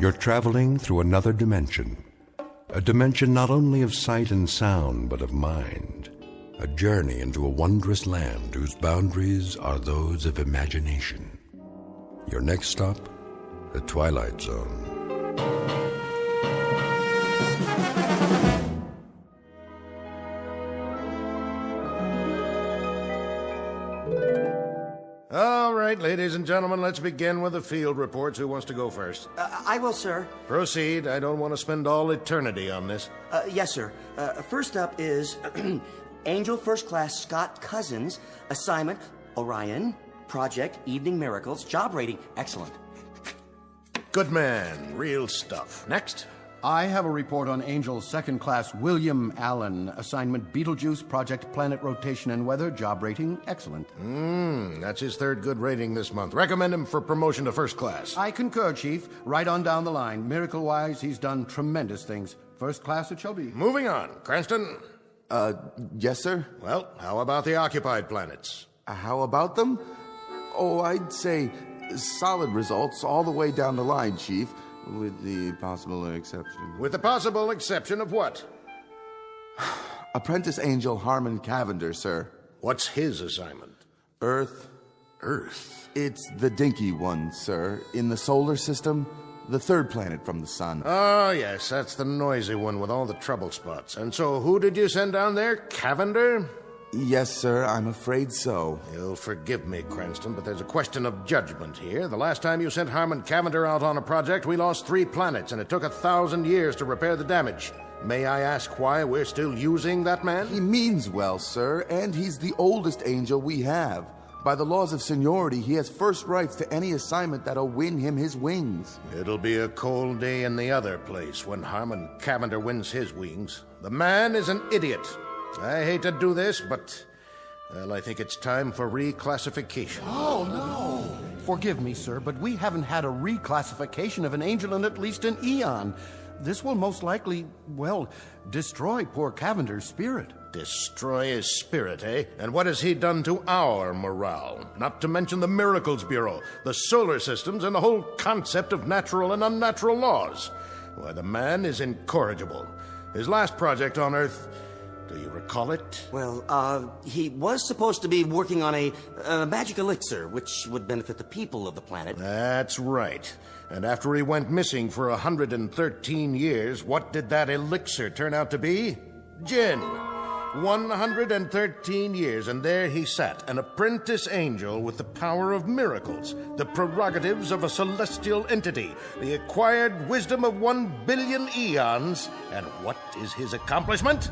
You're traveling through another dimension. A dimension not only of sight and sound, but of mind. A journey into a wondrous land whose boundaries are those of imagination. Your next stop, the Twilight Zone. All right, ladies and gentlemen, let's begin with the field reports. Who wants to go first? I will, sir. Proceed. I don't want to spend all eternity on this. Yes, sir. First up is Angel First Class Scott Cousins. Assignment, Orion. Project, Evening Miracles. Job rating, excellent. Good man. Real stuff. Next. I have a report on Angel's second class William Allen. Assignment Beetlejuice, Project Planet Rotation and Weather, job rating excellent. That's his third good rating this month. Recommend him for promotion to first class. I concur, Chief. Right on down the line. Miracle-wise, he's done tremendous things. First class it shall be. Moving on. Cranston? Yes, sir? Well, how about the occupied planets? How about them? Oh, I'd say solid results all the way down the line, Chief. With the possible exception. With the possible exception of what? Apprentice Angel Harmon Cavander, sir. What's his assignment? Earth. Earth? It's the dinky one, sir. In the solar system, the third planet from the sun. Oh, yes, that's the noisy one with all the trouble spots. And so who did you send down there? Cavander? Yes, sir, I'm afraid so. You'll forgive me, Cranston, but there's a question of judgment here. The last time you sent Harmon Cavander out on a project, we lost 3 planets, and it took 1,000 years to repair the damage. May I ask why we're still using that man? He means well, sir, and he's the oldest angel we have. By the laws of seniority, he has first rights to any assignment that'll win him his wings. It'll be a cold day in the other place when Harmon Cavander wins his wings. The man is an idiot. I hate to do this, but, well, I think it's time for reclassification. Oh, no. Forgive me, sir, but we haven't had a reclassification of an angel in at least an eon. This will most likely, well, destroy poor Cavender's spirit. Destroy his spirit, eh? And what has he done to our morale? Not to mention the Miracles Bureau, the solar systems, and the whole concept of natural and unnatural laws. Why, the man is incorrigible. His last project on Earth... Do you recall it? Well, he was supposed to be working on a magic elixir, which would benefit the people of the planet. That's right. And after he went missing for 113 years, what did that elixir turn out to be? Gin. 113 years, and there he sat, an apprentice angel with the power of miracles, the prerogatives of a celestial entity, the acquired wisdom of 1 billion eons. And what is his accomplishment?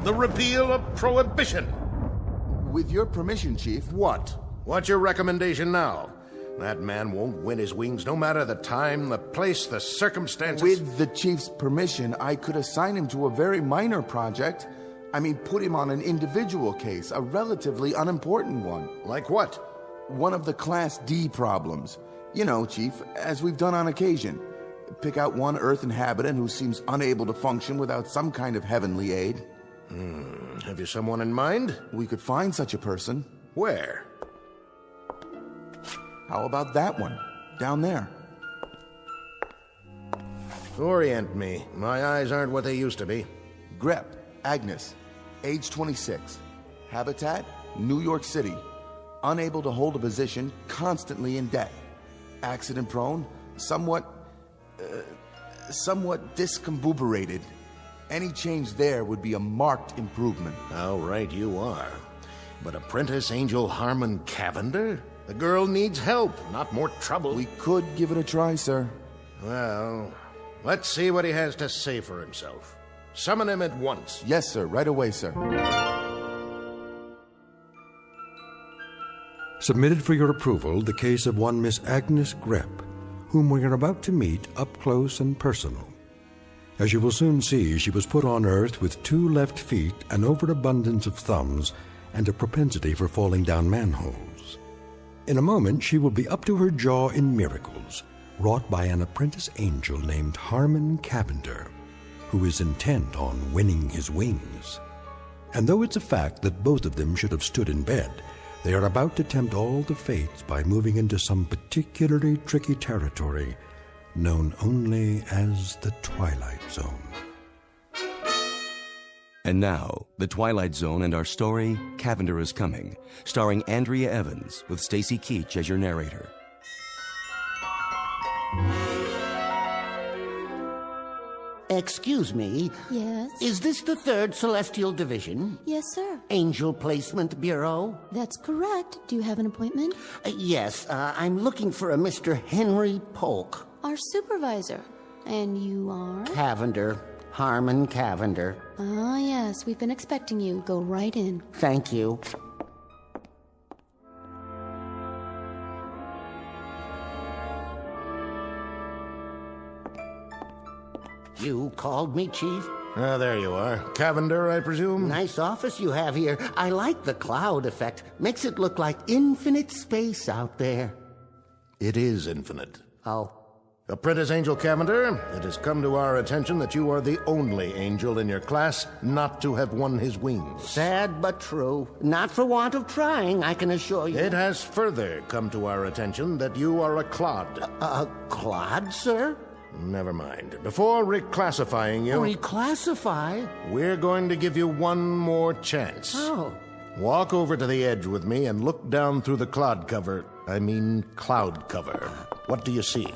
The repeal of prohibition. With your permission, Chief. What? What's your recommendation now? That man won't win his wings no matter the time, the place, the circumstances. With the Chief's permission, I could assign him to a very minor project. I mean, put him on an individual case, a relatively unimportant one. Like what? One of the Class D problems. You know, Chief, as we've done on occasion. Pick out one Earth inhabitant who seems unable to function without some kind of heavenly aid. Have you someone in mind? We could find such a person. Where? How about that one? Down there. Orient me. My eyes aren't what they used to be. Grep, Agnes, age 26. Habitat, New York City. Unable to hold a position, constantly in debt. Accident prone, somewhat discombobulated. Any change there would be a marked improvement. How right you are. But Apprentice Angel Harmon Cavander? The girl needs help, not more trouble. We could give it a try, sir. Well, let's see what he has to say for himself. Summon him at once. Yes, sir. Right away, sir. Submitted for your approval the case of one Miss Agnes Grep, whom we are about to meet up close and personal. As you will soon see, she was put on Earth with 2 left feet, an overabundance of thumbs, and a propensity for falling down manholes. In a moment, she will be up to her jaw in miracles, wrought by an apprentice angel named Harmon Cavander, who is intent on winning his wings. And though it's a fact that both of them should have stood in bed, they are about to tempt all the fates by moving into some particularly tricky territory known only as the Twilight Zone. And now, The Twilight Zone and our story, Cavander Is Coming, starring Andrea Evans with Stacy Keach as your narrator. Excuse me. Yes? Is this the 3rd Celestial Division? Yes, sir. Angel Placement Bureau? That's correct. Do you have an appointment? Yes, I'm looking for a Mr. Henry Polk. Our supervisor. And you are? Cavander. Harmon Cavander. Ah, yes. We've been expecting you. Go right in. Thank you. You called me, Chief? Ah, there you are. Cavander, I presume? Nice office you have here. I like the cloud effect. Makes it look like infinite space out there. It is infinite. Oh. Apprentice Angel Cavander, it has come to our attention that you are the only angel in your class not to have won his wings. Sad but true. Not for want of trying, I can assure you. It has further come to our attention that you are a clod. A clod, sir? Never mind. Before reclassifying you, Reclassify? we're going to give you one more chance. Oh. Walk over to the edge with me and look down through the cloud cover. Cloud cover. What do you see?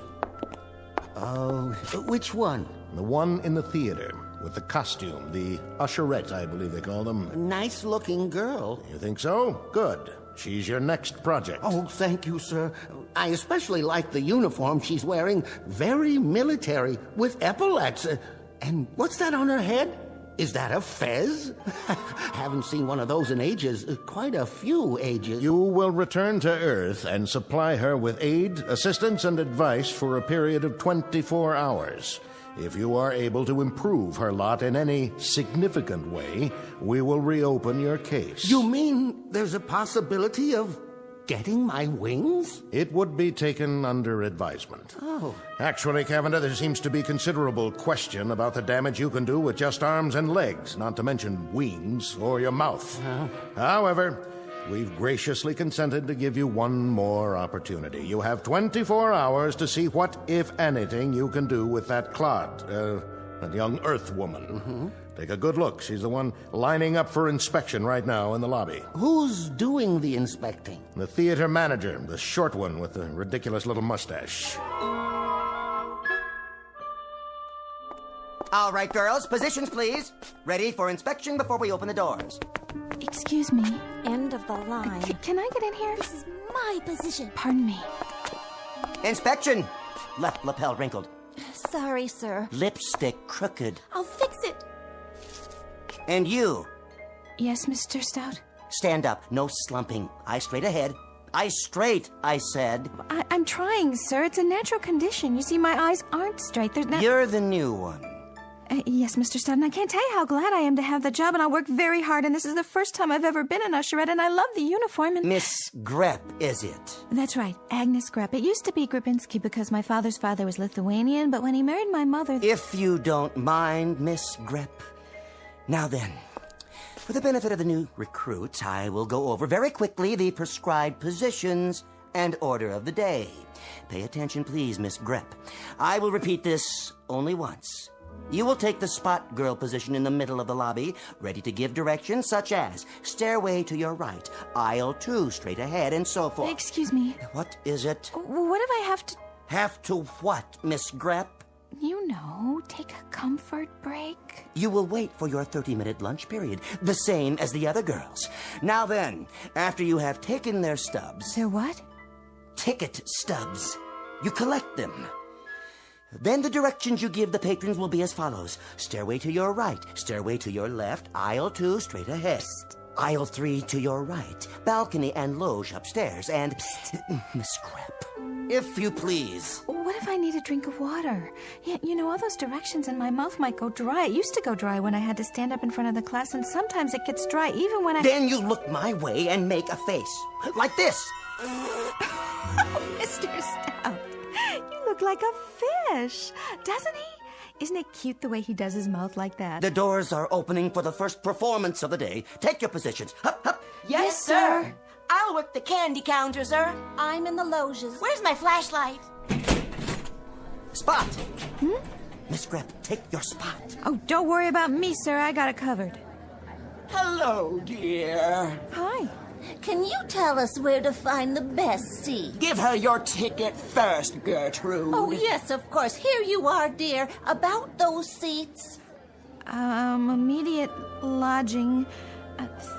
Oh, which one? The one in the theater, with the costume, the usherette, I believe they call them. Nice-looking girl. You think so? Good. She's your next project. Oh, thank you, sir. I especially like the uniform she's wearing. Very military, with epaulets. And what's that on her head? Is that a fez? Haven't seen one of those in ages. Quite a few ages. You will return to Earth and supply her with aid, assistance, and advice for a period of 24 hours. If you are able to improve her lot in any significant way, we will reopen your case. You mean there's a possibility of getting my wings? It would be taken under advisement. Oh. Actually, Cavander, there seems to be considerable question about the damage you can do with just arms and legs, not to mention wings or your mouth. However, we've graciously consented to give you one more opportunity. You have 24 hours to see what, if anything, you can do with that clod, that young Earth woman. Mm-hmm. Take a good look. She's the one lining up for inspection right now in the lobby. Who's doing the inspecting? The theater manager, the short one with the ridiculous little mustache. All right, girls, positions, please. Ready for inspection before we open the doors. Excuse me. End of the line. Can I get in here? This is my position. Pardon me. Inspection. Left lapel wrinkled. Sorry, sir. Lipstick crooked. I'll fix it. And you, Yes, Mr. Stout? stand up. No slumping. Eyes straight ahead. Eyes straight, I said. I'm trying, sir. It's a natural condition. You see, my eyes aren't straight. They're not... You're the new one. Yes, Mr. Stout, and I can't tell you how glad I am to have the job, and I work very hard, and this is the first time I've ever been an usherette, and I love the uniform, and... Miss Grepp, is it? That's right, Agnes Grepp. It used to be Gripinski because my father's father was Lithuanian, but when he married my mother... If you don't mind, Miss Grepp. Now then, for the benefit of the new recruits, I will go over very quickly the prescribed positions and order of the day. Pay attention, please, Miss Grepp. I will repeat this only once. You will take the spot girl position in the middle of the lobby, ready to give directions such as stairway to your right, aisle 2 straight ahead, and so forth. Excuse me. What is it? What if I have to... Have to what, Miss Grepp? You know, take a comfort break? You will wait for your 30-minute lunch period, the same as the other girls. Now then, after you have taken their stubs... Their what? Ticket stubs. You collect them. Then the directions you give the patrons will be as follows. Stairway to your right, stairway to your left, aisle 2 straight ahead. Psst. Aisle 3 to your right, balcony and loge upstairs, and... Miss Grepp, if you please. What if I need a drink of water? Yeah, you know, all those directions and my mouth might go dry. It used to go dry when I had to stand up in front of the class, and sometimes it gets dry even when I... Then you look my way and make a face. Like this. Mr. Stout, you look like a fish, doesn't he? Isn't it cute the way he does his mouth like that? The doors are opening for the first performance of the day. Take your positions. Hup, hup. Yes, sir. I'll work the candy counter, sir. I'm in the loges. Where's my flashlight? Spot! Miss Grep, take your spot. Oh, don't worry about me, sir. I got it covered. Hello, dear. Hi. Can you tell us where to find the best seat? Give her your ticket first, Gertrude. Oh, yes, of course. Here you are, dear. About those seats. Immediate lodging.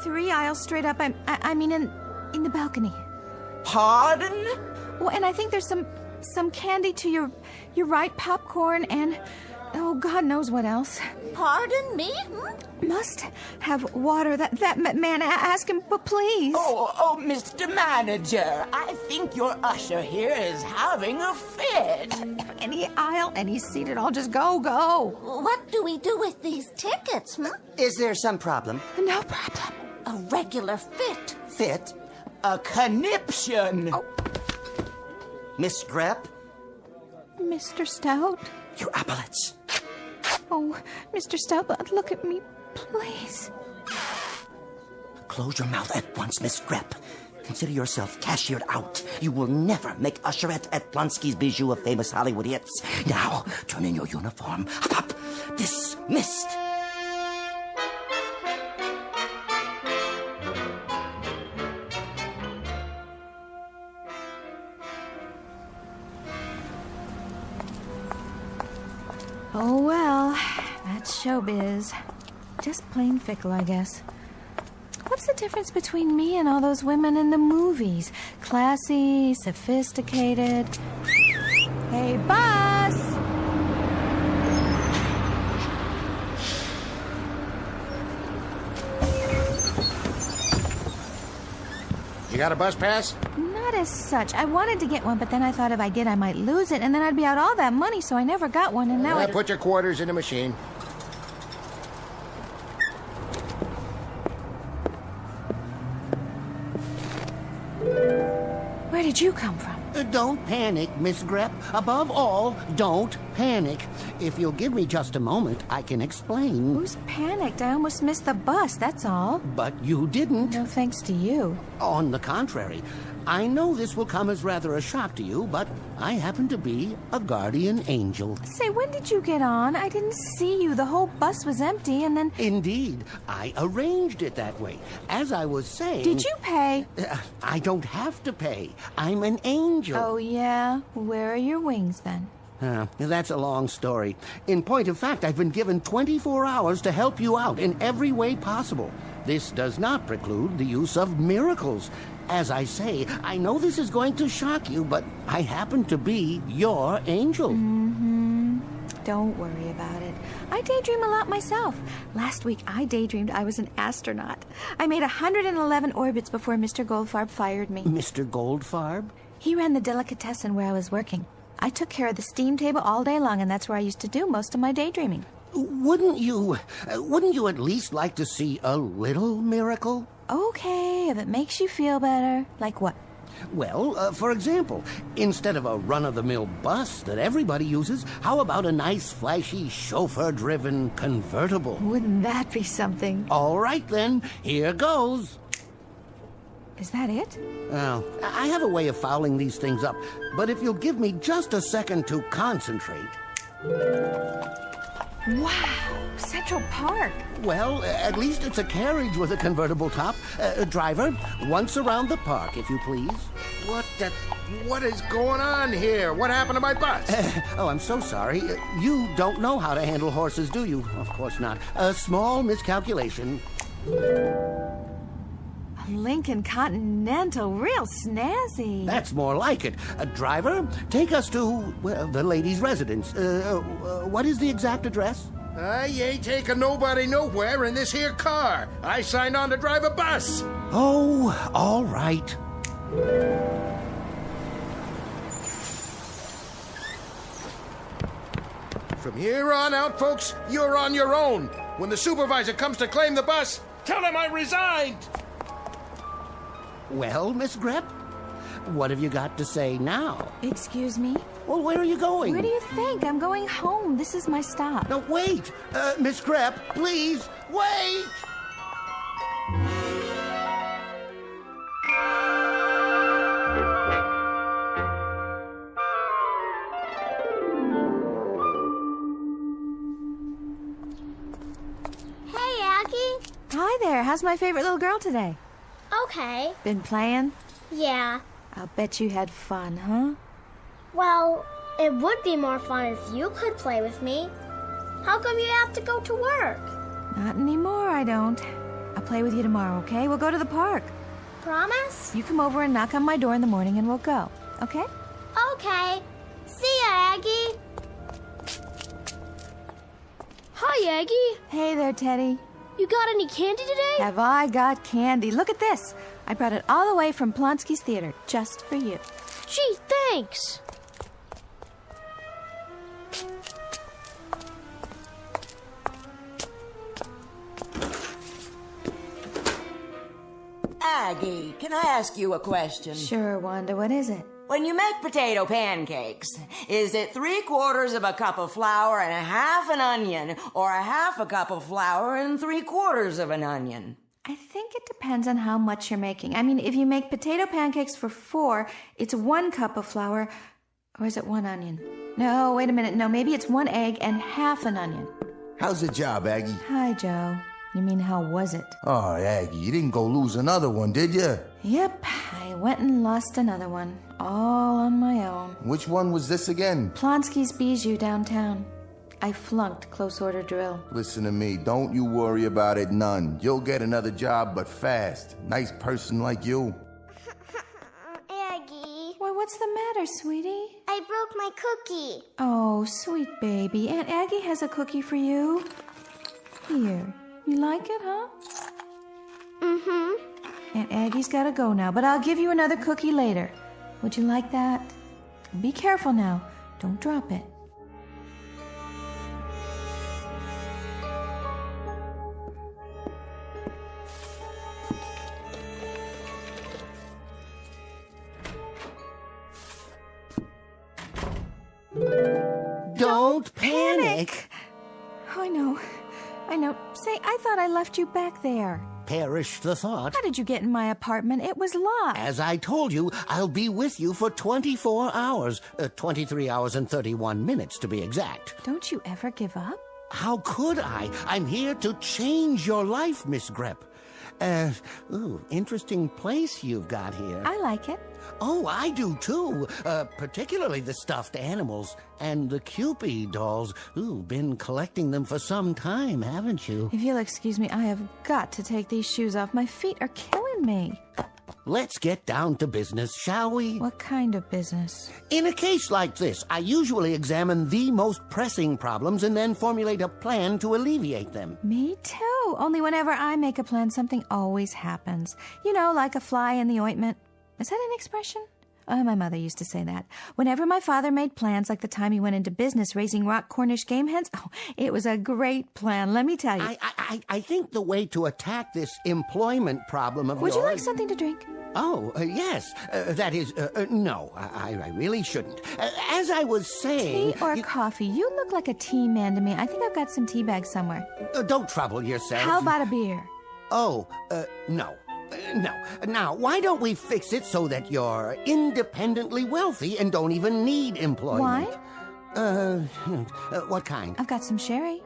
3 aisles straight up. I mean, in the balcony. Pardon? Oh, and I think there's some candy to your right, popcorn, and oh, God knows what else. Pardon me? Must have water. That man, ask him, but please. Oh, Mr. Manager, I think your usher here is having a fit. Any aisle, any seat at all, just go. What do we do with these tickets, Is there some problem? No problem. A regular fit. Fit? A conniption. Oh. Miss Grep? Mr. Stout? Your epaulets. Oh, Mr. Stout, look at me, please. Close your mouth at once, Miss Grep. Consider yourself cashiered out. You will never make usherette at Blonsky's Bijou of famous Hollywood hits. Now, turn in your uniform. Up. Dismissed. Oh, well, that's showbiz. Just plain fickle, I guess. What's the difference between me and all those women in the movies? Classy, sophisticated. Hey, bus! You got a bus pass? Not as such. I wanted to get one, but then I thought if I did, I might lose it, and then I'd be out all that money, so I never got one, and now I... Put your quarters in the machine. Where did you come from? Don't panic, Miss Grep. Above all, don't panic. If you'll give me just a moment, I can explain. Who's panicked? I almost missed the bus, that's all. But you didn't. No thanks to you. On the contrary, I know this will come as rather a shock to you, but I happen to be a guardian angel. Say, when did you get on? I didn't see you. The whole bus was empty, and then... Indeed, I arranged it that way. As I was saying... Did you pay? I don't have to pay. I'm an angel. Oh, yeah? Where are your wings, then? That's a long story. In point of fact, I've been given 24 hours to help you out in every way possible. This does not preclude the use of miracles. As I say, I know this is going to shock you, but I happen to be your angel. Don't worry about it. I daydream a lot myself. Last week, I daydreamed I was an astronaut. I made 111 orbits before Mr. Goldfarb fired me. Mr. Goldfarb? He ran the delicatessen where I was working. I took care of the steam table all day long, and that's where I used to do most of my daydreaming. Wouldn't you at least like to see a little miracle? Okay, if it makes you feel better. Like what? Well, for example, instead of a run-of-the-mill bus that everybody uses, how about a nice, flashy, chauffeur-driven convertible? Wouldn't that be something? All right, then. Here goes. Is that it? Well, I have a way of fouling these things up, but if you'll give me just a second to concentrate... Wow, Central Park. Well, at least it's a carriage with a convertible top. Driver, once around the park, if you please. What is going on here? What happened to my bus? Oh, I'm so sorry. You don't know how to handle horses, do you? Of course not. A small miscalculation. A Lincoln Continental, real snazzy. That's more like it. Driver, take us to, well, the lady's residence. What is the exact address? I ain't taking nobody nowhere in this here car. I signed on to drive a bus. Oh, all right. From here on out, folks, you're on your own. When the supervisor comes to claim the bus, tell him I resigned. Well, Miss Grep, what have you got to say now? Excuse me? Well, where are you going? Where do you think? I'm going home. This is my stop. No, wait! Miss Grep, please, wait! there. How's my favorite little girl today? Okay. Been playing? Yeah. I'll bet you had fun, huh? Well, it would be more fun if you could play with me. How come you have to go to work? Not anymore, I don't. I'll play with you tomorrow, okay? We'll go to the park. Promise? You come over and knock on my door in the morning and we'll go, okay? Okay. See ya, Aggie. Hi, Aggie. Hey there, Teddy. You got any candy today? Have I got candy? Look at this. I brought it all the way from Plonsky's Theater, just for you. Gee, thanks. Aggie, can I ask you a question? Sure, Wanda, what is it? When you make potato pancakes, is it 3/4 of a cup of flour and a half an onion, or a half a cup of flour and 3/4 of an onion? I think it depends on how much you're making. I mean, if you make potato pancakes for 4, it's 1 cup of flour, or is it 1 onion? No, wait a minute. No, maybe it's 1 egg and half an onion. How's the job, Aggie? Hi, Joe. You mean, how was it? Oh, Aggie, you didn't go lose another one, did you? Yep, I went and lost another one, all on my own. Which one was this again? Plonsky's Bijou downtown. I flunked close order drill. Listen to me, don't you worry about it none. You'll get another job, but fast. Nice person like you. Aggie, Why, what's the matter, sweetie? I broke my cookie. Oh, sweet baby. Aunt Aggie has a cookie for you. Here. You like it, huh? Mm-hmm. Aunt Aggie's gotta go now, but I'll give you another cookie later. Would you like that? Be careful now. Don't drop it. Don't panic. Oh, I know. Say, I thought I left you back there. Perish the thought. How did you get in my apartment? It was locked. As I told you, I'll be with you for 24 hours. 23 hours and 31 minutes, to be exact. Don't you ever give up? How could I? I'm here to change your life, Miss Grepp. Interesting place you've got here. I like it. Oh, I do too. Particularly the stuffed animals and the Cupid dolls. Been collecting them for some time, haven't you? If you'll excuse me, I have got to take these shoes off. My feet are killing me. Let's get down to business, shall we? What kind of business? In a case like this, I usually examine the most pressing problems and then formulate a plan to alleviate them. Me too. Only whenever I make a plan, something always happens. You know, like a fly in the ointment. Is that an expression? Oh, my mother used to say that. Whenever my father made plans, like the time he went into business raising rock Cornish game hens, it was a great plan, let me tell you. I think the way to attack this employment problem of Would yours... you like something to drink? Oh, yes. That is, no, I really shouldn't. As I was saying... Tea or coffee? You look like a tea man to me. I think I've got some tea bags somewhere. Don't trouble yourself. How about a beer? Oh, no. No. Now, why don't we fix it so that you're independently wealthy and don't even need employment? Wine? What kind? I've got some sherry.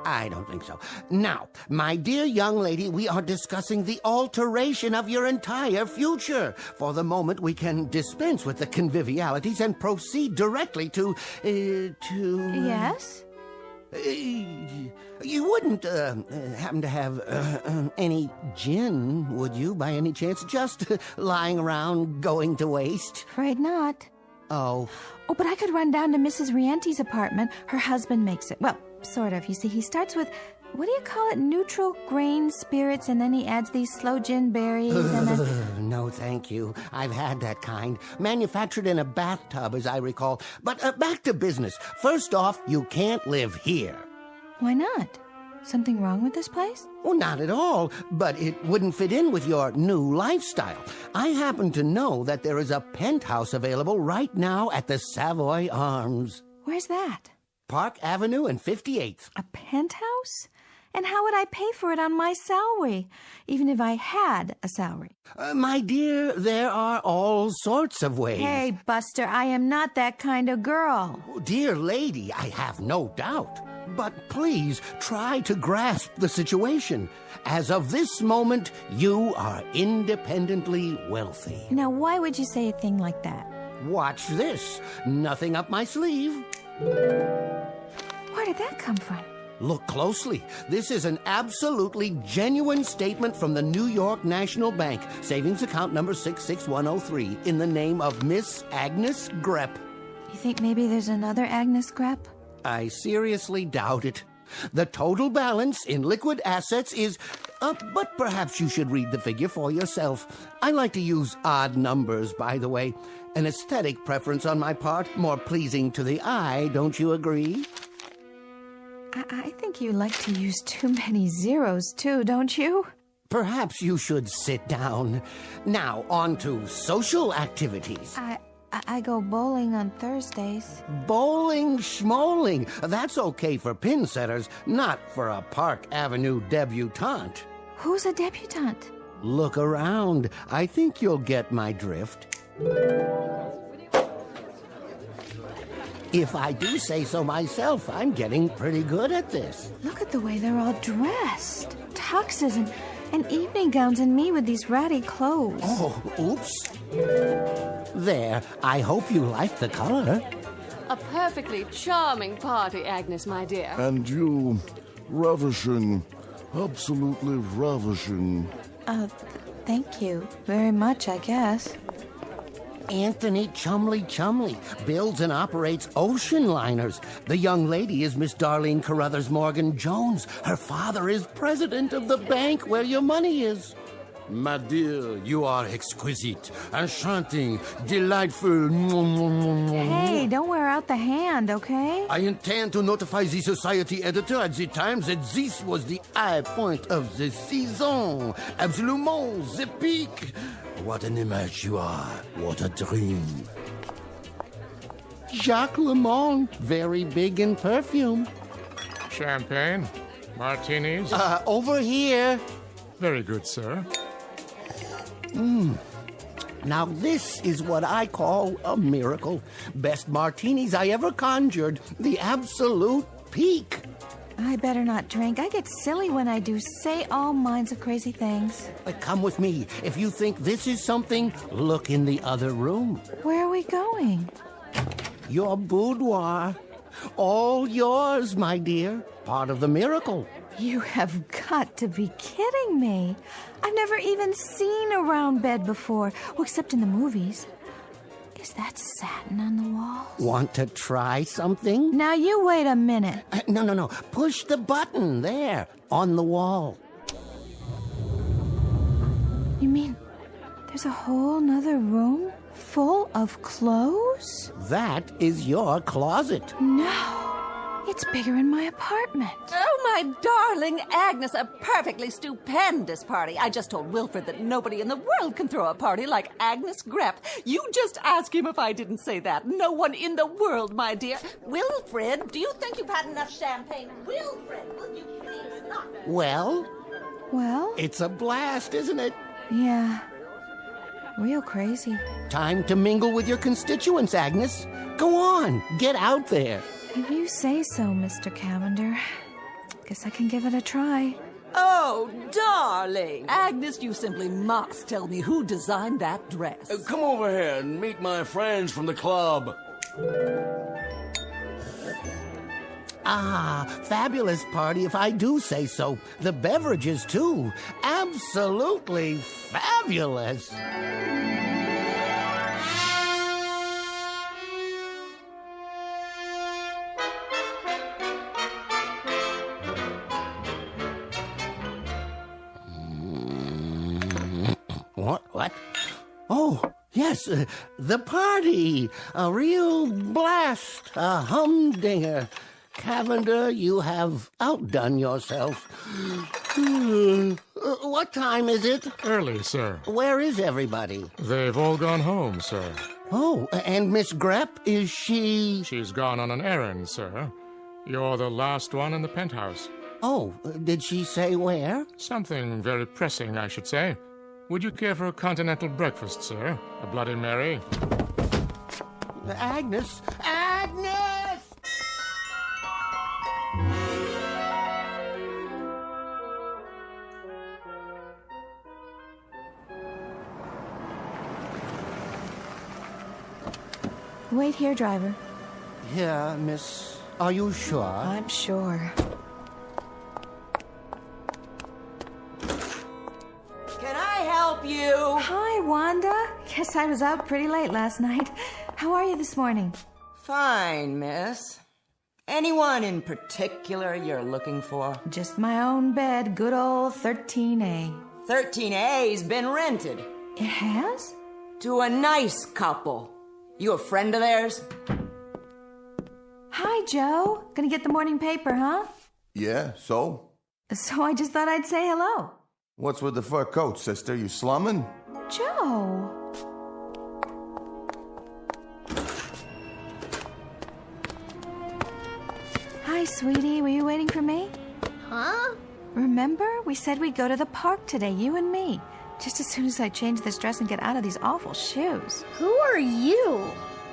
I don't think so. Now, my dear young lady, we are discussing the alteration of your entire future. For the moment, we can dispense with the convivialities and proceed directly to... Yes? You wouldn't happen to have any gin, would you, by any chance? Just lying around going to waste? Afraid not. Oh. Oh, but I could run down to Mrs. Riente's apartment. Her husband makes it. Well, sort of. You see, he starts with, what do you call it, neutral grain spirits, and then he adds these sloe gin berries and then... No, thank you. I've had that kind. Manufactured in a bathtub, as I recall. But back to business. First off, you can't live here. Why not? Something wrong with this place? Well, not at all, but it wouldn't fit in with your new lifestyle. I happen to know that there is a penthouse available right now at the Savoy Arms. Where's that? Park Avenue and 58th. A penthouse? And how would I pay for it on my salary, even if I had a salary? My dear, there are all sorts of ways. Hey, Buster, I am not that kind of girl. Dear lady, I have no doubt. But please try to grasp the situation. As of this moment, you are independently wealthy. Now, why would you say a thing like that? Watch this. Nothing up my sleeve. Where did that come from? Look closely. This is an absolutely genuine statement from the New York National Bank, savings account number 66103, in the name of Miss Agnes Grepp. You think maybe there's another Agnes Grepp? I seriously doubt it. The total balance in liquid assets is... but perhaps you should read the figure for yourself. I like to use odd numbers, by the way. An aesthetic preference on my part, more pleasing to the eye, don't you agree? I think you like to use too many zeros, too, don't you? Perhaps you should sit down. Now, on to social activities. I go bowling on Thursdays. Bowling schmoling. That's okay for pin setters, not for a Park Avenue debutante. Who's a debutante? Look around. I think you'll get my drift. If I do say so myself, I'm getting pretty good at this. Look at the way they're all dressed. Tuxes and evening gowns, and me with these ratty clothes. Oh, oops. There, I hope you like the color. A perfectly charming party, Agnes, my dear. And you, ravishing, absolutely ravishing. Thank you very much, I guess. Anthony Chumley builds and operates ocean liners. The young lady is Miss Darlene Carruthers Morgan Jones. Her father is president of the bank where your money is. My dear, you are exquisite, enchanting, delightful. Hey, don't wear out the hand, okay? I intend to notify the society editor at the Times that this was the high point of the season. Absolument, the peak. What an image you are. What a dream. Jacques Lemond, very big in perfume. Champagne? Martinis? Over here. Very good, sir. Now this is what I call a miracle. Best martinis I ever conjured. The absolute peak. I better not drink. I get silly when I do. Say all kinds of crazy things. Come with me. If you think this is something, look in the other room. Where are we going? Your boudoir. All yours, my dear. Part of the miracle. You have got to be kidding me. I've never even seen a round bed before, well, except in the movies. Is that satin on the walls? Want to try something? Now you wait a minute. No. Push the button there, on the wall. You mean there's a whole nother room full of clothes? That is your closet. No. It's bigger in my apartment. Oh, my darling Agnes, a perfectly stupendous party. I just told Wilfred that nobody in the world can throw a party like Agnes Grepp. You just ask him if I didn't say that. No one in the world, my dear. Wilfred, do you think you've had enough champagne? Wilfred, will you please not? Well? It's a blast, isn't it? Yeah. Real crazy. Time to mingle with your constituents, Agnes. Go on, get out there. If you say so, Mr. Cavander. Guess I can give it a try. Oh, darling. Agnes, you simply must tell me who designed that dress. Come over here and meet my friends from the club. Fabulous party if I do say so. The beverages, too. Absolutely fabulous. What? Oh, yes, the party. A real blast. A humdinger. Cavander, you have outdone yourself. What time is it? Early, sir. Where is everybody? They've all gone home, sir. Oh, and Miss Grepp, is she... She's gone on an errand, sir. You're the last one in the penthouse. Oh, did she say where? Something very pressing, I should say. Would you care for a continental breakfast, sir? A Bloody Mary? Agnes! Agnes! Wait here, driver. Here, miss. Are you sure? I'm sure. Can I help you? Hi, Wanda. Guess I was out pretty late last night. How are you this morning? Fine, miss. Anyone in particular you're looking for? Just my own bed, good old 13A. 13A's been rented. It has? To a nice couple. You a friend of theirs? Hi, Joe. Gonna get the morning paper, huh? Yeah, so? So I just thought I'd say hello. What's with the fur coat, sister? You slumming? Joe. Hi, sweetie. Were you waiting for me? Huh? Remember? We said we'd go to the park today, you and me. Just as soon as I change this dress and get out of these awful shoes. Who are you?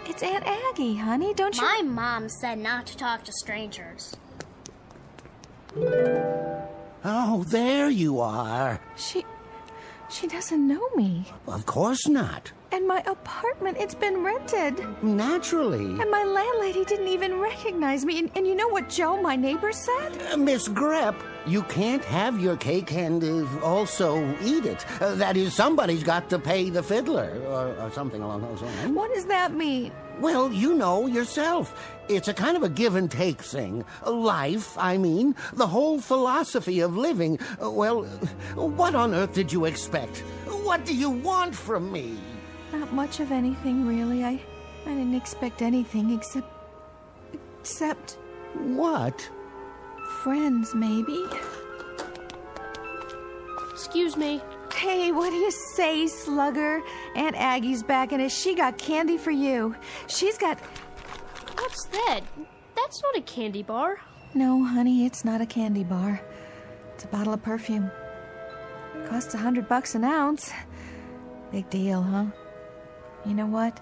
It's Aunt Aggie, honey. Don't you... My mom said not to talk to strangers. Oh, there you are. She doesn't know me. Of course not. And my apartment, it's been rented. Naturally. And my landlady didn't even recognize me. And you know what Joe, my neighbor, said? Miss Grepp, you can't have your cake and also eat it. That is, somebody's got to pay the fiddler, or something along those lines. What does that mean? Well, you know yourself. It's a kind of a give and take thing. Life, I mean. The whole philosophy of living. Well, what on earth did you expect? What do you want from me? Not much of anything, really. I didn't expect anything except... What? Friends, maybe. Excuse me. Hey, what do you say, slugger? Aunt Aggie's back, and she got candy for you. She's got... What's that? That's not a candy bar. No, honey, it's not a candy bar. It's a bottle of perfume. Costs $100 an ounce. Big deal, huh? You know what?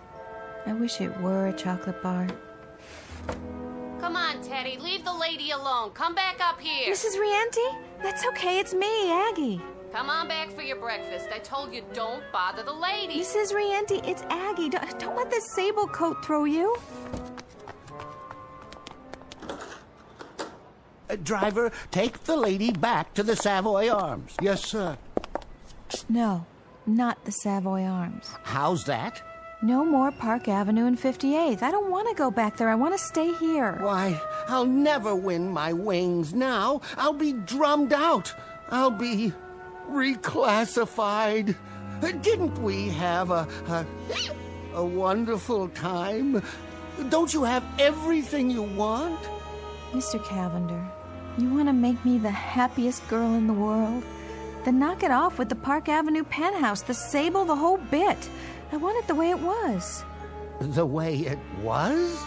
I wish it were a chocolate bar. Come on, Teddy. Leave the lady alone. Come back up here. Mrs. Rienti? That's okay. It's me, Aggie. Come on back for your breakfast. I told you don't bother the lady. Mrs. Rienti, it's Aggie. Don't let this sable coat throw you. Driver, take the lady back to the Savoy Arms. Yes, sir. No, not the Savoy Arms. How's that? No more Park Avenue and 58th. I don't want to go back there. I want to stay here. Why, I'll never win my wings now. I'll be drummed out. I'll be reclassified. Didn't we have a wonderful time? Don't you have everything you want? Mr. Cavander, you want to make me the happiest girl in the world? Then knock it off with the Park Avenue penthouse, the sable, the whole bit. I want it the way it was. The way it was?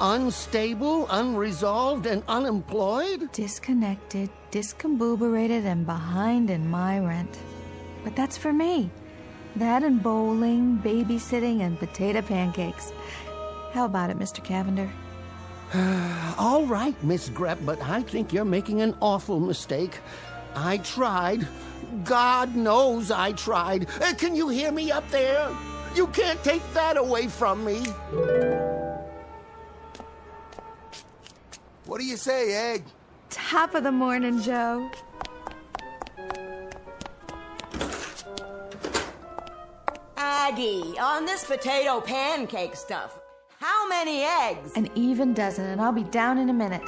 Unstable, unresolved, and unemployed? Disconnected, discombobulated, and behind in my rent. But that's for me. That and bowling, babysitting, and potato pancakes. How about it, Mr. Cavander? All right, Miss Grepp, but I think you're making an awful mistake. I tried. God knows I tried. Can you hear me up there? You can't take that away from me. What do you say, Egg? Top of the morning, Joe. Aggie, on this potato pancake stuff, how many eggs? An even dozen, and I'll be down in a minute.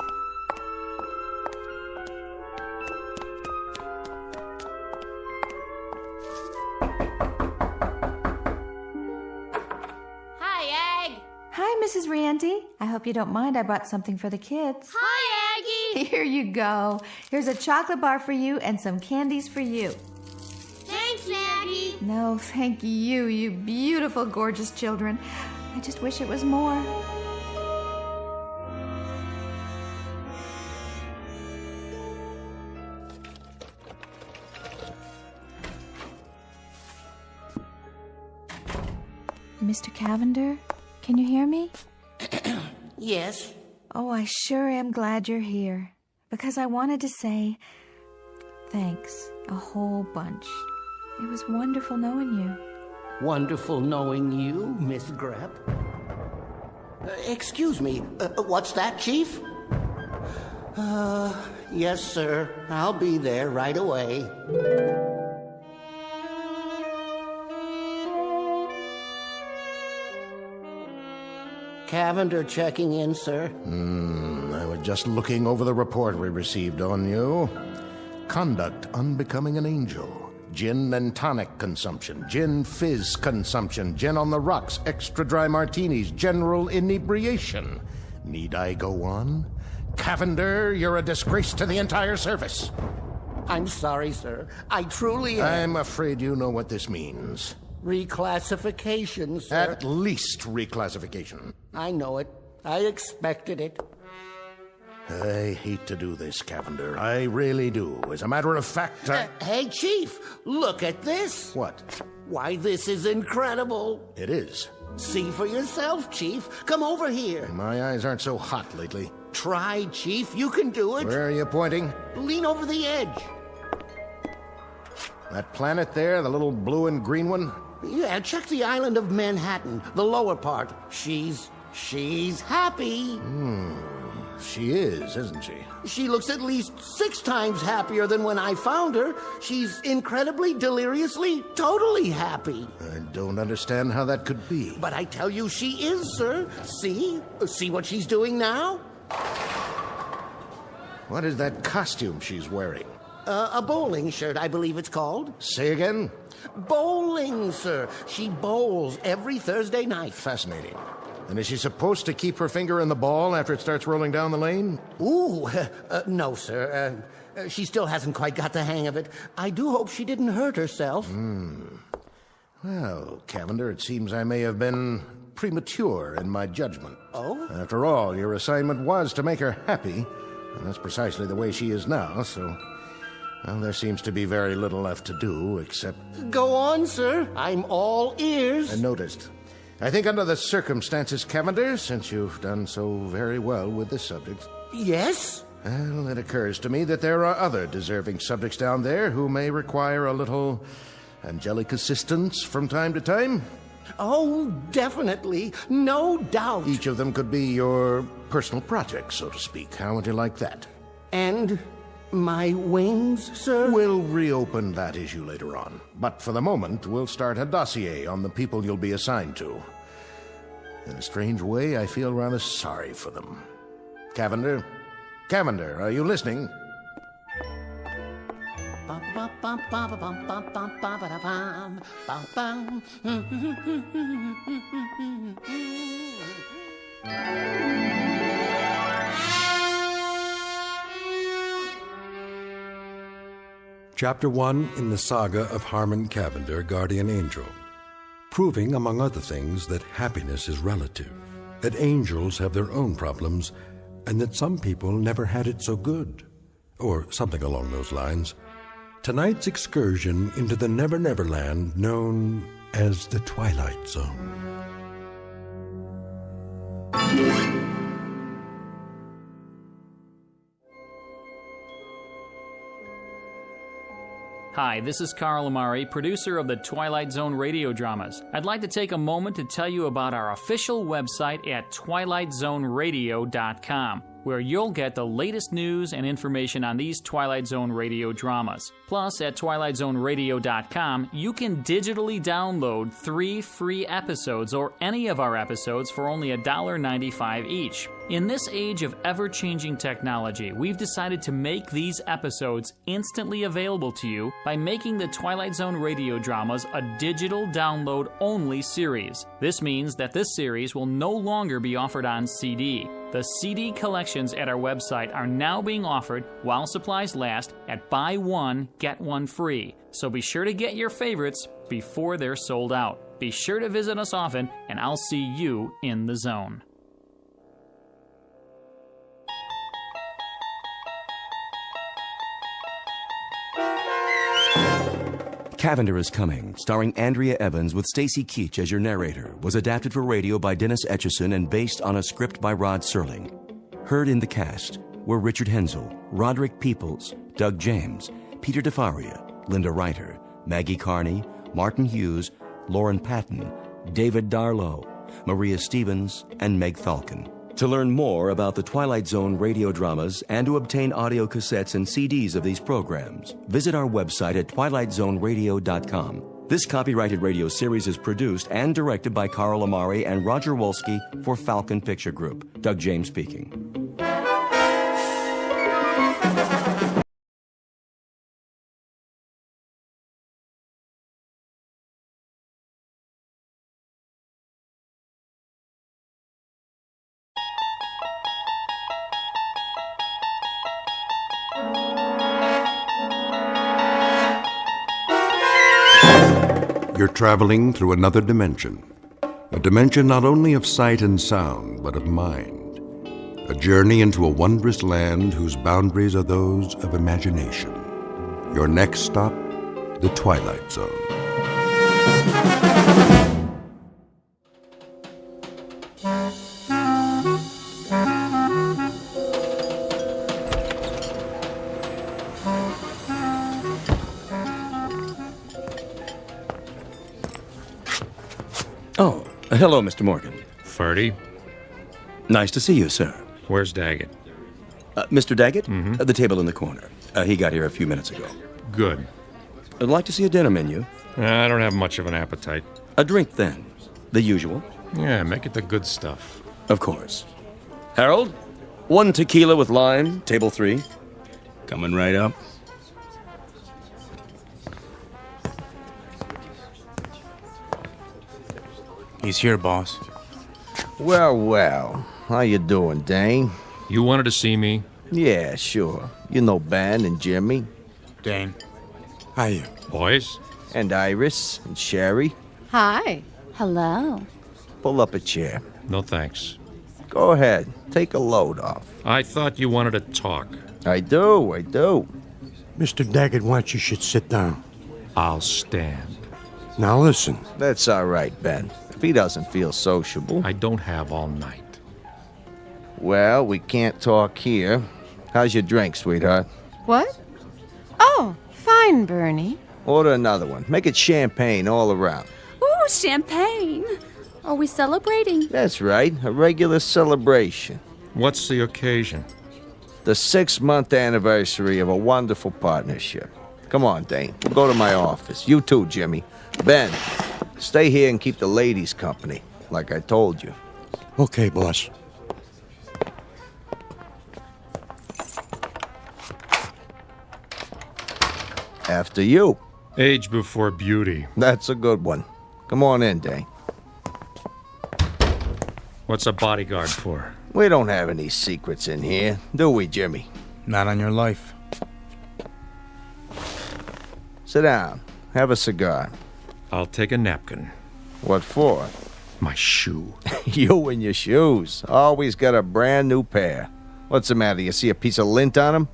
Hi, Egg. Hi, Mrs. Rienti. I hope you don't mind. I brought something for the kids. Hi, Aggie. Here you go. Here's a chocolate bar for you and some candies for you. Thanks, Aggie. No, thank you, you beautiful, gorgeous children. I just wish it was more. Mr. Cavander, can you hear me? Yes. Oh, I sure am glad you're here. Because I wanted to say thanks a whole bunch. It was wonderful knowing you. Wonderful knowing you, Miss Grepp. Excuse me, what's that, Chief? Yes, sir. I'll be there right away. Cavander checking in, sir. I was just looking over the report we received on you. Conduct unbecoming an angel. Gin and tonic consumption, gin fizz consumption, gin on the rocks, extra dry martinis, general inebriation. Need I go on? Cavander, you're a disgrace to the entire service. I'm sorry, sir. I truly am. I'm afraid you know what this means. Reclassification, sir. At least reclassification. I know it. I expected it. I hate to do this, Cavander. I really do. As a matter of fact, Hey, Chief, look at this. What? Why, this is incredible. It is. See for yourself, Chief. Come over here. My eyes aren't so hot lately. Try, Chief. You can do it. Where are you pointing? Lean over the edge. That planet there, the little blue and green one? Yeah, check the island of Manhattan, the lower part. She's happy. She is, isn't she? She looks at least 6 times happier than when I found her. She's incredibly, deliriously, totally happy. I don't understand how that could be. But I tell you she is, sir. See? See what she's doing now? What is that costume she's wearing? A bowling shirt, I believe it's called. Say again? Bowling, sir. She bowls every Thursday night. Fascinating. And is she supposed to keep her finger in the ball after it starts rolling down the lane? Ooh, no, sir. She still hasn't quite got the hang of it. I do hope she didn't hurt herself. Well, Cavander, it seems I may have been premature in my judgment. Oh? After all, your assignment was to make her happy, and that's precisely the way she is now, so... Well, there seems to be very little left to do, except... Go on, sir. I'm all ears. I noticed. I think under the circumstances, Cavander, since you've done so very well with this subject... Yes? Well, it occurs to me that there are other deserving subjects down there who may require a little angelic assistance from time to time. Oh, definitely. No doubt. Each of them could be your personal project, so to speak. How would you like that? And... my wings, sir? We'll reopen that issue later on. But for the moment, we'll start a dossier on the people you'll be assigned to. In a strange way, I feel rather sorry for them. Cavander? Cavander, are you listening? Chapter 1 in the saga of Harmon Cavander, Guardian Angel, proving, among other things, that happiness is relative, that angels have their own problems, and that some people never had it so good, or something along those lines. Tonight's excursion into the Never Never Land known as the Twilight Zone. Hi, this is Carl Amari, producer of the Twilight Zone Radio dramas. I'd like to take a moment to tell you about our official website at twilightzoneradio.com, where you'll get the latest news and information on these Twilight Zone Radio dramas. Plus, at twilightzoneradio.com, you can digitally download 3 free episodes or any of our episodes for only $1.95 each. In this age of ever-changing technology, we've decided to make these episodes instantly available to you by making the Twilight Zone Radio dramas a digital download-only series. This means that this series will no longer be offered on CD. The CD collections at our website are now being offered while supplies last at buy one, get one free. So be sure to get your favorites before they're sold out. Be sure to visit us often, and I'll see you in the zone. Cavander Is Coming, starring Andrea Evans with Stacy Keach as your narrator, was adapted for radio by Dennis Etchison and based on a script by Rod Serling. Heard in the cast were Richard Hensel, Roderick Peoples, Doug James, Peter DeFaria, Linda Reiter, Maggie Carney, Martin Hughes, Lauren Patton, David Darlow, Maria Stevens, and Meg Falcon. To learn more about the Twilight Zone radio dramas and to obtain audio cassettes and CDs of these programs, visit our website at twilightzoneradio.com. This copyrighted radio series is produced and directed by Carl Amari and Roger Wolski for Falcon Picture Group. Doug James speaking. You're traveling through another dimension. A dimension not only of sight and sound, but of mind. A journey into a wondrous land whose boundaries are those of imagination. Your next stop, the Twilight Zone. Oh, hello, Mr. Morgan. Ferdy? Nice to see you, sir. Where's Daggett? Mr. Daggett? Mm-hmm. The table in the corner. He got here a few minutes ago. Good. I'd like to see a dinner menu. I don't have much of an appetite. A drink, then. The usual. Yeah, make it the good stuff. Of course. Harold, 1 tequila with lime, table 3. Coming right up. He's here, boss. Well, well. How you doing, Dane? You wanted to see me? Yeah, sure. You know Ben and Jimmy. Dane. How you? Boys? And Iris and Sherry. Hi. Hello. Pull up a chair. No thanks. Go ahead. Take a load off. I thought you wanted to talk. I do. Mr. Daggett wants you should sit down. I'll stand. Now listen. That's all right, Ben. If he doesn't feel sociable. I don't have all night. Well, we can't talk here. How's your drink, sweetheart? What? Oh, fine, Bernie. Order another one. Make it champagne all around. Ooh, champagne. Are we celebrating? That's right. A regular celebration. What's the occasion? The 6-month anniversary of a wonderful partnership. Come on, Dane. We'll go to my office. You too, Jimmy. Ben, stay here and keep the ladies company, like I told you. Okay, boss. After you. Age before beauty. That's a good one. Come on in, Dane. What's a bodyguard for? We don't have any secrets in here, do we, Jimmy? Not on your life. Sit down. Have a cigar. I'll take a napkin. What for? My shoe. You and your shoes. Always got a brand new pair. What's the matter? You see a piece of lint on them?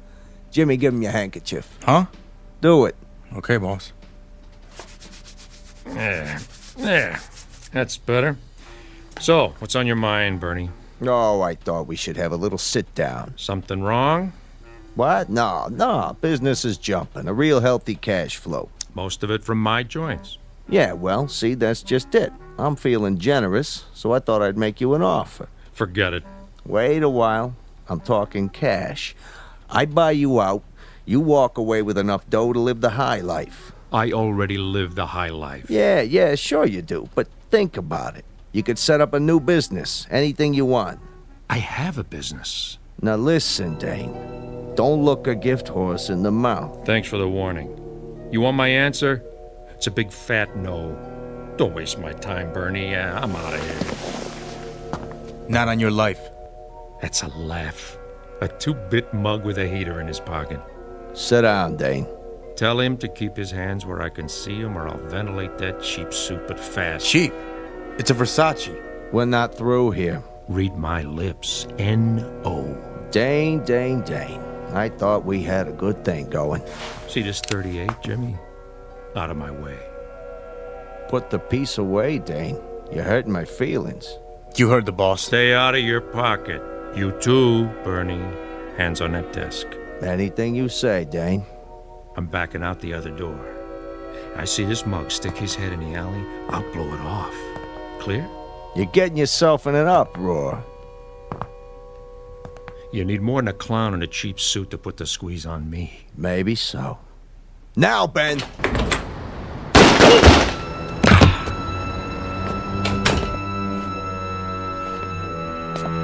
Jimmy, give him your handkerchief. Huh? Do it. Okay, boss. There. That's better. So, what's on your mind, Bernie? Oh, I thought we should have a little sit down. Something wrong? What? No. Business is jumping. A real healthy cash flow. Most of it from my joints. Yeah, well, see, that's just it. I'm feeling generous, so I thought I'd make you an offer. Forget it. Wait a while. I'm talking cash. I buy you out. You walk away with enough dough to live the high life. I already live the high life. Yeah, sure you do. But think about it. You could set up a new business. Anything you want. I have a business. Now listen, Dane. Don't look a gift horse in the mouth. Thanks for the warning. You want my answer? It's a big fat no. Don't waste my time, Bernie. I'm out of here. Not on your life. That's a laugh. A 2-bit mug with a heater in his pocket. Sit down, Dane. Tell him to keep his hands where I can see him, or I'll ventilate that cheap suit, but fast. Cheap? It's a Versace. We're not through here. Read my lips. N-O. Dane. I thought we had a good thing going. See this 38, Jimmy? Out of my way. Put the piece away, Dane. You're hurting my feelings. You heard the boss. Stay out of your pocket. You too, Bernie. Hands on that desk. Anything you say, Dane. I'm backing out the other door. I see this mug stick his head in the alley. I'll blow it off. Clear? You're getting yourself in an uproar. You need more than a clown in a cheap suit to put the squeeze on me. Maybe so. Now, Ben!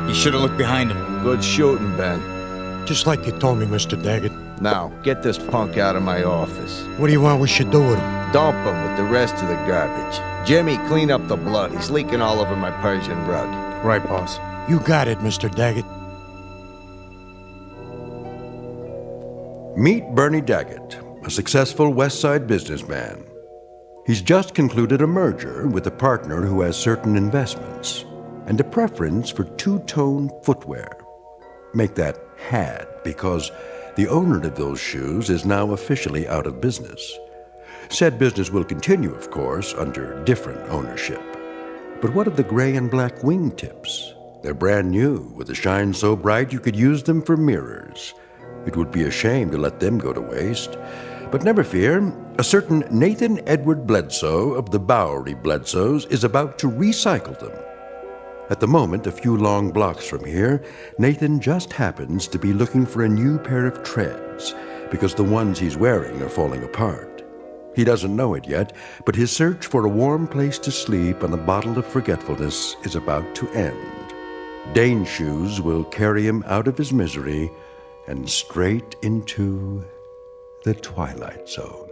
You should have looked behind him. Good shooting, Ben. Just like you told me, Mr. Daggett. Now, get this punk out of my office. What do you want we should do with him? Dump him with the rest of the garbage. Jimmy, clean up the blood. He's leaking all over my Persian rug. Right, boss. You got it, Mr. Daggett. Meet Bernie Daggett, a successful West Side businessman. He's just concluded a merger with a partner who has certain investments and a preference for two-tone footwear. Make that had, because the owner of those shoes is now officially out of business. Said business will continue, of course, under different ownership. But what of the gray and black wingtips? They're brand new, with a shine so bright you could use them for mirrors. It would be a shame to let them go to waste. But never fear, a certain Nathan Edward Bledsoe of the Bowery Bledsoes is about to recycle them. At the moment, a few long blocks from here, Nathan just happens to be looking for a new pair of treads because the ones he's wearing are falling apart. He doesn't know it yet, but his search for a warm place to sleep and a bottle of forgetfulness is about to end. Dane's shoes will carry him out of his misery and straight into the Twilight Zone.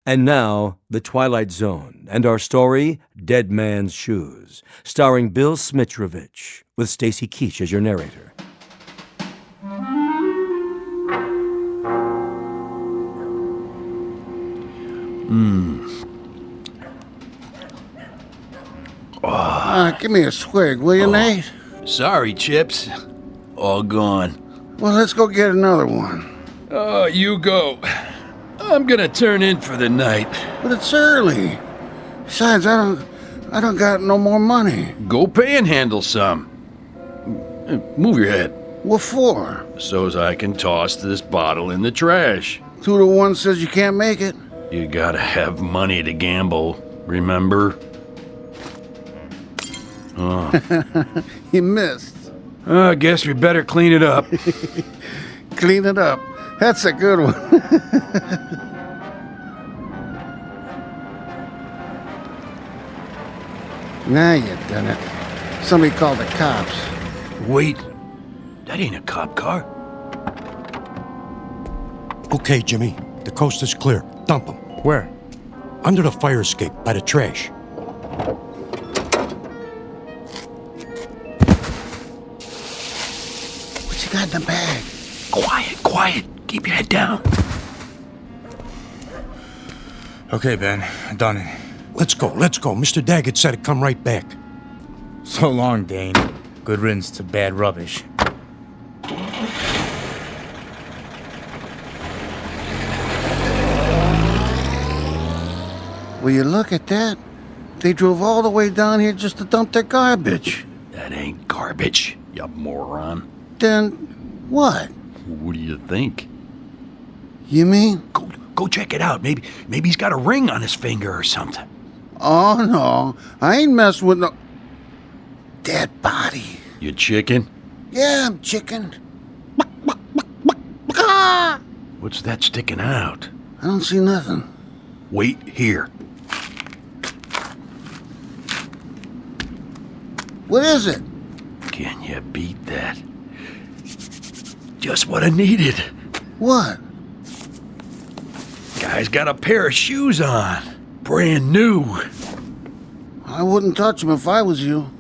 And now, The Twilight Zone, and our story, Dead Man's Shoes, starring Bill Smitrovich, with Stacy Keach as your narrator. Give me a swig, will you, Nate? Sorry, Chips. All gone. Well, let's go get another one. Oh, you go. I'm gonna turn in for the night. But it's early. Besides, I don't got no more money. Go panhandle some. Move your head. What for? So's I can toss this bottle in the trash. 2 to 1 says you can't make it. You gotta have money to gamble, remember? Oh. You missed. I guess we better clean it up. Clean it up. That's a good one. Now you done it. Somebody called the cops. Wait. That ain't a cop car. Okay, Jimmy. The coast is clear. Dump him. Where? Under the fire escape, by the trash. What you got in the bag? Quiet. Keep your head down. Okay, Ben. Done it. Let's go. Mr. Daggett said to come right back. So long, Dane. Good riddance to bad rubbish. Will you look at that? They drove all the way down here just to dump their garbage. That ain't garbage, you moron. Then what? What do you think? You mean? Go check it out. Maybe he's got a ring on his finger or something. Oh, no. I ain't messing with no dead body. You chicken? Yeah, I'm chicken. What's that sticking out? I don't see nothing. Wait here. What is it? Can you beat that? Just what I needed. What? Guy's got a pair of shoes on. Brand new. I wouldn't touch them if I was you.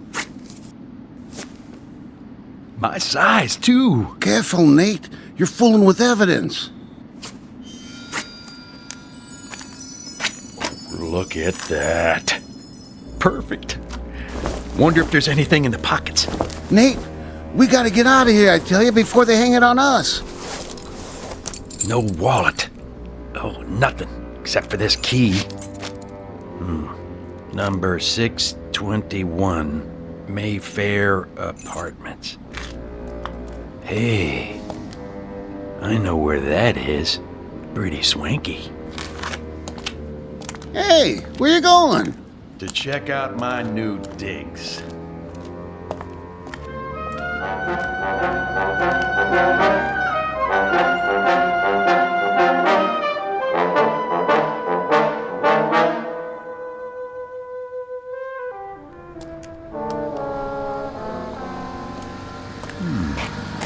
My size, too. Careful, Nate. You're fooling with evidence. Look at that. Perfect. Wonder if there's anything in the pockets. Nate, we gotta get out of here, I tell you, before they hang it on us. No wallet. Oh, nothing. Except for this key. Number 621. Mayfair Apartments. Hey. I know where that is. Pretty swanky. Hey, where you going? To check out my new digs.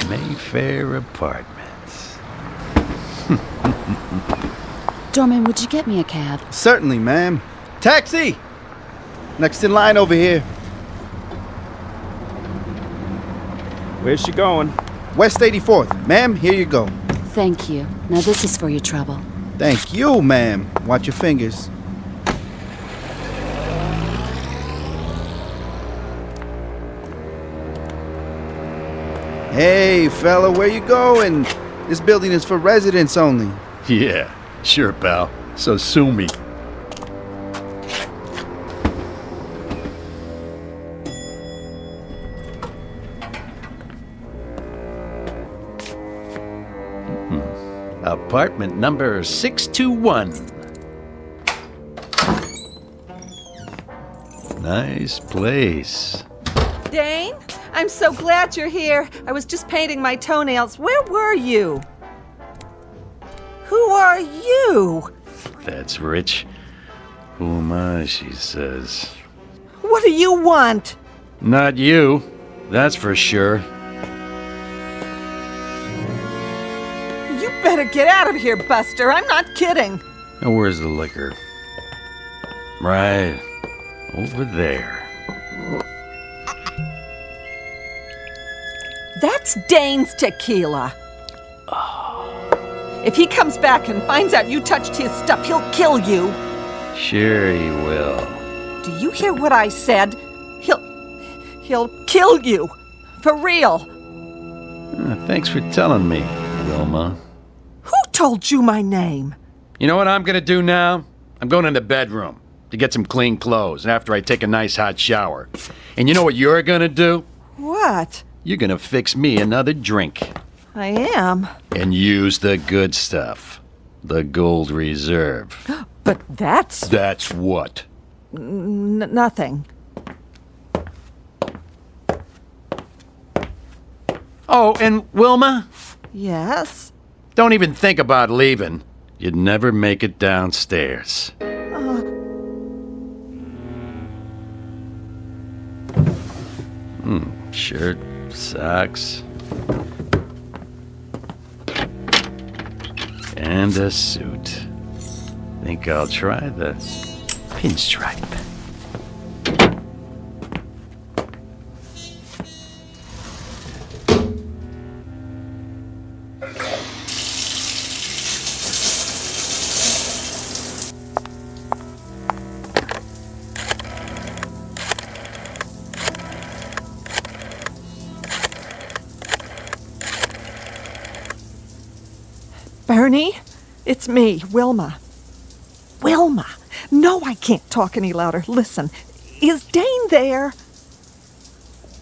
Mayfair Apartments. Dorman, would you get me a cab? Certainly, ma'am. Taxi! Next in line over here. Where's she going? West 84th. Ma'am, here you go. Thank you. Now this is for your trouble. Thank you, ma'am. Watch your fingers. Hey, fella, where you going? This building is for residents only. Yeah, sure, pal. So sue me. Apartment number 621. Nice place. Dane, I'm so glad you're here. I was just painting my toenails. Where were you? Who are you? That's rich. Who am I, she says. What do you want? Not you, that's for sure. You better get out of here, Buster. I'm not kidding. Now, where's the liquor? Right over there. That's Dane's tequila. If he comes back and finds out you touched his stuff, he'll kill you. Sure he will. Do you hear what I said? He'll kill you. For real. Thanks for telling me, Wilma. Who told you my name? You know what I'm gonna do now? I'm going in the bedroom to get some clean clothes after I take a nice hot shower. And you know what you're gonna do? What? You're gonna fix me another drink. I am. And use the good stuff. The Gold Reserve. But that's... That's what? Nothing. Oh, and Wilma? Yes? Don't even think about leaving. You'd never make it downstairs. Shirt, socks, and a suit. Think I'll try the pinstripe. Bernie, it's me, Wilma. Wilma! No, I can't talk any louder. Listen, is Dane there?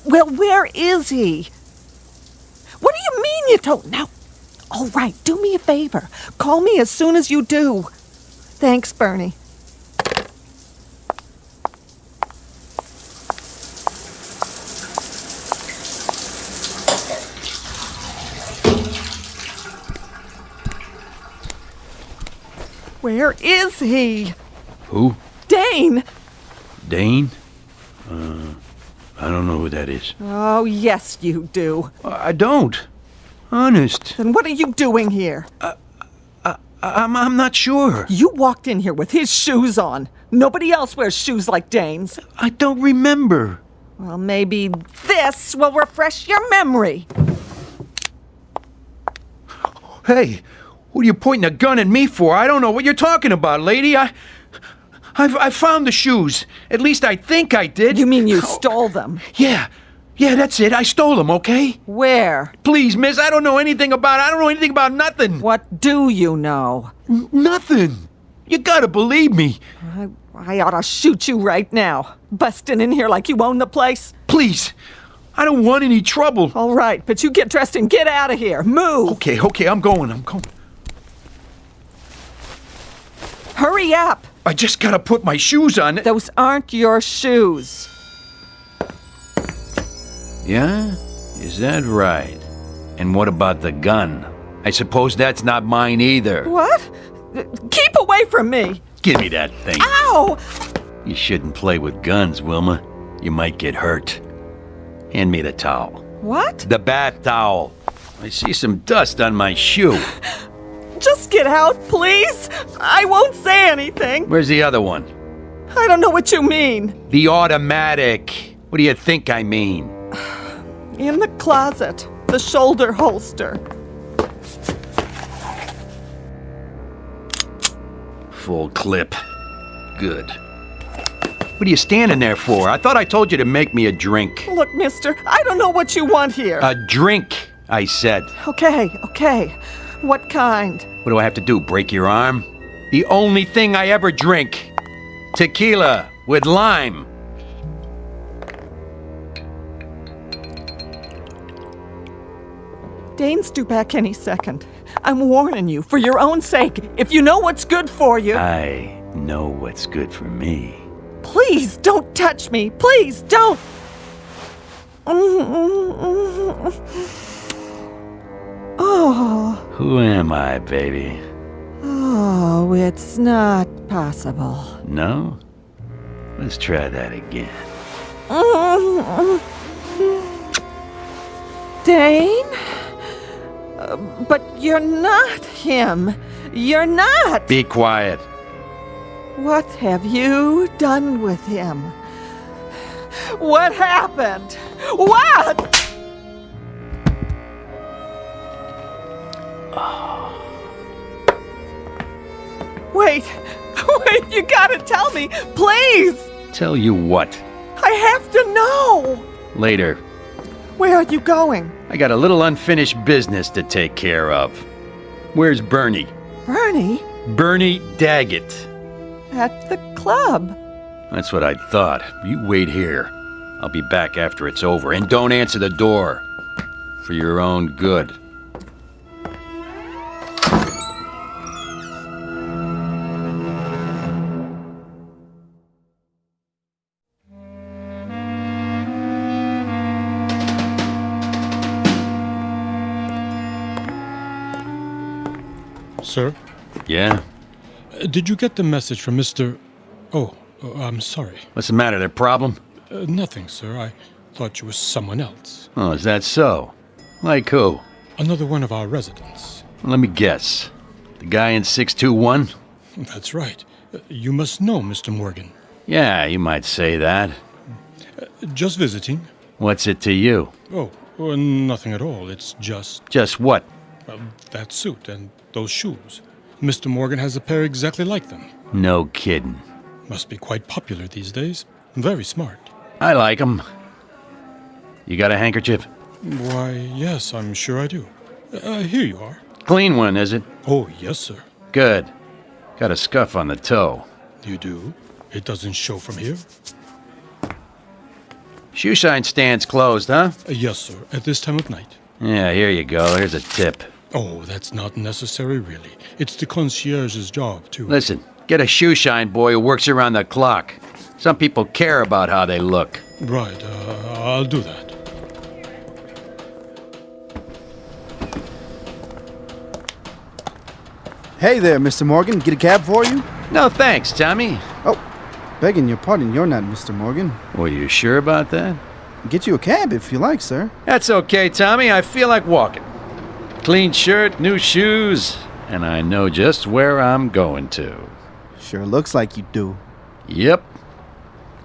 Well, where is he? What do you mean you don't know? All right, do me a favor. Call me as soon as you do. Thanks, Bernie. Where is he? Who? Dane! Dane? I don't know who that is. Oh, yes, you do. I don't. Honest. Then what are you doing here? I'm not sure. You walked in here with his shoes on. Nobody else wears shoes like Dane's. I don't remember. Well, maybe this will refresh your memory. Hey, what are you pointing a gun at me for? I don't know what you're talking about, lady. I found the shoes. At least I think I did. You mean you stole them? Yeah, that's it. I stole them, okay? Where? Please, miss, I don't know anything about nothing. What do you know? Nothing. You gotta believe me. I ought to shoot you right now. Busting in here like you own the place. Please, I don't want any trouble. All right, but you get dressed and get out of here. Move. Okay, I'm going. Hurry up. I just gotta put my shoes on. Those aren't your shoes. Yeah? Is that right? And what about the gun? I suppose that's not mine either. What? Keep away from me. Give me that thing. Ow! You shouldn't play with guns, Wilma. You might get hurt. Hand me the towel. What? The bath towel. I see some dust on my shoe. Just get out, please. I won't say anything. Where's the other one? I don't know what you mean. The automatic. What do you think I mean? In the closet. The shoulder holster. Full clip. Good. What are you standing there for? I thought I told you to make me a drink. Look, mister, I don't know what you want here. A drink, I said. Okay. What kind? What do I have to do, break your arm? The only thing I ever drink. Tequila with lime. Dane's due back any second. I'm warning you, for your own sake. If you know what's good for you... I know what's good for me. Please, don't touch me. Please, don't. Oh. Who am I, baby? Oh, it's not possible. No? Let's try that again. Dane? But you're not him. You're not. Be quiet. What have you done with him? What happened? What? Wait, you gotta tell me, please! Tell you what? I have to know! Later. Where are you going? I got a little unfinished business to take care of. Where's Bernie? Bernie? Bernie Daggett. At the club. That's what I thought. You wait here. I'll be back after it's over. And don't answer the door. For your own good. Sir? Yeah? Did you get the message from Mr... Oh, I'm sorry. What's the matter? There problem? Nothing, sir. I thought you were someone else. Oh, is that so? Like who? Another one of our residents. Let me guess. The guy in 621? That's right. You must know Mr. Morgan. Yeah, you might say that. Just visiting. What's it to you? Oh, nothing at all. It's just... Just what? That suit and those shoes. Mr. Morgan has a pair exactly like them. No kidding. Must be quite popular these days. Very smart. I like 'em. You got a handkerchief? Why, yes, I'm sure I do. Here you are. Clean one, is it? Oh, yes, sir. Good. Got a scuff on the toe. You do? It doesn't show from here? Shoe shine stand's closed, huh? Yes, sir. At this time of night. Yeah, here you go. Here's a tip. Oh, that's not necessary, really. It's the concierge's job, too. Listen, get a shoe shine boy who works around the clock. Some people care about how they look. Right, I'll do that. Hey there, Mr. Morgan. Get a cab for you? No thanks, Tommy. Oh, begging your pardon, you're not Mr. Morgan. Were you sure about that? Get you a cab if you like, sir. That's okay, Tommy. I feel like walking. Clean shirt, new shoes, and I know just where I'm going to. Sure looks like you do. Yep.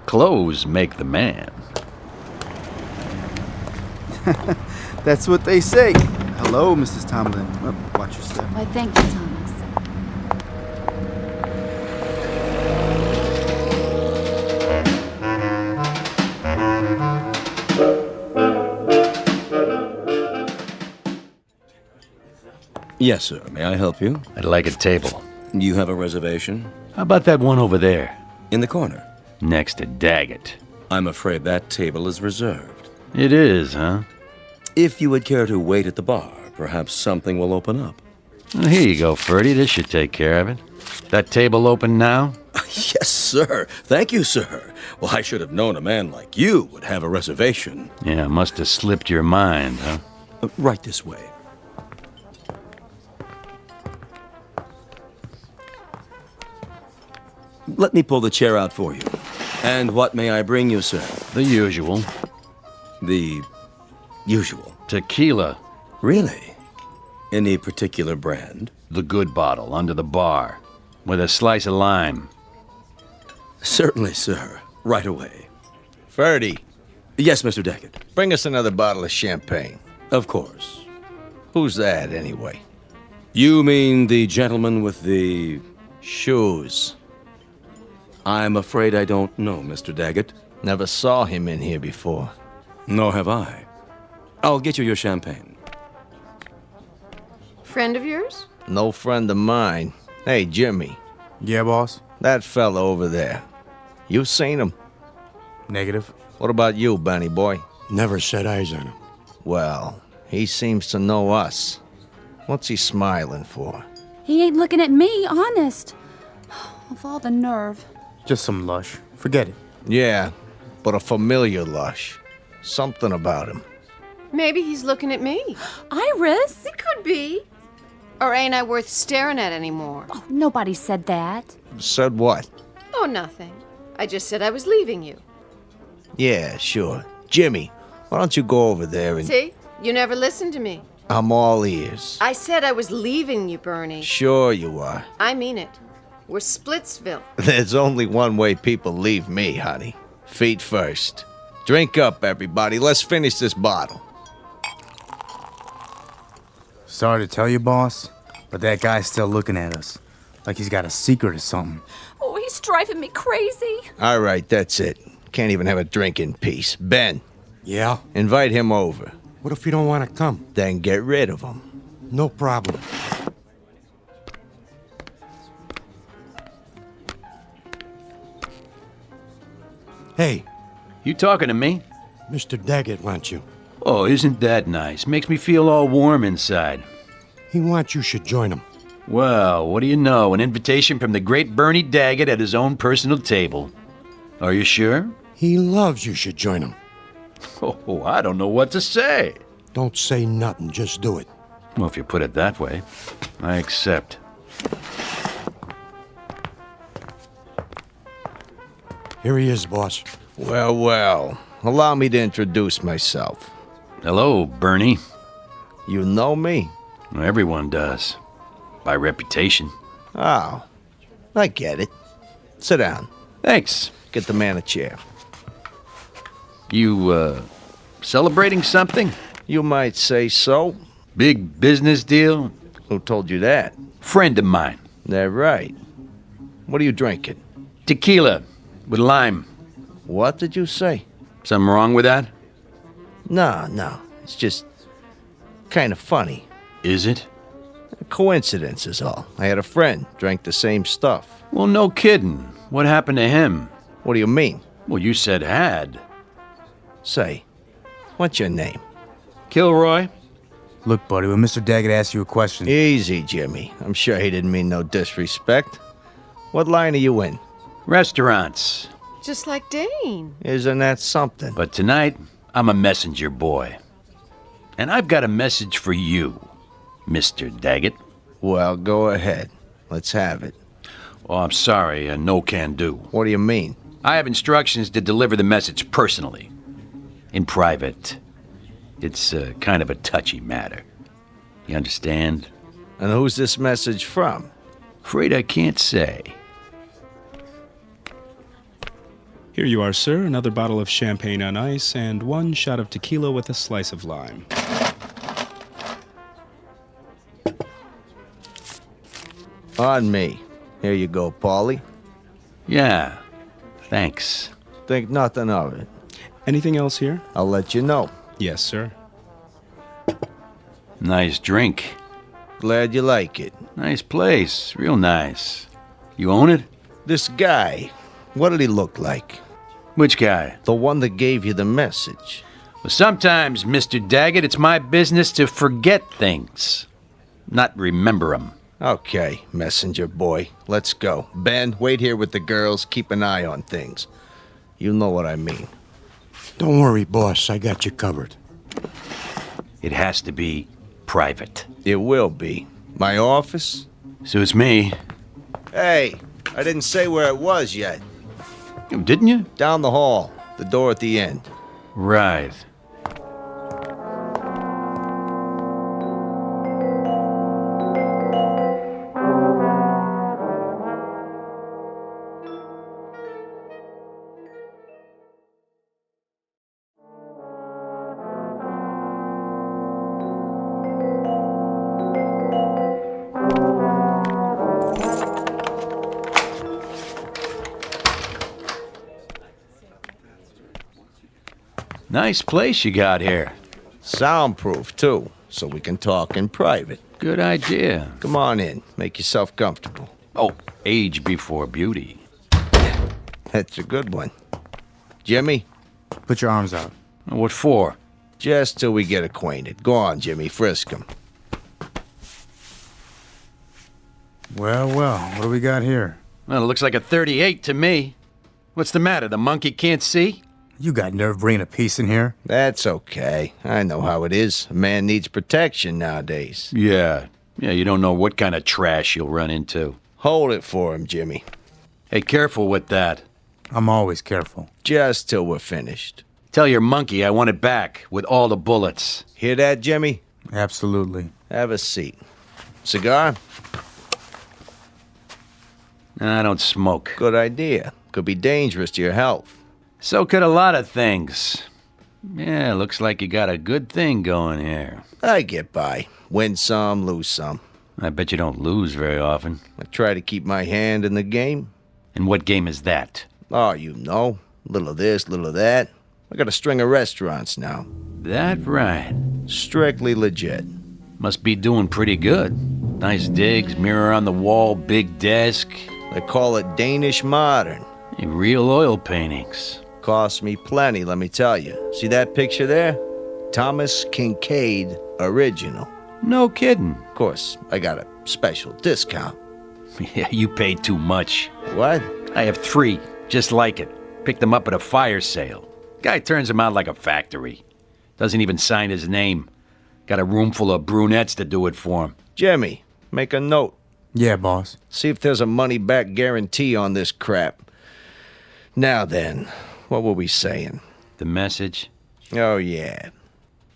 Clothes make the man. That's what they say. Hello, Mrs. Tomlin. Oh, watch your step. Why, thank you, Thomas. Yes, sir. May I help you? I'd like a table. You have a reservation? How about that one over there? In the corner. Next to Daggett. I'm afraid that table is reserved. It is, huh? If you would care to wait at the bar, perhaps something will open up. Well, here you go, Ferdy. This should take care of it. That table open now? Yes, sir. Thank you, sir. Well, I should have known a man like you would have a reservation. Yeah, must have slipped your mind, huh? Right this way. Let me pull the chair out for you. And what may I bring you, sir? The usual. The usual? Tequila. Really? Any particular brand? The good bottle, under the bar. With a slice of lime. Certainly, sir. Right away. Ferdy. Yes, Mr. Daggett. Bring us another bottle of champagne. Of course. Who's that, anyway? You mean the gentleman with the shoes? I'm afraid I don't know, Mr. Daggett. Never saw him in here before. Nor have I. I'll get you your champagne. Friend of yours? No friend of mine. Hey, Jimmy. Yeah, boss? That fella over there. You seen him? Negative. What about you, Benny boy? Never set eyes on him. Well, he seems to know us. What's he smiling for? He ain't looking at me, honest. Of all the nerve. Just some lush. Forget it. Yeah, but a familiar lush. Something about him. Maybe he's looking at me. Iris? It could be. Or ain't I worth staring at anymore? Oh, nobody said that. Said what? Oh, nothing. I just said I was leaving you. Yeah, sure. Jimmy, why don't you go over there and... See? You never listened to me. I'm all ears. I said I was leaving you, Bernie. Sure you are. I mean it. We're Splitsville. There's only one way people leave me, honey. Feet first. Drink up, everybody. Let's finish this bottle. Sorry to tell you, boss, but that guy's still looking at us. Like he's got a secret or something. Oh, he's driving me crazy. All right, that's it. Can't even have a drink in peace. Ben. Yeah? Invite him over. What if you don't want to come? Then get rid of him. No problem. Hey. You talking to me? Mr. Daggett wants you. Oh, isn't that nice? Makes me feel all warm inside. He wants you should join him. Well, what do you know? An invitation from the great Bernie Daggett at his own personal table. Are you sure? He loves you should join him. Oh, I don't know what to say. Don't say nothing, just do it. Well, if you put it that way, I accept. Here he is, boss. Well, well. Allow me to introduce myself. Hello, Bernie. You know me? Everyone does. By reputation. Oh, I get it. Sit down. Thanks. Get the man a chair. You, celebrating something? You might say so. Big business deal? Who told you that? Friend of mine. That right. What are you drinking? Tequila with lime. What did you say? Something wrong with that? No. It's just kind of funny. Is it? A coincidence is all. I had a friend drank the same stuff. Well, no kidding. What happened to him? What do you mean? Well, you said had. Say, what's your name? Kilroy. Look, buddy, when Mr. Daggett asks you a question... Easy, Jimmy. I'm sure he didn't mean no disrespect. What line are you in? Restaurants. Just like Dane. Isn't that something? But tonight, I'm a messenger boy. And I've got a message for you, Mr. Daggett. Well, go ahead. Let's have it. Oh, I'm sorry, no can do. What do you mean? I have instructions to deliver the message personally. In private. It's kind of a touchy matter. You understand? And who's this message from? Afraid I can't say. Here you are, sir. Another bottle of champagne on ice and 1 shot of tequila with a slice of lime. On me. Here you go, Paulie. Yeah, thanks. Think nothing of it. Anything else here? I'll let you know. Yes, sir. Nice drink. Glad you like it. Nice place. Real nice. You own it? This guy, what did he look like? Which guy? The one that gave you the message. Well, sometimes, Mr. Daggett, it's my business to forget things, not remember them. Okay, messenger boy. Let's go. Ben, wait here with the girls. Keep an eye on things. You know what I mean. Don't worry, boss. I got you covered. It has to be private. It will be. My office? Suits me. Hey, I didn't say where it was yet. Didn't you? Down the hall. The door at the end. Right. Nice place you got here. Soundproof, too, so we can talk in private. Good idea. Come on in. Make yourself comfortable. Oh, age before beauty. That's a good one. Jimmy? Put your arms out. What for? Just till we get acquainted. Go on, Jimmy. Frisk him. Well, what do we got here? Well, it looks like a 38 to me. What's the matter? The monkey can't see? You got nerve bringing a piece in here? That's okay. I know how it is. A man needs protection nowadays. Yeah, you don't know what kind of trash you'll run into. Hold it for him, Jimmy. Hey, careful with that. I'm always careful. Just till we're finished. Tell your monkey I want it back with all the bullets. Hear that, Jimmy? Absolutely. Have a seat. Cigar? I don't smoke. Good idea. Could be dangerous to your health. So could a lot of things. Yeah, looks like you got a good thing going here. I get by. Win some, lose some. I bet you don't lose very often. I try to keep my hand in the game. And what game is that? Oh, you know. Little of this, little of that. I got a string of restaurants now. That right. Strictly legit. Must be doing pretty good. Nice digs, mirror on the wall, big desk. They call it Danish modern. Real oil paintings. Cost me plenty, let me tell you. See that picture there? Thomas Kincaid original. No kidding. Of course, I got a special discount. Yeah, you paid too much. What? I have 3, just like it. Picked them up at a fire sale. Guy turns them out like a factory. Doesn't even sign his name. Got a room full of brunettes to do it for him. Jimmy, make a note. Yeah, boss. See if there's a money-back guarantee on this crap. Now then, what were we saying? The message? Oh, yeah.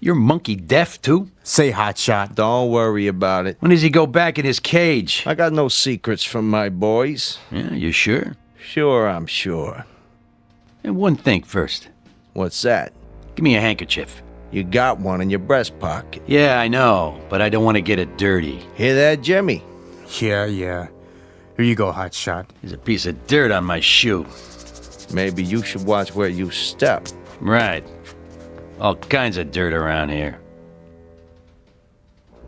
You're monkey deaf, too? Say, hotshot. Don't worry about it. When does he go back in his cage? I got no secrets from my boys. Yeah, you sure? Sure, I'm sure. And one thing first. What's that? Give me a handkerchief. You got one in your breast pocket. Yeah, I know, but I don't want to get it dirty. Hear that, Jimmy? Yeah. Here you go, hotshot. There's a piece of dirt on my shoe. Maybe you should watch where you step. Right. All kinds of dirt around here.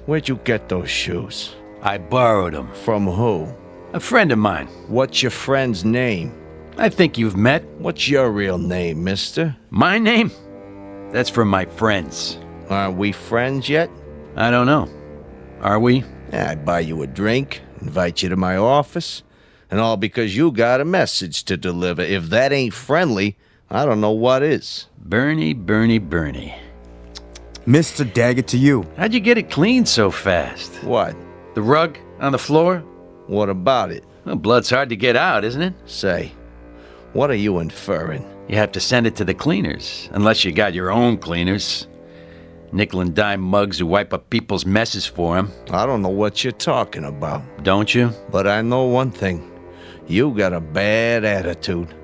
Where'd you get those shoes? I borrowed them. From who? A friend of mine. What's your friend's name? I think you've met. What's your real name, mister? My name? That's from my friends. Aren't we friends yet? I don't know. Are we? Yeah, I'd buy you a drink, invite you to my office, and all because you got a message to deliver. If that ain't friendly, I don't know what is. Bernie. Mr. Daggett to you. How'd you get it cleaned so fast? What? The rug on the floor? What about it? Well, blood's hard to get out, isn't it? Say, what are you inferring? You have to send it to the cleaners, unless you got your own cleaners. Nickel and dime mugs who wipe up people's messes for them. I don't know what you're talking about. Don't you? But I know one thing. You got a bad attitude.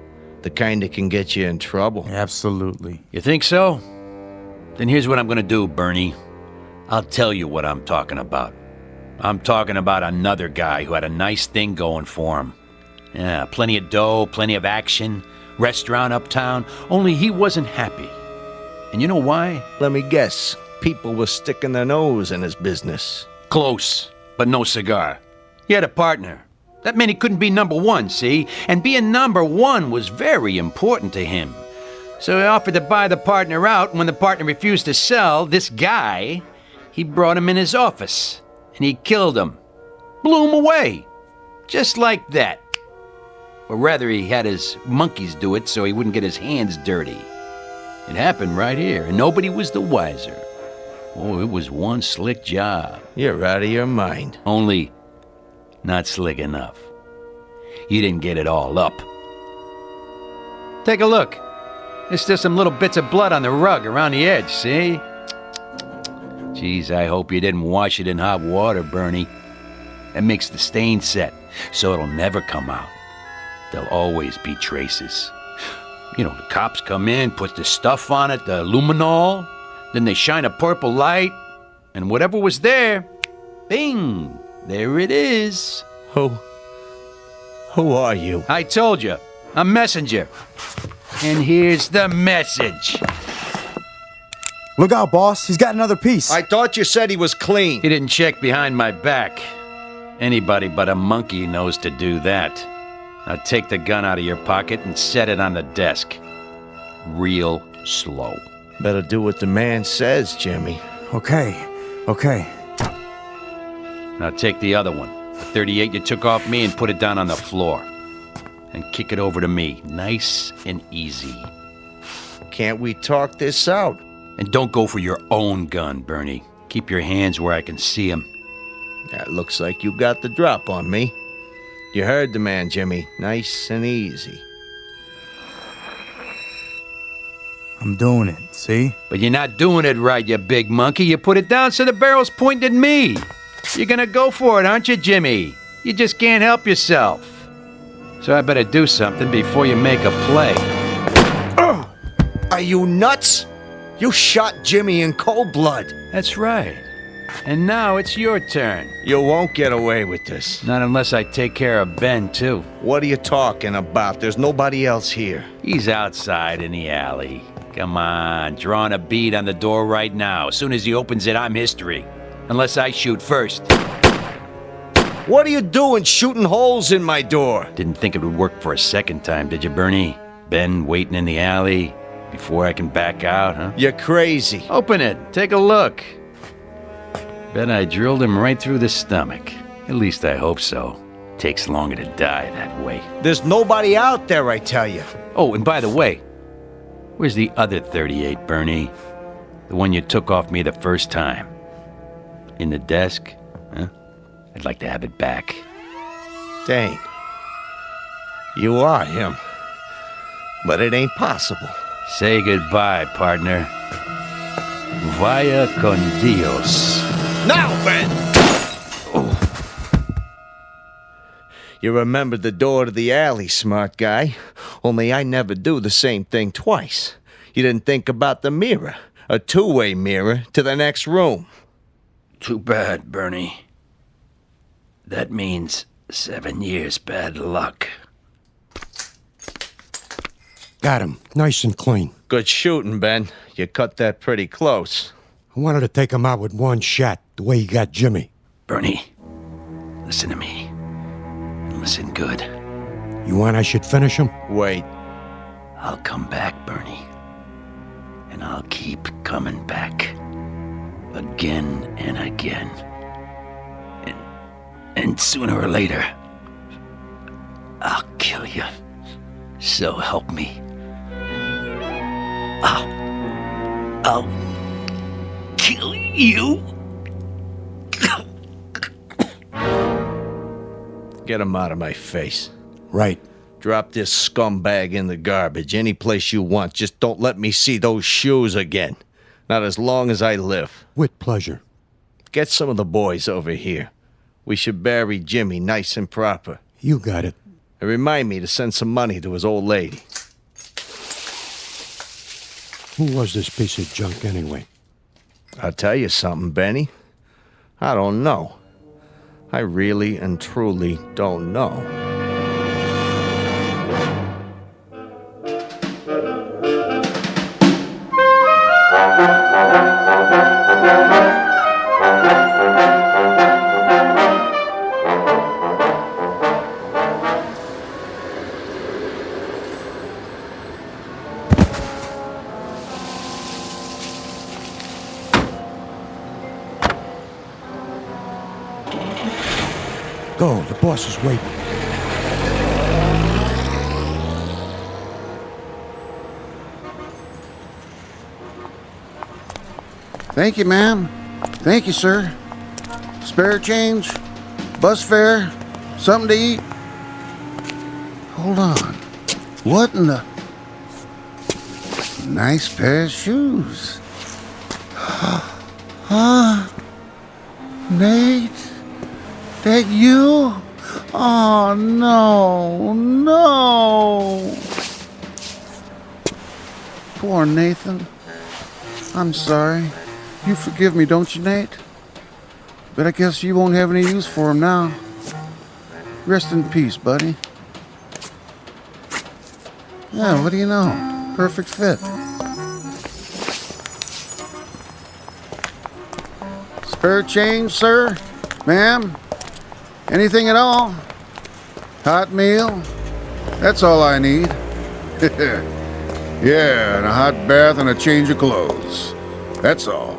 The kind that can get you in trouble. Absolutely. You think so? Then here's what I'm gonna do, Bernie. I'll tell you what I'm talking about. I'm talking about another guy who had a nice thing going for him. Yeah, plenty of dough, plenty of action, restaurant uptown, only he wasn't happy. And you know why? Let me guess. People were sticking their nose in his business. Close, but no cigar. He had a partner. That meant he couldn't be number one, see? And being number one was very important to him. So he offered to buy the partner out, and when the partner refused to sell, this guy, he brought him in his office, and he killed him. Blew him away. Just like that. Or rather, he had his monkeys do it so he wouldn't get his hands dirty. It happened right here, and nobody was the wiser. Oh, it was one slick job. You're out of your mind. Only not slick enough. You didn't get it all up. Take a look. There's still some little bits of blood on the rug around the edge, see? Geez, I hope you didn't wash it in hot water, Bernie. That makes the stain set, so it'll never come out. There'll always be traces. You know, the cops come in, put the stuff on it, the luminol, then they shine a purple light, and whatever was there, bing, there it is. Who are you? I told you, a messenger. And here's the message. Look out, boss. He's got another piece. I thought you said he was clean. He didn't check behind my back. Anybody but a monkey knows to do that. Now take the gun out of your pocket and set it on the desk. Real slow. Better do what the man says, Jimmy. Okay. Now take the other one, the 38 you took off me, and put it down on the floor. And kick it over to me, nice and easy. Can't we talk this out? And don't go for your own gun, Bernie. Keep your hands where I can see them. That looks like you got the drop on me. You heard the man, Jimmy. Nice and easy. I'm doing it, see? But you're not doing it right, you big monkey. You put it down so the barrel's pointed at me. You're gonna go for it, aren't you, Jimmy? You just can't help yourself. So I better do something before you make a play. Are you nuts? You shot Jimmy in cold blood. That's right. And now it's your turn. You won't get away with this. Not unless I take care of Ben, too. What are you talking about? There's nobody else here. He's outside in the alley. Come on, drawing a bead on the door right now. As soon as he opens it, I'm history. Unless I shoot first. What are you doing shooting holes in my door? Didn't think it would work for a second time, did you, Bernie? Ben waiting in the alley before I can back out, huh? You're crazy. Open it. Take a look. Bet I drilled him right through the stomach. At least I hope so. Takes longer to die that way. There's nobody out there, I tell you. Oh, and by the way, where's the other 38, Bernie? The one you took off me the first time. In the desk? Huh? I'd like to have it back. Dane, you are him. But it ain't possible. Say goodbye, partner. Vaya con Dios. Now, Ben! Oh. You remembered the door to the alley, smart guy. Only I never do the same thing twice. You didn't think about the mirror. A two-way mirror to the next room. Too bad, Bernie. That means 7 years bad luck. Got him. Nice and clean. Good shooting, Ben. You cut that pretty close. I wanted to take him out with one shot, the way he got Jimmy. Bernie, listen to me. And listen good. You want I should finish him? Wait. I'll come back, Bernie. And I'll keep coming back. Again and again. And sooner or later, I'll kill you. So help me. I'll kill you. Get him out of my face. Right. Drop this scumbag in the garbage any place you want. Just don't let me see those shoes again. Not as long as I live. With pleasure. Get some of the boys over here. We should bury Jimmy nice and proper. You got it. And remind me to send some money to his old lady. Who was this piece of junk anyway? I'll tell you something, Benny. I don't know. I really and truly don't know. Go, the boss is waiting. Thank you, ma'am. Thank you, sir. Spare change? Bus fare? Something to eat? Hold on. What in the... Nice pair of shoes. Huh? Nate? That you? Oh, no. Poor Nathan. I'm sorry. You forgive me, don't you, Nate? But I guess you won't have any use for him now. Rest in peace, buddy. Yeah, what do you know? Perfect fit. Spare change, sir? Ma'am? Anything at all? Hot meal? That's all I need. Yeah, and a hot bath and a change of clothes. That's all.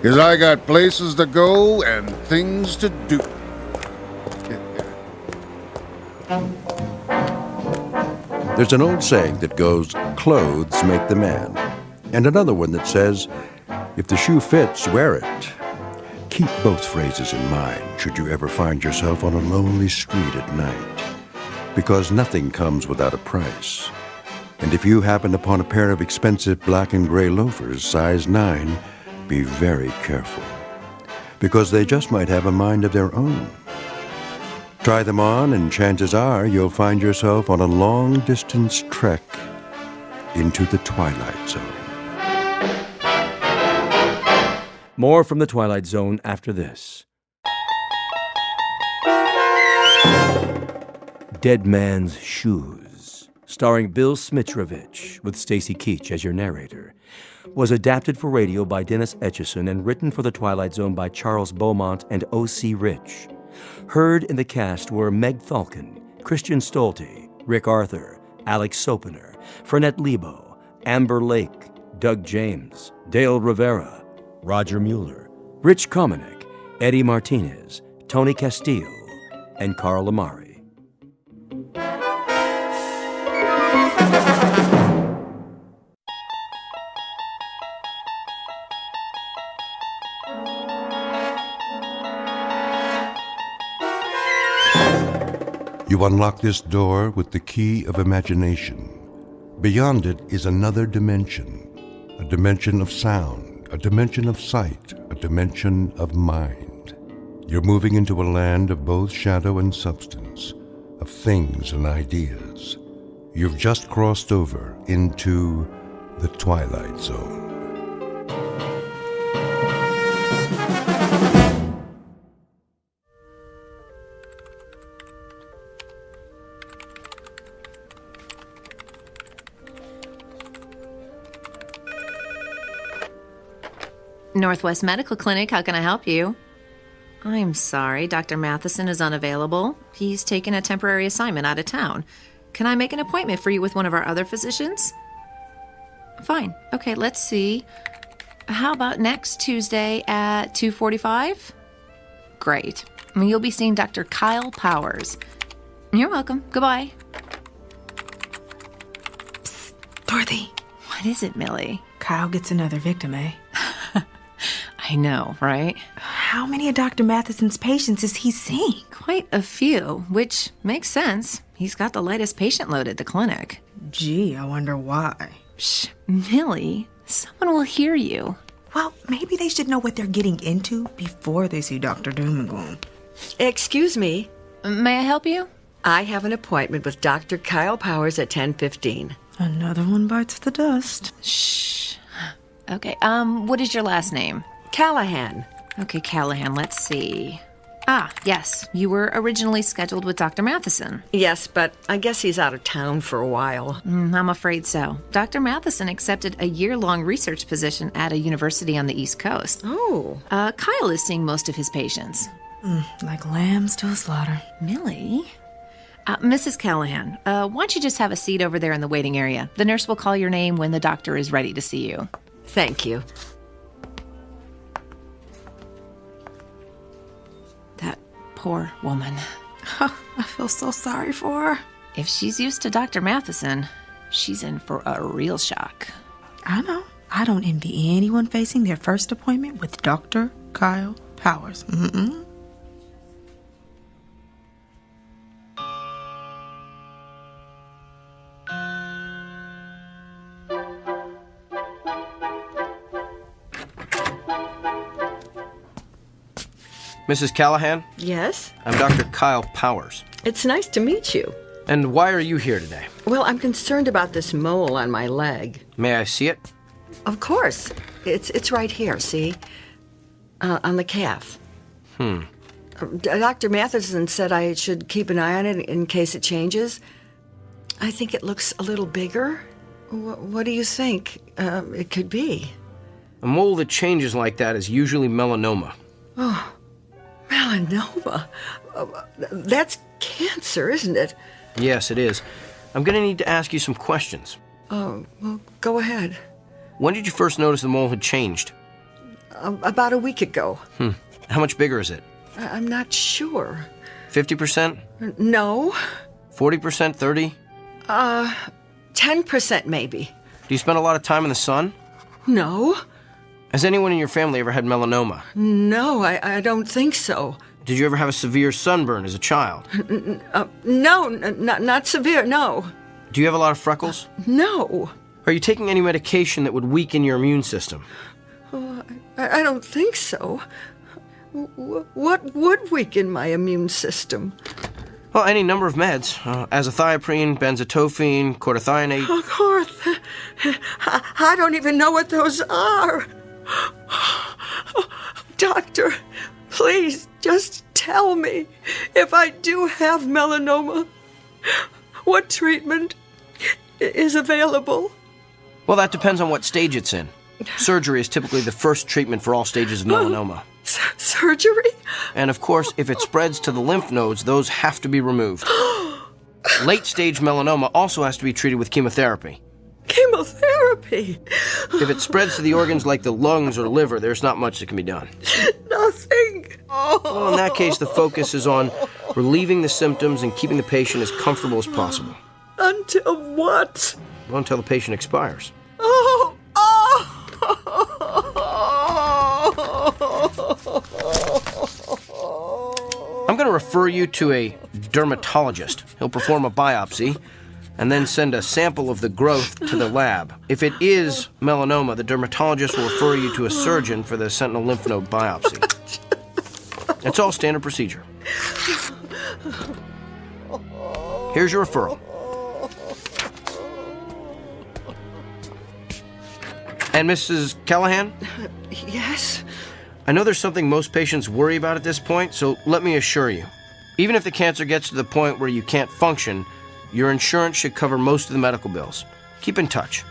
'Cause I got places to go and things to do. There's an old saying that goes, clothes make the man. And another one that says, if the shoe fits, wear it. Keep both phrases in mind should you ever find yourself on a lonely street at night. Because nothing comes without a price. And if you happen upon a pair of expensive black and gray loafers, size 9, be very careful. Because they just might have a mind of their own. Try them on, and chances are you'll find yourself on a long-distance trek into the Twilight Zone. More from the Twilight Zone after this. Dead Man's Shoes, starring Bill Smitrovich, with Stacy Keach as your narrator, was adapted for radio by Dennis Etchison and written for the Twilight Zone by Charles Beaumont and O.C. Rich. Heard in the cast were Meg Falcon, Christian Stolte, Rick Arthur, Alex Sopener, Fernette Lebo, Amber Lake, Doug James, Dale Rivera, Roger Mueller, Rich Komanek, Eddie Martinez, Tony Castillo, and Carl Amari. You unlock this door with the key of imagination. Beyond it is another dimension, a dimension of sound, a dimension of sight, a dimension of mind. You're moving into a land of both shadow and substance, of things and ideas. You've just crossed over into the Twilight Zone. Northwest Medical Clinic, how can I help you? I'm sorry, Dr. Matheson is unavailable. He's taken a temporary assignment out of town. Can I make an appointment for you with one of our other physicians? Fine. Okay, let's see. How about next Tuesday at 2:45? Great. You'll be seeing Dr. Kyle Powers. You're welcome. Goodbye. Psst, Dorothy. What is it, Millie? Kyle gets another victim, eh? I know, right? How many of Dr. Matheson's patients is he seeing? Quite a few, which makes sense. He's got the lightest patient load at the clinic. Gee, I wonder why. Shh, Millie, someone will hear you. Well, maybe they should know what they're getting into before they see Dr. Doom and Gloom. Excuse me. May I help you? I have an appointment with Dr. Kyle Powers at 10:15. Another one bites the dust. Shh. Okay, what is your last name? Callahan. Okay, Callahan, let's see. Ah, yes, you were originally scheduled with Dr. Matheson. Yes, but I guess he's out of town for a while. I'm afraid so. Dr. Matheson accepted a year-long research position at a university on the East Coast. Oh. Kyle is seeing most of his patients. Like lambs to a slaughter. Millie? Mrs. Callahan, why don't you just have a seat over there in the waiting area? The nurse will call your name when the doctor is ready to see you. Thank you. Poor woman. I feel so sorry for her. If she's used to Dr. Matheson, she's in for a real shock. I know. I don't envy anyone facing their first appointment with Dr. Kyle Powers. Mm-mm. Mrs. Callahan? Yes? I'm Dr. Kyle Powers. It's nice to meet you. And why are you here today? Well, I'm concerned about this mole on my leg. May I see it? Of course. It's right here, see? On the calf. Dr. Matheson said I should keep an eye on it in case it changes. I think it looks a little bigger. What do you think it could be? A mole that changes like that is usually melanoma. Oh, melanoma. That's cancer, isn't it? Yes, it is. I'm going to need to ask you some questions. Oh, well, go ahead. When did you first notice the mole had changed? About a week ago. How much bigger is it? I'm not sure. 50%? No. 40%? 30? 10% maybe. Do you spend a lot of time in the sun? No. Has anyone in your family ever had melanoma? No, I don't think so. Did you ever have a severe sunburn as a child? No, not severe, no. Do you have a lot of freckles? No. Are you taking any medication that would weaken your immune system? Oh, I don't think so. What would weaken my immune system? Well, any number of meds. Azathioprine, benzotophine, cortithionate. I don't even know what those are. Doctor, please just tell me if I do have melanoma, what treatment is available? Well, that depends on what stage it's in. Surgery is typically the first treatment for all stages of melanoma. Surgery? And of course, if it spreads to the lymph nodes, those have to be removed. Late-stage melanoma also has to be treated with chemotherapy. Chemotherapy? If it spreads to the organs like the lungs or liver, there's not much that can be done. Nothing. Well, in that case, the focus is on relieving the symptoms and keeping the patient as comfortable as possible. Until what? Well, until the patient expires. I'm going to refer you to a dermatologist. He'll perform a biopsy and then send a sample of the growth to the lab. If it is melanoma, the dermatologist will refer you to a surgeon for the sentinel lymph node biopsy. It's all standard procedure. Here's your referral. And Mrs. Callahan? Yes? I know there's something most patients worry about at this point, so let me assure you. Even if the cancer gets to the point where you can't function, your insurance should cover most of the medical bills. Keep in touch.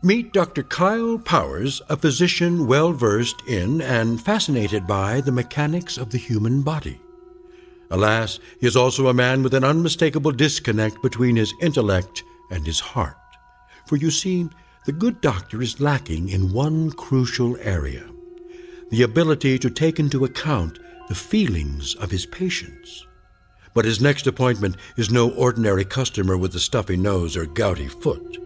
Meet Dr. Kyle Powers, a physician well-versed in and fascinated by the mechanics of the human body. Alas, he is also a man with an unmistakable disconnect between his intellect and his heart. For you see, the good doctor is lacking in one crucial area: the ability to take into account the feelings of his patients. But his next appointment is no ordinary customer with a stuffy nose or gouty foot.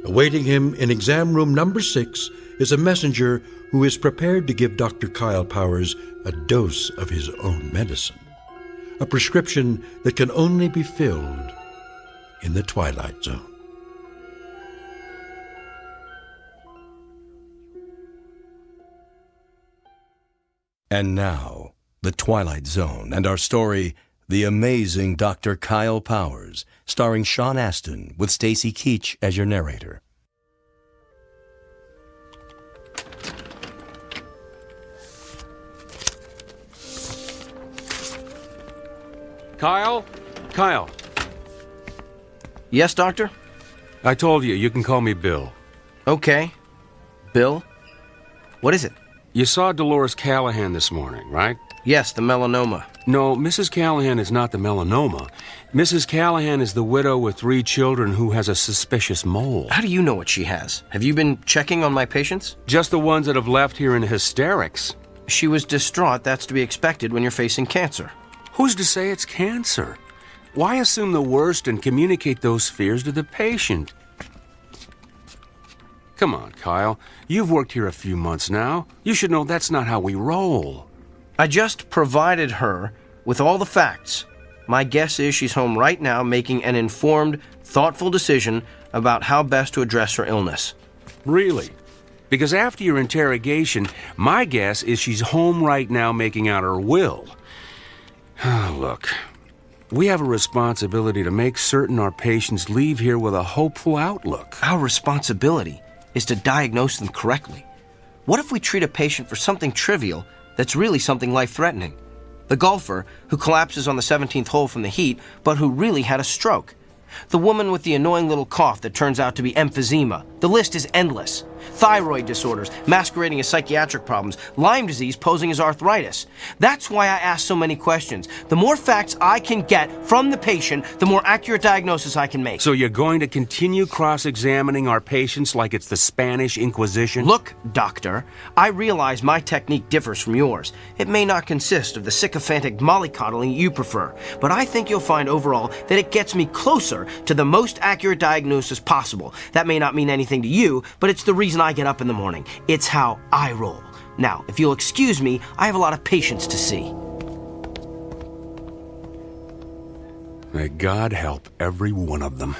Awaiting him in exam room number 6 is a messenger who is prepared to give Dr. Kyle Powers a dose of his own medicine, a prescription that can only be filled in the Twilight Zone. And now, The Twilight Zone and our story, The Amazing Dr. Kyle Powers, starring Sean Astin with Stacy Keach as your narrator. Kyle? Kyle. Yes, Doctor? I told you can call me Bill. Okay. Bill? What is it? You saw Dolores Callahan this morning, right? Yes, the melanoma. No, Mrs. Callahan is not the melanoma. Mrs. Callahan is the widow with 3 children who has a suspicious mole. How do you know what she has? Have you been checking on my patients? Just the ones that have left here in hysterics. She was distraught. That's to be expected when you're facing cancer. Who's to say it's cancer? Why assume the worst and communicate those fears to the patient? Come on, Kyle. You've worked here a few months now. You should know that's not how we roll. I just provided her with all the facts. My guess is she's home right now making an informed, thoughtful decision about how best to address her illness. Really? Because after your interrogation, my guess is she's home right now making out her will. Look, we have a responsibility to make certain our patients leave here with a hopeful outlook. Our responsibility is to diagnose them correctly. What if we treat a patient for something trivial that's really something life-threatening? The golfer who collapses on the 17th hole from the heat, but who really had a stroke. The woman with the annoying little cough that turns out to be emphysema. The list is endless. Thyroid disorders masquerading as psychiatric problems. Lyme disease posing as arthritis. That's why I ask so many questions. The more facts I can get from the patient, the more accurate diagnosis I can make. So you're going to continue cross-examining our patients like it's the Spanish Inquisition? Look, doctor, I realize my technique differs from yours. It may not consist of the sycophantic mollycoddling you prefer, but I think you'll find overall that it gets me closer to the most accurate diagnosis possible. That may not mean anything to you, but it's the reason I get up in the morning. It's how I roll. Now, if you'll excuse me, I have a lot of patients to see. May God help every one of them.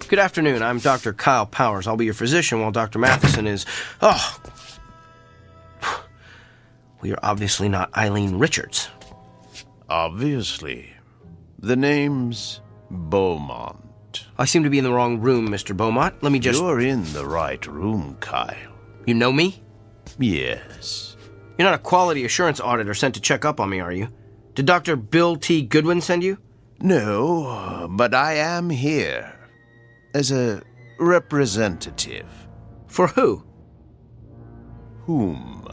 Good afternoon. I'm Dr. Kyle Powers. I'll be your physician while Dr. Matheson is... Oh! We are obviously not Eileen Richards. Obviously. The name's Beaumont. I seem to be in the wrong room, Mr. Beaumont. Let me just... You're in the right room, Kyle. You know me? Yes. You're not a quality assurance auditor sent to check up on me, are you? Did Dr. Bill T. Goodwin send you? No, but I am here. As a representative. For who? Whom?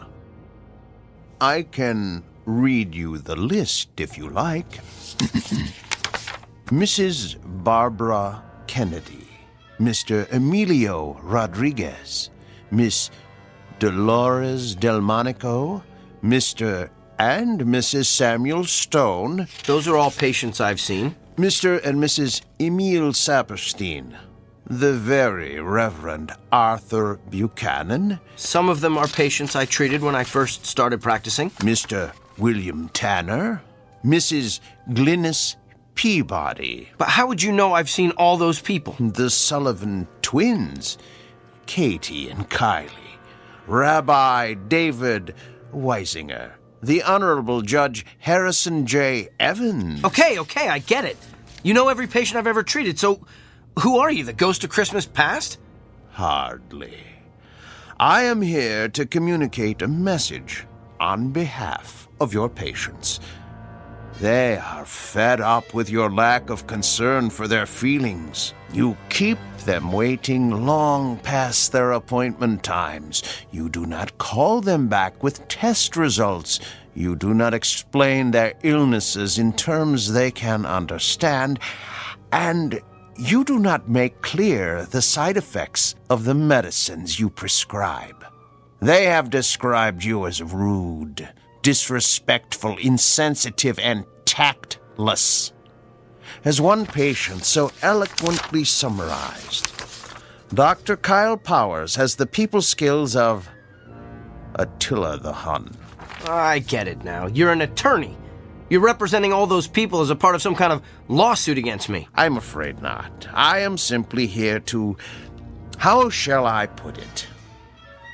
I can read you the list if you like. Mrs. Barbara Kennedy, Mr. Emilio Rodriguez, Miss Dolores Delmonico, Mr. and Mrs. Samuel Stone. Those are all patients I've seen. Mr. and Mrs. Emile Saperstein. The very Reverend Arthur Buchanan. Some of them are patients I treated when I first started practicing. Mr. William Tanner. Mrs. Glynis Peabody. But how would you know I've seen all those people? The Sullivan twins. Katie and Kylie. Rabbi David Weisinger. The Honorable Judge Harrison J. Evans. Okay, I get it. You know every patient I've ever treated, so... Who are you, the ghost of Christmas past? Hardly. I am here to communicate a message on behalf of your patients. They are fed up with your lack of concern for their feelings. You keep them waiting long past their appointment times. You do not call them back with test results. You do not explain their illnesses in terms they can understand. And you do not make clear the side effects of the medicines you prescribe. They have described you as rude, disrespectful, insensitive, and tactless. As one patient so eloquently summarized, Dr. Kyle Powers has the people skills of Attila the Hun. I get it now. You're an attorney. You're representing all those people as a part of some kind of lawsuit against me. I'm afraid not. I am simply here to, how shall I put it,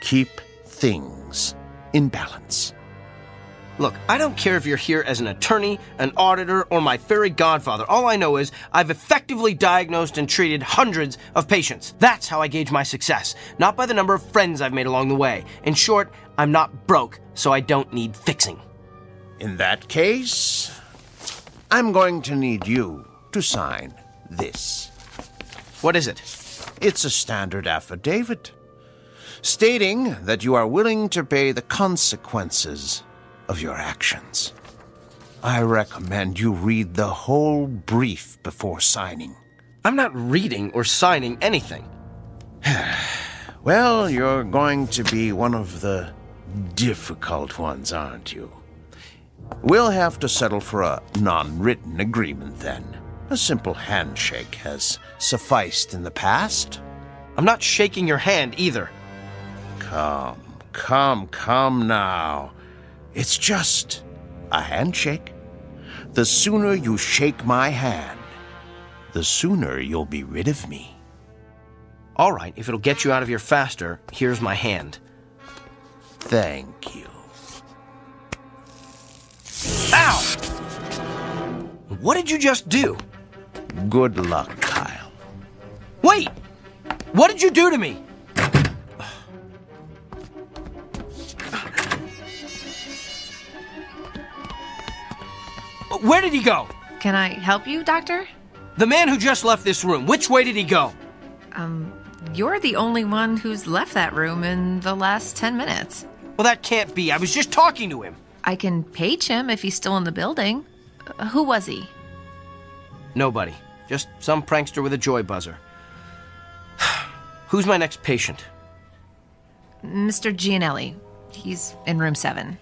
keep things in balance. Look, I don't care if you're here as an attorney, an auditor, or my fairy godfather. All I know is I've effectively diagnosed and treated hundreds of patients. That's how I gauge my success, not by the number of friends I've made along the way. In short, I'm not broke, so I don't need fixing. In that case, I'm going to need you to sign this. What is it? It's a standard affidavit, stating that you are willing to pay the consequences of your actions. I recommend you read the whole brief before signing. I'm not reading or signing anything. Well, you're going to be one of the difficult ones, aren't you? We'll have to settle for a non-written agreement then. A simple handshake has sufficed in the past. I'm not shaking your hand either. Come now. It's just a handshake. The sooner you shake my hand, the sooner you'll be rid of me. All right, if it'll get you out of here faster, here's my hand. Thank you. Ow! What did you just do? Good luck, Kyle. Wait! What did you do to me? Where did he go? Can I help you, Doctor? The man who just left this room, which way did he go? You're the only one who's left that room in the last 10 minutes. Well, that can't be. I was just talking to him. I can page him if he's still in the building. Who was he? Nobody. Just some prankster with a joy buzzer. Who's my next patient? Mr. Gianelli. He's in room 7.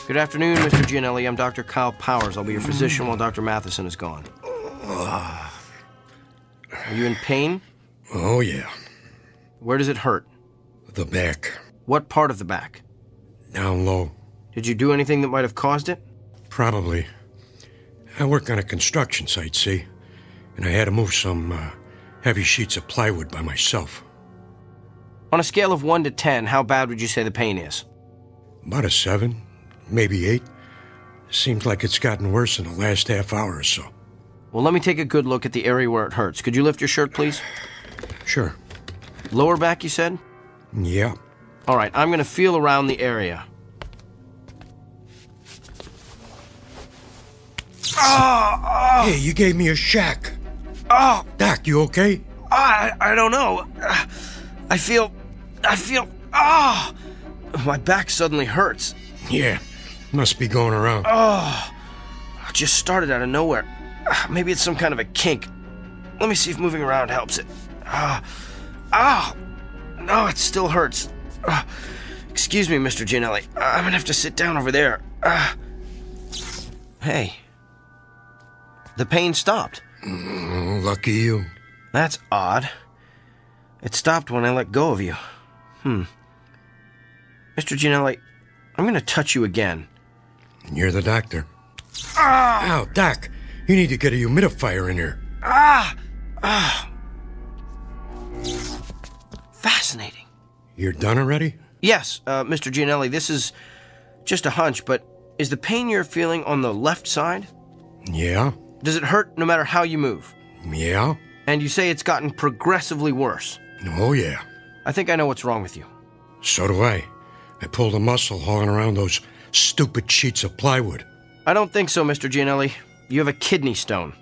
Good afternoon, Mr. Gianelli. I'm Dr. Kyle Powers. I'll be your physician while Dr. Matheson is gone. Are you in pain? Oh, yeah. Where does it hurt? The back. What part of the back? Down low. Did you do anything that might have caused it? Probably. I work on a construction site, see? And I had to move some heavy sheets of plywood by myself. On a scale of 1 to 10, how bad would you say the pain is? About a 7, maybe 8. Seems like it's gotten worse in the last half hour or so. Well, let me take a good look at the area where it hurts. Could you lift your shirt, please? Sure. Lower back, you said? Yeah. All right, I'm going to feel around the area. Hey, you gave me a shack. Doc, you okay? I don't know. I feel, my back suddenly hurts. Yeah, must be going around. It just started out of nowhere. Maybe it's some kind of a kink. Let me see if moving around helps it. No, it still hurts. Excuse me, Mr. Gianelli. I'm gonna have to sit down over there. Hey. The pain stopped. Lucky you. That's odd. It stopped when I let go of you. Mr. Gianelli, I'm going to touch you again. You're the doctor. Ow, Doc. You need to get a humidifier in here. Fascinating. You're done already? Yes, Mr. Gianelli, this is just a hunch, but is the pain you're feeling on the left side? Yeah. Does it hurt no matter how you move? Yeah. And you say it's gotten progressively worse? Oh, yeah. I think I know what's wrong with you. So do I. I pulled a muscle hauling around those stupid sheets of plywood. I don't think so, Mr. Gianelli. You have a kidney stone.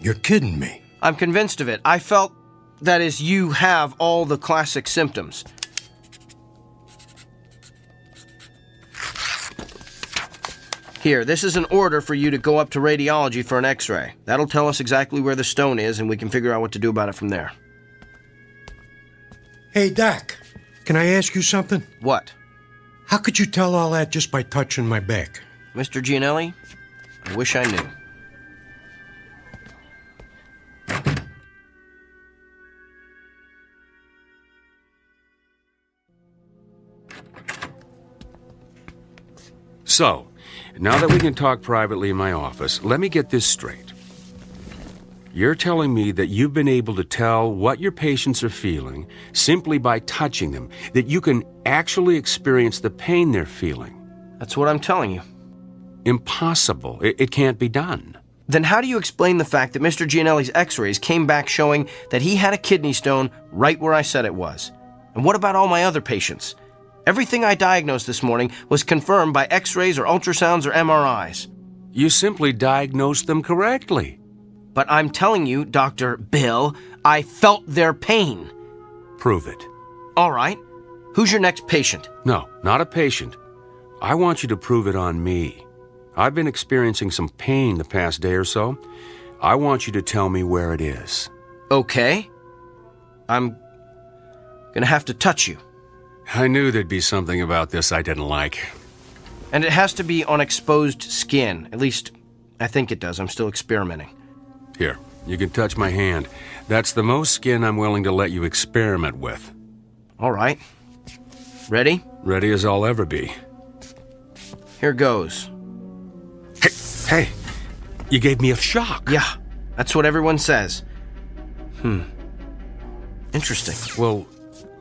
You're kidding me. I'm convinced of it. I felt, that is, you have all the classic symptoms. Here, this is an order for you to go up to radiology for an x-ray. That'll tell us exactly where the stone is, and we can figure out what to do about it from there. Hey, Doc, can I ask you something? What? How could you tell all that just by touching my back? Mr. Gianelli, I wish I knew. So, now that we can talk privately in my office, let me get this straight. You're telling me that you've been able to tell what your patients are feeling simply by touching them, that you can actually experience the pain they're feeling. That's what I'm telling you. Impossible. It can't be done. Then how do you explain the fact that Mr. Gianelli's x-rays came back showing that he had a kidney stone right where I said it was? And what about all my other patients? Everything I diagnosed this morning was confirmed by x-rays or ultrasounds or MRIs. You simply diagnosed them correctly. But I'm telling you, Dr. Bill, I felt their pain. Prove it. All right. Who's your next patient? No, not a patient. I want you to prove it on me. I've been experiencing some pain the past day or so. I want you to tell me where it is. Okay. I'm gonna have to touch you. I knew there'd be something about this I didn't like. And it has to be on exposed skin. At least, I think it does. I'm still experimenting. Here, you can touch my hand. That's the most skin I'm willing to let you experiment with. All right. Ready? Ready as I'll ever be. Here goes. Hey, you gave me a shock. Yeah, that's what everyone says. Interesting. Well,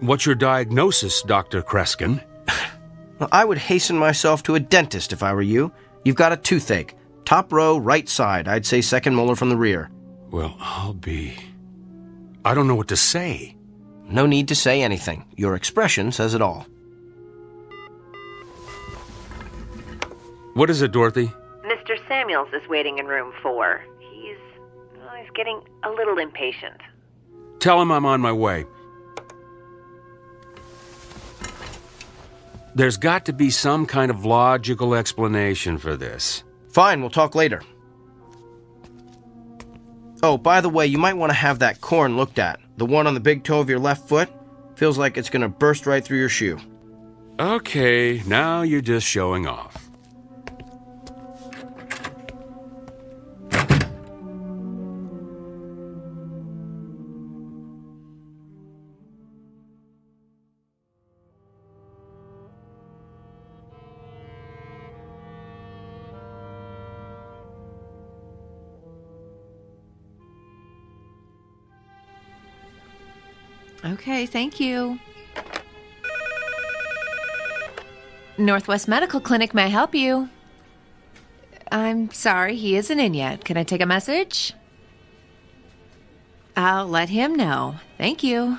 what's your diagnosis, Dr. Kreskin? Well, I would hasten myself to a dentist if I were you. You've got a toothache. Top row, right side. I'd say second molar from the rear. Well, I don't know what to say. No need to say anything. Your expression says it all. What is it, Dorothy? Mr. Samuels is waiting in room 4. He's getting a little impatient. Tell him I'm on my way. There's got to be some kind of logical explanation for this. Fine, we'll talk later. Oh, by the way, you might want to have that corn looked at. The one on the big toe of your left foot. Feels like it's going to burst right through your shoe. Okay, now you're just showing off. Okay, thank you. Northwest Medical Clinic, may I help you? I'm sorry, he isn't in yet. Can I take a message? I'll let him know. Thank you.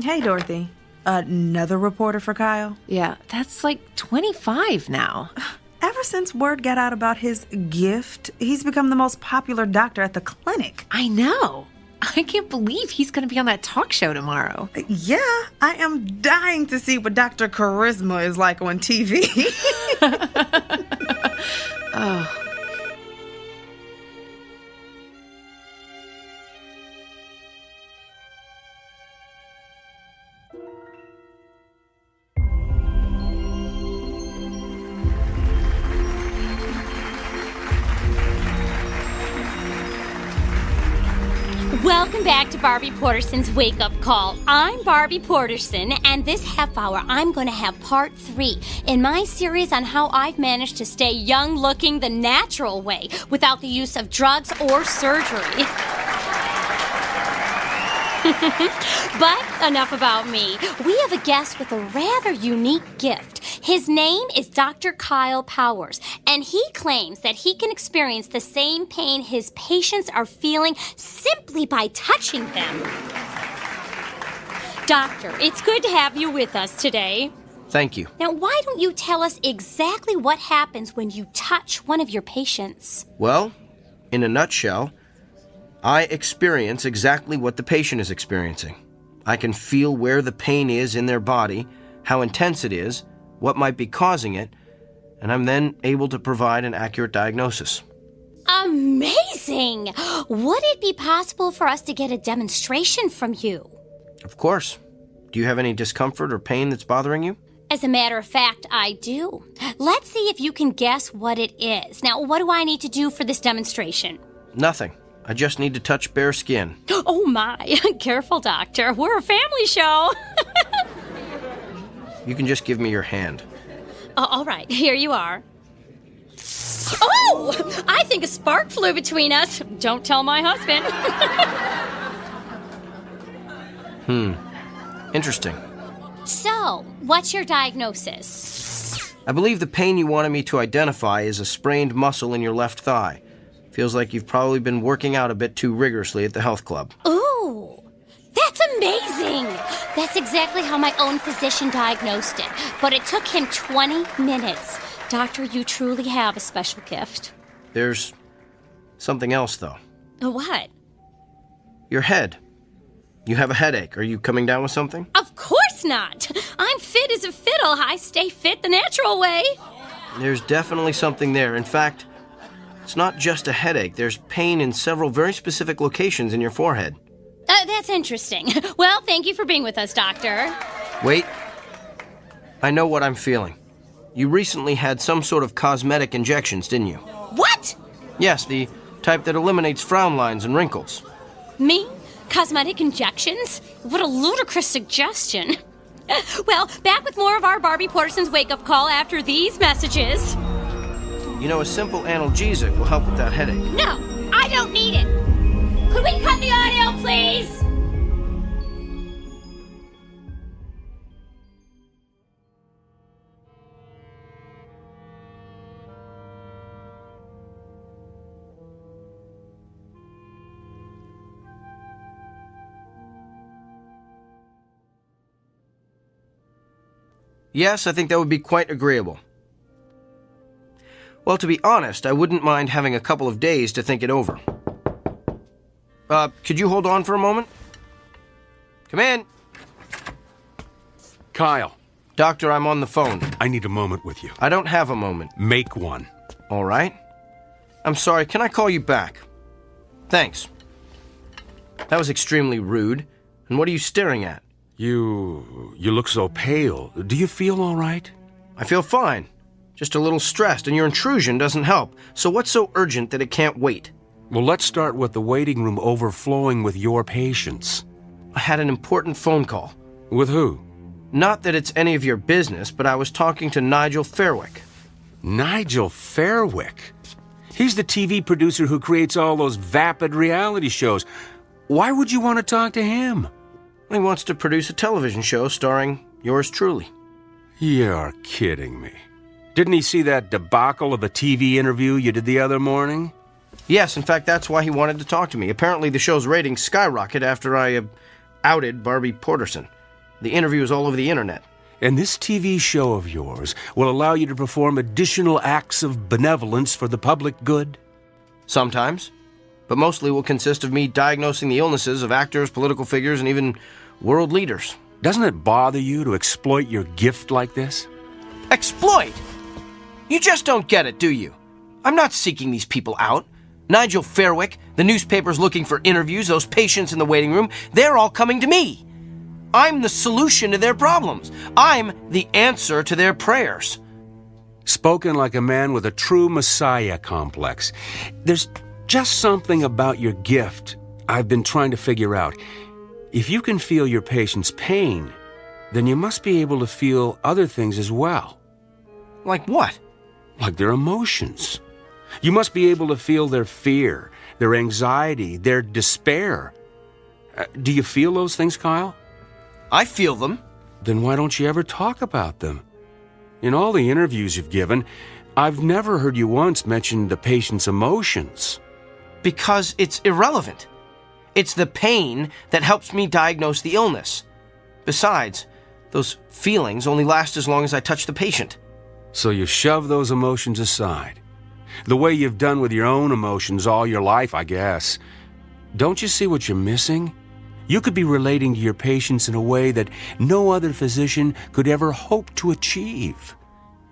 Hey, Dorothy. Another reporter for Kyle? Yeah, that's like 25 now. Ever since word got out about his gift, he's become the most popular doctor at the clinic. I know. I can't believe he's going to be on that talk show tomorrow. Yeah, I am dying to see what Dr. Charisma is like on TV. Oh. Welcome back to Barbie Porterson's Wake Up Call. I'm Barbie Porterson, and this half hour I'm going to have part 3 in my series on how I've managed to stay young looking the natural way without the use of drugs or surgery. But enough about me. We have a guest with a rather unique gift. His name is Dr. Kyle Powers, and he claims that he can experience the same pain his patients are feeling simply by touching them. Doctor, it's good to have you with us today. Thank you. Now, why don't you tell us exactly what happens when you touch one of your patients? Well, in a nutshell, I experience exactly what the patient is experiencing. I can feel where the pain is in their body, how intense it is, what might be causing it, and I'm then able to provide an accurate diagnosis. Amazing! Would it be possible for us to get a demonstration from you? Of course. Do you have any discomfort or pain that's bothering you? As a matter of fact, I do. Let's see if you can guess what it is. Now, what do I need to do for this demonstration? Nothing. I just need to touch bare skin. Oh my, careful, doctor. We're a family show. You can just give me your hand. All right, here you are. Oh, I think a spark flew between us. Don't tell my husband. Interesting. So, what's your diagnosis? I believe the pain you wanted me to identify is a sprained muscle in your left thigh. Feels like you've probably been working out a bit too rigorously at the health club. Ooh, that's amazing! That's exactly how my own physician diagnosed it, but it took him 20 minutes. Doctor, you truly have a special gift. There's something else, though. What? Your head. You have a headache. Are you coming down with something? Of course not! I'm fit as a fiddle. I stay fit the natural way. There's definitely something there. In fact, it's not just a headache. There's pain in several very specific locations in your forehead. That's interesting. Well, thank you for being with us, Doctor. Wait. I know what I'm feeling. You recently had some sort of cosmetic injections, didn't you? What? Yes, the type that eliminates frown lines and wrinkles. Me? Cosmetic injections? What a ludicrous suggestion. Well, back with more of our Barbie Porterson's wake-up call after these messages. You know, a simple analgesic will help with that headache. No, I don't need it. Could we cut the audio, please? Yes, I think that would be quite agreeable. Well, to be honest, I wouldn't mind having a couple of days to think it over. Could you hold on for a moment? Come in. Kyle. Doctor, I'm on the phone. I need a moment with you. I don't have a moment. Make one. All right. I'm sorry, can I call you back? Thanks. That was extremely rude. And what are you staring at? You look so pale. Do you feel all right? I feel fine. Just a little stressed, and your intrusion doesn't help. So what's so urgent that it can't wait? Well, let's start with the waiting room overflowing with your patients. I had an important phone call. With who? Not that it's any of your business, but I was talking to Nigel Fairwick. Nigel Fairwick? He's the TV producer who creates all those vapid reality shows. Why would you want to talk to him? He wants to produce a television show starring yours truly. You're kidding me. Didn't he see that debacle of a TV interview you did the other morning? Yes, in fact, that's why he wanted to talk to me. Apparently the show's ratings skyrocketed after I outed Barbie Porterson. The interview is all over the internet. And this TV show of yours will allow you to perform additional acts of benevolence for the public good? Sometimes. But mostly will consist of me diagnosing the illnesses of actors, political figures, and even world leaders. Doesn't it bother you to exploit your gift like this? Exploit? You just don't get it, do you? I'm not seeking these people out. Nigel Fairwick, the newspapers looking for interviews, those patients in the waiting room, they're all coming to me. I'm the solution to their problems. I'm the answer to their prayers. Spoken like a man with a true messiah complex. There's just something about your gift I've been trying to figure out. If you can feel your patient's pain, then you must be able to feel other things as well. Like what? Like their emotions. You must be able to feel their fear, their anxiety, their despair. Do you feel those things, Kyle? I feel them. Then why don't you ever talk about them? In all the interviews you've given, I've never heard you once mention the patient's emotions. Because it's irrelevant. It's the pain that helps me diagnose the illness. Besides, those feelings only last as long as I touch the patient. So you shove those emotions aside. The way you've done with your own emotions all your life, I guess. Don't you see what you're missing? You could be relating to your patients in a way that no other physician could ever hope to achieve.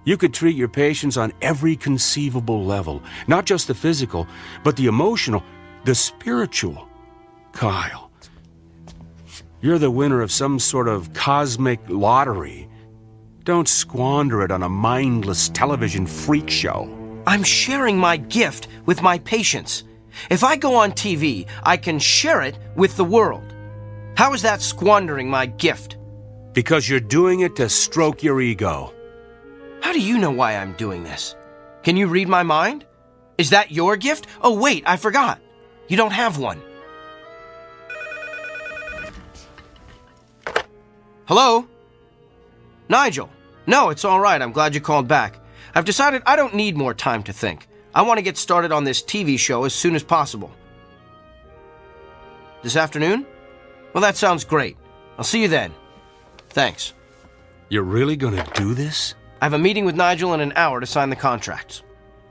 You could treat your patients on every conceivable level, not just the physical, but the emotional, the spiritual. Kyle, you're the winner of some sort of cosmic lottery. Don't squander it on a mindless television freak show. I'm sharing my gift with my patients. If I go on TV, I can share it with the world. How is that squandering my gift? Because you're doing it to stroke your ego. How do you know why I'm doing this? Can you read my mind? Is that your gift? Oh, wait, I forgot. You don't have one. Hello? Nigel? No, it's all right. I'm glad you called back. I've decided I don't need more time to think. I want to get started on this TV show as soon as possible. This afternoon? Well, that sounds great. I'll see you then. Thanks. You're really gonna do this? I have a meeting with Nigel in an hour to sign the contracts.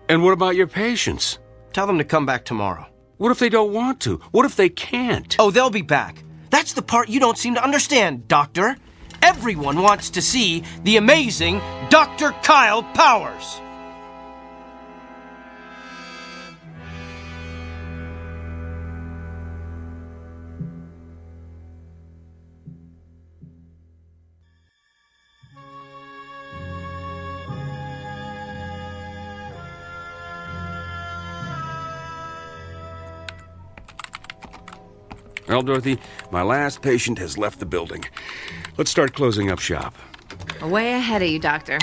And what about your patients? Tell them to come back tomorrow. What if they don't want to? What if they can't? Oh, they'll be back. That's the part you don't seem to understand, Doctor. Everyone wants to see the amazing Dr. Kyle Powers. Well, Dorothy, my last patient has left the building. Let's start closing up shop. Way ahead of you, Doctor.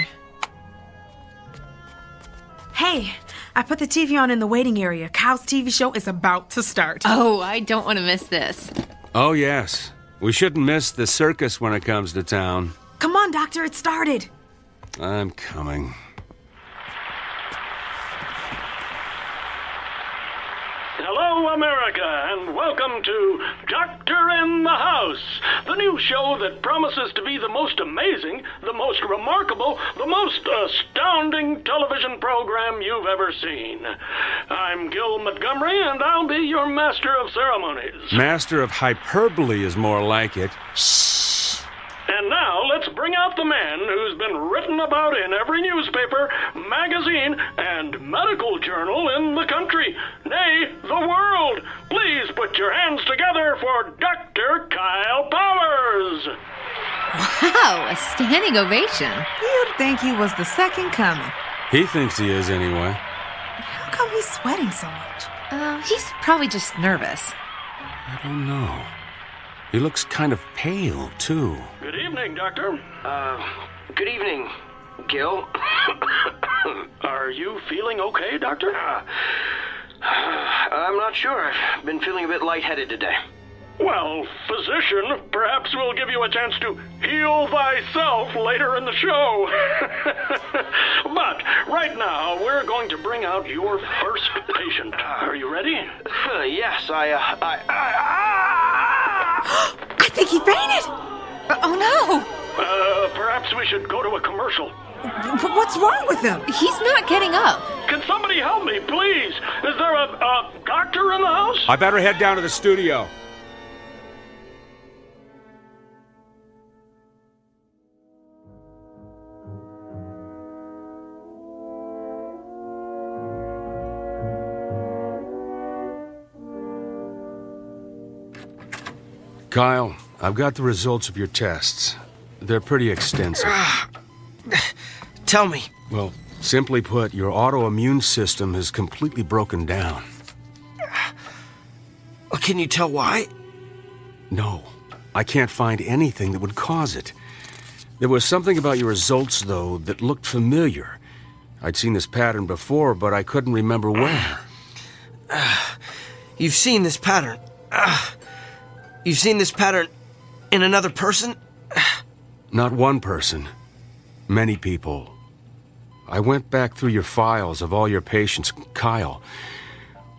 Hey, I put the TV on in the waiting area. Kyle's TV show is about to start. Oh, I don't want to miss this. Oh, yes. We shouldn't miss the circus when it comes to town. Come on, Doctor, it started. I'm coming. Hello, America, and welcome to Doctor in the House, the new show that promises to be the most amazing, the most remarkable, the most astounding television program you've ever seen. I'm Gil Montgomery, and I'll be your master of ceremonies. Master of hyperbole is more like it. And now, let's bring out the man who's been written about in every newspaper, magazine, and medical journal in the country, nay, the world. Please put your hands together for Dr. Kyle Powers. Wow, a standing ovation. You'd think he was the second coming. He thinks he is anyway. How come he's sweating so much? He's probably just nervous. I don't know. He looks kind of pale, too. Good evening, Doctor. Good evening, Gil. Are you feeling okay, Doctor? I'm not sure. I've been feeling a bit lightheaded today. Well, physician, perhaps we'll give you a chance to heal thyself later in the show. But right now, we're going to bring out your first patient. Are you ready? Yes, I think he fainted. Oh, no. Perhaps we should go to a commercial. But what's wrong with him? He's not getting up. Can somebody help me, please? Is there a doctor in the house? I better head down to the studio. Kyle, I've got the results of your tests. They're pretty extensive. Tell me. Well, simply put, your autoimmune system is completely broken down. Can you tell why? No, I can't find anything that would cause it. There was something about your results, though, that looked familiar. I'd seen this pattern before, but I couldn't remember where. You've seen this pattern. You've seen this pattern in another person? Not one person. Many people. I went back through your files of all your patients. Kyle,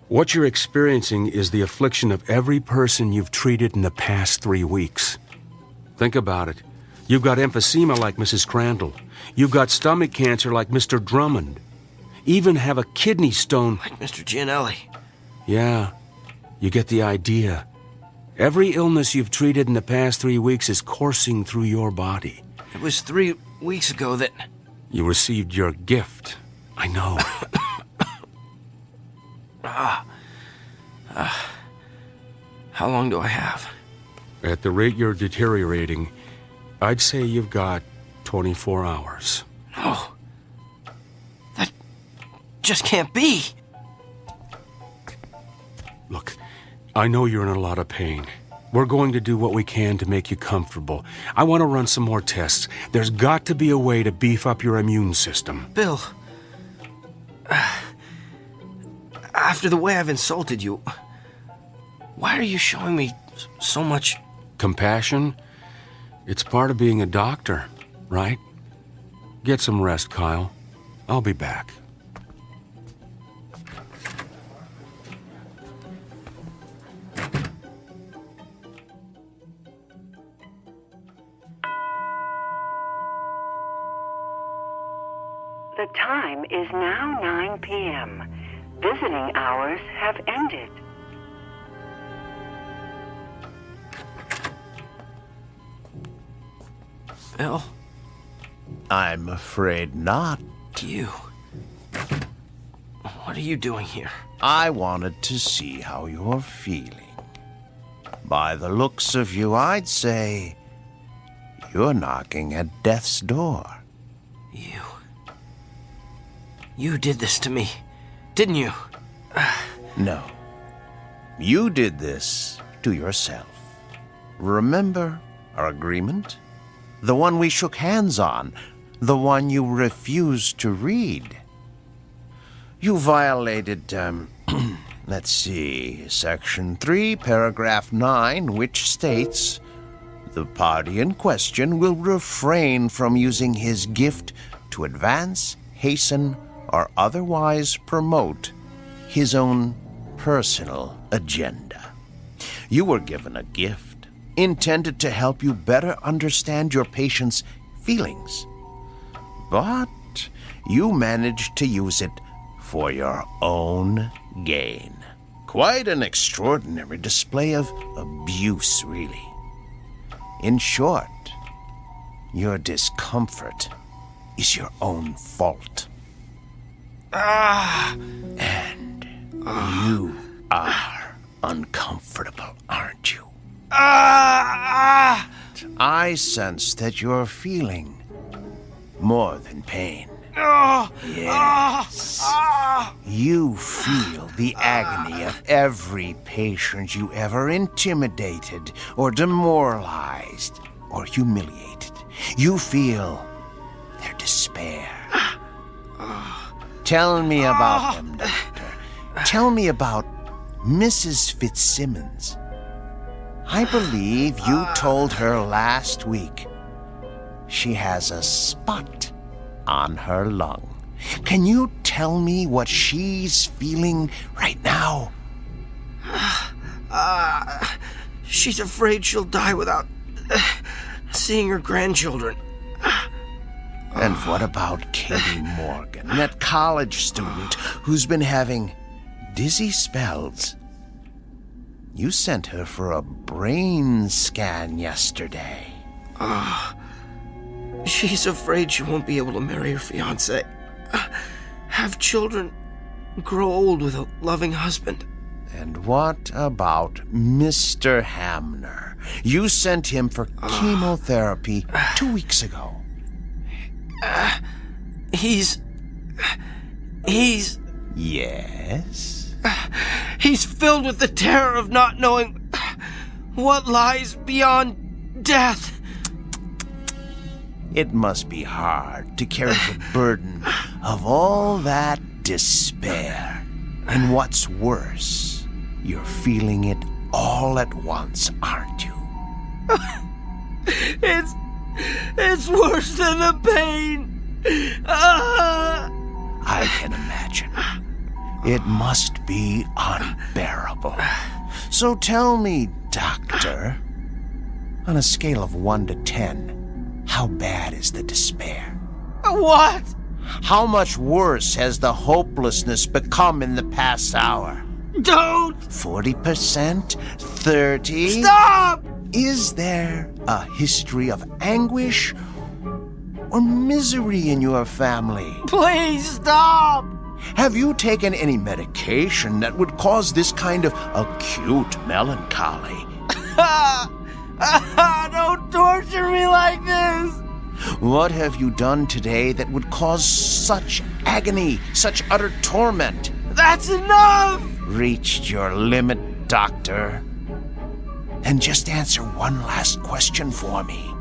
what you're experiencing is the affliction of every person you've treated in the past 3 weeks. Think about it. You've got emphysema like Mrs. Crandall. You've got stomach cancer like Mr. Drummond. Even have a kidney stone like Mr. Gianelli. Yeah, you get the idea. Every illness you've treated in the past 3 weeks is coursing through your body. It was 3 weeks ago that... You received your gift. I know. How long do I have? At the rate you're deteriorating, I'd say you've got 24 hours. No. That just can't be. Look, I know you're in a lot of pain. We're going to do what we can to make you comfortable. I want to run some more tests. There's got to be a way to beef up your immune system. Bill, after the way I've insulted you, why are you showing me so much... Compassion? It's part of being a doctor, right? Get some rest, Kyle. I'll be back. The time is now 9 p.m. Visiting hours have ended. Bill? I'm afraid not. You. What are you doing here? I wanted to see how you're feeling. By the looks of you, I'd say you're knocking at death's door. You did this to me, didn't you? No. You did this to yourself. Remember our agreement? The one we shook hands on. The one you refused to read. You violated, let's see, Section 3, Paragraph 9, which states, the party in question will refrain from using his gift to advance, hasten, or otherwise promote his own personal agenda. You were given a gift intended to help you better understand your patient's feelings. But you managed to use it for your own gain. Quite an extraordinary display of abuse, really. In short, your discomfort is your own fault. And you are uncomfortable, aren't you? I sense that you're feeling more than pain. Yes. You feel the agony of every patient you ever intimidated or demoralized or humiliated. You feel their despair. Tell me about them, Doctor. Tell me about Mrs. Fitzsimmons. I believe you told her last week she has a spot on her lung. Can you tell me what she's feeling right now? She's afraid she'll die without seeing her grandchildren. And what about Katie Morgan, that college student who's been having dizzy spells? You sent her for a brain scan yesterday. She's afraid she won't be able to marry her fiancé, have children, grow old with a loving husband. And what about Mr. Hamner? You sent him for chemotherapy 2 weeks ago. He's... Yes? He's filled with the terror of not knowing what lies beyond death. It must be hard to carry the burden of all that despair. And what's worse, you're feeling it all at once, aren't you? It's worse than the pain. I can imagine. It must be unbearable. So tell me, Doctor, on a scale of 1 to 10, how bad is the despair? What? How much worse has the hopelessness become in the past hour? Don't! 40%? 30? Stop! Is there a history of anguish or misery in your family? Please stop! Have you taken any medication that would cause this kind of acute melancholy? Don't torture me like this! What have you done today that would cause such agony, such utter torment? That's enough! Reached your limit, Doctor. And just answer one last question for me.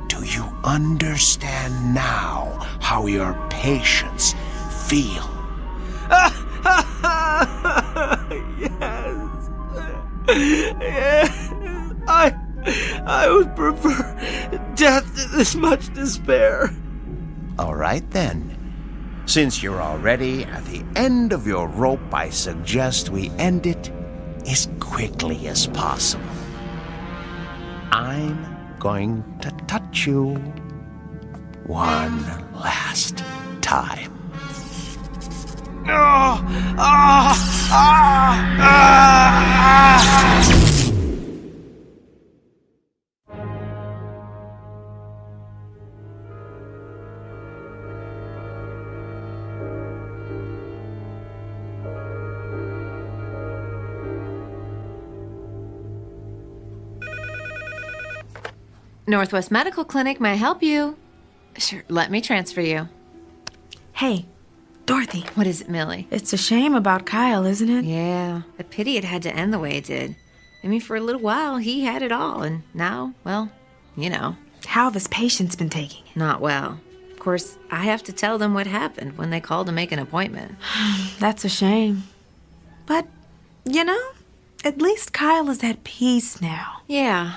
Do you understand now how your patients feel? Yes. I would prefer death to this much despair. All right, then. Since you're already at the end of your rope, I suggest we end it as quickly as possible. I'm going to touch you one last time. Northwest Medical Clinic, may I help you? Sure, let me transfer you. Hey, Dorothy. What is it, Millie? It's a shame about Kyle, isn't it? Yeah, a pity it had to end the way it did. I mean, for a little while, he had it all, and now, well, you know. How have his patients been taking it? Not well. Of course, I have to tell them what happened when they called to make an appointment. That's a shame. But, you know, at least Kyle is at peace now. Yeah.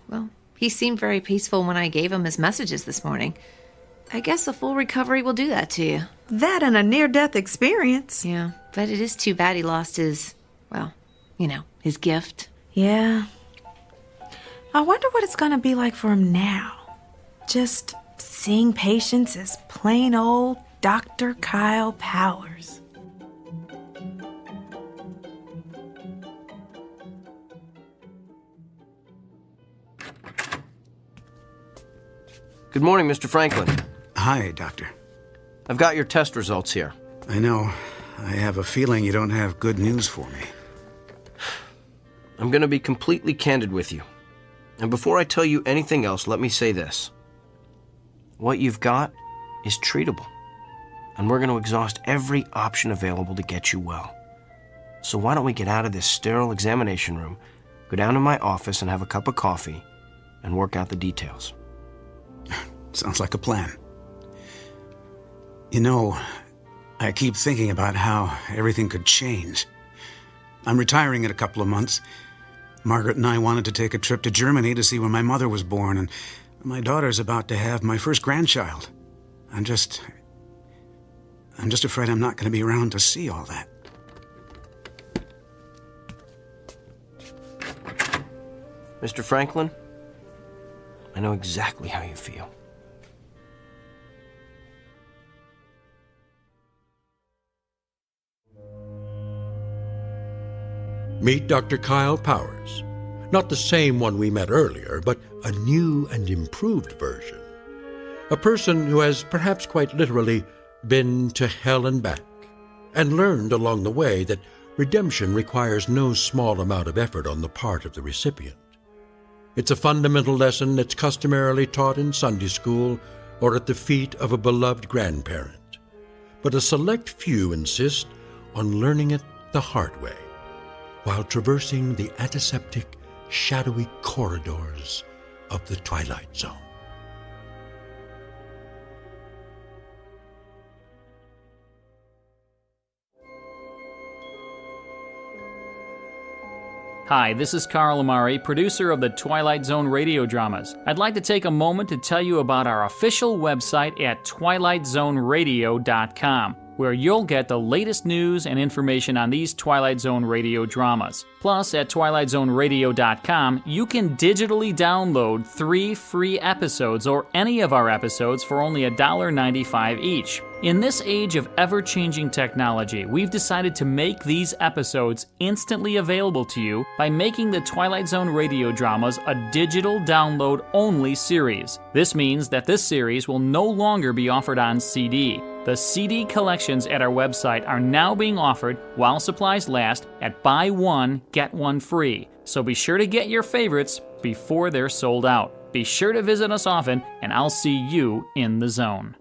Well, he seemed very peaceful when I gave him his messages this morning. I guess a full recovery will do that to you. That and a near-death experience. Yeah, but it is too bad he lost his, well, you know, his gift. Yeah. I wonder what it's going to be like for him now. Just seeing patients as plain old Dr. Kyle Powers. Good morning, Mr. Franklin. Hi, Doctor. I've got your test results here. I know. I have a feeling you don't have good news for me. I'm going to be completely candid with you. And before I tell you anything else, let me say this. What you've got is treatable. And we're going to exhaust every option available to get you well. So why don't we get out of this sterile examination room, go down to my office and have a cup of coffee, and work out the details. Sounds like a plan. You know, I keep thinking about how everything could change. I'm retiring in a couple of months. Margaret and I wanted to take a trip to Germany to see where my mother was born, and my daughter's about to have my first grandchild. I'm just afraid I'm not going to be around to see all that. Mr. Franklin, I know exactly how you feel. Meet Dr. Kyle Powers. Not the same one we met earlier, but a new and improved version. A person who has perhaps quite literally been to hell and back, and learned along the way that redemption requires no small amount of effort on the part of the recipient. It's a fundamental lesson that's customarily taught in Sunday school or at the feet of a beloved grandparent. But a select few insist on learning it the hard way, while traversing the antiseptic, shadowy corridors of the Twilight Zone. Hi, this is Carl Amari, producer of the Twilight Zone radio dramas. I'd like to take a moment to tell you about our official website at twilightzoneradio.com, where you'll get the latest news and information on these Twilight Zone radio dramas. Plus, at twilightzoneradio.com, you can digitally download 3 free episodes or any of our episodes for only $1.95 each. In this age of ever-changing technology, we've decided to make these episodes instantly available to you by making the Twilight Zone radio dramas a digital download-only series. This means that this series will no longer be offered on CD. The CD collections at our website are now being offered while supplies last at buy one, get one free. So be sure to get your favorites before they're sold out. Be sure to visit us often, and I'll see you in the zone.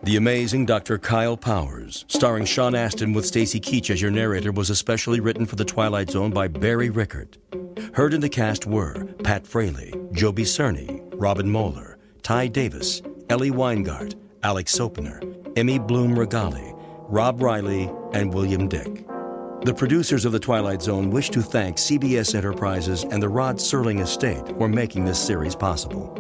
The Amazing Dr. Kyle Powers, starring Sean Astin with Stacy Keach as your narrator, was especially written for The Twilight Zone by Barry Rickert. Heard in the cast were Pat Fraley, Joby Cerny, Robin Moeller, Ty Davis, Ellie Weingart, Alex Sopener, Emmy Bloom Regali, Rob Riley, and William Dick. The producers of The Twilight Zone wish to thank CBS Enterprises and the Rod Serling Estate for making this series possible.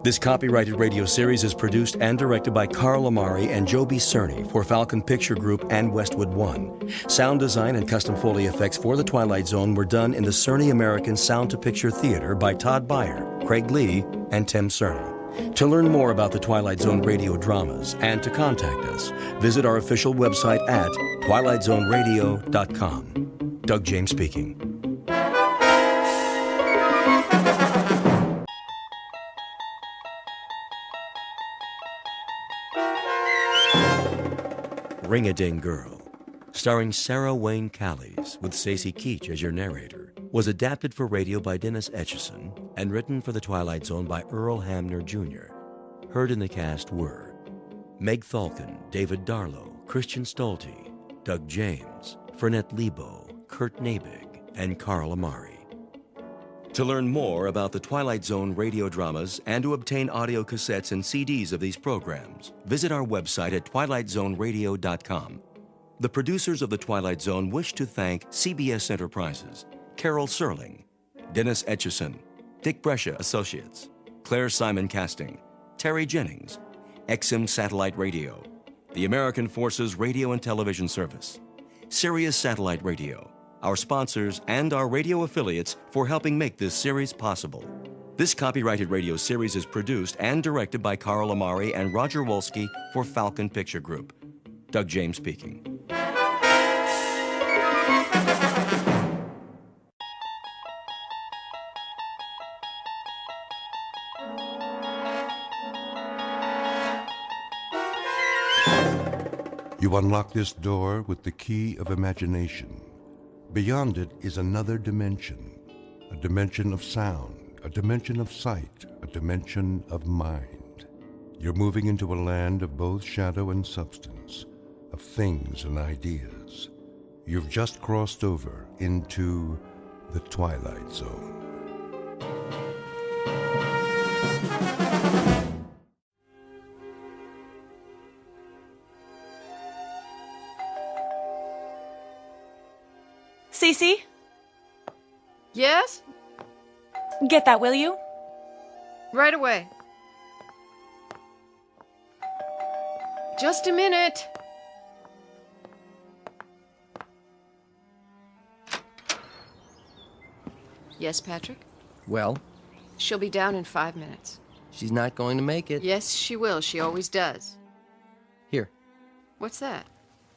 This copyrighted radio series is produced and directed by Carl Amari and Joby Cerny for Falcon Picture Group and Westwood One. Sound design and custom Foley effects for The Twilight Zone were done in the Cerny American Sound to Picture Theater by Todd Beyer, Craig Lee, and Tim Cerny. To learn more about the Twilight Zone radio dramas and to contact us, visit our official website at twilightzoneradio.com. Doug James speaking. Ring-a-Ding Girl, starring Sarah Wayne Callies with Stacey Keach as your narrator, was adapted for radio by Dennis Etchison and written for The Twilight Zone by Earl Hamner Jr. Heard in the cast were Meg Thalken, David Darlow, Christian Stolte, Doug James, Fernette Lebo, Kurt Nabig, and Carl Amari. To learn more about the Twilight Zone radio dramas and to obtain audio cassettes and CDs of these programs, visit our website at twilightzoneradio.com. The producers of The Twilight Zone wish to thank CBS Enterprises, Carol Serling, Dennis Etchison, Dick Brescia Associates, Claire Simon Casting, Terry Jennings, XM Satellite Radio, the American Forces Radio and Television Service, Sirius Satellite Radio, our sponsors, and our radio affiliates for helping make this series possible. This copyrighted radio series is produced and directed by Carl Amari and Roger Wolski for Falcon Picture Group. Doug James speaking. You unlock this door with the key of imagination. Beyond it is another dimension, a dimension of sound, a dimension of sight, a dimension of mind. You're moving into a land of both shadow and substance, of things and ideas. You've just crossed over into the Twilight Zone. Cece? Yes? Get that, will you? Right away. Just a minute. Yes, Patrick? Well, She'll be down in 5 minutes. she's not going to make it. Yes, she will. She always does. Here, What's that?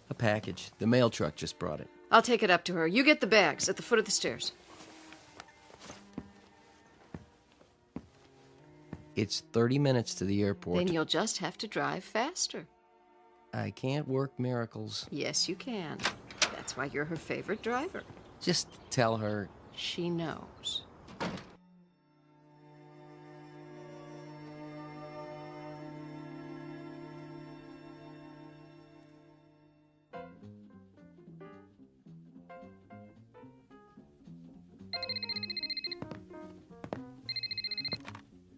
a package. The mail truck just brought it. I'll take it up to her. You get the bags at the foot of the stairs. It's 30 minutes to the airport. Then you'll just have to drive faster. I can't work miracles. Yes, you can. That's why you're her favorite driver. Just tell her. She knows.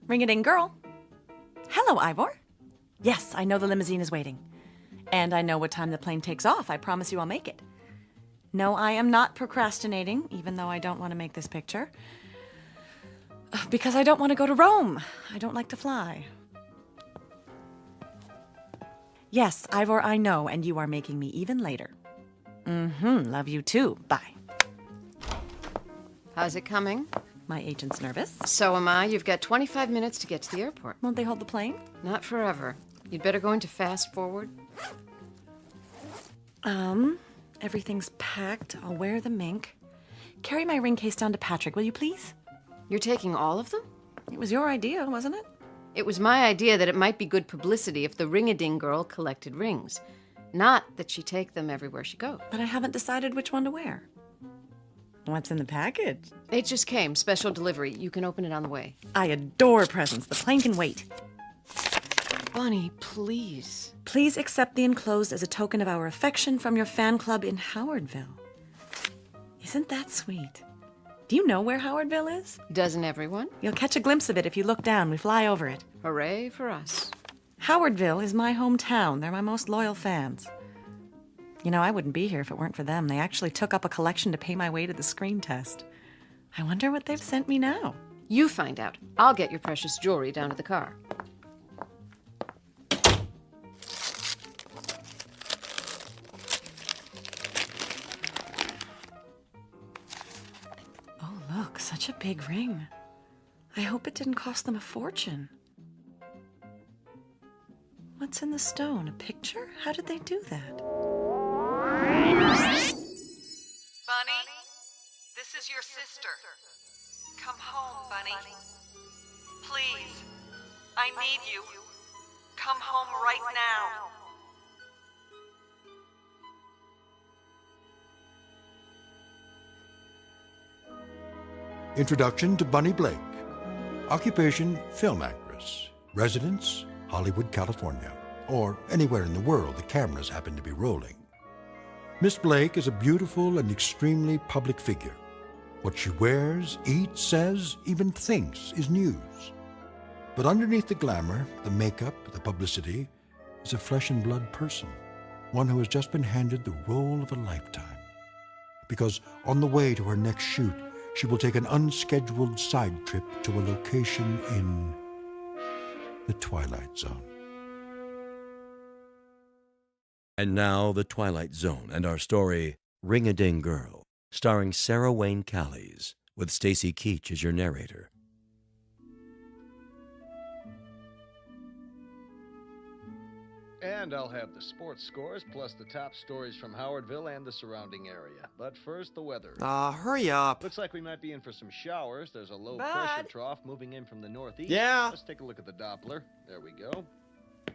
Ring-a-ding girl. Hello, Ivor. Yes, I know the limousine is waiting. And I know what time the plane takes off. I promise you I'll make it. No, I am not procrastinating, even though I don't want to make this picture. Because I don't want to go to Rome. I don't like to fly. Yes, Ivor, I know, and you are making me even later. Love you too. Bye. How's it coming? My agent's nervous. So am I. You've got 25 minutes to get to the airport. Won't they hold the plane? Not forever. You'd better go into fast forward. Everything's packed. I'll wear the mink. Carry my ring case down to Patrick, will you please? You're taking all of them? It was your idea, wasn't it? It was my idea that it might be good publicity if the ring-a-ding girl collected rings. Not that she take them everywhere she goes. But I haven't decided which one to wear. What's in the package? It just came. Special delivery. You can open it on the way. I adore presents. The plane can wait. Bunny, please. Please accept the enclosed as a token of our affection from your fan club in Howardville. Isn't that sweet? Do you know where Howardville is? Doesn't everyone? You'll catch a glimpse of it if you look down. We fly over it. Hooray for us. Howardville is my hometown. They're my most loyal fans. You know, I wouldn't be here if it weren't for them. They actually took up a collection to pay my way to the screen test. I wonder what they've sent me now. You find out. I'll get your precious jewelry down to the car. Oh, look, such a big ring. I hope it didn't cost them a fortune. What's in the stone? A picture? How did they do that? Bunny, this is your sister. Come home, Bunny. Please, I need you. Come home right now. Introduction to Bunny Blake. Occupation, film actress. Residence, Hollywood, California. Or anywhere in the world the cameras happen to be rolling. Miss Blake is a beautiful and extremely public figure. What she wears, eats, says, even thinks is news. But underneath the glamour, the makeup, the publicity, is a flesh and blood person. One who has just been handed the role of a lifetime. Because on the way to her next shoot, she will take an unscheduled side trip to a location in the Twilight Zone. And now, The Twilight Zone and our story, Ring-a-Ding Girl, starring Sarah Wayne Callies, with Stacy Keach as your narrator. And I'll have the sports scores plus the top stories from Howardville and the surrounding area. But first, the weather. Hurry up. Looks like we might be in for some showers. There's a low Bud? pressure trough moving in from the northeast. Yeah? Let's take a look at the Doppler. There we go.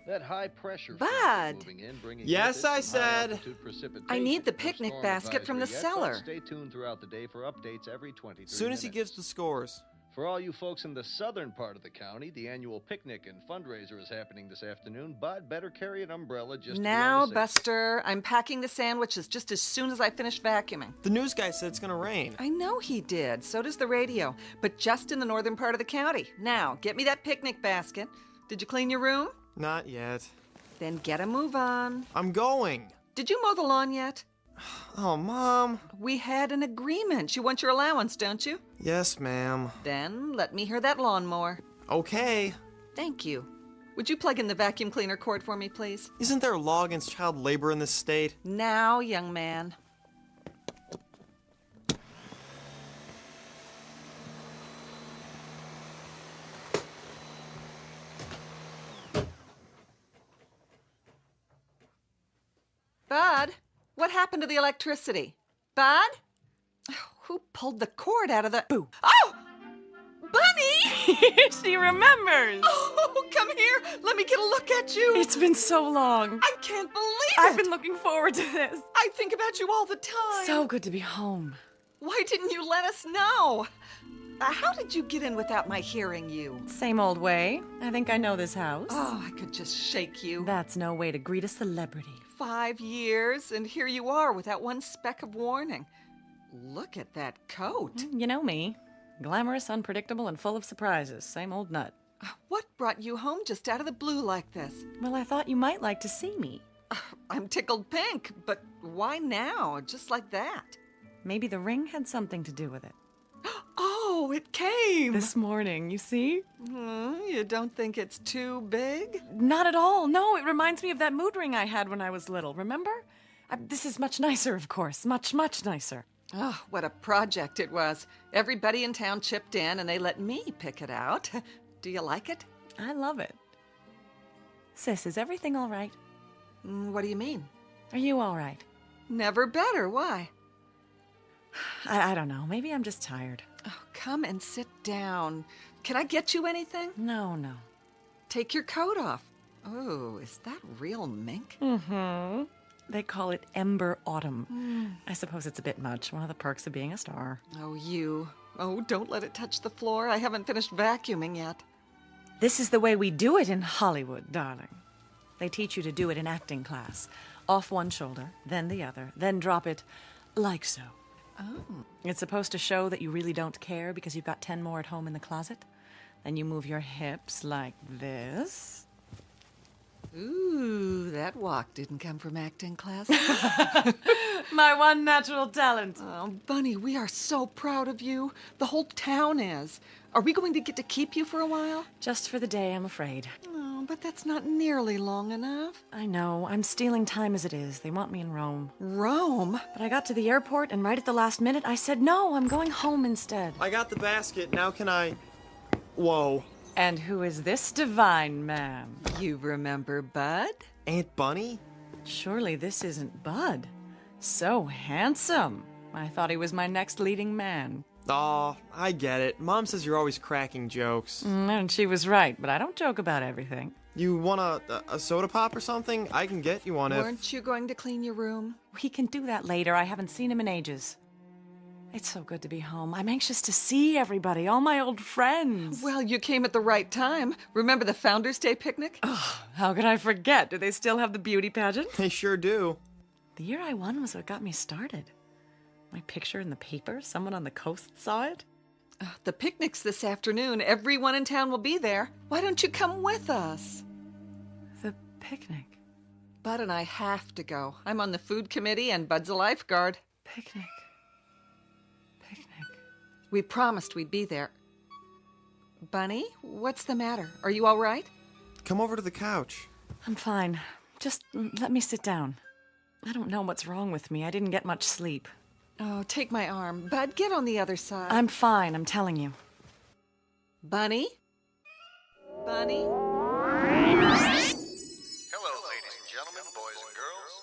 That high pressure Bud? front is moving in, bringing Yes, with it I some high said. altitude precipitation. I need the No picnic storm basket from the advisory yet, but cellar. Stay tuned throughout the day for updates every 23 Soon as he minutes. gives the scores. For all you folks in the southern part of the county, the annual picnic and fundraiser is happening this afternoon. Bud, better carry an umbrella just Now, to be on the safe. Buster, I'm packing the sandwiches just as soon as I finish vacuuming. The news guy said it's gonna rain. I know he did. So does the radio. But just in the northern part of the county. Now, get me that picnic basket. Did you clean your room? Not yet. Then get a move on. I'm going. Did you mow the lawn yet? Oh, Mom. We had an agreement. You want your allowance, don't you? Yes, ma'am. Then let me hear that lawnmower. Okay. Thank you. Would you plug in the vacuum cleaner cord for me, please? Isn't there a law against child labor in this state? Now, young man. Bud, what happened to the electricity? Bud? Who pulled the cord out of the... Boo. Oh! Bunny! She remembers. Oh, come here. Let me get a look at you. It's been so long. I can't believe it. I've been looking forward to this. I think about you all the time. So good to be home. Why didn't you let us know? How did you get in without my hearing you? Same old way. I think I know this house. Oh, I could just shake you. That's no way to greet a celebrity. 5 years, and here you are without one speck of warning. Look at that coat. You know me. Glamorous, unpredictable, and full of surprises. Same old nut. What brought you home just out of the blue like this? Well, I thought you might like to see me. I'm tickled pink, but why now, just like that? Maybe the ring had something to do with it. Oh, it came! This morning, you see? You don't think it's too big? Not at all. No, it reminds me of that mood ring I had when I was little, remember? This is much nicer, of course. Much, much nicer. Oh, what a project it was. Everybody in town chipped in, and they let me pick it out. Do you like it? I love it. Sis, is everything all right? What do you mean? Are you all right? Never better. Why? I don't know. Maybe I'm just tired. Oh, come and sit down. Can I get you anything? No. Take your coat off. Oh, is that real mink? Mm-hmm. They call it Ember Autumn. I suppose it's a bit much. One of the perks of being a star. Oh, you. Oh, don't let it touch the floor. I haven't finished vacuuming yet. This is the way we do it in Hollywood, darling. They teach you to do it in acting class. Off one shoulder, then the other, then drop it like so. Oh. It's supposed to show that you really don't care because you've got 10 more at home in the closet. Then you move your hips like this. Ooh, that walk didn't come from acting class. My one natural talent. Oh, Bunny, we are so proud of you. The whole town is. Are we going to get to keep you for a while? Just for the day, I'm afraid. Oh, but that's not nearly long enough. I know. I'm stealing time as it is. They want me in Rome. Rome? But I got to the airport, and right at the last minute, I said, no, I'm going home instead. I got the basket. Now can I... Whoa. And who is this divine man? You remember Bud? Aunt Bunny? Surely this isn't Bud. So handsome. I thought he was my next leading man. Aw, I get it. Mom says you're always cracking jokes. And she was right, but I don't joke about everything. You want a soda pop or something? I can get you one if... Weren't you going to clean your room? We can do that later. I haven't seen him in ages. It's so good to be home. I'm anxious to see everybody, all my old friends. Well, you came at the right time. Remember the Founders' Day picnic? Oh, how could I forget? Do they still have the beauty pageant? They sure do. The year I won was what got me started. My picture in the paper, someone on the coast saw it. The picnic's this afternoon. Everyone in town will be there. Why don't you come with us? The picnic? Bud and I have to go. I'm on the food committee and Bud's a lifeguard. Picnic. We promised we'd be there. Bunny, what's the matter? Are you all right? Come over to the couch. I'm fine. Just let me sit down. I don't know what's wrong with me. I didn't get much sleep. Oh, take my arm. Bud, get on the other side. I'm fine, I'm telling you. Bunny? Bunny? Hello, ladies and gentlemen, boys and girls.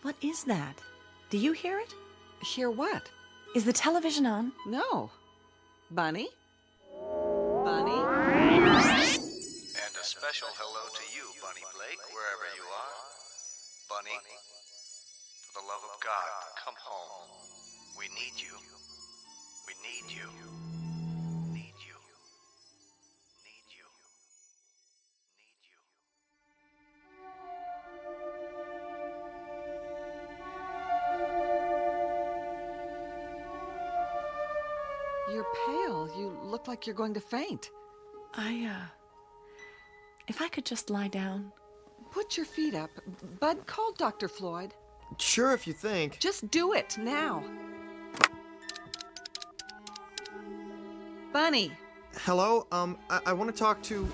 What is that? Do you hear it? Hear what? Is the television on? No. Bunny? Bunny? And a special hello to you, Bunny Blake, wherever you are. Bunny, for the love of God, come home. We need you. We need you. Need you. Need you. Need you. You're pale. You look like you're going to faint. If I could just lie down. Put your feet up. Bud, call Dr. Floyd. Sure, if you think. Just do it, now. Bunny. Hello? I want to talk to...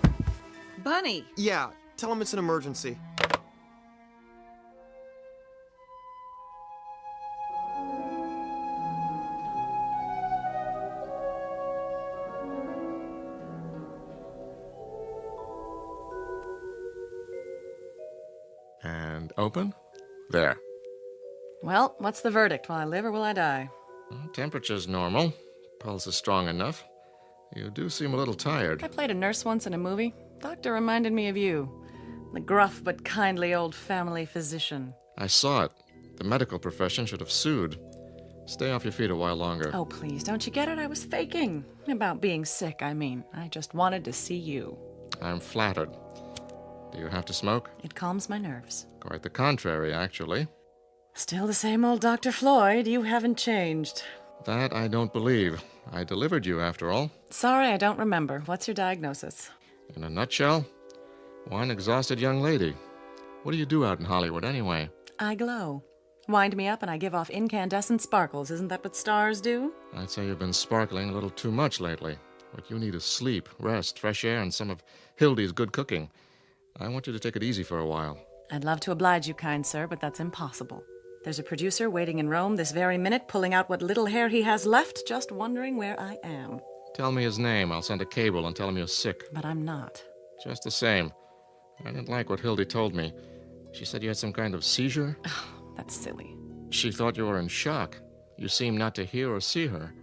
Bunny. Yeah, tell him it's an emergency. And open. There. Well, what's the verdict? Will I live or will I die? Temperature's normal. Pulse is strong enough. You do seem a little tired. I played a nurse once in a movie. Doctor reminded me of you. The gruff but kindly old family physician. I saw it. The medical profession should have sued. Stay off your feet a while longer. Oh, please, don't you get it? I was faking. About being sick, I mean. I just wanted to see you. I'm flattered. Do you have to smoke? It calms my nerves. Quite the contrary, actually. Still the same old Dr. Floyd. You haven't changed. That I don't believe. I delivered you, after all. Sorry, I don't remember. What's your diagnosis? In a nutshell, one exhausted young lady. What do you do out in Hollywood, anyway? I glow. Wind me up and I give off incandescent sparkles. Isn't that what stars do? I'd say you've been sparkling a little too much lately. What you need is sleep, rest, fresh air, and some of Hildy's good cooking. I want you to take it easy for a while. I'd love to oblige you, kind sir, but that's impossible. There's a producer waiting in Rome this very minute, pulling out what little hair he has left, just wondering where I am. Tell me his name. I'll send a cable and tell him you're sick. But I'm not. Just the same. I didn't like what Hildy told me. She said you had some kind of seizure. Oh, that's silly. She thought you were in shock. You seemed not to hear or see her.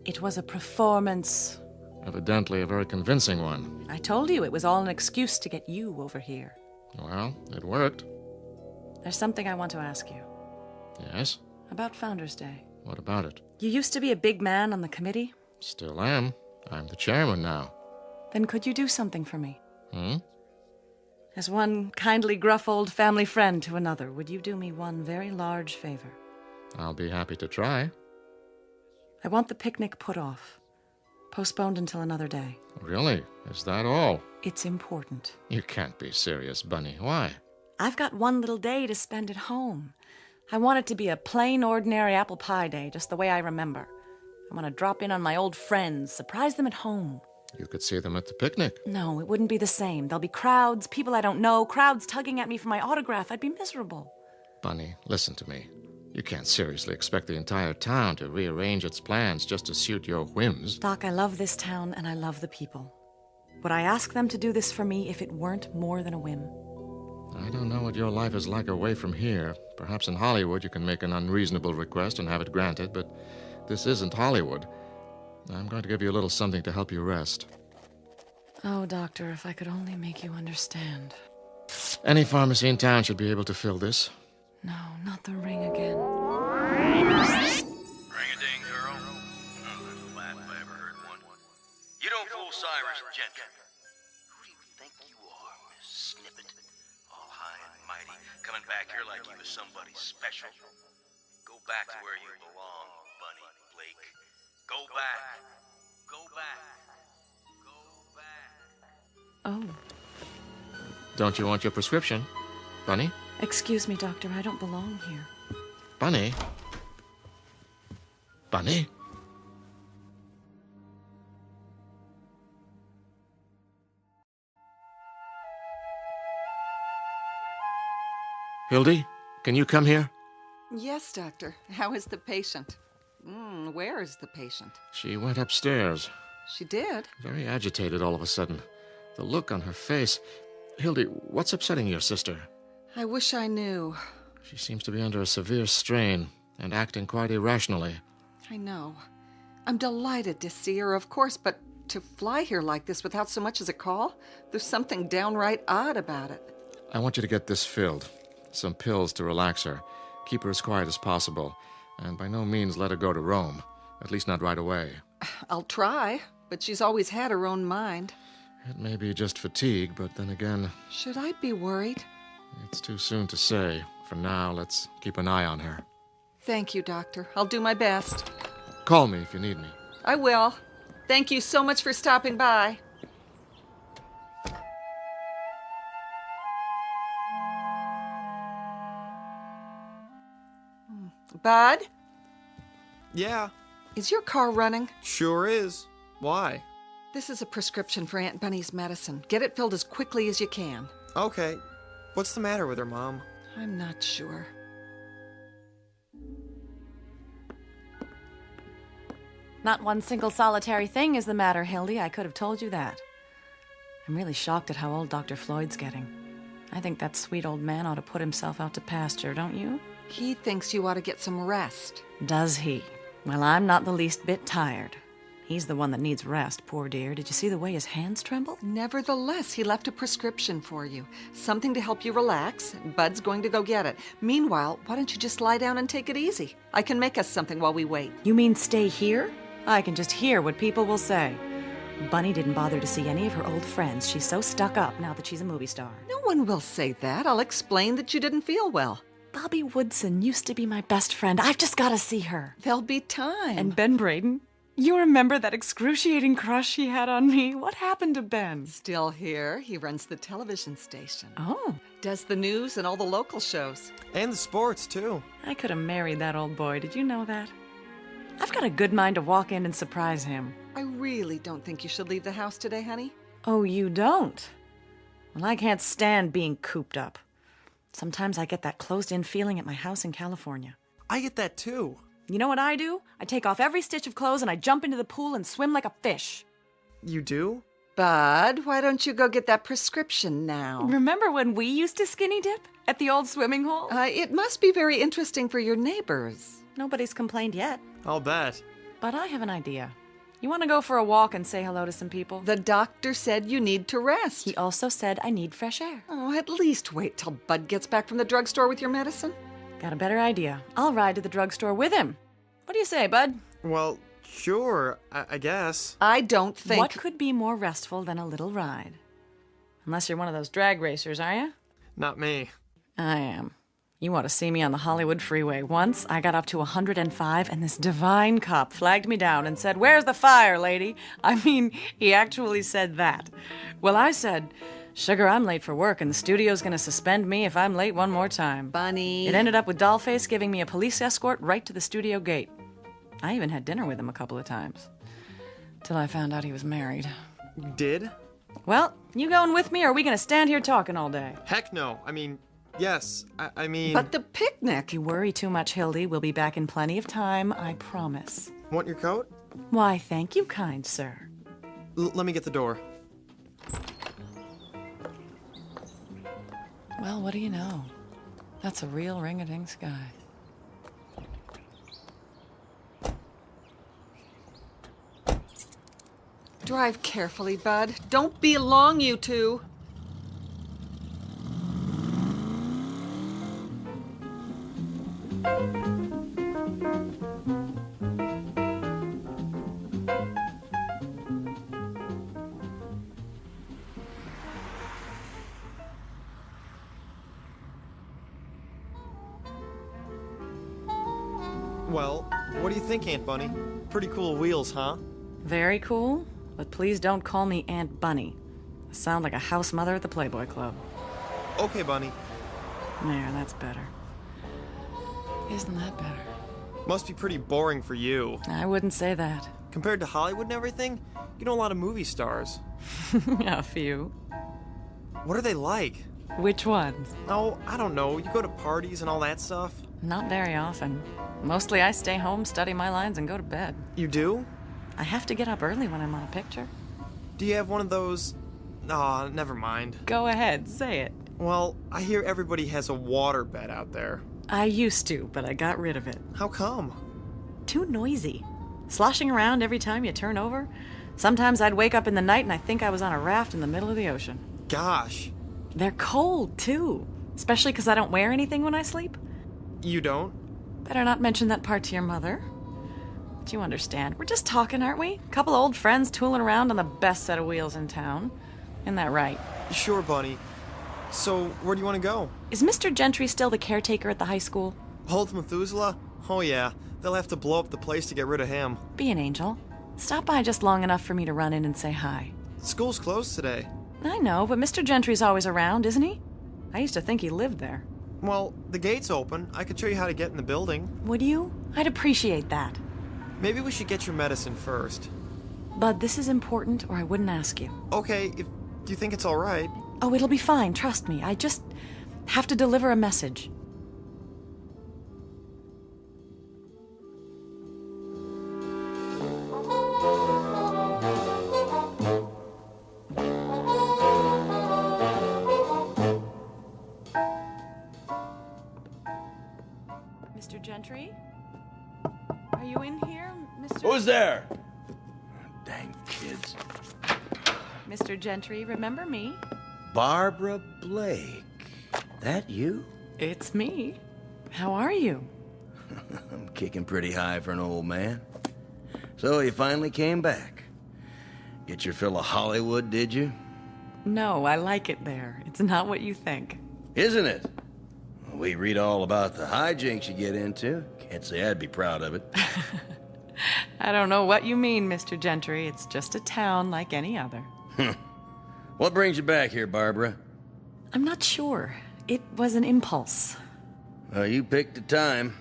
It was a performance. Evidently a very convincing one. I told you it was all an excuse to get you over here. Well, it worked. There's something I want to ask you. Yes? About Founders' Day. What about it? You used to be a big man on the committee. Still am. I'm the chairman now. Then could you do something for me? Hmm? As one kindly, gruff old family friend to another, would you do me one very large favor? I'll be happy to try. I want the picnic put off. Postponed until another day. Really? Is that all? It's important. You can't be serious, Bunny. Why? I've got one little day to spend at home. I want it to be a plain, ordinary apple pie day, just the way I remember. I want to drop in on my old friends, surprise them at home. You could see them at the picnic. No, it wouldn't be the same. There'll be crowds, people I don't know, crowds tugging at me for my autograph. I'd be miserable. Bunny, listen to me. You can't seriously expect the entire town to rearrange its plans just to suit your whims. Doc, I love this town and I love the people. Would I ask them to do this for me if it weren't more than a whim? I don't know what your life is like away from here. Perhaps in Hollywood you can make an unreasonable request and have it granted, but this isn't Hollywood. I'm going to give you a little something to help you rest. Oh, Doctor, if I could only make you understand. Any pharmacy in town should be able to fill this. No, not the ring again. Ring-a-ding, girl. Oh, there's a laugh if I ever heard one. You don't fool Cyrus Gentry. Who do you think you are, Miss Snippet? All high and mighty, coming back here like you was somebody special. Go back to where you belong, Bunny Blake. Go back. Go back. Go back. Oh. Don't you want your prescription, Bunny? Excuse me, Doctor, I don't belong here. Bunny? Bunny? Hildy, can you come here? Yes, Doctor. How is the patient? Where is the patient? She went upstairs. She did? Very agitated all of a sudden. The look on her face. Hildy, what's upsetting your sister? I wish I knew. She seems to be under a severe strain and acting quite irrationally. I know. I'm delighted to see her, of course, but to fly here like this without so much as a call? There's something downright odd about it. I want you to get this filled. Some pills to relax her. Keep her as quiet as possible. And by no means let her go to Rome. At least not right away. I'll try, but she's always had her own mind. It may be just fatigue, but then again... Should I be worried? It's too soon to say. For now, let's keep an eye on her. Thank you, Doctor. I'll do my best. Call me if you need me. I will. Thank you so much for stopping by. Bud? Yeah. Is your car running? Sure is. Why? This is a prescription for Aunt Bunny's medicine. Get it filled as quickly as you can. Okay. What's the matter with her, Mom? I'm not sure. Not one single solitary thing is the matter, Hildy. I could have told you that. I'm really shocked at how old Dr. Floyd's getting. I think that sweet old man ought to put himself out to pasture, don't you? He thinks you ought to get some rest. Does he? Well, I'm not the least bit tired. He's the one that needs rest, poor dear. Did you see the way his hands tremble? Nevertheless, he left a prescription for you. Something to help you relax. Bud's going to go get it. Meanwhile, why don't you just lie down and take it easy? I can make us something while we wait. You mean stay here? I can just hear what people will say. Bunny didn't bother to see any of her old friends. She's so stuck up now that she's a movie star. No one will say that. I'll explain that you didn't feel well. Bobby Woodson used to be my best friend. I've just got to see her. There'll be time. And Ben Braden? You remember that excruciating crush he had on me? What happened to Ben? Still here. He runs the television station. Oh. Does the news and all the local shows. And the sports, too. I could have married that old boy. Did you know that? I've got a good mind to walk in and surprise him. I really don't think you should leave the house today, honey. Oh, you don't? Well, I can't stand being cooped up. Sometimes I get that closed-in feeling at my house in California. I get that, too. You know what I do? I take off every stitch of clothes and I jump into the pool and swim like a fish. You do? Bud, why don't you go get that prescription now? Remember when we used to skinny dip at the old swimming hole? It must be very interesting for your neighbors. Nobody's complained yet. I'll bet. But I have an idea. You want to go for a walk and say hello to some people? The doctor said you need to rest. He also said I need fresh air. Oh, at least wait till Bud gets back from the drugstore with your medicine. Got a better idea. I'll ride to the drugstore with him. What do you say, Bud? Well, sure, I guess. I don't think... What could be more restful than a little ride? Unless you're one of those drag racers, are you? Not me. I am. You ought to see me on the Hollywood freeway. Once, I got up to 105, and this divine cop flagged me down and said, "Where's the fire, lady?" I mean, he actually said that. Well, I said, "Sugar, I'm late for work, and the studio's gonna suspend me if I'm late one more time." Bunny. It ended up with Dollface giving me a police escort right to the studio gate. I even had dinner with him a couple of times. Till I found out he was married. You did? Well, you going with me, or are we gonna stand here talking all day? Heck no. I mean, yes. I mean... But the picnic! You worry too much, Hildy. We'll be back in plenty of time, I promise. Want your coat? Why, thank you, kind sir. Let me get the door. Well, what do you know? That's a real ring-a-ding sky. Drive carefully, Bud. Don't be long, you two. Well, what do you think, Aunt Bunny? Pretty cool wheels, huh? Very cool, but please don't call me Aunt Bunny. I sound like a house mother at the Playboy Club. Okay, Bunny. There, that's better. Isn't that better? Must be pretty boring for you. I wouldn't say that. Compared to Hollywood and everything, you know a lot of movie stars. A few. What are they like? Which ones? Oh, I don't know. You go to parties and all that stuff? Not very often. Mostly I stay home, study my lines, and go to bed. You do? I have to get up early when I'm on a picture. Do you have one of those... Aw, never mind. Go ahead, say it. Well, I hear everybody has a water bed out there. I used to, but I got rid of it. How come? Too noisy. Sloshing around every time you turn over. Sometimes I'd wake up in the night and I think I was on a raft in the middle of the ocean. Gosh. They're cold, too. Especially because I don't wear anything when I sleep. You don't? Better not mention that part to your mother. But you understand. We're just talking, aren't we? A couple of old friends tooling around on the best set of wheels in town. Isn't that right? Sure, Bunny. So, where do you want to go? Is Mr. Gentry still the caretaker at the high school? Old Methuselah? Oh yeah. They'll have to blow up the place to get rid of him. Be an angel. Stop by just long enough for me to run in and say hi. School's closed today. I know, but Mr. Gentry's always around, isn't he? I used to think he lived there. Well, the gate's open. I could show you how to get in the building. Would you? I'd appreciate that. Maybe we should get your medicine first. Bud, this is important, or I wouldn't ask you. Okay, do you think it's all right? Oh, it'll be fine, trust me. I just have to deliver a message. Mr. Gentry? Are you in here, Mr. Who's there? Dang kids. Mr. Gentry, remember me? Barbara Blake. That you? It's me. How are you? I'm kicking pretty high for an old man. So you finally came back. Get your fill of Hollywood, did you? No, I like it there. It's not what you think. Isn't it? We read all about the hijinks you get into. Can't say I'd be proud of it. I don't know what you mean, Mr. Gentry. It's just a town like any other. What brings you back here, Barbara? I'm not sure. It was an impulse. You picked a time.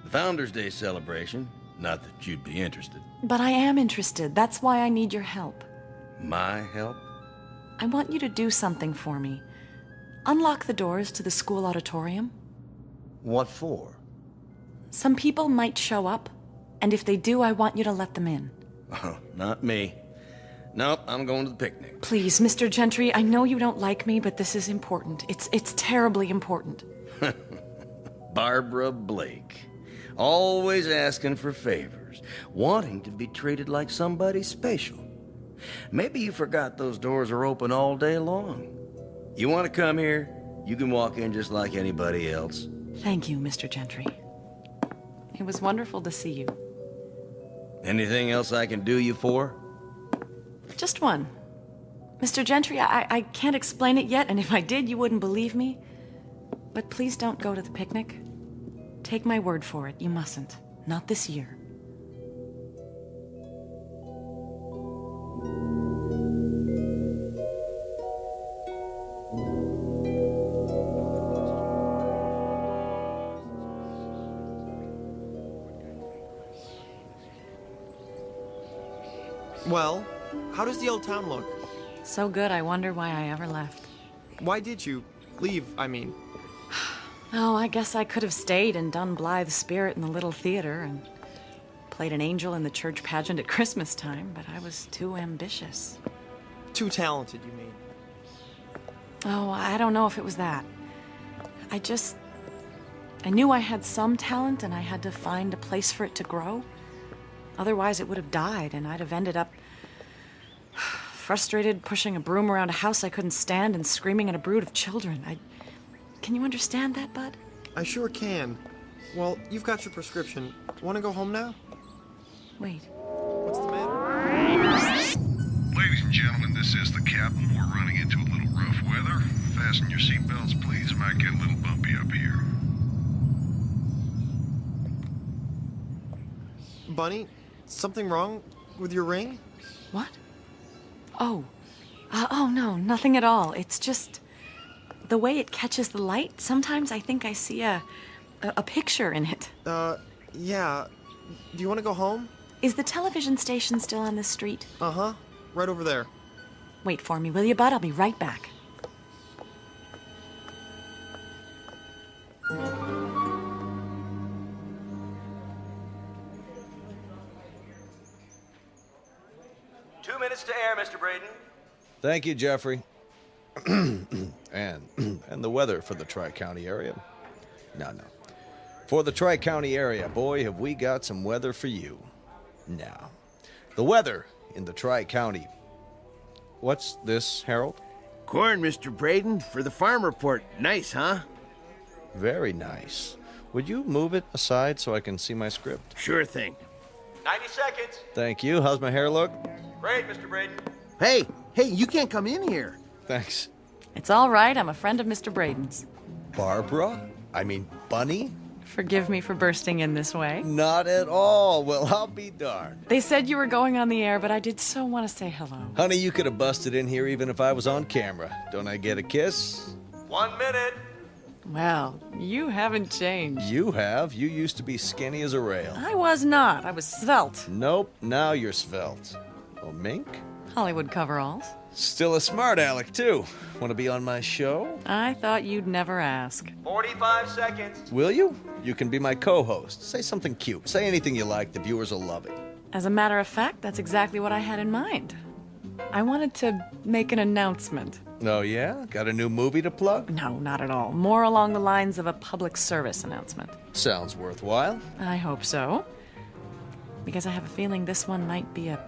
The Founders' Day celebration. Not that you'd be interested. But I am interested. That's why I need your help. My help? I want you to do something for me. Unlock the doors to the school auditorium. What for? Some people might show up, and if they do, I want you to let them in. Oh, not me. Nope, I'm going to the picnic. Please, Mr. Gentry, I know you don't like me, but this is important. It's terribly important. Barbara Blake. Always asking for favors. Wanting to be treated like somebody special. Maybe you forgot those doors are open all day long. You want to come here, you can walk in just like anybody else. Thank you, Mr. Gentry. It was wonderful to see you. Anything else I can do you for? Just one. Mr. Gentry, I can't explain it yet, and if I did, you wouldn't believe me. But please don't go to the picnic. Take my word for it, you mustn't. Not this year. Well, how does the old town look? So good, I wonder why I ever left. Why did you leave, I mean? Oh, I guess I could have stayed and done Blythe's Spirit in the little theater and played an angel in the church pageant at Christmas time, but I was too ambitious. Too talented, you mean? Oh, I don't know if it was that. I knew I had some talent and I had to find a place for it to grow. Otherwise, it would have died and I'd have ended up frustrated, pushing a broom around a house I couldn't stand and screaming at a brood of children. Can you understand that, Bud? I sure can. Well, you've got your prescription. Want to go home now? Wait. What's the matter? Ladies and gentlemen, this is the captain. We're running into a little rough weather. Fasten your seatbelts, please. It might get a little bumpy up here. Bunny, something wrong with your ring? What? Oh. Oh, no, nothing at all. It's just the way it catches the light. Sometimes I think I see a picture in it. Yeah. Do you want to go home? Is the television station still on this street? Uh-huh. Right over there. Wait for me, will you, Bud? I'll be right back. To air, Mr. Braden. Thank you, Jeffrey. and the weather for the Tri-County area. No. For the Tri-County area, boy, have we got some weather for you. Now, the weather in the Tri-County. What's this, Harold? Corn, Mr. Braden, for the farm report. Nice, huh? Very nice. Would you move it aside so I can see my script? Sure thing. 90 seconds. Thank you. How's my hair look? Great, Mr. Braden. Hey, you can't come in here. Thanks. It's all right. I'm a friend of Mr. Braden's. Barbara? I mean, Bunny? Forgive me for bursting in this way. Not at all. Well, I'll be darned. They said you were going on the air, but I did so want to say hello. Honey, you could have busted in here even if I was on camera. Don't I get a kiss? 1 minute. Well, you haven't changed. You have. You used to be skinny as a rail. I was not. I was svelte. Nope, now you're svelte. Oh, Mink? Hollywood coveralls. Still a smart aleck, too. Want to be on my show? I thought you'd never ask. 45 seconds. Will you? You can be my co-host. Say something cute. Say anything you like. The viewers will love it. As a matter of fact, that's exactly what I had in mind. I wanted to make an announcement. Oh, yeah? Got a new movie to plug? No, not at all. More along the lines of a public service announcement. Sounds worthwhile. I hope so. Because I have a feeling this one might be a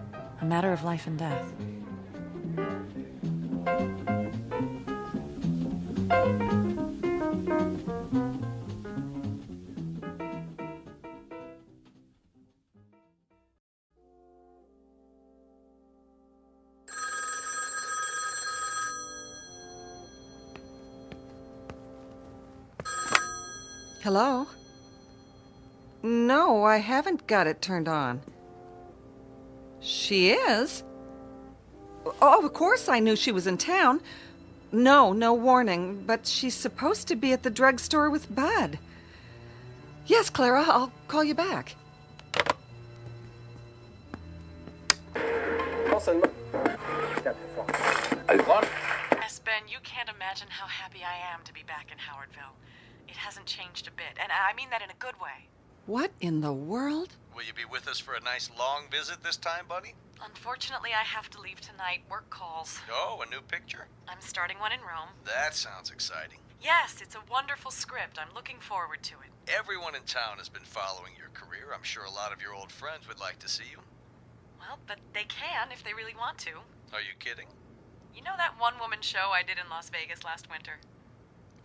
matter of life and death. Hello? No, I haven't got it turned on. She is? Oh, of course I knew she was in town. No warning, but she's supposed to be at the drugstore with Bud. Yes, Clara, I'll call you back. Yes, Ben, you can't imagine how happy I am to be back in Howardville. It hasn't changed a bit, and I mean that in a good way. What in the world? Will you be with us for a nice long visit this time, buddy? Unfortunately, I have to leave tonight. Work calls. Oh, a new picture? I'm starting one in Rome. That sounds exciting. Yes, it's a wonderful script. I'm looking forward to it. Everyone in town has been following your career. I'm sure a lot of your old friends would like to see you. Well, but they can if they really want to. Are you kidding? You know that one-woman show I did in Las Vegas last winter?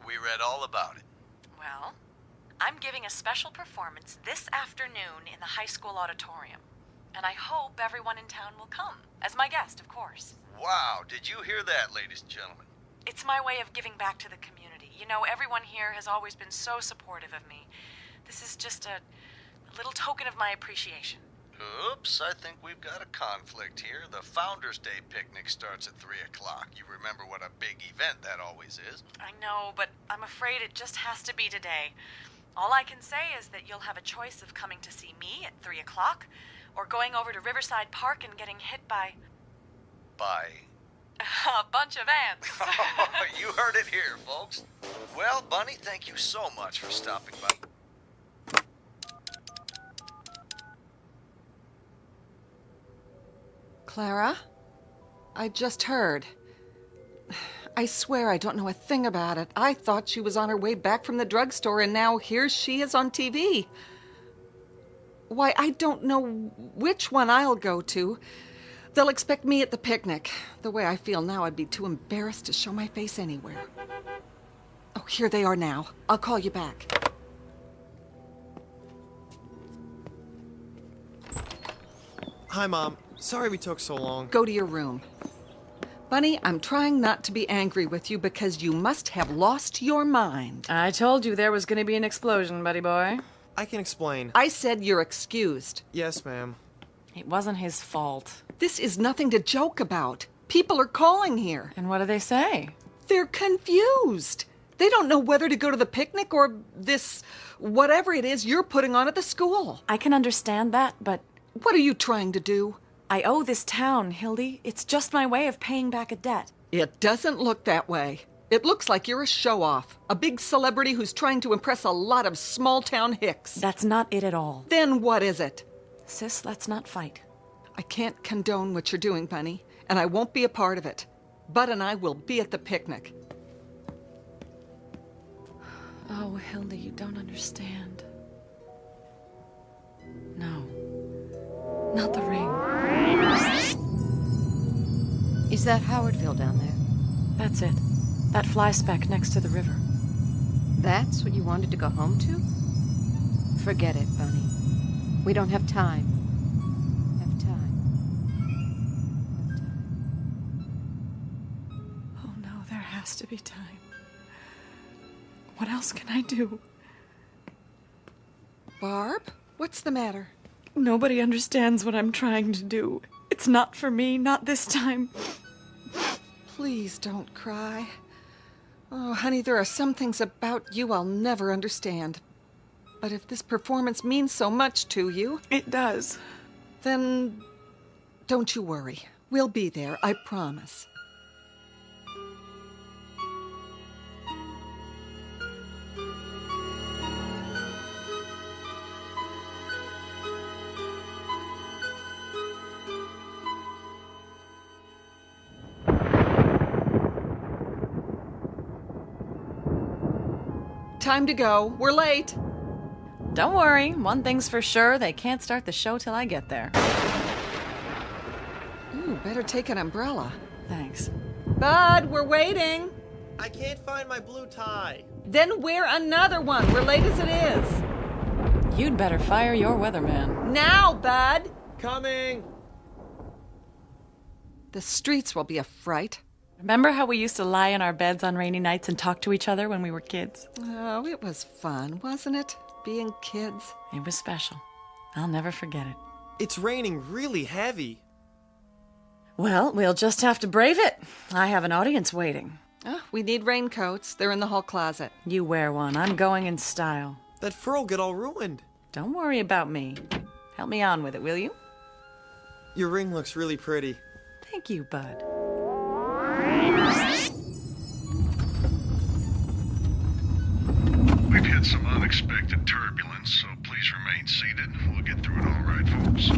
We read all about it. Well, I'm giving a special performance this afternoon in the high school auditorium. And I hope everyone in town will come. As my guest, of course. Wow, did you hear that, ladies and gentlemen? It's my way of giving back to the community. You know, everyone here has always been so supportive of me. This is just a little token of my appreciation. Oops, I think we've got a conflict here. The Founders' Day picnic starts at 3 o'clock. You remember what a big event that always is. I know, but I'm afraid it just has to be today. All I can say is that you'll have a choice of coming to see me at 3 o'clock or going over to Riverside Park and getting hit by... By? a bunch of ants. You heard it here, folks. Well, Bunny, thank you so much for stopping by. Clara? I just heard. I swear I don't know a thing about it. I thought she was on her way back from the drugstore, and now here she is on TV. Why, I don't know which one I'll go to. They'll expect me at the picnic. The way I feel now, I'd be too embarrassed to show my face anywhere. Oh, here they are now. I'll call you back. Hi, Mom. Sorry we took so long. Go to your room. Bunny, I'm trying not to be angry with you because you must have lost your mind. I told you there was going to be an explosion, buddy boy. I can explain. I said you're excused. Yes, ma'am. It wasn't his fault. This is nothing to joke about. People are calling here. And what do they say? They're confused. They don't know whether to go to the picnic or this, whatever it is you're putting on at the school. I can understand that, but... What are you trying to do? I owe this town, Hildy. It's just my way of paying back a debt. It doesn't look that way. It looks like you're a show-off. A big celebrity who's trying to impress a lot of small-town hicks. That's not it at all. Then what is it? Sis, let's not fight. I can't condone what you're doing, Bunny, and I won't be a part of it. Bud and I will be at the picnic. Oh, Hildy, you don't understand. No. Not the ring. Is that Howardville down there? That's it. That fly speck next to the river. That's what you wanted to go home to? Forget it, Bunny. We don't have time. Oh no, there has to be time. What else can I do? Barb, what's the matter? Nobody understands what I'm trying to do. It's not for me, not this time. Please don't cry. Oh, honey, there are some things about you I'll never understand. But if this performance means so much to you... It does. Then don't you worry. We'll be there, I promise. Time to go. We're late. Don't worry. One thing's for sure. They can't start the show till I get there. Ooh, better take an umbrella. Thanks. Bud, we're waiting. I can't find my blue tie. Then wear another one. We're late as it is. You'd better fire your weatherman. Now, Bud. Coming. The streets will be a fright. Remember how we used to lie in our beds on rainy nights and talk to each other when we were kids? Oh, it was fun, wasn't it? Being kids. It was special. I'll never forget it. It's raining really heavy. Well, we'll just have to brave it. I have an audience waiting. Oh, we need raincoats. They're in the hall closet. You wear one. I'm going in style. That fur'll get all ruined. Don't worry about me. Help me on with it, will you? Your ring looks really pretty. Thank you, Bud. We've had some unexpected turbulence, so please remain seated. We'll get through it all right, folks.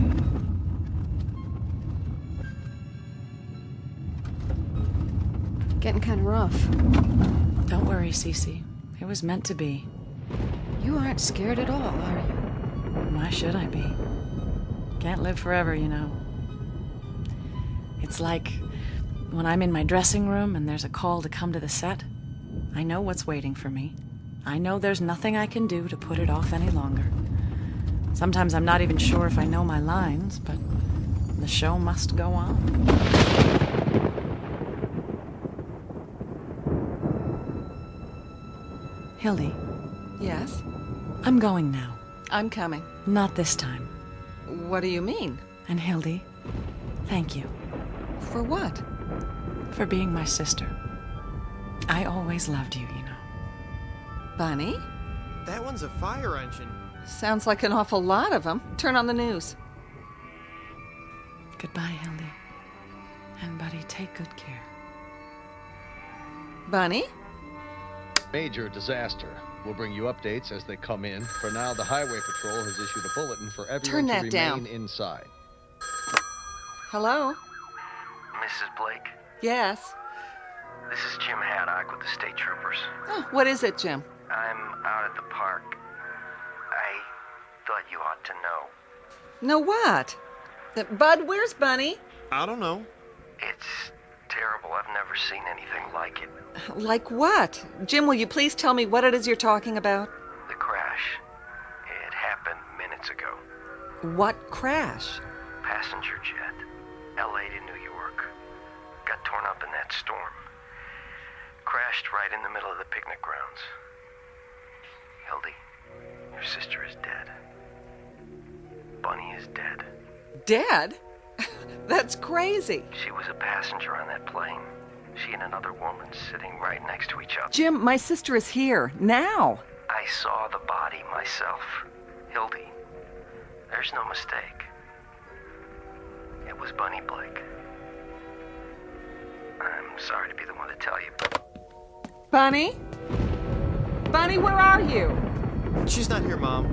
Getting kind of rough. Don't worry, Cece. It was meant to be. You aren't scared at all, are you? Why should I be? Can't live forever, you know. It's like when I'm in my dressing room and there's a call to come to the set. I know what's waiting for me. I know there's nothing I can do to put it off any longer. Sometimes I'm not even sure if I know my lines, but the show must go on. Hildy, Yes? I'm going now. I'm coming. Not this time. What do you mean? And Hildy, thank you. For what? For being my sister. I always loved you, you know. Bunny? That one's a fire engine. Sounds like an awful lot of them. Turn on the news. Goodbye, Hildy. And Buddy, take good care. Bunny? Major disaster. We'll bring you updates as they come in. For now, the Highway Patrol has issued a bulletin for everyone Turn to that remain down. inside. Hello? Mrs. Blake, Yes? this is Jim Haddock with the State Troopers. Oh, what is it, Jim? I'm out at the park. I thought you ought to know. No what? Bud, where's Bunny? I don't know. It's terrible. I've never seen anything like it. Like what? Jim, will you please tell me what it is you're talking about? The crash. It happened minutes ago. What crash? Passenger jet. LA to New York. Got torn up in that storm. Crashed right in the middle of the picnic grounds. Hildy, your sister is dead. Bunny is dead. Dead? That's crazy. She was a passenger on that plane. She and another woman sitting right next to each other. Jim, my sister is here, now. I saw the body myself. Hildy, there's no mistake. It was Bunny Blake. I'm sorry to be the one to tell you, but... Bunny? Bunny, where are you? She's not here, Mom.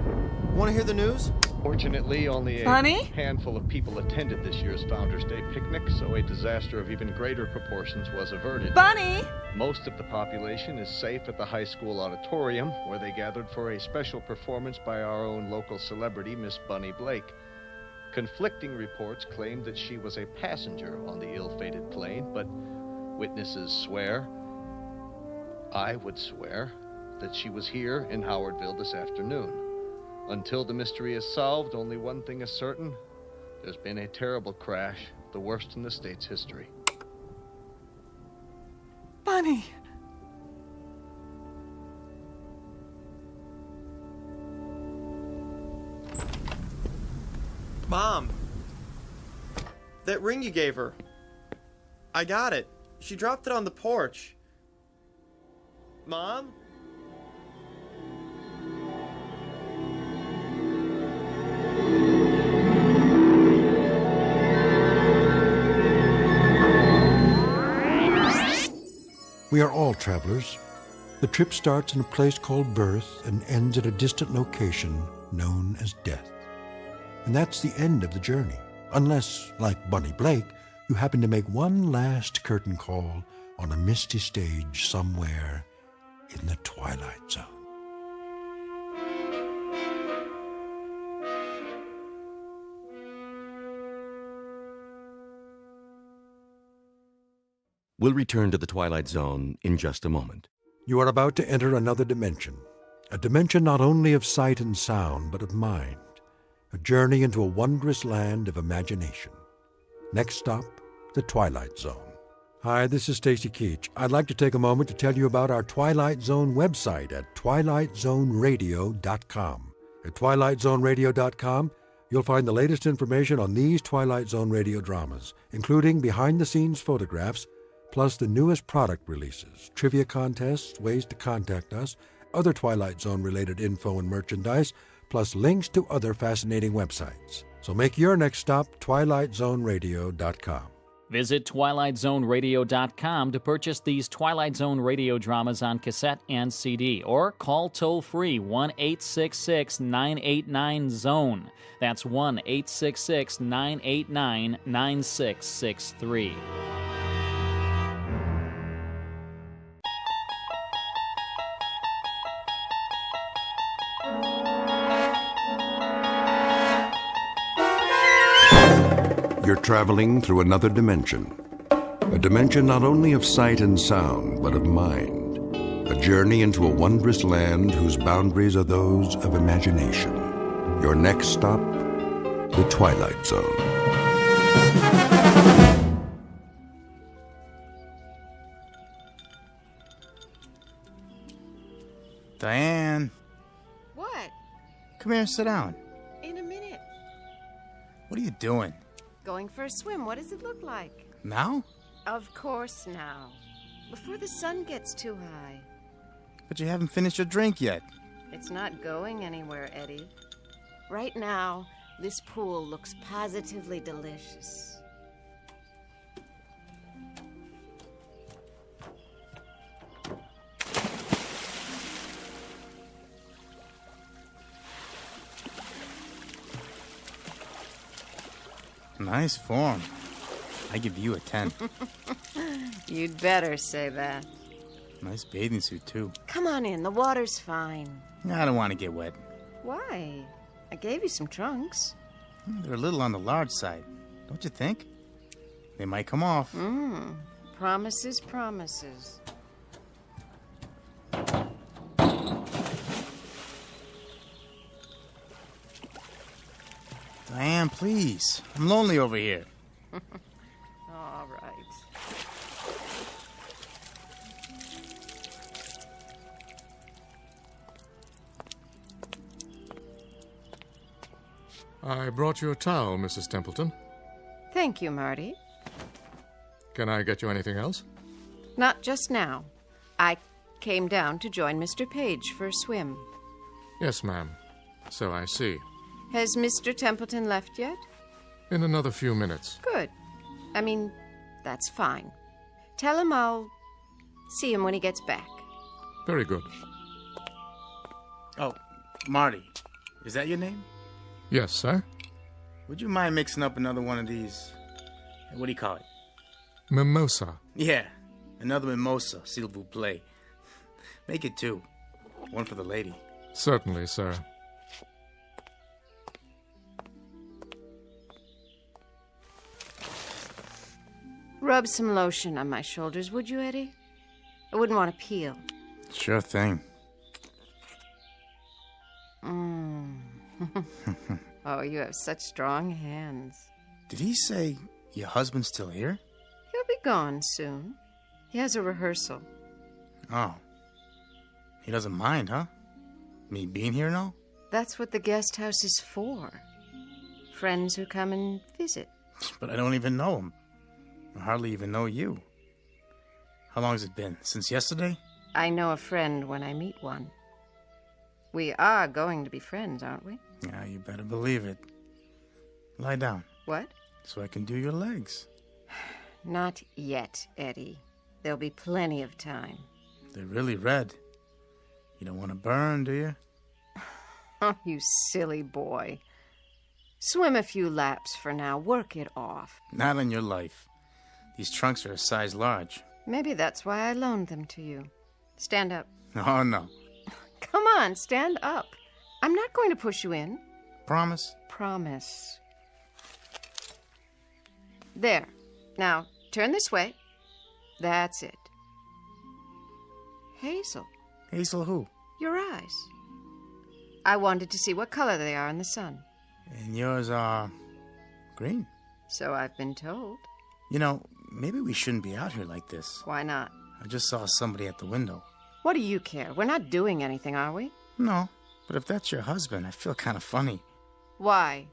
Want to hear the news? Fortunately, only a Bunny? handful of people attended this year's Founders Day picnic, so a disaster of even greater proportions was averted. Bunny! Most of the population is safe at the high school auditorium, where they gathered for a special performance by our own local celebrity, Miss Bunny Blake. Conflicting reports claimed that she was a passenger on the ill-fated plane, but witnesses swear, I would swear, that she was here in Howardville this afternoon. Until the mystery is solved, only one thing is certain. There's been a terrible crash, the worst in the state's history. Bunny! Mom! That ring you gave her. I got it. She dropped it on the porch. Mom? We are all travelers. The trip starts in a place called birth and ends at a distant location known as death. And that's the end of the journey, unless, like Bunny Blake, you happen to make one last curtain call on a misty stage somewhere in the Twilight Zone. We'll return to the Twilight Zone in just a moment. You are about to enter another dimension, a dimension not only of sight and sound, but of mind, a journey into a wondrous land of imagination. Next stop, the Twilight Zone. Hi, this is Stacy Keach. I'd like to take a moment to tell you about our Twilight Zone website at twilightzoneradio.com. At twilightzoneradio.com, you'll find the latest information on these Twilight Zone radio dramas, including behind-the-scenes photographs, plus the newest product releases, trivia contests, ways to contact us, other Twilight Zone-related info and merchandise, plus links to other fascinating websites. So make your next stop twilightzoneradio.com. Visit twilightzoneradio.com to purchase these Twilight Zone radio dramas on cassette and CD, or call toll-free 1-866-989-ZONE. That's 1-866-989-9663. You're traveling through another dimension. A dimension not only of sight and sound, but of mind. A journey into a wondrous land whose boundaries are those of imagination. Your next stop, the Twilight Zone. Diane, What? come here and sit down. In a minute. What are you doing? Going for a swim. What does it look like? Now? Of course now. Before the sun gets too high. But you haven't finished your drink yet. It's not going anywhere, Eddie. Right now, this pool looks positively delicious. Nice form. I give you a 10. You'd better say that. Nice bathing suit, too. Come on in, the water's fine. I don't want to get wet. Why? I gave you some trunks. They're a little on the large side, don't you think? They might come off. Promises, promises. Diane, please. I'm lonely over here. All right. I brought you a towel, Mrs. Templeton. Thank you, Marty. Can I get you anything else? Not just now. I came down to join Mr. Page for a swim. Yes, ma'am. So I see. Has Mr. Templeton left yet? In another few minutes. Good. I mean, that's fine. Tell him I'll see him when he gets back. Very good. Oh, Marty. Is that your name? Yes, sir. Would you mind mixing up another one of these? What do you call it? Mimosa. Yeah, another mimosa, s'il vous plaît. Make it 2. One for the lady. Certainly, sir. Rub some lotion on my shoulders, would you, Eddie? I wouldn't want to peel. Sure thing. Oh, you have such strong hands. Did he say your husband's still here? He'll be gone soon. He has a rehearsal. Oh. He doesn't mind, huh? Me being here and all? That's what the guest house is for. Friends who come and visit. But I don't even know him. I hardly even know you. How long has it been? Since yesterday? I know a friend when I meet one. We are going to be friends, aren't we? Yeah, you better believe it. Lie down. What? So I can do your legs. Not yet, Eddie. There'll be plenty of time. They're really red. You don't want to burn, do you? Oh, you silly boy. Swim a few laps for now. Work it off. Not on your life. These trunks are a size large. Maybe that's why I loaned them to you. Stand up. Oh, no. Come on, stand up. I'm not going to push you in. Promise? Promise. There. Now, turn this way. That's it. Hazel. Hazel who? Your eyes. I wanted to see what color they are in the sun. And yours are green. So I've been told. You know, maybe we shouldn't be out here like this. Why not? I just saw somebody at the window. What do you care? We're not doing anything, are we? No, but if that's your husband, I feel kind of funny. Why?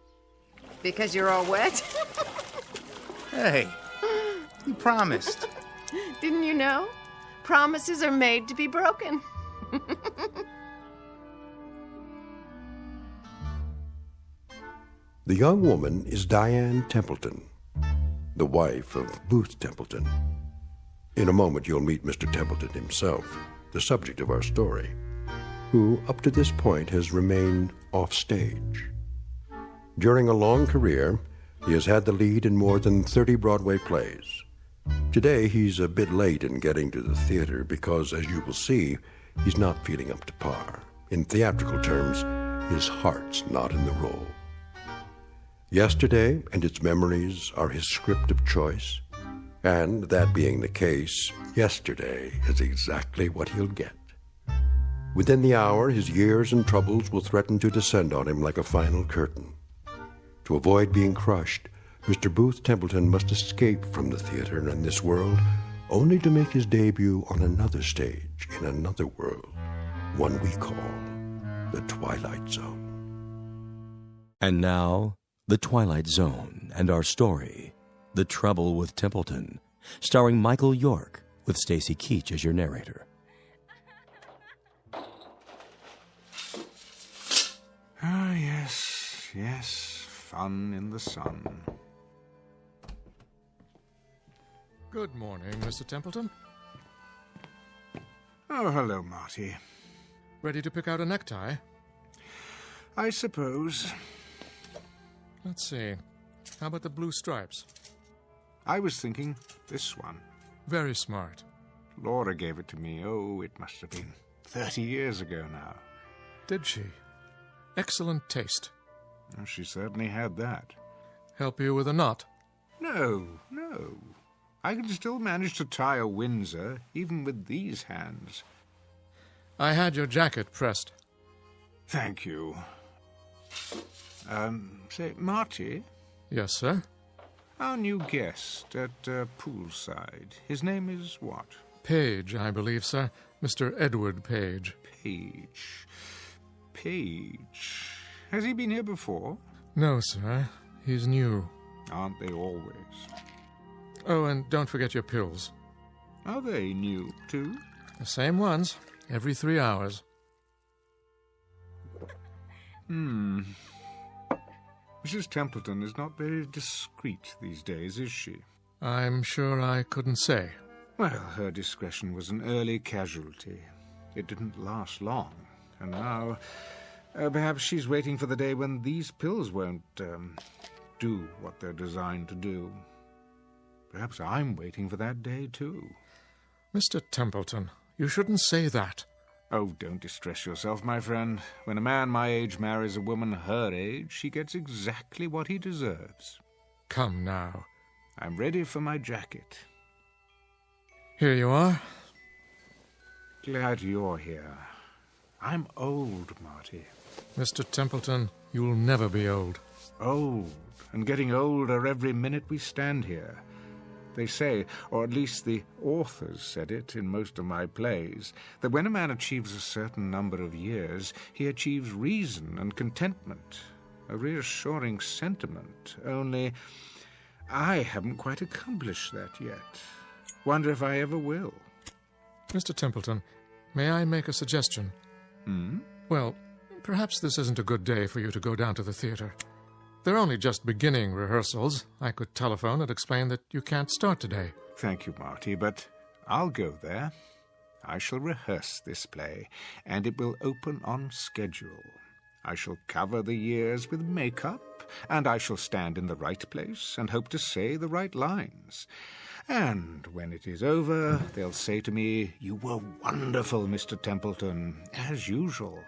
Because you're all wet? Hey, you promised. Didn't you know? Promises are made to be broken. The young woman is Diane Templeton, the wife of Booth Templeton. In a moment, you'll meet Mr. Templeton himself, the subject of our story, who, up to this point, has remained off stage. During a long career, he has had the lead in more than 30 Broadway plays. Today, he's a bit late in getting to the theater because, as you will see, he's not feeling up to par. In theatrical terms, his heart's not in the role. Yesterday and its memories are his script of choice, and that being the case, yesterday is exactly what he'll get. Within the hour, his years and troubles will threaten to descend on him like a final curtain. To avoid being crushed, Mr. Booth Templeton must escape from the theater and this world, only to make his debut on another stage in another world. one we call the Twilight Zone. And now, The Twilight Zone and our story, The Trouble with Templeton, starring Michael York, with Stacy Keach as your narrator. Ah, yes, fun in the sun. Good morning, Mr. Templeton. Oh, hello, Marty. Ready to pick out a necktie? I suppose. Let's see. How about the blue stripes? I was thinking this one. Very smart. Laura gave it to me. Oh, it must have been 30 years ago now. Did she? Excellent taste. Oh, she certainly had that. Help you with a knot? No. I can still manage to tie a Windsor, even with these hands. I had your jacket pressed. Thank you. Say, Marty? Yes, sir? Our new guest at poolside. His name is what? Page, I believe, sir. Mr. Edward Page. Page. Has he been here before? No, sir. He's new. Aren't they always? Oh, and don't forget your pills. Are they new, too? The same ones. Every 3 hours. Mrs. Templeton is not very discreet these days, is she? I'm sure I couldn't say. Well, her discretion was an early casualty. It didn't last long. And now, perhaps she's waiting for the day when these pills won't, do what they're designed to do. Perhaps I'm waiting for that day, too. Mr. Templeton, you shouldn't say that. Oh, don't distress yourself, my friend. When a man my age marries a woman her age, he gets exactly what he deserves. Come now. I'm ready for my jacket. Here you are. Glad you're here. I'm old, Marty. Mr. Templeton, you'll never be old. Old, and getting older every minute we stand here. They say, or at least the authors said it in most of my plays, that when a man achieves a certain number of years, he achieves reason and contentment, a reassuring sentiment. Only, I haven't quite accomplished that yet. Wonder if I ever will. Mr. Templeton, may I make a suggestion? Well, perhaps this isn't a good day for you to go down to the theater. They're only just beginning rehearsals. I could telephone and explain that you can't start today. Thank you, Marty, but I'll go there. I shall rehearse this play, and it will open on schedule. I shall cover the years with makeup, and I shall stand in the right place and hope to say the right lines. And when it is over, they'll say to me, "You were wonderful, Mr. Templeton, as usual."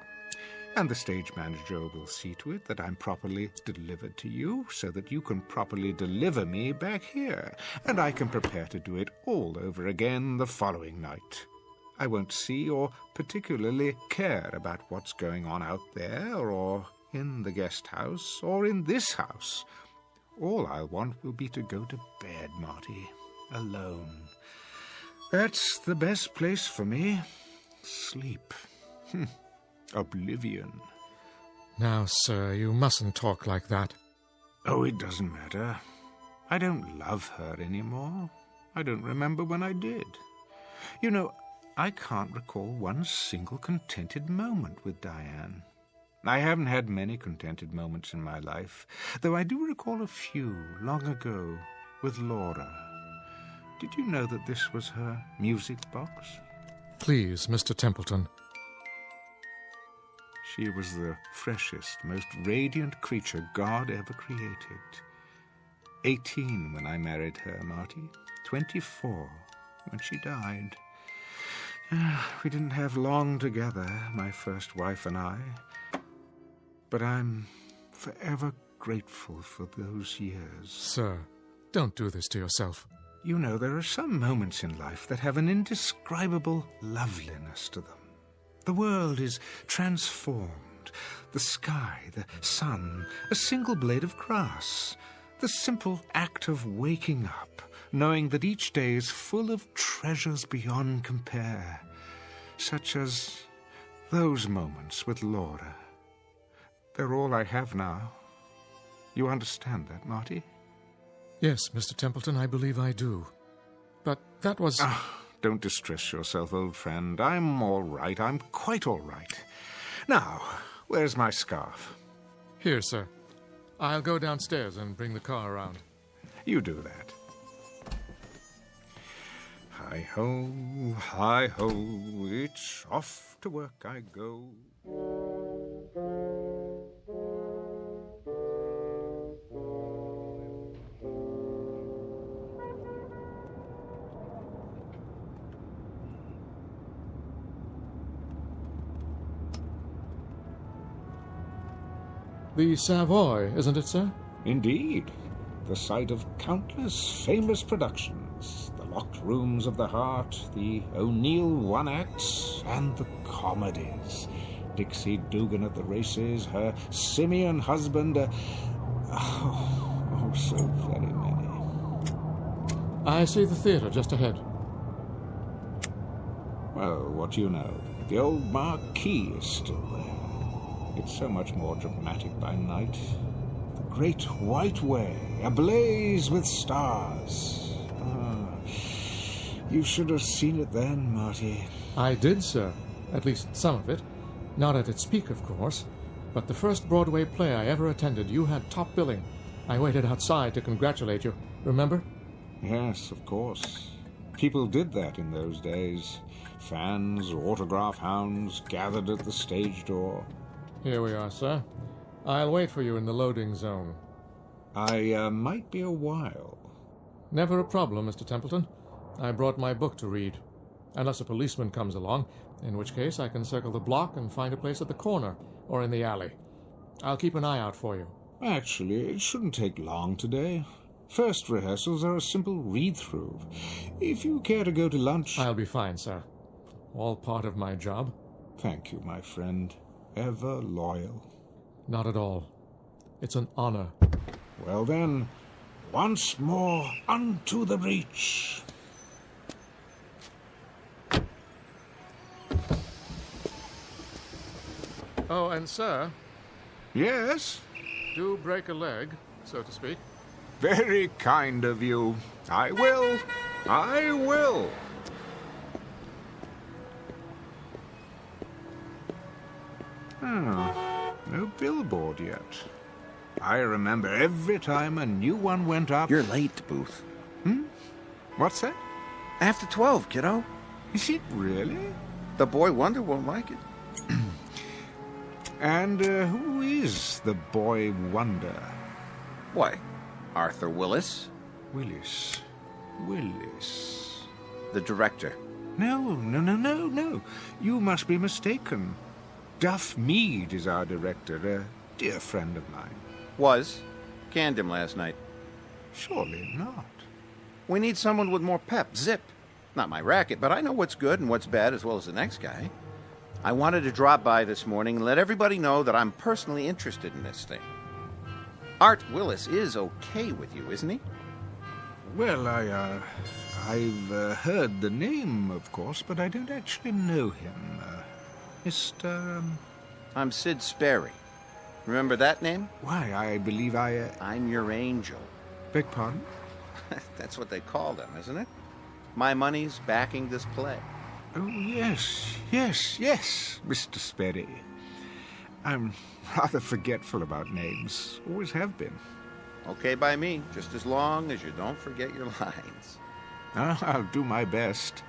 And the stage manager will see to it that I'm properly delivered to you, so that you can properly deliver me back here, and I can prepare to do it all over again the following night. I won't see or particularly care about what's going on out there, or in the guest house, or in this house. All I'll want will be to go to bed, Marty, alone. That's the best place for me. Sleep. Oblivion. Now, sir, you mustn't talk like that. Oh, it doesn't matter. I don't love her anymore. I don't remember when I did. You know, I can't recall one single contented moment with Diane. I haven't had many contented moments in my life, though I do recall a few long ago with Laura. Did you know that this was her music box? Please, Mr. Templeton. She was the freshest, most radiant creature God ever created. 18 when I married her, Marty. 24 when she died. We didn't have long together, my first wife and I. But I'm forever grateful for those years. Sir, don't do this to yourself. You know, there are some moments in life that have an indescribable loveliness to them. The world is transformed. The sky, the sun, a single blade of grass. The simple act of waking up, knowing that each day is full of treasures beyond compare, such as Those moments with Laura, they're all I have now. You understand that, Marty? Yes, Mr. Templeton, I believe I do. But that was... Don't distress yourself, old friend. I'm all right. I'm quite all right. Now, where's my scarf? Here, sir. I'll go downstairs and bring the car around. You do that. Hi-ho, hi-ho, it's off to work I go. The Savoy, isn't it, sir? Indeed. The site of countless famous productions. The Locked Rooms of the Heart, the O'Neill One-Acts, and the comedies. Dixie Dugan at the races, her simian husband, so very many. I see the theater just ahead. Well, what do you know? The old marquee is still there. It's so much more dramatic by night. The Great White Way, ablaze with stars. You should have seen it then, Marty. I did, sir. At least some of it. Not at its peak, of course. But the first Broadway play I ever attended, you had top billing. I waited outside to congratulate you. Remember? Yes, of course. People did that in those days. Fans, autograph hounds, gathered at the stage door. Here we are, sir. I'll wait for you in the loading zone. I might be a while. Never a problem, Mr. Templeton. I brought my book to read. Unless a policeman comes along, in which case I can circle the block and find a place at the corner or in the alley. I'll keep an eye out for you. Actually, it shouldn't take long today. First rehearsals are a simple read-through. If you care to go to lunch... I'll be fine, sir. All part of my job. Thank you, my friend. Ever loyal. Not at all. It's an honor. Well then, once more unto the breach. Oh, and sir... Yes? Do break a leg, so to speak. Very kind of you. I will. I will. No billboard yet. I remember every time a new one went up... You're late, Booth. What's that? After 12, kiddo. Is it really? The boy wonder won't like it. And who is the boy wonder? Why, Arthur Willis. Willis. The director. No. You must be mistaken. Duff Mead is our director, a dear friend of mine. Was. Canned him last night. Surely not. We need someone with more pep, zip. Not my racket, but I know what's good and what's bad as well as the next guy. I wanted to drop by this morning and let everybody know that I'm personally interested in this thing. Art Willis is okay with you, isn't he? Well, I've heard the name, of course, but I don't actually know him. Mr... I'm Sid Sperry. Remember that name? Why, I believe I'm your angel. Beg pardon? That's what they call them, isn't it? My money's backing this play. Oh, yes, Mr. Sperry. I'm rather forgetful about names. Always have been. Okay by me, just as long as you don't forget your lines. I'll do my best.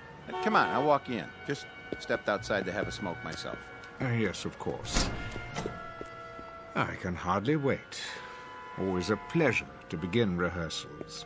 Come on, I'll walk you in. Just stepped outside to have a smoke myself. Yes, of course. I can hardly wait. Always a pleasure to begin rehearsals.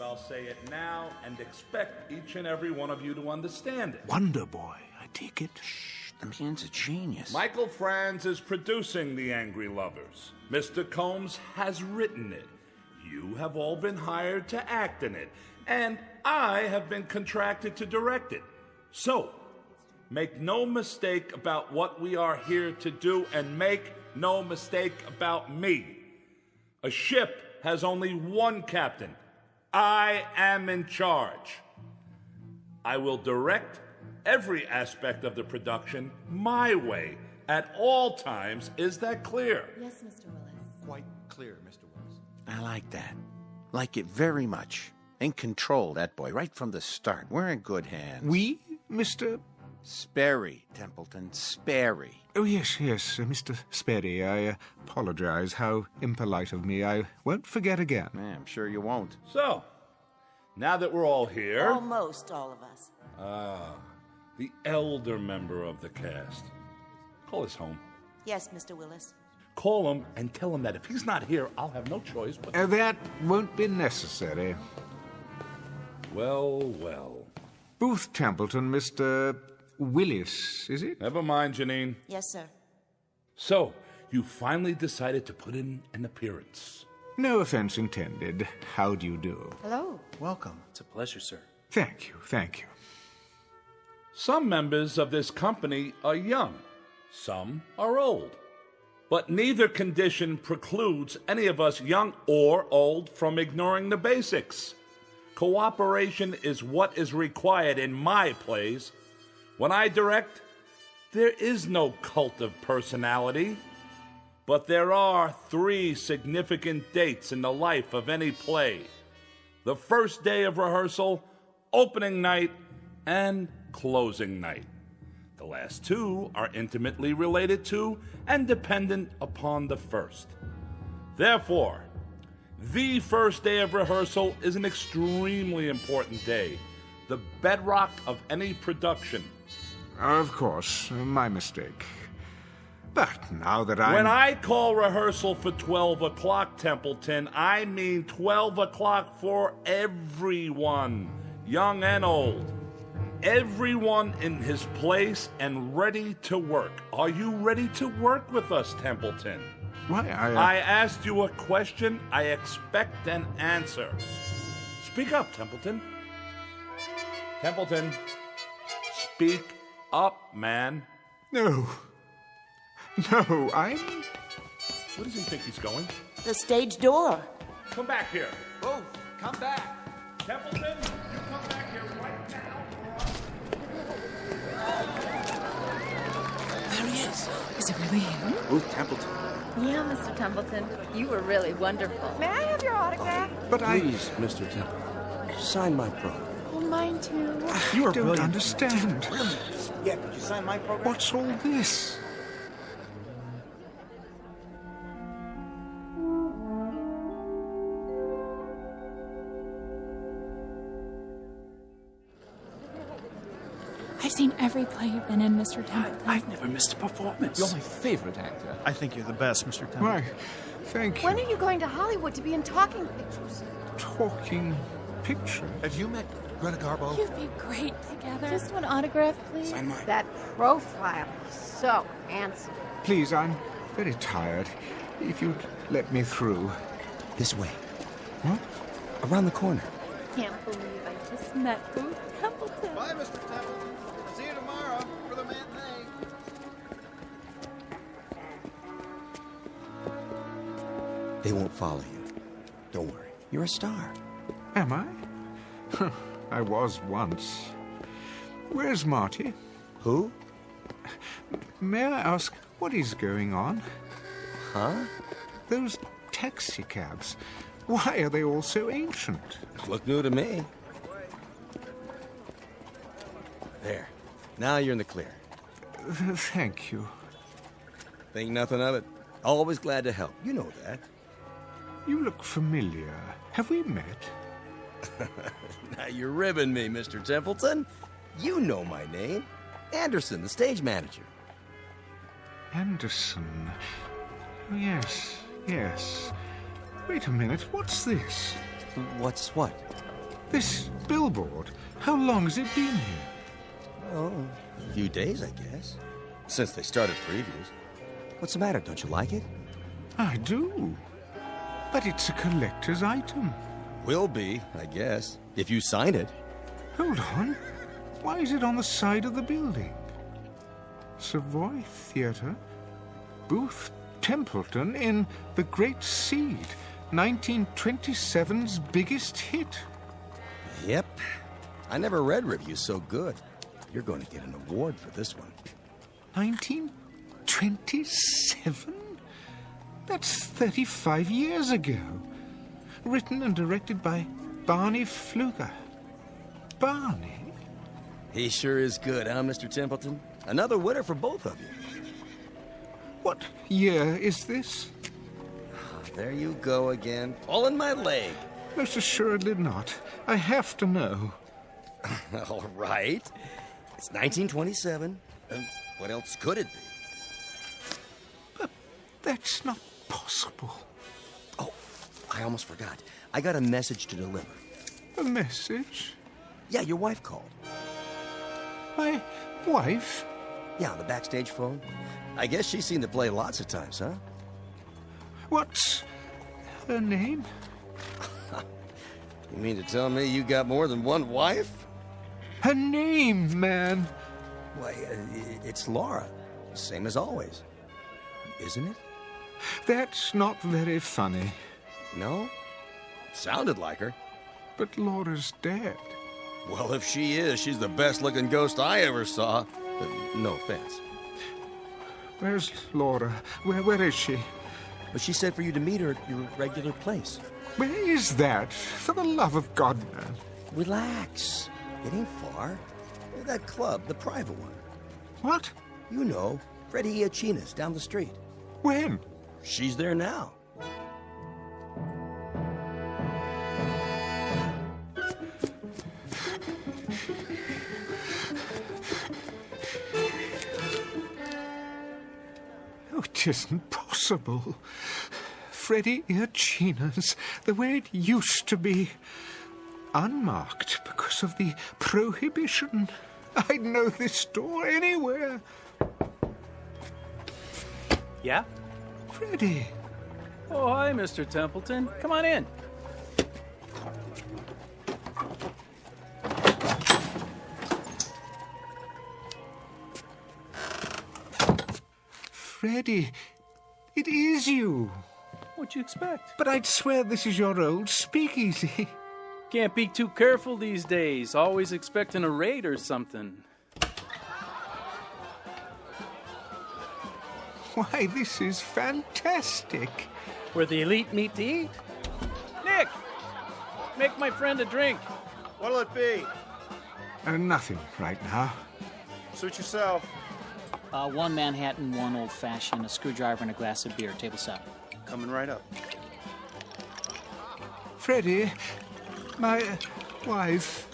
I'll say it now and expect each and every one of you to understand it. Wonder Boy, I take it. Shh, the man's a genius. Michael Franz is producing The Angry Lovers. Mr. Combs has written it. You have all been hired to act in it. And I have been contracted to direct it. So, Make no mistake about what we are here to do, and make no mistake about me. A ship has only one captain. I am in charge. I will direct every aspect of the production my way at all times. Is that clear? Yes, Mr. Willis. Quite clear, Mr. Willis. I like that. Like it very much. In control, that boy, right from the start. We're in good hands. We, Mr. Sperry, Templeton, Sperry. Oh, yes, Mr. Sperry. I apologize. How impolite of me. I won't forget again. I'm sure you won't. So, now that we're all here... Almost all of us. The elder member of the cast. Call us home. Yes, Mr. Willis. Call him and tell him that if he's not here, I'll have no choice but... That won't be necessary. Well. Booth Templeton, Mr. Willis, is it? Never mind, Janine. Yes, sir. So, you finally decided to put in an appearance. No offense intended. How do you do? Hello. Welcome. It's a pleasure, sir. Thank you. Some members of this company are young. Some are old. But neither condition precludes any of us, young or old, from ignoring the basics. Cooperation is what is required in my plays. When I direct, there is no cult of personality. But there are 3 significant dates in the life of any play: the first day of rehearsal, opening night, and closing night. The last 2 are intimately related to and dependent upon the first. Therefore, the first day of rehearsal is an extremely important day, the bedrock of any production. Of course, my mistake. But now that When I call rehearsal for 12 o'clock, Templeton, I mean 12 o'clock for everyone, young and old. Everyone in his place and ready to work. Are you ready to work with us, Templeton? Why, I asked you a question. I expect an answer. Speak up, Templeton. Templeton, speak up, man. No, I'm... Where does he think he's going? The stage door. Come back here. Both, come back. Templeton, you come back here right now. There he is. Is it really him? Booth Templeton. Yeah, Mr. Templeton. You were really wonderful. May I have your autograph? But Please, Mr. Templeton, sign my program. Oh, mine too. You don't understand. Brilliant. Yeah, could you sign my program? What's all this? I've seen every play you've been in, Mr. Templeton. I've never missed a performance. You're my favorite actor. I think you're the best, Mr. Templeton. Why, thank you. When are you going to Hollywood to be in talking pictures? Talking picture? Have you met Greta Garbo? You'd be great together. Just one autograph, please. Sign mine. That profile. So handsome. Please, I'm very tired. If you'd let me through. This way. What? Around the corner. Can't believe I just met Booth Templeton. Bye, Mr. Templeton. See you tomorrow for the matinee. They won't follow you. Don't worry. You're a star. Am I? I was once. Where's Marty? Who? May I ask what is going on? Huh? Those taxi cabs. Why are they all so ancient? Look new to me. There. Now you're in the clear. Thank you. Think nothing of it. Always glad to help. You know that. You look familiar. Have we met? Now you're ribbing me, Mr. Templeton. You know my name. Anderson, the stage manager. Anderson. Oh, yes. Wait a minute, what's this? What's what? This billboard. How long has it been here? Oh, a few days, I guess. Since they started previews. What's the matter? Don't you like it? I do. But it's a collector's item. Will be, I guess, if you sign it. Hold on. Why is it on the side of the building? Savoy Theatre, Booth Templeton in The Great Seed, 1927's biggest hit. Yep. I never read reviews so good. You're going to get an award for this one. 1927? That's 35 years ago. Written and directed by Barney Pfluger. Barney? He sure is good, huh, Mr. Templeton? Another winner for both of you. What year is this? There you go again, pulling my leg. Most assuredly not. I have to know. All right. It's 1927. What else could it be? But that's not possible. Oh, I almost forgot. I got a message to deliver. A message? Yeah, your wife called. My wife? Yeah, on the backstage phone. I guess she's seen the play lots of times, huh? What's her name? You mean to tell me you got more than one wife? Her name, man. Why, it's Laura. Same as always. Isn't it? That's not very funny. No? Sounded like her. But Laura's dead. Well, if she is, she's the best-looking ghost I ever saw. No offense. Where's Laura? Where is she? But she said for you to meet her at your regular place. Where is that? For the love of God, man. Relax. It ain't far. That club, the private one. What? You know, Freddie Iachina's down the street. When? She's there now. Oh, it isn't possible. Freddie Iachina's the way it used to be. Unmarked because of the prohibition. I'd know this door anywhere. Yeah? Freddie. Oh, hi, Mr. Templeton. Come on in. Freddie, it is you. What'd you expect? But I'd swear this is your old speakeasy. Can't be too careful these days. Always expecting a raid or something. Why, this is fantastic. Where the elite meet to eat. Nick! Make my friend a drink. What'll it be? Nothing right now. Suit yourself. One Manhattan, one old-fashioned, a screwdriver, and a glass of beer. Table 7. Coming right up. Freddie, my wife.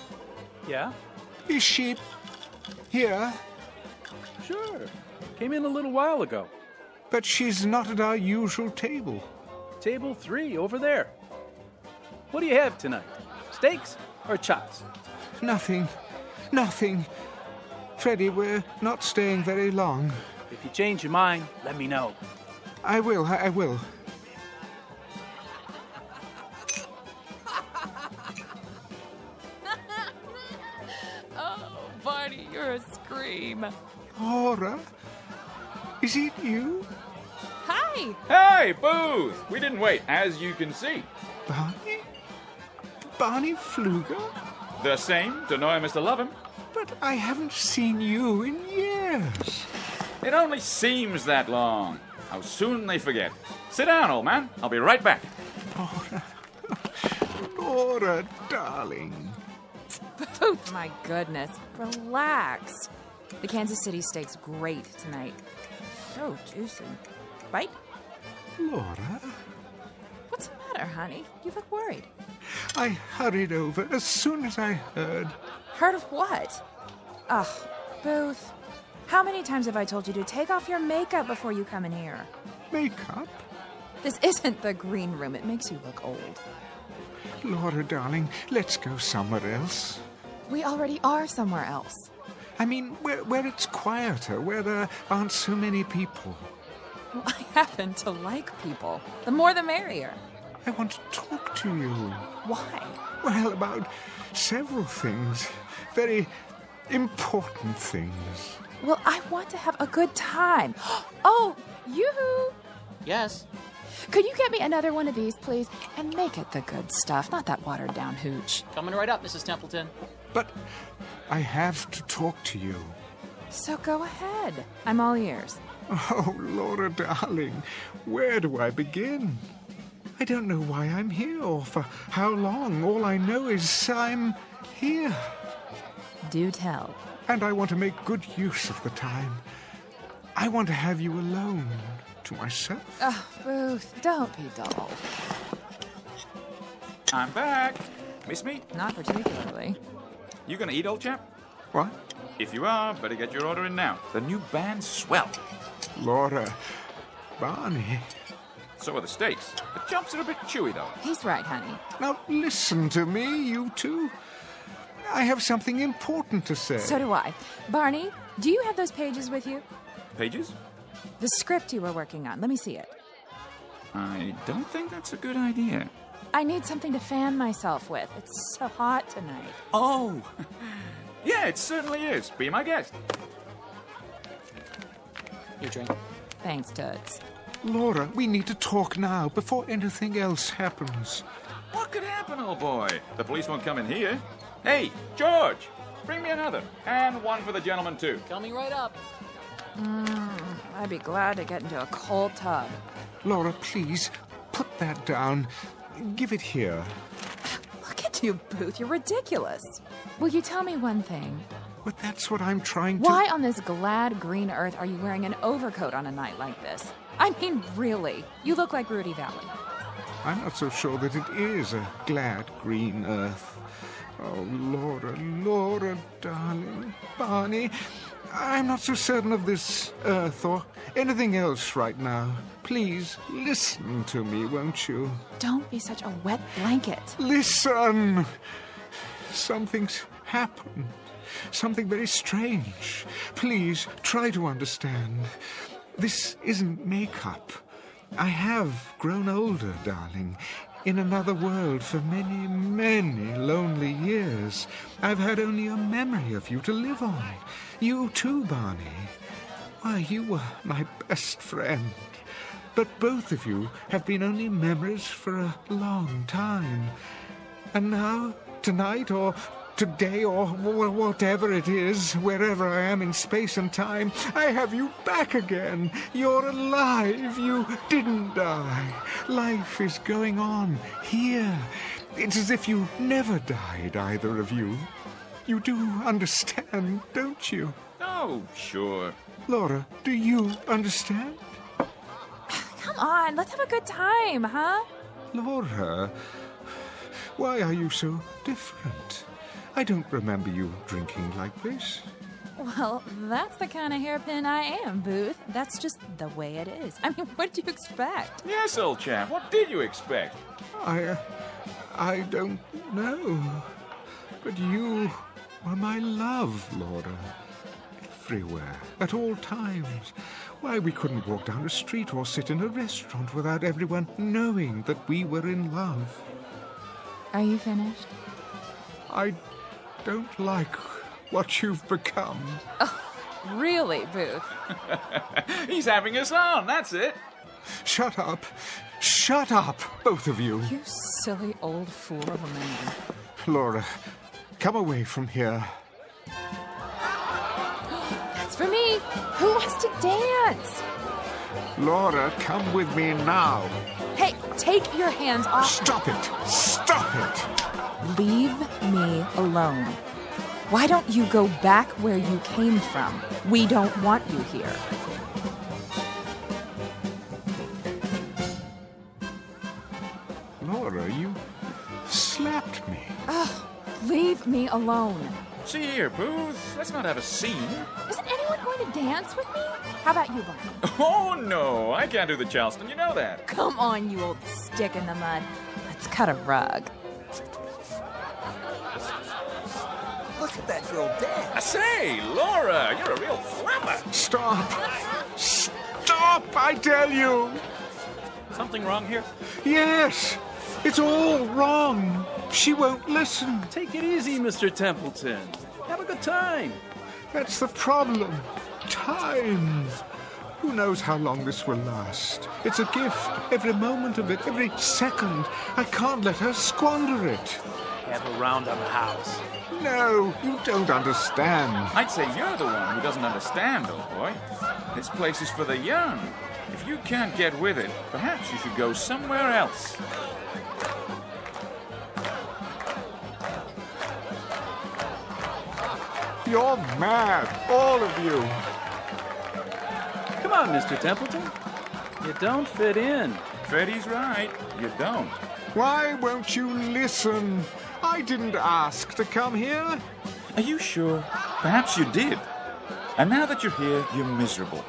Yeah? Is she here? Sure. Came in a little while ago. But she's not at our usual table. Table 3, over there. What do you have tonight? Steaks or chops? Nothing. Freddie, we're not staying very long. If you change your mind, let me know. I will. Oh, Barney, you're a scream. Laura? Is it you? Hi! Hey, Booth! We didn't wait, as you can see. Barney? Barney Pfluger? The same. Don't know him as to love him. But I haven't seen you in years. It only seems that long. How soon they forget. Sit down, old man. I'll be right back. Laura, darling. Booth, my goodness. Relax. The Kansas City steak's great tonight. So juicy. Right? Laura? What's the matter, honey? You look worried. I hurried over as soon as I heard. Heard of what? Ugh, Booth. How many times have I told you to take off your makeup before you come in here? Makeup? This isn't the green room. It makes you look old. Laura, darling, let's go somewhere else. We already are somewhere else. I mean, where it's quieter, where there aren't so many people. Well, I happen to like people. The more the merrier. I want to talk to you. Why? Well, about several things. Very important things. Well, I want to have a good time. Oh, yoo-hoo! Yes? Could you get me another one of these, please? And make it the good stuff, not that watered-down hooch. Coming right up, Mrs. Templeton. But I have to talk to you. So go ahead. I'm all ears. Oh, Laura, darling, where do I begin? I don't know why I'm here or for how long. All I know is I'm here. Do tell. And I want to make good use of the time. I want to have you alone to myself. Oh, Ruth, don't be dull. I'm back. Miss me? Not particularly. You gonna eat, old chap? What? If you are, better get your order in now. The new band's swell. Laura, Barney. So are the steaks. The chops are a bit chewy, though. He's right, honey. Now listen to me, you two. I have something important to say. So do I. Barney, do you have those pages with you? Pages? The script you were working on. Let me see it. I don't think that's a good idea. I need something to fan myself with. It's so hot tonight. Oh! Yeah, it certainly is. Be my guest. Your drink. Thanks, Toots. Laura, we need to talk now before anything else happens. What could happen, old boy? The police won't come in here. Hey, George! Bring me another. And one for the gentleman, too. Coming right up. I'd be glad to get into a cold tub. Laura, please, put that down. Give it here. Look at you, Booth. You're ridiculous. Will you tell me one thing? But that's what I'm trying to... Why on this glad green earth are you wearing an overcoat on a night like this? I mean, really. You look like Rudy Valley. I'm not so sure that it is a glad green earth. Oh, Laura, darling, Barney, I'm not so certain of this earth or anything else right now. Please, listen to me, won't you? Don't be such a wet blanket. Listen! Something's happened. Something very strange. Please, try to understand. This isn't makeup. I have grown older, darling. In another world for many, many lonely years. I've had only a memory of you to live on. You too, Barney. Why, you were my best friend. But both of you have been only memories for a long time. And now, tonight, or today, or whatever it is, wherever I am in space and time, I have you back again. You're alive. You didn't die. Life is going on here. It's as if you never died, either of you. You do understand, don't you? Oh, sure. Laura, do you understand? Come on, let's have a good time, huh? Laura, why are you so different? I don't remember you drinking like this. Well, that's the kind of hairpin I am, Booth. That's just the way it is. I mean, what did you expect? Yes, old chap. What did you expect? I don't know. But you were my love, Laura. Everywhere, at all times. Why, we couldn't walk down a street or sit in a restaurant without everyone knowing that we were in love. Are you finished? I don't like what you've become. Oh, really, Booth? He's having us on, that's it. Shut up. Shut up, both of you. You silly old fool of a man. Laura, come away from here. That's for me. Who wants to dance? Laura, come with me now. Hey, take your hands off. Stop it. Stop it. Leave me alone. Why don't you go back where you came from? We don't want you here. Laura, you slapped me. Oh, leave me alone. See here, Booth. Let's not have a scene. Isn't anyone going to dance with me? How about you, Barney? Oh, no. I can't do the Charleston. You know that. Come on, you old stick in the mud. Let's cut a rug. Look at that girl dance. I say, Laura, you're a real flapper. Stop. Stop, I tell you. Something wrong here? Yes. It's all wrong. She won't listen. Take it easy, Mr. Templeton. Have a good time. That's the problem. Time. Who knows how long this will last? It's a gift. Every moment of it, every second. I can't let her squander it. Have a round of the house. No, you don't understand. I'd say you're the one who doesn't understand, old boy. This place is for the young. If you can't get with it, perhaps you should go somewhere else. You're mad, all of you. Come on, Mr. Templeton. You don't fit in. Freddie's right. You don't. Why won't you listen? I didn't ask to come here. Are you sure? Perhaps you did. And now that you're here, you're miserable.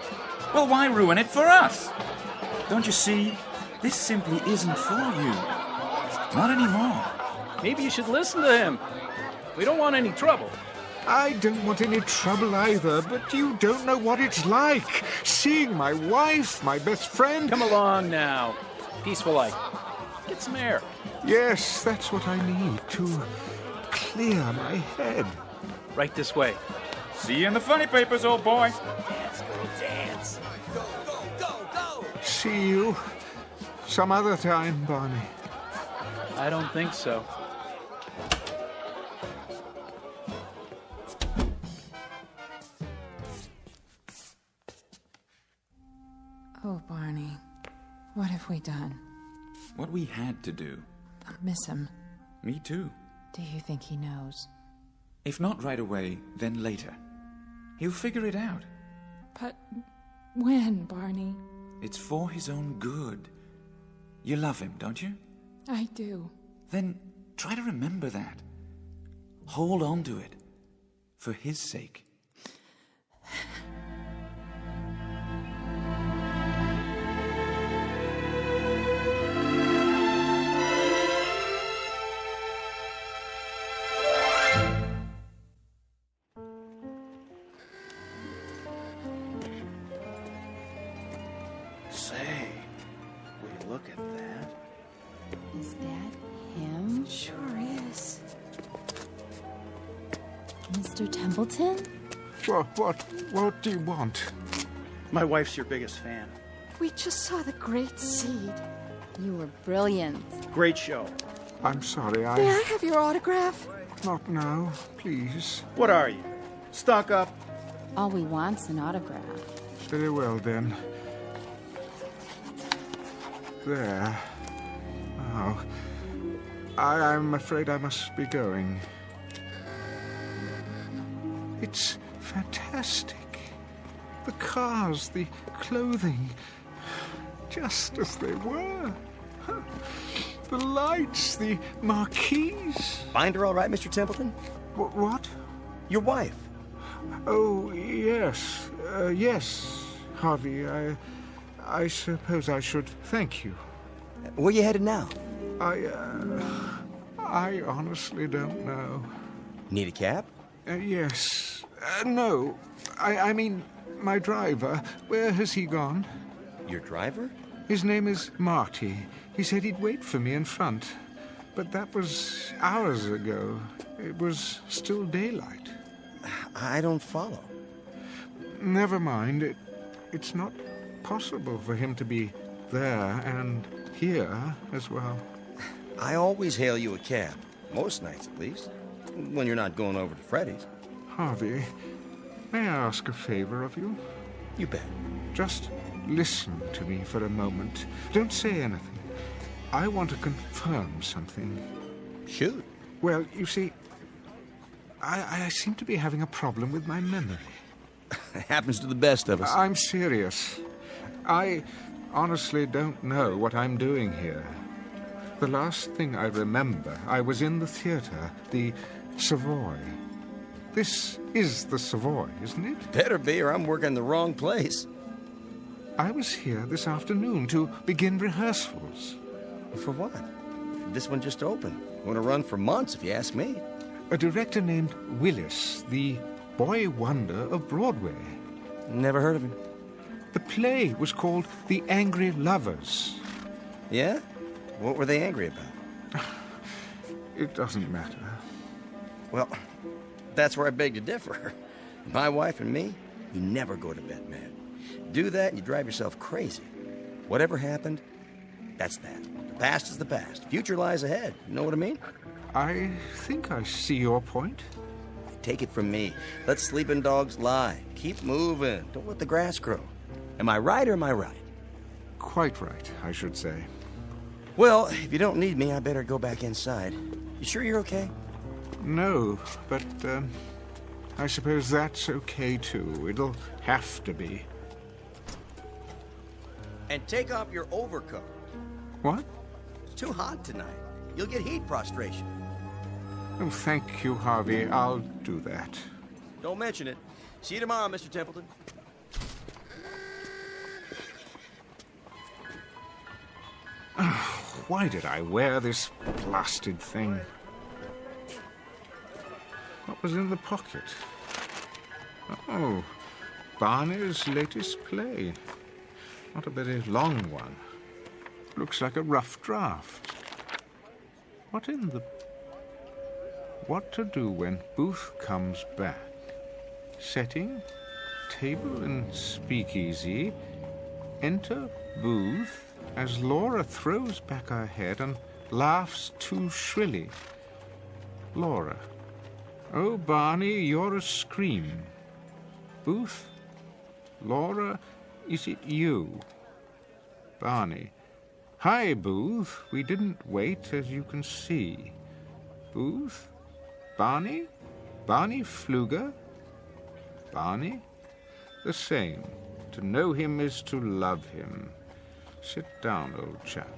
Well, why ruin it for us? Don't you see? This simply isn't for you. Not anymore. Maybe you should listen to him. We don't want any trouble. I don't want any trouble either, but you don't know what it's like. Seeing my wife, my best friend... Come along now. Peaceful life. Get some air. Yes, that's what I need to clear my head. Right this way. See you in the funny papers, old boy. Let's go dance. Go, go, go, go! See you some other time, Barney. I don't think so. Oh, Barney, what have we done? What we had to do. I miss him. Me too. Do you think he knows? If not right away, then later. He'll figure it out. But when, Barney? It's for his own good. You love him, don't you? I do. Then try to remember that. Hold on to it. For his sake. Say, will you look at that? Is that him? Sure is. Mr. Templeton? What do you want? My wife's your biggest fan. We just saw the great seed. You were brilliant. Great show. I'm sorry, May I have your autograph? Not now, please. What are you? Stuck up? All we want's an autograph. Very well, then. There. Now, I'm afraid I must be going. It's fantastic. The cars, the clothing, just as they were. The lights, the marquees. Find her all right, Mr. Templeton? What? Your wife. Oh, yes. Yes, Harvey. I suppose I should thank you. Where you headed now? I honestly don't know. Need a cab? Yes. No. I mean, my driver. Where has he gone? Your driver? His name is Marty. He said he'd wait for me in front. But that was hours ago. It was still daylight. I don't follow. Never mind. It's not possible for him to be there and here as well. I always hail you a cab. Most nights, at least. When you're not going over to Freddy's. Harvey, may I ask a favor of you? You bet. Just listen to me for a moment. Don't say anything. I want to confirm something. Shoot. Well, you see, I seem to be having a problem with my memory. It happens to the best of us. I'm serious. I honestly don't know what I'm doing here. The last thing I remember, I was in the theater, the Savoy. This is the Savoy, isn't it? Better be, or I'm working the wrong place. I was here this afternoon to begin rehearsals. For what? This one just opened. Going to run for months, if you ask me. A director named Willis, the boy wonder of Broadway. Never heard of him. The play was called The Angry Lovers. Yeah? What were they angry about? It doesn't matter. Well, that's where I beg to differ. My wife and me, we never go to bed mad. Do that and you drive yourself crazy. Whatever happened, that's that. The past is the past. Future lies ahead. You know what I mean? I think I see your point. Take it from me. Let sleeping dogs lie. Keep moving. Don't let the grass grow. Am I right or am I right? Quite right, I should say. Well, if you don't need me, I better go back inside. You sure you're okay? No, but I suppose that's okay too. It'll have to be. And take off your overcoat. What? It's too hot tonight. You'll get heat prostration. Oh, thank you, Harvey. I'll do that. Don't mention it. See you tomorrow, Mr. Templeton. Why did I wear this blasted thing? What was in the pocket? Oh, Barney's latest play. Not a very long one. Looks like a rough draft. What in the... What to do when Booth comes back? Setting, table and speakeasy. Enter Booth as Laura throws back her head and laughs too shrilly. Laura. Oh, Barney, you're a scream. Booth. Laura, is it you? Barney. Hi, Booth. We didn't wait, as you can see. Booth? Barney? Barney Pfluger? Barney? The same. To know him is to love him. Sit down, old chap.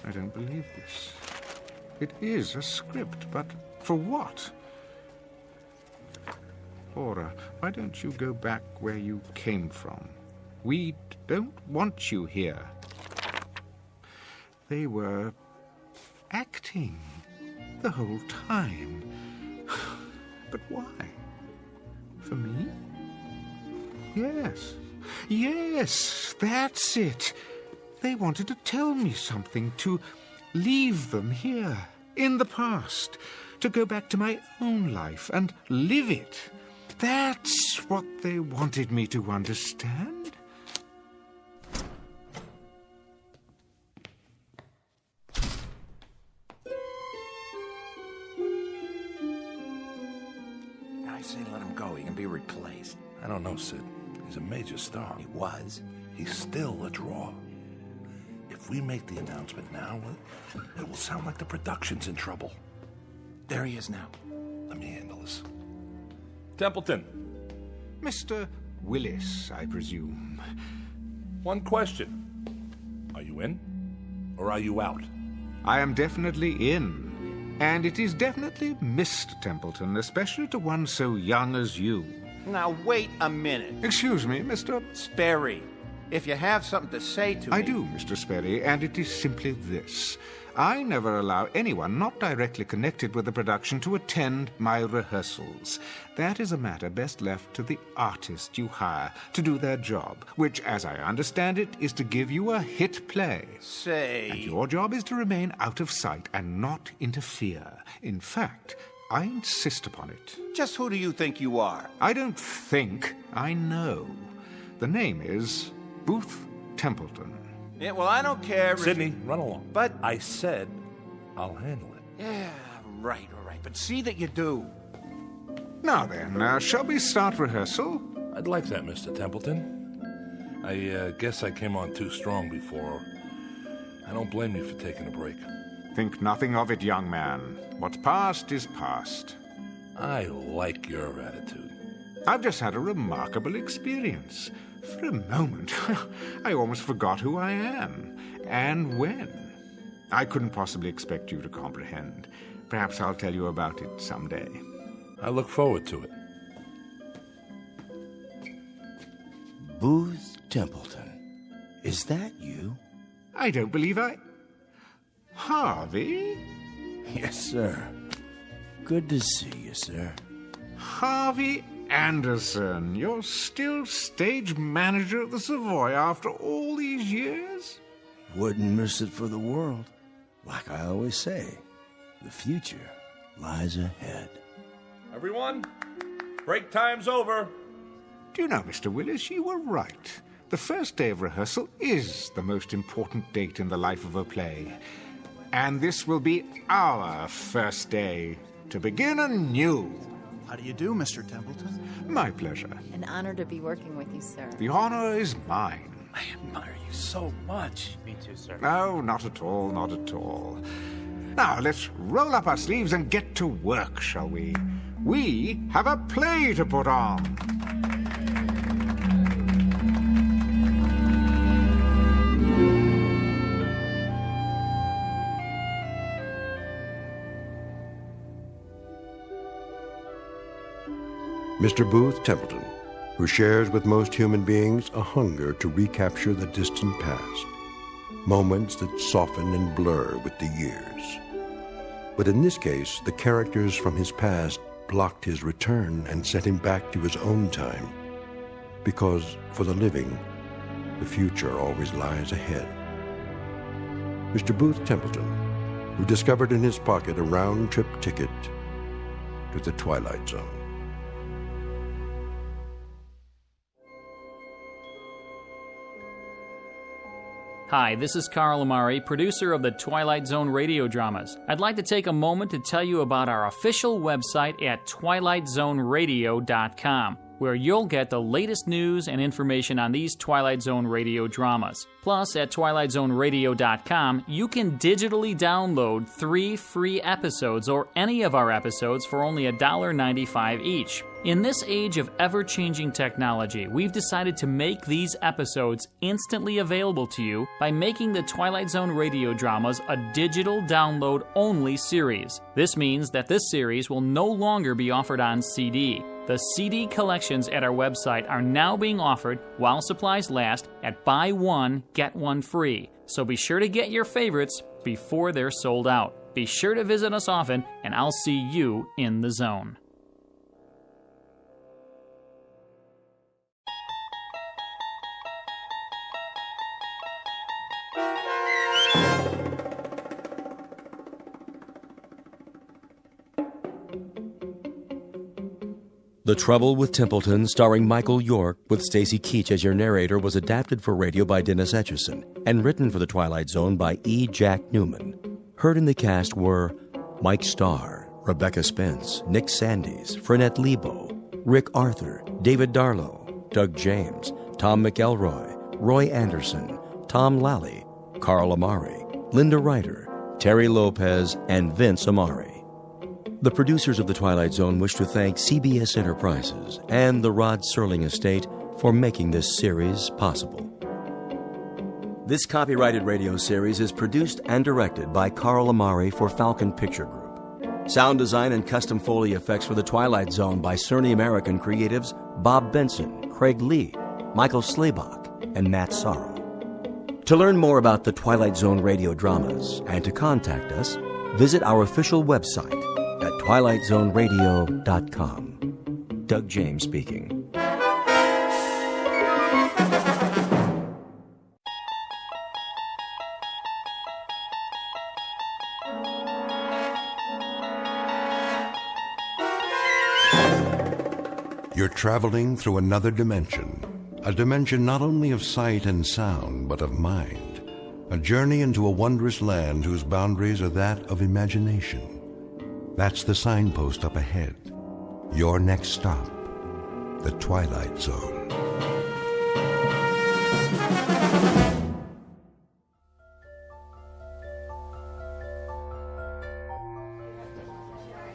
I don't believe this. It is a script, but for what? Laura, why don't you go back where you came from? We don't want you here. They were acting the whole time. But why? For me? Yes. Yes, that's it. They wanted to tell me something, to leave them here, in the past, to go back to my own life and live it. That's what they wanted me to understand. I say let him go. He can be replaced. I don't know, Sid. He's a major star. He was. He's still a draw. If we make the announcement now, it will sound like the production's in trouble. There he is now. Let me handle this. Templeton. Mr. Willis, I presume. One question. Are you in or are you out? I am definitely in. And it is definitely Mr. Templeton, especially to one so young as you. Now, wait a minute. Excuse me, Mr. Sperry. If you have something to say to me... I do, Mr. Sperry, and it is simply this. I never allow anyone not directly connected with the production to attend my rehearsals. That is a matter best left to the artist you hire to do their job, which, as I understand it, is to give you a hit play. Say... And your job is to remain out of sight and not interfere. In fact, I insist upon it. Just who do you think you are? I don't think. I know. The name is Booth Templeton. Yeah, well, I don't care. Sidney, run along. But I said I'll handle it. Yeah, right, all right. But see that you do. Now then, shall we start rehearsal? I'd like that, Mr. Templeton. I guess I came on too strong before. I don't blame you for taking a break. Think nothing of it, young man. What's past is past. I like your attitude. I've just had a remarkable experience. For a moment, I almost forgot who I am, and when. I couldn't possibly expect you to comprehend. Perhaps I'll tell you about it someday. I look forward to it. Booth Templeton. Is that you? I don't believe I... Harvey? Yes, sir. Good to see you, sir. Harvey Anderson, you're still stage manager at the Savoy after all these years? Wouldn't miss it for the world. Like I always say, the future lies ahead. Everyone, break time's over. Do you know, Mr. Willis, you were right. The first day of rehearsal is the most important date in the life of a play. And this will be our first day to begin anew. How do you do, Mr. Templeton? My pleasure. An honor to be working with you, sir. The honor is mine. I admire you so much. Me too, sir. No, not at all, not at all. Now, let's roll up our sleeves and get to work, shall we? We have a play to put on. Mr. Booth Templeton, who shares with most human beings a hunger to recapture the distant past, moments that soften and blur with the years. But in this case, the characters from his past blocked his return and sent him back to his own time, because for the living, the future always lies ahead. Mr. Booth Templeton, who discovered in his pocket a round-trip ticket to the Twilight Zone. Hi, this is Carl Amari, producer of the Twilight Zone radio dramas. I'd like to take a moment to tell you about our official website at twilightzoneradio.com, where you'll get the latest news and information on these Twilight Zone radio dramas. Plus, at twilightzoneradio.com, you can digitally download 3 free episodes or any of our episodes for only $1.95 each. In this age of ever-changing technology, we've decided to make these episodes instantly available to you by making the Twilight Zone radio dramas a digital download-only series. This means that this series will no longer be offered on CD. The CD collections at our website are now being offered, while supplies last, at buy one, get one free. So be sure to get your favorites before they're sold out. Be sure to visit us often, and I'll see you in the zone. The Trouble with Templeton, starring Michael York, with Stacy Keach as your narrator, was adapted for radio by Dennis Etchison and written for The Twilight Zone by E. Jack Newman. Heard in the cast were Mike Starr, Rebecca Spence, Nick Sandys, Frenette Lebo, Rick Arthur, David Darlow, Doug James, Tom McElroy, Roy Anderson, Tom Lally, Carl Amari, Linda Ryder, Terry Lopez, and Vince Amari. The producers of The Twilight Zone wish to thank CBS Enterprises and the Rod Serling Estate for making this series possible. This copyrighted radio series is produced and directed by Carl Amari for Falcon Picture Group. Sound design and custom Foley effects for The Twilight Zone by Cerny American creatives Bob Benson, Craig Lee, Michael Slaybach, and Matt Sorrow. To learn more about the Twilight Zone radio dramas and to contact us, visit our official website at twilightzoneradio.com. Doug James speaking. You're traveling through another dimension, a dimension not only of sight and sound, but of mind, a journey into a wondrous land whose boundaries are that of imagination. That's the signpost up ahead. Your next stop, the Twilight Zone.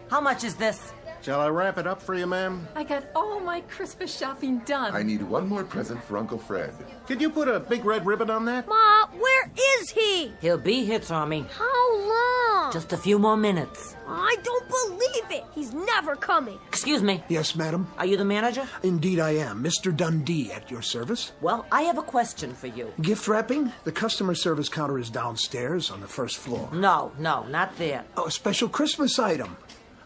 How much is this? Shall I wrap it up for you, ma'am? I got all my Christmas shopping done. I need one more present for Uncle Fred. Could you put a big red ribbon on that? Ma, where is he? He'll be here, Tommy. How long? Just a few more minutes. I don't believe it. He's never coming. Excuse me. Yes, madam? Are you the manager? Indeed I am. Mr. Dundee at your service. Well, I have a question for you. Gift wrapping? The customer service counter is downstairs on the first floor. No, not there. Oh, a special Christmas item.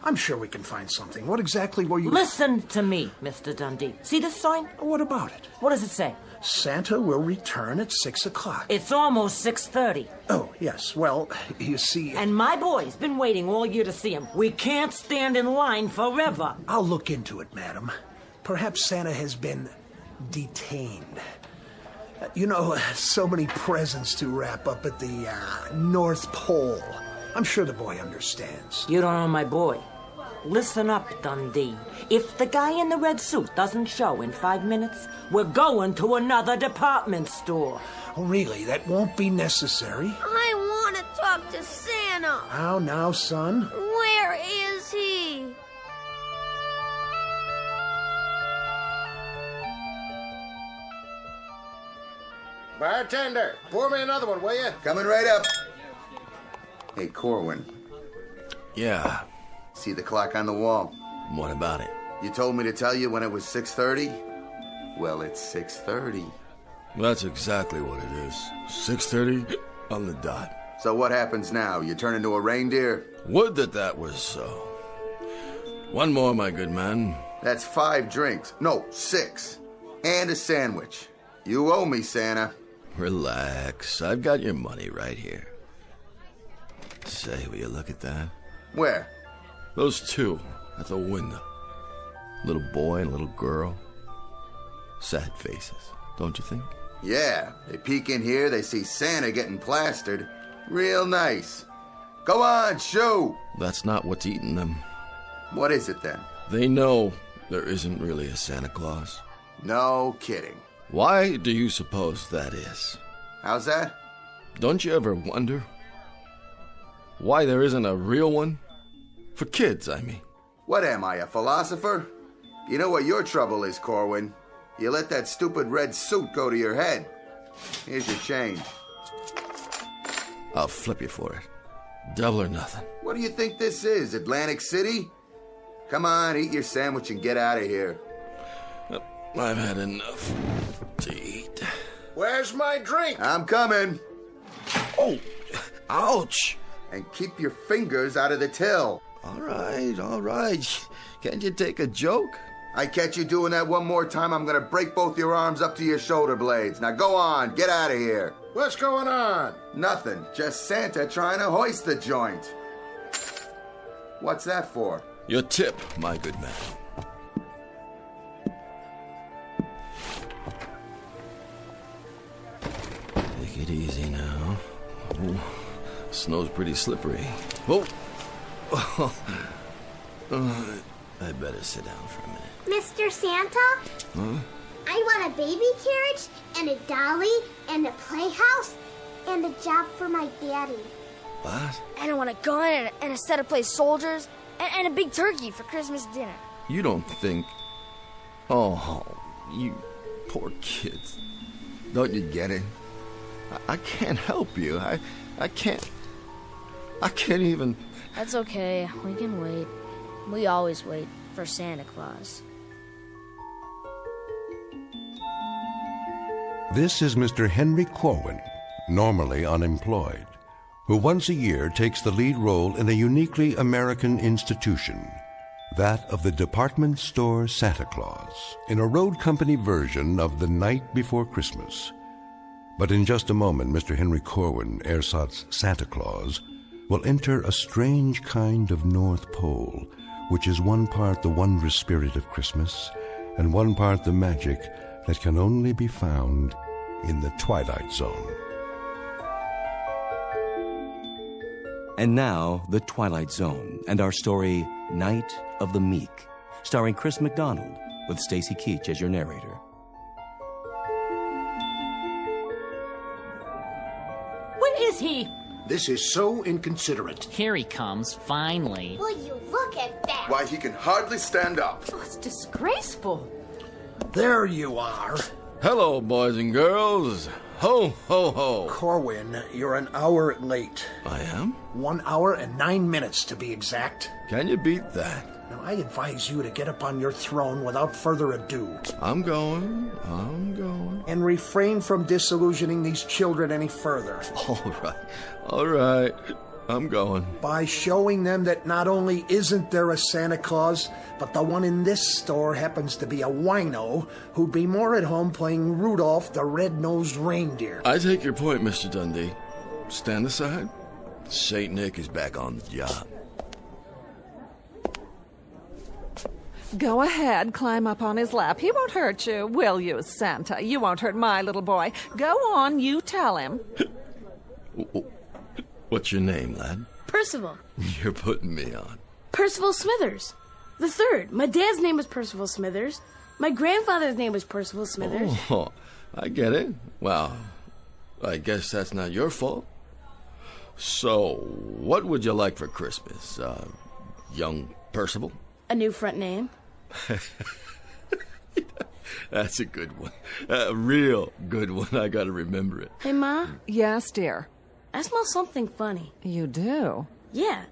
I'm sure we can find something. What exactly were you... Listen to me, Mr. Dundee. See this sign? What about it? What does it say? Santa will return at 6 o'clock. It's almost 6:30. Oh, yes. Well, you see... And my boy's been waiting all year to see him. We can't stand in line forever. I'll look into it, madam. Perhaps Santa has been detained. You know, so many presents to wrap up at the North Pole. I'm sure the boy understands. You don't know my boy. Listen up, Dundee. If the guy in the red suit doesn't show in 5 minutes, we're going to another department store. Oh, really? That won't be necessary? I want to talk to Santa. How now, son? Where is he? Bartender, pour me another one, will you? Coming right up. Hey, Corwin. Yeah. See the clock on the wall? What about it? You told me to tell you when it was 6:30? Well, it's 6:30. That's exactly what it is. 6:30 on the dot. So what happens now? You turn into a reindeer? Would that was so. One more, my good man. That's 5 drinks. No, 6. And a sandwich. You owe me, Santa. Relax. I've got your money right here. Say, will you look at that? Where? Those two at the window. Little boy and little girl. Sad faces, don't you think? Yeah, they peek in here, they see Santa getting plastered. Real nice. Go on, shoot! That's not what's eating them. What is it then? They know there isn't really a Santa Claus. No kidding. Why do you suppose that is? How's that? Don't you ever wonder why there isn't a real one? For kids, I mean. What am I, a philosopher? You know what your trouble is, Corwin? You let that stupid red suit go to your head. Here's your change. I'll flip you for it. Double or nothing. What do you think this is, Atlantic City? Come on, eat your sandwich and get out of here. I've had enough to eat. Where's my drink? I'm coming. Oh, ouch. And keep your fingers out of the till. All right. Can't you take a joke? I catch you doing that one more time, I'm gonna break both your arms up to your shoulder blades. Now go on, get out of here. What's going on? Nothing, just Santa trying to hoist the joint. What's that for? Your tip, my good man. Take it easy now. Ooh, snow's pretty slippery. Whoa! I better sit down for a minute. Mr. Santa? Huh? I want a baby carriage and a dolly and a playhouse and a job for my daddy. What? And I want a gun and a set of play soldiers and a big turkey for Christmas dinner. You don't think... Oh, you poor kids. Don't you get it? I can't help you. I can't even... That's okay. We can wait. We always wait for Santa Claus. This is Mr. Henry Corwin, normally unemployed, who once a year takes the lead role in a uniquely American institution, that of the department store Santa Claus, in a road company version of The Night Before Christmas. But in just a moment, Mr. Henry Corwin, ersatz Santa Claus, will enter a strange kind of North Pole, which is one part the wondrous spirit of Christmas and one part the magic that can only be found in the Twilight Zone. And now, The Twilight Zone and our story, Night of the Meek, starring Chris McDonald with Stacy Keach as your narrator. Where is he? This is so inconsiderate. Here he comes, finally. Will you look at that? Why, he can hardly stand up. Oh, it's disgraceful. There you are. Hello, boys and girls. Ho, ho, ho. Corwin, you're an hour late. I am? 1 hour and 9 minutes, to be exact. Can you beat that? Now, I advise you to get up on your throne without further ado. I'm going. And refrain from disillusioning these children any further. All right. I'm going. By showing them that not only isn't there a Santa Claus, but the one in this store happens to be a wino who'd be more at home playing Rudolph the Red-Nosed Reindeer. I take your point, Mr. Dundee. Stand aside. St. Nick is back on the job. Go ahead, climb up on his lap. He won't hurt you, will you, Santa? You won't hurt my little boy. Go on, you tell him. What's your name, lad? Percival. You're putting me on. Percival Smithers. The third. My dad's name was Percival Smithers. My grandfather's name was Percival Smithers. Oh, I get it. Well, I guess that's not your fault. So, what would you like for Christmas, young Percival? A new front name. That's a good one. A real good one. I gotta remember it. Hey, Ma? Yes, dear. I smell something funny. You do? Yeah.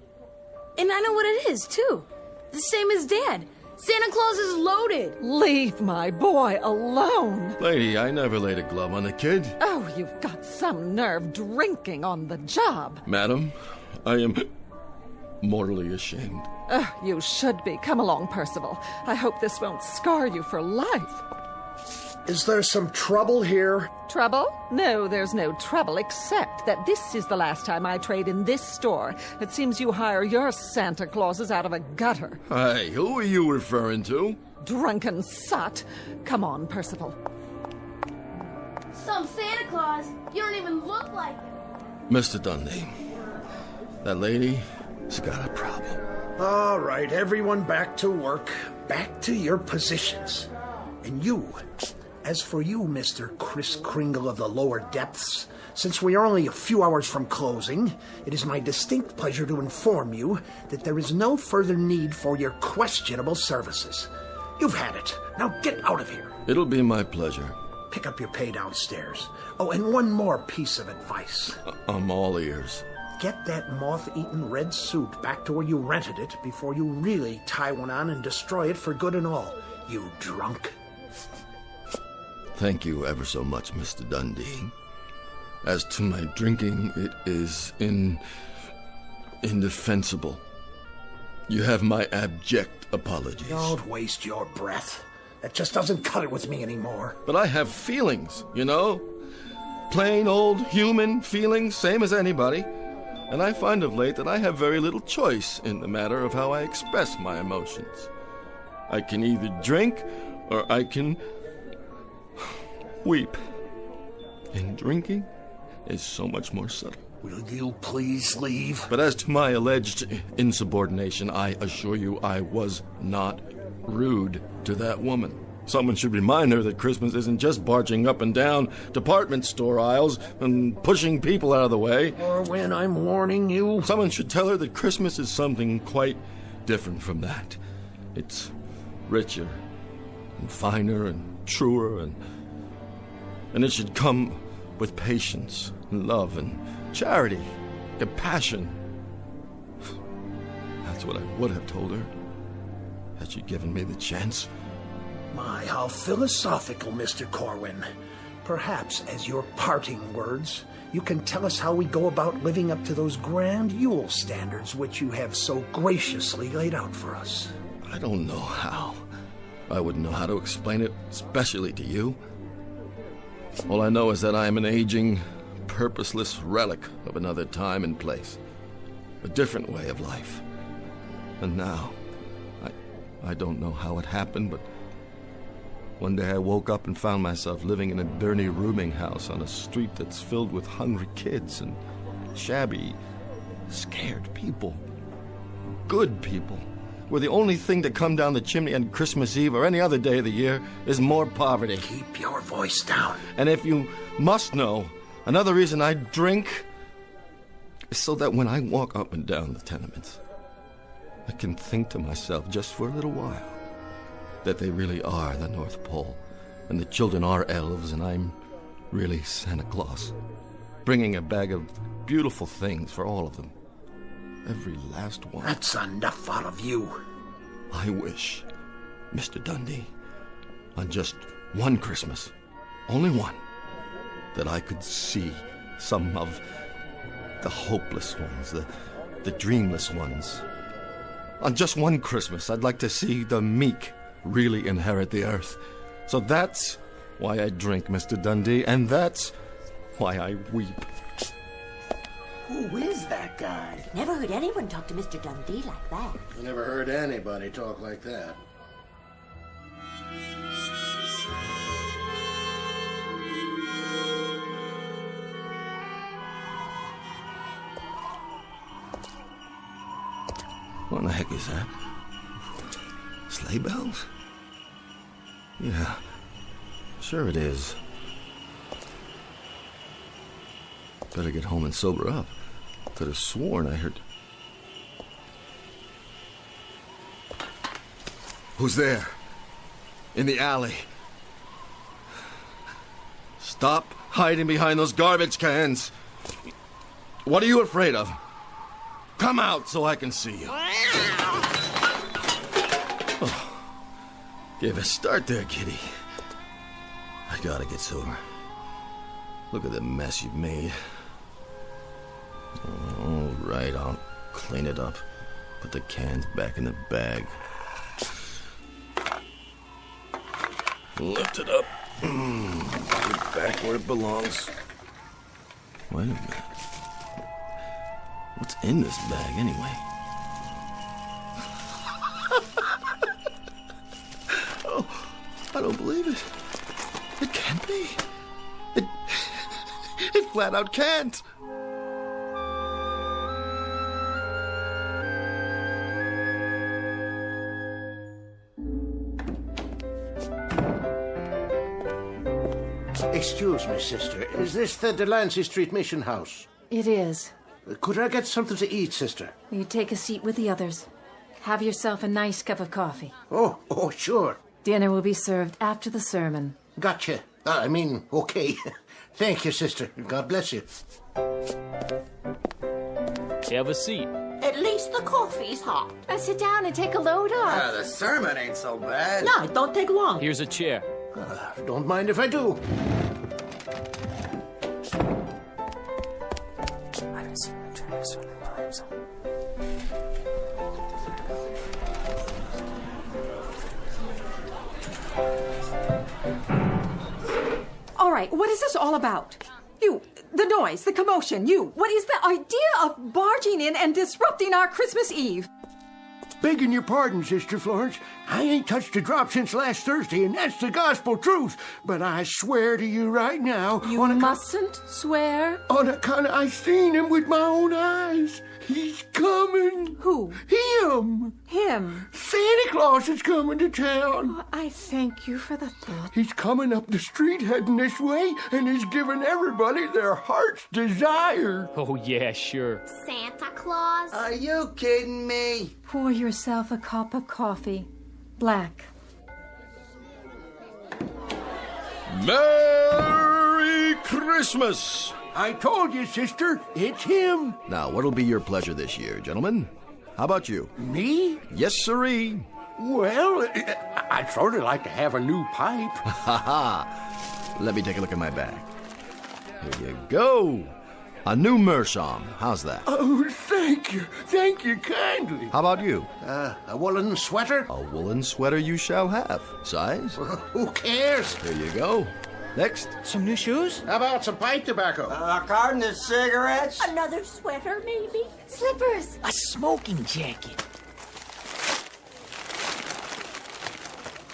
And I know what it is, too. The same as Dad. Santa Claus is loaded. Leave my boy alone. Lady, I never laid a glove on a kid. Oh, you've got some nerve drinking on the job. Madam, I am mortally ashamed. You should be. Come along, Percival. I hope this won't scar you for life. Is there some trouble here? Trouble? No, there's no trouble, except that this is the last time I trade in this store. It seems you hire your Santa Clauses out of a gutter. Hey, who are you referring to? Drunken sot. Come on, Percival. Some Santa Claus? You don't even look like him. Mr. Dundee, that lady's got a problem. All right, everyone back to work. Back to your positions. And you, as for you, Mr. Kris Kringle of the lower depths, since we are only a few hours from closing, it is my distinct pleasure to inform you that there is no further need for your questionable services. You've had it. Now get out of here. It'll be my pleasure. Pick up your pay downstairs. Oh, and one more piece of advice. I'm all ears. Get that moth-eaten red suit back to where you rented it before you really tie one on and destroy it for good and all, you drunk. Thank you ever so much, Mr. Dundee. As to my drinking, it is indefensible. You have my abject apologies. Don't waste your breath. That just doesn't cut it with me anymore. But I have feelings, you know? Plain old human feelings, same as anybody. And I find of late that I have very little choice in the matter of how I express my emotions. I can either drink or I can weep. And drinking is so much more subtle. Will you please leave? But as to my alleged insubordination, I assure you I was not rude to that woman. Someone should remind her that Christmas isn't just barging up and down department store aisles and pushing people out of the way. Or when I'm warning you. Someone should tell her that Christmas is something quite different from that. It's richer and finer and truer, and it should come with patience and love and charity, compassion. That's what I would have told her had she given me the chance. My, how philosophical, Mr. Corwin. Perhaps, as your parting words, you can tell us how we go about living up to those grand Yule standards which you have so graciously laid out for us. I don't know how. I wouldn't know how to explain it, especially to you. All I know is that I am an aging, purposeless relic of another time and place. A different way of life. And now, I don't know how it happened, but one day I woke up and found myself living in a dirty rooming house on a street that's filled with hungry kids and shabby, scared people. Good people. Where the only thing to come down the chimney on Christmas Eve or any other day of the year is more poverty. Keep your voice down. And if you must know, another reason I drink is so that when I walk up and down the tenements, I can think to myself just for a little while that they really are the North Pole, and the children are elves, and I'm really Santa Claus, bringing a bag of beautiful things for all of them. Every last one. That's enough out of you. I wish, Mr. Dundee, on just one Christmas, only one, that I could see some of The hopeless ones, the dreamless ones. On just one Christmas, I'd like to see the meek really inherit the earth. So that's why I drink, Mr. Dundee, and that's why I weep. Who is that guy? Never heard anyone talk to Mr. Dundee like that. I never heard anybody talk like that. What in the heck is that? Sleigh bells? Yeah, sure it is. Better get home and sober up. Could have sworn I heard... Who's there? In the alley. Stop hiding behind those garbage cans. What are you afraid of? Come out so I can see you. Oh, gave a start there, kitty. I gotta get sober. Look at the mess you've made. All right, I'll clean it up. Put the cans back in the bag. Lift it up. Put it back where it belongs. Wait a minute. What's in this bag, anyway? Oh, I don't believe it. It can't be. It flat out can't. Excuse me, sister. Is this the Delancey Street Mission House? It is. Could I get something to eat, sister? You take a seat with the others. Have yourself a nice cup of coffee. Oh, sure. Dinner will be served after the sermon. Gotcha. Okay. Thank you, sister. God bless you. Have a seat. At least the coffee's hot. Sit down and take a load off. The sermon ain't so bad. No, it don't take long. Here's a chair. Don't mind if I do. All right, what is this all about? You, the noise, the commotion, what is the idea of barging in and disrupting our Christmas Eve? Begging your pardon, Sister Florence. I ain't touched a drop since last Thursday, and that's the gospel truth. But I swear to you right now... You mustn't swear. On account of I seen him with my own eyes. He's coming. Who? Him. Him? Santa Claus is coming to town. Oh, I thank you for the thought. He's coming up the street heading this way, and he's giving everybody their heart's desire. Oh, yeah, sure. Santa Claus? Are you kidding me? Pour yourself a cup of coffee. Black. Merry Christmas! I told you, sister, it's him. Now, what'll be your pleasure this year, gentlemen? How about you? Me? Yes, sirree. Well, I'd sort of like to have a new pipe. Ha ha! Let me take a look at my bag. Here you go. A new meerschaum. How's that? Oh, thank you. Thank you kindly. How about you? A woolen sweater? A woolen sweater you shall have. Size? Who cares? Here you go. Next. Some new shoes? How about some pipe tobacco? A carton of cigarettes? Another sweater, maybe? Slippers. A smoking jacket.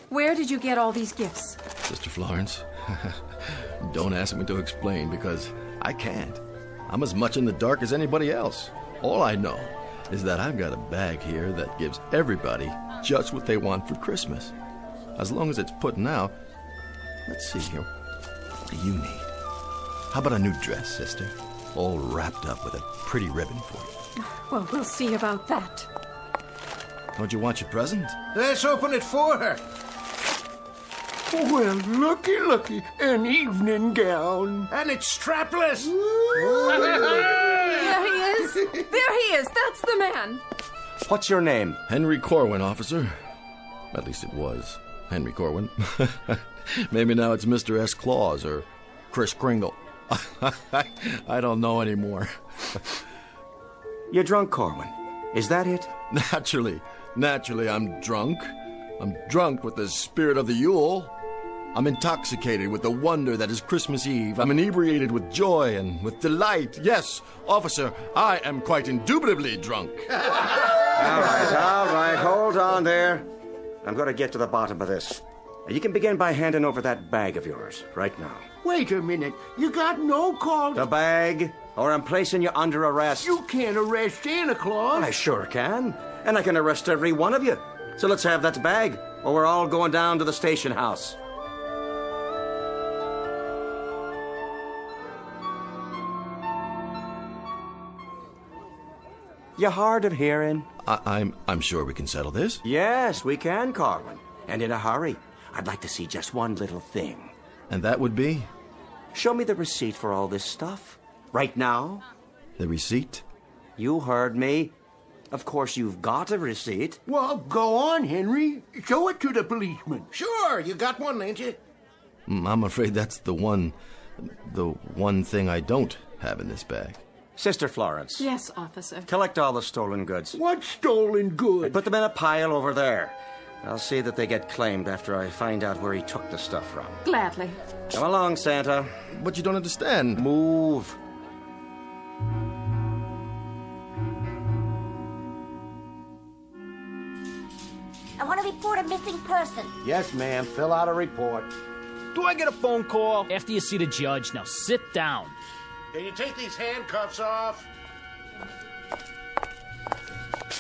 Where did you get all these gifts? Sister Florence, don't ask me to explain because I can't. I'm as much in the dark as anybody else. All I know is that I've got a bag here that gives everybody just what they want for Christmas. As long as it's putting out. Let's see here. What do you need? How about a new dress, sister? All wrapped up with a pretty ribbon for you. Well, we'll see about that. Don't you want your present? Let's open it for her. Well, looky, an evening gown. And it's strapless. There he is. There he is. That's the man. What's your name? Henry Corwin, officer. At least it was Henry Corwin. Maybe now it's Mr. S. Claus or Kris Kringle. I don't know anymore. You're drunk, Corwin. Is that it? Naturally, I'm drunk. I'm drunk with the spirit of the Yule. I'm intoxicated with the wonder that is Christmas Eve. I'm inebriated with joy and with delight. Yes, officer, I am quite indubitably drunk. All right, hold on there. I'm going to get to the bottom of this. You can begin by handing over that bag of yours right now. Wait a minute. You got no call. The bag, or I'm placing you under arrest. You can't arrest Santa Claus. I sure can. And I can arrest every one of you. So let's have that bag, or we're all going down to the station house. You hard of hearing? I'm sure we can settle this. Yes, we can, Corwin. And in a hurry. I'd like to see just one little thing. And that would be? Show me the receipt for all this stuff. Right now. The receipt? You heard me. Of course you've got a receipt. Well, go on, Henry. Show it to the policeman. Sure, you got one, ain't you? I'm afraid that's the one thing I don't have in this bag. Sister Florence. Yes, officer. Collect all the stolen goods. What stolen goods? Put them in a pile over there. I'll see that they get claimed after I find out where he took the stuff from. Gladly. Come along, Santa. But you don't understand. Move. I want to report a missing person. Yes, ma'am. Fill out a report. Do I get a phone call? After you see the judge, now sit down. Can you take these handcuffs off?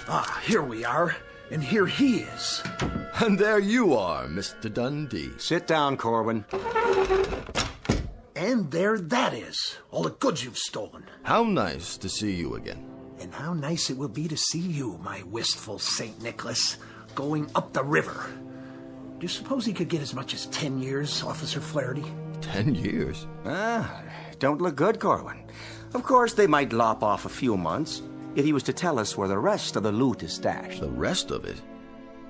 Ah, here we are. And here he is. And there you are, Mr. Dundee. Sit down, Corwin. And there that is. All the goods you've stolen. How nice to see you again. And how nice it will be to see you, my wistful St. Nicholas, going up the river. Do you suppose he could get as much as 10 years, Officer Flaherty? 10 years? Don't look good, Corwin. Of course, they might lop off a few months if he was to tell us where the rest of the loot is stashed. The rest of it?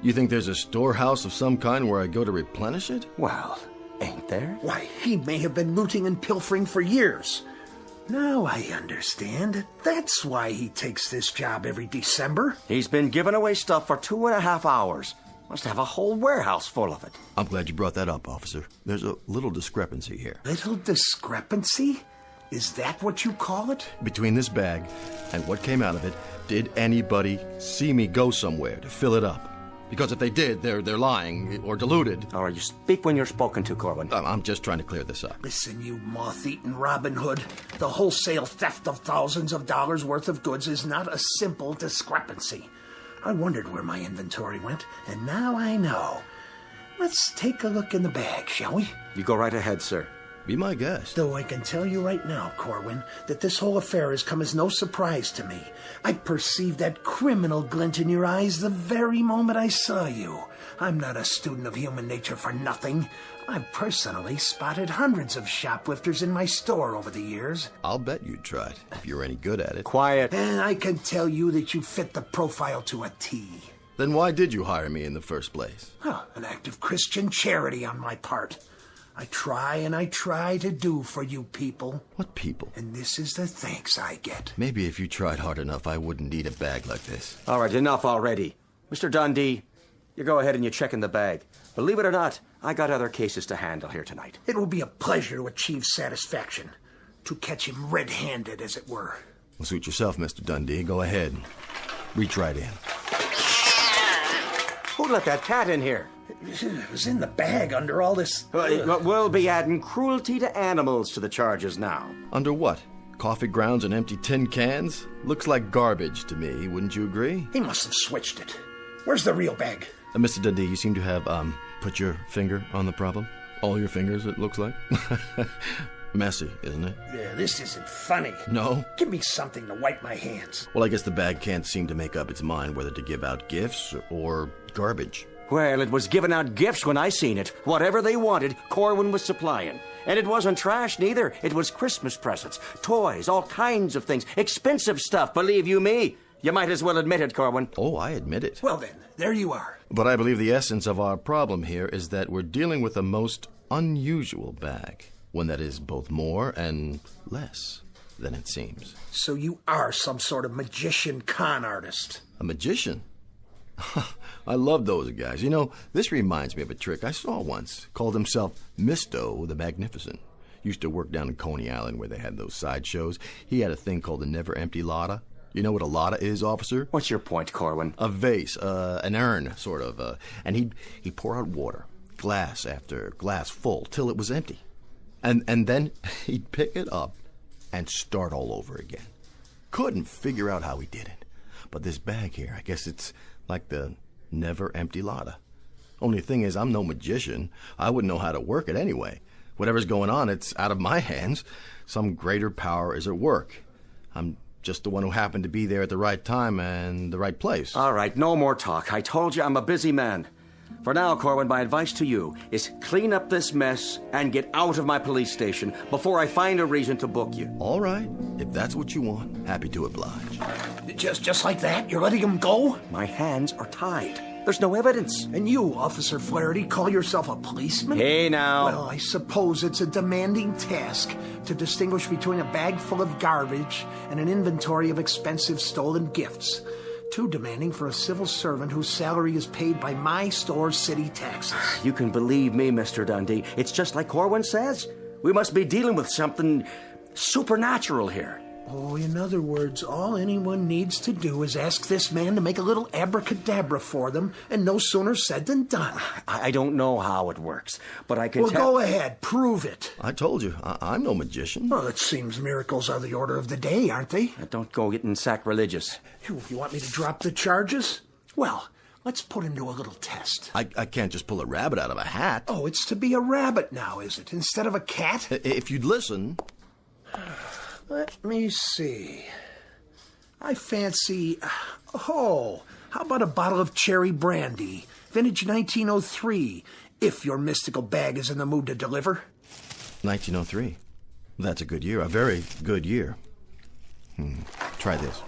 You think there's a storehouse of some kind where I go to replenish it? Well, ain't there? Why, he may have been looting and pilfering for years. Now I understand. That's why he takes this job every December. He's been giving away stuff for 2.5 hours. Must have a whole warehouse full of it. I'm glad you brought that up, officer. There's a little discrepancy here. Little discrepancy? Is that what you call it? Between this bag and what came out of it, did anybody see me go somewhere to fill it up? Because if they did, they're lying or deluded. All right, you speak when you're spoken to, Corwin. I'm just trying to clear this up. Listen, you moth-eaten Robin Hood. The wholesale theft of thousands of dollars worth of goods is not a simple discrepancy. I wondered where my inventory went, and now I know. Let's take a look in the bag, shall we? You go right ahead, sir. Be my guest. Though I can tell you right now, Corwin, that this whole affair has come as no surprise to me. I perceived that criminal glint in your eyes the very moment I saw you. I'm not a student of human nature for nothing. I've personally spotted hundreds of shoplifters in my store over the years. I'll bet you tried, if you're any good at it. Quiet. And I can tell you that you fit the profile to a T. Then why did you hire me in the first place? An act of Christian charity on my part. I try to do for you people. What people? And this is the thanks I get. Maybe if you tried hard enough, I wouldn't need a bag like this. All right, enough already. Mr. Dundee, you go ahead and you check in the bag. Believe it or not, I got other cases to handle here tonight. It will be a pleasure to achieve satisfaction. To catch him red-handed, as it were. Well, suit yourself, Mr. Dundee. Go ahead. Reach right in. Who let that cat in here? It was in the bag under all this... We'll be adding cruelty to animals to the charges now. Under what? Coffee grounds and empty tin cans? Looks like garbage to me, wouldn't you agree? He must have switched it. Where's the real bag? Mr. Dundee, you seem to have, put your finger on the problem. All your fingers, it looks like. Messy, isn't it? Yeah, this isn't funny. No? Give me something to wipe my hands. Well, I guess the bag can't seem to make up its mind whether to give out gifts or garbage. Well, it was giving out gifts when I seen it. Whatever they wanted, Corwin was supplying. And it wasn't trash, neither. It was Christmas presents, toys, all kinds of things. Expensive stuff, believe you me. You might as well admit it, Corwin. Oh, I admit it. Well then, there you are. But I believe the essence of our problem here is that we're dealing with a most unusual bag. One that is both more and less than it seems. So you are some sort of magician con artist. A magician? I love those guys. You know, this reminds me of a trick I saw once. Called himself Misto the Magnificent. Used to work down in Coney Island where they had those sideshows. He had a thing called the Never Empty Lotta. You know what a lotta is, officer? What's your point, Corwin? A vase, an urn, sort of. And he'd pour out water, glass after glass full, till it was empty. And then he'd pick it up and start all over again. Couldn't figure out how he did it. But this bag here, I guess it's like the Never Empty Lotta. Only thing is, I'm no magician. I wouldn't know how to work it anyway. Whatever's going on, it's out of my hands. Some greater power is at work. I'm just the one who happened to be there at the right time and the right place. All right, no more talk. I told you I'm a busy man. For now, Corwin, my advice to you is clean up this mess and get out of my police station before I find a reason to book you. All right. If that's what you want, happy to oblige. Just like that? You're letting him go? My hands are tied. There's no evidence. And you, Officer Flaherty, call yourself a policeman? Hey, now. Well, I suppose it's a demanding task to distinguish between a bag full of garbage and an inventory of expensive stolen gifts. Too demanding for a civil servant whose salary is paid by my store's city taxes. You can believe me, Mr. Dundee. It's just like Corwin says. We must be dealing with something supernatural here. Oh, in other words, all anyone needs to do is ask this man to make a little abracadabra for them, and no sooner said than done. I don't know how it works, but I can Well, go ahead. Prove it. I told you, I'm no magician. Well, it seems miracles are the order of the day, aren't they? Don't go getting sacrilegious. You want me to drop the charges? Well, let's put him to a little test. I can't just pull a rabbit out of a hat. Oh, it's to be a rabbit now, is it, instead of a cat? If you'd listen... Let me see. I fancy... Oh, how about a bottle of cherry brandy, vintage 1903, if your mystical bag is in the mood to deliver? 1903. That's a good year, a very good year. Try this.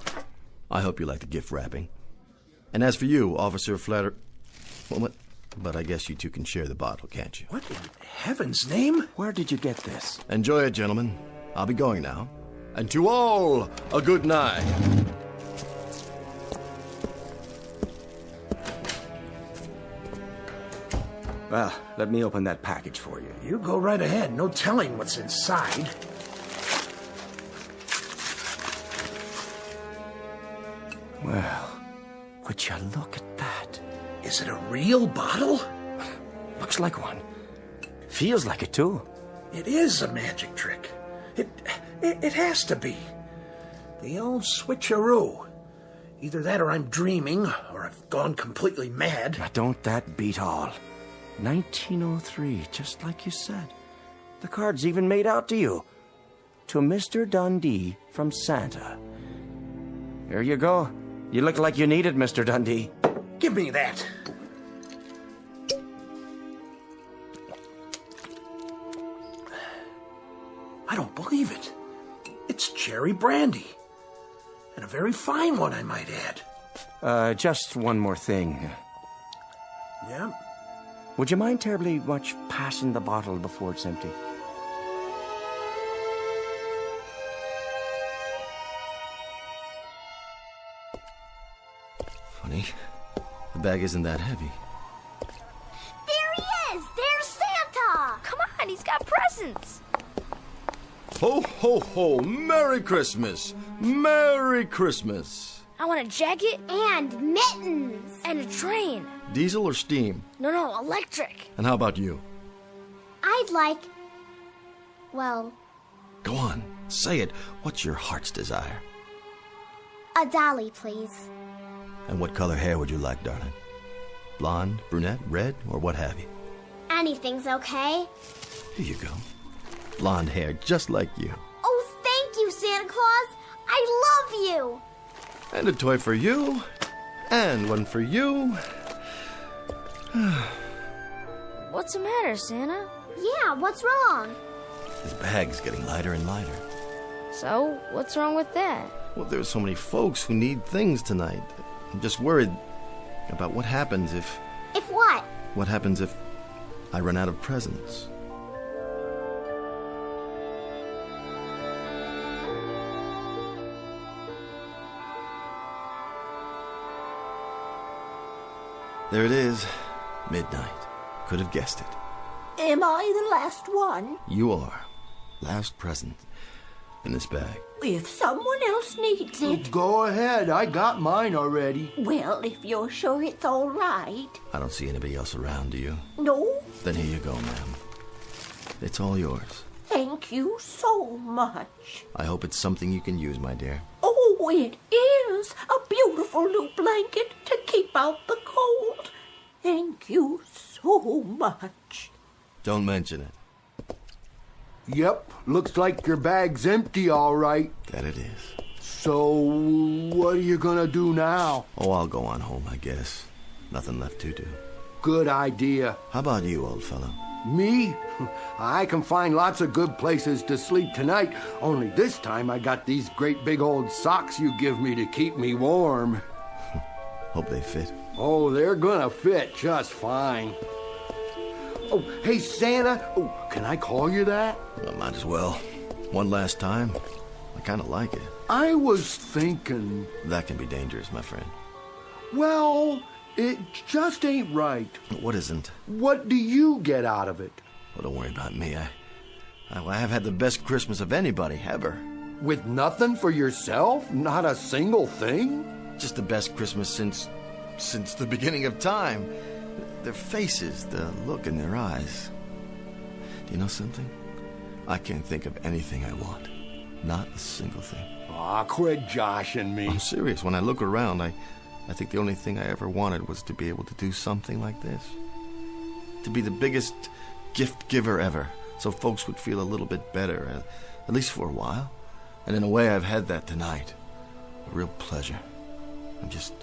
I hope you like the gift wrapping. And as for you, Officer Flatter... Well, what? But I guess you two can share the bottle, can't you? What in heaven's name? Where did you get this? Enjoy it, gentlemen. I'll be going now. And to all, a good night. Well, let me open that package for you. You go right ahead. No telling what's inside. Well, would you look at that? Is it a real bottle? Looks like one. Feels like it, too. It is a magic trick. It has to be. The old switcheroo. Either that or I'm dreaming, or I've gone completely mad. Now, don't that beat all? 1903, just like you said. The card's even made out to you. To Mr. Dundee from Santa. Here you go. You look like you need it, Mr. Dundee. Give me that. I don't believe it. It's cherry brandy. And a very fine one, I might add. Just one more thing. Yeah? Would you mind terribly much passing the bottle before it's empty? Funny. The bag isn't that heavy. There he is! There's Santa! Come on, he's got presents. Ho, ho, ho! Merry Christmas! Merry Christmas! I want a jacket. And mittens. And a train. Diesel or steam? No, electric. And how about you? I'd like... Well... Go on, say it. What's your heart's desire? A dolly, please. And what color hair would you like, darling? Blonde, brunette, red, or what have you? Anything's okay. Here you go. Blonde hair, just like you. Oh, thank you, Santa Claus. I love you. And a toy for you. And one for you. What's the matter, Santa? Yeah, what's wrong? This bag's getting lighter and lighter. So, what's wrong with that? Well, there's so many folks who need things tonight. I'm just worried about what happens if... If what? What happens if I run out of presents? There it is. Midnight. Could have guessed it. Am I the last one? You are. Last present in this bag. If someone else needs it. Go ahead. I got mine already. Well, if you're sure it's all right. I don't see anybody else around, do you? No? Then here you go, ma'am. It's all yours. Thank you so much. I hope it's something you can use, my dear. Oh, it is a beautiful new blanket to keep out the cold. Thank you so much. Don't mention it. Yep, looks like your bag's empty, all right. That it is. So, what are you gonna do now? Oh, I'll go on home, I guess. Nothing left to do. Good idea. How about you, old fellow? Me? I can find lots of good places to sleep tonight, only this time I got these great big old socks you give me to keep me warm. Hope they fit. Oh, they're gonna fit just fine. Oh, hey, Santa. Oh, can I call you that? Well, might as well. One last time. I kind of like it. I was thinking... That can be dangerous, my friend. Well, it just ain't right. What isn't? What do you get out of it? Well, don't worry about me. I have had the best Christmas of anybody, ever. With nothing for yourself? Not a single thing? Just the best Christmas since the beginning of time. Their faces, the look in their eyes. Do you know something? I can't think of anything I want. Not a single thing. Aw, quit joshing me. I'm serious. When I look around, I think the only thing I ever wanted was to be able to do something like this. To be the biggest gift giver ever, so folks would feel a little bit better, at least for a while. And in a way, I've had that tonight. A real pleasure. I'm just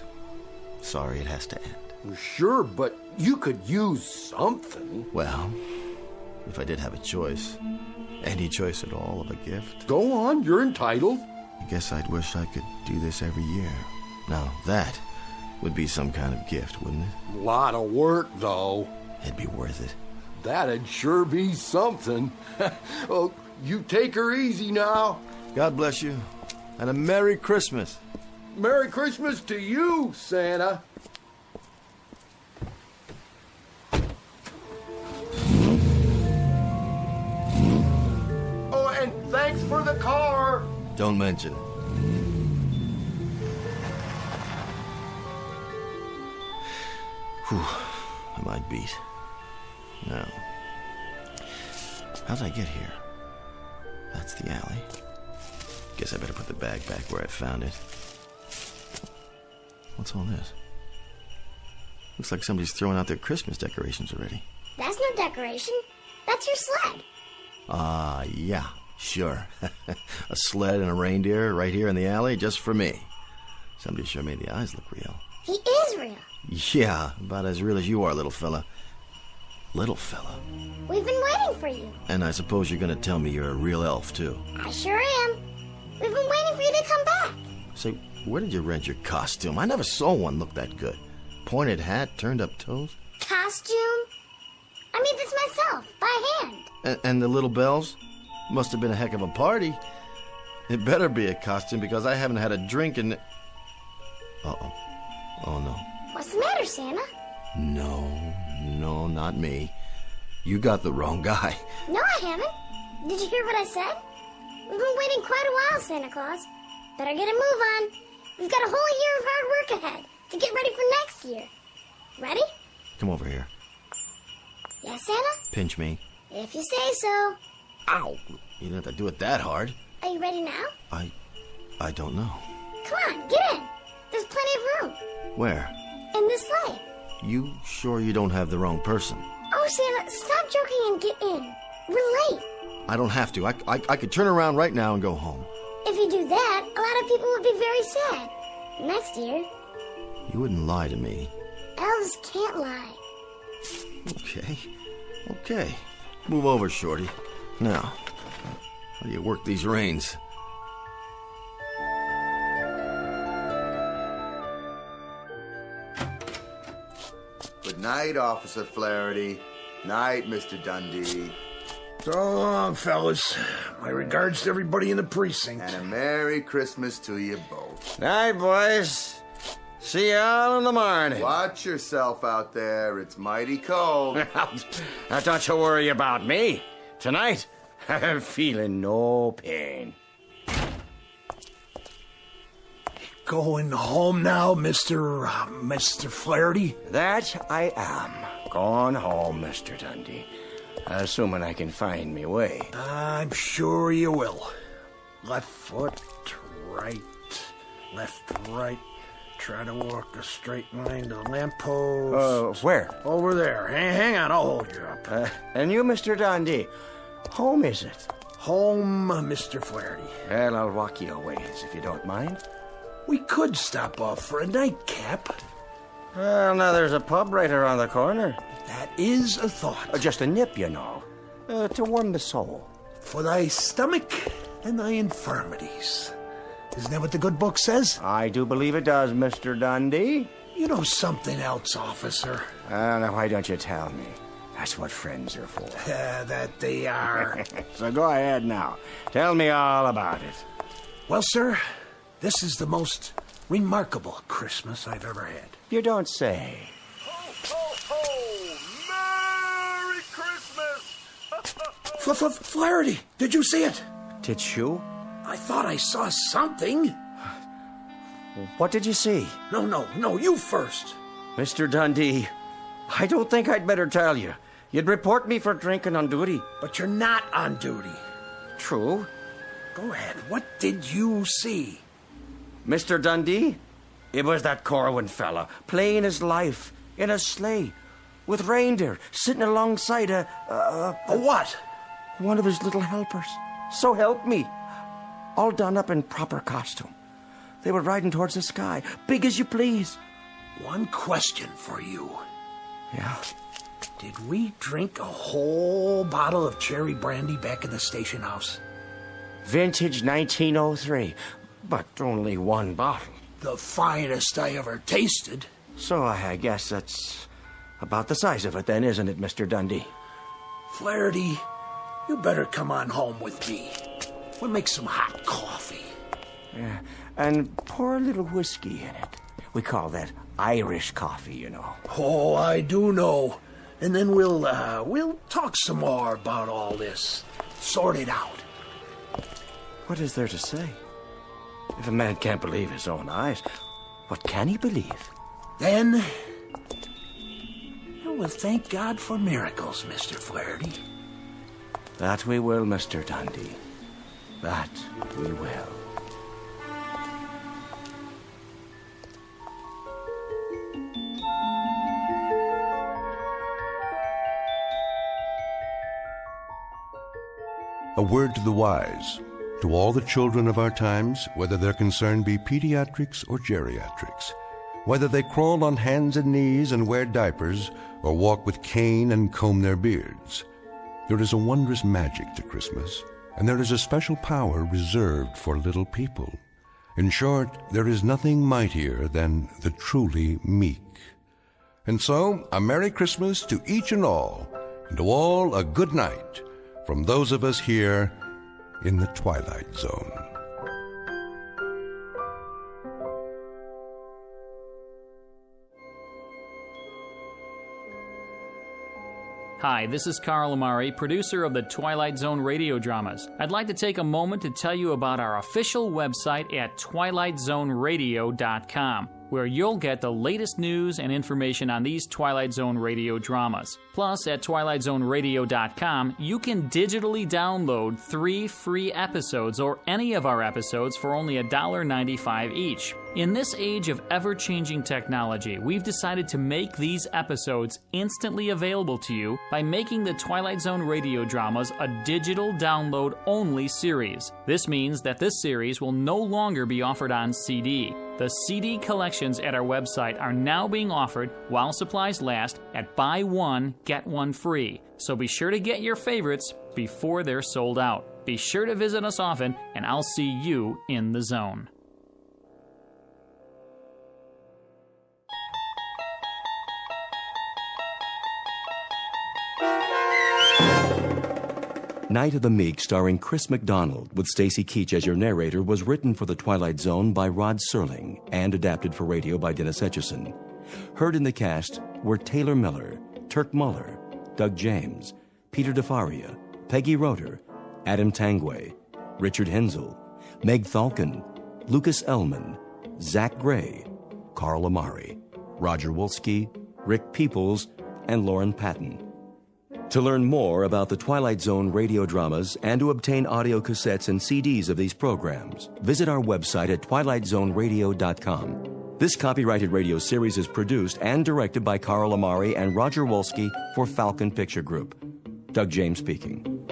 sorry it has to end. Sure, but you could use something. Well, if I did have a choice, any choice at all of a gift. Go on, you're entitled. I guess I'd wish I could do this every year. Now, that would be some kind of gift, wouldn't it? A lot of work, though. It'd be worth it. That'd sure be something. Oh, you take her easy now. God bless you, and a Merry Christmas. Merry Christmas to you, Santa. Oh, and thanks for the car. Don't mention it. Whew, I might beat. Now, how did I get here? That's the alley. Guess I better put the bag back where I found it. What's all this? Looks like somebody's throwing out their Christmas decorations already. That's no decoration. That's your sled. Yeah, sure. A sled and a reindeer right here in the alley just for me. Somebody sure made the eyes look real. He is real. Yeah, about as real as you are, little fella. Little fella. We've been waiting for you. And I suppose you're going to tell me you're a real elf, too. I sure am. We've been waiting for you to come back. Say, where did you rent your costume? I never saw one look that good. Pointed hat, turned up toes. Costume? I made this myself, by hand. And the little bells? Must have been a heck of a party. It better be a costume because I haven't had a drink in... Uh-oh. Oh, no. What's the matter, Santa? No, not me. You got the wrong guy. No, I haven't. Did you hear what I said? We've been waiting quite a while, Santa Claus. Better get a move on. We've got a whole year of hard work ahead to get ready for next year. Ready? Come over here. Yes, Santa? Pinch me. If you say so. Ow! You didn't have to do it that hard. Are you ready now? I don't know. Come on, get in. There's plenty of room. Where? In the sleigh. You sure you don't have the wrong person? Oh, Santa, stop joking and get in. We're late. I don't have to. I could turn around right now and go home. If you do that, a lot of people would be very sad. Next year. You wouldn't lie to me. Elves can't lie. Okay. Move over, Shorty. Now, how do you work these reins? Good night, Officer Flaherty. Night, Mr. Dundee. So long, fellas. My regards to everybody in the precinct. And a Merry Christmas to you both. Night, boys. See you all in the morning. Watch yourself out there. It's mighty cold. Now, don't you worry about me. Tonight, I'm feeling no pain. Going home now, Mr. Flaherty? That I am. Going home, Mr. Dundee. Assuming I can find me way. I'm sure you will. Left foot, right, left, right. Try to walk a straight line to the lamppost. Where? Over there. Hang on, I'll hold you up. And you, Mr. Dundee, home is it? Home, Mr. Flaherty. Well, I'll walk you a ways, if you don't mind. We could stop off for a nightcap. Well, now there's a pub right around the corner. That is a thought. Just a nip, you know. To warm the soul. For thy stomach and thy infirmities. Isn't that what the good book says? I do believe it does, Mr. Dundee. You know something else, officer. Now, why don't you tell me? That's what friends are for. That they are. So go ahead now. Tell me all about it. Well, sir, this is the most remarkable Christmas I've ever had. You don't say. Merry Christmas! Flaherty, did you see it? Did you? I thought I saw something. What did you see? No, you first. Mr. Dundee, I don't think I'd better tell you. You'd report me for drinking on duty. But you're not on duty. True. Go ahead. What did you see? Mr. Dundee, it was that Corwin fella playing his life in a sleigh with reindeer sitting alongside a what? One of his little helpers. So help me. All done up in proper costume. They were riding towards the sky, big as you please. One question for you. Yeah? Did we drink a whole bottle of cherry brandy back in the station house? Vintage 1903, but only one bottle. The finest I ever tasted. So I guess that's about the size of it then, isn't it, Mr. Dundee? Flaherty, you better come on home with me. We'll make some hot coffee. Yeah, and pour a little whiskey in it. We call that Irish coffee, you know. Oh, I do know. And then we'll talk some more about all this. Sort it out. What is there to say? If a man can't believe his own eyes, what can he believe? Then, we'll thank God for miracles, Mr. Flaherty. That we will, Mr. Dundee. That we will. A word to the wise, to all the children of our times, whether their concern be pediatrics or geriatrics, whether they crawl on hands and knees and wear diapers or walk with cane and comb their beards. There is a wondrous magic to Christmas, and there is a special power reserved for little people. In short, there is nothing mightier than the truly meek. And so, a Merry Christmas to each and all to all a good night from those of us here in the Twilight Zone. Hi, this is Carl Amari, producer of the Twilight Zone radio dramas. I'd like to take a moment to tell you about our official website at twilightzoneradio.com, where you'll get the latest news and information on these Twilight Zone radio dramas. Plus, at twilightzoneradio.com, you can digitally download 3 free episodes or any of our episodes for only $1.95 each. In this age of ever-changing technology, we've decided to make these episodes instantly available to you by making the Twilight Zone radio dramas a digital download-only series. This means that this series will no longer be offered on CD. The CD collections at our website are now being offered while supplies last at buy one, get one free. So be sure to get your favorites before they're sold out. Be sure to visit us often, and I'll see you in the zone. Night of the Meek, starring Chris McDonald, with Stacy Keach as your narrator, was written for The Twilight Zone by Rod Serling and adapted for radio by Dennis Etchison. Heard in the cast were Taylor Miller, Turk Muller, Doug James, Peter DeFaria, Peggy Roeder, Adam Tangway, Richard Hensel, Meg Thalken, Lucas Ellman, Zach Gray, Carl Amari, Roger Wolski, Rick Peoples, and Lauren Patton. To learn more about the Twilight Zone radio dramas and to obtain audio cassettes and CDs of these programs, visit our website at twilightzoneradio.com. This copyrighted radio series is produced and directed by Carl Amari and Roger Wolski for Falcon Picture Group. Doug James speaking.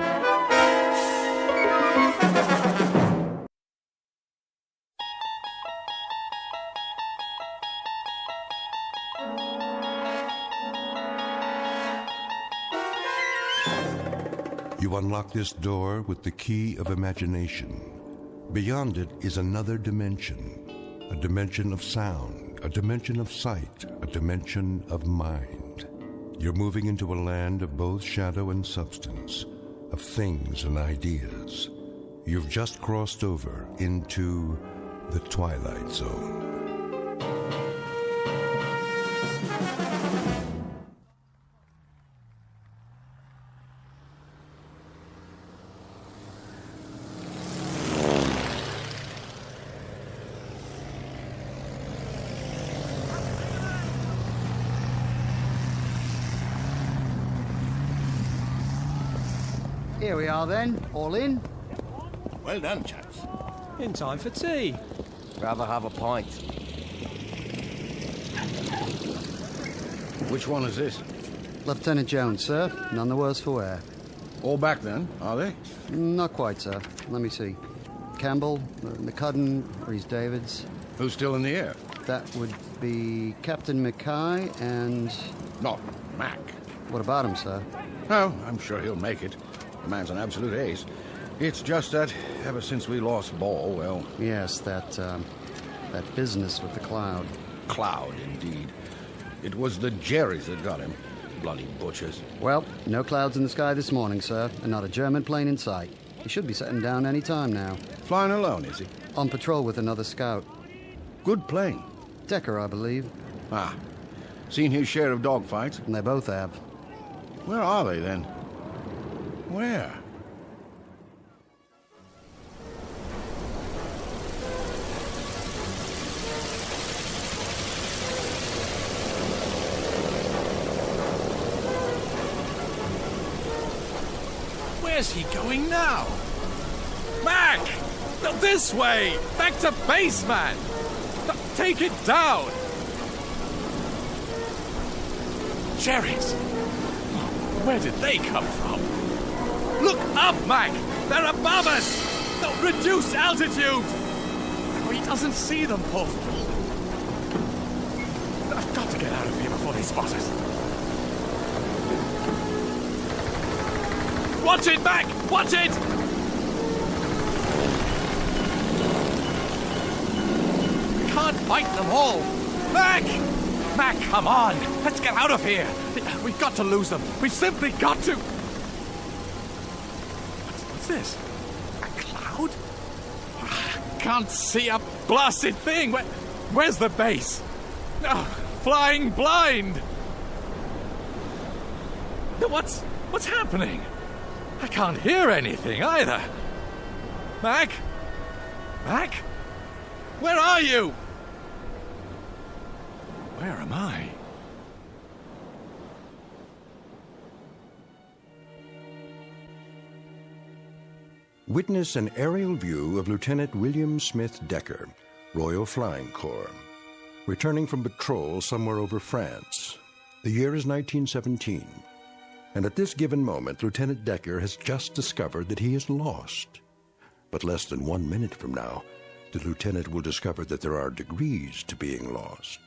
You unlock this door with the key of imagination. Beyond it is another dimension, a dimension of sound, a dimension of sight, a dimension of mind. You're moving into a land of both shadow and substance, of things and ideas. You've just crossed over into the Twilight Zone. Here we are then, all in. Well done, chaps. In time for tea. Rather have a pint. Which one is this? Lieutenant Jones, sir. None the worse for wear. All back then, are they? Not quite, sir. Let me see. Campbell, McCudden, Rhys Davids. Who's still in the air? That would be Captain Mackay and... Not Mac. What about him, sir? Oh, I'm sure he'll make it. The man's an absolute ace. It's just that ever since we lost Ball, well... Yes, that business with the Cloud. Cloud, indeed. It was the Jerrys that got him. Bloody butchers. Well, no clouds in the sky this morning, sir, and not a German plane in sight. He should be setting down any time now. Flying alone, is he? On patrol with another scout. Good plane. Decker, I believe. Ah. Seen his share of dogfights? And they both have. Where are they, then? Where? Where's he going now? Mac! No, this way! Back to base, man! No, take it down! Cherries! Where did they come from? Look up, Mac! They're above us! No, reduce altitude! Oh, he doesn't see them, poor fool. I've got to get out of here before they spot us. Watch it, Mac! Watch it! We can't fight them all. Mac! Mac, come on! Let's get out of here! We've got to lose them. We've simply got to... What's this? A cloud? I can't see a blasted thing. Where's the base? Oh, flying blind! What's happening? I can't hear anything either. Mac? Mac? Where are you? Where am I? Witness an aerial view of Lieutenant William Smith Decker, Royal Flying Corps, returning from patrol somewhere over France. The year is 1917, and at this given moment, Lieutenant Decker has just discovered that he is lost. But less than 1 minute from now, the lieutenant will discover that there are degrees to being lost.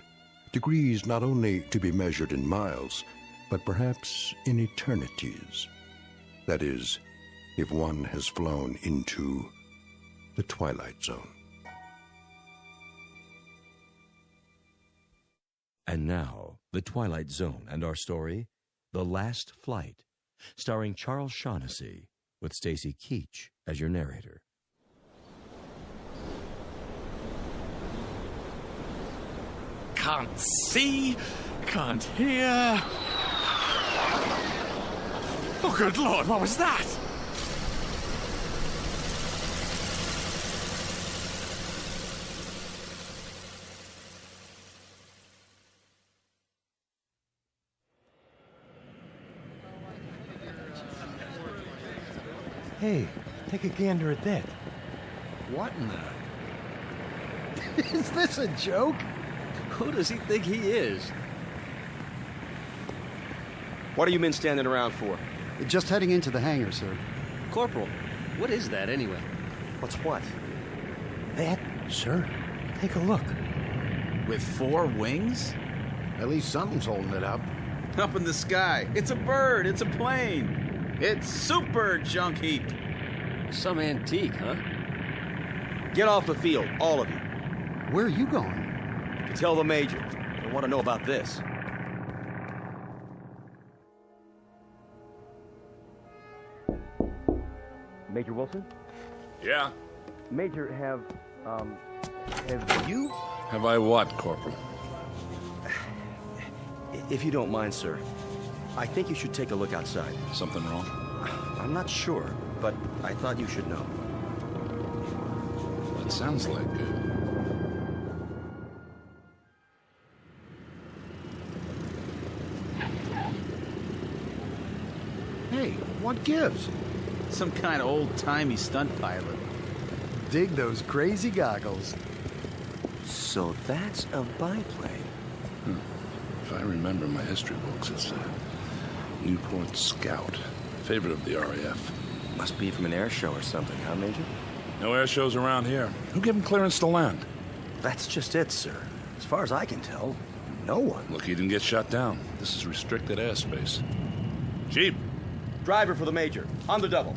Degrees not only to be measured in miles, but perhaps in eternities. That is, if one has flown into the Twilight Zone. And now, The Twilight Zone and our story, The Last Flight, starring Charles Shaughnessy, with Stacy Keach as your narrator. Can't see, can't hear. Oh, good Lord, what was that? Hey, take a gander at that. What in the... Is this a joke? Who does he think he is? What have you been standing around for? Just heading into the hangar, sir. Corporal, what is that anyway? What's what? That, sir. Take a look. With 4 wings? At least something's holding it up. Up in the sky. It's a bird. It's a plane. It's super junk heap. Some antique, huh? Get off the field, all of you. Where are you going? To tell the Major. I want to know about this. Major Wilson? Yeah? Major, have you... Have I what, Corporal? If you don't mind, sir, I think you should take a look outside. Something wrong? I'm not sure, but I thought you should know. It sounds like it. Hey, what gives? Some kind of old-timey stunt pilot. Dig those crazy goggles. So that's a biplane. If I remember my history books, it's a Newport Scout. Favorite of the RAF. Must be from an air show or something, huh, Major? No air shows around here. Who gave him clearance to land? That's just it, sir. As far as I can tell, no one. Look, he didn't get shot down. This is restricted airspace. Jeep. Driver for the Major. On the double.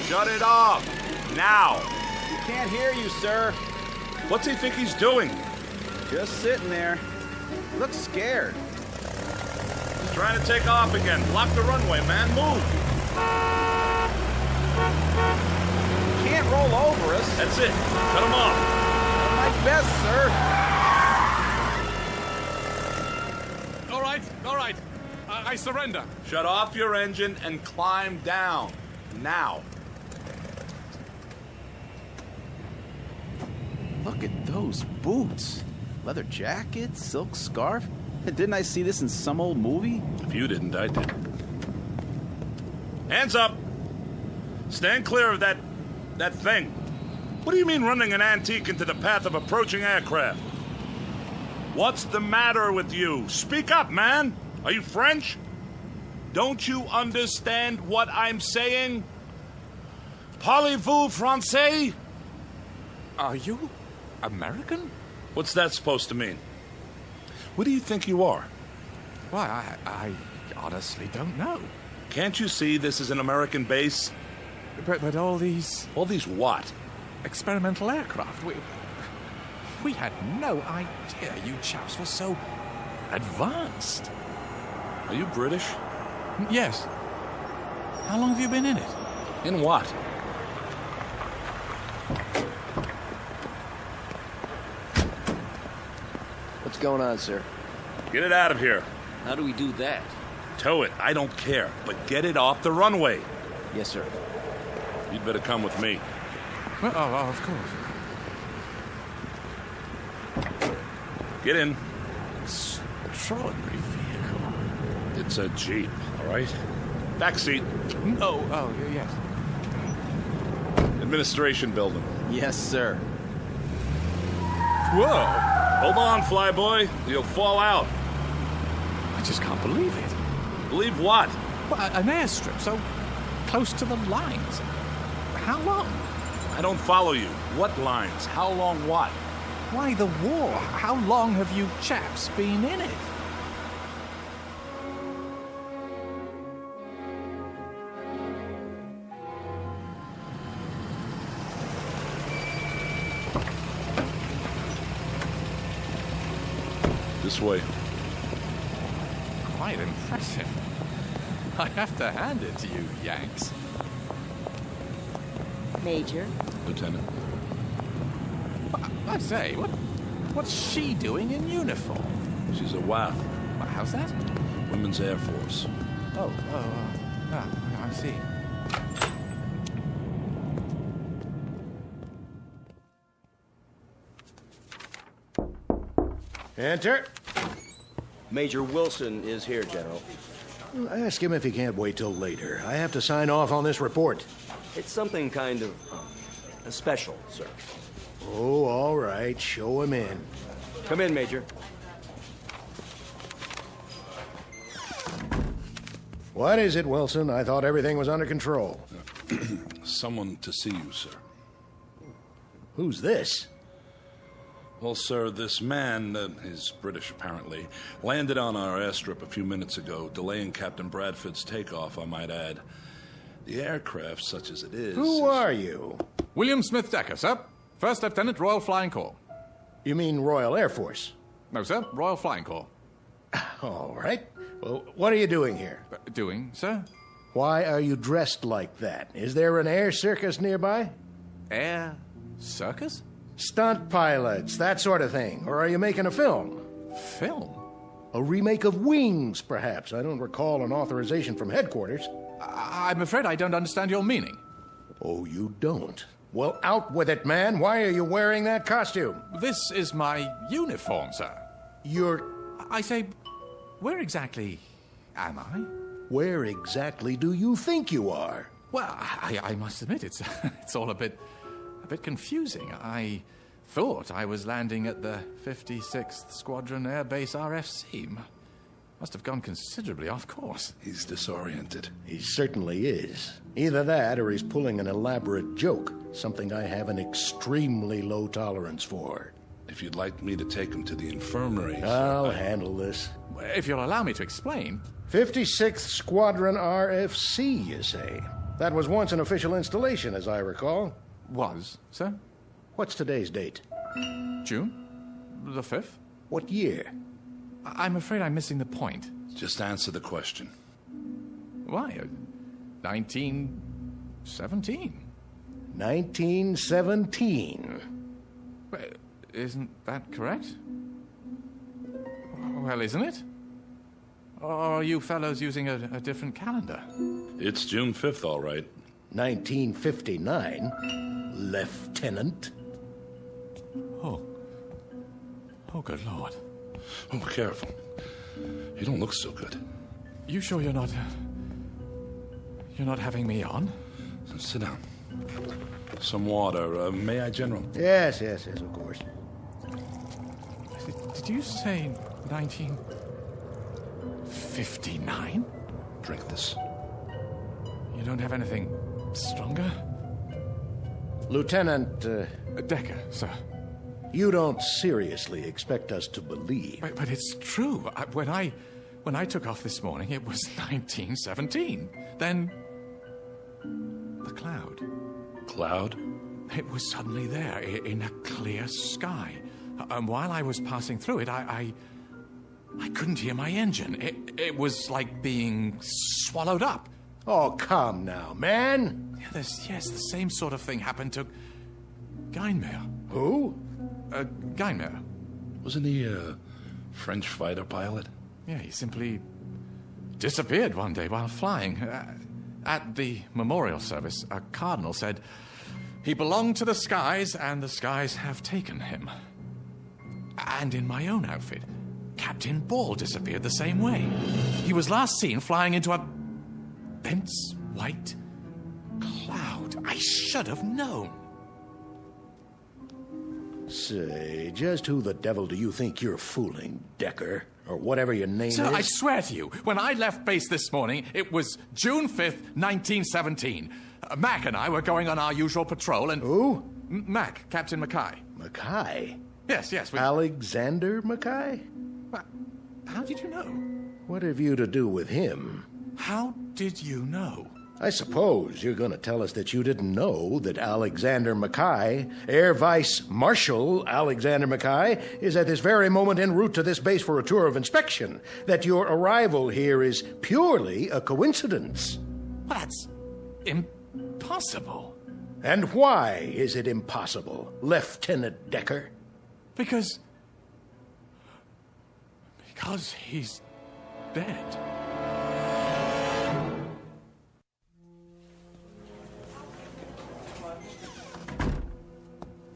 Shut it off! Now! We can't hear you, sir. What's he think he's doing? Just sitting there. Looks scared. He's trying to take off again. Block the runway, man. Move! Can't roll over us. That's it. Cut him off. My best, sir. All right. I surrender. Shut off your engine and climb down. Now. Look at those boots. Leather jacket, silk scarf. Didn't I see this in some old movie? If you didn't, I did. Hands up! Stand clear of that thing. What do you mean running an antique into the path of approaching aircraft? What's the matter with you? Speak up, man! Are you French? Don't you understand what I'm saying? Parlez-vous français? Are you American? What's that supposed to mean? What do you think you are? Why, I honestly don't know. Can't you see this is an American base? But all these... All these what? Experimental aircraft. We had no idea you chaps were so advanced. Are you British? Yes. How long have you been in it? In what? What's going on, sir? Get it out of here. How do we do that? Tow it. I don't care. But get it off the runway. Yes, sir. You'd better come with me. Well, of course. Get in. Extraordinary vehicle. It's a Jeep, all right? Back seat. Oh, yes. Administration building. Yes, sir. Whoa! Hold on, flyboy. You'll fall out. I just can't believe it. Believe what? Well, an airstrip so close to the lines. How long? I don't follow you. What lines? How long what? Why, the war. How long have you chaps been in it? This way. Quite impressive. I have to hand it to you, Yanks. Major? Lieutenant. I say, what's she doing in uniform? She's a WAF. How's that? Women's Air Force. I see. Enter. Major Wilson is here, General. Ask him if he can't wait till later. I have to sign off on this report. It's something kind of special, sir. Oh, all right. Show him in. Come in, Major. What is it, Wilson? I thought everything was under control. Someone to see you, sir. Who's this? Well, sir, this man, he's British apparently, landed on our airstrip a few minutes ago, delaying Captain Bradford's takeoff, I might add. The aircraft, such as it is... Who are you? William Smith Decker, sir. First Lieutenant, Royal Flying Corps. You mean Royal Air Force? No, sir. Royal Flying Corps. All right. Well, what are you doing here? Doing, sir? Why are you dressed like that? Is there an air circus nearby? Air circus? Stunt pilots, that sort of thing. Or are you making a film? Film? A remake of Wings, perhaps. I don't recall an authorization from headquarters. I'm afraid I don't understand your meaning. Oh, you don't? Well, out with it, man. Why are you wearing that costume? This is my uniform, sir. I say, where exactly am I? Where exactly do you think you are? Well, I must admit, it's all a bit confusing. I thought I was landing at the 56th Squadron Air Base RFC. Must have gone considerably off course. He's disoriented. He certainly is. Either that or he's pulling an elaborate joke, something I have an extremely low tolerance for. If you'd like me to take him to the infirmary... I'll handle this. If you'll allow me to explain... 56th Squadron RFC, you say? That was once an official installation, as I recall. Was, sir? What's today's date? June the 5th. What year? I'm afraid I'm missing the point. Just answer the question. Why? 1917. 1917. Isn't that correct? Well, isn't it? Or are you fellows using a different calendar? It's June 5th, all right. 1959, Lieutenant. Oh, good Lord. Oh, careful. You don't look so good. You sure you're not having me on? Sit down. Some water. May I, General? Yes, of course. Did you say 1959? Drink this. You don't have anything stronger? Lieutenant... Decker, sir. You don't seriously expect us to believe... But it's true. When I took off this morning, it was 1917. Then... the cloud. Cloud? It was suddenly there, in a clear sky. And while I was passing through it, I couldn't hear my engine. It was like being swallowed up. Oh, come now, man. Yes, the same sort of thing happened to Geinmeyer. Who? Geinmeyer. Wasn't he a French fighter pilot? Yeah, he simply disappeared one day while flying. At the memorial service, a cardinal said he belonged to the skies, and the skies have taken him. And in my own outfit, Captain Ball disappeared the same way. He was last seen flying into a dense white cloud. I should have known. Say, just who the devil do you think you're fooling, Decker? Or whatever your name Sir, is? I swear to you, when I left base this morning, it was June 5th, 1917. Mac and I were going on our usual patrol and... Who? Mac, Captain Mackay. Mackay? Yes. Alexander Mackay? How did you know? What have you to do with him? How did you know? I suppose you're going to tell us that you didn't know that Alexander Mackay, Air Vice Marshal Alexander Mackay, is at this very moment en route to this base for a tour of inspection, that your arrival here is purely a coincidence. That's impossible. And why is it impossible, Lieutenant Decker? Because he's dead.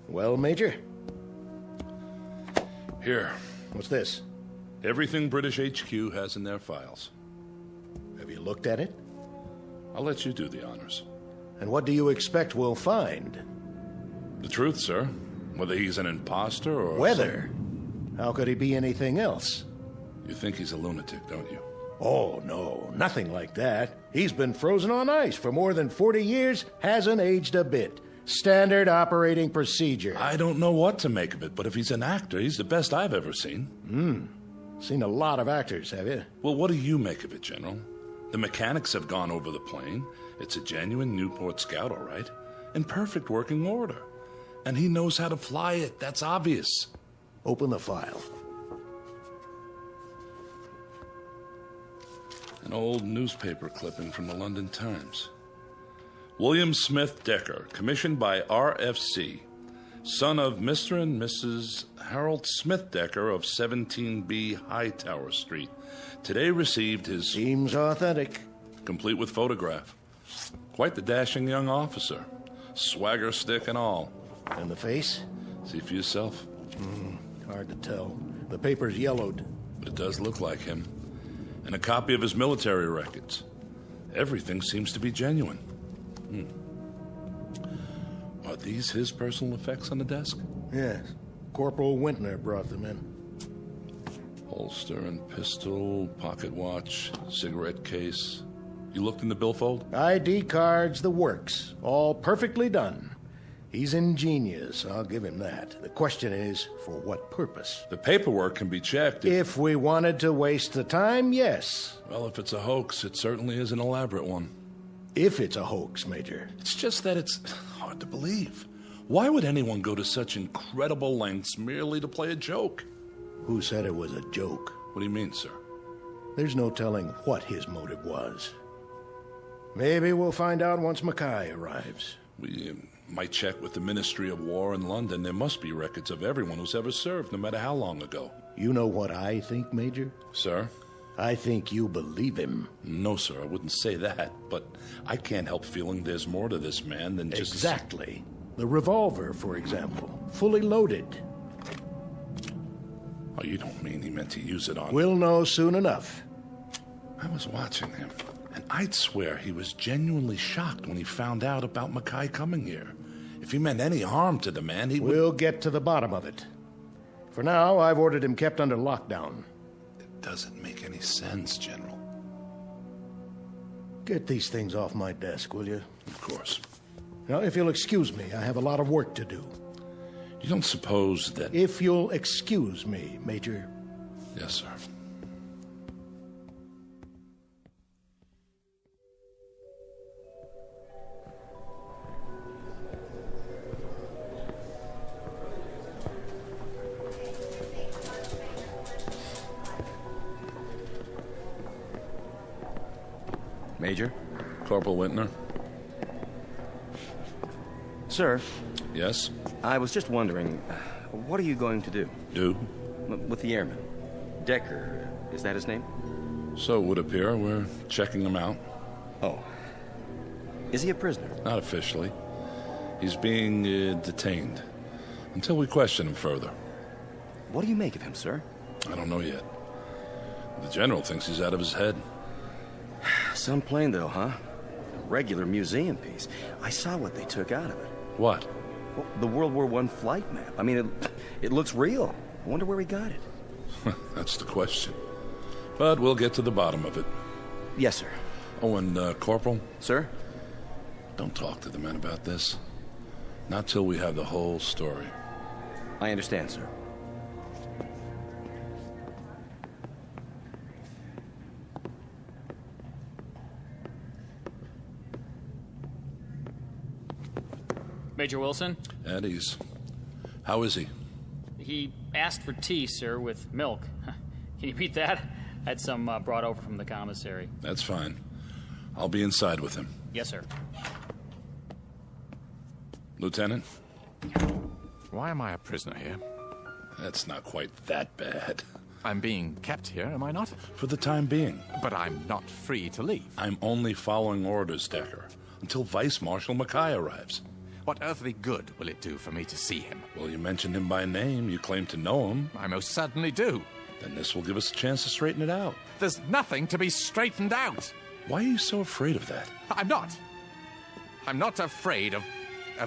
Well, Major? Here. What's this? Everything British HQ has in their files. Have you looked at it? I'll let you do the honors. And what do you expect we'll find? The truth, sir. Whether he's an imposter or... Whether? How could he be anything else? You think he's a lunatic, don't you? Oh, no, nothing like that. He's been frozen on ice for more than 40 years, hasn't aged a bit. Standard operating procedure. I don't know what to make of it, but if he's an actor, he's the best I've ever seen. Seen a lot of actors, have you? Well, what do you make of it, General? The mechanics have gone over the plane. It's a genuine Newport Scout, all right. In perfect working order. And he knows how to fly it. That's obvious. Open the file. An old newspaper clipping from the London Times. William Smith Decker, commissioned by RFC, son of Mr. and Mrs. Harold Smith Decker of 17B Hightower Street, today received his... Seems authentic. Complete with photograph. Quite the dashing young officer. Swagger stick and all. And the face? See for yourself. Hard to tell. The paper's yellowed. But it does look like him. And a copy of his military records. Everything seems to be genuine. Are these his personal effects on the desk? Yes. Corporal Wintner brought them in. Holster and pistol, pocket watch, cigarette case. You looked in the billfold? ID cards, the works. All perfectly done. He's ingenious, I'll give him that. The question is, for what purpose? The paperwork can be checked. If we wanted to waste the time, yes. Well, if it's a hoax, it certainly is an elaborate one. If it's a hoax, Major. It's just that it's hard to believe. Why would anyone go to such incredible lengths merely to play a joke? Who said it was a joke? What do you mean, sir? There's no telling what his motive was. Maybe we'll find out once Mackay arrives. We might check with the Ministry of War in London. There must be records of everyone who's ever served, no matter how long ago. You know what I think, Major? Sir? I think you believe him. No, sir, I wouldn't say that, but I can't help feeling there's more to this man than just... Exactly. The revolver, for example, fully loaded. Oh, you don't mean he meant to use it on... We'll know soon enough. I was watching him, and I'd swear he was genuinely shocked when he found out about Mackay coming here. If he meant any harm to the man, he would... We'll get to the bottom of it. For now, I've ordered him kept under lockdown. Doesn't make any sense, General. Get these things off my desk, will you? Of course. Now, if you'll excuse me, I have a lot of work to do. You don't suppose that... If you'll excuse me, Major. Yes, sir. Major? Corporal Wintner? Sir? Yes? I was just wondering, what are you going to do? Do? With the airman. Decker, is that his name? So it would appear. We're checking him out. Oh. Is he a prisoner? Not officially. He's being detained. Until we question him further. What do you make of him, sir? I don't know yet. The general thinks he's out of his head. Some plane, though, huh? A regular museum piece. I saw what they took out of it. What? Well, the World War I flight map. I mean, it looks real. I wonder where he got it. That's the question. But we'll get to the bottom of it. Yes, sir. Oh, and Corporal? Sir? Don't talk to the men about this. Not till we have the whole story. I understand, sir. Major Wilson? At ease. How is he? He asked for tea, sir, with milk. Can you beat that? I had some brought over from the commissary. That's fine. I'll be inside with him. Yes, sir. Lieutenant? Why am I a prisoner here? That's not quite that bad. I'm being kept here, am I not? For the time being. But I'm not free to leave. I'm only following orders, Decker, until Vice Marshal Mackay arrives. What earthly good will it do for me to see him? Well, you mentioned him by name. You claim to know him. I most certainly do. Then this will give us a chance to straighten it out. There's nothing to be straightened out. Why are you so afraid of that? I'm not. I'm not afraid of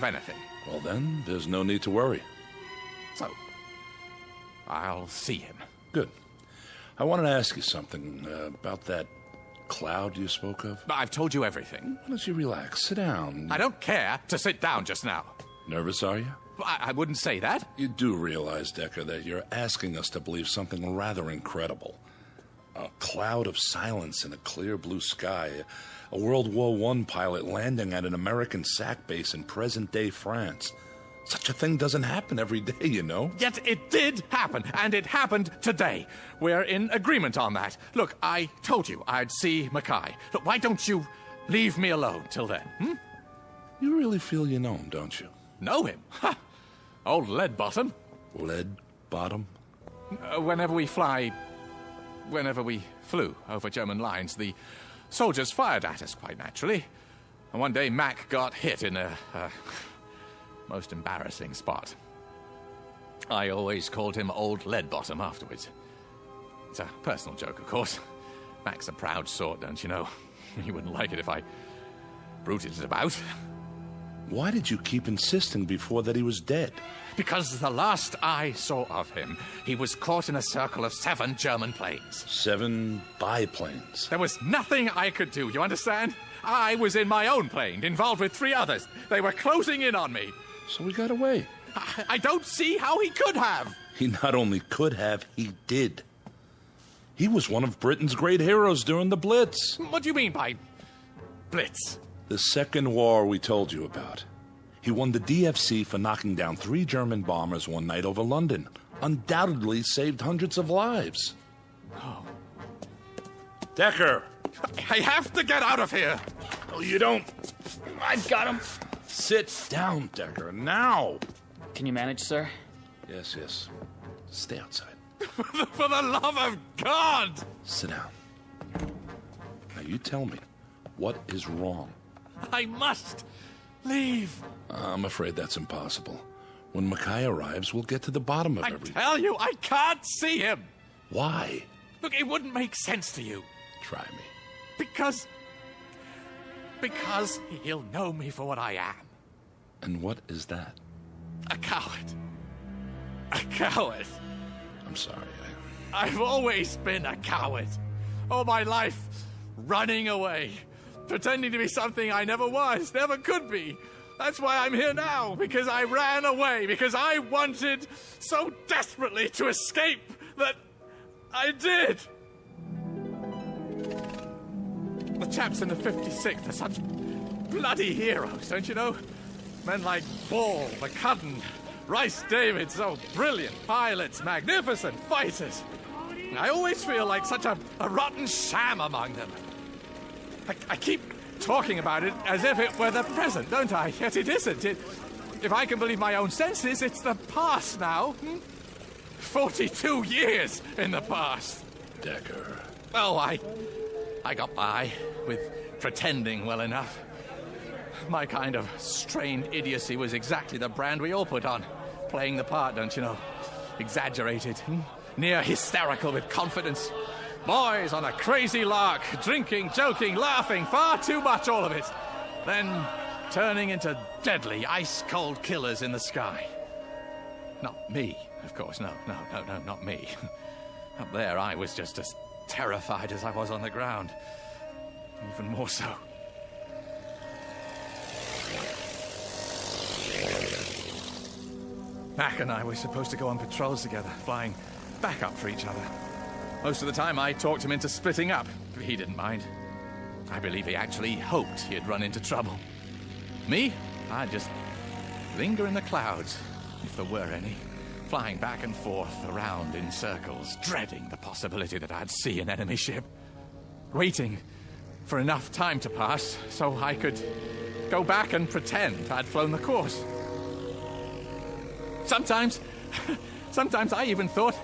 anything. Well, then, there's no need to worry. So, I'll see him. Good. I wanted to ask you something about that cloud you spoke of. I've told you everything. Why don't you relax? Sit down. I don't care to sit down just now. Nervous, are you? I wouldn't say that. You do realize, Decker, that you're asking us to believe something rather incredible. A cloud of silence in a clear blue sky. A World War I pilot landing at an American SAC base in present-day France. Such a thing doesn't happen every day, you know. Yet it did happen, and it happened today. We're in agreement on that. Look, I told you I'd see Mackay. Look, why don't you leave me alone till then, You really feel you know him, don't you? Know him? Ha! Old Leadbottom. Leadbottom? Whenever we flew over German lines, the soldiers fired at us, quite naturally. And one day Mac got hit in a most embarrassing spot. I always called him Old Leadbottom afterwards. It's a personal joke, of course. Mac's a proud sort, don't you know? He wouldn't like it if I bruited it about. Why did you keep insisting before that he was dead? Because the last I saw of him, he was caught in a circle of 7 German planes. 7 biplanes. There was nothing I could do, you understand? I was in my own plane, involved with 3 others. They were closing in on me. So he got away. I don't see how he could have. He not only could have, he did. He was one of Britain's great heroes during the Blitz. What do you mean by Blitz? The second war we told you about. He won the DFC for knocking down 3 German bombers one night over London. Undoubtedly saved hundreds of lives. Oh. Decker! I have to get out of here! No, you don't. I've got him. Sit down, Decker, now! Can you manage, sir? Yes. Stay outside. For the love of God! Sit down. Now you tell me, what is wrong? I must leave. I'm afraid that's impossible. When Mackay arrives, we'll get to the bottom of everything. I tell you, I can't see him. Why? Look, it wouldn't make sense to you. Try me. Because he'll know me for what I am. And what is that? A coward. A coward. I'm sorry. I've always been a coward. All my life, running away. Pretending to be something I never was, never could be. That's why I'm here now, because I ran away, because I wanted so desperately to escape that I did. The chaps in the 56th are such bloody heroes, don't you know? Men like Ball, McCudden, Rice David, so brilliant pilots, magnificent fighters. I always feel like such a rotten sham among them. I keep talking about it as if it were the present, don't I? Yet it isn't. If I can believe my own senses, it's the past now. 42 years in the past. Decker. Oh, I got by with pretending well enough. My kind of strained idiocy was exactly the brand we all put on. Playing the part, don't you know? Exaggerated, near hysterical with confidence. Boys on a crazy lark, drinking, joking, laughing, far too much, all of it. Then turning into deadly, ice-cold killers in the sky. Not me, of course, no, not me. Up there, I was just as terrified as I was on the ground. Even more so. Mac and I were supposed to go on patrols together, flying back up for each other. Most of the time, I talked him into splitting up. He didn't mind. I believe he actually hoped he'd run into trouble. Me? I just linger in the clouds, if there were any, flying back and forth around in circles, dreading the possibility that I'd see an enemy ship, waiting for enough time to pass so I could go back and pretend I'd flown the course. Sometimes I even thought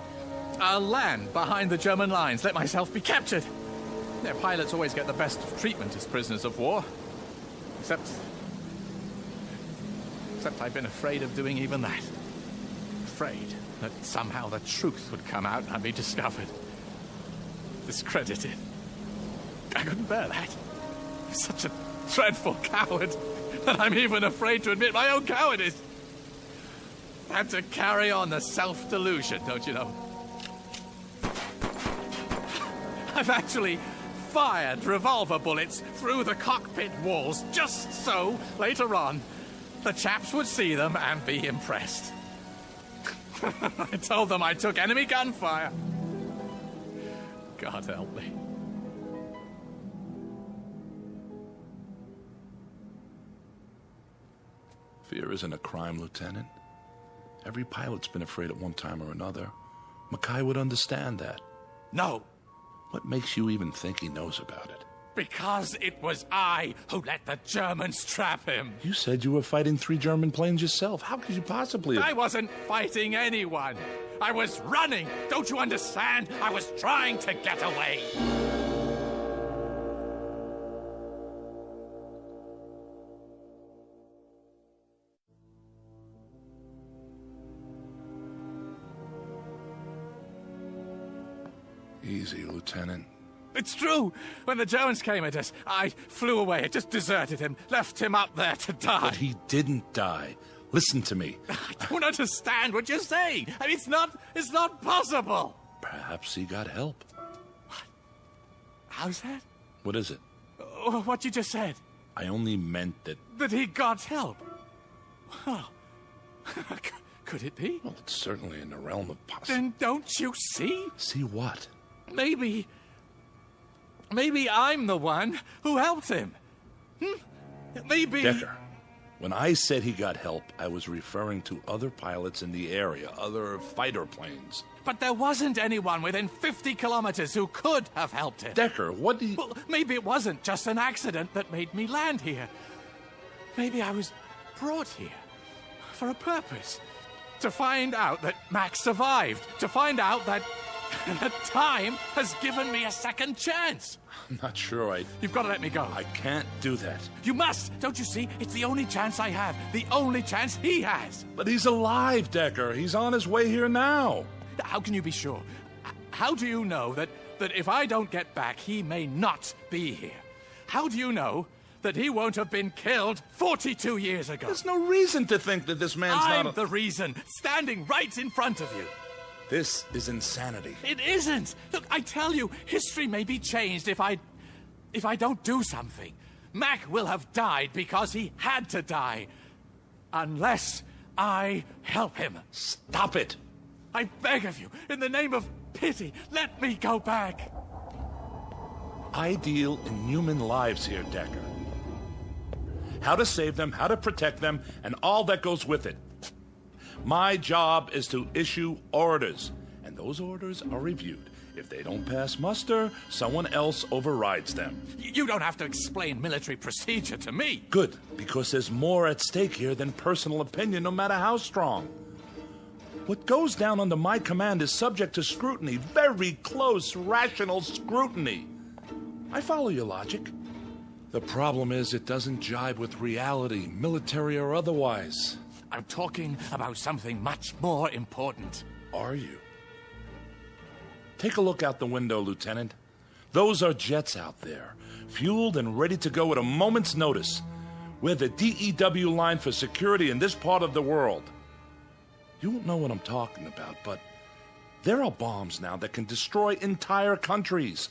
I'll land behind the German lines, let myself be captured. Their pilots always get the best of treatment as prisoners of war. Except I've been afraid of doing even that. Afraid that somehow the truth would come out and I'd be discovered. Discredited. I couldn't bear that. I'm such a dreadful coward that I'm even afraid to admit my own cowardice. I had to carry on the self-delusion, don't you know? I've actually fired revolver bullets through the cockpit walls just so, later on, the chaps would see them and be impressed. I told them I took enemy gunfire. God help me. Fear isn't a crime, Lieutenant. Every pilot's been afraid at one time or another. Mackay would understand that. No. What makes you even think he knows about it? Because it was I who let the Germans trap him. You said you were fighting 3 German planes yourself. How could you possibly... I wasn't fighting anyone. I was running. Don't you understand? I was trying to get away. Easy, Lieutenant. It's true. When the Germans came at us, I flew away. I just deserted him, left him up there to die. But he didn't die. Listen to me. I don't understand what you're saying. I mean, it's not possible. Perhaps he got help. What? How's that? What is it? What you just said. I only meant that... That he got help. Well, could it be? Well, it's certainly in the realm of possibility. Then don't you see? See what? Maybe I'm the one who helped him. Maybe... Decker, when I said he got help, I was referring to other pilots in the area, other fighter planes. But there wasn't anyone within 50 kilometers who could have helped him. Decker, what do you... Well, maybe it wasn't just an accident that made me land here. Maybe I was brought here for a purpose. To find out that Max survived. To find out that time has given me a second chance. I'm not sure You've got to let me go. I can't do that. You must. Don't you see? It's the only chance I have. The only chance he has. But he's alive, Decker. He's on his way here now. How can you be sure? How do you know that if I don't get back, he may not be here? How do you know that he won't have been killed 42 years ago? There's no reason to think that this man's I'm the reason, standing right in front of you. This is insanity. It isn't. Look, I tell you, history may be changed if I don't do something. Mac will have died because he had to die. Unless I help him. Stop it. I beg of you, in the name of pity, let me go back. I deal in human lives here, Decker. How to save them, how to protect them, and all that goes with it. My job is to issue orders, and those orders are reviewed. If they don't pass muster, someone else overrides them. You don't have to explain military procedure to me. Good, because there's more at stake here than personal opinion, no matter how strong. What goes down under my command is subject to scrutiny, very close, rational scrutiny. I follow your logic. The problem is it doesn't jibe with reality, military or otherwise. I'm talking about something much more important. Are you? Take a look out the window, Lieutenant. Those are jets out there, fueled and ready to go at a moment's notice. We're the DEW line for security in this part of the world. You won't know what I'm talking about, but there are bombs now that can destroy entire countries.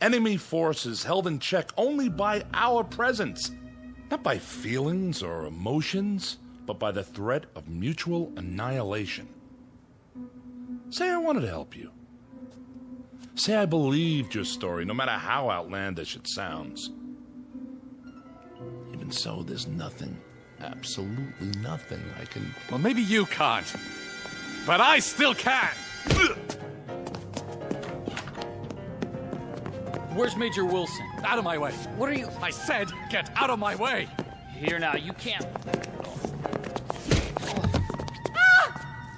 Enemy forces held in check only by our presence. Not by feelings or emotions, but by the threat of mutual annihilation. Say I wanted to help you. Say I believed your story, no matter how outlandish it sounds. Even so, there's nothing, absolutely nothing. I can... Well, maybe you can't. But I still can! Where's Major Wilson? Out of my way. What are you... I said, get out of my way! Here now, you can't...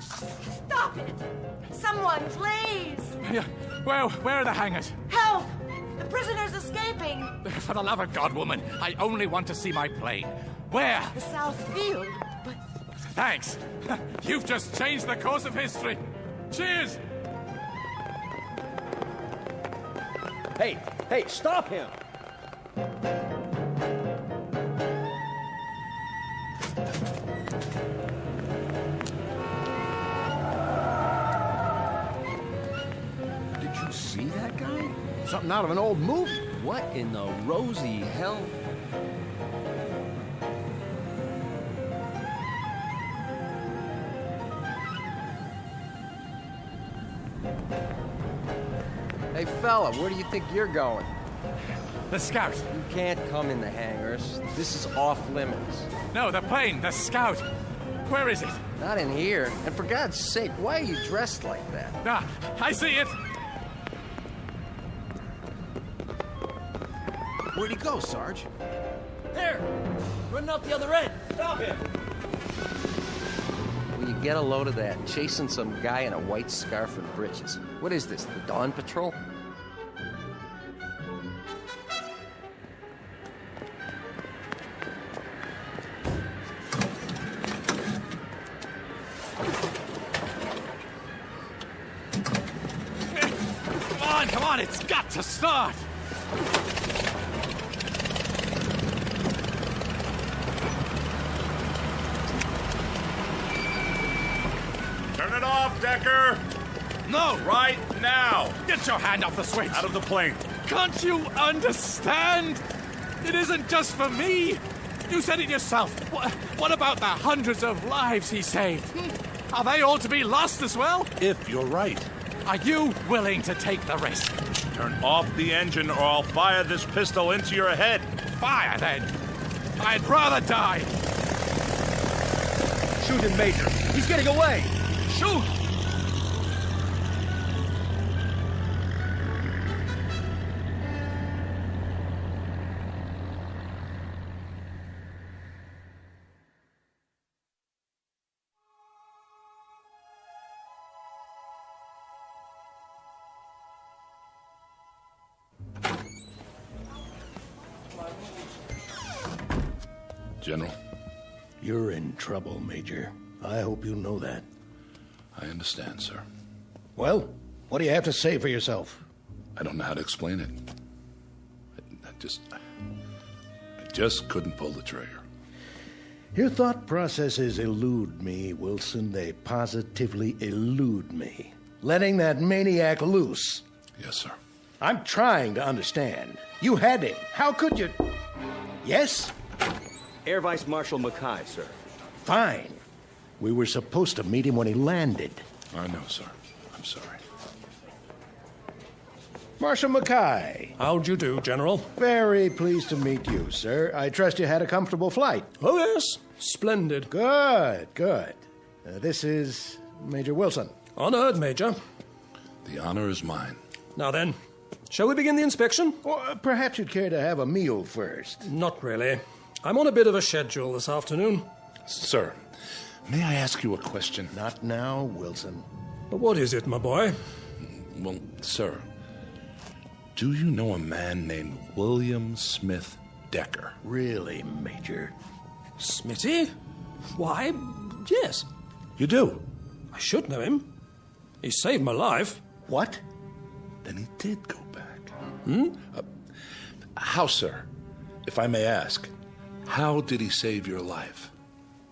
Stop it! Someone, please! Yeah, where are the hangars? Help! The prisoner's escaping! For the love of God, woman, I only want to see my plane. Where? The South Field, but... Thanks. You've just changed the course of history. Cheers! Hey, stop him! Did you see that guy? Something out of an old movie. What in the rosy hell? Hey, fella, where do you think you're going? The Scout. You can't come in the hangars. This is off limits. No, the plane, the Scout. Where is it? Not in here. And for God's sake, why are you dressed like that? Ah, I see it. Where'd he go, Sarge? There! Running out the other end. Stop him! Will you get a load of that? Chasing some guy in a white scarf and breeches. What is this, the Dawn Patrol? Come on, it's got to start! Turn it off, Decker! No! Right now! Get your hand off the switch! Out of the plane. Can't you understand? It isn't just for me. You said it yourself. What about the hundreds of lives he saved? Are they all to be lost as well? If you're right. Are you willing to take the risk? Turn off the engine or I'll fire this pistol into your head. Fire, then. I'd rather die. Shoot him, Major. He's getting away. Shoot! General? You're in trouble, Major. I hope you know that. I understand, sir. Well, what do you have to say for yourself? I don't know how to explain it. I just couldn't pull the trigger. Your thought processes elude me, Wilson. They positively elude me. Letting that maniac loose. Yes, sir. I'm trying to understand. You had him. How could you... Yes? Air Vice Marshal Mackay, sir. Fine. We were supposed to meet him when he landed. I know, sir. I'm sorry. Marshal Mackay. How'd you do, General? Very pleased to meet you, sir. I trust you had a comfortable flight. Oh, yes. Splendid. Good, good. This is Major Wilson. Honored, Major. The honor is mine. Now then, shall we begin the inspection? Or perhaps you'd care to have a meal first. Not really. I'm on a bit of a schedule this afternoon. Sir, may I ask you a question? Not now, Wilson. But what is it, my boy? Well, sir, do you know a man named William Smith Decker? Really, Major? Smitty? Why, yes. You do? I should know him. He saved my life. What? Then he did go back. How, sir? If I may ask, how did he save your life?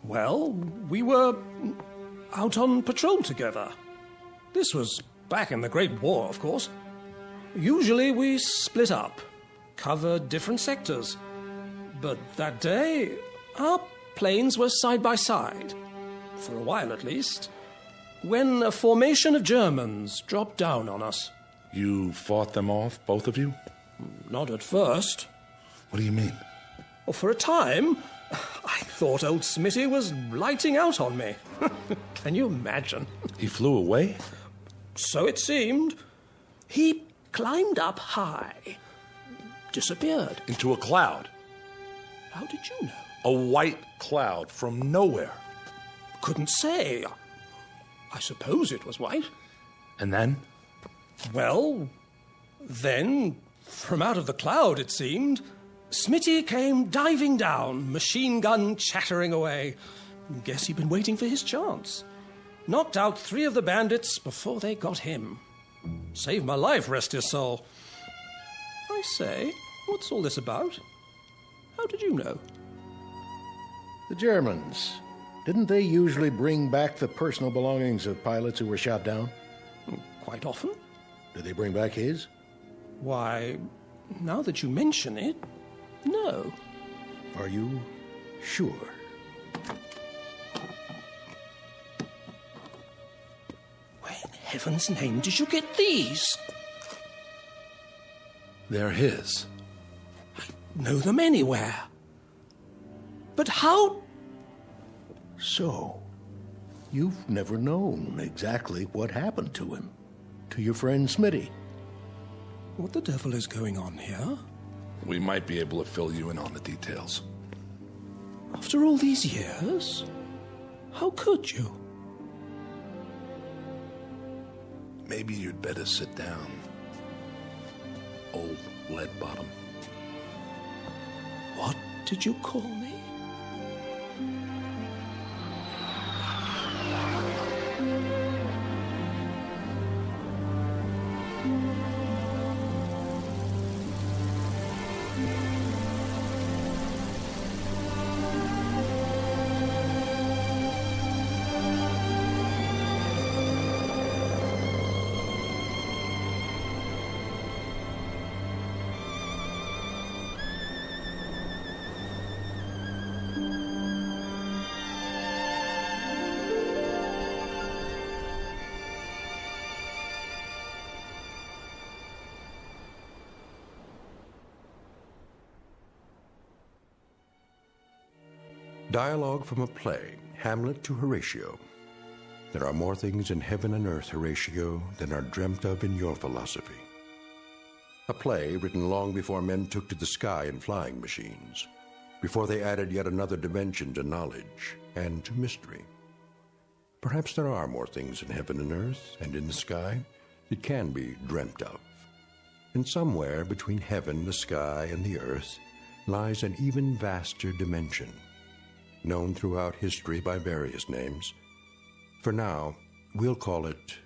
Well, we were out on patrol together. This was back in the Great War, of course. Usually we split up, covered different sectors. But that day, our planes were side by side, for a while at least, when a formation of Germans dropped down on us. You fought them off, both of you? Not at first. What do you mean? Well, for a time, I thought old Smitty was lighting out on me. Can you imagine? He flew away? So it seemed. He climbed up high, disappeared. Into a cloud? How did you know? A white cloud from nowhere. Couldn't say. I suppose it was white. And then? Well, then, from out of the cloud, it seemed, Smitty came diving down, machine gun chattering away. Guess he'd been waiting for his chance. Knocked out 3 of the bandits before they got him. Saved my life, rest his soul. I say, what's all this about? How did you know? The Germans. Didn't they usually bring back the personal belongings of pilots who were shot down? Quite often. Did they bring back his? Why, now that you mention it, no. Are you sure? Where in heaven's name did you get these? They're his. Know them anywhere. But how? So, you've never known exactly what happened to him, to your friend Smitty. What the devil is going on here? We might be able to fill you in on the details. After all these years? How could you? Maybe you'd better sit down, old lead bottom. What did you call me? Dialogue from a play, Hamlet to Horatio. There are more things in heaven and earth, Horatio, than are dreamt of in your philosophy. A play written long before men took to the sky in flying machines, before they added yet another dimension to knowledge and to mystery. Perhaps there are more things in heaven and earth and in the sky that can be dreamt of. And somewhere between heaven, the sky, and the earth lies an even vaster dimension, known throughout history by various names. For now, we'll call it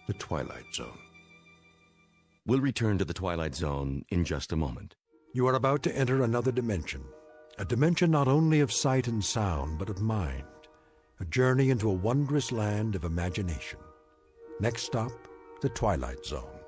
the Twilight Zone. We'll return to the Twilight Zone in just a moment. You are about to enter another dimension, a dimension not only of sight and sound, but of mind, a journey into a wondrous land of imagination. Next stop, the Twilight Zone.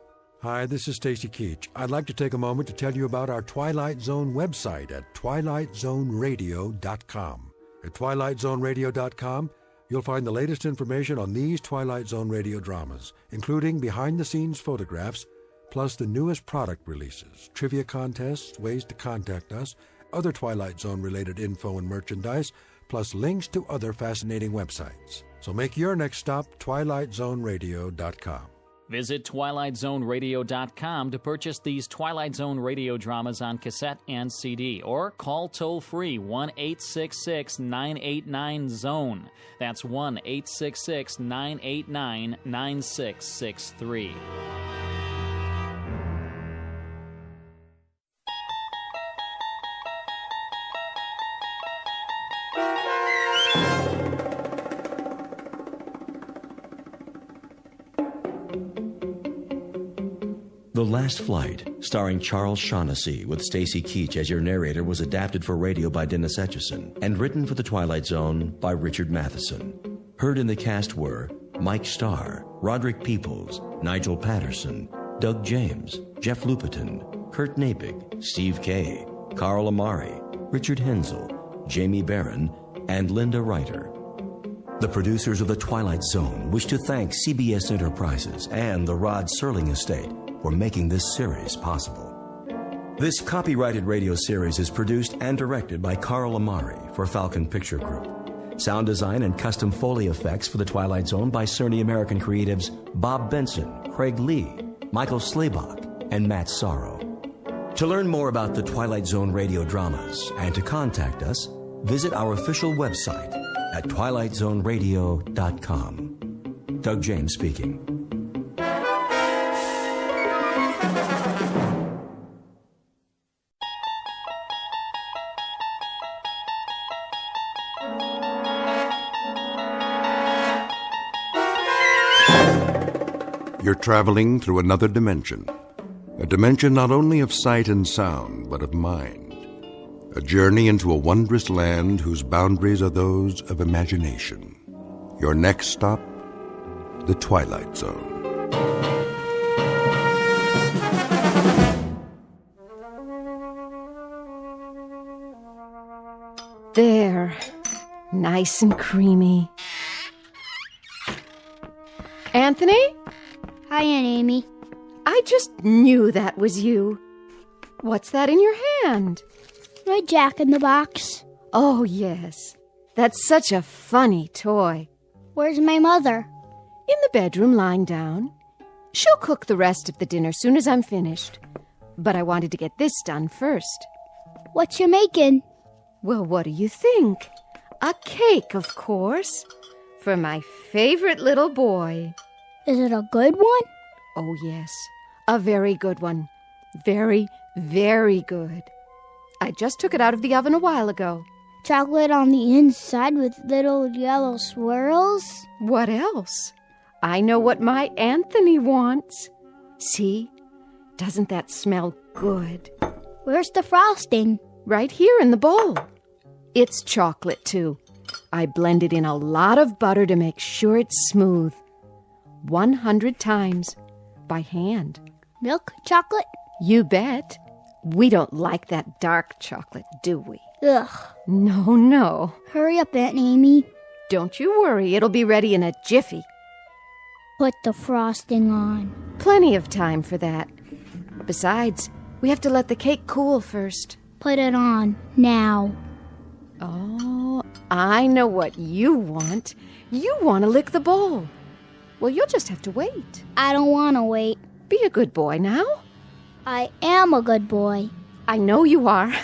Hi, this is Stacy Keach. I'd like to take a moment to tell you about our Twilight Zone website at twilightzoneradio.com. At twilightzoneradio.com, you'll find the latest information on these Twilight Zone radio dramas, including behind-the-scenes photographs, plus the newest product releases, trivia contests, ways to contact us, other Twilight Zone-related info and merchandise, plus links to other fascinating websites. So make your next stop twilightzoneradio.com. Visit twilightzoneradio.com to purchase these Twilight Zone radio dramas on cassette and CD, or call toll-free 1-866-989-ZONE. That's 1-866-989-9663. The Last Flight, starring Charles Shaughnessy with Stacy Keach as your narrator, was adapted for radio by Dennis Etchison and written for The Twilight Zone by Richard Matheson. Heard in the cast were Mike Starr, Roderick Peoples, Nigel Patterson, Doug James, Jeff Lupetin, Kurt Nabig, Steve Kay, Carl Amari, Richard Hensel, Jamie Barron, and Linda Reiter. The producers of The Twilight Zone wish to thank CBS Enterprises and the Rod Serling Estate for making this series possible. This copyrighted radio series is produced and directed by Carl Amari for Falcon Picture Group. Sound design and custom Foley effects for The Twilight Zone by Cerny American creatives Bob Benson, Craig Lee, Michael Slaybach, and Matt Sorrow. To learn more about the Twilight Zone radio dramas and to contact us, visit our official website at twilightzoneradio.com. Doug James speaking. You're traveling through another dimension. A dimension not only of sight and sound, but of mind. A journey into a wondrous land whose boundaries are those of imagination. Your next stop, the Twilight Zone. There. Nice and creamy. Anthony? Hi, Aunt Amy. I just knew that was you. What's that in your hand? My Jack-in-the-Box. Oh, yes. That's such a funny toy. Where's my mother? In the bedroom, lying down. She'll cook the rest of the dinner soon as I'm finished. But I wanted to get this done first. What you making? Well, what do you think? A cake, of course. For my favorite little boy. Is it a good one? Oh, yes. A very good one. Very, very good. I just took it out of the oven a while ago. Chocolate on the inside with little yellow swirls? What else? I know what my Anthony wants. See? Doesn't that smell good? Where's the frosting? Right here in the bowl. It's chocolate, too. I blended in a lot of butter to make sure it's smooth. 100 times. By hand. Milk chocolate? You bet. We don't like that dark chocolate, do we? Ugh. No. Hurry up, Aunt Amy. Don't you worry. It'll be ready in a jiffy. Put the frosting on. Plenty of time for that. Besides, we have to let the cake cool first. Put it on. Now. Oh, I know what you want. You want to lick the bowl. Well, you'll just have to wait. I don't want to wait. Be a good boy now. I am a good boy. I know you are.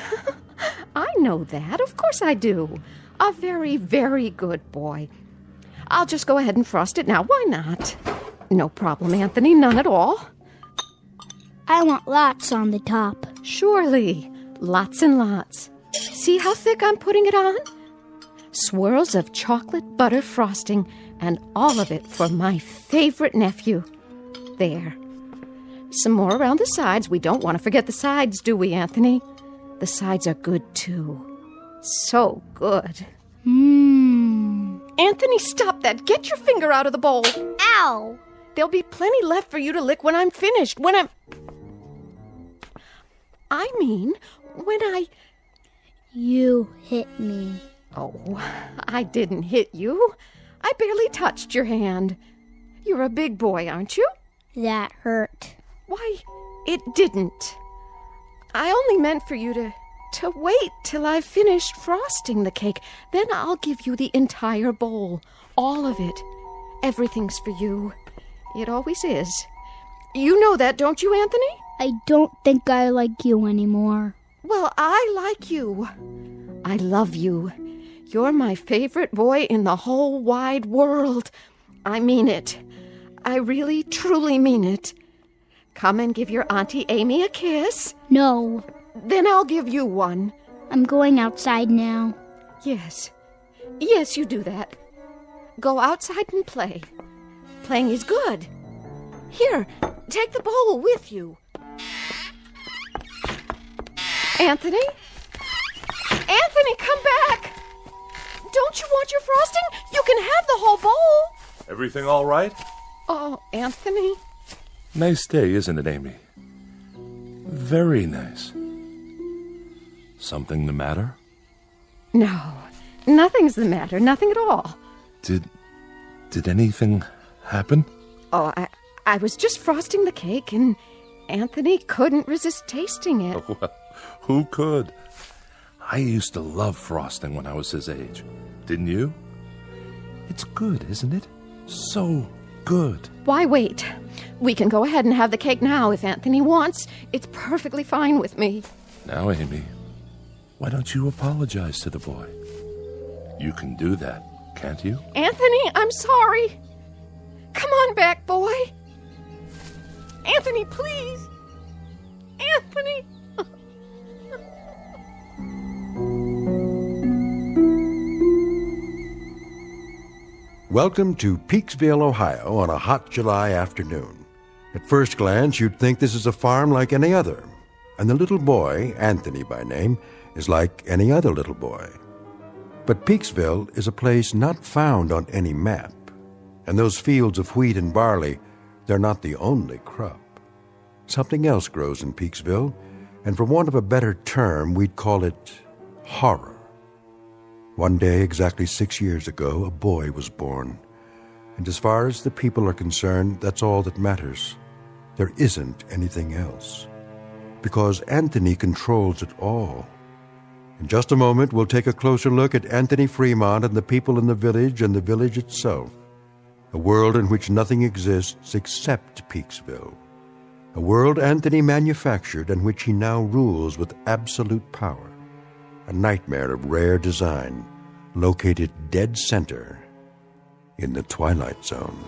I know that. Of course I do. A very, very good boy. I'll just go ahead and frost it now. Why not? No problem, Anthony. None at all. I want lots on the top. Surely. Lots and lots. See how thick I'm putting it on? Swirls of chocolate butter frosting, and all of it for my favorite nephew. There. Some more around the sides. We don't want to forget the sides, do we, Anthony? The sides are good, too. So good. Anthony, stop that. Get your finger out of the bowl. Ow! There'll be plenty left for you to lick when I'm finished. When You hit me. Oh, I didn't hit you. I barely touched your hand. You're a big boy, aren't you? That hurt. Why, it didn't. I only meant for you to wait till I've finished frosting the cake. Then I'll give you the entire bowl. All of it. Everything's for you. It always is. You know that, don't you, Anthony? I don't think I like you anymore. Well, I like you. I love you. You're my favorite boy in the whole wide world. I mean it. I really, truly mean it. Come and give your Auntie Amy a kiss. No. Then I'll give you one. I'm going outside now. Yes. Yes, you do that. Go outside and play. Playing is good. Here, take the bowl with you. Anthony? Anthony, come back! Don't you want your frosting? You can have the whole bowl. Everything all right? Oh, Anthony. Nice day, isn't it, Amy? Very nice. Something the matter? No, nothing's the matter. Nothing at all. Did anything happen? Oh, I was just frosting the cake, and Anthony couldn't resist tasting it. Well, who could? I used to love frosting when I was his age. Didn't you? It's good, isn't it? So good. Why wait? We can go ahead and have the cake now if Anthony wants. It's perfectly fine with me. Now, Amy, why don't you apologize to the boy? You can do that, can't you? Anthony, I'm sorry. Come on back, boy. Anthony, please. Anthony. Welcome to Peaksville, Ohio on a hot July afternoon. At first glance, you'd think this is a farm like any other. And the little boy, Anthony by name, is like any other little boy. But Peaksville is a place not found on any map. And those fields of wheat and barley, they're not the only crop. Something else grows in Peaksville, and for want of a better term, we'd call it horror. One day, exactly 6 years ago, a boy was born. And as far as the people are concerned, that's all that matters. There isn't anything else. Because Anthony controls it all. In just a moment, we'll take a closer look at Anthony Fremont and the people in the village and the village itself. A world in which nothing exists except Peaksville. A world Anthony manufactured and which he now rules with absolute power. A nightmare of rare design, located dead center in the Twilight Zone.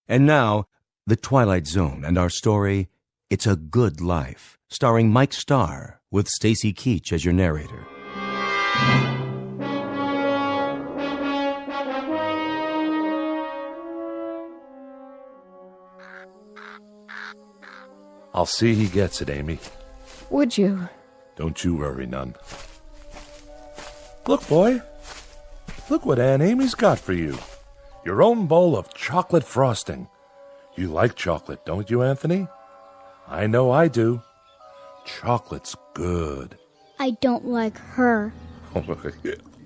And now, The Twilight Zone and our story, It's a Good Life, starring Mike Starr, with Stacy Keach as your narrator. I'll see he gets it, Amy. Would you? Don't you worry none. Look, boy. Look what Aunt Amy's got for you. Your own bowl of chocolate frosting. You like chocolate, don't you, Anthony? I know I do. Chocolate's good. I don't like her.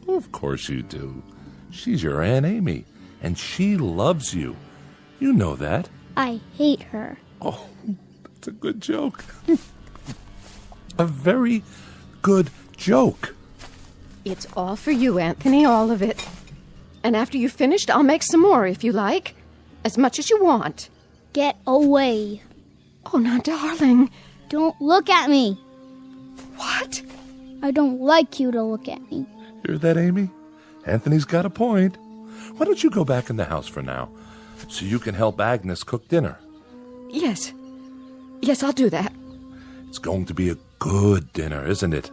Of course you do. She's your Aunt Amy, and she loves you. You know that. I hate her. Oh, that's a good joke. A very good joke. It's all for you, Anthony, all of it. And after you've finished, I'll make some more if you like. As much as you want. Get away. Oh, now, darling. Don't look at me. What? I don't like you to look at me. Hear that, Amy? Anthony's got a point. Why don't you go back in the house for now, so you can help Agnes cook dinner? Yes. Yes, I'll do that. It's going to be a good dinner, isn't it?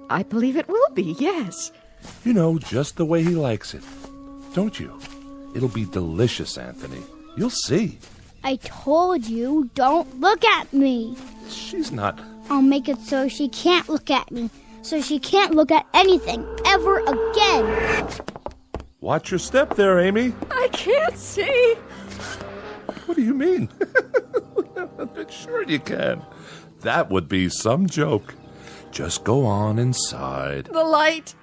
I believe it will be, yes. You know, just the way he likes it. Don't you? It'll be delicious, Anthony. You'll see. I told you, don't look at me. She's not... I'll make it so she can't look at me. So she can't look at anything ever again. Watch your step there, Amy. I can't see. What do you mean? Sure you can. That would be some joke. Just go on inside. The light.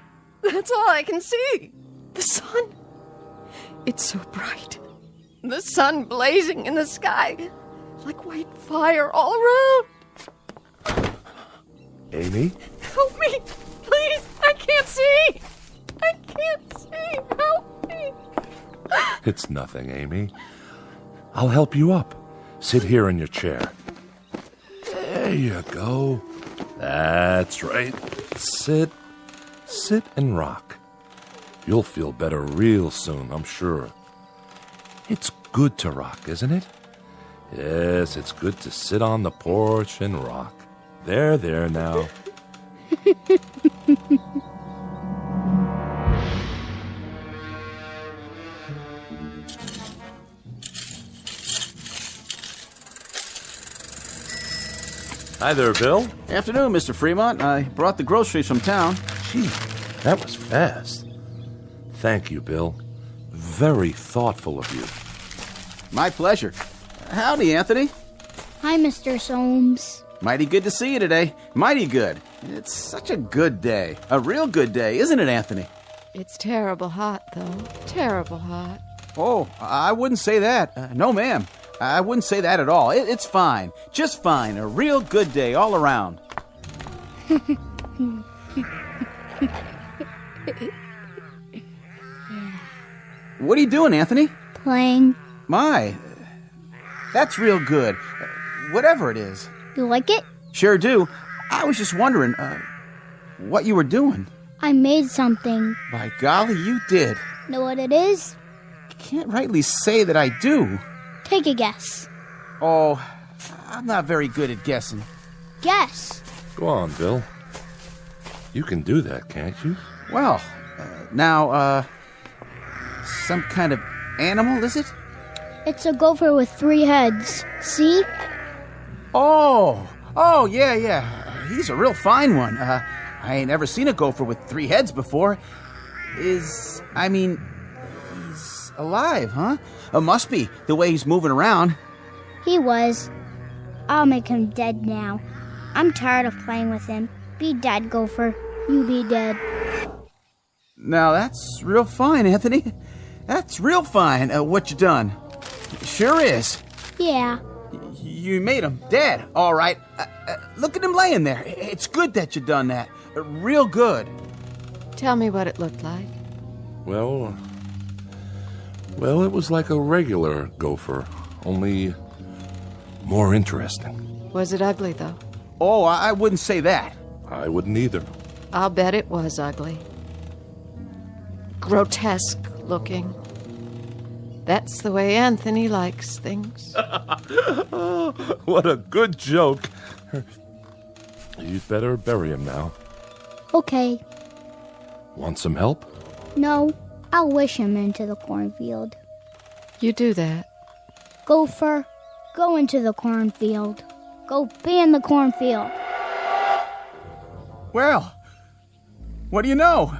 That's all I can see. The sun. It's so bright. The sun blazing in the sky. Like white fire all around. Amy? Help me. Please. I can't see. I can't see. Help me. It's nothing, Amy. I'll help you up. Sit here in your chair. There you go. That's right. Sit and rock. You'll feel better real soon, I'm sure. It's good to rock, isn't it? Yes, it's good to sit on the porch and rock. There now. Hi there, Bill. Afternoon, Mr. Fremont. I brought the groceries from town. Gee, that was fast. Thank you, Bill. Very thoughtful of you. My pleasure. Howdy, Anthony. Hi, Mr. Soames. Mighty good to see you today. Mighty good. It's such a good day. A real good day, isn't it, Anthony? It's terrible hot, though. Terrible hot. Oh, I wouldn't say that. No, ma'am. I wouldn't say that at all. It's fine. Just fine. A real good day all around. What are you doing, Anthony? Playing. My, that's real good. Whatever it is. You like it? Sure do. I was just wondering, what you were doing. I made something. By golly, you did. Know what it is? Can't rightly say that I do. Take a guess. Oh, I'm not very good at guessing. Guess. Go on, Bill. You can do that, can't you? Well, now, some kind of animal, is it? It's a gopher with 3 heads. See? Oh, yeah. He's a real fine one. I ain't ever seen a gopher with 3 heads before. He's alive, huh? Must be, the way he's moving around. He was. I'll make him dead now. I'm tired of playing with him. Be dead, gopher. You be dead. Now, that's real fine, Anthony. That's real fine, what you done. Sure is. Yeah. You made him dead, all right. Look at him laying there. It's good that you done that. Real good. Tell me what it looked like. Well, it was like a regular gopher, only more interesting. Was it ugly, though? Oh, I wouldn't say that. I wouldn't either. I'll bet it was ugly. Grotesque looking. That's the way Anthony likes things. What a good joke. You'd better bury him now. Okay. Want some help? No, I'll wish him into the cornfield. You do that. Gopher, go into the cornfield. Go be in the cornfield. Well, what do you know?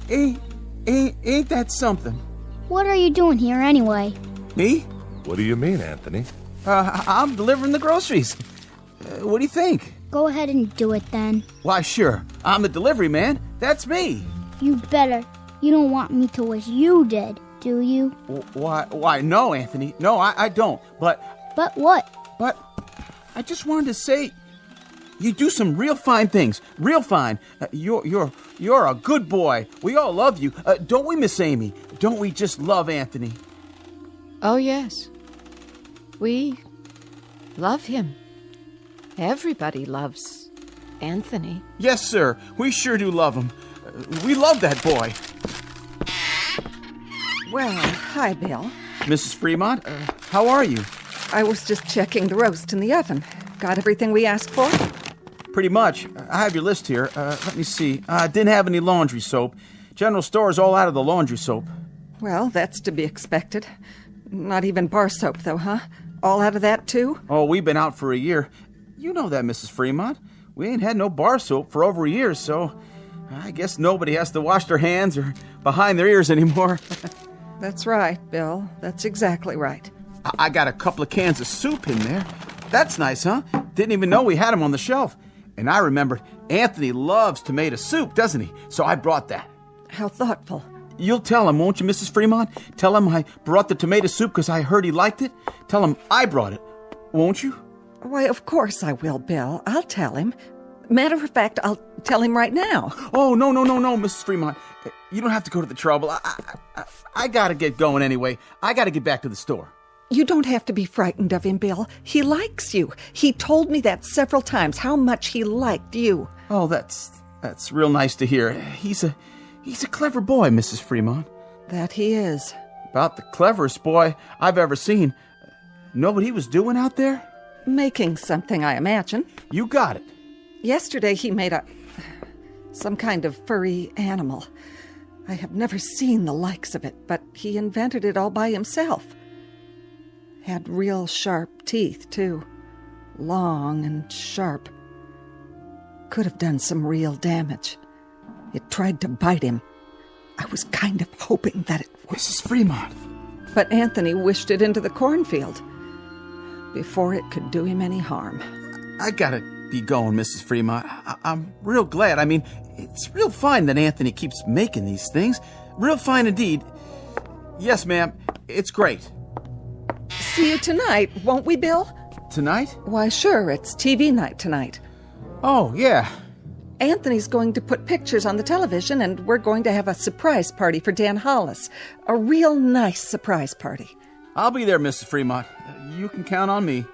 Ain't that something? What are you doing here anyway? Me? What do you mean, Anthony? I'm delivering the groceries. What do you think? Go ahead and do it then. Why, sure. I'm the delivery man. That's me. You better. You don't want me to wish you did, do you? Why, no, Anthony. No, I don't. But what? But I just wanted to say, you do some real fine things. Real fine. You're a good boy. We all love you. Don't we, Miss Amy? Don't we just love Anthony? Oh, yes. We love him. Everybody loves Anthony. Yes, sir. We sure do love him. We love that boy. Well, hi, Bill. Mrs. Fremont, how are you? I was just checking the roast in the oven. Got everything we asked for? Pretty much. I have your list here. Let me see. Didn't have any laundry soap. General store's all out of the laundry soap. Well, that's to be expected. Not even bar soap, though, huh? All out of that, too? Oh, we've been out for a year. You know that, Mrs. Fremont. We ain't had no bar soap for over a year, so I guess nobody has to wash their hands or behind their ears anymore. That's right, Bill. That's exactly right. I got a couple of cans of soup in there. That's nice, huh? Didn't even know we had them on the shelf. And I remembered Anthony loves tomato soup, doesn't he? So I brought that. How thoughtful. You'll tell him, won't you, Mrs. Fremont? Tell him I brought the tomato soup because I heard he liked it. Tell him I brought it, won't you? Why, of course I will, Bill. I'll tell him. Matter of fact, I'll tell him right now. Oh, no, Mrs. Fremont. You don't have to go to the trouble. I gotta get going anyway. I gotta get back to the store. You don't have to be frightened of him, Bill. He likes you. He told me that several times, how much he liked you. Oh, that's real nice to hear. He's a clever boy, Mrs. Fremont. That he is. About the cleverest boy I've ever seen. Know what he was doing out there? Making something, I imagine. You got it. Yesterday he made some kind of furry animal. I have never seen the likes of it, but he invented it all by himself. Had real sharp teeth, too. Long and sharp. Could have done some real damage. It tried to bite him. I was kind of hoping that it would. Mrs. Fremont. But Anthony wished it into the cornfield before it could do him any harm. I gotta be going, Mrs. Fremont. I'm real glad. I mean, it's real fine that Anthony keeps making these things. Real fine indeed. Yes, ma'am. It's great. see you tonight, won't we, Bill? Tonight? Why, sure, it's TV night tonight. Oh, yeah. Anthony's going to put pictures on the television, and we're going to have a surprise party for Dan Hollis. A real nice surprise party. I'll be there, Mrs. Fremont. You can count on me.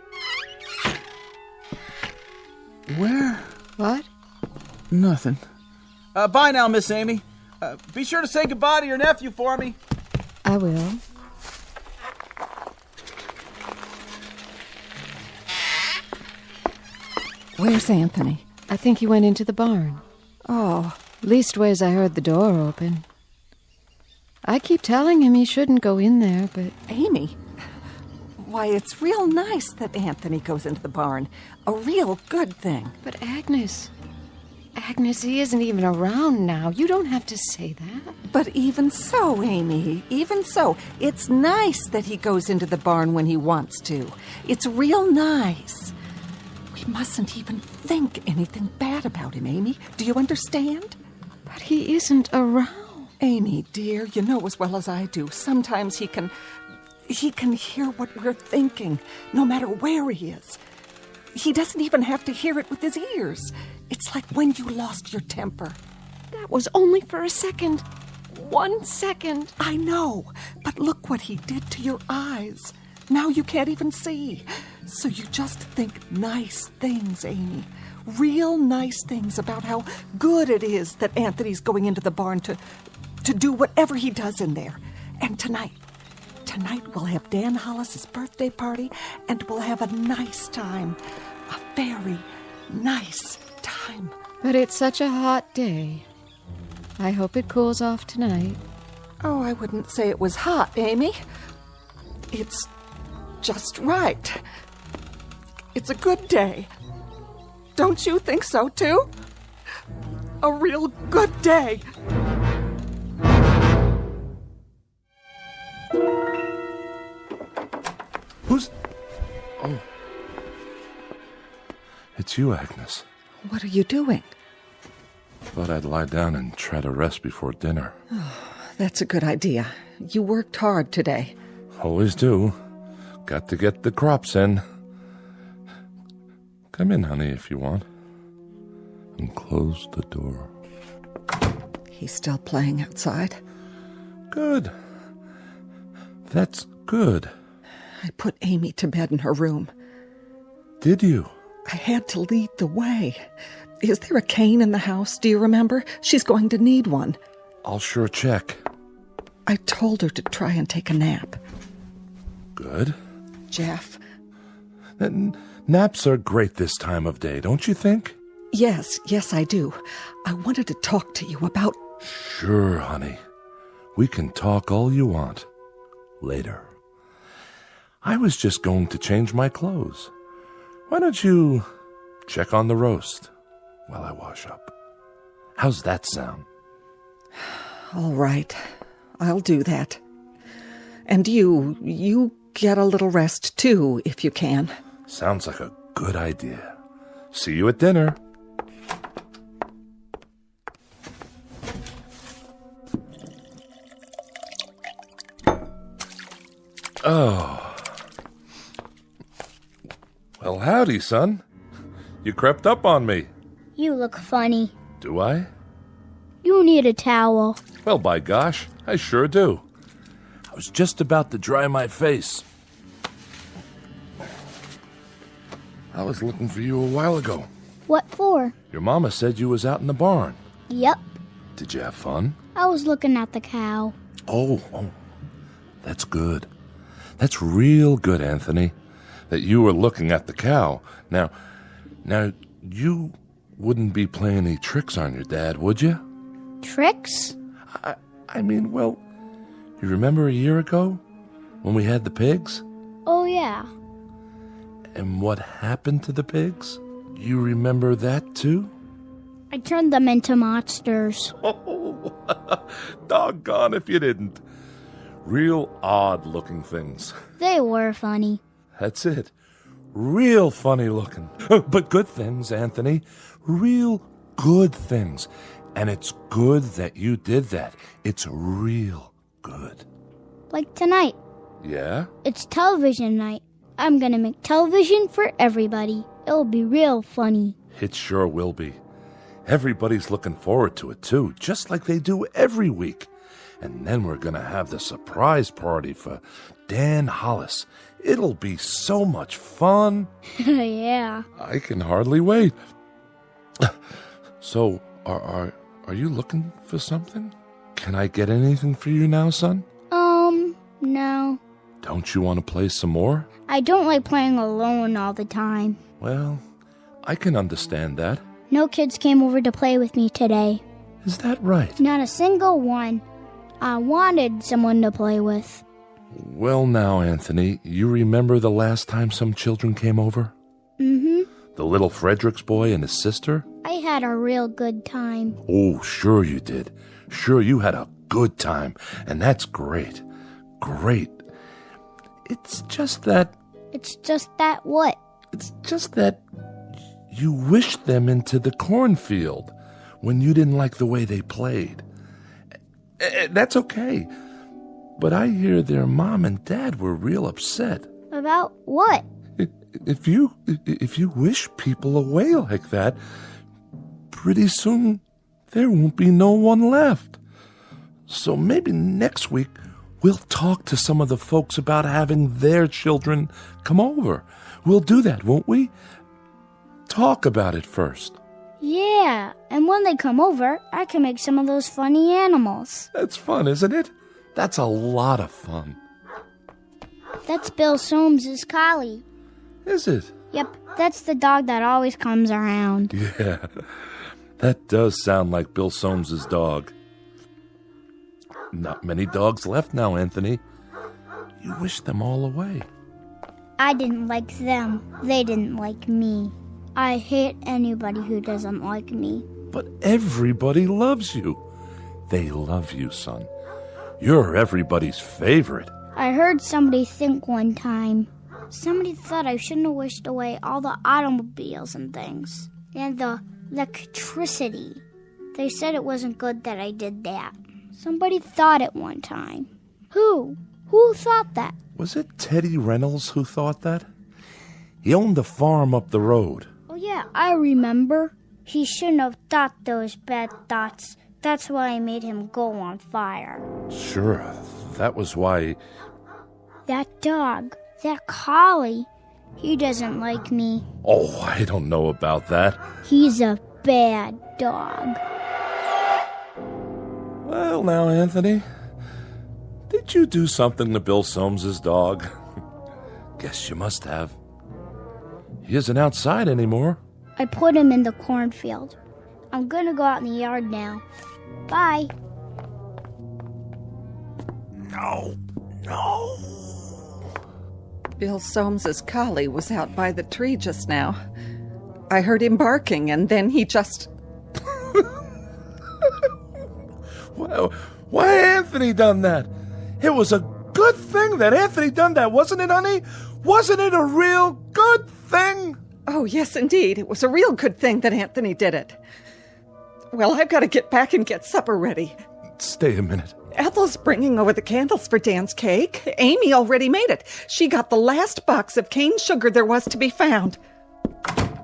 Where? What? Nothing. Bye now, Miss Amy. Be sure to say goodbye to your nephew for me. I will. Where's Anthony? I think he went into the barn. Oh. Leastways, I heard the door open. I keep telling him he shouldn't go in there, but... Amy, why, it's real nice that Anthony goes into the barn. A real good thing. But Agnes, he isn't even around now. You don't have to say that. But even so, Amy, even so, it's nice that he goes into the barn when he wants to. It's real nice. We mustn't even think anything bad about him, Amy. Do you understand? But he isn't around. Amy, dear, you know as well as I do, sometimes he can hear what we're thinking, no matter where he is. He doesn't even have to hear it with his ears. It's like when you lost your temper. That was only for a second. 1 second. I know, but look what he did to your eyes. Now you can't even see. So you just think nice things, Amy. Real nice things about how good it is that Anthony's going into the barn to do whatever he does in there. And tonight we'll have Dan Hollis's birthday party, and we'll have a nice time. A very nice time. But it's such a hot day. I hope it cools off tonight. Oh, I wouldn't say it was hot, Amy. It's just right. It's a good day. Don't you think so, too? A real good day. Who's... Oh. It's you, Agnes. What are you doing? Thought I'd lie down and try to rest before dinner. Oh, that's a good idea. You worked hard today. Always do. Got to get the crops in. Come in, honey, if you want. And close the door. He's still playing outside? Good. That's good. I put Amy to bed in her room. Did you? I had to lead the way. Is there a cane in the house? Do you remember? She's going to need one. I'll sure check. I told her to try and take a nap. Good. Jeff. Naps are great this time of day, don't you think? Yes, I do. I wanted to talk to you about... Sure, honey. We can talk all you want. Later. I was just going to change my clothes. Why don't you check on the roast while I wash up? How's that sound? All right. I'll do that. And you get a little rest, too, if you can. Sounds like a good idea. See you at dinner. Oh. Well, howdy, son. You crept up on me. You look funny. Do I? You need a towel. Well, by gosh, I sure do. I was just about to dry my face. I was looking for you a while ago. What for? Your mama said you was out in the barn. Yep. Did you have fun? I was looking at the cow. Oh, that's good. That's real good, Anthony, that you were looking at the cow. Now, you wouldn't be playing any tricks on your dad, would you? Tricks? I mean, well, you remember a year ago when we had the pigs? Oh, yeah. And what happened to the pigs? You remember that, too? I turned them into monsters. Oh, doggone if you didn't. Real odd-looking things. They were funny. That's it. Real funny looking. But good things, Anthony. Real good things. And it's good that you did that. It's real good. Like tonight. Yeah? It's television night. I'm gonna make television for everybody. It'll be real funny. It sure will be. Everybody's looking forward to it, too, just like they do every week. And then we're going to have the surprise party for Dan Hollis. It'll be so much fun. Yeah. I can hardly wait. So, are you looking for something? Can I get anything for you now, son? No. Don't you want to play some more? I don't like playing alone all the time. Well, I can understand that. No kids came over to play with me today. Is that right? Not a single one. I wanted someone to play with. Well now, Anthony, you remember the last time some children came over? Mm-hmm. The little Fredericks boy and his sister? I had a real good time. Oh, sure you did. Sure you had a good time, and that's great. Great. It's just that... It's just that what? It's just that you wished them into the cornfield when you didn't like the way they played. That's okay. But I hear their mom and dad were real upset. About what? If you wish people away like that, pretty soon there won't be no one left. So maybe next week we'll talk to some of the folks about having their children come over. We'll do that, won't we? Talk about it first. Yeah, and when they come over, I can make some of those funny animals. That's fun, isn't it? That's a lot of fun. That's Bill Soames's collie. Is it? Yep, that's the dog that always comes around. Yeah, that does sound like Bill Soames's dog. Not many dogs left now, Anthony. You wish them all away. I didn't like them. They didn't like me. I hate anybody who doesn't like me. But everybody loves you. They love you, son. You're everybody's favorite. I heard somebody think one time. Somebody thought I shouldn't have wished away all the automobiles and things. And the electricity. They said it wasn't good that I did that. Somebody thought it one time. Who? Who thought that? Was it Teddy Reynolds who thought that? He owned a farm up the road. Oh yeah, I remember. He shouldn't have thought those bad thoughts. That's why I made him go on fire. Sure, that was why... That dog, that collie, he doesn't like me. Oh, I don't know about that. He's a bad dog. Well, now, Anthony, did you do something to Bill Soames's dog? Guess you must have. He isn't outside anymore. I put him in the cornfield. I'm gonna go out in the yard now. Bye. No. Bill Soames's collie was out by the tree just now. I heard him barking, and then he just... Well, why Anthony done that? It was a good thing that Anthony done that, wasn't it, honey? Wasn't it a real good thing? Oh, yes, indeed. It was a real good thing that Anthony did it. Well, I've got to get back and get supper ready. Stay a minute. Ethel's bringing over the candles for Dan's cake. Amy already made it. She got the last box of cane sugar there was to be found.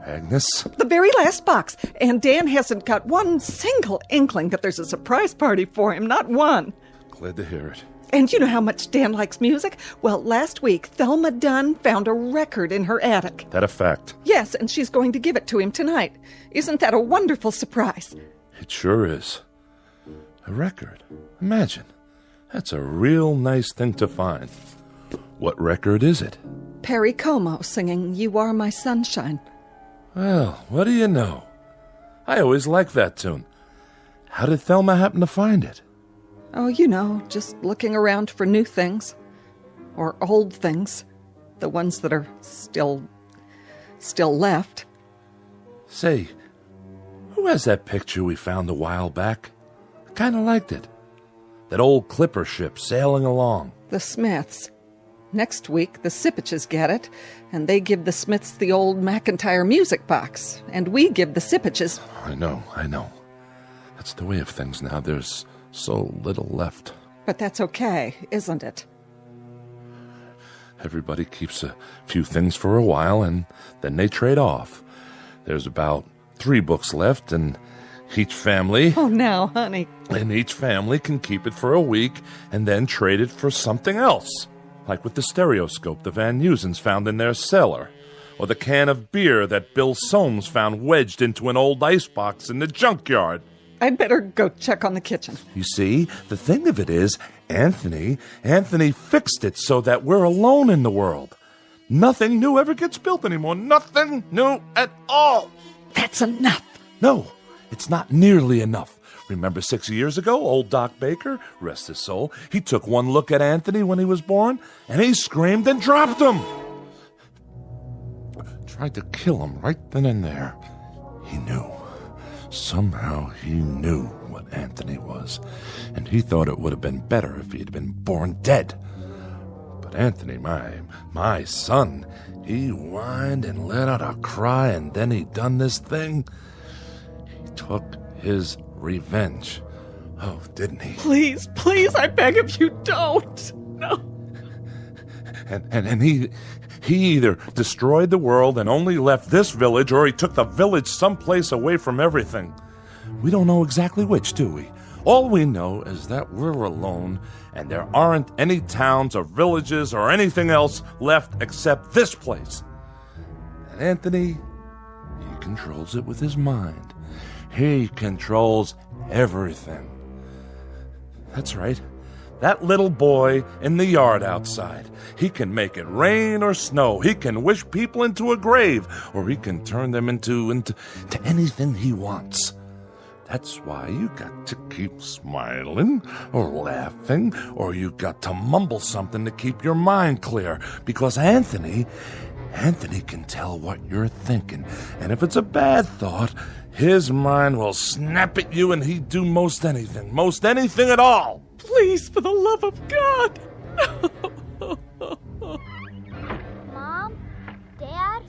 Agnes? The very last box. And Dan hasn't got one single inkling that there's a surprise party for him. Not one. Glad to hear it. And you know how much Dan likes music? Well, last week, Thelma Dunn found a record in her attic. That a fact? Yes, and she's going to give it to him tonight. Isn't that a wonderful surprise? It sure is. A record. Imagine. That's a real nice thing to find. What record is it? Perry Como singing You Are My Sunshine. Well, what do you know? I always liked that tune. How did Thelma happen to find it? Oh, you know, just looking around for new things. Or old things. The ones that are still left. Say, who has that picture we found a while back? I kind of liked it. That old clipper ship sailing along. The Smiths. Next week, the Sipiches get it, and they give the Smiths the old McIntyre music box, and we give the Sipiches... I know. That's the way of things now. There's so little left. But that's okay, isn't it? Everybody keeps a few things for a while, and then they trade off. There's about 3 books left, and each family... Oh, now, honey. And each family can keep it for a week and then trade it for something else. Like with the stereoscope the Van Nusens found in their cellar. Or the can of beer that Bill Soames found wedged into an old icebox in the junkyard. I'd better go check on the kitchen. You see, the thing of it is, Anthony fixed it so that we're alone in the world. Nothing new ever gets built anymore. Nothing new at all. That's enough. No, it's not nearly enough. Remember 6 years ago, old Doc Baker, rest his soul, he took one look at Anthony when he was born, and he screamed and dropped him. Tried to kill him right then and there. He knew. Somehow he knew what Anthony was, and he thought it would have been better if he had been born dead. But Anthony, my son, he whined and let out a cry, and then he done this thing. He took his revenge. Oh, didn't he? Please, I beg of you, don't. No. And he either destroyed the world and only left this village, or he took the village someplace away from everything. We don't know exactly which, do we? All we know is that we're alone, and there aren't any towns or villages or anything else left except this place. And Anthony, he controls it with his mind. He controls everything. That's right. That little boy in the yard outside. He can make it rain or snow. He can wish people into a grave, or he can turn them into anything he wants. That's why you got to keep smiling or laughing, or you got to mumble something to keep your mind clear, because Anthony can tell what you're thinking, and if it's a bad thought, his mind will snap at you, and he'd do most anything at all. Please, for the love of God. Mom? Dad?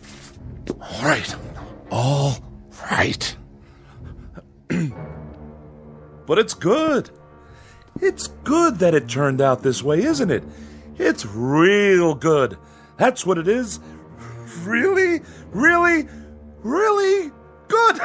All right. But it's good. It's good that it turned out this way, isn't it? It's real good. That's what it is. Really, really, really good.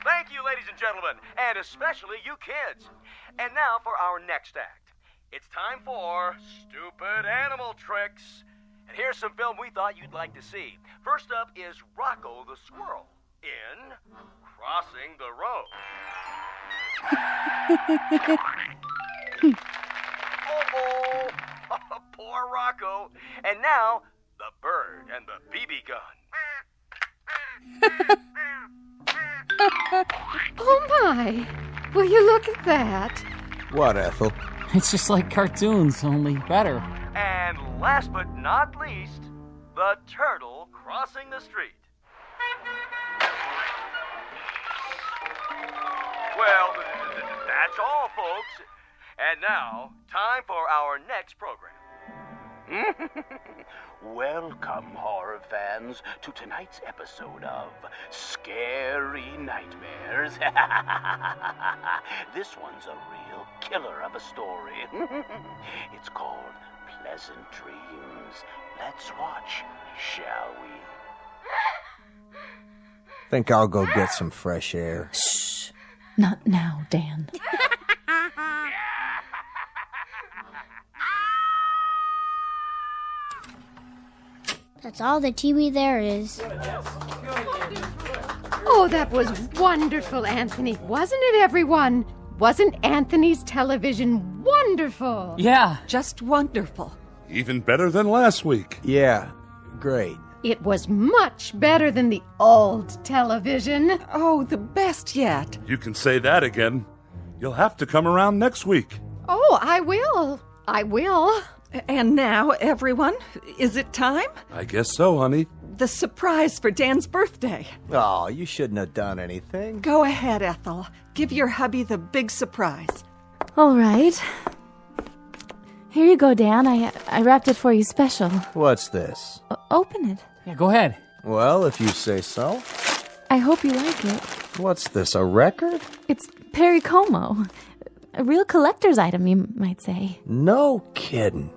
Thank you, ladies and gentlemen, and especially you kids. And now for our next act. It's time for Stupid Animal Tricks. And here's some film we thought you'd like to see. First up is Rocco the Squirrel in Crossing the Road. Oh, poor Rocco. And now, the bird and the BB gun. Oh, my. Will you look at that? What, Ethel? It's just like cartoons, only better. And last but not least, the turtle crossing the street. Well, that's all, folks. And now, time for our next program. Welcome, horror fans, to tonight's episode of Scary Nightmares. This one's a real killer of a story. It's called Pleasant Dreams. Let's watch, shall we? Think I'll go get some fresh air. Shh. Not now, Dan. That's all the TV there is. Oh, that was wonderful, Anthony. Wasn't it, everyone? Wasn't Anthony's television wonderful? Yeah. Just wonderful. Even better than last week. Yeah, great. It was much better than the old television. Oh, the best yet. You can say that again. You'll have to come around next week. Oh, I will. And now, everyone, is it time? I guess so, honey. The surprise for Dan's birthday. Oh, you shouldn't have done anything. Go ahead, Ethel. Give your hubby the big surprise. All right. Here you go, Dan. I wrapped it for you special. What's this? Open it. Yeah, go ahead. Well, if you say so. I hope you like it. What's this, a record? It's Perry Como. A real collector's item, you might say. No kidding.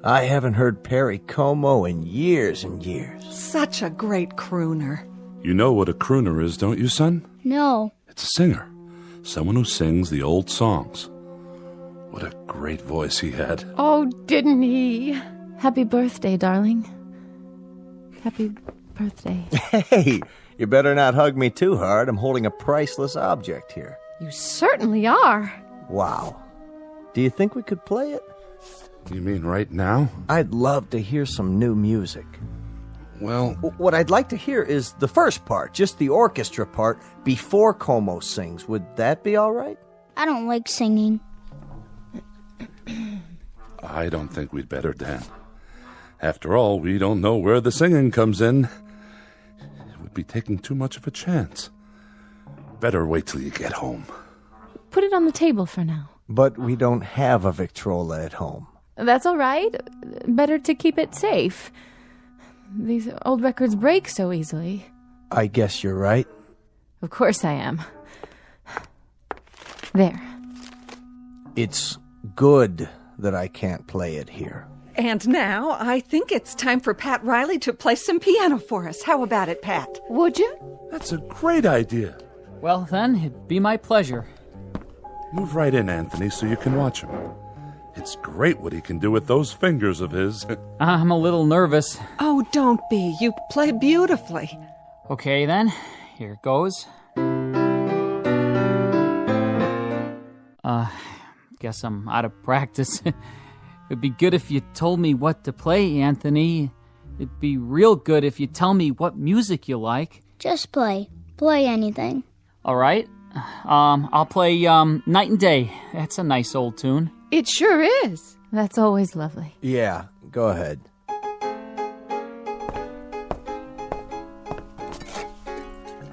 I haven't heard Perry Como in years and years. Such a great crooner. You know what a crooner is, don't you, son? No. It's a singer. Someone who sings the old songs. What a great voice he had. Oh, didn't he? Happy birthday, darling. Happy birthday. Hey, you better not hug me too hard. I'm holding a priceless object here. You certainly are. Wow. Do you think we could play it? You mean right now? I'd love to hear some new music. Well... What I'd like to hear is the first part, just the orchestra part, before Como sings. Would that be all right? I don't like singing. I don't think we'd better, Dan. After all, we don't know where the singing comes in. It would be taking too much of a chance. Better wait till you get home. Put it on the table for now. But we don't have a Victrola at home. That's all right. Better to keep it safe. These old records break so easily. I guess you're right. Of course I am. There. It's good that I can't play it here. And now I think it's time for Pat Riley to play some piano for us. How about it, Pat? Would you? That's a great idea. Well, then, it'd be my pleasure. Move right in, Anthony, so you can watch him. It's great what he can do with those fingers of his. I'm a little nervous. Oh, don't be. You play beautifully. Okay, then. Here it goes. Guess I'm out of practice. It'd be good if you told me what to play, Anthony. It'd be real good if you tell me what music you like. Just play. Play anything. All right. I'll play Night and Day. That's a nice old tune. It sure is. That's always lovely. Yeah, go ahead.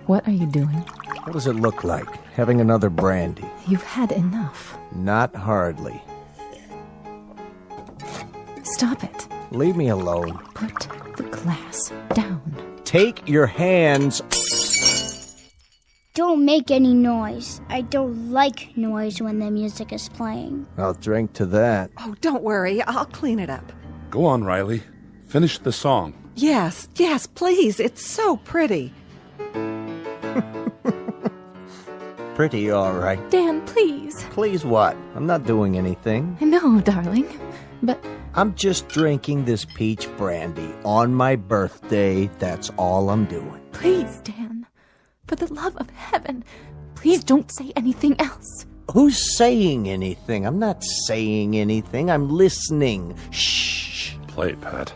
What are you doing? What does it look like? Having another brandy? You've had enough. Not hardly. Stop it. Leave me alone. Put the glass down. Take your hands. Don't make any noise. I don't like noise when the music is playing. I'll drink to that. Oh, don't worry. I'll clean it up. Go on, Riley. Finish the song. Yes, please. It's so pretty. Pretty, all right. Dan, please. Please what? I'm not doing anything. I know, darling, but... I'm just drinking this peach brandy on my birthday. That's all I'm doing. Please, Dan. For the love of heaven, please don't say anything else. Who's saying anything? I'm not saying anything. I'm listening. Shh. Play, Pat.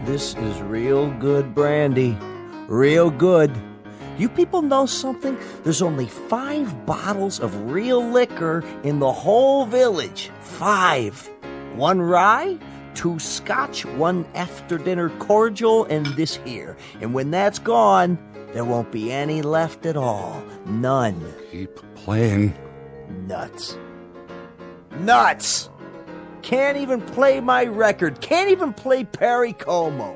This is real good brandy. Real good. You people know something? There's only 5 bottles of real liquor in the whole village. 5. 1 rye, 2 scotch, 1 after-dinner cordial, and this here. And when that's gone, there won't be any left at all. None. Keep playing. Nuts. Nuts! Can't even play my record. Can't even play Perry Como.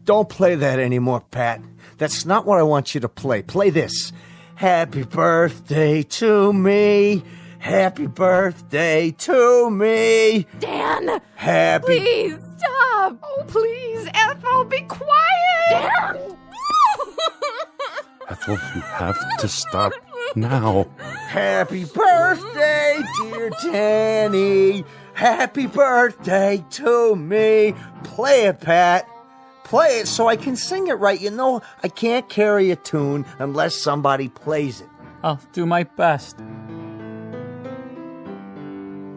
Don't play that anymore, Pat. That's not what I want you to play. Play this. Happy birthday to me. Happy birthday to me. Dan! Happy... Please, stop! Oh, please, Ethel, be quiet! Dan! Ethel, you have to stop now. Happy birthday, dear Danny. Happy birthday to me. Play it, Pat. Play it so I can sing it right. You know, I can't carry a tune unless somebody plays it. I'll do my best.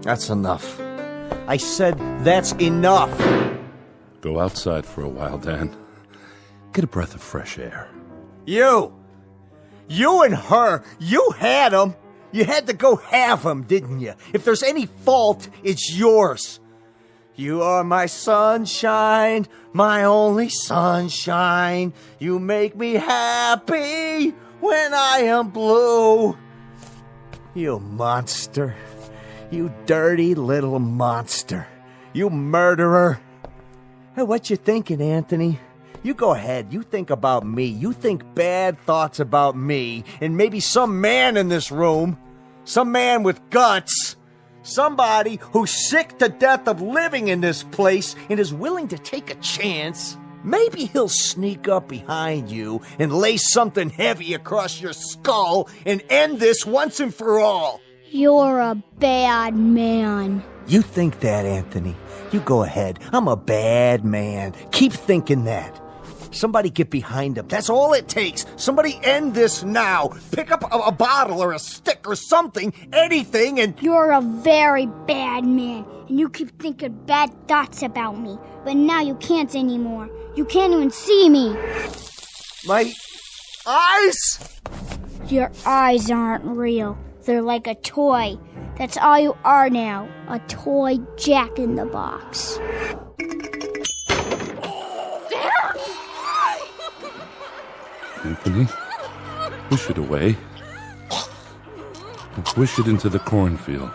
That's enough. I said that's enough. Go outside for a while, Dan. Get a breath of fresh air. You and her, you had them. You had to go have them, didn't you? If there's any fault, it's yours. You are my sunshine, my only sunshine. You make me happy when I am blue. You monster. You dirty little monster. You murderer. Hey, what you thinking, Anthony? You go ahead. You think about me. You think bad thoughts about me and maybe some man in this room. Some man with guts. Somebody who's sick to death of living in this place and is willing to take a chance. Maybe he'll sneak up behind you and lay something heavy across your skull and end this once and for all. You're a bad man. You think that, Anthony. You go ahead. I'm a bad man. Keep thinking that. Somebody get behind him. That's all it takes. Somebody end this now. Pick up a bottle or a stick or something, anything, and... You're a very bad man, and you keep thinking bad thoughts about me. But now you can't anymore. You can't even see me. My eyes? Your eyes aren't real. They're like a toy. That's all you are now. A toy Jack-in-the-Box. Anthony, push it away. Wish it into the cornfield.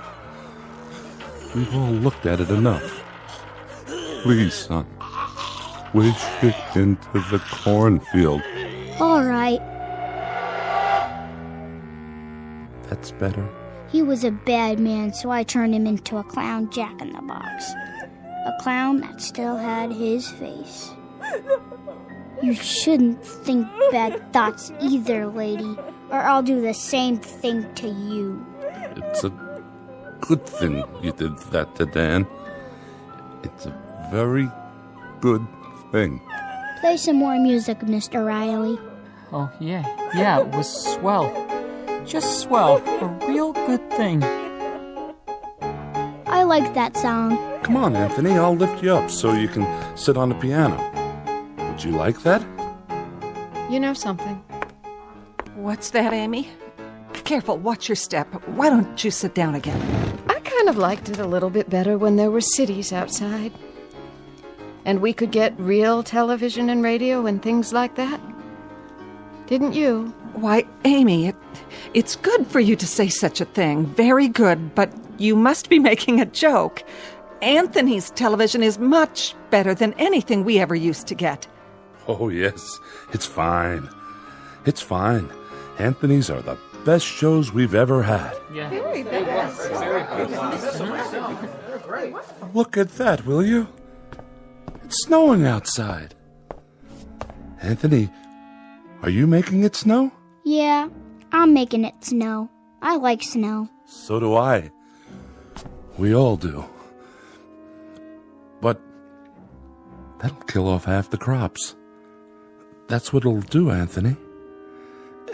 We've all looked at it enough. Please, son. Wish it into the cornfield. All right. That's better. He was a bad man, so I turned him into a clown Jack-in-the-Box. A clown that still had his face. You shouldn't think bad thoughts either, lady, or I'll do the same thing to you. It's a good thing you did that to Dan. It's a very good thing. Play some more music, Mr. Riley. Oh, yeah, it was swell. Just swell. A real good thing. I like that song. Come on, Anthony, I'll lift you up so you can sit on the piano. Would you like that? You know something? What's that, Amy? Careful, watch your step. Why don't you sit down again? I kind of liked it a little bit better when there were cities outside. And we could get real television and radio and things like that. Didn't you? Why, Amy, it's good for you to say such a thing. Very good, but you must be making a joke. Anthony's television is much better than anything we ever used to get. Oh, yes. It's fine. It's fine. Anthony's are the best shows we've ever had. Yeah. Very good. Look at that, will you? It's snowing outside. Anthony, are you making it snow? Yeah, I'm making it snow. I like snow. So do I. We all do. But that'll kill off half the crops. That's what it'll do, Anthony.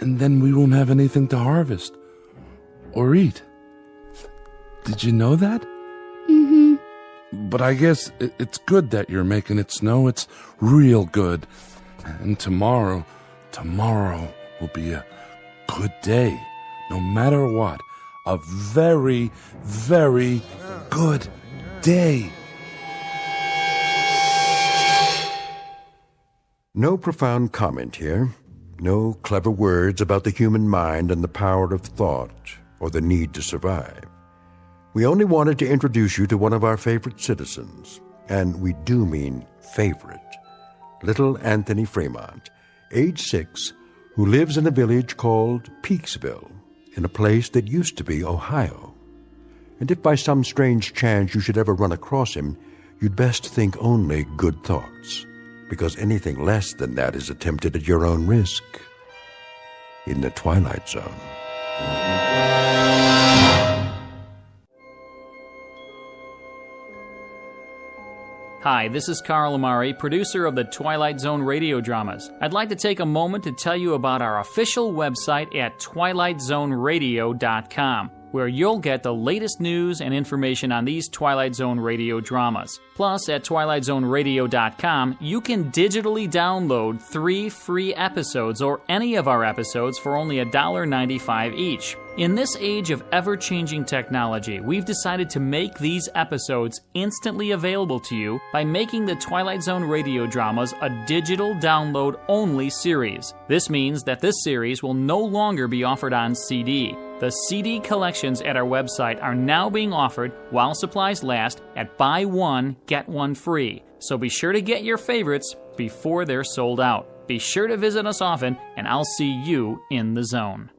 And then we won't have anything to harvest or eat. Did you know that? Mm-hmm. But I guess it's good that you're making it snow. It's real good. And tomorrow will be a good day. No matter what. A very, very good day. No profound comment here. No clever words about the human mind and the power of thought or the need to survive. We only wanted to introduce you to one of our favorite citizens, and we do mean favorite, little Anthony Fremont, age 6, who lives in a village called Peaksville, in a place that used to be Ohio. And if by some strange chance you should ever run across him, you'd best think only good thoughts, because anything less than that is attempted at your own risk. In the Twilight Zone. Hi, this is Carl Amari, producer of the Twilight Zone radio dramas. I'd like to take a moment to tell you about our official website at twilightzoneradio.com, where you'll get the latest news and information on these Twilight Zone radio dramas. Plus, at twilightzoneradio.com, you can digitally download 3 free episodes or any of our episodes for only $1.95 each. In this age of ever-changing technology, we've decided to make these episodes instantly available to you by making the Twilight Zone radio dramas a digital download-only series. This means that this series will no longer be offered on CD. The CD collections at our website are now being offered while supplies last at buy one, get one free. So be sure to get your favorites before they're sold out. Be sure to visit us often, and I'll see you in the zone.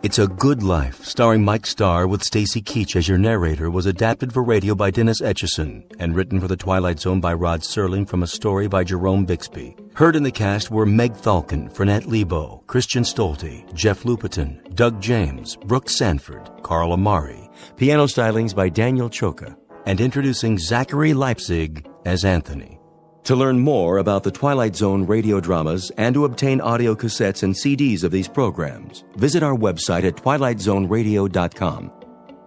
It's a Good Life, starring Mike Starr with Stacy Keach as your narrator, was adapted for radio by Dennis Etchison and written for The Twilight Zone by Rod Serling from a story by Jerome Bixby. Heard in the cast were Meg Thalken, Fernette Lebo, Christian Stolte, Jeff Lupetin, Doug James, Brooke Sanford, Carl Amari, piano stylings by Daniel Choka, and introducing Zachary Leipzig as Anthony. To learn more about the Twilight Zone radio dramas and to obtain audio cassettes and CDs of these programs, visit our website at twilightzoneradio.com.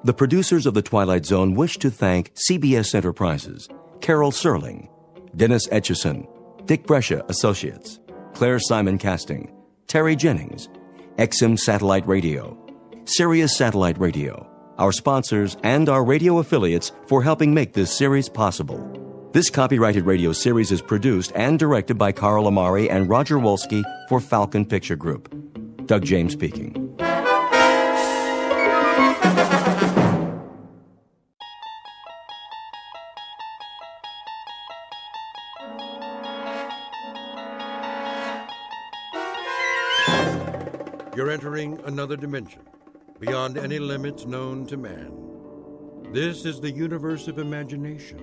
The producers of The Twilight Zone wish to thank CBS Enterprises, Carol Serling, Dennis Etchison, Dick Brescia Associates, Claire Simon Casting, Terry Jennings, XM Satellite Radio, Sirius Satellite Radio, our sponsors, and our radio affiliates for helping make this series possible. This copyrighted radio series is produced and directed by Carl Amari and Roger Wolski for Falcon Picture Group. Doug James speaking. You're entering another dimension, beyond any limits known to man. This is the universe of imagination,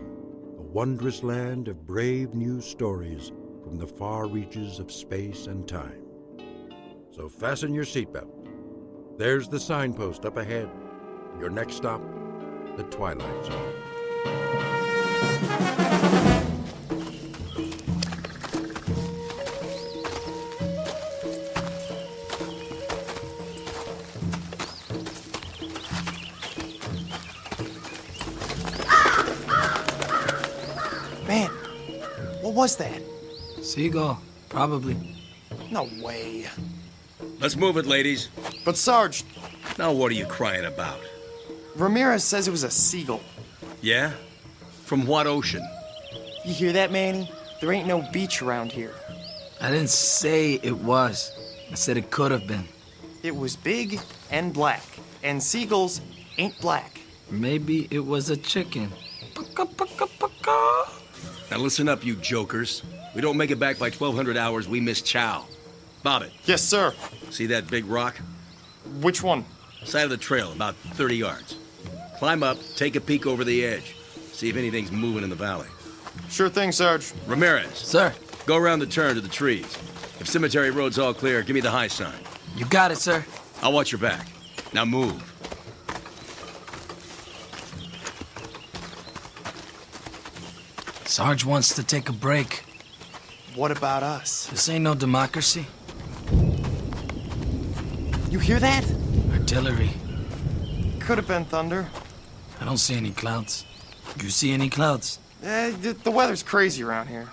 a wondrous land of brave new stories from the far reaches of space and time. So fasten your seatbelt. There's the signpost up ahead. Your next stop, the Twilight Zone. Man, what was that? Seagull, probably. No way. Let's move it, ladies. But Sarge... Now what are you crying about? Ramirez says it was a seagull. Yeah? From what ocean? You hear that, Manny? There ain't no beach around here. I didn't say it was. I said it could have been. It was big and black, and seagulls ain't black. Maybe it was a chicken. Now listen up, you jokers. We don't make it back by 1200 hours, we miss chow. Bobbit. Yes, sir. See that big rock? Which one? Side of the trail, about 30 yards. Climb up, take a peek over the edge. See if anything's moving in the valley. Sure thing, Sarge. Ramirez. Sir. Go around the turn to the trees. If Cemetery Road's all clear, give me the high sign. You got it, sir. I'll watch your back. Now move. Sarge wants to take a break. What about us? This ain't no democracy. You hear that? Artillery. Could have been thunder. I don't see any clouds. You see any clouds? The weather's crazy around here.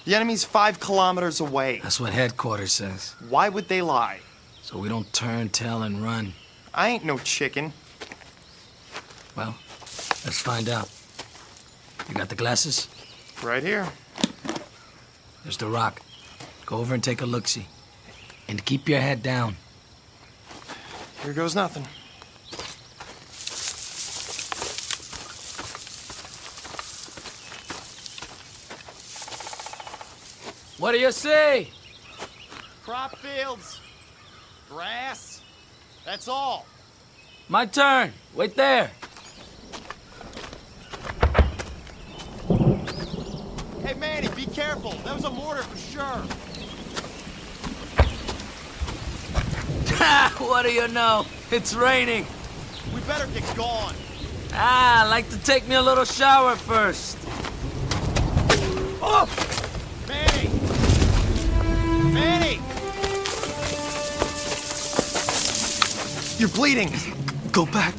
The enemy's 5 kilometers away. That's what headquarters says. Why would they lie? So we don't turn, tail, and run. I ain't no chicken. Well, let's find out. You got the glasses? Right here. There's the rock. Go over and take a look-see. And keep your head down. Here goes nothing. What do you see? Crop fields. Grass. That's all. My turn. Wait there. Hey, Manny, be careful. That was a mortar for sure. What do you know? It's raining. We better get going. I'd like to take me a little shower first. Oh! Manny! Manny! You're bleeding. Go back.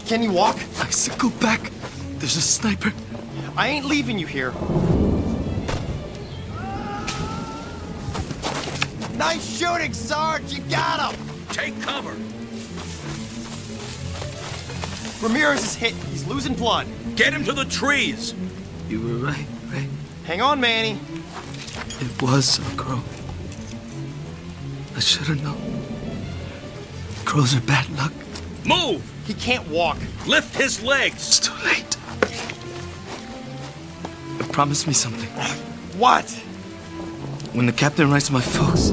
Can you walk? I said go back. There's a sniper. I ain't leaving you here. Nice shooting, Sarge. You got him. Take cover. Ramirez is hit. He's losing blood. Get him to the trees! You were right, Ray. Hang on, Manny. It was a crow. I should have known. Crows are bad luck. Move! He can't walk. Lift his legs! It's too late. Promise me something. What? When the captain writes my folks,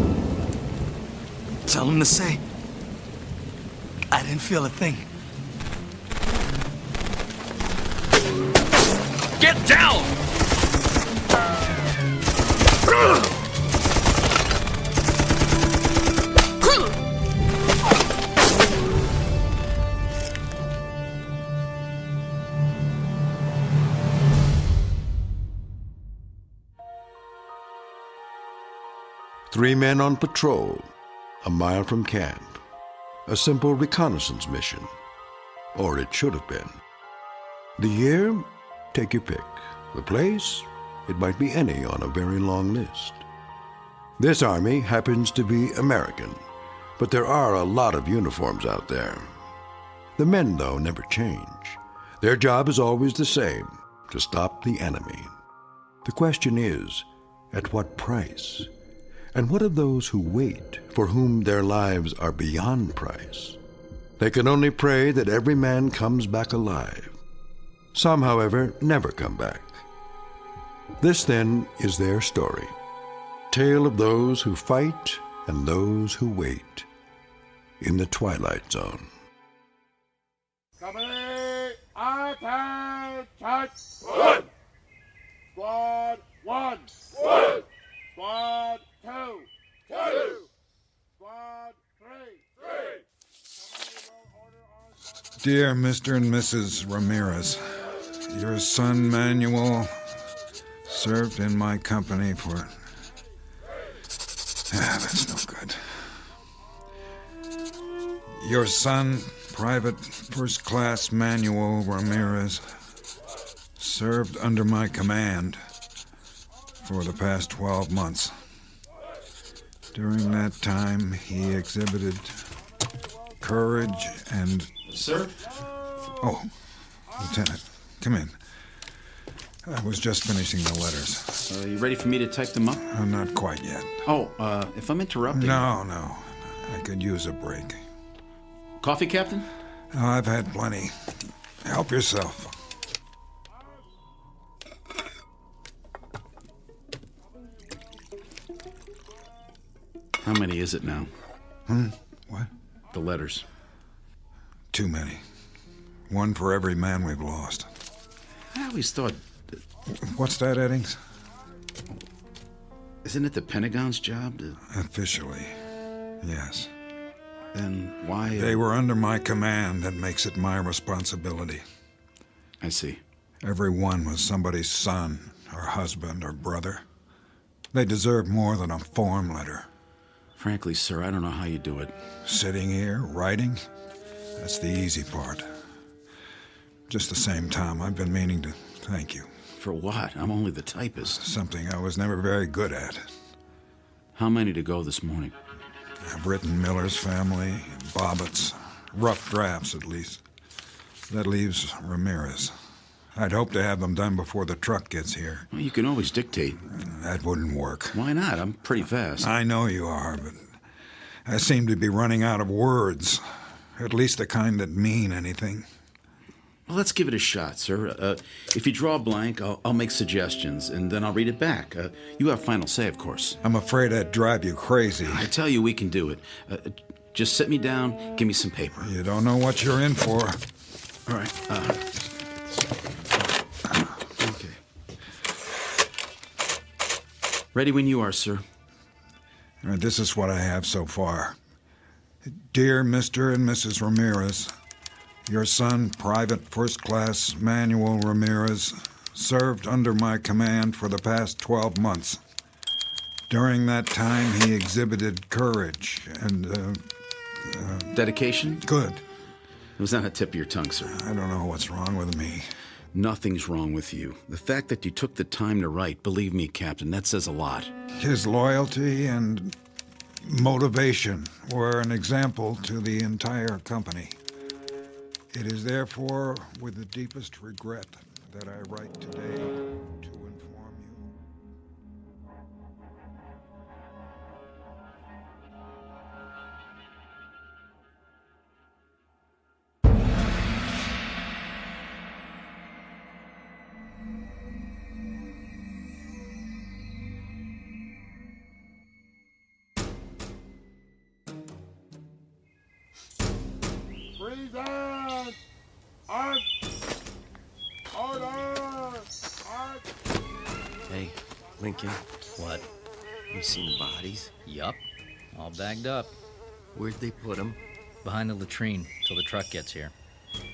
tell him to say, I didn't feel a thing. Get down! 3 men on patrol, a mile from camp. A simple reconnaissance mission. Or it should have been. The year? Take your pick. The place? It might be any on a very long list. This army happens to be American, but there are a lot of uniforms out there. The men, though, never change. Their job is always the same, to stop the enemy. The question is, at what price? And what of those who wait, for whom their lives are beyond price? They can only pray that every man comes back alive. Some, however, never come back. This, then, is their story. Tale of those who fight and those who wait. In the Twilight Zone. Company, attention! One! Squad 1! One! Squad 2! Two! Squad 3! Dear Mr. and Mrs. Ramirez, your son Manuel served in my company for... that's no good. Your son, Private First Class Manuel Ramirez, served under my command for the past 12 months. During that time, he exhibited courage and... Sir? Oh, Lieutenant, come in. I was just finishing the letters. You ready for me to type them up? Not quite yet. Oh, if I'm interrupting... No. I could use a break. Coffee, Captain? Oh, I've had plenty. Help yourself. How many is it now? What? The letters. Too many. One for every man we've lost. I always thought... What's that, Eddings? Isn't it the Pentagon's job to... Officially, yes. Then why... They were under my command. That makes it my responsibility. I see. Every one was somebody's son, or husband, or brother. They deserve more than a form letter. Frankly, sir, I don't know how you do it. Sitting here, writing? That's the easy part. Just the same time, I've been meaning to thank you. For what? I'm only the typist. Something I was never very good at. How many to go this morning? I've written Miller's family, Bobbitt's, rough drafts at least. That leaves Ramirez. I'd hope to have them done before the truck gets here. Well, you can always dictate. That wouldn't work. Why not? I'm pretty fast. I know you are, but I seem to be running out of words. At least the kind that mean anything. Well, let's give it a shot, sir. If you draw a blank, I'll make suggestions, and then I'll read it back. You have final say, of course. I'm afraid I'd drive you crazy. I tell you, we can do it. Just sit me down, give me some paper. You don't know what you're in for. All right. Okay. Ready when you are, sir. This is what I have so far. Dear Mr. and Mrs. Ramirez, your son, Private First Class Manuel Ramirez, served under my command for the past 12 months. During that time, he exhibited courage and, Dedication? Good. It was on the tip of your tongue, sir. I don't know what's wrong with me. Nothing's wrong with you. The fact that you took the time to write, believe me, Captain, that says a lot. His loyalty and motivation were an example to the entire company. It is therefore with the deepest regret that I write today to inform you. Present! On! Order! On! Hey, Lincoln. What? You seen the bodies? Yup. All bagged up. Where'd they put them? Behind the latrine, till the truck gets here.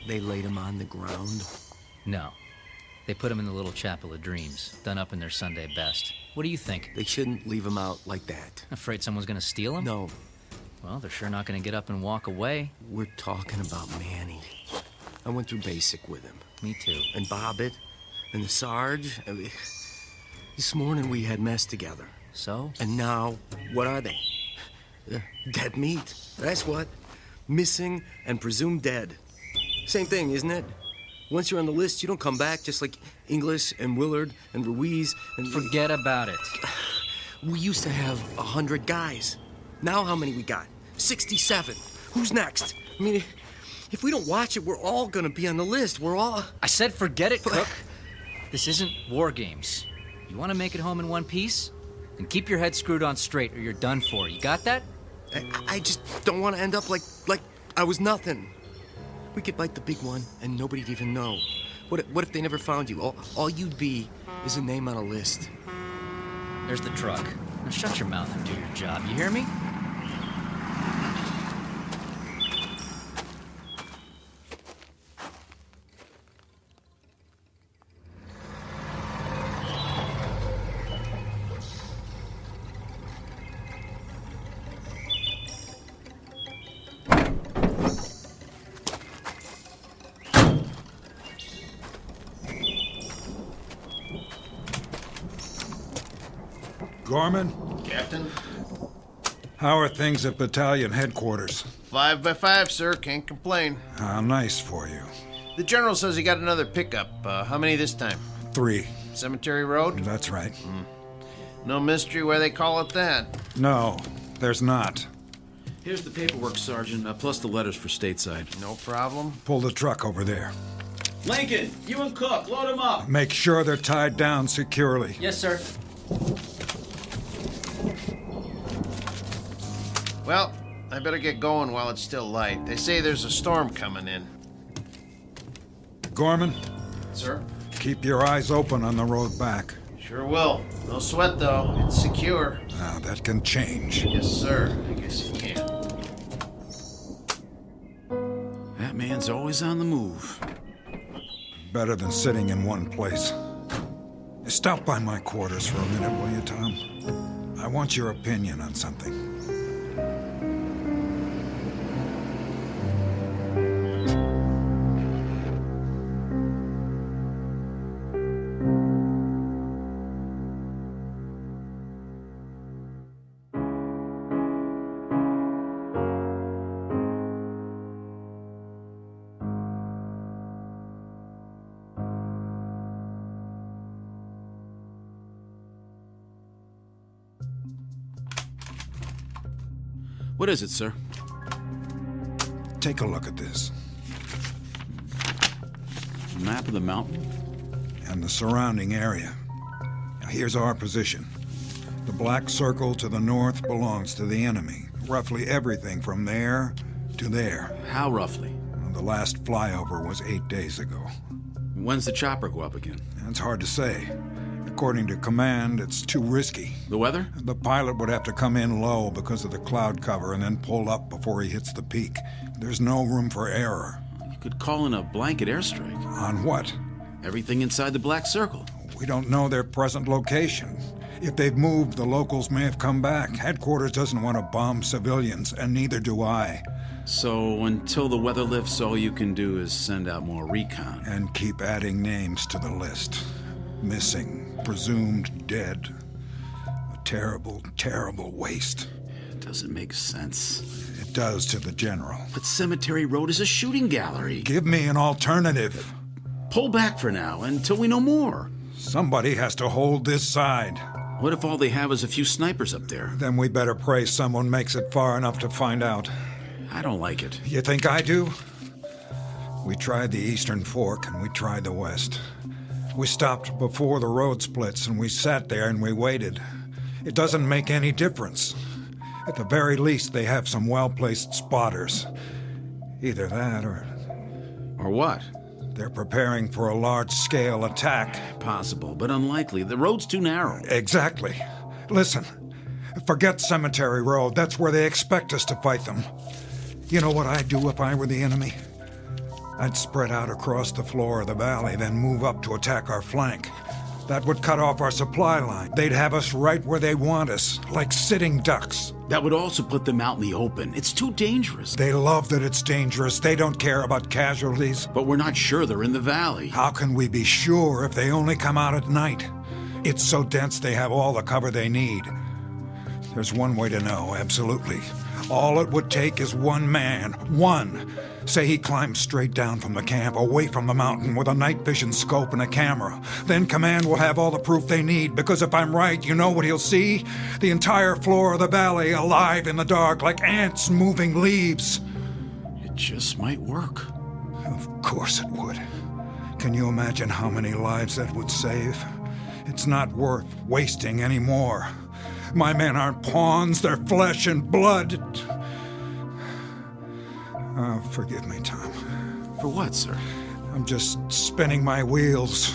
They laid them on the ground? No. They put them in the little chapel of dreams, done up in their Sunday best. What do you think? They shouldn't leave them out like that. Afraid someone's gonna steal them? No. Well, they're sure not gonna get up and walk away. We're talking about Manny. I went through basic with him. Me too. And Bobbit, and the Sarge. This morning we had mess together. So? And now, what are they? Dead meat. That's what. Missing and presumed dead. Same thing, isn't it? Once you're on the list, you don't come back, just like Inglis and Willard and Ruiz and... Forget about it. We used to have 100 guys. Now how many we got? 67. Who's next? I mean, if we don't watch it, we're all gonna be on the list. We're all... I said forget it, Cook. This isn't war games. You want to make it home in one piece? Then keep your head screwed on straight or you're done for. You got that? I just don't want to end up like I was nothing. We could bite the big one and nobody'd even know. What if they never found you? All you'd be is a name on a list. There's the truck. Now shut your mouth and do your job. You hear me? Gorman? Captain? How are things at battalion headquarters? 5 by 5, sir. Can't complain. How nice for you. The general says he got another pickup. How many this time? 3. Cemetery Road? That's right. No mystery why they call it that. No, there's not. Here's the paperwork, Sergeant, plus the letters for stateside. No problem. Pull the truck over there. Lincoln, you and Cook, load them up. Make sure they're tied down securely. Yes, sir. Well, I better get going while it's still light. They say there's a storm coming in. Gorman? Sir? Keep your eyes open on the road back. Sure will. No sweat, though. It's secure. Now, that can change. Yes, sir. I guess you can. That man's always on the move. Better than sitting in one place. Stop by my quarters for a minute, will you, Tom? I want your opinion on something. What is it, sir? Take a look at this. Map of the mountain? And the surrounding area. Now, here's our position. The black circle to the north belongs to the enemy. Roughly everything from there to there. How roughly? The last flyover was 8 days ago. When's the chopper go up again? It's hard to say. According to command, it's too risky. The weather? The pilot would have to come in low because of the cloud cover and then pull up before he hits the peak. There's no room for error. You could call in a blanket airstrike. On what? Everything inside the black circle. We don't know their present location. If they've moved, the locals may have come back. Headquarters doesn't want to bomb civilians, and neither do I. So until the weather lifts, all you can do is send out more recon. And keep adding names to the list. Missing, presumed dead. A terrible, terrible waste. It doesn't make sense. It does to the general. But Cemetery Road is a shooting gallery. Give me an alternative. Pull back for now until we know more. Somebody has to hold this side. What if all they have is a few snipers up there? Then we better pray someone makes it far enough to find out. I don't like it. You think I do? We tried the Eastern Fork and we tried the West. We stopped before the road splits and we sat there and we waited. It doesn't make any difference. At the very least, they have some well-placed spotters. Either that or... Or what? They're preparing for a large-scale attack. Possible, but unlikely. The road's too narrow. Exactly. Listen, forget Cemetery Road. That's where they expect us to fight them. You know what I'd do if I were the enemy? I'd spread out across the floor of the valley, then move up to attack our flank. That would cut off our supply line. They'd have us right where they want us, like sitting ducks. That would also put them out in the open. It's too dangerous. They love that it's dangerous. They don't care about casualties. But we're not sure they're in the valley. How can we be sure if they only come out at night? It's so dense they have all the cover they need. There's one way to know, absolutely. All it would take is one man. One. Say he climbs straight down from the camp, away from the mountain, with a night vision scope and a camera. Then Command will have all the proof they need, because if I'm right, you know what he'll see? The entire floor of the valley alive in the dark, like ants moving leaves. It just might work. Of course it would. Can you imagine how many lives that would save? It's not worth wasting any more. My men aren't pawns, they're flesh and blood. Oh, forgive me, Tom. For what, sir? I'm just spinning my wheels.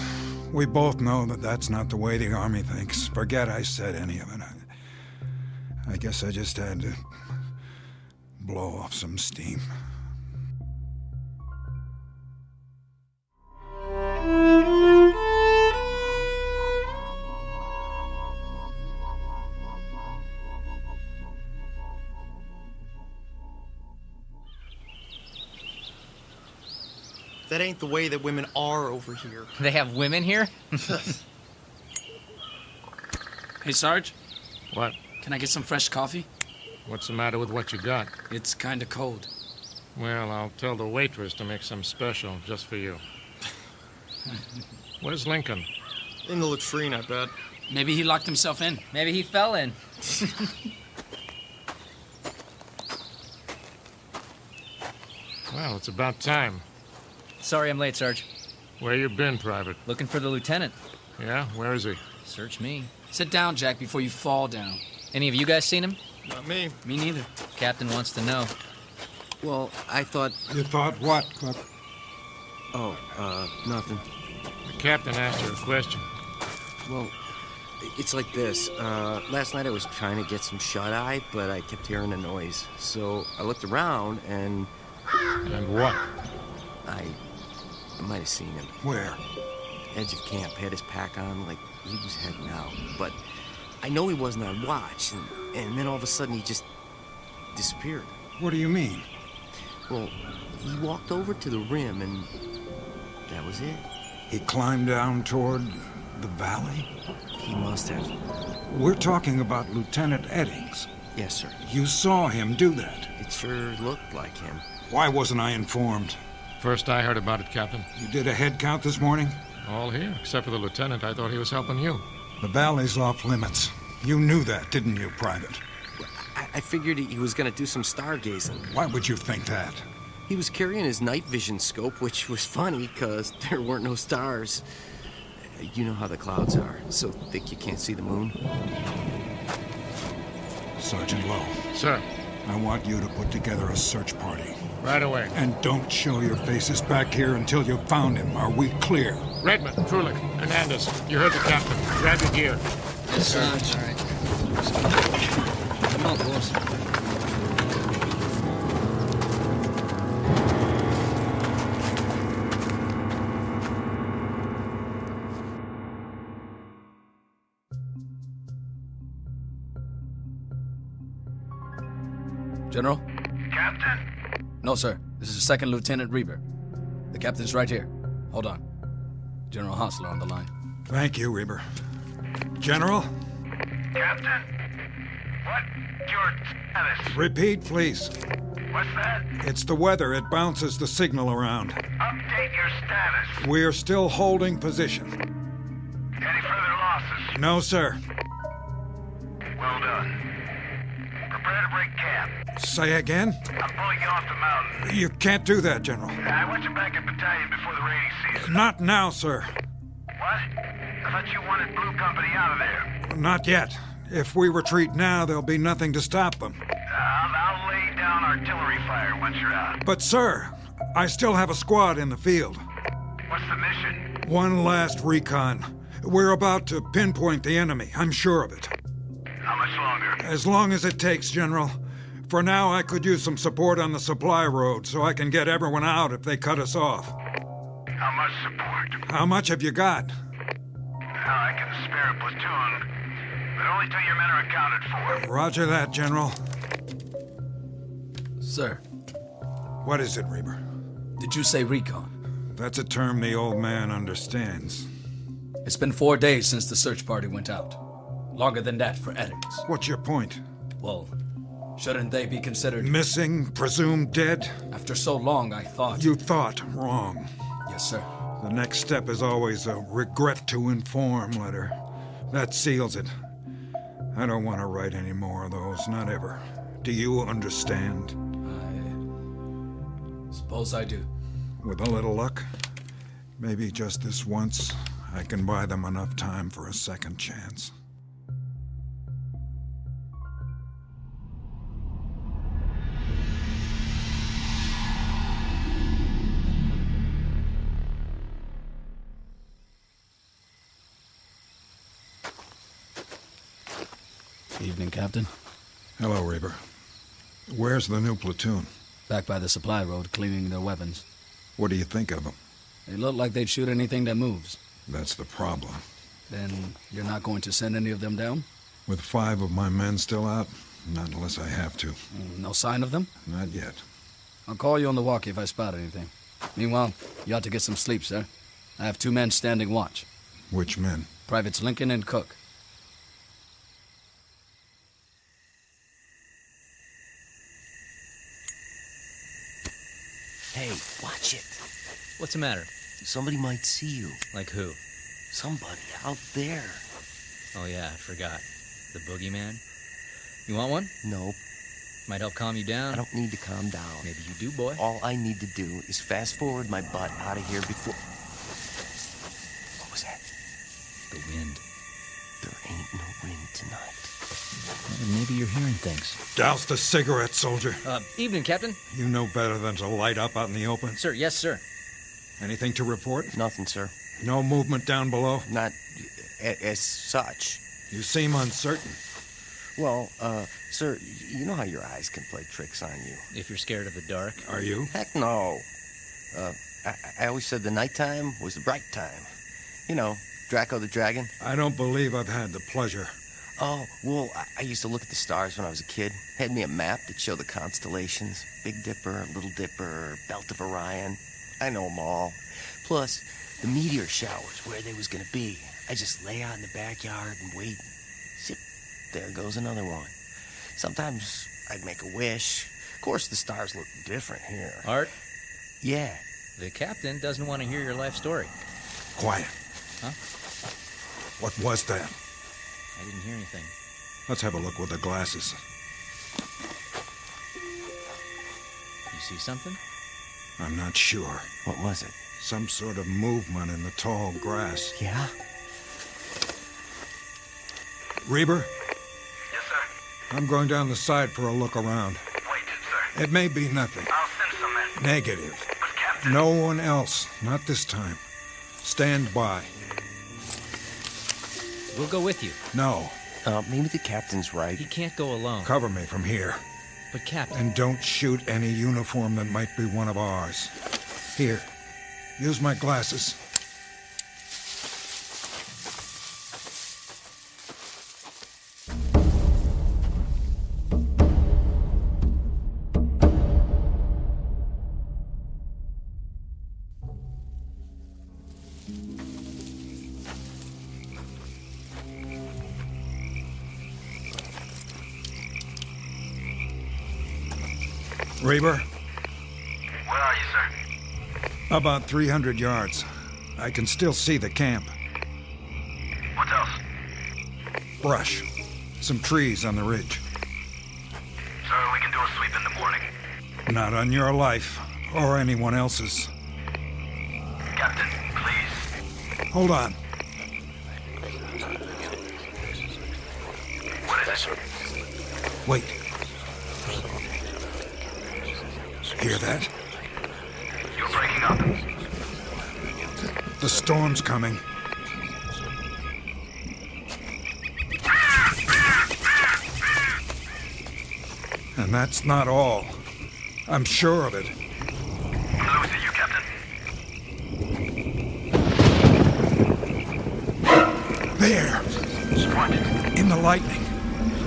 We both know that that's not the way the Army thinks. Forget I said any of it. I guess I just had to blow off some steam. That ain't the way that women are over here. They have women here? Hey, Sarge? What? Can I get some fresh coffee? What's the matter with what you got? It's kinda cold. Well, I'll tell the waitress to make some special just for you. Where's Lincoln? In the latrine, I bet. Maybe he locked himself in. Maybe he fell in. Well, it's about time. Sorry I'm late, Sarge. Where you been, Private? Looking for the lieutenant. Yeah? Where is he? Search me. Sit down, Jack, before you fall down. Any of you guys seen him? Not me. Me neither. Captain wants to know. Well, I thought... You thought what, Cluck? Oh, nothing. The captain asked you a question. Well, it's like this. Last night I was trying to get some shut-eye, but I kept hearing a noise. So I looked around and... And what? I might have seen him. Where? Edge of camp, had his pack on, like he was heading out. But I know he wasn't on watch, and then all of a sudden he just disappeared. What do you mean? Well, he walked over to the rim, and that was it. He climbed down toward the valley? He must have. We're talking about Lieutenant Eddings. Yes, sir. You saw him do that? It sure looked like him. Why wasn't I informed? First I heard about it, Captain. You did a head count this morning? All here, except for the lieutenant. I thought he was helping you. The valley's off limits. You knew that, didn't you, Private? I figured he was going to do some stargazing. Why would you think that? He was carrying his night vision scope, which was funny because there weren't no stars. You know how the clouds are, so thick you can't see the moon. Sergeant Lowe. Sir. I want you to put together a search party. Right away. And don't show your faces back here until you've found him. Are we clear? Redmond, Trulick, Hernandez, you heard the captain. Grab your gear. Yes, Sarge. All right. Come on, boss. General? Captain? No, sir. This is Second Lieutenant Reaver. The captain's right here. Hold on. General Hansler on the line. Thank you, Reaver. General? Captain? What's your status? Repeat, please. What's that? It's the weather. It bounces the signal around. Update your status. We're still holding position. Any further losses? No, sir. Well done. Prepare to break camp. Say again? I'm pulling you off the mountain. You can't do that, General. I want you back at battalion before the rainy season. Not now, sir. What? I thought you wanted Blue Company out of there. Not yet. If we retreat now, there'll be nothing to stop them. I'll lay down artillery fire once you're out. But, sir, I still have a squad in the field. What's the mission? One last recon. We're about to pinpoint the enemy. I'm sure of it. How much longer? As long as it takes, General. For now, I could use some support on the supply road so I can get everyone out if they cut us off. How much support? How much have you got? I can spare a platoon, but only till your men are accounted for. Roger that, General. Sir. What is it, Reaver? Did you say recon? That's a term the old man understands. It's been 4 days since the search party went out. Longer than that for ethics. What's your point? Well, shouldn't they be considered... Missing, presumed dead? After so long, I thought... You thought wrong. Yes, sir. The next step is always a regret to inform letter. That seals it. I don't want to write any more of those, not ever. Do you understand? I suppose I do. With a little luck, maybe just this once, I can buy them enough time for a second chance. Evening, Captain. Hello, Reaver. Where's the new platoon? Back by the supply road, cleaning their weapons. What do you think of them? They look like they'd shoot anything that moves. That's the problem. Then you're not going to send any of them down? With 5 of my men still out? Not unless I have to. No sign of them? Not yet. I'll call you on the walkie if I spot anything. Meanwhile, you ought to get some sleep, sir. I have 2 men standing watch. Which men? Privates Lincoln and Cook. Hey, watch it. What's the matter? Somebody might see you. Like who? Somebody out there. Oh yeah, I forgot. The boogeyman? You want one? Nope. Might help calm you down. I don't need to calm down. Maybe you do, boy. All I need to do is fast forward my butt out of here before... What was that? The wind. There ain't no wind tonight. Maybe you're hearing things. Douse the cigarette, soldier. Evening, Captain. You know better than to light up out in the open. Sir, yes, sir. Anything to report? Nothing, sir. No movement down below? Not as such. You seem uncertain. Well, sir, you know how your eyes can play tricks on you. If you're scared of the dark. Are you? Heck no. I always said the nighttime was the bright time. You know, Draco the Dragon. I don't believe I've had the pleasure. Oh, well, I used to look at the stars when I was a kid. Had me a map that showed the constellations. Big Dipper, Little Dipper, Belt of Orion. I know them all. Plus, the meteor showers, where they was gonna be. I just lay out in the backyard and wait. Zip, there goes another one. Sometimes I'd make a wish. Of course, the stars look different here. Art? Yeah. The captain doesn't want to hear your life story. Quiet. Huh? What was that? I didn't hear anything. Let's have a look with the glasses. You see something? I'm not sure. What was it? Some sort of movement in the tall grass. Yeah? Reaver? Yes, sir. I'm going down the side for a look around. Wait, sir. It may be nothing. I'll send some men. Negative. But, Captain... No one else. Not this time. Stand by. We'll go with you. No. Maybe the captain's right. He can't go alone. Cover me from here. But, Captain... And don't shoot any uniform that might be one of ours. Here. Use my glasses. Reaver? Where are you, sir? About 300 yards. I can still see the camp. What else? Brush. Some trees on the ridge. Sir, we can do a sweep in the morning. Not on your life, or anyone else's. Captain, please. Hold on. What is it? Wait. Hear that? You're breaking up. The storm's coming. And that's not all. I'm sure of it. I'm losing you, Captain. There! What? In the lightning.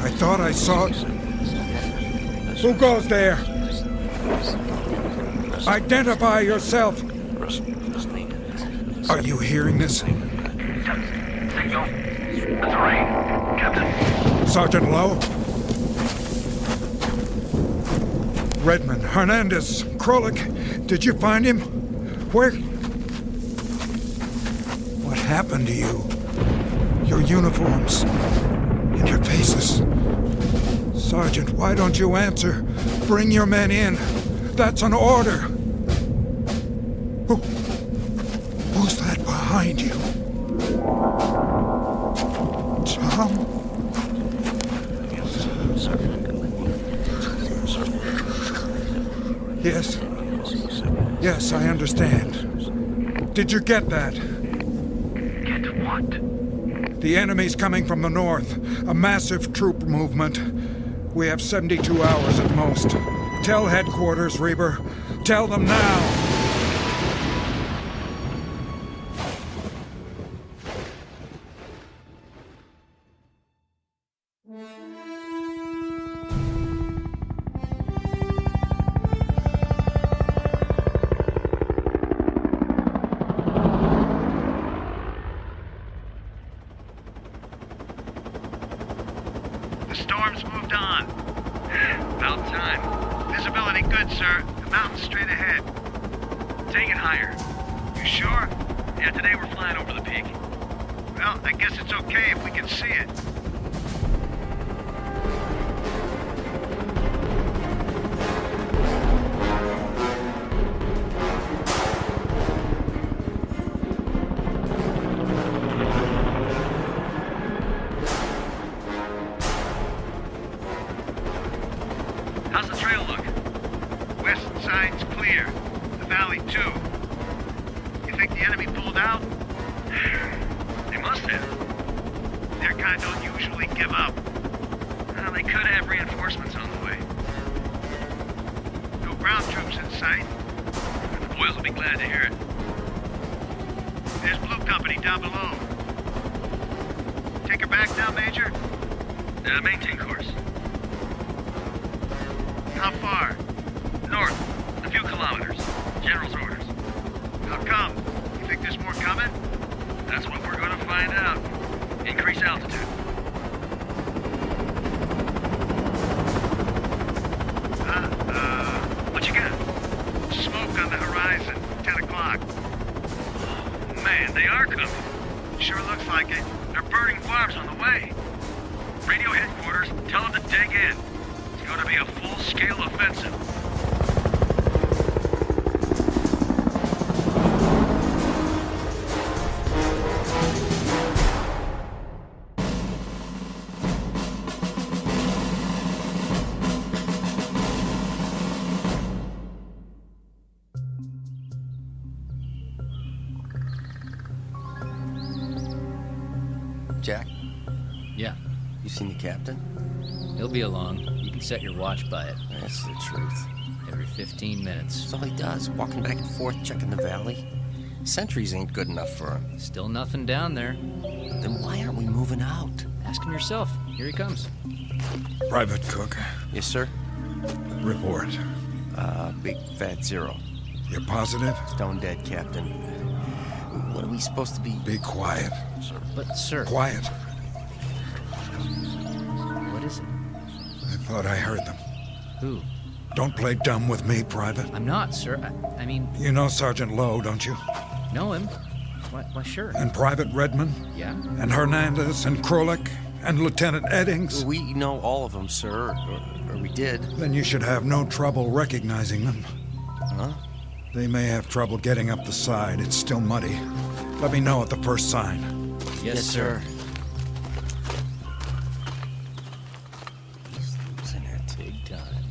I thought I saw it. Who goes there? Identify yourself. Are you hearing this? Signal. That's rain. Captain. Sergeant Lowe? Redmond, Hernandez, Krolik, did you find him? Where? What happened to you? Your uniforms and your faces. Sergeant, why don't you answer? Bring your men in. That's an order. Who's that behind you? Tom? Yes. Yes, I understand. Did you get that? Get what? The enemy's coming from the north. A massive troop movement. We have 72 hours at most. Tell headquarters, Reber. Tell them now. The storm's moved on. About time. Visibility good, sir. The mountain's straight ahead. Take it higher. You sure? Yeah, today we're flying over the peak. Well, I guess it's okay if we can see it. How's the trail look? West side's clear. The valley, too. You think the enemy pulled out? They must have. Their kind don't usually give up. Well, they could have reinforcements on the way. No ground troops in sight. The boys will be glad to hear it. There's Blue Company down below. Take her back now, Major? Maintain course. How far? North. A few kilometers. General's orders. How come? You think there's more coming? That's what we're going to find out. Increase altitude. What you got? Smoke on the horizon. 10 o'clock. Man, they are coming. Sure looks like it. They're burning barbs on the way. Radio headquarters, tell them to dig in. It's going to be a full-scale offensive. Jack? Yeah. You seen the captain? He'll be along. You can set your watch by it. That's the truth. Every 15 minutes. That's all he does, walking back and forth, checking the valley. Sentries ain't good enough for him. Still nothing down there. Then why aren't we moving out? Ask him yourself. Here he comes. Private Cook. Yes, sir? Report. Big fat zero. You're positive? Stone dead, Captain. What are we supposed to be? Be quiet. But, sir... Quiet. What is it? I thought I heard them. Who? Don't play dumb with me, Private. I'm not, sir. I mean... You know Sergeant Lowe, don't you? Know him? Why, sure. And Private Redmond? Yeah? And Hernandez and Krolik and Lieutenant Eddings? We know all of them, sir. Or we did. Then you should have no trouble recognizing them. Huh? They may have trouble getting up the side. It's still muddy. Let me know at the first sign. Yes, sir. He's losing it big time.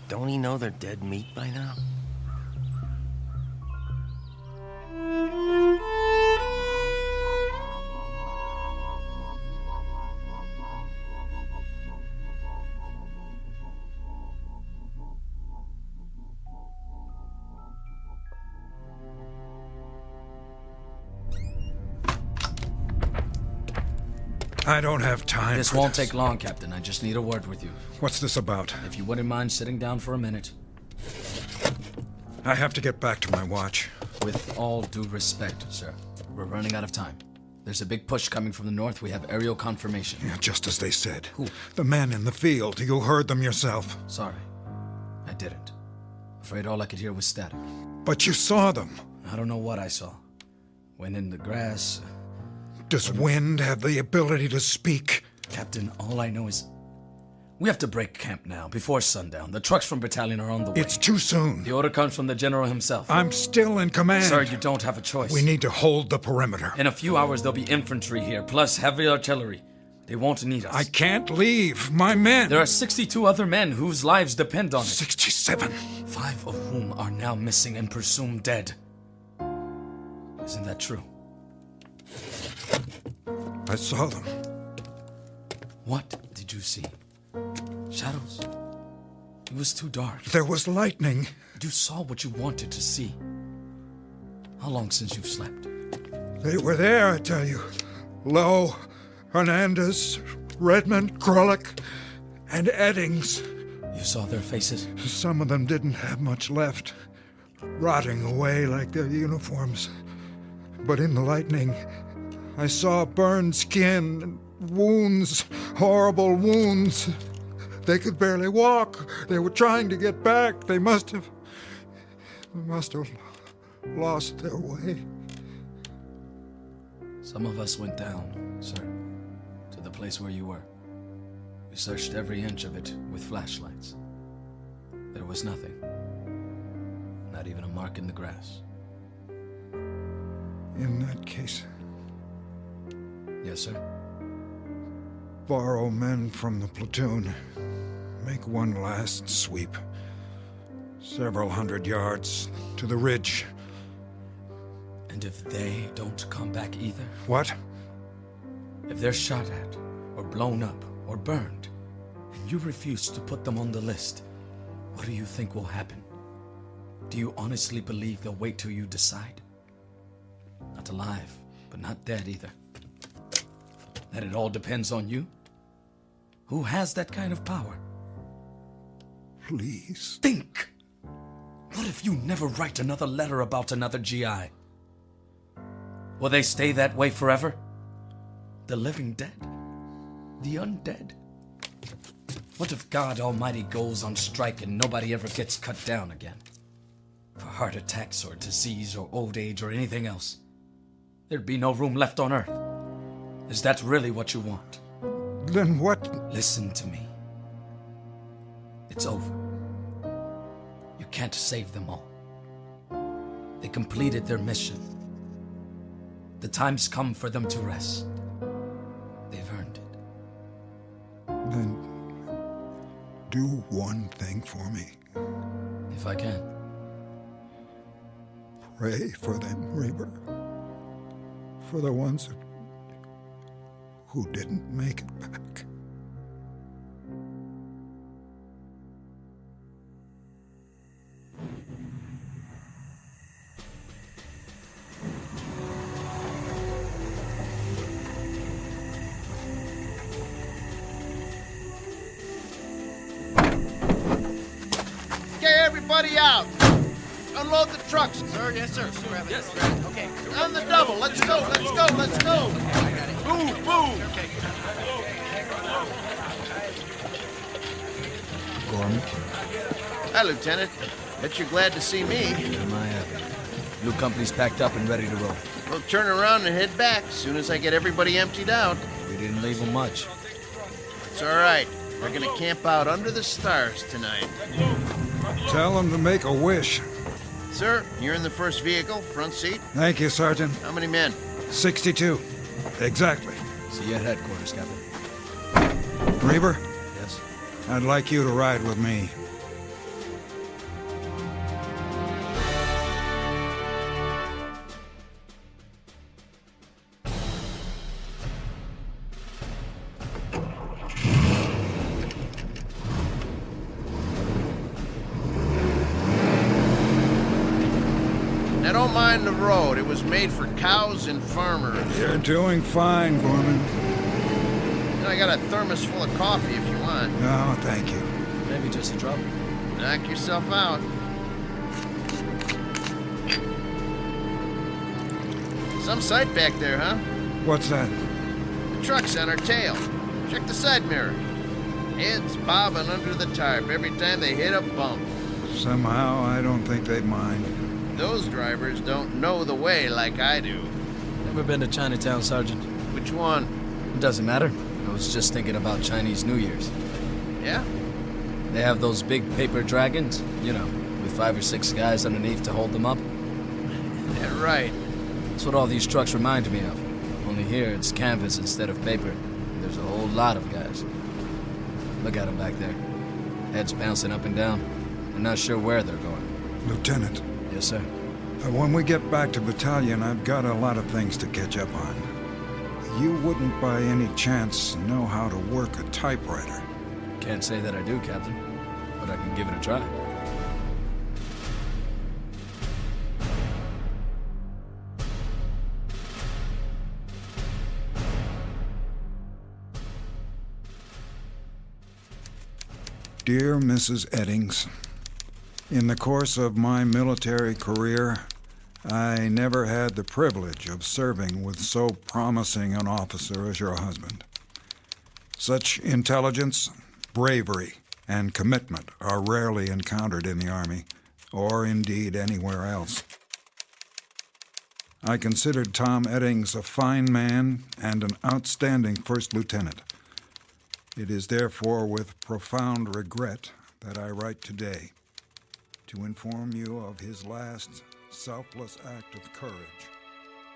Don't he know they're dead meat by now? I don't have time. This won't take long, Captain. I just need a word with you. What's this about? If you wouldn't mind sitting down for a minute. I have to get back to my watch. With all due respect, sir, we're running out of time. There's a big push coming from the north. We have aerial confirmation. Yeah, just as they said. Who? The men in the field. You heard them yourself. Sorry, I didn't. Afraid all I could hear was static. But you saw them. I don't know what I saw. Went in the grass. Does wind have the ability to speak? Captain, all I know is we have to break camp now, before sundown. The trucks from battalion are on the way. It's too soon. The order comes from the general himself. I'm still in command. Sir, you don't have a choice. We need to hold the perimeter. In a few hours, there'll be infantry here, plus heavy artillery. They won't need us. I can't leave. My men. There are 62 other men whose lives depend on it. 67. 5 of whom are now missing and presumed dead. Isn't that true? I saw them. What did you see? Shadows? It was too dark. There was lightning. You saw what you wanted to see. How long since you've slept? They were there, I tell you. Lowe, Hernandez, Redmond, Krolik, and Eddings. You saw their faces? Some of them didn't have much left, rotting away like their uniforms. But in the lightning, I saw burned skin and wounds, horrible wounds. They could barely walk. They were trying to get back. They must have lost their way. Some of us went down, sir, to the place where you were. We searched every inch of it with flashlights. There was nothing. Not even a mark in the grass. In that case... Yes, sir? Borrow men from the platoon. Make one last sweep. Several hundred yards to the ridge. And if they don't come back either? What? If they're shot at, or blown up, or burned, and you refuse to put them on the list, what do you think will happen? Do you honestly believe they'll wait till you decide? Not alive, but not dead either. That it all depends on you? Who has that kind of power? Please. Think! What if you never write another letter about another GI? Will they stay that way forever? The living dead? The undead? What if God Almighty goes on strike and nobody ever gets cut down again? For heart attacks or disease or old age or anything else? There'd be no room left on Earth. Is that really what you want? Then what? Listen to me. It's over. You can't save them all. They completed their mission. The time's come for them to rest. They've earned it. Then do one thing for me. If I can. Pray for them, Reaper. For the ones who didn't make it back. Okay, everybody out. Unload the trucks. Sir, yes, sir. Yes. Okay. On the double. Let's go, let's go, let's go. Move, move. Gorman, Hi, Lieutenant. Bet you're glad to see me. Am I happy? New company's packed up and ready to roll. We'll turn around and head back as soon as I get everybody emptied out. We didn't leave them much. It's all right. We're gonna camp out under the stars tonight. Tell them to make a wish. Sir, you're in the first vehicle, front seat. Thank you, Sergeant. How many men? 62. Exactly. See you at headquarters, Captain. Reaver? Yes? I'd like you to ride with me. Now don't mind the road. It was made for cows and farmers. You're doing fine, Gorman. I got a thermos full of coffee if you want. No, thank you. Maybe just a drop. Knock yourself out. Some sight back there, huh? What's that? The truck's on our tail. Check the side mirror. Heads bobbing under the tarp every time they hit a bump. Somehow, I don't think they'd mind. Those drivers don't know the way like I do. Never been to Chinatown, Sergeant? Which one? It doesn't matter. I was just thinking about Chinese New Year's. Yeah? They have those big paper dragons, you know, with 5 or 6 guys underneath to hold them up. Yeah, right. That's what all these trucks remind me of. Only here it's canvas instead of paper. And there's a whole lot of guys. Look at them back there. Heads bouncing up and down. I'm not sure where they're going. Lieutenant. Yes, sir. When we get back to battalion, I've got a lot of things to catch up on. You wouldn't by any chance know how to work a typewriter. Can't say that I do, Captain, but I can give it a try. Dear Mrs. Eddings, in the course of my military career, I never had the privilege of serving with so promising an officer as your husband. Such intelligence, bravery, and commitment are rarely encountered in the Army, or indeed anywhere else. I considered Tom Eddings a fine man and an outstanding first lieutenant. It is therefore with profound regret that I write today to inform you of his last selfless act of courage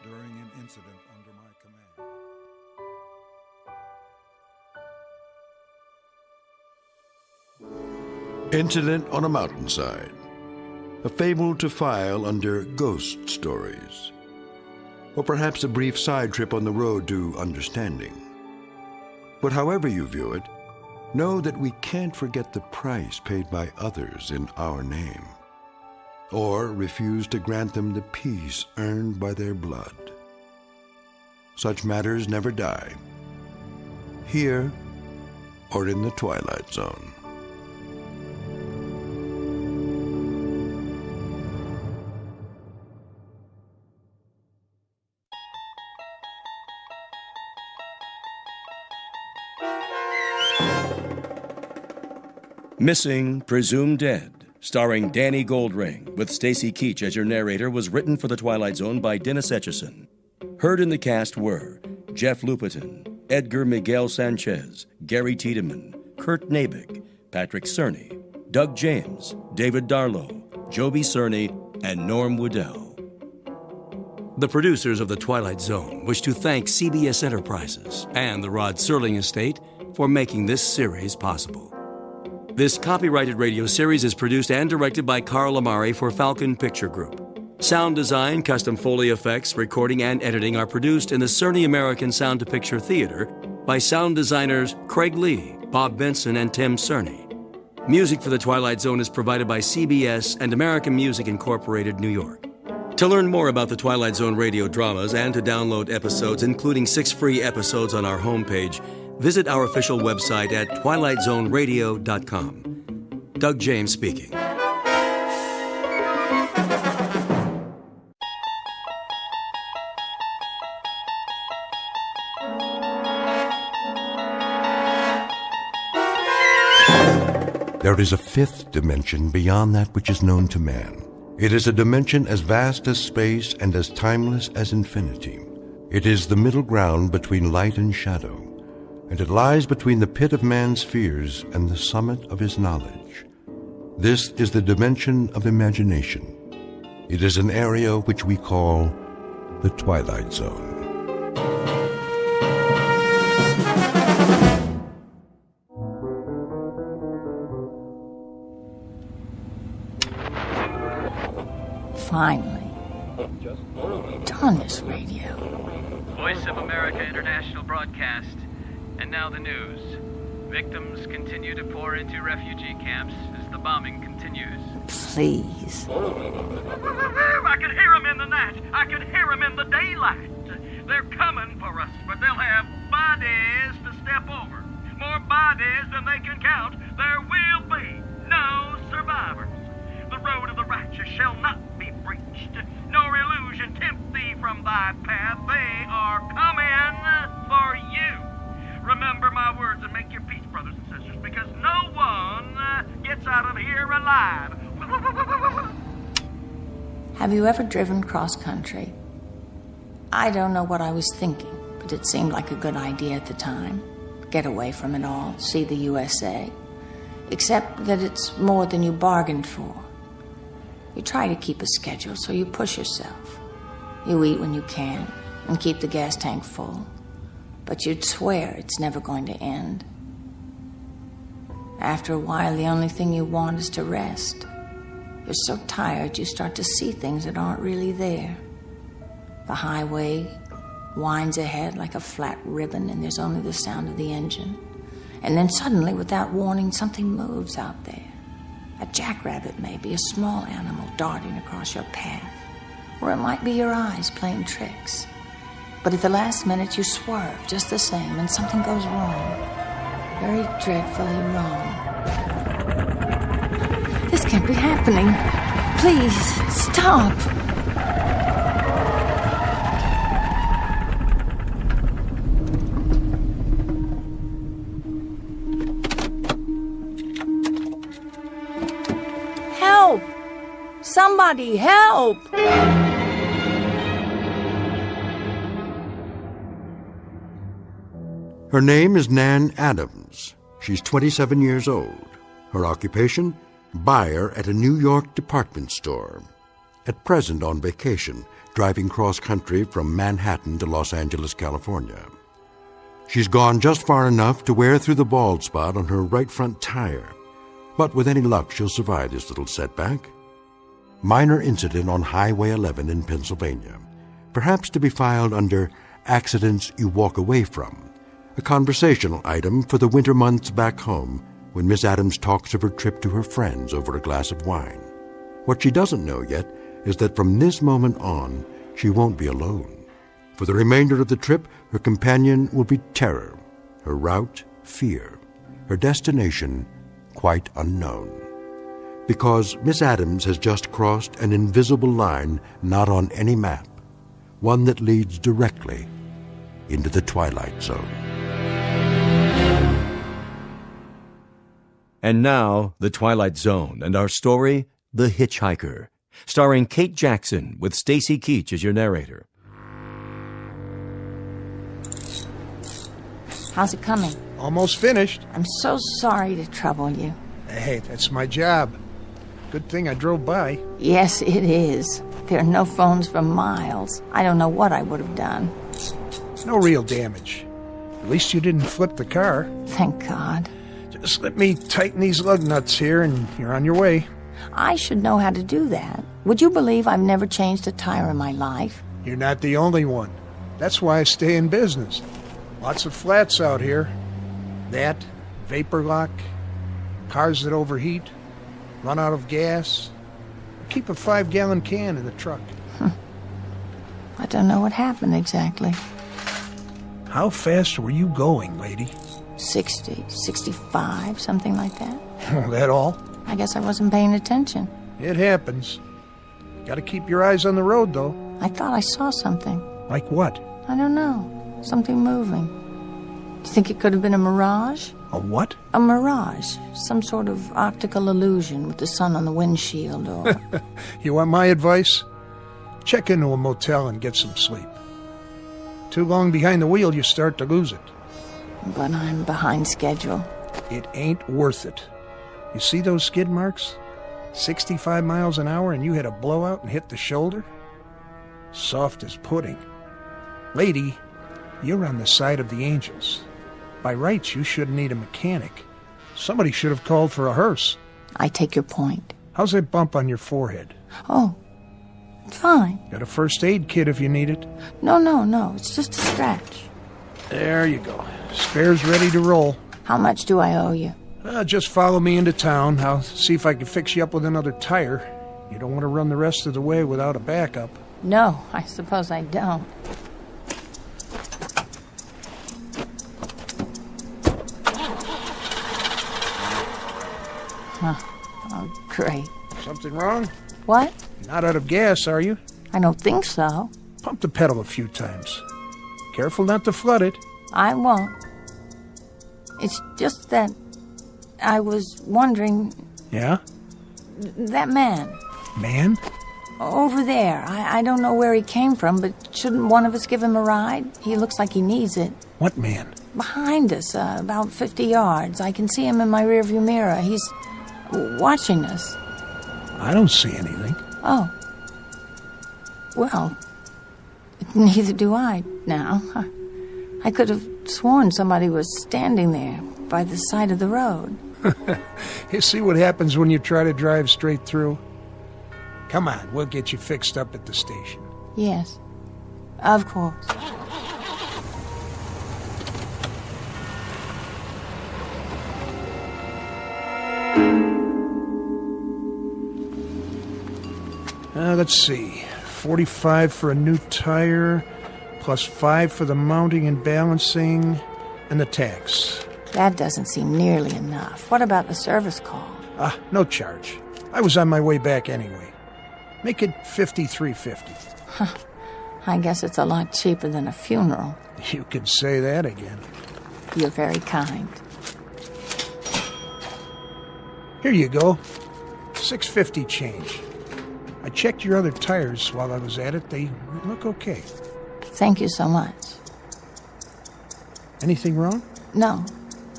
during an incident under my command. Incident on a Mountainside, a fable to file under ghost stories, or perhaps a brief side trip on the road to understanding. But however you view it, know that we can't forget the price paid by others in our name, or refuse to grant them the peace earned by their blood. Such matters never die, here or in the Twilight Zone. Missing, Presumed Dead, starring Danny Goldring, with Stacy Keach as your narrator, was written for The Twilight Zone by Dennis Etchison. Heard in the cast were Jeff Lupetin, Edgar Miguel Sanchez, Gary Tiedemann, Kurt Nabik, Patrick Cerny, Doug James, David Darlow, Joby Cerny, and Norm Woodell. The producers of The Twilight Zone wish to thank CBS Enterprises and the Rod Serling Estate for making this series possible. This copyrighted radio series is produced and directed by Carl Amari for Falcon Picture Group. Sound design, custom Foley effects, recording, and editing are produced in the Cerny American Sound to Picture Theater by sound designers Craig Lee, Bob Benson, and Tim Cerny. Music for The Twilight Zone is provided by CBS and American Music Incorporated, New York. To learn more about the Twilight Zone radio dramas and to download episodes, including 6 free episodes on our homepage, visit our official website at twilightzoneradio.com. Doug James speaking. There is a fifth dimension beyond that which is known to man. It is a dimension as vast as space and as timeless as infinity. It is the middle ground between light and shadow, and it lies between the pit of man's fears and the summit of his knowledge. This is the dimension of imagination. It is an area which we call the Twilight Zone. Finally. Done this radio. Voice of America International Broadcast. And now the news. Victims continue to pour into refugee camps as the bombing continues. Please. I can hear them in the night. I can hear them in the daylight. They're coming for us, but they'll have bodies to step over. More bodies than they can count. There will be no survivors. The road of the righteous shall not be breached, nor illusion tempt thee from thy path. They are coming for you. Remember my words and make your peace, brothers and sisters, because no one gets out of here alive. Have you ever driven cross country? I don't know what I was thinking, but it seemed like a good idea at the time. Get away from it all, see the USA. Except that it's more than you bargained for. You try to keep a schedule, so you push yourself. You eat when you can and keep the gas tank full. But you'd swear it's never going to end. After a while, the only thing you want is to rest. You're so tired, you start to see things that aren't really there. The highway winds ahead like a flat ribbon, and there's only the sound of the engine. And then suddenly, without warning, something moves out there. A jackrabbit, maybe, a small animal darting across your path. Or it might be your eyes playing tricks. But at the last minute, you swerve just the same, and something goes wrong. Very dreadfully wrong. This can't be happening. Please, stop. Help! Somebody help! Her name is Nan Adams. She's 27 years old. Her occupation? Buyer at a New York department store. At present on vacation, driving cross-country from Manhattan to Los Angeles, California. She's gone just far enough to wear through the bald spot on her right front tire. But with any luck, she'll survive this little setback. Minor incident on Highway 11 in Pennsylvania. Perhaps to be filed under accidents you walk away from. A conversational item for the winter months back home when Miss Adams talks of her trip to her friends over a glass of wine. What she doesn't know yet is that from this moment on, she won't be alone. For the remainder of the trip, her companion will be terror, her route, fear, her destination, quite unknown. Because Miss Adams has just crossed an invisible line not on any map, one that leads directly into the Twilight Zone. And now, The Twilight Zone and our story, The Hitch Hiker, starring Kate Jackson with Stacy Keach as your narrator. How's it coming? Almost finished. I'm so sorry to trouble you. Hey, that's my job. Good thing I drove by. Yes, it is. There are no phones for miles. I don't know what I would have done. No real damage. At least you didn't flip the car. Thank God. Just let me tighten these lug nuts here and you're on your way. I should know how to do that. Would you believe I've never changed a tire in my life? You're not the only one. That's why I stay in business. Lots of flats out here. That, vapor lock, cars that overheat, run out of gas. Keep a 5-gallon can in the truck. I don't know what happened exactly. How fast were you going, lady? 60, 65, something like that. That all? I guess I wasn't paying attention. It happens. Gotta keep your eyes on the road, though. I thought I saw something. Like what? I don't know. Something moving. Do you think it could have been a mirage? A what? A mirage. Some sort of optical illusion with the sun on the windshield or... You want my advice? Check into a motel and get some sleep. Too long behind the wheel, you start to lose it. But I'm behind schedule. It ain't worth it. You see those skid marks? 65 miles an hour and you hit a blowout and hit the shoulder? Soft as pudding. Lady, you're on the side of the angels. By rights, you shouldn't need a mechanic. Somebody should have called for a hearse. I take your point. How's that bump on your forehead? Oh, fine. Got a first aid kit if you need it. No. It's just a scratch. There you go. Spare's ready to roll. How much do I owe you? Just follow me into town. I'll see if I can fix you up with another tire. You don't want to run the rest of the way without a backup. No, I suppose I don't. Huh. Oh, great. Something wrong? What? Not out of gas, are you? I don't think so. Pump the pedal a few times. Careful not to flood it. I won't. It's just that I was wondering... Yeah? That man. Man? Over there. I don't know where he came from, but shouldn't one of us give him a ride? He looks like he needs it. What man? Behind us, about 50 yards. I can see him in my rearview mirror. He's watching us. I don't see anything. Oh. Well, neither do I now. I could have sworn somebody was standing there by the side of the road. You see what happens when you try to drive straight through? Come on, we'll get you fixed up at the station. Yes, of course. Let's see. 45 for a new tire, plus 5 for the mounting and balancing, and the tax. That doesn't seem nearly enough. What about the service call? No charge. I was on my way back anyway. Make it $53.50. Huh. I guess it's a lot cheaper than a funeral. You could say that again. You're very kind. Here you go. $6.50 change. I checked your other tires while I was at it. They look okay. Thank you so much. Anything wrong? No,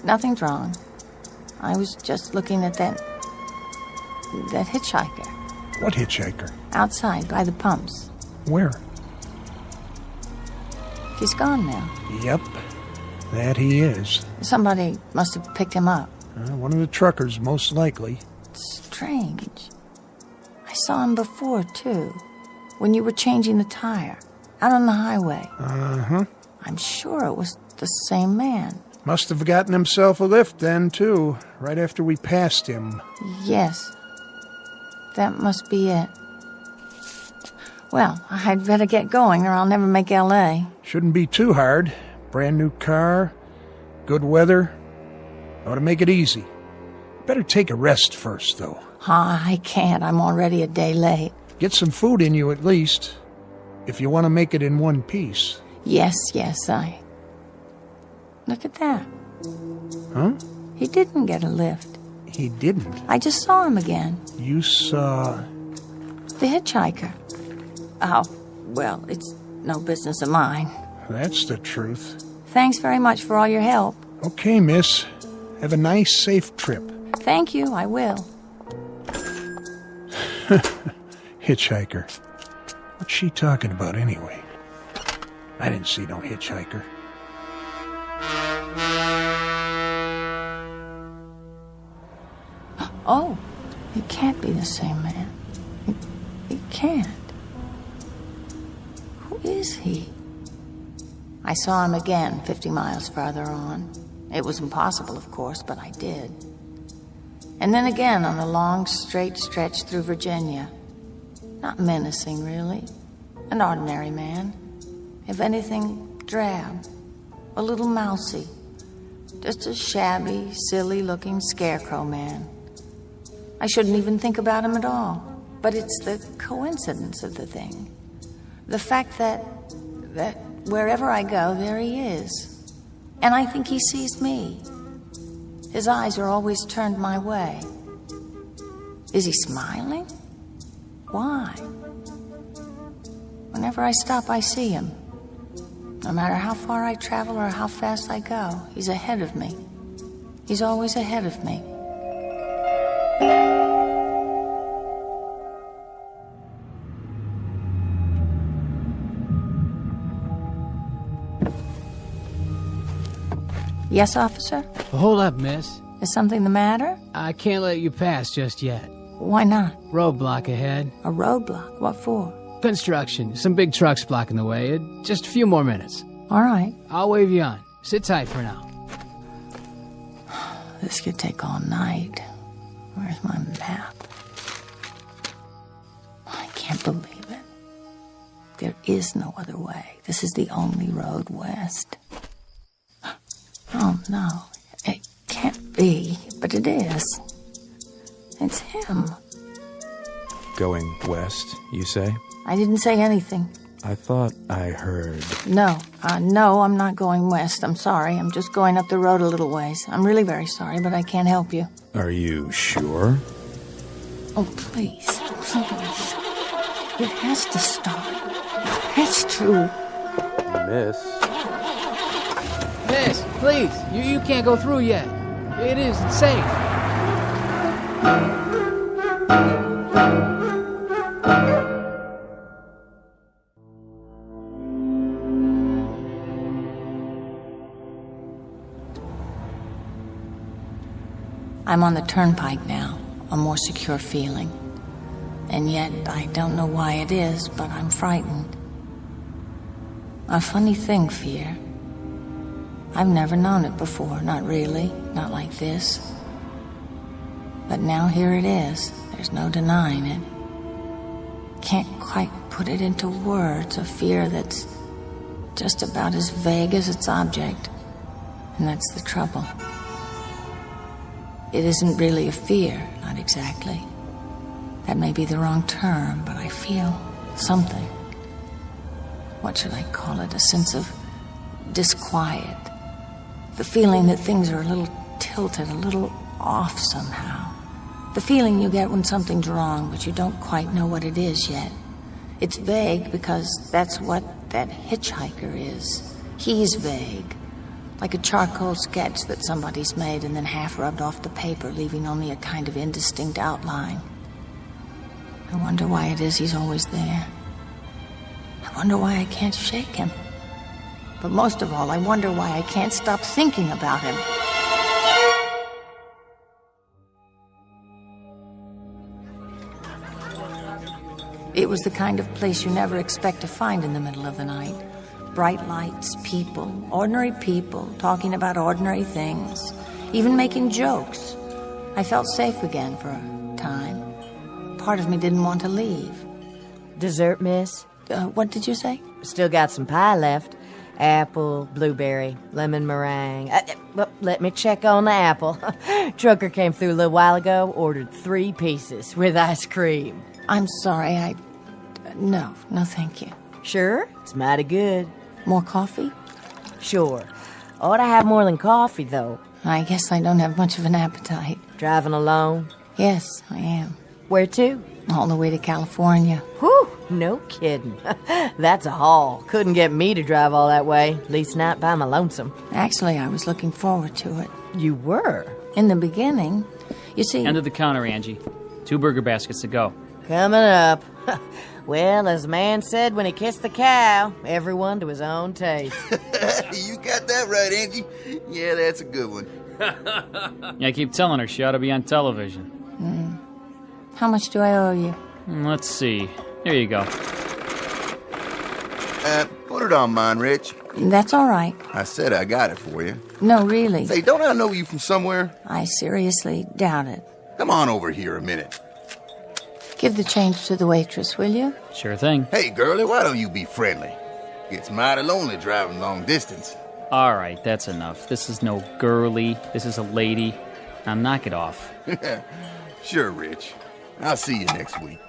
nothing's wrong. I was just looking at that hitchhiker. What hitchhiker? Outside, by the pumps. Where? He's gone now. Yep, that he is. Somebody must have picked him up. One of the truckers, most likely. Strange. I saw him before, too. When you were changing the tire. Out on the highway. Uh-huh. I'm sure it was the same man. Must have gotten himself a lift then, too. Right after we passed him. Yes. That must be it. Well, I'd better get going or I'll never make L.A. Shouldn't be too hard. Brand new car. Good weather. Ought to make it easy. Better take a rest first, though. I can't. I'm already a day late. Get some food in you at least. If you want to make it in one piece. Yes, I... Look at that. Huh? He didn't get a lift. He didn't? I just saw him again. You saw... The hitchhiker. Oh, well, it's no business of mine. That's the truth. Thanks very much for all your help. Okay, miss. Have a nice, safe trip. Thank you, I will. Hitchhiker. What's she talking about anyway? I didn't see no hitchhiker. Oh, it can't be the same man. It can't. Who is he? I saw him again 50 miles farther on. It was impossible, of course, but I did. And then again on the long, straight stretch through Virginia. Not menacing, really. An ordinary man. If anything, drab. A little mousy. Just a shabby, silly-looking scarecrow man. I shouldn't even think about him at all. But it's the coincidence of the thing. The fact that wherever I go, there he is. And I think he sees me. His eyes are always turned my way. Is he smiling? Why? Whenever I stop, I see him. No matter how far I travel or how fast I go, he's ahead of me. He's always ahead of me. Yes, officer? Hold up, miss. Is something the matter? I can't let you pass just yet. Why not? Roadblock ahead. A roadblock? What for? Construction. Some big trucks blocking the way. Just a few more minutes. All right. I'll wave you on. Sit tight for now. This could take all night. Where's my map? I can't believe it. There is no other way. This is the only road west. Oh, no. It can't be, but it is. It's him. Going west, you say? I didn't say anything. I thought I heard... No, I'm not going west. I'm sorry. I'm just going up the road a little ways. I'm really very sorry, but I can't help you. Are you sure? Oh, please. Please. It has to stop. It's true. Miss? Miss, please. You can't go through yet. It isn't safe. I'm on the turnpike now, a more secure feeling. And yet, I don't know why it is, but I'm frightened. A funny thing, fear. I've never known it before, not really, not like this. But now here it is. There's no denying it. Can't quite put it into words, a fear that's just about as vague as its object. And that's the trouble. It isn't really a fear, not exactly. That may be the wrong term, but I feel something. What should I call it? A sense of disquiet. The feeling that things are a little tilted, a little off somehow. The feeling you get when something's wrong, but you don't quite know what it is yet. It's vague because that's what that Hitch Hiker is. He's vague. Like a charcoal sketch that somebody's made and then half rubbed off the paper, leaving only a kind of indistinct outline. I wonder why it is he's always there. I wonder why I can't shake him. But most of all, I wonder why I can't stop thinking about him. It was the kind of place you never expect to find in the middle of the night. Bright lights, people, ordinary people, talking about ordinary things, even making jokes. I felt safe again for a time. Part of me didn't want to leave. Dessert, miss? What did you say? Still got some pie left. Apple, blueberry, lemon meringue. Well, let me check on the apple. Trucker came through a little while ago, ordered 3 pieces with ice cream. I'm sorry, No, thank you. Sure? It's mighty good. More coffee? Sure. Ought to have more than coffee, though. I guess I don't have much of an appetite. Driving alone? Yes, I am. Where to? All the way to California. Whew, no kidding. That's a haul. Couldn't get me to drive all that way, at least not by my lonesome. Actually, I was looking forward to it. You were? In the beginning. You see... End of the counter, Angie. 2 burger baskets to go. Coming up. Well, as the man said when he kissed the cow, everyone to his own taste. You got that right, Angie. Yeah, that's a good one. Yeah, I keep telling her she ought to be on television. How much do I owe you? Let's see. Here you go. Put it on mine, Rich. That's all right. I said I got it for you. No, really. Say, don't I know you from somewhere? I seriously doubt it. Come on over here a minute. Give the change to the waitress, will you? Sure thing. Hey, girlie, why don't you be friendly? It's mighty lonely driving long distance. All right, that's enough. This is no girly. This is a lady. Now knock it off. Sure, Rich. I'll see you next week.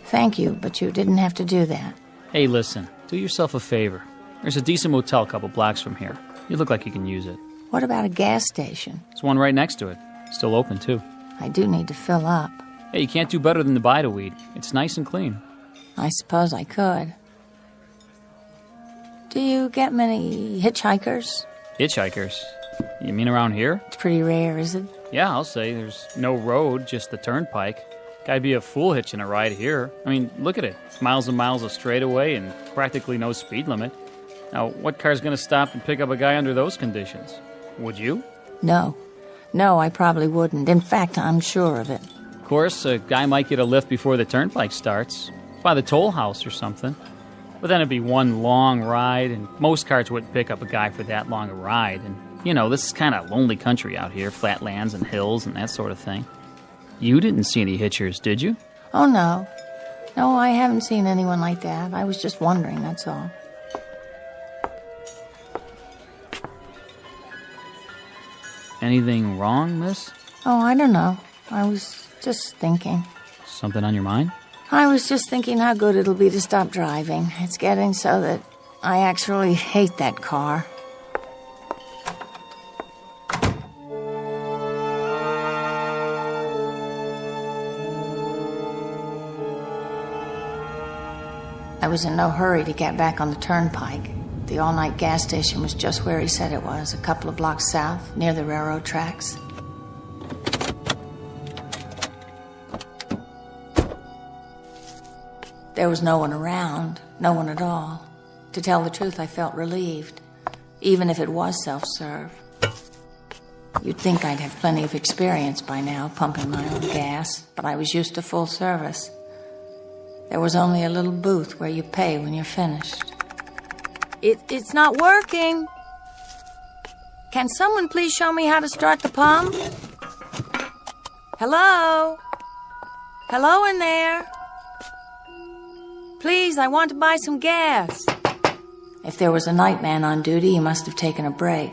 Thank you, but you didn't have to do that. Hey, listen. Do yourself a favor. There's a decent motel a couple blocks from here. You look like you can use it. What about a gas station? There's one right next to it. Still open, too. I do need to fill up. Hey, you can't do better than the Bite-A-Weed. It's nice and clean. I suppose I could. Do you get many hitchhikers? Hitchhikers? You mean around here? It's pretty rare, is it? Yeah, I'll say. There's no road, just the turnpike. Guy'd be a fool hitching a ride here. I mean, look at it. Miles and miles of straightaway and practically no speed limit. Now, what car's gonna stop and pick up a guy under those conditions? Would you? No. No, I probably wouldn't. In fact, I'm sure of it. Of course, a guy might get a lift before the turnpike starts. By the toll house or something. But then it'd be one long ride, and most cars wouldn't pick up a guy for that long a ride. And, you know, this is kind of lonely country out here, flatlands and hills and that sort of thing. You didn't see any hitchers, did you? Oh, no. No, I haven't seen anyone like that. I was just wondering, that's all. Anything wrong, miss? Oh, I don't know. I was just thinking. Something on your mind? I was just thinking how good it'll be to stop driving. It's getting so that I actually hate that car. I was in no hurry to get back on the turnpike. The all-night gas station was just where he said it was, a couple of blocks south, near the railroad tracks. There was no one around, no one at all. To tell the truth, I felt relieved, even if it was self-serve. You'd think I'd have plenty of experience by now, pumping my own gas, but I was used to full service. There was only a little booth where you pay when you're finished. It's not working. Can someone please show me how to start the pump? Hello? Hello in there? Please, I want to buy some gas. If there was a night man on duty, he must have taken a break.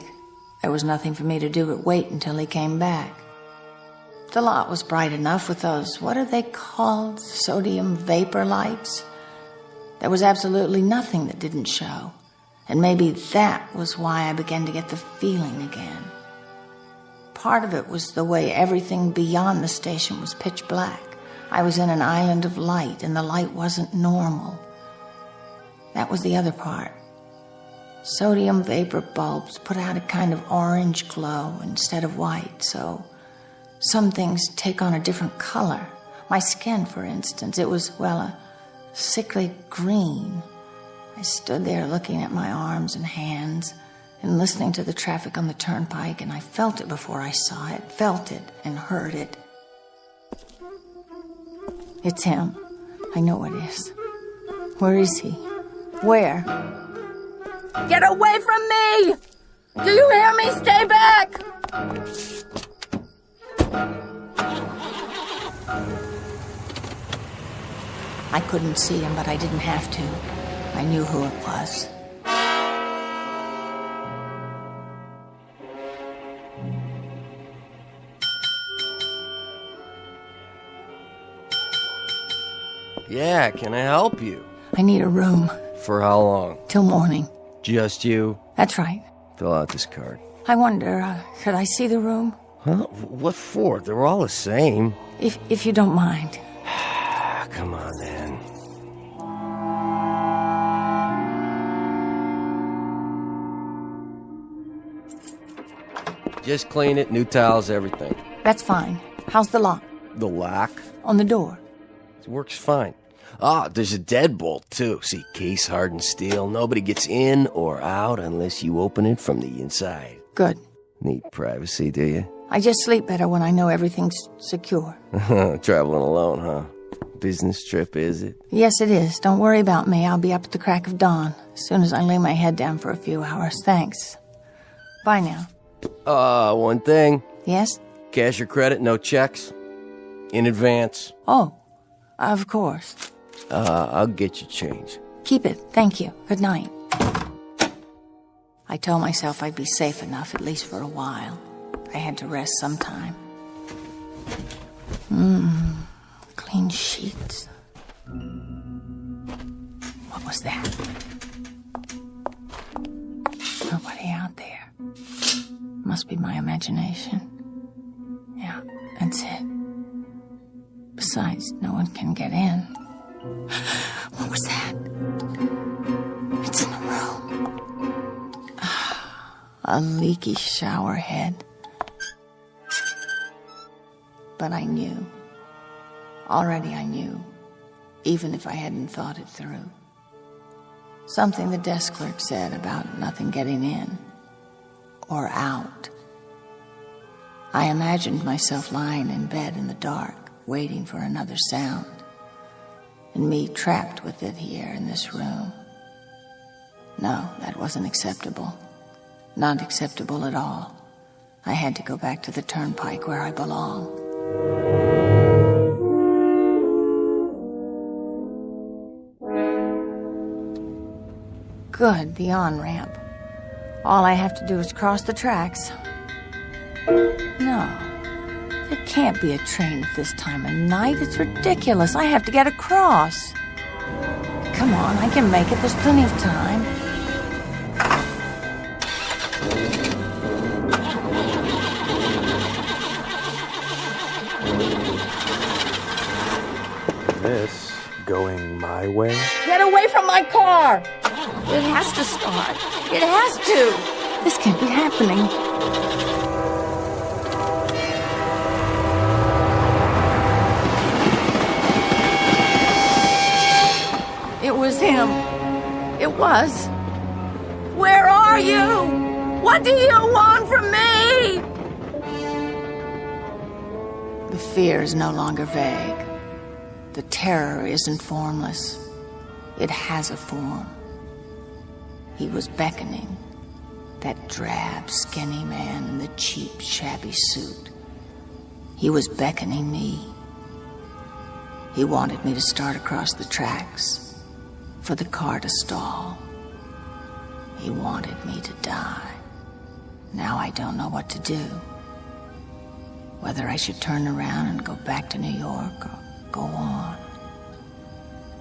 There was nothing for me to do but wait until he came back. The lot was bright enough with those, what are they called, sodium vapor lights? There was absolutely nothing that didn't show. And maybe that was why I began to get the feeling again. Part of it was the way everything beyond the station was pitch black. I was in an island of light, and the light wasn't normal. That was the other part. Sodium vapor bulbs put out a kind of orange glow instead of white, so some things take on a different color. My skin, for instance, it was, well, a sickly green. I stood there looking at my arms and hands and listening to the traffic on the turnpike, and I felt it before I saw it, felt it and heard it. It's him. I know it is. Where is he? Where? Get away from me! Do you hear me? Stay back! I couldn't see him, but I didn't have to. I knew who it was. Yeah, can I help you? I need a room. For how long? Till morning. Just you? That's right. Fill out this card. I wonder, could I see the room? Huh? What for? They're all the same. If you don't mind. Come on, then. Just clean it, new towels, everything. That's fine. How's the lock? The lock? On the door. It works fine. Ah, there's a deadbolt, too. See, case-hardened steel. Nobody gets in or out unless you open it from the inside. Good. Need privacy, do you? I just sleep better when I know everything's secure. Traveling alone, huh? Business trip, is it? Yes, it is. Don't worry about me. I'll be up at the crack of dawn, as soon as I lay my head down for a few hours. Thanks. Bye now. One thing. Yes? Cash or credit, no checks. In advance. Oh, of course. I'll get you change. Keep it. Thank you. Good night. I told myself I'd be safe enough, at least for a while. I had to rest sometime. Clean sheets. What was that? Nobody out there. Must be my imagination. Yeah, that's it. Besides, no one can get in. What was that? It's in the room. A leaky shower head. But I knew. Already I knew, even if I hadn't thought it through. Something the desk clerk said about nothing getting in or out. I imagined myself lying in bed in the dark, waiting for another sound, and me trapped with it here in this room. No, that wasn't acceptable. Not acceptable at all. I had to go back to the turnpike where I belong. Good, the on-ramp. All I have to do is cross the tracks. No, there can't be a train at this time of night. It's ridiculous. I have to get across. Come on, I can make it. There's plenty of time. Miss, going my way? Get away from my car! It has to start. It has to. This can't be happening. It was him. It was. Where are you? What do you want from me? The fear is no longer vague. The terror isn't formless. It has a form. He was beckoning, that drab, skinny man in the cheap, shabby suit. He was beckoning me. He wanted me to start across the tracks, for the car to stall. He wanted me to die. Now I don't know what to do. Whether I should turn around and go back to New York or go on.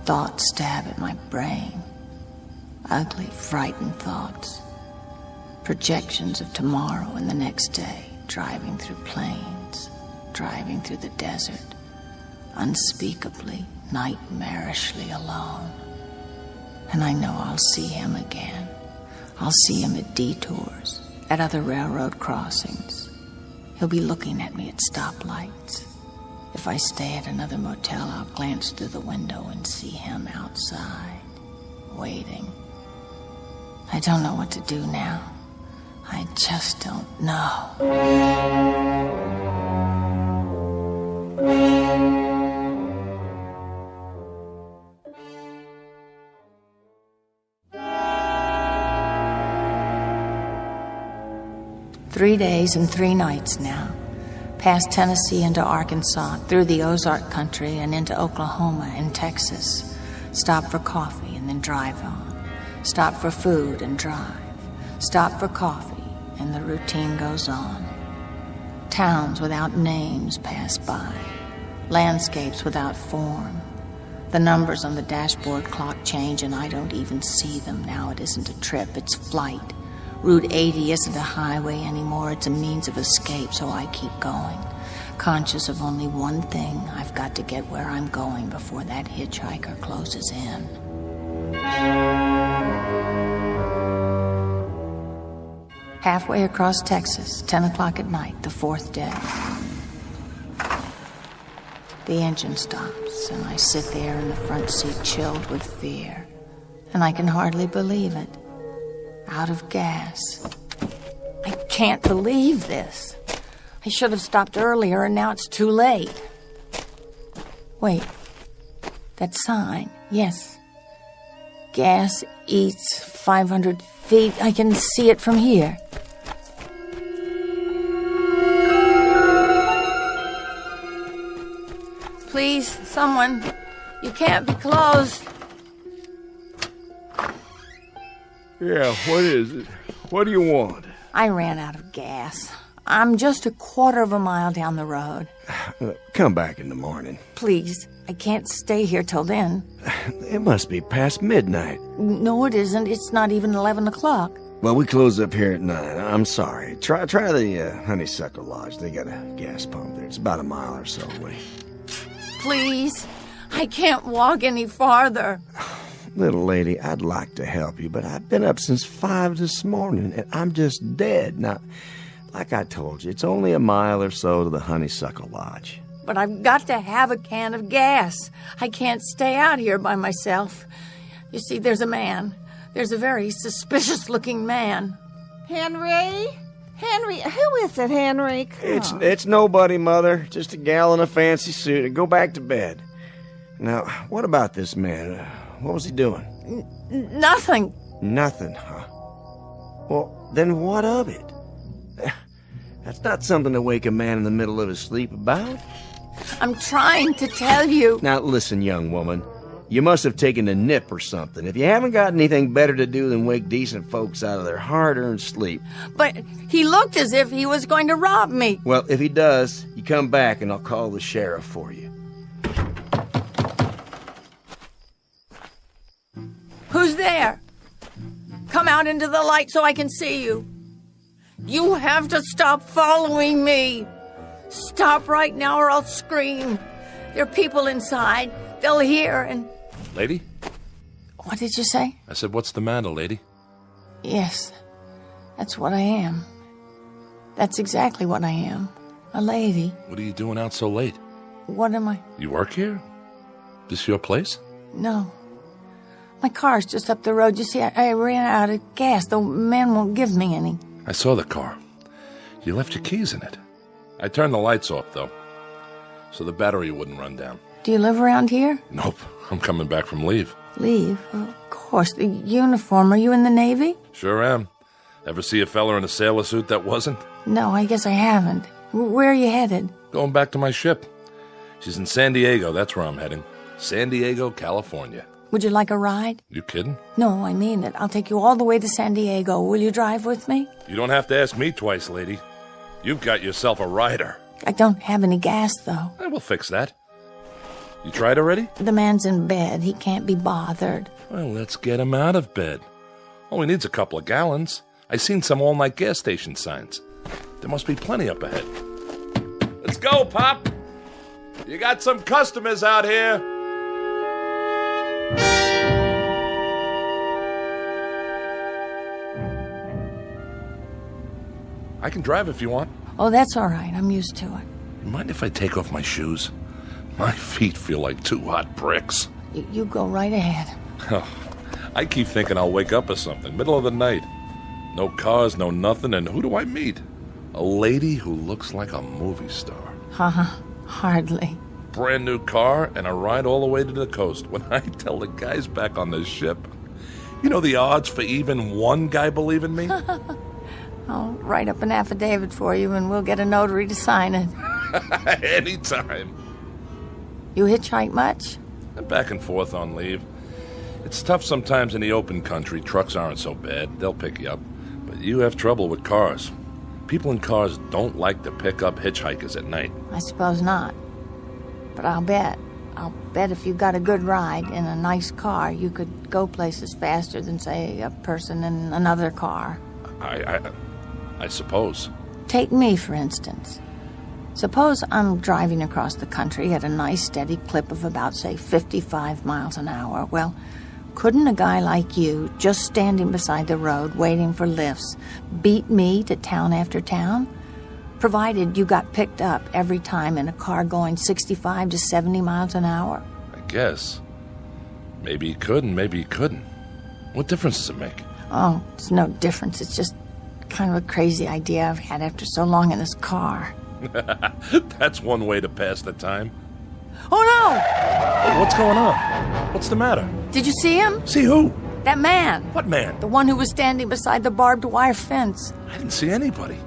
Thoughts stab at my brain. Ugly, frightened thoughts. Projections of tomorrow and the next day, driving through plains, driving through the desert, unspeakably, nightmarishly alone. And I know I'll see him again. I'll see him at detours, at other railroad crossings. He'll be looking at me at stoplights. If I stay at another motel, I'll glance through the window and see him outside, waiting. I don't know what to do now. I just don't know. Three days and 3 nights now. Past Tennessee into Arkansas, through the Ozark country and into Oklahoma and Texas. Stop for coffee and then drive on. Stop for food and drive. Stop for coffee, and the routine goes on. Towns without names pass by. Landscapes without form. The numbers on the dashboard clock change, and I don't even see them. Now it isn't a trip, it's flight. Route 80 isn't a highway anymore, it's a means of escape, so I keep going. Conscious of only one thing, I've got to get where I'm going before that Hitch Hiker closes in. Halfway across Texas, 10 o'clock at night, the 4th day. The engine stops, and I sit there in the front seat chilled with fear. And I can hardly believe it. Out of gas. I can't believe this. I should have stopped earlier, and now it's too late. Wait. That sign. Yes. Gas eats 500 feet. I can see it from here. Please, someone. You can't be closed. Yeah, what is it? What do you want? I ran out of gas. I'm just a quarter of a mile down the road. Come back in the morning. Please, I can't stay here till then. It must be past midnight. No, it isn't. It's not even 11 o'clock. Well, we close up here at 9. I'm sorry. Try the Honeysuckle Lodge. They got a gas pump there. It's about a mile or so away. Please, I can't walk any farther. Little lady, I'd like to help you, but I've been up since 5 this morning, and I'm just dead. Now, like I told you, it's only a mile or so to the Honeysuckle Lodge. But I've got to have a can of gas. I can't stay out here by myself. You see, there's a man. There's a very suspicious-looking man. Henry? Henry, who is it, Henry? It's nobody, Mother. Just a gal in a fancy suit. Go back to bed. Now, what about this man? What was he doing? Nothing. Nothing, huh? Well, then what of it? That's not something to wake a man in the middle of his sleep about. I'm trying to tell you. Now, listen, young woman. You must have taken a nip or something. If you haven't got anything better to do than wake decent folks out of their hard-earned sleep. But he looked as if he was going to rob me. Well, if he does, you come back and I'll call the sheriff for you. Who's there? Come out into the light so I can see you. You have to stop following me. Stop right now or I'll scream. There are people inside. They'll hear and... Lady? What did you say? I said, what's the matter, lady? Yes, that's what I am. That's exactly what I am. A lady. What are you doing out so late? What am I? You work here? This your place? No. My car's just up the road. You see, I ran out of gas. The man won't give me any. I saw the car. You left your keys in it. I turned the lights off, though, so the battery wouldn't run down. Do you live around here? Nope. I'm coming back from leave. Leave? Of course. The uniform. Are you in the Navy? Sure am. Ever see a fella in a sailor suit that wasn't? No, I guess I haven't. Where are you headed? Going back to my ship. She's in San Diego. That's where I'm heading. San Diego, California. Would you like a ride? You kidding? No, I mean it. I'll take you all the way to San Diego. Will you drive with me? You don't have to ask me twice, lady. You've got yourself a rider. I don't have any gas, though. We'll fix that. You tried already? The man's in bed. He can't be bothered. Well, let's get him out of bed. All he needs a couple of gallons. I seen some all-night gas station signs. There must be plenty up ahead. Let's go, Pop. You got some customers out here. I can drive if you want. Oh, that's all right. I'm used to it. Mind if I take off my shoes? My feet feel like 2 hot bricks. You go right ahead. I keep thinking I'll wake up or something, middle of the night. No cars, no nothing, and who do I meet? A lady who looks like a movie star. Hardly. Brand new car and a ride all the way to the coast. When I tell the guys back on the ship, you know the odds for even one guy believing me? I'll write up an affidavit for you and we'll get a notary to sign it. Anytime. You hitchhike much? I'm back and forth on leave. It's tough sometimes in the open country. Trucks aren't so bad. They'll pick you up. But you have trouble with cars. People in cars don't like to pick up hitchhikers at night. I suppose not. But I'll bet if you got a good ride in a nice car, you could go places faster than, say, a person in another car. I suppose. Take me, for instance. Suppose I'm driving across the country at a nice steady clip of about, say, 55 miles an hour. Well, couldn't a guy like you, just standing beside the road waiting for lifts, beat me to town after town? Provided you got picked up every time in a car going 65 to 70 miles an hour. I guess. Maybe he could and maybe he couldn't. What difference does it make? Oh, it's no difference. It's just kind of a crazy idea I've had after so long in this car. That's one way to pass the time. Oh, no! Oh, what's going on? What's the matter? Did you see him? See who? That man. What man? The one who was standing beside the barbed wire fence. I didn't see anybody.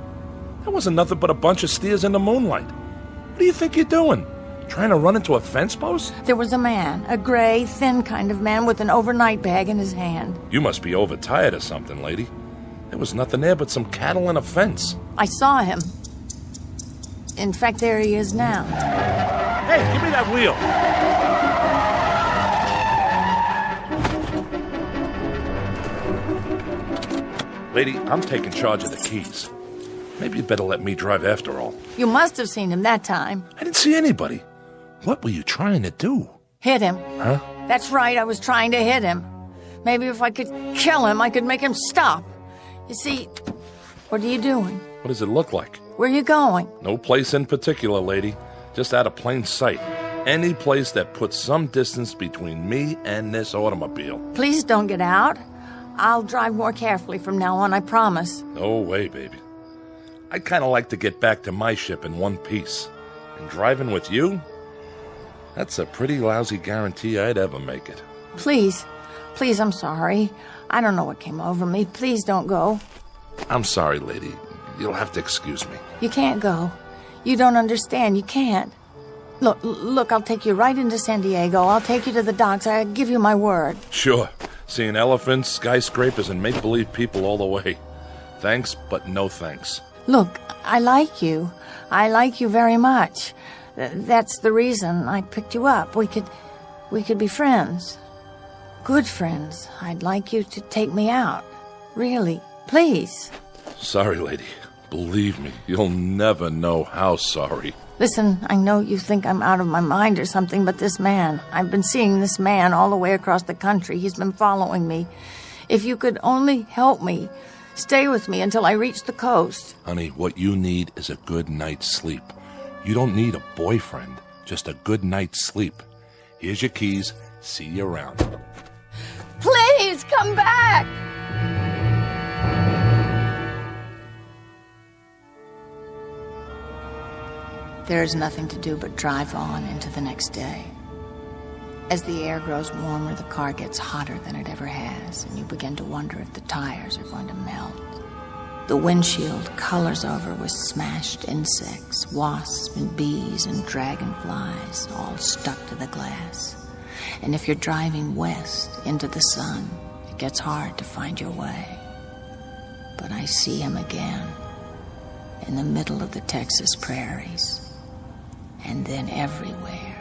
That wasn't nothing but a bunch of steers in the moonlight. What do you think you're doing? Trying to run into a fence post? There was a man, a gray, thin kind of man with an overnight bag in his hand. You must be overtired or something, lady. There was nothing there but some cattle and a fence. I saw him. In fact, there he is now. Hey, give me that wheel. Lady, I'm taking charge of the keys. Maybe you'd better let me drive after all. You must have seen him that time. I didn't see anybody. What were you trying to do? Hit him. Huh? That's right, I was trying to hit him. Maybe if I could kill him, I could make him stop. You see, what are you doing? What does it look like? Where are you going? No place in particular, lady. Just out of plain sight. Any place that puts some distance between me and this automobile. Please don't get out. I'll drive more carefully from now on, I promise. No way, baby. I'd kind of like to get back to my ship in one piece. And driving with you? That's a pretty lousy guarantee I'd ever make it. Please, I'm sorry. I don't know what came over me. Please don't go. I'm sorry, lady. You'll have to excuse me. You can't go. You don't understand. You can't. Look, I'll take you right into San Diego. I'll take you to the docks. I give you my word. Sure. Seeing elephants, skyscrapers, and make-believe people all the way. Thanks, but no thanks. Look, I like you. I like you very much. That's the reason I picked you up. We could be friends. Good friends. I'd like you to take me out. Really. Please. Sorry, lady. Believe me, you'll never know how sorry. Listen, I know you think I'm out of my mind or something, but this man, I've been seeing this man all the way across the country. He's been following me. If you could only help me, stay with me until I reach the coast. Honey, what you need is a good night's sleep. You don't need a boyfriend, just a good night's sleep. Here's your keys. See you around. Please, come back! There is nothing to do but drive on into the next day. As the air grows warmer, the car gets hotter than it ever has, and you begin to wonder if the tires are going to melt. The windshield colors over with smashed insects, wasps and bees and dragonflies, all stuck to the glass. And if you're driving west into the sun, it gets hard to find your way. But I see him again, in the middle of the Texas prairies. And then everywhere,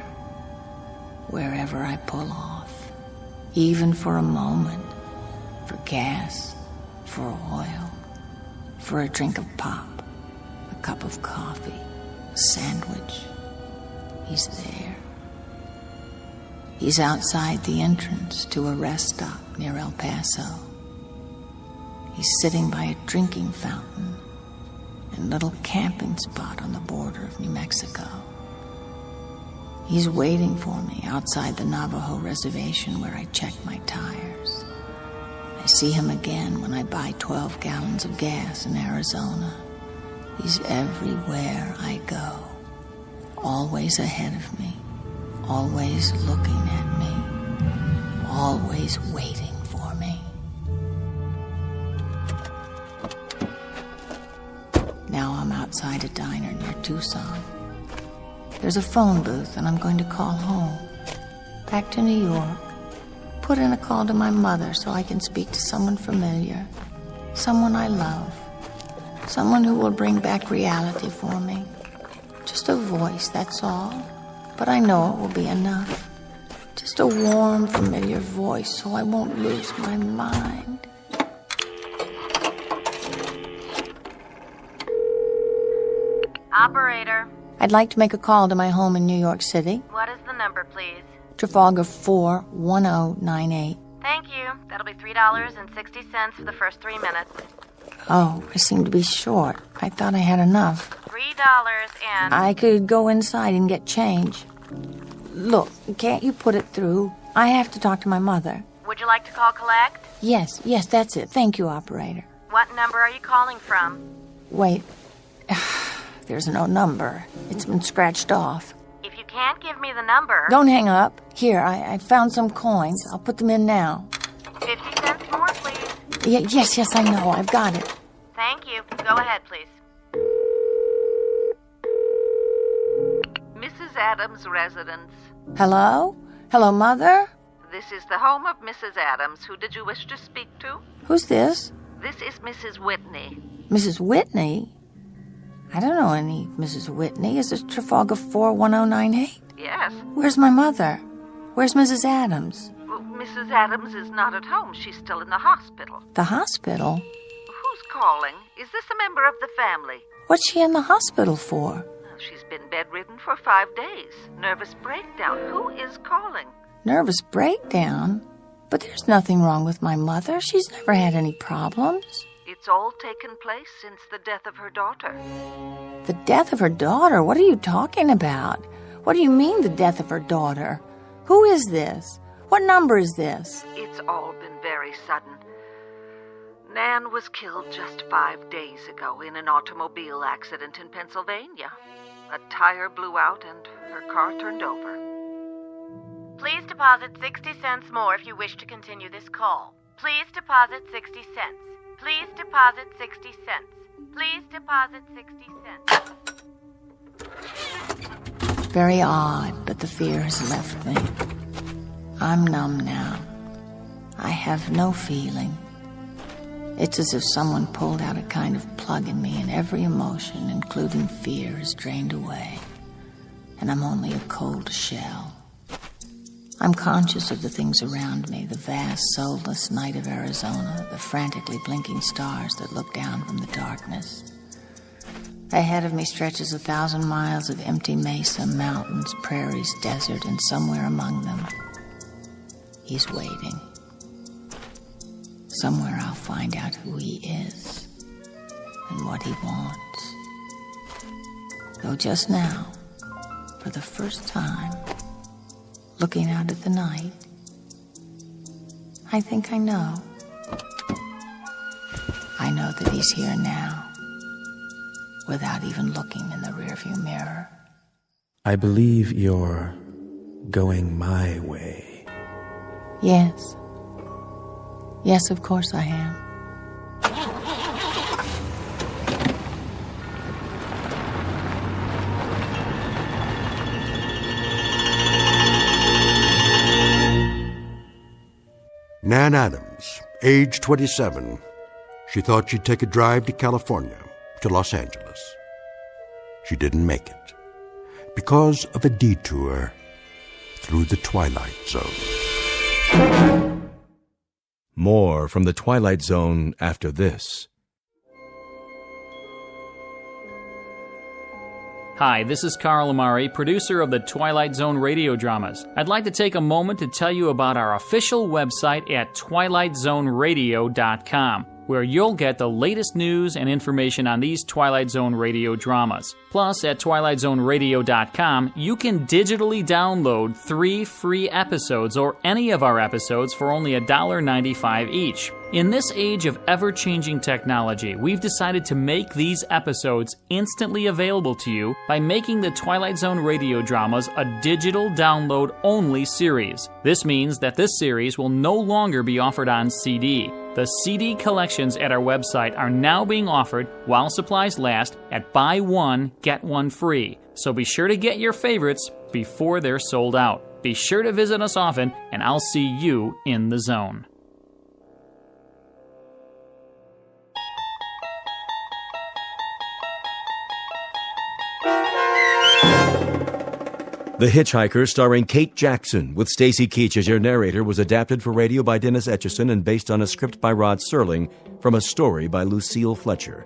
wherever I pull off, even for a moment, for gas, for oil, for a drink of pop, a cup of coffee, a sandwich, he's there. He's outside the entrance to a rest stop near El Paso. He's sitting by a drinking fountain and a little camping spot on the border of New Mexico. He's waiting for me outside the Navajo reservation where I check my tires. I see him again when I buy 12 gallons of gas in Arizona. He's everywhere I go, always ahead of me, always looking at me, always waiting for me. Now I'm outside a diner near Tucson. There's a phone booth, and I'm going to call home. Back to New York. Put in a call to my mother so I can speak to someone familiar. Someone I love. Someone who will bring back reality for me. Just a voice, that's all. But I know it will be enough. Just a warm, familiar voice so I won't lose my mind. Operator. I'd like to make a call to my home in New York City. What is the number, please? Trafalgar 41098. Thank you. That'll be $3.60 for the first 3 minutes. Oh, I seem to be short. I thought I had enough. $3 and... I could go inside and get change. Look, can't you put it through? I have to talk to my mother. Would you like to call collect? Yes, that's it. Thank you, operator. What number are you calling from? Wait. There's no number. It's been scratched off. If you can't give me the number... Don't hang up. Here, I found some coins. I'll put them in now. 50 cents more, please. Yes, I know. I've got it. Thank you. Go ahead, please. Mrs. Adams' residence. Hello? Hello, Mother? This is the home of Mrs. Adams. Who did you wish to speak to? Who's this? This is Mrs. Whitney. Mrs. Whitney? I don't know any Mrs. Whitney. Is it Trafalgar 41098? Yes. Where's my mother? Where's Mrs. Adams? Well, Mrs. Adams is not at home. She's still in the hospital. The hospital? Who calling. Is this a member of the family? What's she in the hospital for? She's been bedridden for 5 days. Nervous breakdown. Who is calling? Nervous breakdown? But there's nothing wrong with my mother. She's never had any problems. It's all taken place since the death of her daughter. The death of her daughter? What are you talking about? What do you mean, the death of her daughter? Who is this? What number is this? It's all been very sudden. Nan was killed just 5 days ago in an automobile accident in Pennsylvania. A tire blew out and her car turned over. Please deposit 60 cents more if you wish to continue this call. Please deposit 60 cents. Please deposit 60 cents. Please deposit 60 cents. Very odd, but the fear has left me. I'm numb now. I have no feeling. It's as if someone pulled out a kind of plug in me, and every emotion, including fear, is drained away. And I'm only a cold shell. I'm conscious of the things around me, the vast, soulless night of Arizona, the frantically blinking stars that look down from the darkness. Ahead of me stretches 1,000 miles of empty mesa, mountains, prairies, desert, and somewhere among them, he's waiting. Somewhere I'll find out who he is and what he wants. Though just now, for the first time, looking out at the night, I think I know. I know that he's here now, without even looking in the rearview mirror. I believe you're going my way. Yes. Yes, of course I am. Nan Adams, age 27. She thought she'd take a drive to California, to Los Angeles. She didn't make it because of a detour through the Twilight Zone. More from the Twilight Zone after this. Hi, this is Carl Amari, producer of the Twilight Zone radio dramas. I'd like to take a moment to tell you about our official website at twilightzoneradio.com, where you'll get the latest news and information on these Twilight Zone radio dramas. Plus, at twilightzoneradio.com, you can digitally download 3 free episodes or any of our episodes for only $1.95 each. In this age of ever-changing technology, we've decided to make these episodes instantly available to you by making the Twilight Zone radio dramas a digital download-only series. This means that this series will no longer be offered on CD. The CD collections at our website are now being offered while supplies last at buy one, get one free. So be sure to get your favorites before they're sold out. Be sure to visit us often, and I'll see you in the zone. The Hitch Hiker, starring Kate Jackson, with Stacy Keach as your narrator, was adapted for radio by Dennis Etchison and based on a script by Rod Serling from a story by Lucille Fletcher.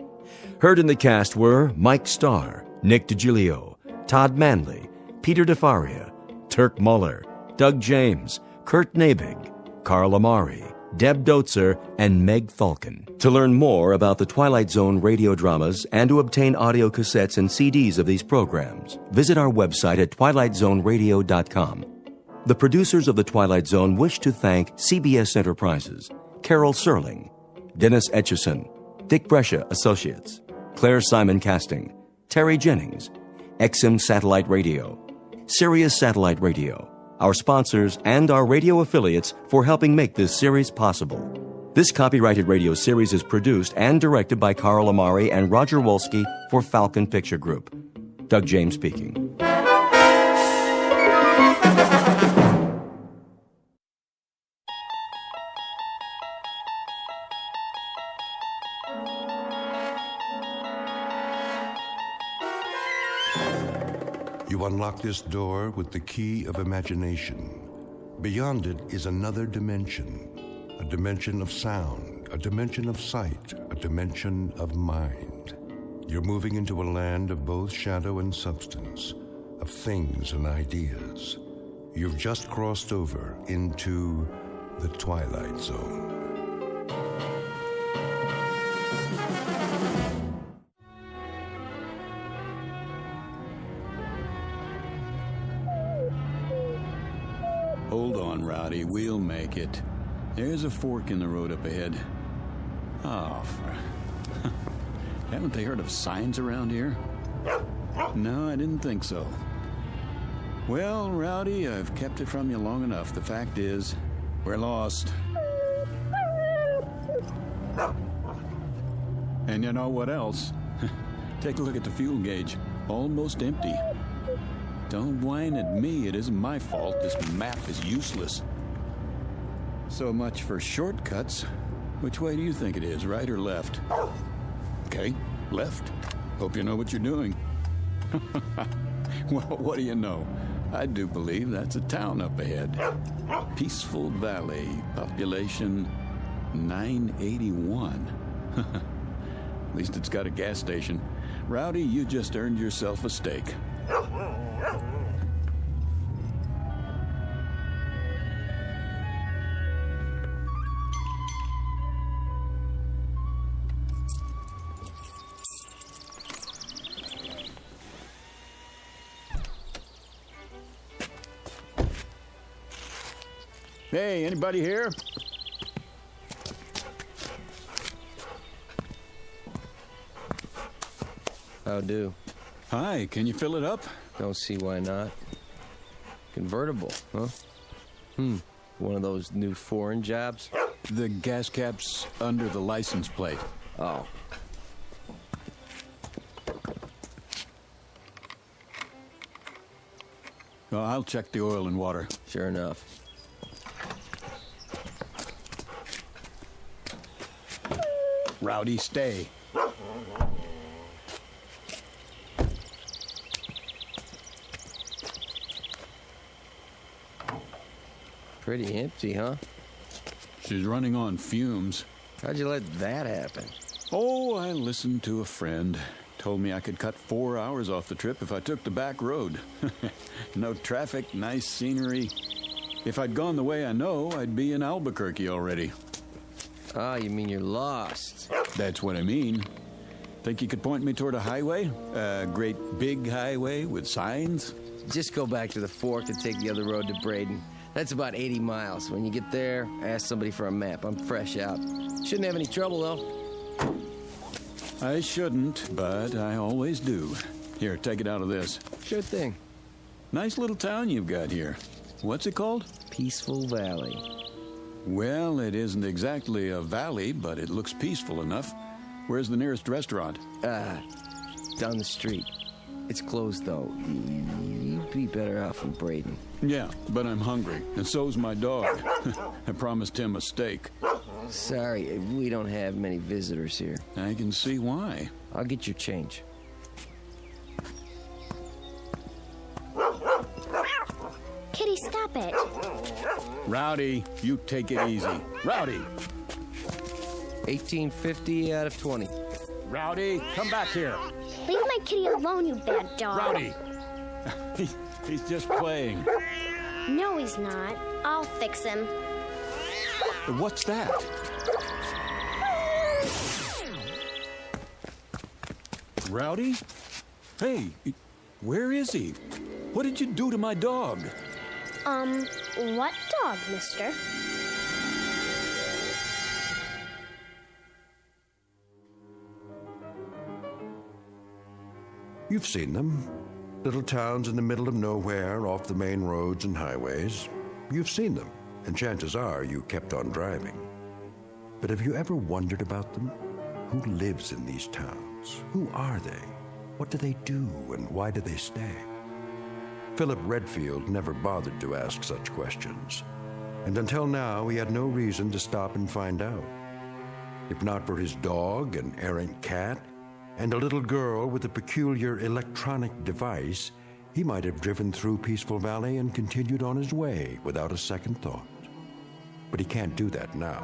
Heard in the cast were Mike Starr, Nick DiGilio, Todd Manley, Peter DeFaria, Turk Muller, Doug James, Kurt Nabig, Carl Amari, Deb Dotzer, and Meg Falcon. To learn more about the Twilight Zone radio dramas and to obtain audio cassettes and CDs of these programs, visit our website at twilightzoneradio.com. The producers of The Twilight Zone wish to thank CBS Enterprises, Carol Serling, Dennis Etchison, Dick Brescia Associates, Claire Simon Casting, Terry Jennings, XM Satellite Radio, Sirius Satellite Radio, our sponsors, and our radio affiliates for helping make this series possible. This copyrighted radio series is produced and directed by Carl Amari and Roger Wolski for Falcon Picture Group. Doug James speaking. You unlock this door with the key of imagination. Beyond it is another dimension, a dimension of sound, a dimension of sight, a dimension of mind. You're moving into a land of both shadow and substance, of things and ideas. You've just crossed over into the Twilight Zone. Hold on, Rowdy. We'll make it. There's a fork in the road up ahead. Oh, haven't they heard of signs around here? No, I didn't think so. Well, Rowdy, I've kept it from you long enough. The fact is, we're lost. And you know what else? Take a look at the fuel gauge. Almost empty. Don't whine at me. It isn't my fault. This map is useless. So much for shortcuts. Which way do you think it is, right or left? Okay, left. Hope you know what you're doing. Well, what do you know? I do believe that's a town up ahead. Peaceful Valley, population 981. At least it's got a gas station. Rowdy, you just earned yourself a steak. Hey, anybody here? How do? Hi, can you fill it up? Don't see why not. Convertible, huh? One of those new foreign jobs? The gas cap's under the license plate. Oh. Well, I'll check the oil and water. Sure enough. Rowdy, stay. Pretty empty, huh? She's running on fumes. How'd you let that happen? Oh, I listened to a friend. Told me I could cut 4 hours off the trip if I took the back road. No traffic, nice scenery. If I'd gone the way I know, I'd be in Albuquerque already. Ah, you mean you're lost? That's what I mean. Think you could point me toward a highway? A great big highway with signs? Just go back to the fork and take the other road to Braden. That's about 80 miles. When you get there, ask somebody for a map. I'm fresh out. Shouldn't have any trouble, though. I shouldn't, but I always do. Here, take it out of this. Sure thing. Nice little town you've got here. What's it called? Peaceful Valley. Well, it isn't exactly a valley, but it looks peaceful enough. Where's the nearest restaurant? Down the street. It's closed, though. You'd be better off in Braden. Yeah, but I'm hungry, and so's my dog. I promised him a steak. Sorry, we don't have many visitors here. I can see why. I'll get your change. Kitty, stop it. Rowdy, you take it easy. Rowdy! 1850 out of 20. Rowdy, come back here. Leave my kitty alone, you bad dog. Rowdy! He's just playing. No, he's not. I'll fix him. What's that? Rowdy? Hey, where is he? What did you do to my dog? What dog, mister? You've seen them. Little towns in the middle of nowhere, off the main roads and highways. You've seen them, and chances are you kept on driving. But have you ever wondered about them? Who lives in these towns? Who are they? What do they do, and why do they stay? Philip Redfield never bothered to ask such questions, and until now he had no reason to stop and find out. If not for his dog, an errant cat, and a little girl with a peculiar electronic device, he might have driven through Peaceful Valley and continued on his way without a second thought. But he can't do that now,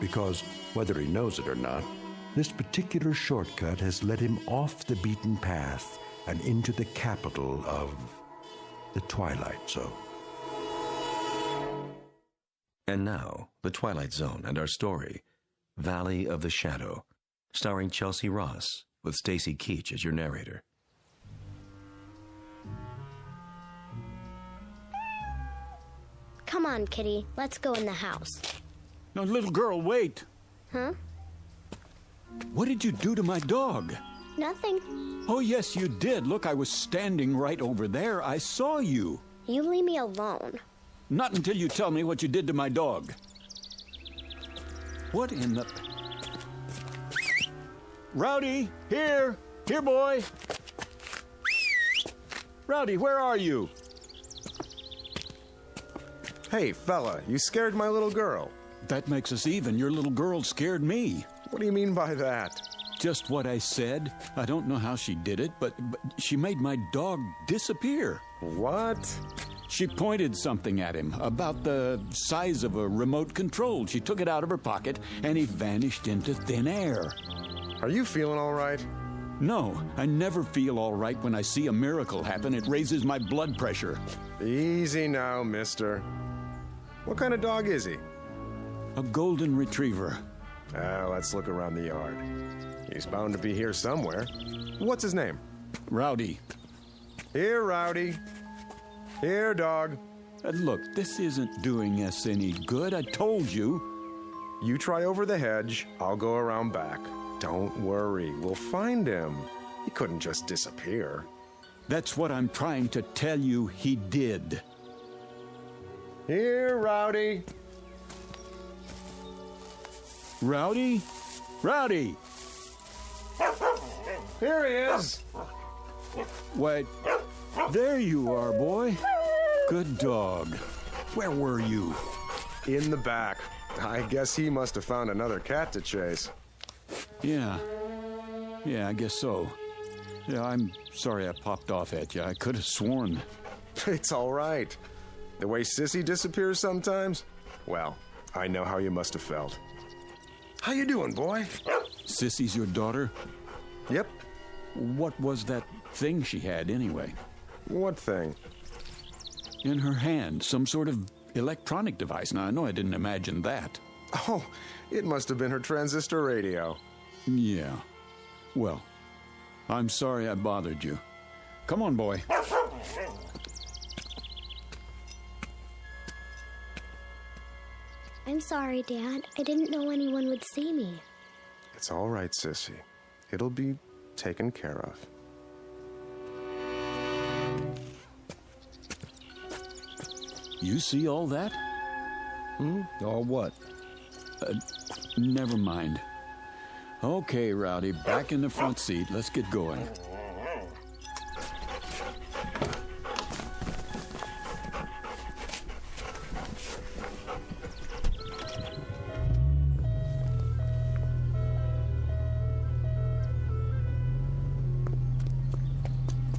because, whether he knows it or not, This particular shortcut has led him off the beaten path and into the capital of the Twilight Zone. And now, The Twilight Zone and our story, Valley of the Shadow, starring Chelsea Ross, with Stacy Keach as your narrator. Come on, Kitty. Let's go in the house. Now, little girl, wait. Huh? What did you do to my dog? Nothing. Oh, yes, you did. Look, I was standing right over there. I saw you. You leave me alone. Not until you tell me what you did to my dog. What in the... Rowdy, here! Here, boy! Rowdy, where are you? Hey, fella, you scared my little girl. That makes us even. Your little girl scared me. What do you mean by that? Just what I said. I don't know how she did it, but she made my dog disappear. What? She pointed something at him about the size of a remote control. She took it out of her pocket, and he vanished into thin air. Are you feeling all right? No, I never feel all right when I see a miracle happen. It raises my blood pressure. Easy now, mister. What kind of dog is he? A golden retriever. Let's look around the yard. He's bound to be here somewhere. What's his name? Rowdy. Here, Rowdy. Here, dog. Look, this isn't doing us any good. I told you. You try over the hedge. I'll go around back. Don't worry. We'll find him. He couldn't just disappear. That's what I'm trying to tell you he did. Here, Rowdy. Rowdy? Rowdy! Here he is. Wait, there you are, boy. Good dog. Where were you? In the back. I guess he must have found another cat to chase. Yeah, I guess so. Yeah, I'm sorry I popped off at you. I could have sworn. It's all right. The way Sissy disappears sometimes, well, I know how you must have felt. How you doing, boy? Sissy's your daughter? Yep. What was that thing she had, anyway? What thing? In her hand, some sort of electronic device. Now, I know I didn't imagine that. Oh, it must have been her transistor radio. Yeah. Well, I'm sorry I bothered you. Come on, boy. I'm sorry, Dad. I didn't know anyone would see me. It's all right, Sissy. It'll be taken care of. You see all that? All what? Never mind. Okay, Rowdy, back in the front seat. Let's get going.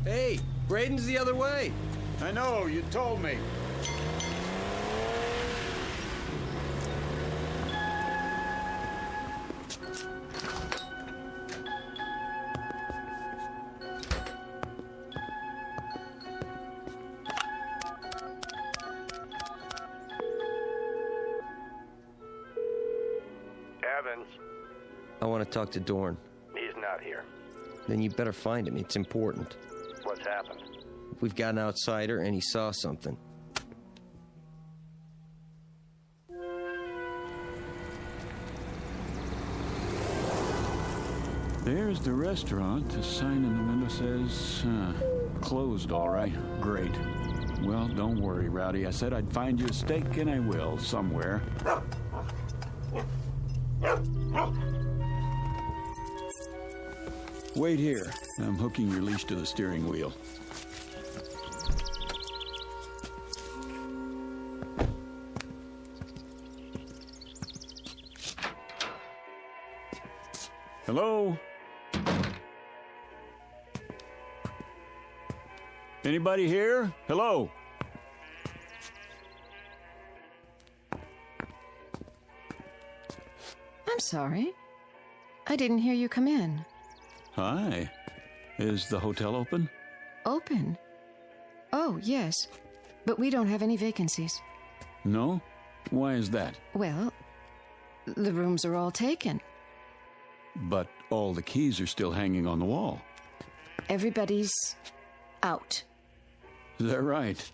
Hey, Braden's the other way. I know, you told me. Evans. I want to talk to Dorn. He's not here. Then you better find him. It's important. What's happened? We've got an outsider, and he saw something. There's the restaurant. The sign in the window says, closed, all right. Great. Well, don't worry, Rowdy. I said I'd find you a steak, and I will, somewhere. Wait here. I'm hooking your leash to the steering wheel. Hello? Anybody here? Hello? I'm sorry. I didn't hear you come in. Hi. Is the hotel open? Open? Oh, yes. But we don't have any vacancies. No? Why is that? Well, the rooms are all taken. But all the keys are still hanging on the wall. Everybody's out. Is that right?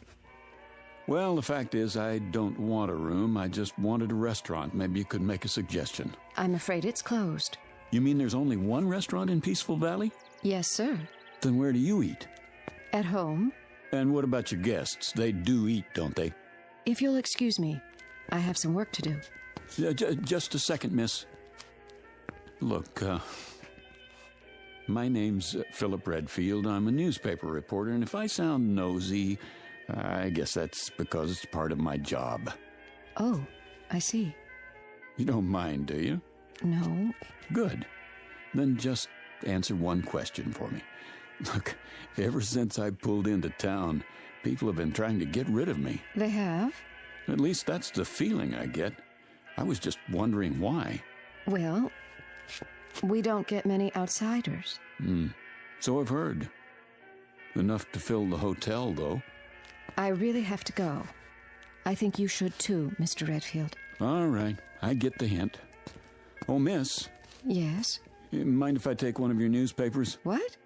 Well, the fact is, I don't want a room. I just wanted a restaurant. Maybe you could make a suggestion. I'm afraid it's closed. You mean there's only one restaurant in Peaceful Valley? Yes, sir. Then where do you eat? At home. And what about your guests? They do eat, don't they? If you'll excuse me, I have some work to do. Just a second, miss. Look, my name's Philip Redfield. I'm a newspaper reporter, and if I sound nosy, I guess that's because it's part of my job. Oh, I see. You don't mind, do you? No. Good. Then just answer one question for me. Look, ever since I pulled into town, people have been trying to get rid of me. They have? At least that's the feeling I get. I was just wondering why. Well, we don't get many outsiders. So I've heard. Enough to fill the hotel, though. I really have to go. I think you should too, Mr. Redfield. All right, I get the hint. Oh, miss. Yes? Mind if I take one of your newspapers? What?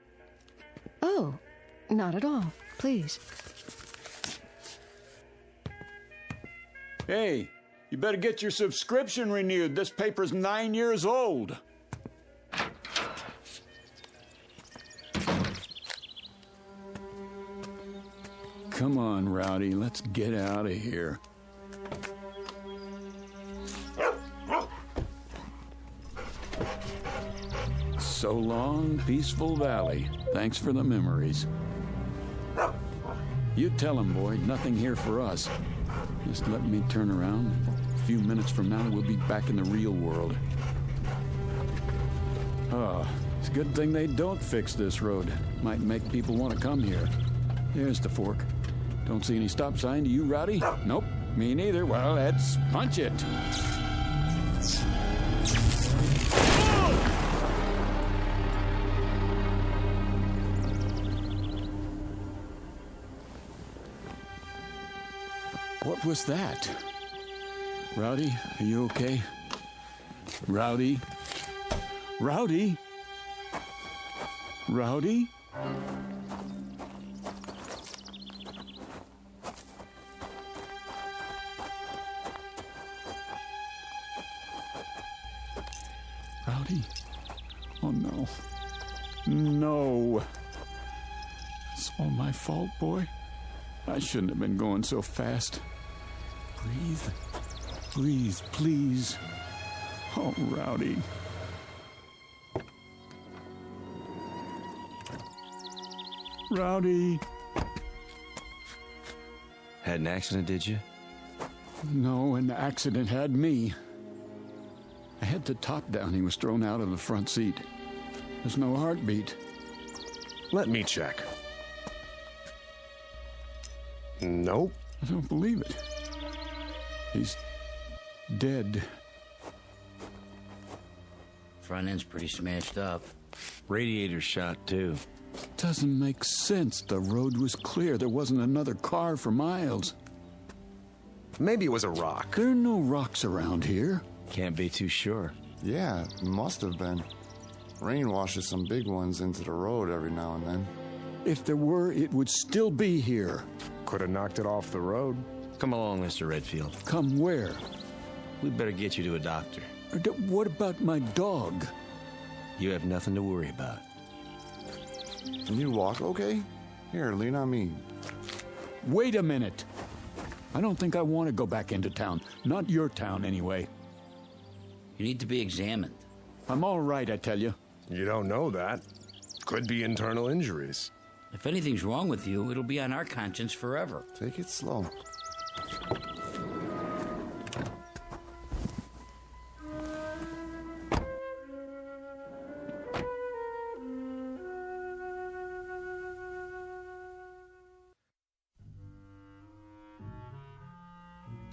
Oh, not at all. Please. Hey, you better get your subscription renewed. This paper's 9 years old. Come on, Rowdy, let's get out of here. So long, Peaceful Valley. Thanks for the memories. You tell him, boy, nothing here for us. Just let me turn around. A few minutes from now, we'll be back in the real world. Oh, it's a good thing they don't fix this road. Might make people want to come here. Here's the fork. Don't see any stop sign. Do you, Rowdy? Nope, me neither. Well, let's punch it. What was that? Rowdy, are you okay? Rowdy? Rowdy? Rowdy? Rowdy? Oh, no. No. It's all my fault, boy. I shouldn't have been going so fast. Breathe. Breathe, please. Oh, Rowdy. Rowdy. Had an accident, did you? No, an accident had me. I had the top down. He was thrown out of the front seat. There's no heartbeat. Let me check. Nope. I don't believe it. He's dead. Front end's pretty smashed up. Radiator shot, too. Doesn't make sense. The road was clear. There wasn't another car for miles. Maybe it was a rock. There are no rocks around here. Can't be too sure. Yeah, must have been. Rain washes some big ones into the road every now and then. If there were, it would still be here. Could have knocked it off the road. Come along, Mr. Redfield. Come where? We better get you to a doctor. What about my dog? You have nothing to worry about. Can you walk okay? Here, lean on me. Wait a minute. I don't think I want to go back into town. Not your town, anyway. You need to be examined. I'm all right, I tell you. You don't know that. Could be internal injuries. If anything's wrong with you, it'll be on our conscience forever. Take it slow.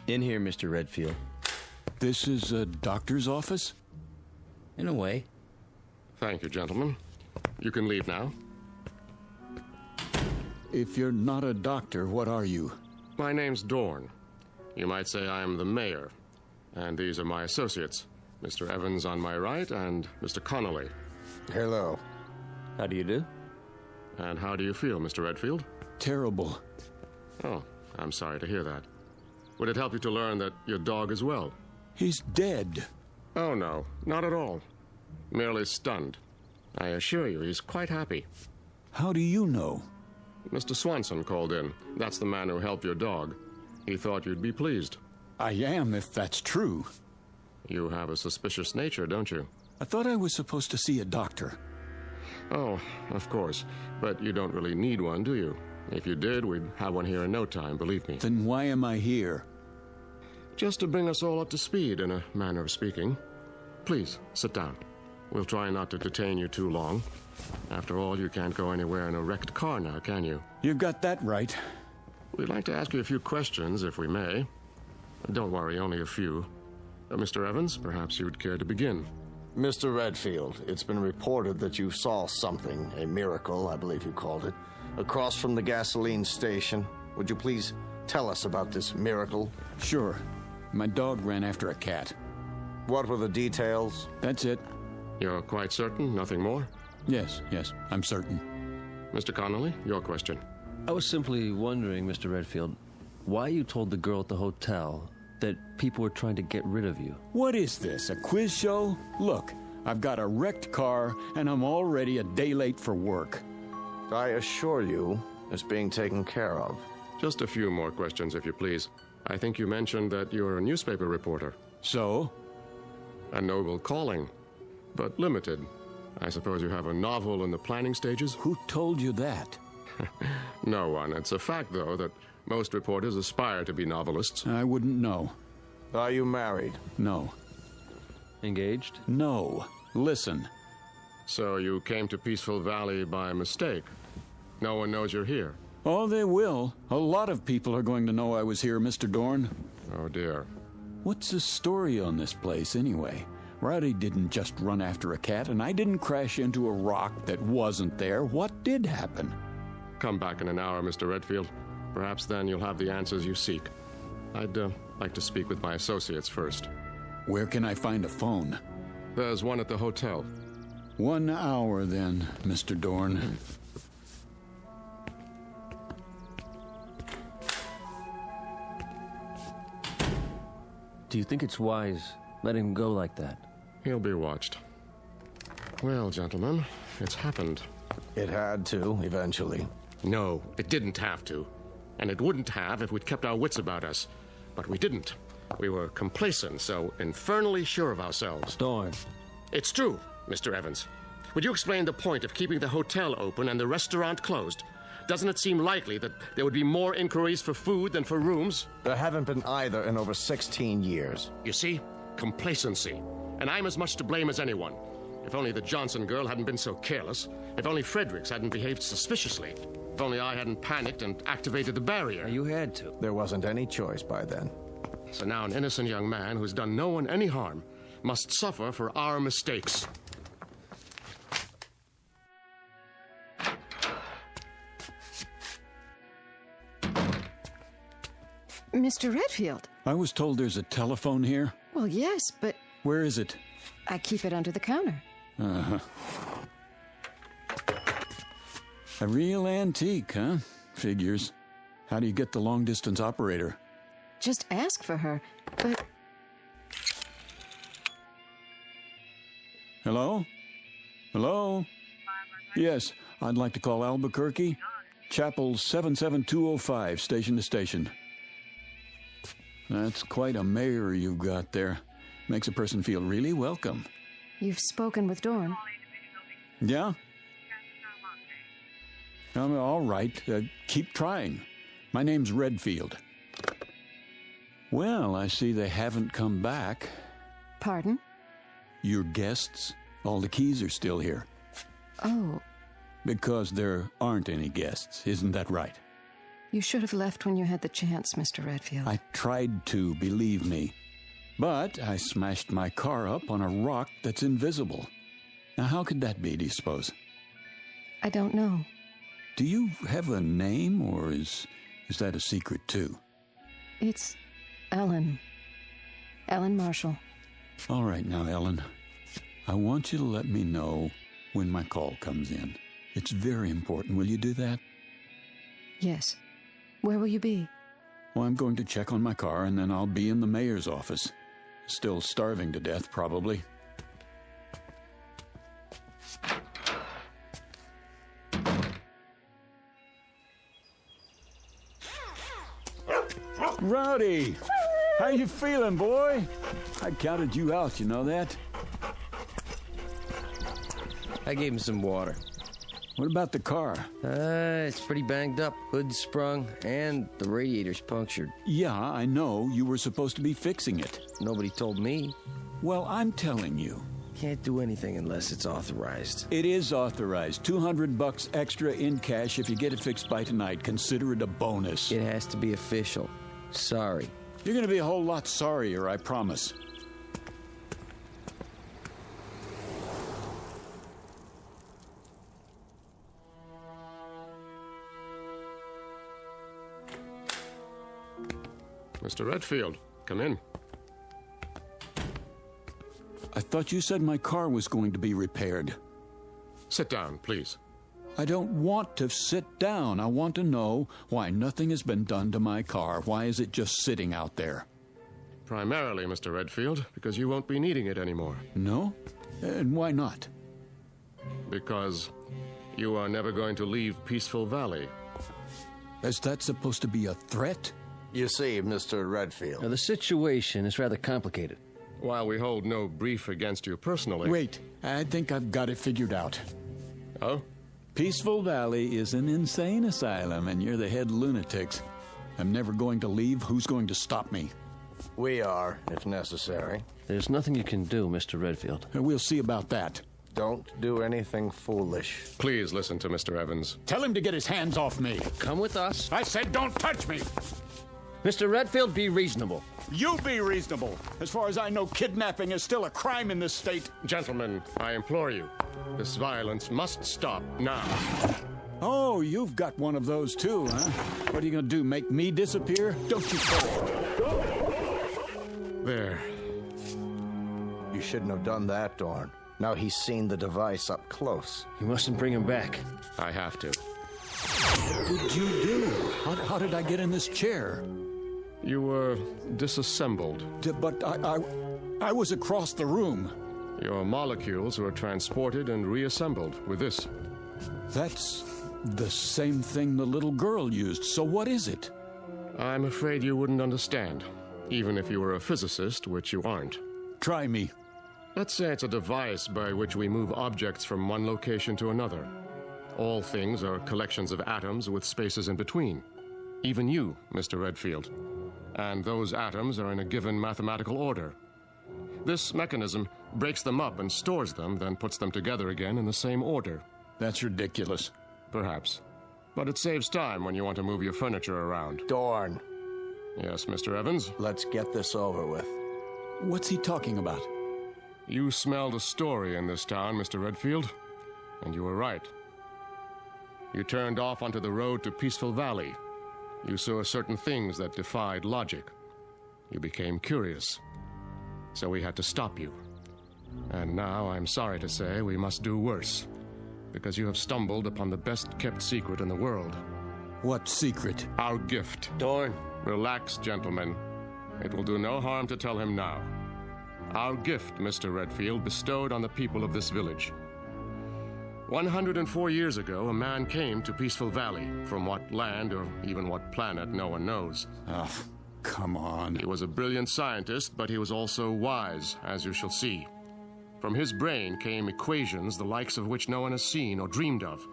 In here, Mr. Redfield. This is a doctor's office? In a way. Thank you, gentlemen. You can leave now. If you're not a doctor, what are you? My name's Dorn. You might say I'm the mayor. And these are my associates, Mr. Evans on my right and Mr. Connolly. Hello. How do you do? And how do you feel, Mr. Redfield? Terrible. Oh, I'm sorry to hear that. Would it help you to learn that your dog is well? He's dead. Oh, no, not at all. Merely stunned. I assure you, he's quite happy. How do you know? Mr. Swanson called in. That's the man who helped your dog. He thought you'd be pleased. I am, if that's true. You have a suspicious nature, don't you? I thought I was supposed to see a doctor. Oh, of course. But you don't really need one, do you? If you did, we'd have one here in no time, believe me. Then why am I here? Just to bring us all up to speed, in a manner of speaking. Please, sit down. We'll try not to detain you too long. After all, you can't go anywhere in a wrecked car now, can you? You got that right. We'd like to ask you a few questions, if we may. Don't worry, only a few. Mr. Evans, perhaps you would care to begin. Mr. Redfield, it's been reported that you saw something, a miracle, I believe you called it, across from the gasoline station. Would you please tell us about this miracle? Sure. My dog ran after a cat. What were the details? That's it. You're quite certain? Nothing more? Yes, I'm certain. Mr. Connolly, your question. I was simply wondering, Mr. Redfield, why you told the girl at the hotel that people were trying to get rid of you. What is this, a quiz show? Look, I've got a wrecked car, and I'm already a day late for work. I assure you, it's being taken care of. Just a few more questions, if you please. I think you mentioned that you're a newspaper reporter. So? A noble calling, but limited. I suppose you have a novel in the planning stages? Who told you that? No one. It's a fact, though, that most reporters aspire to be novelists. I wouldn't know. Are you married? No. Engaged? No. Listen. So you came to Peaceful Valley by mistake? No one knows you're here? Oh, they will. A lot of people are going to know I was here, Mr. Dorn. Oh, dear. What's the story on this place, anyway? Rowdy didn't just run after a cat, and I didn't crash into a rock that wasn't there. What did happen? Come back in an hour, Mr. Redfield. Perhaps then you'll have the answers you seek. I'd like to speak with my associates first. Where can I find a phone? There's one at the hotel. 1 hour, then, Mr. Dorn. Do you think it's wise letting him go like that? He'll be watched. Well, gentlemen, it's happened. It had to, eventually. No, it didn't have to. And it wouldn't have if we'd kept our wits about us. But we didn't. We were complacent, so infernally sure of ourselves. Dorn. It's true, Mr. Evans. Would you explain the point of keeping the hotel open and the restaurant closed? Doesn't it seem likely that there would be more inquiries for food than for rooms? There haven't been either in over 16 years. You see? Complacency. And I'm as much to blame as anyone. If only the Johnson girl hadn't been so careless. If only Fredericks hadn't behaved suspiciously. If only I hadn't panicked and activated the barrier. You had to. There wasn't any choice by then. So now an innocent young man who's done no one any harm must suffer for our mistakes. Mr. Redfield. I was told there's a telephone here. Well, yes, but... Where is it? I keep it under the counter. Uh-huh. A real antique, huh? Figures. How do you get the long-distance operator? Just ask for her, but... Hello? Hello? Yes, I'd like to call Albuquerque. Chapel 77205, station to station. That's quite a mayor you've got there. Makes a person feel really welcome. You've spoken with Dorn. Yeah? All right. Keep trying. My name's Redfield. Well, I see they haven't come back. Pardon? Your guests? All the keys are still here. Oh. Because there aren't any guests, isn't that right? You should have left when you had the chance, Mr. Redfield. I tried to, believe me. But I smashed my car up on a rock that's invisible. Now, how could that be, do you suppose? I don't know. Do you have a name, or is that a secret, too? It's Ellen. Ellen Marshall. All right now, Ellen. I want you to let me know when my call comes in. It's very important. Will you do that? Yes. Where will you be? Well, I'm going to check on my car, and then I'll be in the mayor's office. Still starving to death, probably. Rowdy! How you feeling, boy? I counted you out, you know that? I gave him some water. What about the car? It's pretty banged up. Hood's sprung, and the radiator's punctured. Yeah, I know. You were supposed to be fixing it. Nobody told me. Well, I'm telling you. Can't do anything unless it's authorized. It is authorized. $200 extra in cash if you get it fixed by tonight. Consider it a bonus. It has to be official. Sorry. You're going to be a whole lot sorrier, I promise. Mr. Redfield, come in. I thought you said my car was going to be repaired. Sit down, please. I don't want to sit down. I want to know why nothing has been done to my car. Why is it just sitting out there? Primarily, Mr. Redfield, because you won't be needing it anymore. No? And why not? Because you are never going to leave Peaceful Valley. Is that supposed to be a threat? You see, Mr. Redfield. Now, the situation is rather complicated. While we hold no brief against you personally... Wait, I think I've got it figured out. Oh? Peaceful Valley is an insane asylum, and you're the head lunatics. I'm never going to leave. Who's going to stop me? We are, if necessary. There's nothing you can do, Mr. Redfield. We'll see about that. Don't do anything foolish. Please listen to Mr. Evans. Tell him to get his hands off me. Come with us. I said don't touch me. Mr. Redfield, be reasonable. You be reasonable. As far as I know, kidnapping is still a crime in this state. Gentlemen, I implore you. This violence must stop now. Oh, you've got one of those too, huh? What are you going to do, make me disappear? Don't you There. You shouldn't have done that, Dorn. Now he's seen the device up close. You mustn't bring him back. I have to. What did you do? How did I get in this chair? You were disassembled. But I was across the room. Your molecules were transported and reassembled with this. That's the same thing the little girl used. So what is it? I'm afraid you wouldn't understand, even if you were a physicist, which you aren't. Try me. Let's say it's a device by which we move objects from one location to another. All things are collections of atoms with spaces in between. Even you, Mr. Redfield. And those atoms are in a given mathematical order. This mechanism breaks them up and stores them, then puts them together again in the same order. That's ridiculous. Perhaps. But it saves time when you want to move your furniture around. Dorn. Yes, Mr. Evans? Let's get this over with. What's he talking about? You smelled a story in this town, Mr. Redfield. And you were right. You turned off onto the road to Peaceful Valley. You saw certain things that defied logic. You became curious. So we had to stop you. And now, I'm sorry to say, we must do worse. Because you have stumbled upon the best-kept secret in the world. What secret? Our gift. Dorn. Relax, gentlemen. It will do no harm to tell him now. Our gift, Mr. Redfield, bestowed on the people of this village. 104 years ago, a man came to Peaceful Valley. From what land or even what planet, no one knows. Oh, come on. He was a brilliant scientist, but he was also wise, as you shall see. From his brain came equations the likes of which no one has seen or dreamed of.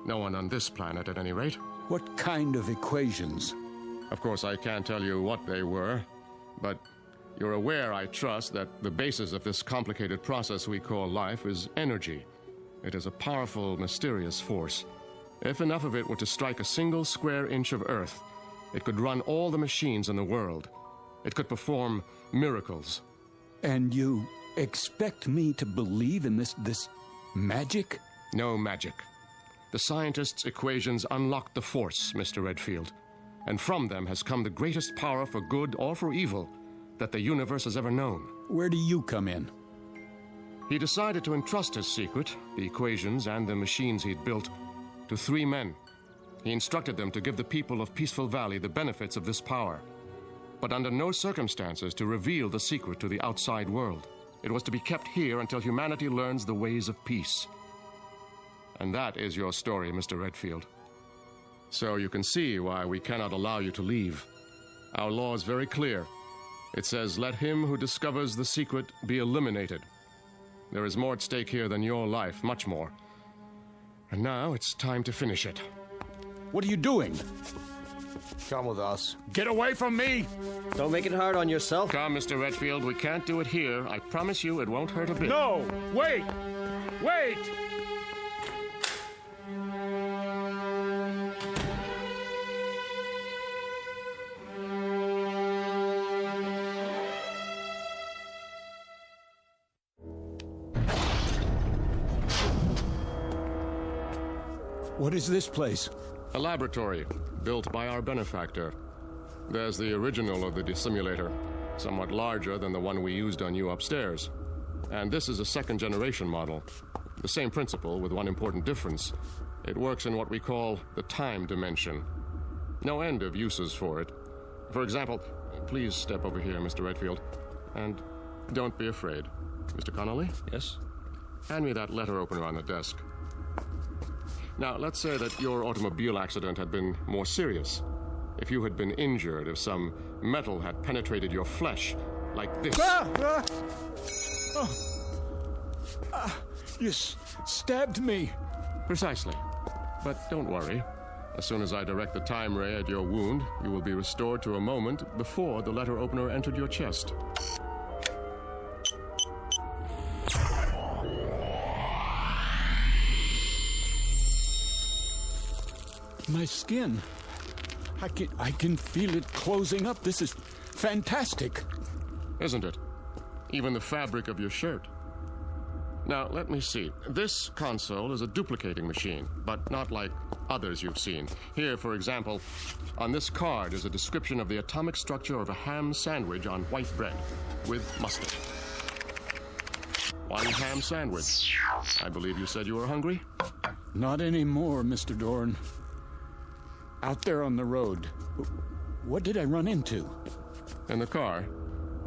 No one on this planet, at any rate. What kind of equations? Of course, I can't tell you what they were, but you're aware, I trust, that the basis of this complicated process we call life is energy. It is a powerful, mysterious force. If enough of it were to strike a single square inch of Earth, it could run all the machines in the world. It could perform miracles. And you expect me to believe in this Magic? No magic. The scientists' equations unlocked the Force, Mr. Redfield. And from them has come the greatest power for good or for evil that the universe has ever known. Where do you come in? He decided to entrust his secret, the equations and the machines he'd built, to 3 men. He instructed them to give the people of Peaceful Valley the benefits of this power, but under no circumstances to reveal the secret to the outside world. It was to be kept here until humanity learns the ways of peace. And that is your story, Mr. Redfield. So you can see why we cannot allow you to leave. Our law is very clear. It says, let him who discovers the secret be eliminated. There is more at stake here than your life, much more. And now it's time to finish it. What are you doing? Come with us. Get away from me! Don't make it hard on yourself. Come, Mr. Redfield, we can't do it here. I promise you it won't hurt a bit. No! Wait! Wait! What is this place? A laboratory, built by our benefactor. There's the original of the dissimulator, somewhat larger than the one we used on you upstairs. And this is a second-generation model. The same principle, with one important difference. It works in what we call the time dimension. No end of uses for it. For example, please step over here, Mr. Redfield. And don't be afraid. Mr. Connolly? Yes? Hand me that letter opener on the desk. Now, let's say that your automobile accident had been more serious. If you had been injured, if some metal had penetrated your flesh, like this. You stabbed me. Precisely. But don't worry. As soon as I direct the time ray at your wound, you will be restored to a moment before the letter opener entered your chest. My skin. I can feel it closing up. This is fantastic. Isn't it? Even the fabric of your shirt. Now, let me see. This console is a duplicating machine, but not like others you've seen. Here, for example, on this card is a description of the atomic structure of a ham sandwich on white bread with mustard. One ham sandwich. I believe you said you were hungry? Not anymore, Mr. Dorn. Out there on the road, what did I run into? In the car.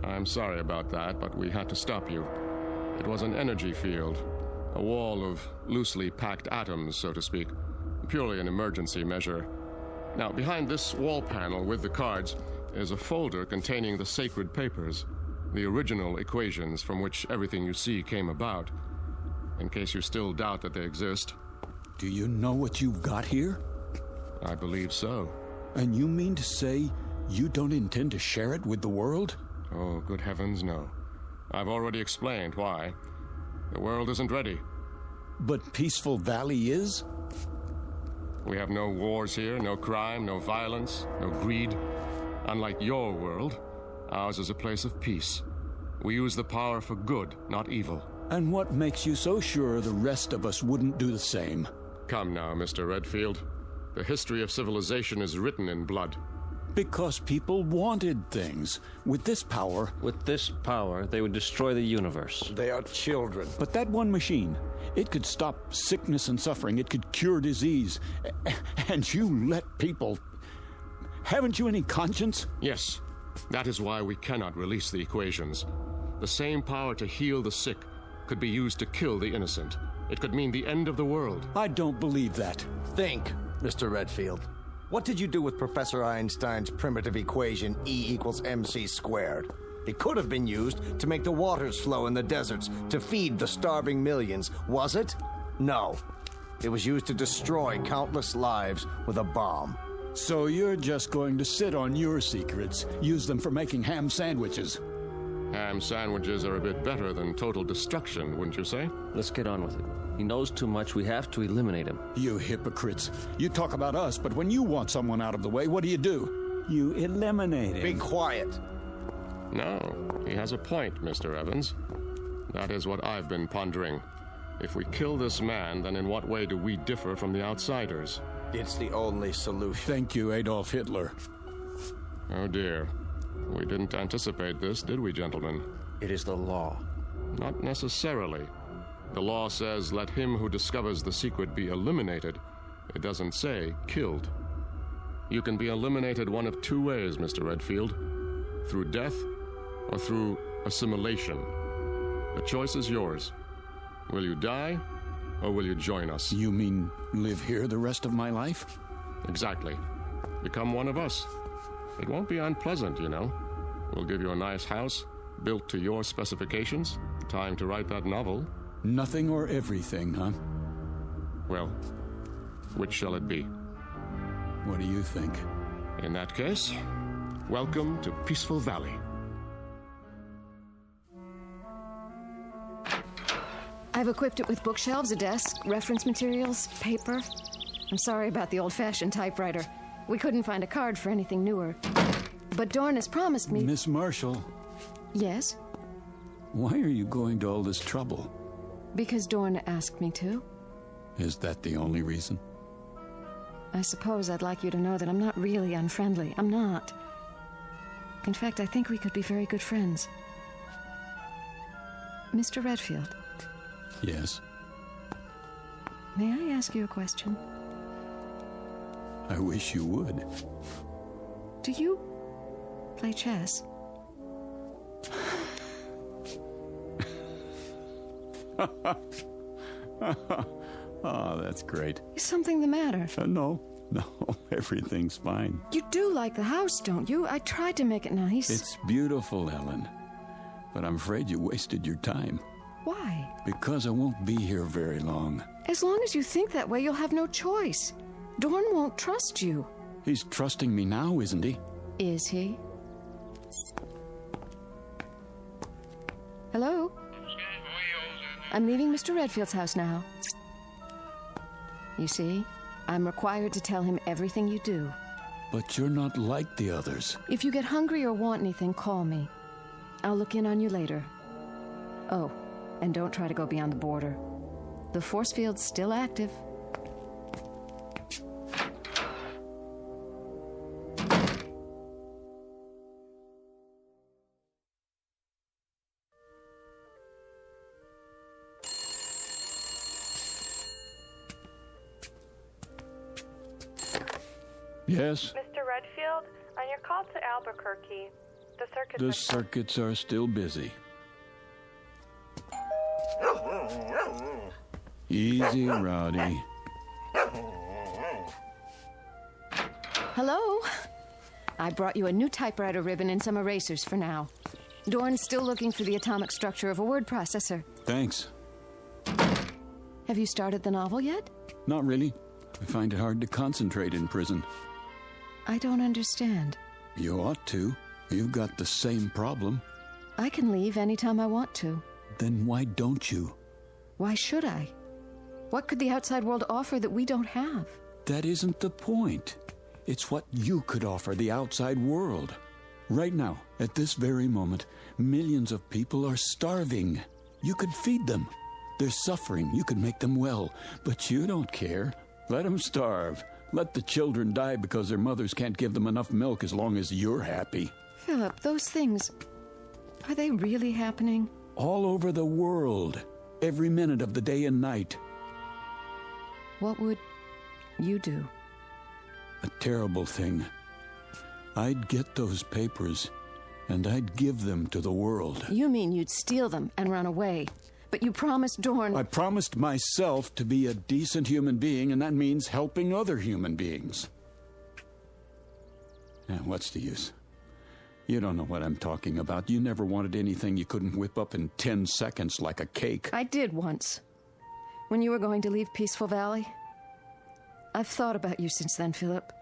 I'm sorry about that, but we had to stop you. It was an energy field, a wall of loosely packed atoms, so to speak. Purely an emergency measure. Now, behind this wall panel with the cards is a folder containing the sacred papers, the original equations from which everything you see came about, in case you still doubt that they exist. Do you know what you've got here? I believe so. And you mean to say you don't intend to share it with the world? Oh, good heavens, no. I've already explained why. The world isn't ready. But Peaceful Valley is? We have no wars here, no crime, no violence, no greed. Unlike your world, ours is a place of peace. We use the power for good, not evil. And what makes you so sure the rest of us wouldn't do the same? Come now, Mr. Redfield. The history of civilization is written in blood. Because people wanted things. With this power, they would destroy the universe. They are children. But that one machine, it could stop sickness and suffering. It could cure disease. And you let people... Haven't you any conscience? Yes. That is why we cannot release the equations. The same power to heal the sick could be used to kill the innocent. It could mean the end of the world. I don't believe that. Think, Mr. Redfield. What did you do with Professor Einstein's primitive equation E = mc squared? It could have been used to make the waters flow in the deserts to feed the starving millions, was it? No. It was used to destroy countless lives with a bomb. So you're just going to sit on your secrets, use them for making ham sandwiches. Ham sandwiches are a bit better than total destruction, wouldn't you say? Let's get on with it. He knows too much. We have to eliminate him. You hypocrites. You talk about us, but when you want someone out of the way, what do? You eliminate him. Be quiet. No, he has a point, Mr. Evans. That is what I've been pondering. If we kill this man, then in what way do we differ from the outsiders? It's the only solution. Thank you, Adolf Hitler. Oh dear. We didn't anticipate this, did we, gentlemen? It is the law. Not necessarily. The law says, let him who discovers the secret be eliminated. It doesn't say killed. You can be eliminated one of two ways, Mr. Redfield. Through death or through assimilation. The choice is yours. Will you die or will you join us? You mean live here the rest of my life? Exactly. Become one of us. It won't be unpleasant, you know. We'll give you a nice house, built to your specifications. Time to write that novel. Nothing or everything, huh? Well, which shall it be? What do you think? In that case, welcome to Peaceful Valley. I've equipped it with bookshelves, a desk, reference materials, paper. I'm sorry about the old-fashioned typewriter. We couldn't find a card for anything newer. But Dorn has promised me... Miss Marshall. Yes? Why are you going to all this trouble? Because Dorn asked me to. Is that the only reason? I suppose I'd like you to know that I'm not really unfriendly. I'm not. In fact, I think we could be very good friends. Mr. Redfield. Yes? May I ask you a question? I wish you would. Do you play chess? Oh, that's great. Is something the matter? No, everything's fine. You do like the house, don't you? I tried to make it nice. It's beautiful, Ellen. But I'm afraid you wasted your time. Why? Because I won't be here very long. As long as you think that way, you'll have no choice. Dorn won't trust you. He's trusting me now, isn't he? Is he? Hello? I'm leaving Mr. Redfield's house now. You see, I'm required to tell him everything you do. But you're not like the others. If you get hungry or want anything, call me. I'll look in on you later. Oh, and don't try to go beyond the border. The force field's still active. Yes? Mr. Redfield, on your call to Albuquerque, The circuits are still busy. Easy, Rowdy. Hello? I brought you a new typewriter ribbon and some erasers for now. Dorn's still looking for the atomic structure of a word processor. Thanks. Have you started the novel yet? Not really. I find it hard to concentrate in prison. I don't understand. You ought to. You've got the same problem. I can leave anytime I want to. Then why don't you? Why should I? What could the outside world offer that we don't have? That isn't the point. It's what you could offer the outside world. Right now, at this very moment, millions of people are starving. You could feed them. They're suffering. You could make them well. But you don't care. Let them starve. Let the children die because their mothers can't give them enough milk as long as you're happy. Philip, those things, are they really happening? All over the world. Every minute of the day and night. What would you do? A terrible thing. I'd get those papers, and I'd give them to the world. You mean you'd steal them and run away? But you promised Dorn... I promised myself to be a decent human being, and that means helping other human beings. And what's the use? You don't know what I'm talking about. You never wanted anything you couldn't whip up in 10 seconds like a cake. I did once. When you were going to leave Peaceful Valley. I've thought about you since then, Philip.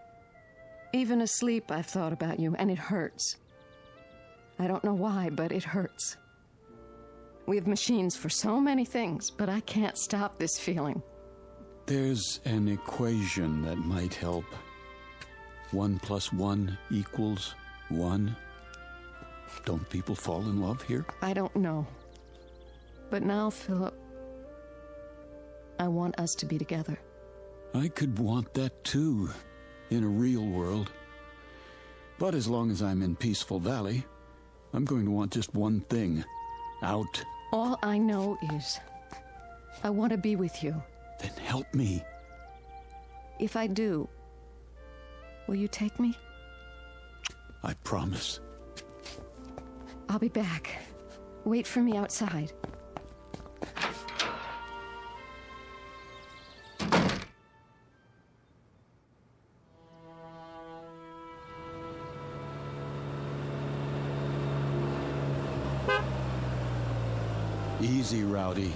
Even asleep, I've thought about you, and it hurts. I don't know why, but it hurts. We have machines for so many things, but I can't stop this feeling. There's an equation that might help. 1 + 1 = 1. Don't people fall in love here? I don't know. But now, Philip, I want us to be together. I could want that too, in a real world. But as long as I'm in Peaceful Valley, I'm going to want just one thing. Out. All I know is I want to be with you. Then help me. If I do, will you take me? I promise. I'll be back. Wait for me outside. Easy, Rowdy.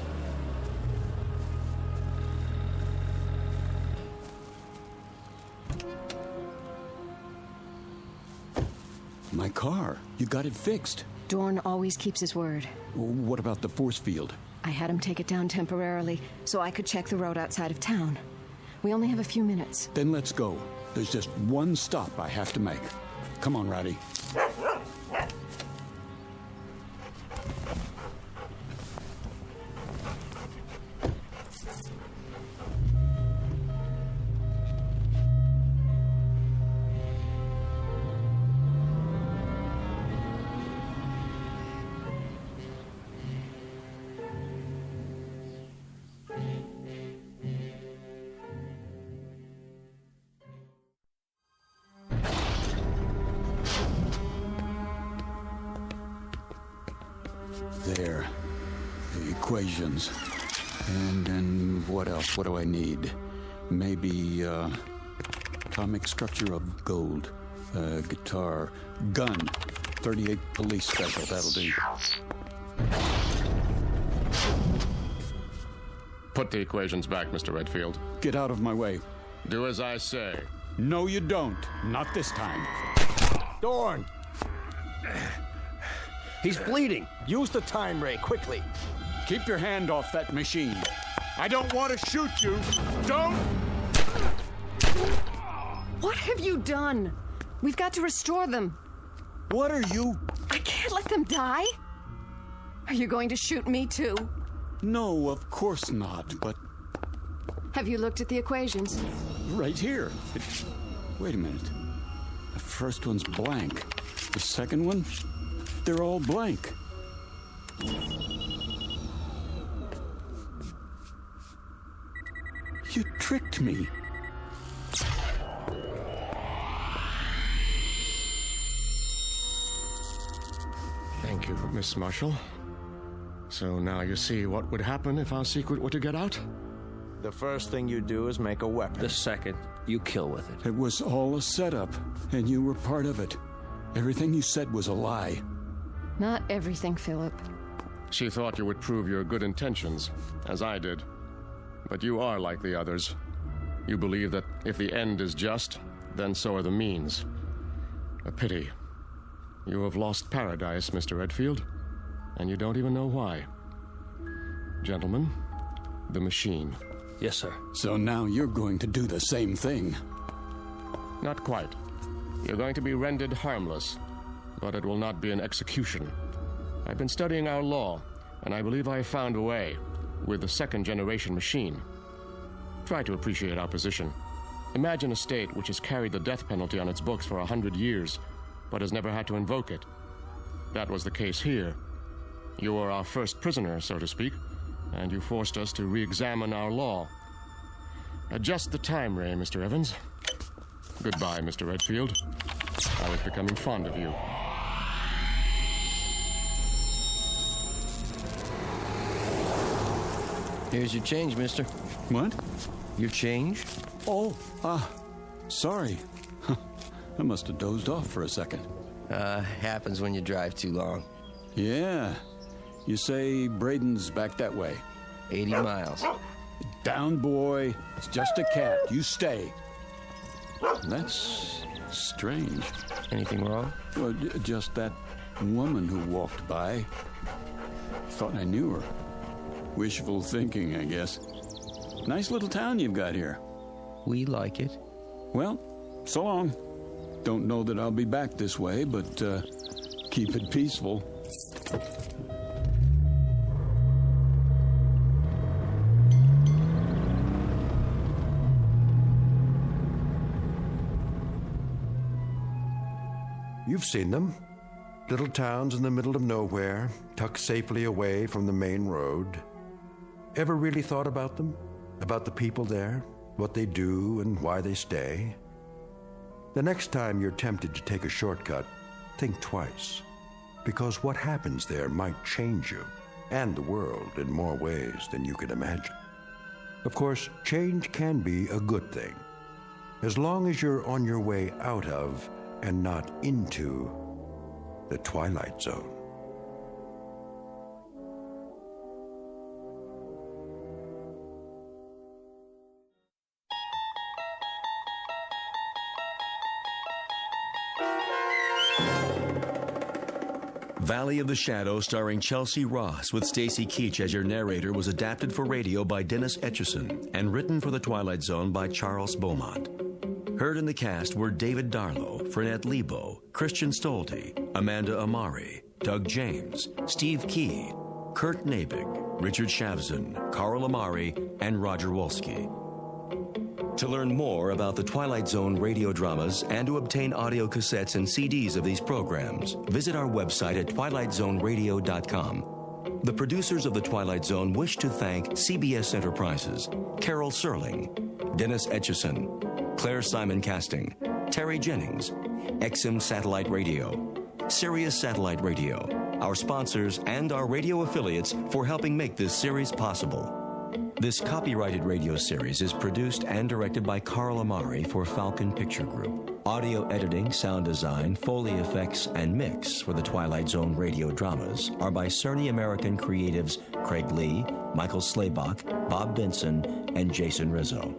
My car. You got it fixed. Dorn always keeps his word. What about the force field? I had him take it down temporarily so I could check the road outside of town. We only have a few minutes. Then let's go. There's just one stop I have to make. Come on, Rowdy. There. The equations. And then what else? What do I need? Maybe, atomic structure of gold. Guitar. Gun. 38 police special. That'll do. Put the equations back, Mr. Redfield. Get out of my way. Do as I say. No, you don't. Not this time. Dorn! He's bleeding. Use the time ray, quickly. Keep your hand off that machine. I don't want to shoot you. Don't! What have you done? We've got to restore them. What are you? I can't let them die. Are you going to shoot me too? No, of course not, but... Have you looked at the equations? Right here. Wait a minute. The first one's blank. The second one? They're all blank. You tricked me. Thank you, Miss Marshall. So now you see what would happen if our secret were to get out? The first thing you do is make a weapon. The second, you kill with it. It was all a setup, and you were part of it. Everything you said was a lie. Not everything, Philip. She thought you would prove your good intentions, as I did. But you are like the others. You believe that if the end is just, then so are the means. A pity. You have lost paradise, Mr. Redfield, and you don't even know why. Gentlemen, the machine. Yes, sir. So now you're going to do the same thing. Not quite. You're going to be rendered harmless, but it will not be an execution. I've been studying our law, and I believe I have found a way with the second-generation machine. Try to appreciate our position. Imagine a state which has carried the death penalty on its books for 100 years, but has never had to invoke it. That was the case here. You were our first prisoner, so to speak, and you forced us to re-examine our law. Adjust the time ray, Mr. Evans. Goodbye, Mr. Redfield. I was becoming fond of you. Here's your change, mister. What? Your change? Oh, sorry. I must have dozed off for a second. Happens when you drive too long. Yeah. You say Braden's back that way. 80 miles. Down, boy. It's just a cat. You stay. That's strange. Anything wrong? Well, just that woman who walked by. Thought I knew her. Wishful thinking, I guess. Nice little town you've got here. We like it. Well, so long. Don't know that I'll be back this way, but keep it peaceful. You've seen them. Little towns in the middle of nowhere, tucked safely away from the main road. Ever really thought about them? About the people there? What they do and why they stay? The next time you're tempted to take a shortcut, think twice. Because what happens there might change you and the world in more ways than you can imagine. Of course, change can be a good thing, as long as you're on your way out of and not into the Twilight Zone. Valley of the Shadow, starring Chelsea Ross with Stacy Keach as your narrator, was adapted for radio by Dennis Etchison and written for The Twilight Zone by Charles Beaumont. Heard in the cast were David Darlow, Frenette Lebo, Christian Stolte, Amanda Amari, Doug James, Steve Key, Kurt Nabig, Richard Shavzin, Carl Amari, and Roger Wolski. To learn more about the Twilight Zone radio dramas and to obtain audio cassettes and CDs of these programs, visit our website at twilightzoneradio.com. The producers of The Twilight Zone wish to thank CBS Enterprises, Carol Serling, Dennis Etchison, Claire Simon Casting, Terry Jennings, XM Satellite Radio, Sirius Satellite Radio, our sponsors, and our radio affiliates for helping make this series possible. This copyrighted radio series is produced and directed by Carl Amari for Falcon Picture Group. Audio editing, sound design, Foley effects, and mix for the Twilight Zone radio dramas are by Cerny American creatives Craig Lee, Michael Slaybach, Bob Benson, and Jason Rizzo.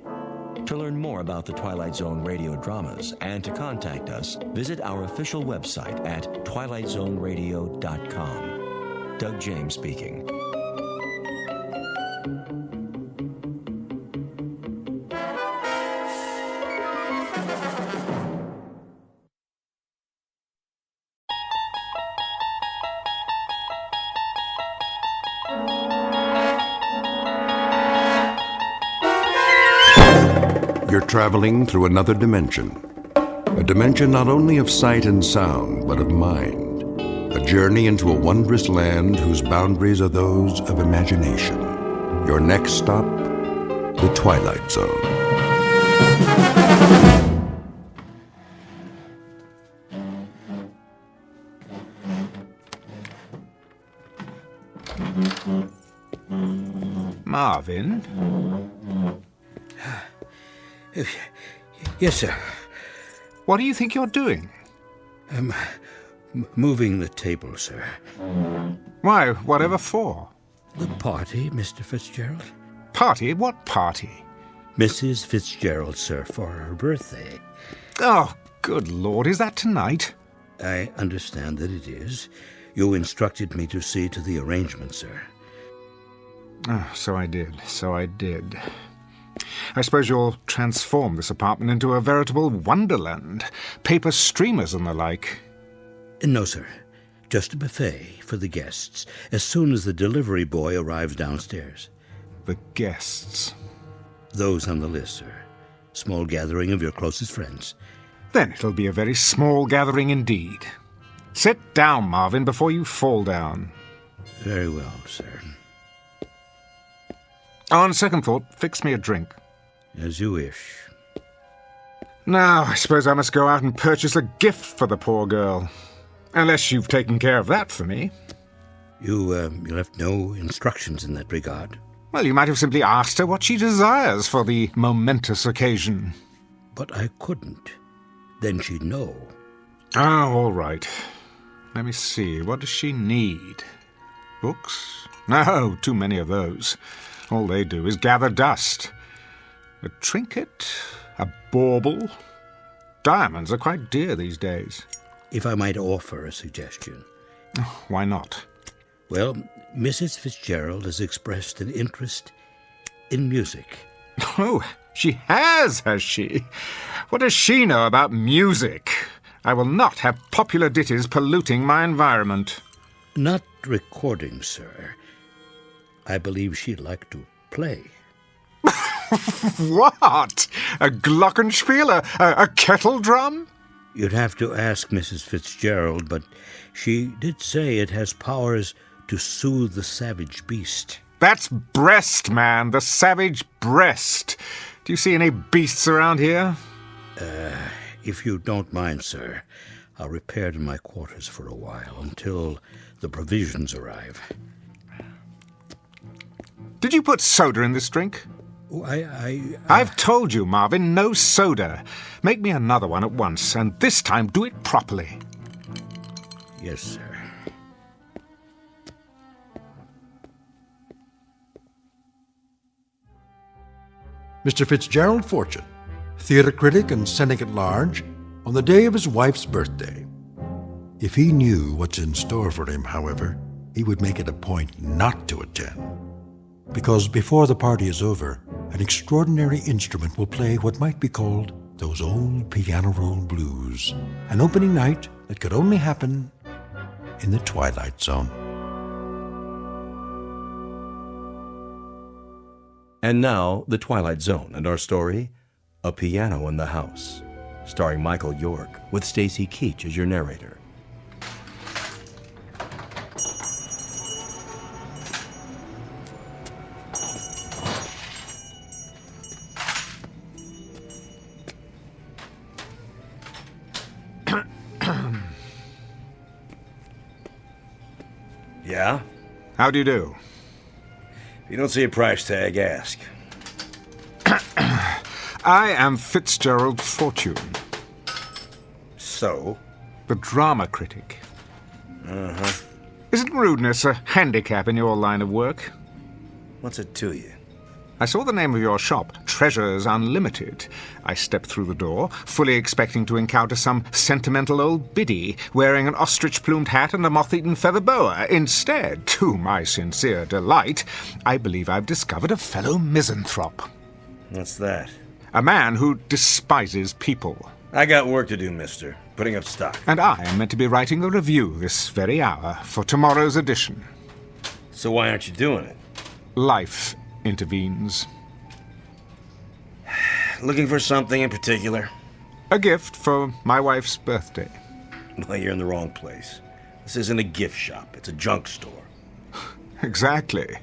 To learn more about the Twilight Zone radio dramas and to contact us, visit our official website at twilightzoneradio.com. Doug James speaking. You're traveling through another dimension. A dimension not only of sight and sound, but of mind. A journey into a wondrous land whose boundaries are those of imagination. Your next stop, the Twilight Zone. Marvin? Yes, sir. What do you think you're doing? Moving the table, sir. Why, whatever for? The party, Mr. Fitzgerald. Party? What party? Mrs. Fitzgerald, sir, for her birthday. Oh, good Lord, is that tonight? I understand that it is. You instructed me to see to the arrangement, sir. Oh, so I did. I suppose you'll transform this apartment into a veritable wonderland. Paper streamers and the like. No, sir. Just a buffet for the guests, as soon as the delivery boy arrives downstairs. The guests? Those on the list, sir. Small gathering of your closest friends. Then it'll be a very small gathering indeed. Sit down, Marvin, before you fall down. Very well, sir. On second thought, fix me a drink. As you wish. Now, I suppose I must go out and purchase a gift for the poor girl. Unless you've taken care of that for me. You left no instructions in that regard. Well, you might have simply asked her what she desires for the momentous occasion. But I couldn't. Then she'd know. Oh, all right. Let me see. What does she need? Books? No, too many of those. All they do is gather dust. A trinket? A bauble? Diamonds are quite dear these days. If I might offer a suggestion. Oh, why not? Well, Mrs. Fitzgerald has expressed an interest in music. Oh, she has she? What does she know about music? I will not have popular ditties polluting my environment. Not recording, sir. I believe she'd like to play. What? A glockenspiel? A kettle drum? You'd have to ask Mrs. Fitzgerald, but she did say it has powers to soothe the savage beast. That's breast, man, the savage breast. Do you see any beasts around here? If you don't mind, sir, I'll repair to my quarters for a while until the provisions arrive. Did you put soda in this drink? Oh, I've told you, Marvin, no soda. Make me another one at once, and this time do it properly. Yes, sir. Mr. Fitzgerald Fortune, theater critic and cynic at large, on the day of his wife's birthday. If he knew what's in store for him, however, he would make it a point not to attend. Because before the party is over, an extraordinary instrument will play what might be called those old piano roll blues, an opening night that could only happen in the Twilight Zone. And now, The Twilight Zone, and our story, A Piano in the House, starring Michael York, with Stacy Keach as your narrator. Yeah? How do you do? If you don't see a price tag, ask. I am Fitzgerald Fortune. So? The drama critic. Uh-huh. Isn't rudeness a handicap in your line of work? What's it to you? I saw the name of your shop, Treasures Unlimited. I stepped through the door, fully expecting to encounter some sentimental old biddy wearing an ostrich-plumed hat and a moth-eaten feather boa. Instead, to my sincere delight, I believe I've discovered a fellow misanthrope. What's that? A man who despises people. I got work to do, mister. Putting up stock. And I am meant to be writing a review this very hour for tomorrow's edition. So why aren't you doing it? Life intervenes. Looking for something in particular? A gift for my wife's birthday. Well, you're in the wrong place. This isn't a gift shop. It's a junk store. Exactly.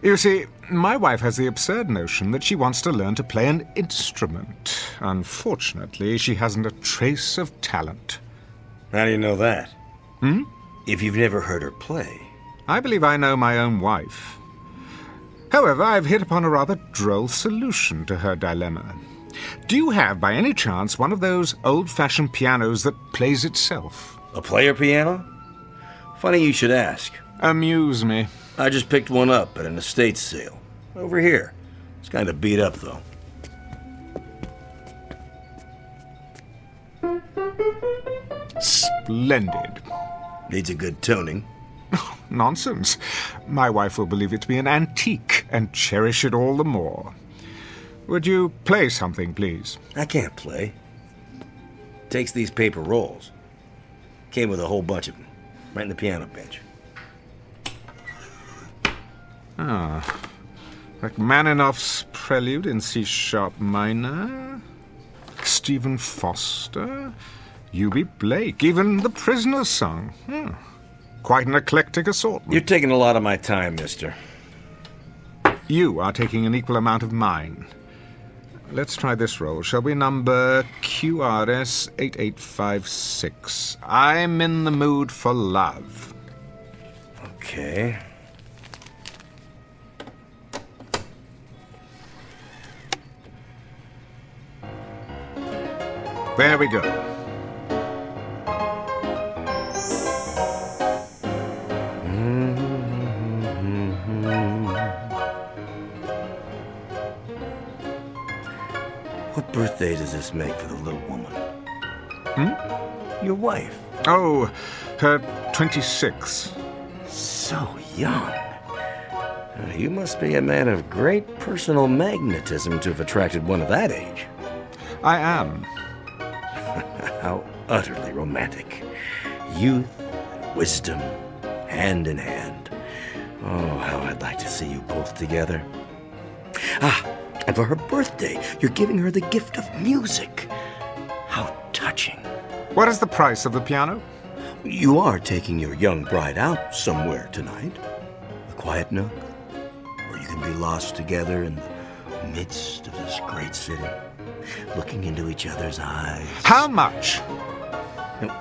You see, my wife has the absurd notion that she wants to learn to play an instrument. Unfortunately, she hasn't a trace of talent. How do you know that? Hmm? If you've never heard her play. I believe I know my own wife. However, I've hit upon a rather droll solution to her dilemma. Do you have, by any chance, one of those old-fashioned pianos that plays itself? A player piano? Funny you should ask. Amuse me. I just picked one up at an estate sale. Over here. It's kind of beat up, though. Splendid. Needs a good tuning. Nonsense. My wife will believe it to be an antique and cherish it all the more. Would you play something, please? I can't play. Takes these paper rolls. Came with a whole bunch of them. Right in the piano bench. Rachmaninoff's Prelude in C-sharp minor. Stephen Foster. U.B. Blake. Even The Prisoner's Song. Quite an eclectic assortment. You're taking a lot of my time, mister. You are taking an equal amount of mine. Let's try this roll, shall we? Number QRS 8856. I'm in the mood for love. Okay. There we go. What birthday does this make for the little woman? Your wife. Oh, her 26. So young. You must be a man of great personal magnetism to have attracted one of that age. I am. How utterly romantic. Youth, wisdom, hand in hand. Oh, how I'd like to see you both together. And for her birthday, you're giving her the gift of music. How touching. What is the price of the piano? You are taking your young bride out somewhere tonight. A quiet nook, where you can be lost together in the midst of this great city, looking into each other's eyes. How much?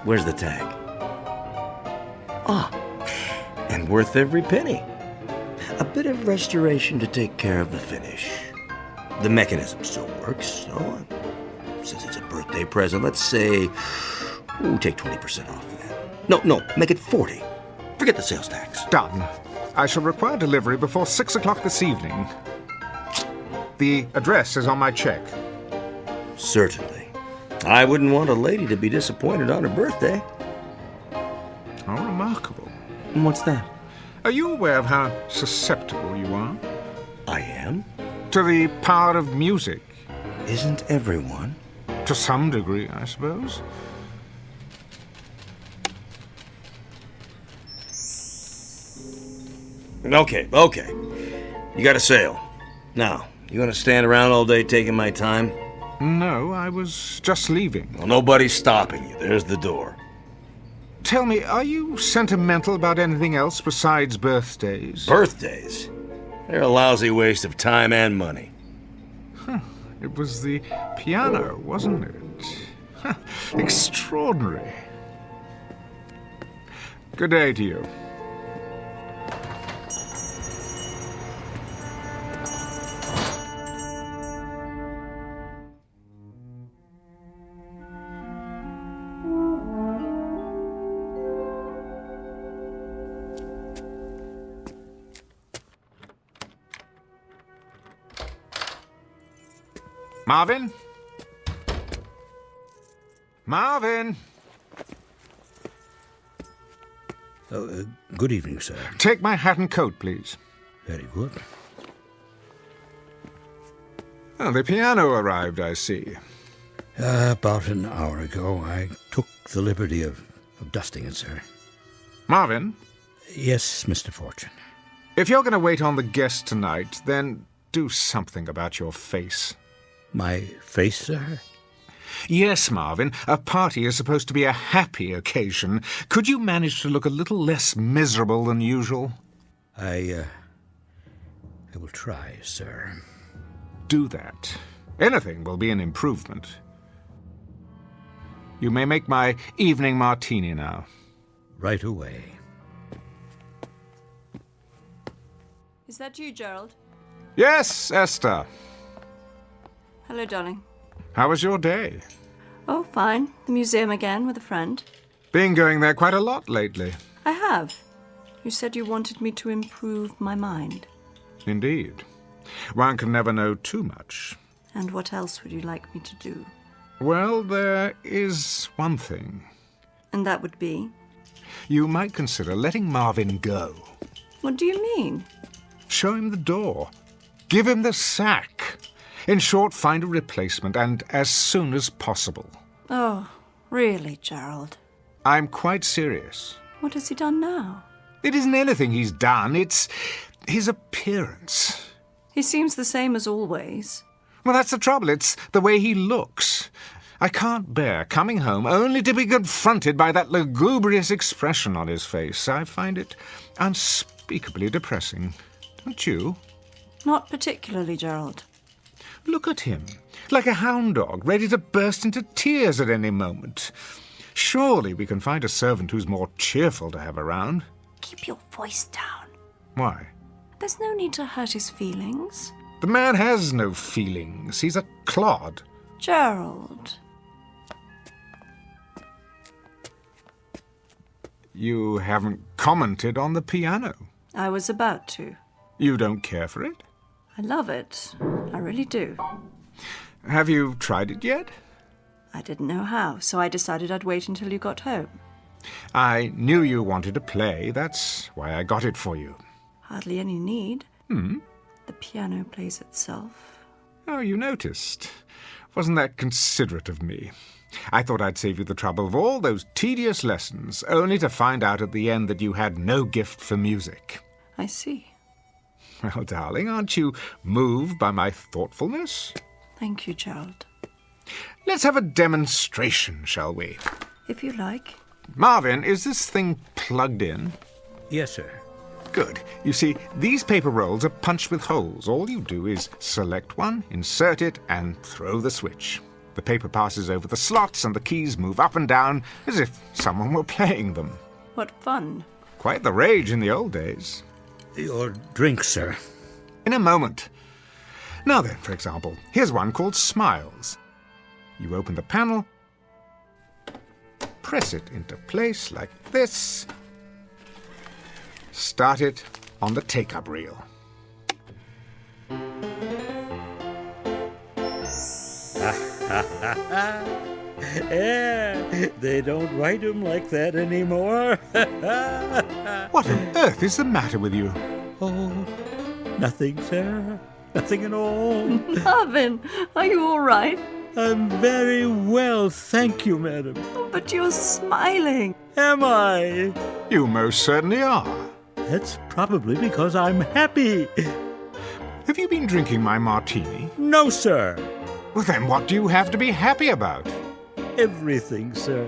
Where's the tag? Ah, and worth every penny. A bit of restoration to take care of the finish. The mechanism still works, so since it's a birthday present, let's say, take 20% off that. No, make it 40. Forget the sales tax. Done. I shall require delivery before 6 o'clock this evening. The address is on my check. Certainly. I wouldn't want a lady to be disappointed on her birthday. How remarkable. And what's that? Are you aware of how susceptible you are? I am? To the power of music. Isn't everyone? To some degree, I suppose. Okay. You got a sale. Now, you gonna stand around all day taking my time? No, I was just leaving. Well, nobody's stopping you. There's the door. Tell me, are you sentimental about anything else besides birthdays? Birthdays? They're a lousy waste of time and money. It was the piano, wasn't it? Extraordinary. Good day to you. Marvin? Marvin? Good evening, sir. Take my hat and coat, please. Very good. Oh, the piano arrived, I see. About an hour ago, I took the liberty of dusting it, sir. Marvin? Yes, Mr. Fortune. If you're going to wait on the guest tonight, then do something about your face. My face, sir? Yes, Marvin. A party is supposed to be a happy occasion. Could you manage to look a little less miserable than usual? I will try, sir. Do that. Anything will be an improvement. You may make my evening martini now. Right away. Is that you, Gerald? Yes, Esther. Hello, darling. How was your day? Oh, fine. The museum again with a friend. Been going there quite a lot lately. I have. You said you wanted me to improve my mind. Indeed. One can never know too much. And what else would you like me to do? Well, there is one thing. And that would be? You might consider letting Marvin go. What do you mean? Show him the door. Give him the sack. In short, find a replacement, and as soon as possible. Oh, really, Gerald? I'm quite serious. What has he done now? It isn't anything he's done. It's his appearance. He seems the same as always. Well, that's the trouble. It's the way he looks. I can't bear coming home only to be confronted by that lugubrious expression on his face. I find it unspeakably depressing. Don't you? Not particularly, Gerald. Look at him, like a hound dog, ready to burst into tears at any moment. Surely we can find a servant who's more cheerful to have around. Keep your voice down. Why? There's no need to hurt his feelings. The man has no feelings. He's a clod. Gerald. You haven't commented on the piano. I was about to. You don't care for it? I love it. I really do. Have you tried it yet? I didn't know how, so I decided I'd wait until you got home. I knew you wanted to play. That's why I got it for you. Hardly any need. Hmm? The piano plays itself. Oh, you noticed. Wasn't that considerate of me? I thought I'd save you the trouble of all those tedious lessons, only to find out at the end that you had no gift for music. I see. Well, darling, aren't you moved by my thoughtfulness? Thank you, Gerald. Let's have a demonstration, shall we? If you like. Marvin, is this thing plugged in? Yes, sir. Good. You see, these paper rolls are punched with holes. All you do is select one, insert it, and throw the switch. The paper passes over the slots and the keys move up and down as if someone were playing them. What fun. Quite the rage in the old days. Your drink, sir. In a moment. Now then, for example, here's one called Smiles. You open the panel, press it into place like this, start it on the take-up reel. Yeah, they don't write them like that anymore. What on earth is the matter with you? Oh, nothing, sir. Nothing at all. Marvin, are you all right? I'm very well, thank you, madam. Oh, but you're smiling. Am I? You most certainly are. That's probably because I'm happy. Have you been drinking my martini? No, sir. Well, then what do you have to be happy about? Everything, sir.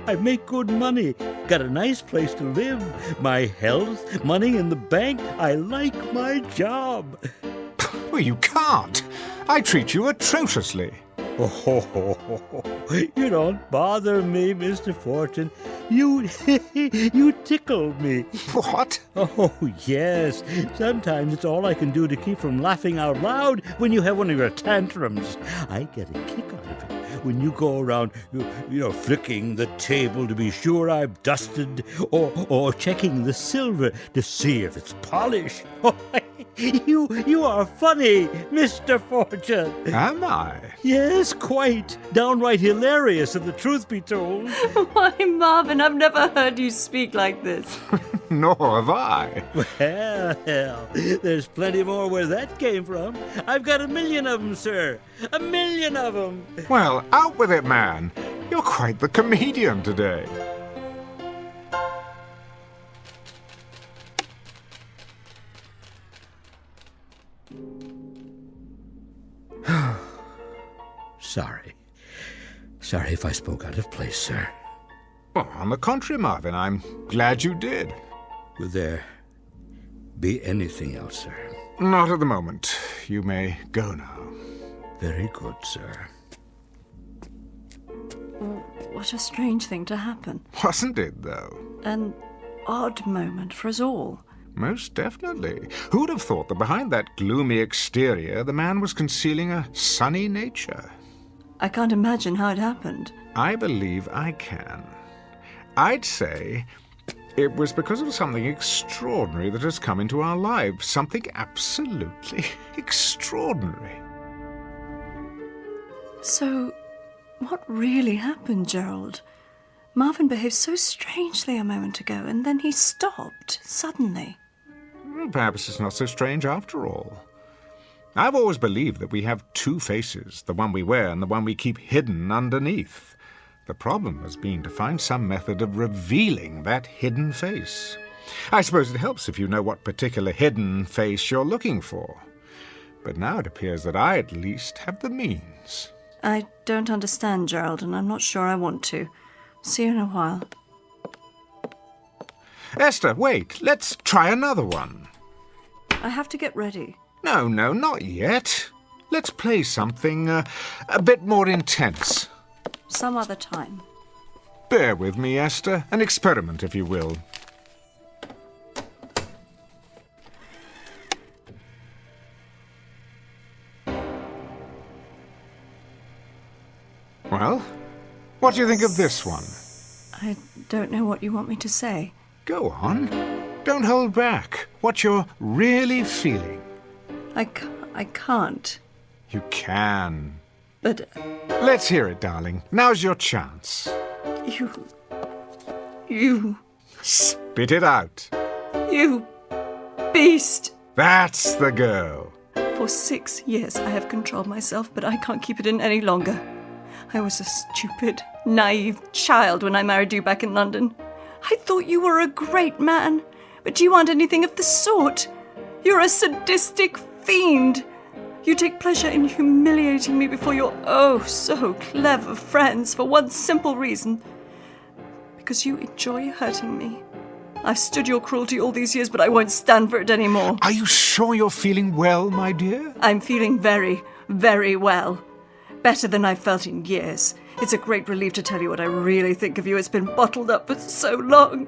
I make good money, got a nice place to live, my health, money in the bank. I like my job. Well, you can't. I treat you atrociously. Oh, you don't bother me, Mr. Fortune. You tickle me. What? Oh, yes. Sometimes it's all I can do to keep from laughing out loud when you have one of your tantrums. I get a kick out of it when you go around, flicking the table to be sure I've dusted, or checking the silver to see if it's polished. You are funny, Mr. Fortune. Am I? Yes, quite. Downright hilarious, if the truth be told. Why, Marvin, I've never heard you speak like this. Nor have I. Well, there's plenty more where that came from. I've got 1 million of them, sir. 1 million of them. Well, out with it, man. You're quite the comedian today. Sorry if I spoke out of place, sir. Well, on the contrary, Marvin, I'm glad you did. Will there be anything else, sir? Not at the moment. You may go now. Very good, sir. What a strange thing to happen. Wasn't it, though? An odd moment for us all. Most definitely. Who'd have thought that behind that gloomy exterior the man was concealing a sunny nature? I can't imagine how it happened. I believe I can. I'd say it was because of something extraordinary that has come into our lives. Something absolutely extraordinary. So, what really happened, Gerald? Marvin behaved so strangely a moment ago, and then he stopped, suddenly. Well, perhaps it's not so strange after all. I've always believed that we have two faces, the one we wear and the one we keep hidden underneath. The problem has been to find some method of revealing that hidden face. I suppose it helps if you know what particular hidden face you're looking for. But now it appears that I, at least, have the means. I don't understand, Gerald, and I'm not sure I want to. See you in a while. Esther, wait. Let's try another one. I have to get ready. No, not yet. Let's play something a bit more intense. Some other time. Bear with me, Esther. An experiment, if you will. Well, what do you think of this one? I don't know what you want me to say. Go on. Don't hold back. What you're really feeling. I can't. You can. But... Let's hear it, darling. Now's your chance. You... Spit it out. You beast. That's the girl. For 6 years I have controlled myself, but I can't keep it in any longer. I was a stupid, naive child when I married you back in London. I thought you were a great man, but you aren't anything of the sort. You're a sadistic fiend. You take pleasure in humiliating me before your oh-so-clever friends for one simple reason. Because you enjoy hurting me. I've stood your cruelty all these years, but I won't stand for it anymore. Are you sure you're feeling well, my dear? I'm feeling very, very well. Better than I've felt in years. It's a great relief to tell you what I really think of you. It's been bottled up for so long.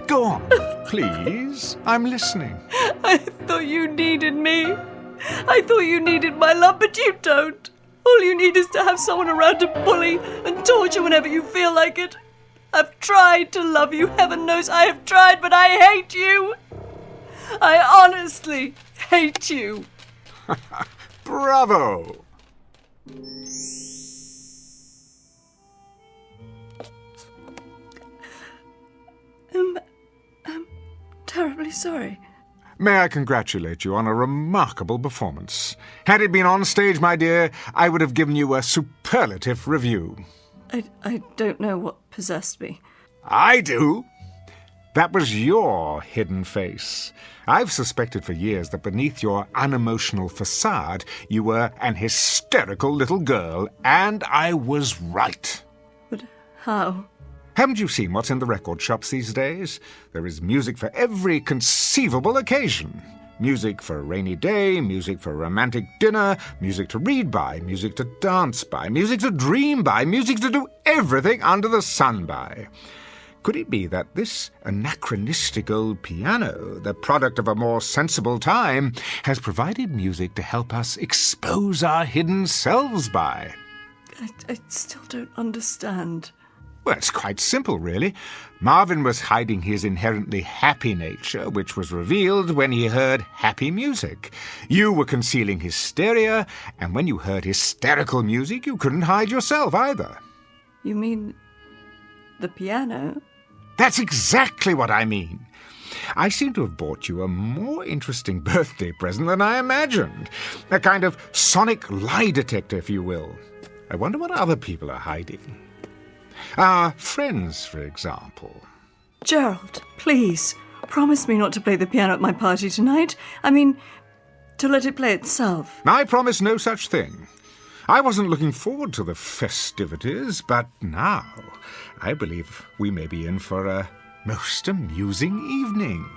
Go on, please. I'm listening. I thought you needed me. I thought you needed my love, but you don't. All you need is to have someone around to bully and torture whenever you feel like it. I've tried to love you, heaven knows I have tried, but I hate you. I honestly hate you. Bravo! I'm terribly sorry. May I congratulate you on a remarkable performance. Had it been on stage, my dear, I would have given you a superlative review. I don't know what possessed me. I do. That was your hidden face. I've suspected for years that beneath your unemotional facade, you were an hysterical little girl, and I was right. But how? Haven't you seen what's in the record shops these days? There is music for every conceivable occasion. Music for a rainy day, music for a romantic dinner, music to read by, music to dance by, music to dream by, music to do everything under the sun by. Could it be that this anachronistic old piano, the product of a more sensible time, has provided music to help us expose our hidden selves by? I still don't understand. Well, it's quite simple, really. Marvin was hiding his inherently happy nature, which was revealed when he heard happy music. You were concealing hysteria, and when you heard hysterical music, you couldn't hide yourself either. You mean the piano? That's exactly what I mean. I seem to have bought you a more interesting birthday present than I imagined. A kind of sonic lie detector, if you will. I wonder what other people are hiding. Our friends, for example. Gerald, please, promise me not to play the piano at my party tonight. I mean, to let it play itself. I promise no such thing. I wasn't looking forward to the festivities, but now I believe we may be in for a most amusing evening.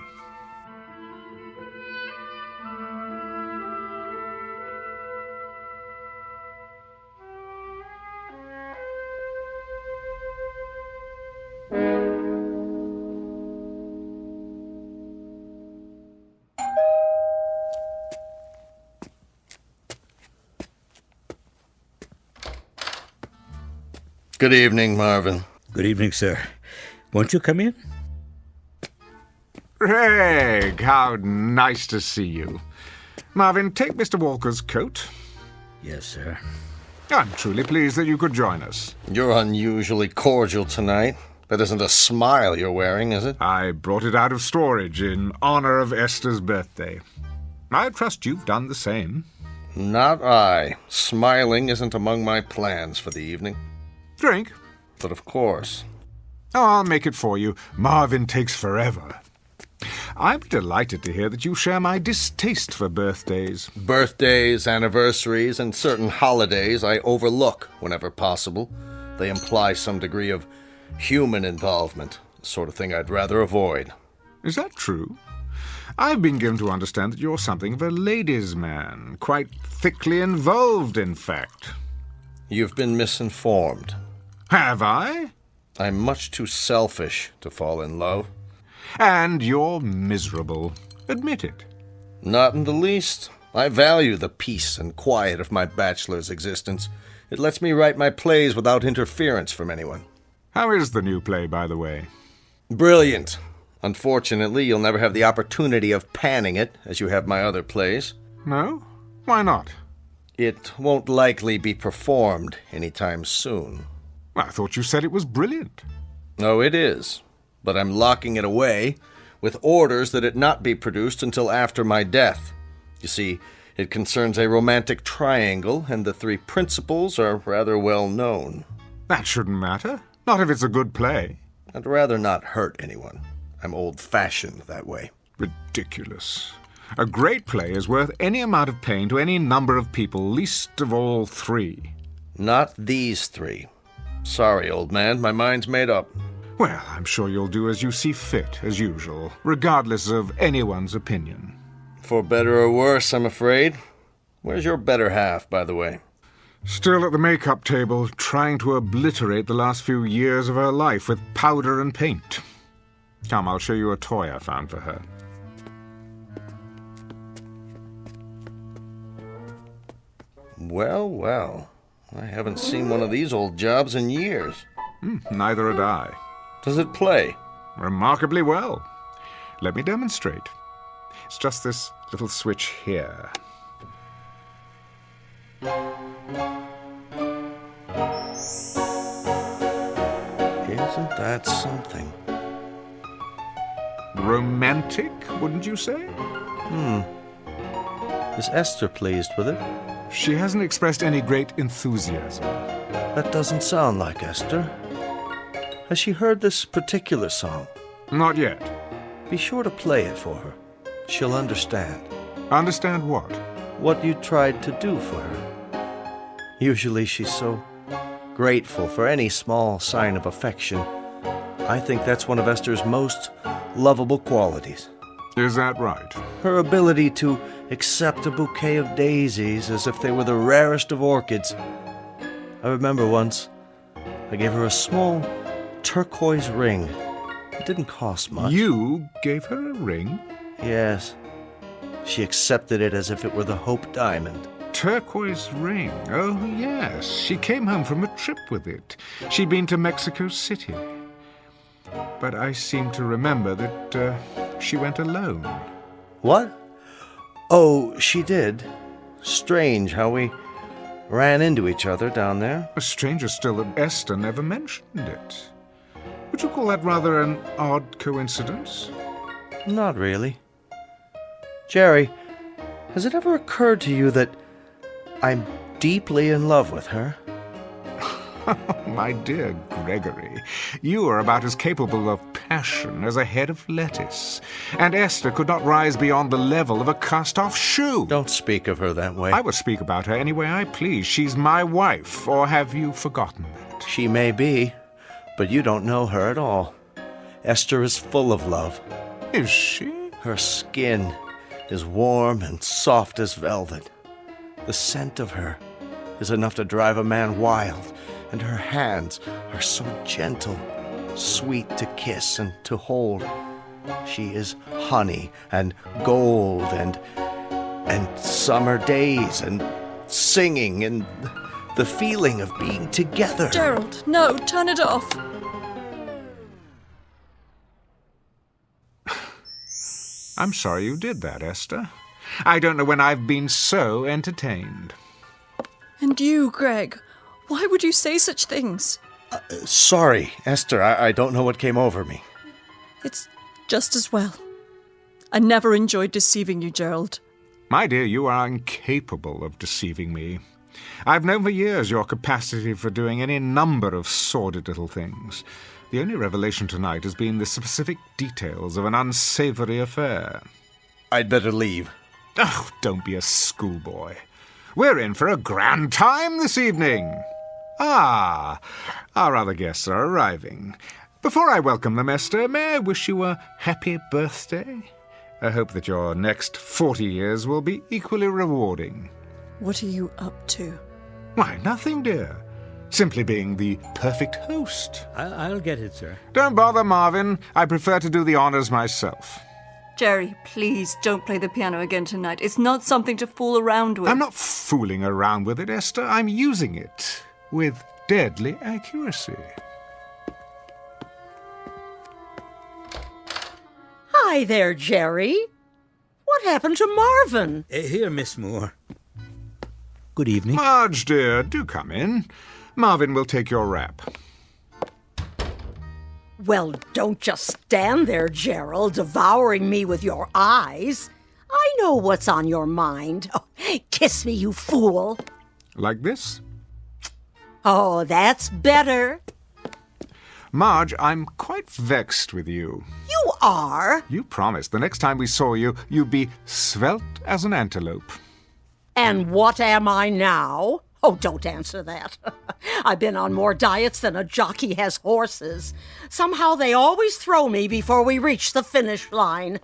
Good evening, Marvin. Good evening, sir. Won't you come in? Craig, how nice to see you. Marvin, take Mr. Walker's coat. Yes, sir. I'm truly pleased that you could join us. You're unusually cordial tonight. That isn't a smile you're wearing, is it? I brought it out of storage in honor of Esther's birthday. I trust you've done the same. Not I. Smiling isn't among my plans for the evening. Drink? But of course. Oh, I'll make it for you. Marvin takes forever. I'm delighted to hear that you share my distaste for birthdays. Birthdays, anniversaries, and certain holidays I overlook whenever possible. They imply some degree of human involvement, the sort of thing I'd rather avoid. Is that true? I've been given to understand that you're something of a ladies' man, quite thickly involved, in fact. You've been misinformed. Have I? I'm much too selfish to fall in love. And you're miserable. Admit it. Not in the least. I value the peace and quiet of my bachelor's existence. It lets me write my plays without interference from anyone. How is the new play, by the way? Brilliant. Unfortunately, you'll never have the opportunity of panning it, as you have my other plays. No? Why not? It won't likely be performed anytime soon. I thought you said it was brilliant. Oh, it is. But I'm locking it away with orders that it not be produced until after my death. You see, it concerns a romantic triangle, and the three principals are rather well known. That shouldn't matter. Not if it's a good play. I'd rather not hurt anyone. I'm old-fashioned that way. Ridiculous. A great play is worth any amount of pain to any number of people, least of all 3. Not these 3. Sorry, old man, my mind's made up. Well, I'm sure you'll do as you see fit, as usual, regardless of anyone's opinion. For better or worse, I'm afraid. Where's your better half, by the way? Still at the makeup table, trying to obliterate the last few years of her life with powder and paint. Come, I'll show you a toy I found for her. Well, well. I haven't seen one of these old jobs in years. Neither had I. Does it play? Remarkably well. Let me demonstrate. It's just this little switch here. Isn't that something? Romantic, wouldn't you say? Is Esther pleased with it? She hasn't expressed any great enthusiasm. That doesn't sound like Esther. Has she heard this particular song? Not yet. Be sure to play it for her. She'll understand. Understand what? What you tried to do for her. Usually she's so grateful for any small sign of affection. I think that's one of Esther's most lovable qualities. Is that right? Her ability to accept a bouquet of daisies as if they were the rarest of orchids. I remember once I gave her a small turquoise ring. It didn't cost much. You gave her a ring? Yes. She accepted it as if it were the Hope Diamond. Turquoise ring? Oh, yes. She came home from a trip with it. She'd been to Mexico City. But I seem to remember that she went alone. What? Oh, she did. Strange how we ran into each other down there. A stranger still that Esther never mentioned it. Would you call that rather an odd coincidence? Not really. Jerry, has it ever occurred to you that I'm deeply in love with her? My dear Gregory, you are about as capable of passion as a head of lettuce, and Esther could not rise beyond the level of a cast-off shoe. Don't speak of her that way. I will speak about her any way I please. She's my wife, or have you forgotten that? She may be, but you don't know her at all. Esther is full of love. Is she? Her skin is warm and soft as velvet. The scent of her is enough to drive a man wild, and her hands are so gentle, sweet to kiss and to hold. She is honey and gold and summer days and singing and the feeling of being together. Gerald, no, turn it off. I'm sorry you did that, Esther. I don't know when I've been so entertained. And you, Greg, why would you say such things? Sorry, Esther, I don't know what came over me. It's just as well. I never enjoyed deceiving you, Gerald. My dear, you are incapable of deceiving me. I've known for years your capacity for doing any number of sordid little things. The only revelation tonight has been the specific details of an unsavory affair. I'd better leave. Oh, don't be a schoolboy. We're in for a grand time this evening. Ah, our other guests are arriving. Before I welcome them, Esther, may I wish you a happy birthday? I hope that your next 40 years will be equally rewarding. What are you up to? Why, nothing, dear. Simply being the perfect host. I'll get it, sir. Don't bother, Marvin. I prefer to do the honors myself. Jerry, please don't play the piano again tonight. It's not something to fool around with. I'm not fooling around with it, Esther. I'm using it with deadly accuracy. Hi there, Jerry. What happened to Marvin? Here, Miss Moore. Good evening. Marge, dear, do come in. Marvin will take your wrap. Well, don't just stand there, Gerald, devouring me with your eyes. I know what's on your mind. Oh, kiss me, you fool. Like this? Oh, that's better. Marge, I'm quite vexed with you. You are? You promised the next time we saw you, you'd be svelte as an antelope. And what am I now? Oh, don't answer that. I've been on more diets than a jockey has horses. Somehow they always throw me before we reach the finish line.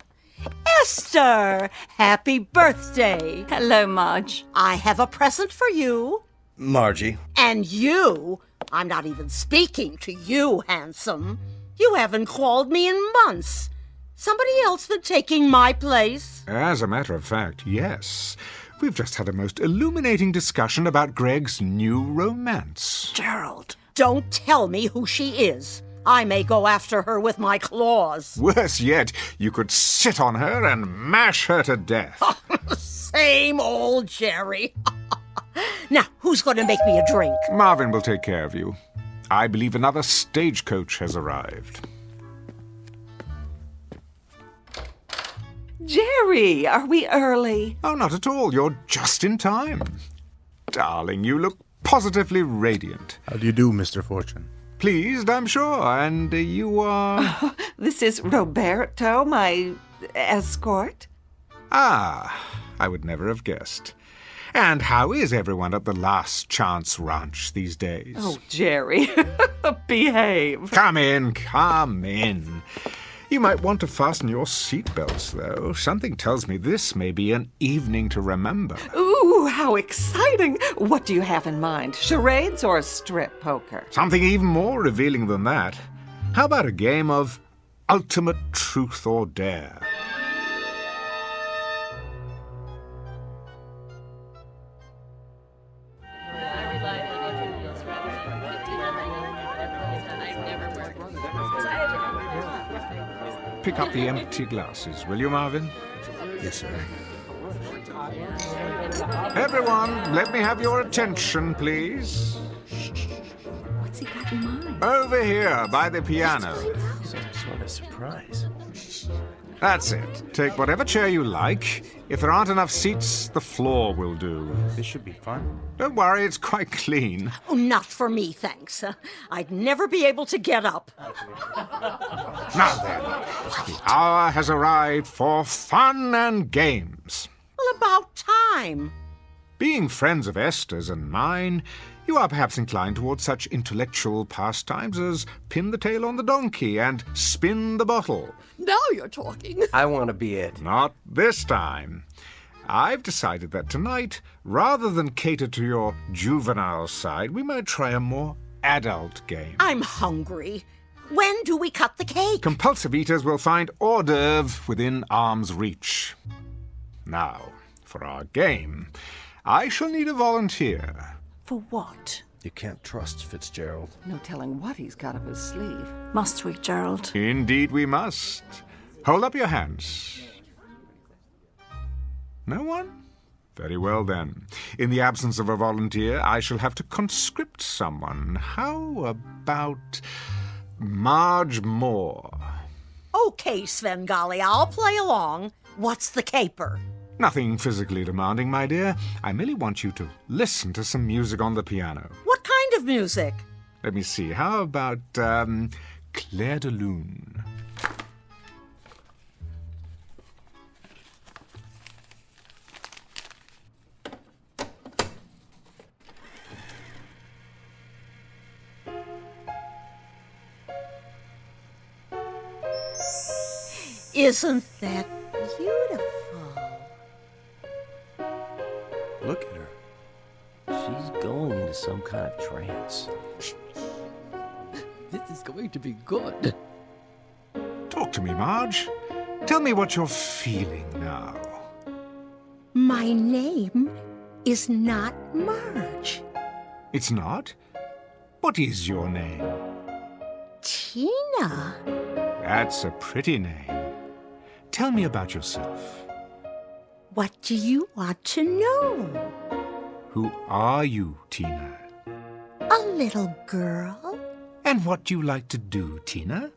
Esther, happy birthday. Hello, Marge. I have a present for you. Margie. And you. I'm not even speaking to you, handsome. You haven't called me in months. Somebody else been taking my place? As a matter of fact, yes. We've just had a most illuminating discussion about Greg's new romance. Gerald, don't tell me who she is. I may go after her with my claws. Worse yet, you could sit on her and mash her to death. Same old Jerry. Now, who's going to make me a drink? Marvin will take care of you. I believe another stagecoach has arrived. Jerry, are we early? Oh, not at all. You're just in time. Darling, you look positively radiant. How do you do, Mr. Fortune? Pleased, I'm sure. And you are... Oh, this is Roberto, my escort. Ah, I would never have guessed. And how is everyone at the Last Chance Ranch these days? Oh, Jerry, behave. Come in, come in. You might want to fasten your seatbelts, though. Something tells me this may be an evening to remember. Ooh, how exciting. What do you have in mind? Charades or strip poker? Something even more revealing than that. How about a game of ultimate truth or dare? Pick up the empty glasses, will you, Marvin? Yes, sir. Everyone, let me have your attention, please. What's he got in mind? Over here, by the piano. Some sort of surprise. That's it. Take whatever chair you like. If there aren't enough seats, the floor will do. This should be fun. Don't worry, it's quite clean. Oh, not for me, thanks. I'd never be able to get up. Now then, the hour has arrived for fun and games. Well, about time. Being friends of Esther's and mine, you are perhaps inclined towards such intellectual pastimes as pin the tail on the donkey and spin the bottle. Now you're talking. I want to be it. Not this time. I've decided that tonight, rather than cater to your juvenile side, we might try a more adult game. I'm hungry. When do we cut the cake? Compulsive eaters will find hors d'oeuvre within arm's reach. Now, for our game, I shall need a volunteer. For what? You can't trust Fitzgerald. No telling what he's got up his sleeve. Must we, Gerald? Indeed we must. Hold up your hands. No one? Very well, then. In the absence of a volunteer, I shall have to conscript someone. How about Marge Moore? Okay, Svengali, I'll play along. What's the caper? Nothing physically demanding, my dear. I merely want you to listen to some music on the piano. What kind of music? Let me see. How about Clair de Lune? Isn't that beautiful? Look at her. She's going into some kind of trance. This is going to be good. Talk to me, Marge. Tell me what you're feeling now. My name is not Marge. It's not? What is your name? Tina. That's a pretty name. Tell me about yourself. What do you want to know? Who are you, Tina? A little girl. And what do you like to do, Tina?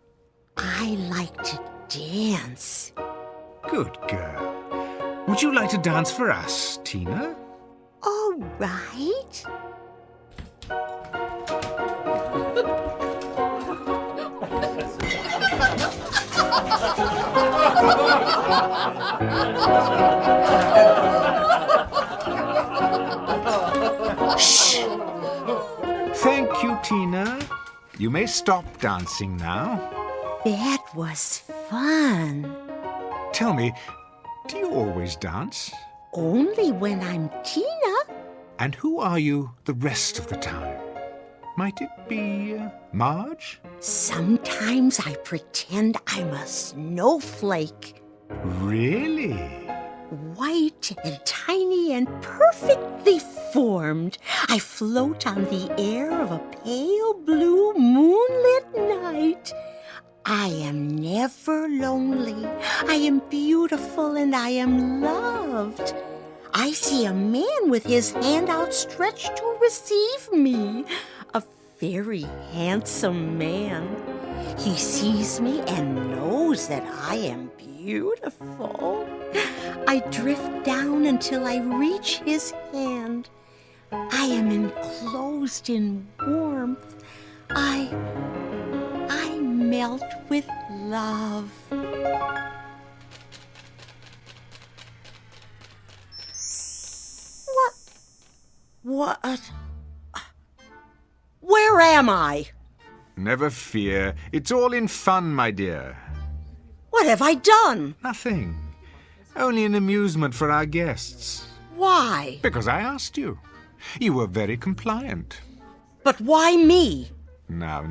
I like to dance. Good girl. Would you like to dance for us, Tina? All right. Shh! Thank you, Tina. You may stop dancing now. That was fun. Tell me, do you always dance? Only when I'm Tina. And who are you the rest of the time? Might it be Marge? Sometimes I pretend I'm a snowflake. Really? White and tiny and perfectly formed. I float on the air of a pale blue moonlit night. I am never lonely. I am beautiful and I am loved. I see a man with his hand outstretched to receive me. A very handsome man. He sees me and knows that I am beautiful. I drift down until I reach his hand. I am enclosed in warmth. I melt with love. What? Where am I? Never fear. It's all in fun, my dear. What have I done? Nothing. Only an amusement for our guests. Why? Because I asked you. You were very compliant. But why me? Now,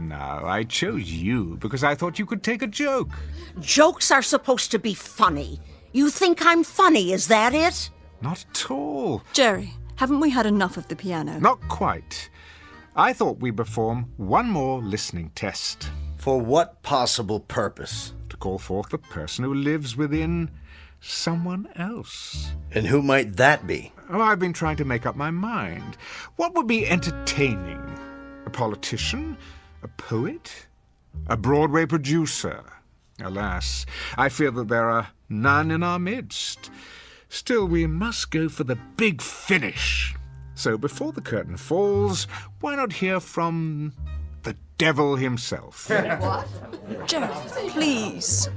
I chose you because I thought you could take a joke. Jokes are supposed to be funny. You think I'm funny, is that it? Not at all. Jerry, haven't we had enough of the piano? Not quite. I thought we'd perform one more listening test. For what possible purpose? To call forth the person who lives within someone else. And who might that be? Oh, I've been trying to make up my mind. What would be entertaining? A politician? A poet? A Broadway producer? Alas, I fear that there are none in our midst. Still, we must go for the big finish. So before the curtain falls, why not hear from the devil himself? What? Jerry, please.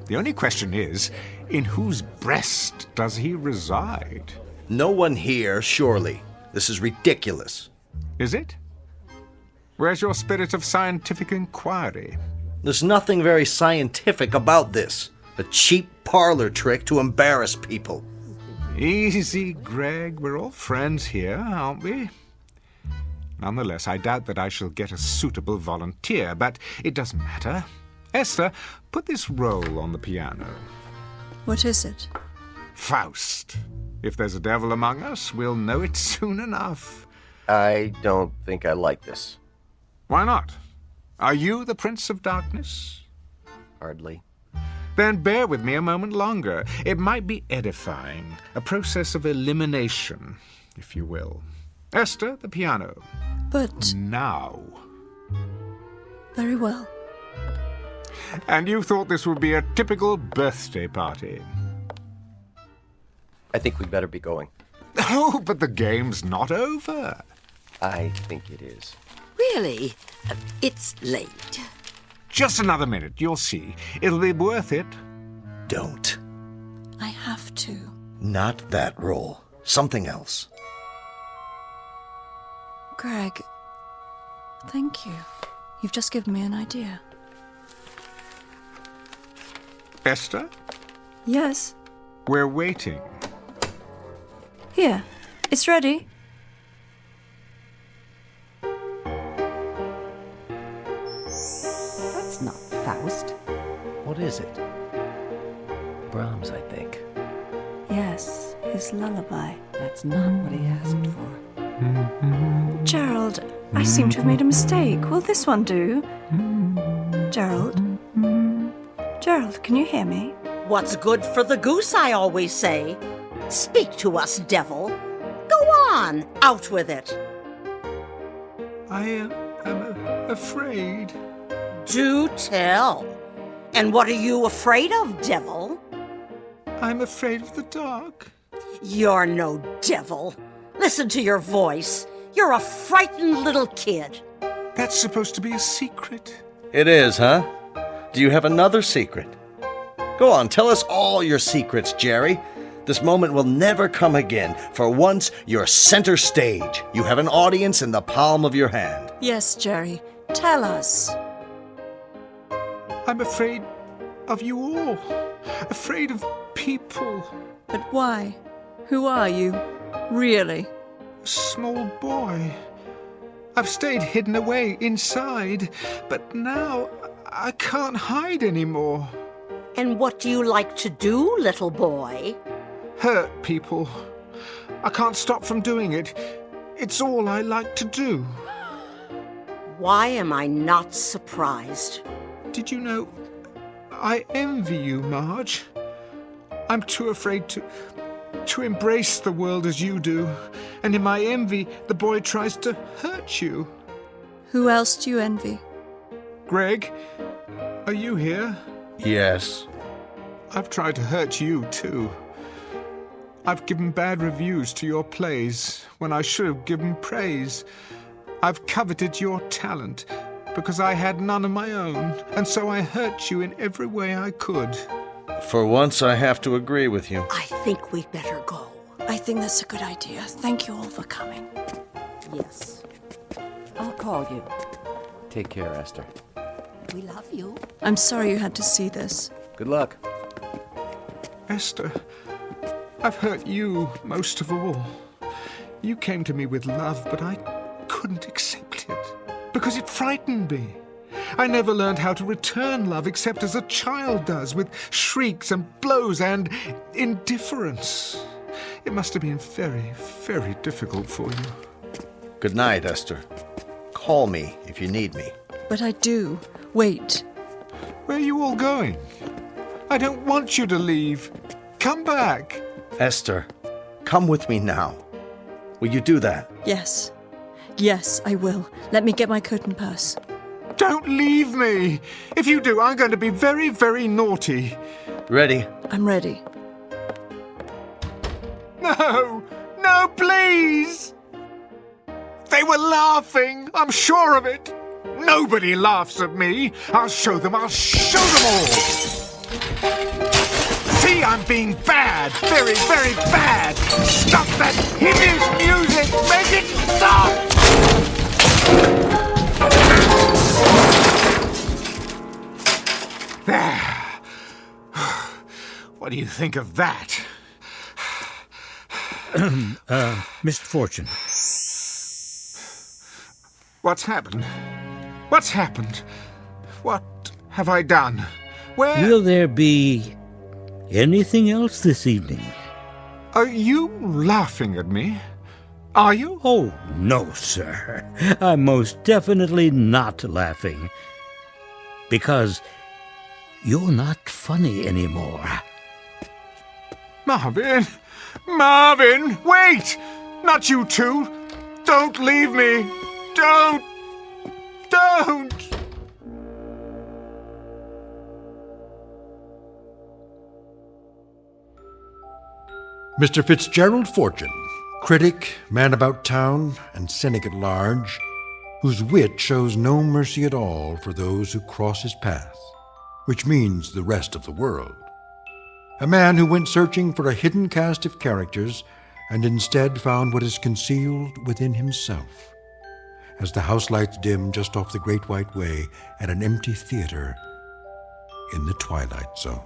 The only question is, in whose breast does he reside? No one here, surely. This is ridiculous. Is it? Where's your spirit of scientific inquiry? There's nothing very scientific about this. A cheap parlor trick to embarrass people. Easy, Greg. We're all friends here, aren't we? Nonetheless, I doubt that I shall get a suitable volunteer, but it doesn't matter. Esther, put this roll on the piano. What is it? Faust. If there's a devil among us, we'll know it soon enough. I don't think I like this. Why not? Are you the Prince of Darkness? Hardly. Then bear with me a moment longer. It might be edifying, a process of elimination, if you will. Esther, the piano. But... Now. Very well. And you thought this would be a typical birthday party. I think we'd better be going. Oh, but the game's not over. I think it is. Really? It's late. Just another minute, you'll see. It'll be worth it. Don't. I have to. Not that roll. Something else. Greg, thank you. You've just given me an idea. Esther? Yes? We're waiting. Here, it's ready. That's not Faust. What is it? Brahms, I think. Yes, his lullaby. That's not what he asked for. Gerald, I seem to have made a mistake. Will this one do? Gerald? Gerald, can you hear me? What's good for the goose, I always say. Speak to us, devil. Go on, out with it. I am afraid. Do tell. And what are you afraid of, devil? I'm afraid of the dark. You're no devil. Listen to your voice. You're a frightened little kid. That's supposed to be a secret. It is, huh? Do you have another secret? Go on, tell us all your secrets, Jerry. This moment will never come again. For once, you're center stage. You have an audience in the palm of your hand. Yes, Jerry. Tell us. I'm afraid of you all. Afraid of people. But why? Who are you? Really? A small boy. I've stayed hidden away inside, but now I can't hide anymore. And what do you like to do, little boy? Hurt people. I can't stop from doing it. It's all I like to do. Why am I not surprised? Did you know I envy you, Marge? I'm too afraid to embrace the world as you do, and in my envy, the boy tries to hurt you. Who else do you envy? Greg, are you here? Yes. I've tried to hurt you, too. I've given bad reviews to your plays when I should have given praise. I've coveted your talent because I had none of my own, and so I hurt you in every way I could. For once, I have to agree with you. I think we'd better go. I think that's a good idea. Thank you all for coming. Yes. I'll call you. Take care, Esther. We love you. I'm sorry you had to see this. Good luck. Esther, I've hurt you most of all. You came to me with love, but I couldn't accept it because it frightened me. I never learned how to return love except as a child does, with shrieks and blows and indifference. It must have been very, very difficult for you. Good night, Esther. Call me if you need me. But I do. Wait. Where are you all going? I don't want you to leave. Come back. Esther, come with me now. Will you do that? Yes. Yes, I will. Let me get my coat and purse. Don't leave me. If you do, I'm going to be very, very naughty. Ready? I'm ready. No! No, please! They were laughing. I'm sure of it. Nobody laughs at me. I'll show them. I'll show them all. See, I'm being bad. Very, very bad. Stop that hideous music. Make it stop! There. What do you think of that? Mr. Fortune. What's happened? What's happened? What have I done? Where... Will there be anything else this evening? Are you laughing at me? Are you? Oh, no, sir. I'm most definitely not laughing. Because you're not funny anymore. Marvin! Marvin! Wait! Not you two! Don't leave me! Don't! Don't! Mr. Fitzgerald Fortune, critic, man about town, and cynic at large, whose wit shows no mercy at all for those who cross his path, which means the rest of the world. A man who went searching for a hidden cast of characters and instead found what is concealed within himself. As the house lights dim just off the Great White Way at an empty theater in the Twilight Zone.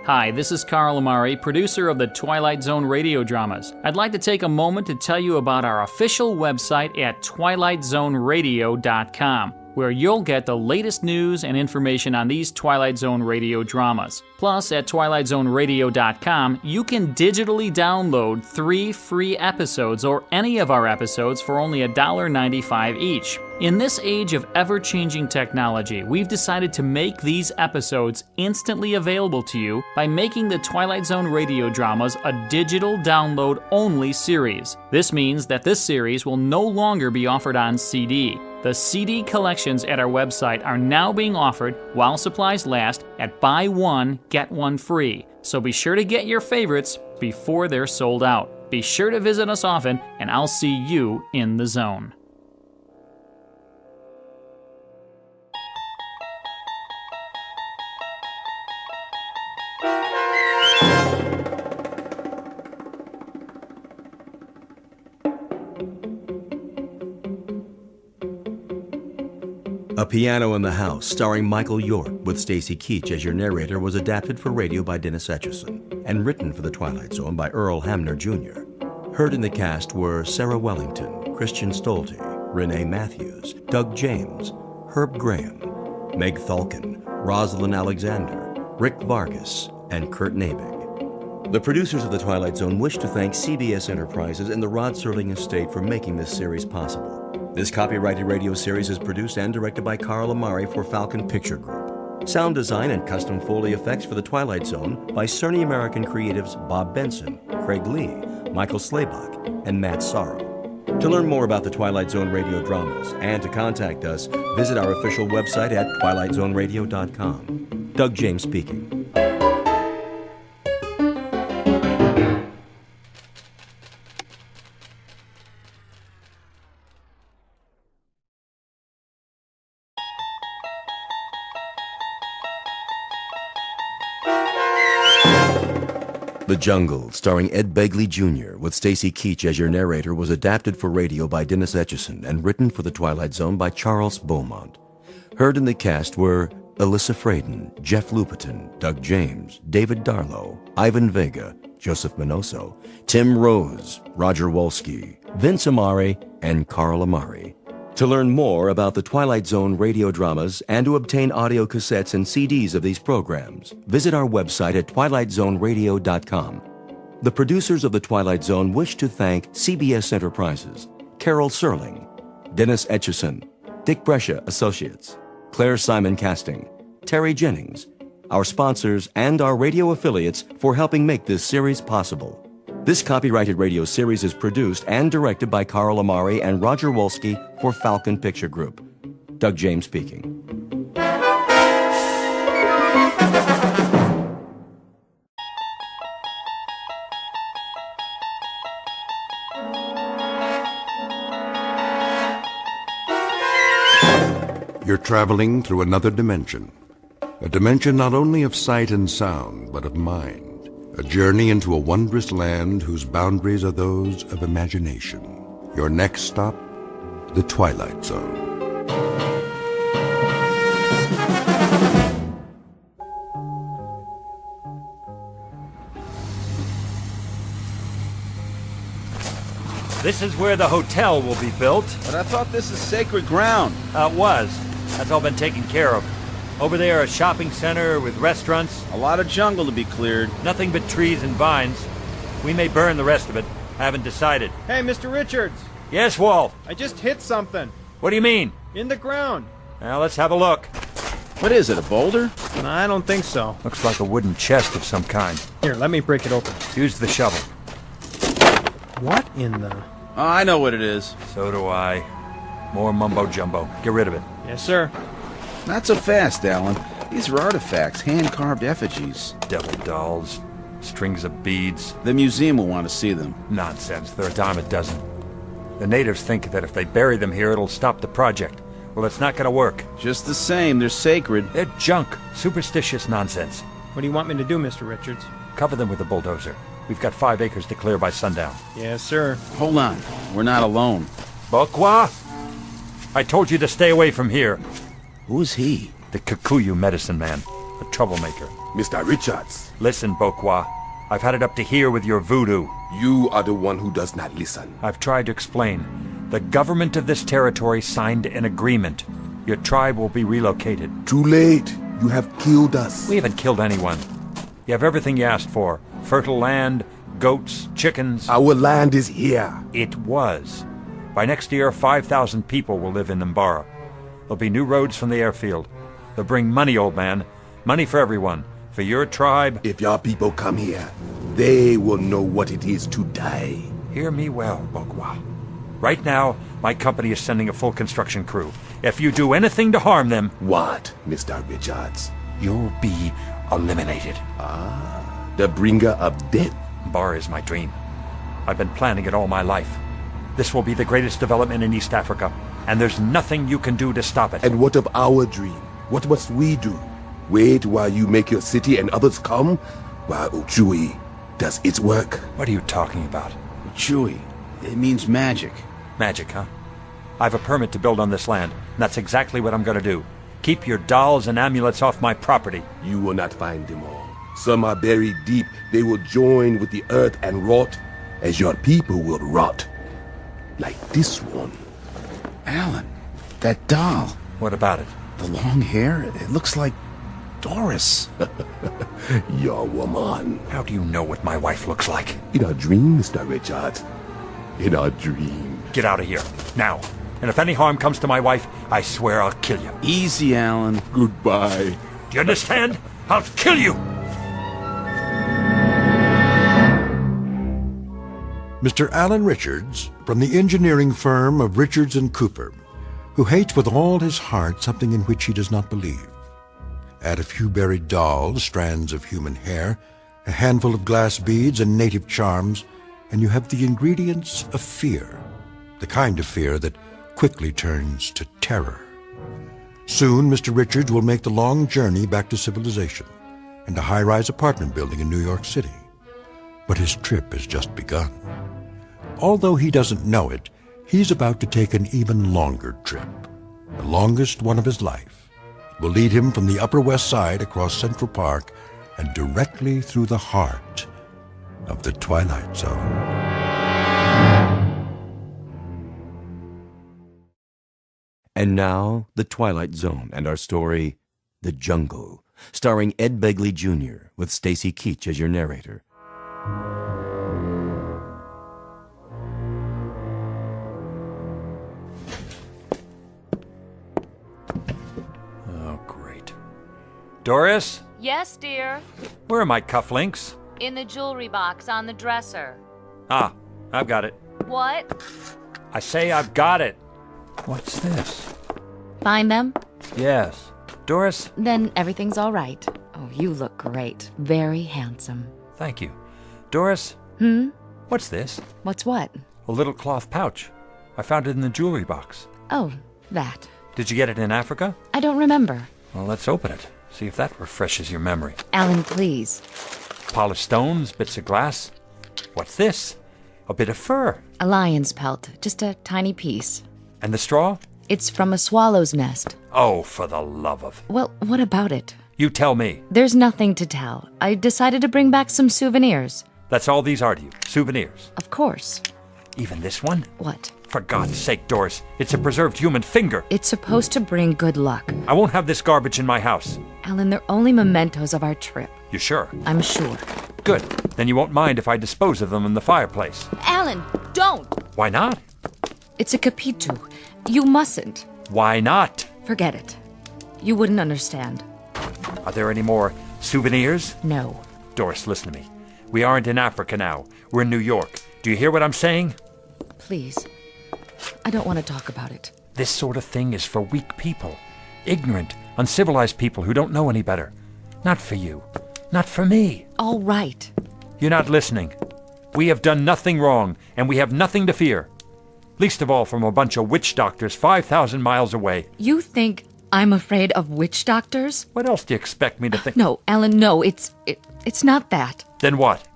Hi, this is Carl Amari, producer of the Twilight Zone Radio dramas. I'd like to take a moment to tell you about our official website at twilightzoneradio.com, where you'll get the latest news and information on these Twilight Zone Radio dramas. Plus, at twilightzoneradio.com, you can digitally download 3 free episodes or any of our episodes for only $1.95 each. In this age of ever-changing technology, we've decided to make these episodes instantly available to you by making the Twilight Zone Radio dramas a digital download-only series. This means that this series will no longer be offered on CD. The CD collections at our website are now being offered, while supplies last, at buy one, get one free. So be sure to get your favorites before they're sold out. Be sure to visit us often, and I'll see you in the zone. A Piano in the House, starring Michael York, with Stacy Keach as your narrator, was adapted for radio by Dennis Etchison and written for The Twilight Zone by Earl Hamner Jr. Heard in the cast were Sarah Wellington, Christian Stolte, Renee Matthews, Doug James, Herb Graham, Meg Thalken, Rosalind Alexander, Rick Vargas, and Kurt Nabig. The producers of The Twilight Zone wish to thank CBS Enterprises and the Rod Serling Estate for making this series possible. This copyrighted radio series is produced and directed by Carl Amari for Falcon Picture Group. Sound design and custom Foley effects for The Twilight Zone by Cerny American creatives Bob Benson, Craig Lee, Michael Slaybach, and Matt Sorrow. To learn more about the Twilight Zone radio dramas and to contact us, visit our official website at twilightzoneradio.com. Doug James speaking. The Jungle, starring Ed Begley Jr., with Stacy Keach as your narrator, was adapted for radio by Dennis Etchison and written for The Twilight Zone by Charles Beaumont. Heard in the cast were Alyssa Fraden, Jeff Lupetin, Doug James, David Darlow, Ivan Vega, Joseph Minoso, Tim Rose, Roger Wolski, Vince Amari, and Carl Amari. To learn more about the Twilight Zone radio dramas and to obtain audio cassettes and CDs of these programs, visit our website at twilightzoneradio.com. The producers of The Twilight Zone wish to thank CBS Enterprises, Carol Serling, Dennis Etchison, Dick Brescia Associates, Claire Simon Casting, Terry Jennings, our sponsors, and our radio affiliates for helping make this series possible. This copyrighted radio series is produced and directed by Carl Amari and Roger Wolski for Falcon Picture Group. Doug James speaking. You're traveling through another dimension. A dimension not only of sight and sound, but of mind. A journey into a wondrous land whose boundaries are those of imagination. Your next stop, the Twilight Zone. This is where the hotel will be built. But I thought this is sacred ground. It was. That's all been taken care of. Over there, a shopping center with restaurants. A lot of jungle to be cleared. Nothing but trees and vines. We may burn the rest of it. I haven't decided. Hey, Mr. Richards. Yes, Walt? I just hit something. What do you mean? In the ground. Well, let's have a look. What is it, a boulder? I don't think so. Looks like a wooden chest of some kind. Here, let me break it open. Use the shovel. What in the... Oh, I know what it is. So do I. More mumbo-jumbo. Get rid of it. Yes, sir. Not so fast, Alan. These are artifacts, hand-carved effigies. Devil dolls, strings of beads. The museum will want to see them. Nonsense. They're a dime a dozen. The natives think that if they bury them here, it'll stop the project. Well, it's not going to work. Just the same, they're sacred. They're junk. Superstitious nonsense. What do you want me to do, Mr. Richards? Cover them with a bulldozer. We've got 5 acres to clear by sundown. Yes, sir. Hold on. We're not alone. Bokwa? I told you to stay away from here. Who is he? The Kikuyu medicine man. A troublemaker. Mr. Richards. Listen, Bokwa. I've had it up to here with your voodoo. You are the one who does not listen. I've tried to explain. The government of this territory signed an agreement. Your tribe will be relocated. Too late. You have killed us. We haven't killed anyone. You have everything you asked for. Fertile land, goats, chickens. Our land is here. It was. By next year, 5,000 people will live in Mbara. There'll be new roads from the airfield. They'll bring money, old man. Money for everyone. For your tribe. If your people come here, they will know what it is to die. Hear me well, Bokwa. Right now, my company is sending a full construction crew. If you do anything to harm them... What, Mr. Richards? You'll be eliminated. The bringer of death. Mbara is my dream. I've been planning it all my life. This will be the greatest development in East Africa, and there's nothing you can do to stop it. And what of our dream? What must we do? Wait while you make your city and others come? While Uchui does its work? What are you talking about? Chewy. It means magic. Magic, huh? I have a permit to build on this land, and that's exactly what I'm going to do. Keep your dolls and amulets off my property. You will not find them all. Some are buried deep. They will join with the earth and rot, as your people will rot. Like this one. Alan, that doll. What about it? The long hair, it looks like Doris. Your woman. How do you know what my wife looks like? In our dream, Mr. Richards. In our dream. Get out of here, now. And if any harm comes to my wife, I swear I'll kill you. Easy, Alan. Goodbye. Do you understand? I'll kill you! Mr. Alan Richards, from the engineering firm of Richards & Cooper, who hates with all his heart something in which he does not believe. Add a few buried dolls, strands of human hair, a handful of glass beads and native charms, and you have the ingredients of fear, the kind of fear that quickly turns to terror. Soon, Mr. Richards will make the long journey back to civilization and a high-rise apartment building in New York City. But his trip has just begun. Although he doesn't know it, he's about to take an even longer trip, the longest one of his life. It will lead him from the Upper West Side across Central Park and directly through the heart of the Twilight Zone. And now, The Twilight Zone and our story, The Jungle, starring Ed Begley Jr., with Stacy Keach as your narrator. Oh, great. Doris? Yes, dear. Where are my cufflinks? In the jewelry box on the dresser. Ah, I've got it. What? I say I've got it. What's this? Find them? Yes. Doris? Then everything's all right. Oh, you look great. Very handsome. Thank you. Doris? What's this? What's what? A little cloth pouch. I found it in the jewelry box. Oh, that. Did you get it in Africa? I don't remember. Well, let's open it. See if that refreshes your memory. Alan, please. Polished stones, bits of glass. What's this? A bit of fur. A lion's pelt. Just a tiny piece. And the straw? It's from a swallow's nest. Oh, for the love of... Well, what about it? You tell me. There's nothing to tell. I decided to bring back some souvenirs. That's all these are to you? Souvenirs? Of course. Even this one? What? For God's sake, Doris, it's a preserved human finger. It's supposed to bring good luck. I won't have this garbage in my house. Alan, they're only mementos of our trip. You sure? I'm sure. Good. Then you won't mind if I dispose of them in the fireplace. Alan, don't! Why not? It's a capitu. You mustn't. Why not? Forget it. You wouldn't understand. Are there any more souvenirs? No. Doris, listen to me. We aren't in Africa now. We're in New York. Do you hear what I'm saying? Please. I don't want to talk about it. This sort of thing is for weak people. Ignorant, uncivilized people who don't know any better. Not for you. Not for me. All right. You're not listening. We have done nothing wrong, and we have nothing to fear. Least of all from a bunch of witch doctors 5,000 miles away. You think I'm afraid of witch doctors? What else do you expect me to think? No, Alan, no. It's not that. Then what?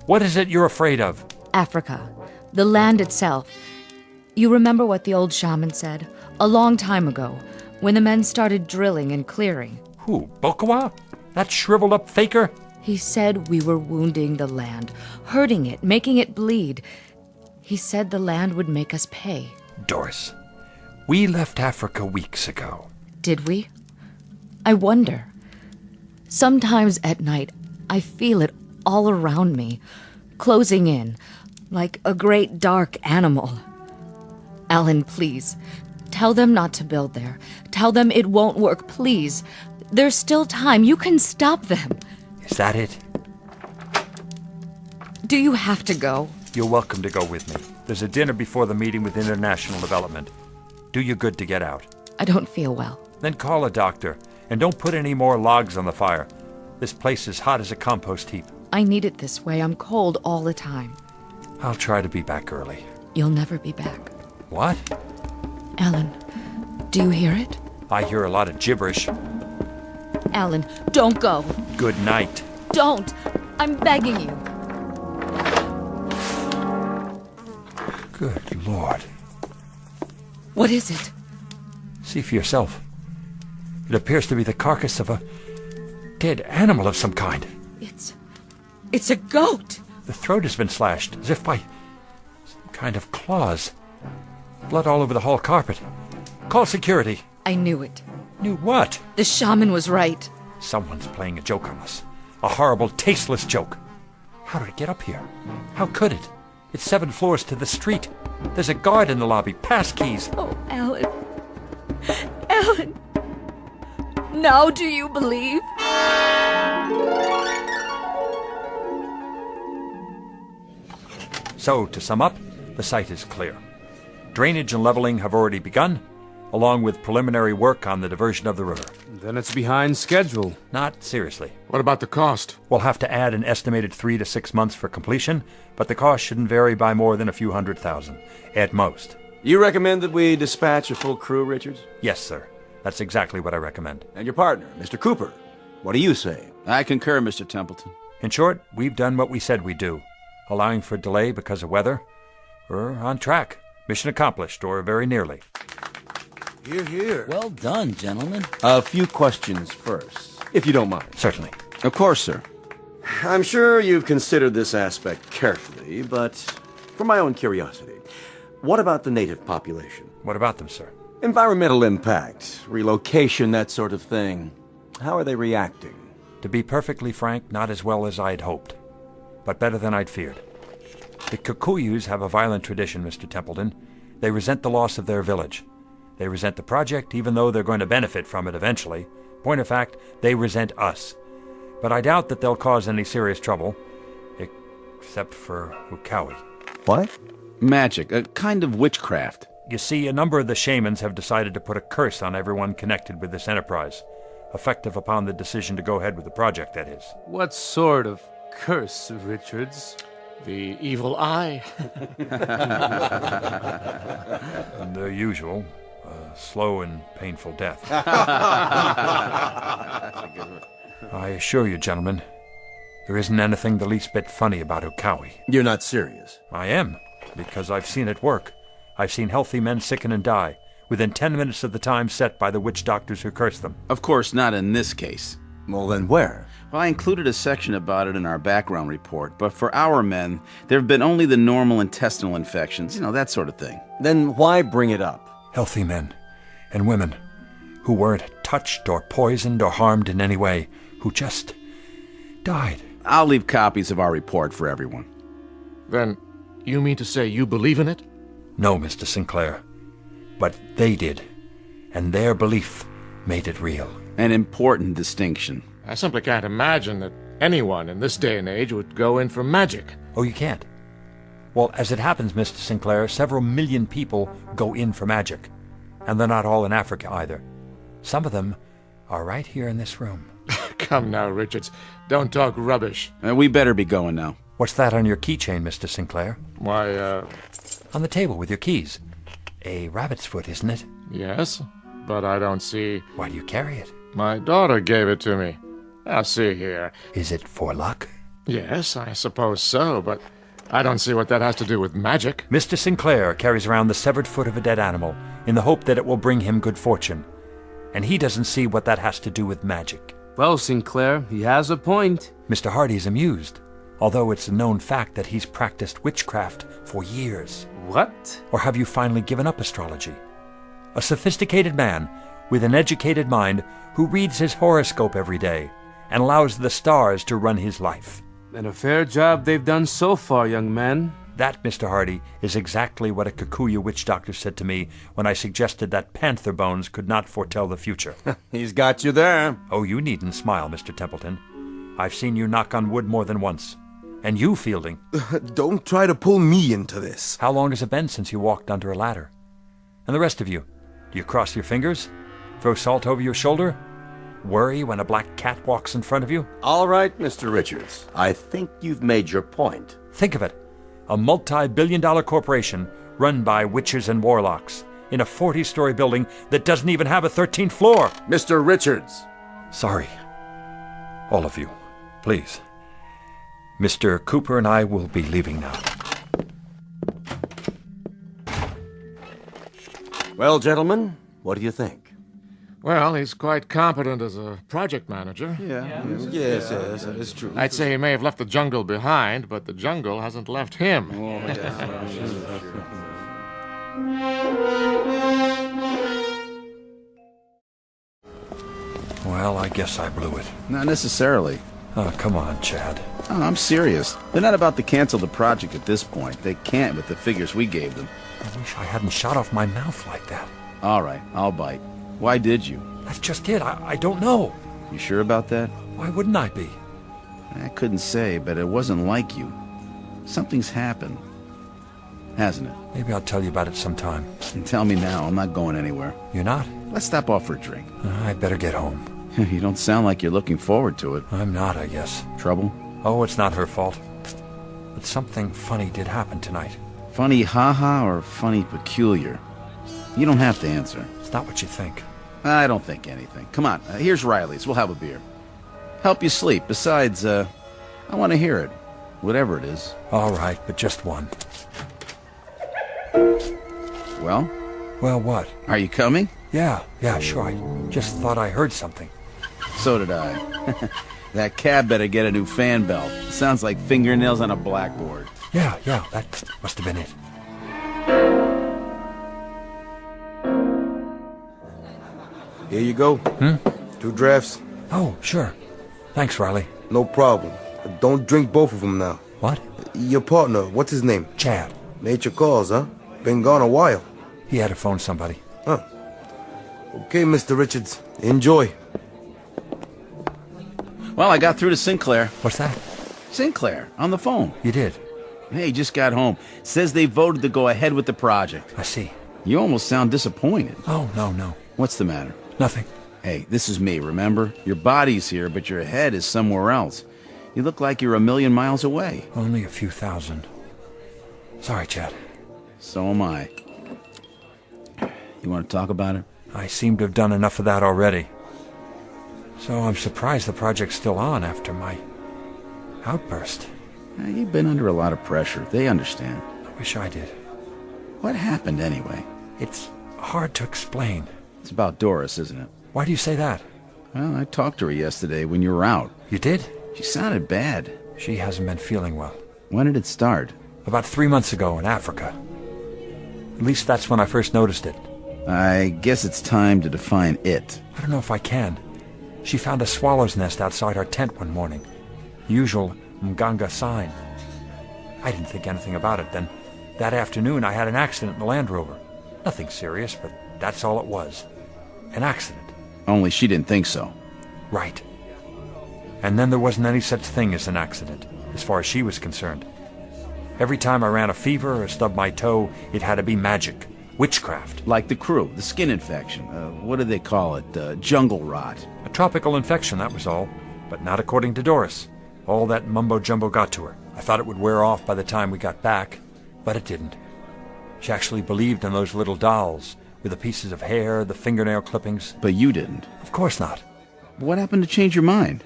What is it you're afraid of? Africa. The land itself. You remember what the old shaman said? A long time ago, when the men started drilling and clearing. Who, Bokawa? That shriveled up faker? He said we were wounding the land, hurting it, making it bleed. He said the land would make us pay. Doris, we left Africa weeks ago. Did we? I wonder. Sometimes at night, I feel it all around me, closing in, like a great dark animal. Alan, please, tell them not to build there. Tell them it won't work, please. There's still time. You can stop them. Is that it? Do you have to go? You're welcome to go with me. There's a dinner before the meeting with International Development. Do you good to get out. I don't feel well. Then call a doctor, and don't put any more logs on the fire. This place is hot as a compost heap. I need it this way. I'm cold all the time. I'll try to be back early. You'll never be back. What? Alan, do you hear it? I hear a lot of gibberish. Alan, don't go. Good night. Don't. I'm begging you. Good Lord. What is it? See for yourself. It appears to be the carcass of a dead animal of some kind. It's a goat. The throat has been slashed, as if by some kind of claws. Blood all over the hall carpet. Call security. I knew it. Knew what? The shaman was right. Someone's playing a joke on us. A horrible, tasteless joke. How did it get up here? How could it? It's 7 floors to the street. There's a guard in the lobby. Pass keys. Oh, Alan. Alan. Now do you believe? So, to sum up, the site is clear. Drainage and leveling have already begun, along with preliminary work on the diversion of the river. Then it's behind schedule. Not seriously. What about the cost? We'll have to add an estimated 3 to 6 months for completion, but the cost shouldn't vary by more than a few $100,000, at most. You recommend that we dispatch a full crew, Richards? Yes, sir. That's exactly what I recommend. And your partner, Mr. Cooper, what do you say? I concur, Mr. Templeton. In short, we've done what we said we'd do. Allowing for delay because of weather, we're on track. Mission accomplished, or very nearly. Hear, hear. Well done, gentlemen. A few questions first, if you don't mind. Certainly. Of course, sir. I'm sure you've considered this aspect carefully, but for my own curiosity, what about the native population? What about them, sir? Environmental impact, relocation, that sort of thing. How are they reacting? To be perfectly frank, not as well as I'd hoped, but better than I'd feared. The Kikuyus have a violent tradition, Mr. Templeton. They resent the loss of their village. They resent the project, even though they're going to benefit from it eventually. Point of fact, they resent us. But I doubt that they'll cause any serious trouble, except for Ukawi. What? Magic, a kind of witchcraft. You see, a number of the shamans have decided to put a curse on everyone connected with this enterprise, effective upon the decision to go ahead with the project, that is. What sort of curse, Richards? The evil eye? The usual. Slow and painful death. I assure you, gentlemen, there isn't anything the least bit funny about Ukawi. You're not serious? I am, because I've seen it work. I've seen healthy men sicken and die within 10 minutes of the time set by the witch doctors who cursed them. Of course, not in this case. Well, then where? Well, I included a section about it in our background report, but for our men, there have been only the normal intestinal infections, that sort of thing. Then why bring it up? Healthy men and women who weren't touched or poisoned or harmed in any way, who just died. I'll leave copies of our report for everyone. Then, you mean to say you believe in it? No, Mr. Sinclair. But they did, and their belief made it real. An important distinction. I simply can't imagine that anyone in this day and age would go in for magic. Oh, you can't? Well, as it happens, Mr. Sinclair, several million people go in for magic. And they're not all in Africa either. Some of them are right here in this room. Come now, Richards. Don't talk rubbish. We better be going now. What's that on your keychain, Mr. Sinclair? Why, On the table with your keys. A rabbit's foot, isn't it? Yes, but I don't see... Why do you carry it? My daughter gave it to me. Now, see here. Is it for luck? Yes, I suppose so, but I don't see what that has to do with magic. Mr. Sinclair carries around the severed foot of a dead animal in the hope that it will bring him good fortune. And he doesn't see what that has to do with magic. Well, Sinclair, he has a point. Mr. Hardy's amused, although it's a known fact that he's practiced witchcraft for years. What? Or have you finally given up astrology? A sophisticated man with an educated mind who reads his horoscope every day and allows the stars to run his life. And a fair job they've done so far, young man. That, Mr. Hardy, is exactly what a Kikuyu witch doctor said to me when I suggested that panther bones could not foretell the future. He's got you there. Oh, you needn't smile, Mr. Templeton. I've seen you knock on wood more than once. And you, Fielding. Don't try to pull me into this. How long has it been since you walked under a ladder? And the rest of you, do you cross your fingers? Throw salt over your shoulder? Worry when a black cat walks in front of you? All right, Mr. Richards. I think you've made your point. Think of it. a multi-billion-dollar corporation run by witches and warlocks in a 40-story building that doesn't even have a 13th floor. Mr. Richards. Sorry. All of you. Please. Mr. Cooper and I will be leaving now. Well, gentlemen, what do you think? Well, he's quite competent as a project manager. Yes, it's true. I'd say he may have left the jungle behind, but the jungle hasn't left him. Well, I guess I blew it. Not necessarily. Oh, come on, Chad. Oh, I'm serious. They're not about to cancel the project at this point. They can't with the figures we gave them. I wish I hadn't shot off my mouth like that. All right, I'll bite. Why did you? That's just it. I don't know. You sure about that? Why wouldn't I be? I couldn't say, but it wasn't like you. Something's happened. Hasn't it? Maybe I'll tell you about it sometime. Tell me now. I'm not going anywhere. You're not? Let's stop off for a drink. I'd better get home. You don't sound like you're looking forward to it. I'm not, I guess. Trouble? Oh, it's not her fault. But something funny did happen tonight. Funny haha or funny peculiar? You don't have to answer. It's not what you think. I don't think anything. Come on, here's Riley's. We'll have a beer. Help you sleep. Besides, I want to hear it. Whatever it is. All right, but just one. Well? Well, what? Are you coming? Yeah, sure. I just thought I heard something. So did I. That cab better get a new fan belt. Sounds like fingernails on a blackboard. Yeah, that must have been it. Here you go. 2 drafts. Oh, sure. Thanks, Riley. No problem. Don't drink both of them now. What? Your partner, what's his name? Chad. Nature calls, huh? Been gone a while. He had to phone somebody. Huh. Okay, Mr. Richards. Enjoy. Well, I got through to Sinclair. What's that? Sinclair, on the phone. You did? Hey, just got home. Says they voted to go ahead with the project. I see. You almost sound disappointed. Oh, no. What's the matter? Nothing. Hey, this is me, remember? Your body's here, but your head is somewhere else. You look like you're 1,000,000 miles away. Only a few thousand. Sorry, Chad. So am I. You want to talk about it? I seem to have done enough of that already. So I'm surprised the project's still on after my outburst. You've been under a lot of pressure. They understand. I wish I did. What happened anyway? It's hard to explain. It's about Doris, isn't it? Why do you say that? Well, I talked to her yesterday when you were out. You did? She sounded bad. She hasn't been feeling well. When did it start? About 3 months ago in Africa. At least that's when I first noticed it. I guess it's time to define it. I don't know if I can. She found a swallow's nest outside our tent one morning. Usual Mganga sign. I didn't think anything about it. Then that afternoon I had an accident in the Land Rover. Nothing serious, but that's all it was. An accident. Only she didn't think so. Right. And then there wasn't any such thing as an accident, as far as she was concerned. Every time I ran a fever or stubbed my toe, it had to be magic. Witchcraft. Like the crew, the skin infection. What do they call it? Jungle rot. A tropical infection, that was all. But not according to Doris. All that mumbo-jumbo got to her. I thought it would wear off by the time we got back, but it didn't. She actually believed in those little dolls, with the pieces of hair, the fingernail clippings. But you didn't. Of course not. What happened to change your mind?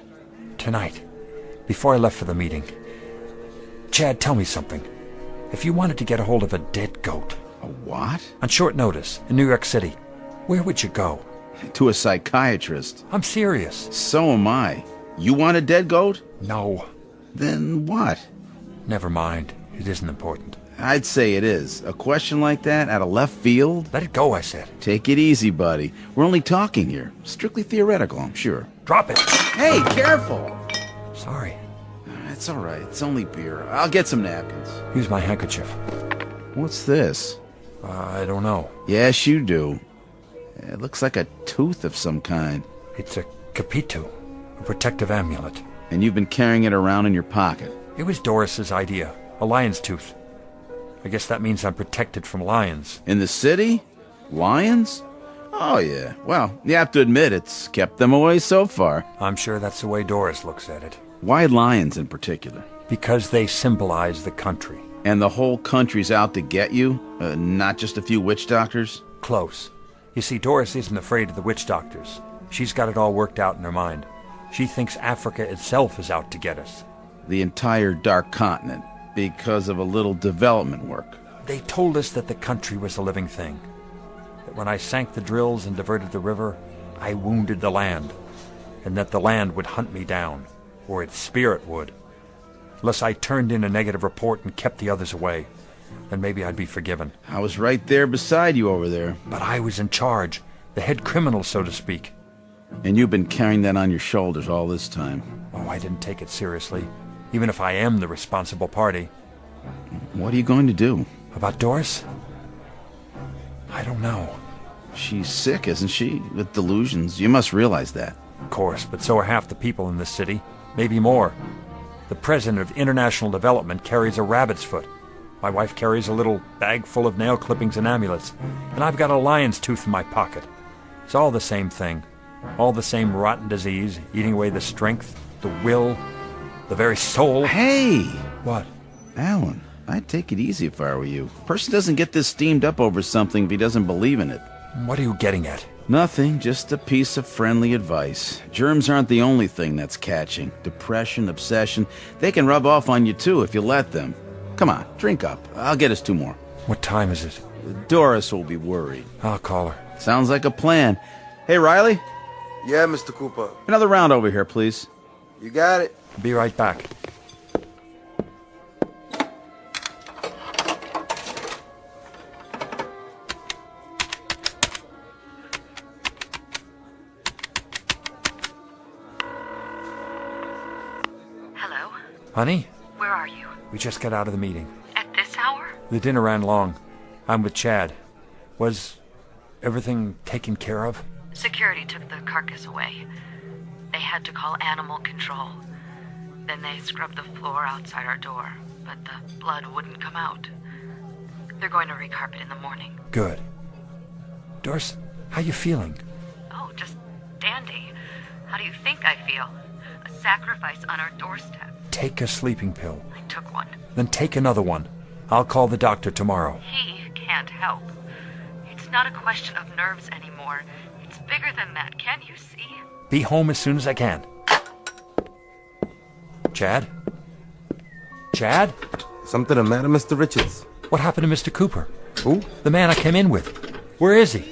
Tonight, before I left for the meeting. Chad, tell me something. If you wanted to get a hold of a dead goat... A what? On short notice, in New York City, where would you go? To a psychiatrist. I'm serious. So am I. You want a dead goat? No. Then what? Never mind. It isn't important. I'd say it is. A question like that out of left field? Let it go, I said. Take it easy, buddy. We're only talking here. Strictly theoretical, I'm sure. Drop it. Hey, careful! Sorry. It's all right. It's only beer. I'll get some napkins. Use my handkerchief. What's this? I don't know. Yes, you do. It looks like a tooth of some kind. It's a capitu, a protective amulet. And you've been carrying it around in your pocket? It was Doris's idea. A lion's tooth. I guess that means I'm protected from lions. In the city? Lions? Oh, yeah. Well, you have to admit it's kept them away so far. I'm sure that's the way Doris looks at it. Why lions in particular? Because they symbolize the country. And the whole country's out to get you? Not just a few witch doctors? Close. You see, Doris isn't afraid of the witch doctors. She's got it all worked out in her mind. She thinks Africa itself is out to get us. The entire Dark Continent, because of a little development work. They told us that the country was a living thing. That when I sank the drills and diverted the river, I wounded the land. And that the land would hunt me down, or its spirit would. Unless I turned in a negative report and kept the others away, then maybe I'd be forgiven. I was right there beside you over there. But I was in charge, the head criminal, so to speak. And you've been carrying that on your shoulders all this time. Oh, I didn't take it seriously, even if I am the responsible party. What are you going to do? About Doris? I don't know. She's sick, isn't she? With delusions. You must realize that. Of course, but so are half the people in this city. Maybe more. The president of International Development carries a rabbit's foot. My wife carries a little bag full of nail clippings and amulets. And I've got a lion's tooth in my pocket. It's all the same thing. All the same rotten disease, eating away the strength, the will, the very soul. Hey! What? Alan, I'd take it easy if I were you. A person doesn't get this steamed up over something if he doesn't believe in it. What are you getting at? Nothing, just a piece of friendly advice. Germs aren't the only thing that's catching. Depression, obsession, they can rub off on you too if you let them. Come on, drink up. I'll get us 2 more. What time is it? Doris will be worried. I'll call her. Sounds like a plan. Hey, Riley? Yeah, Mr. Cooper. Another round over here, please. You got it. Be right back. Hello? Honey? Where are you? We just got out of the meeting. At this hour? The dinner ran long. I'm with Chad. Was everything taken care of? Security took the carcass away. They had to call animal control. Then they scrubbed the floor outside our door, but the blood wouldn't come out. They're going to recarpet in the morning. Good. Doris, how you feeling? Oh, just dandy. How do you think I feel? A sacrifice on our doorstep. Take a sleeping pill. I took one. Then take another one. I'll call the doctor tomorrow. He can't help. It's not a question of nerves anymore. It's bigger than that, can't you see? Be home as soon as I can. Chad? Chad? Something the matter, Mr. Richards? What happened to Mr. Cooper? Who? The man I came in with. Where is he?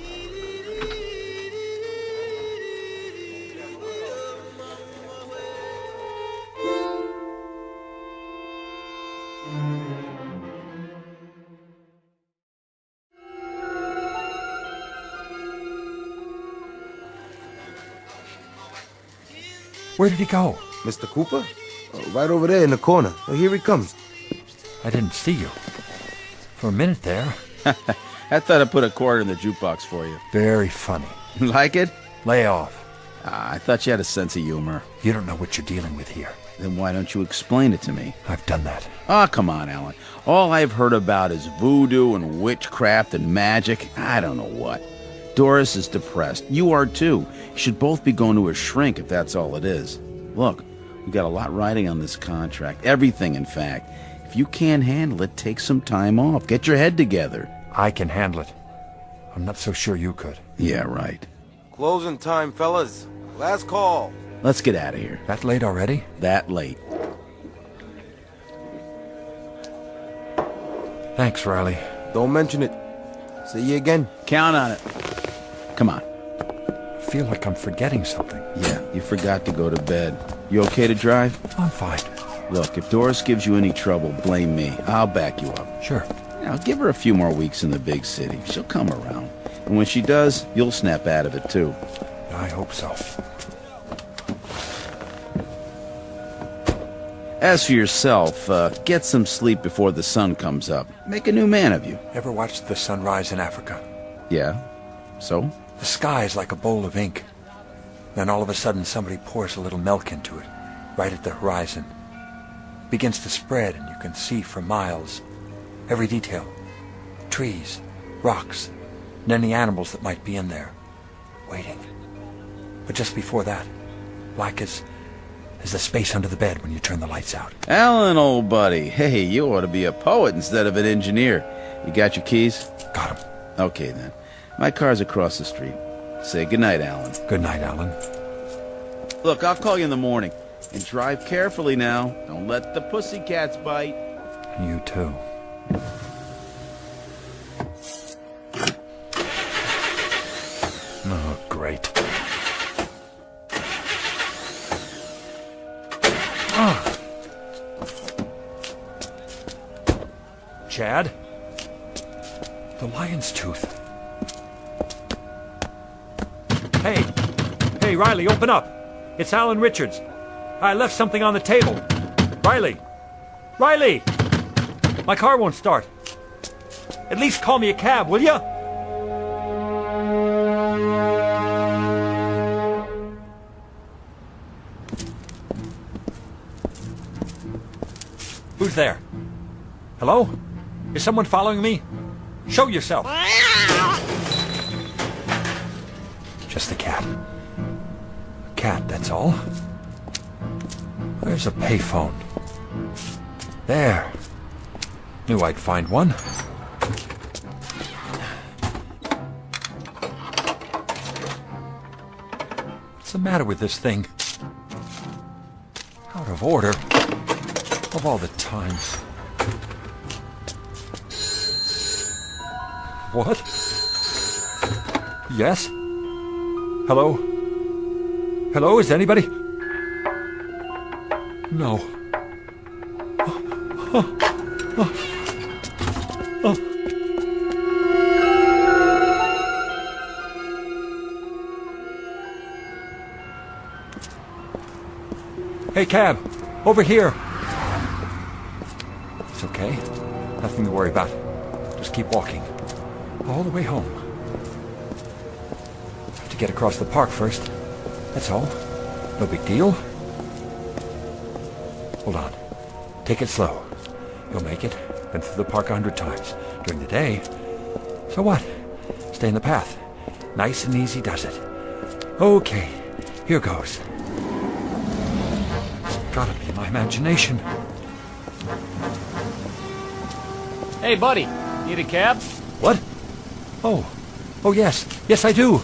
Where did he go? Mr. Cooper? Oh, right over there in the corner. Oh, here he comes. I didn't see you. For a minute there. I thought I put a quarter in the jukebox for you. Very funny. Like it? Lay off. I thought you had a sense of humor. You don't know what you're dealing with here. Then why don't you explain it to me? I've done that. Oh, come on, Alan. All I've heard about is voodoo and witchcraft and magic. I don't know what. Doris is depressed. You are too. You should both be going to a shrink if that's all it is. Look, we've got a lot riding on this contract. Everything, in fact. If you can't handle it, take some time off. Get your head together. I can handle it. I'm not so sure you could. Yeah, right. Closing time, fellas. Last call. Let's get out of here. That late already? That late. Thanks, Riley. Don't mention it. See you again. Count on it. Come on. I feel like I'm forgetting something. Yeah, you forgot to go to bed. You okay to drive? I'm fine. Look, if Doris gives you any trouble, blame me. I'll back you up. Sure. Now, give her a few more weeks in the big city. She'll come around. And when she does, you'll snap out of it, too. I hope so. As for yourself, get some sleep before the sun comes up. Make a new man of you. Ever watched the sunrise in Africa? Yeah. So? The sky is like a bowl of ink. Then all of a sudden somebody pours a little milk into it, right at the horizon. It begins to spread and you can see for miles. Every detail. Trees, rocks, and any animals that might be in there. Waiting. But just before that, black as There's a space under the bed when you turn the lights out. Alan, old buddy. Hey, you ought to be a poet instead of an engineer. You got your keys? Got 'em. Okay, then. My car's across the street. Say goodnight, Alan. Good night, Alan. Look, I'll call you in the morning. And drive carefully now. Don't let the pussycats bite. You too. Oh, great. Chad? The lion's tooth. Hey! Hey, Riley, open up! It's Alan Richards. I left something on the table. Riley! Riley! My car won't start. At least call me a cab, will ya? Who's there? Hello? Is someone following me? Show yourself. Just a cat. A cat, that's all. Where's a payphone? There. Knew I'd find one. What's the matter with this thing? Out of order. Of all the times. What? Yes? Hello? Hello, is anybody? No. Hey, cab! Over here! It's okay. Nothing to worry about. Just keep walking. All the way home. Have to get across the park first. That's all. No big deal. Hold on. Take it slow. You'll make it. Been through the park 100 times. During the day. So what? Stay in the path. Nice and easy does it. Okay. Here goes. It's gotta be my imagination. Hey, buddy. Need a cab? What? Oh. Oh, yes. Yes, I do.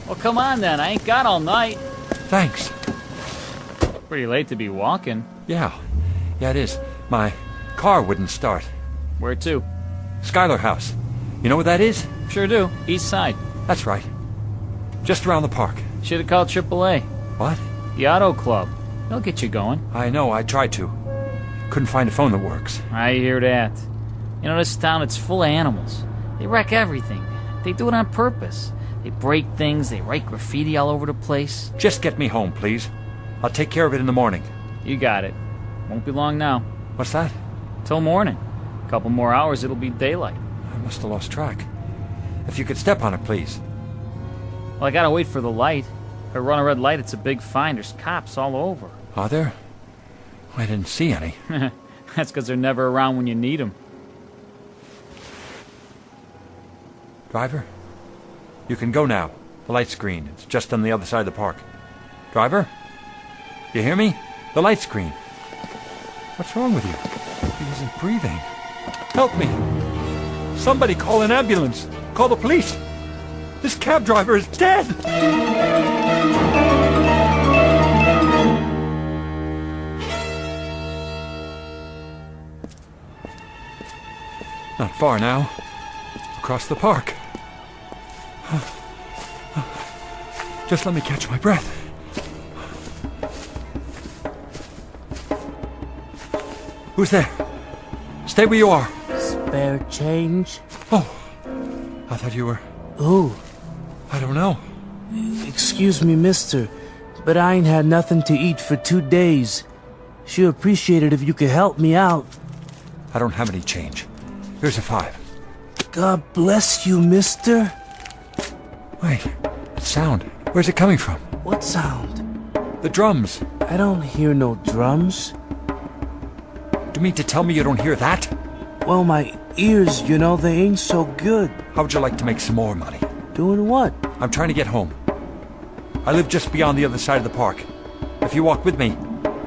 Well, come on then. I ain't got all night. Thanks. Pretty late to be walking. Yeah. Yeah, it is. My car wouldn't start. Where to? Schuyler House. You know where that is? Sure do. East side. That's right. Just around the park. Should have called AAA. What? The Auto Club. They'll get you going. I know. I tried to. Couldn't find a phone that works. I hear that. You know, this town, it's full of animals. They wreck everything. They do it on purpose. They break things. They write graffiti all over the place. Just get me home, please. I'll take care of it in the morning. You got it. Won't be long now. What's that? Till morning. A couple more hours, it'll be daylight. I must have lost track. If you could step on it, please. Well, I gotta wait for the light. If I run a red light, it's a big fine. There's cops all over. Are there? I didn't see any. That's because they're never around when you need them. Driver? You can go now. The light's green. It's just on the other side of the park. Driver? You hear me? The light's green. What's wrong with you? He isn't breathing. Help me! Somebody call an ambulance! Call the police! This cab driver is dead! Not far now. Across the park. Just let me catch my breath. Who's there? Stay where you are. Spare change? Oh, I thought you were... Who? I don't know. Excuse me, mister, but I ain't had nothing to eat for 2 days. Sure appreciate it if you could help me out. I don't have any change. Here's a 5. God bless you, mister. Wait, that sound. Where's it coming from? What sound? The drums. I don't hear no drums. Do you mean to tell me you don't hear that? Well, my ears, you know, they ain't so good. How would you like to make some more money? Doing what? I'm trying to get home. I live just beyond the other side of the park. If you walk with me,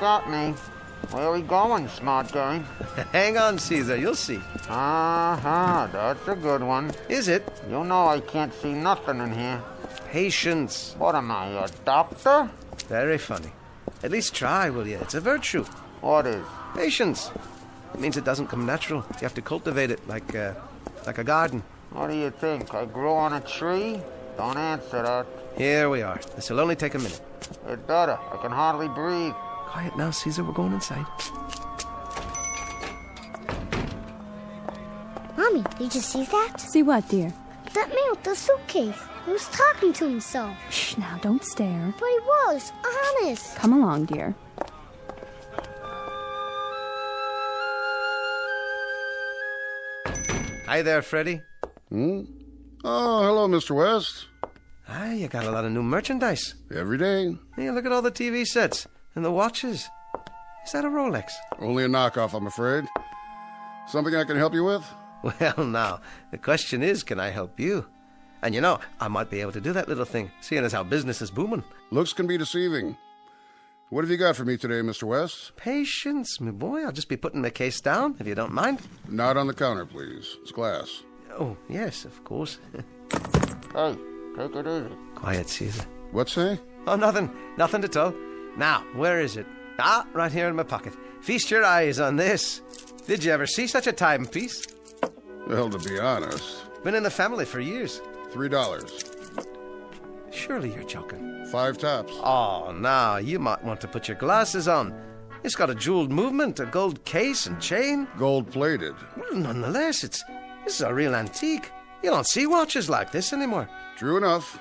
got me. Where are we going, smart guy? Hang on, Caesar, you'll see. Uh-huh, that's a good one. Is it? You know I can't see nothing in here. Patience. What am I, a doctor? Very funny. At least try, will you? It's a virtue. What is? Patience. It means it doesn't come natural. You have to cultivate it like a garden. What do you think? I grow on a tree? Don't answer that. Here we are. This will only take a minute. It better. I can hardly breathe. Quiet now, Caesar. We're going inside. Mommy, did you see that? See what, dear? That man with the suitcase. He was talking to himself. Shh, now, don't stare. But he was, honest. Come along, dear. Hi there, Freddie. Oh, hello, Mr. West. Ah, you got a lot of new merchandise. Every day. Yeah, look at all the TV sets and the watches. Is that a Rolex? Only a knockoff, I'm afraid. Something I can help you with? Well, now, the question is, can I help you? And you know, I might be able to do that little thing, seeing as how business is booming. Looks can be deceiving. What have you got for me today, Mr. West? Patience, my boy. I'll just be putting my case down, if you don't mind. Not on the counter, please. It's glass. Oh, yes, of course. Hey, take it easy. Quiet, Caesar. What's say? Oh, nothing. Nothing at all. Now, where is it? Ah, right here in my pocket. Feast your eyes on this. Did you ever see such a timepiece? Well, to be honest... Been in the family for years. $3. Surely you're joking. 5 tops. Oh, now, you might want to put your glasses on. It's got a jeweled movement, a gold case and chain. Gold-plated. Well, nonetheless, this is a real antique. You don't see watches like this anymore. True enough.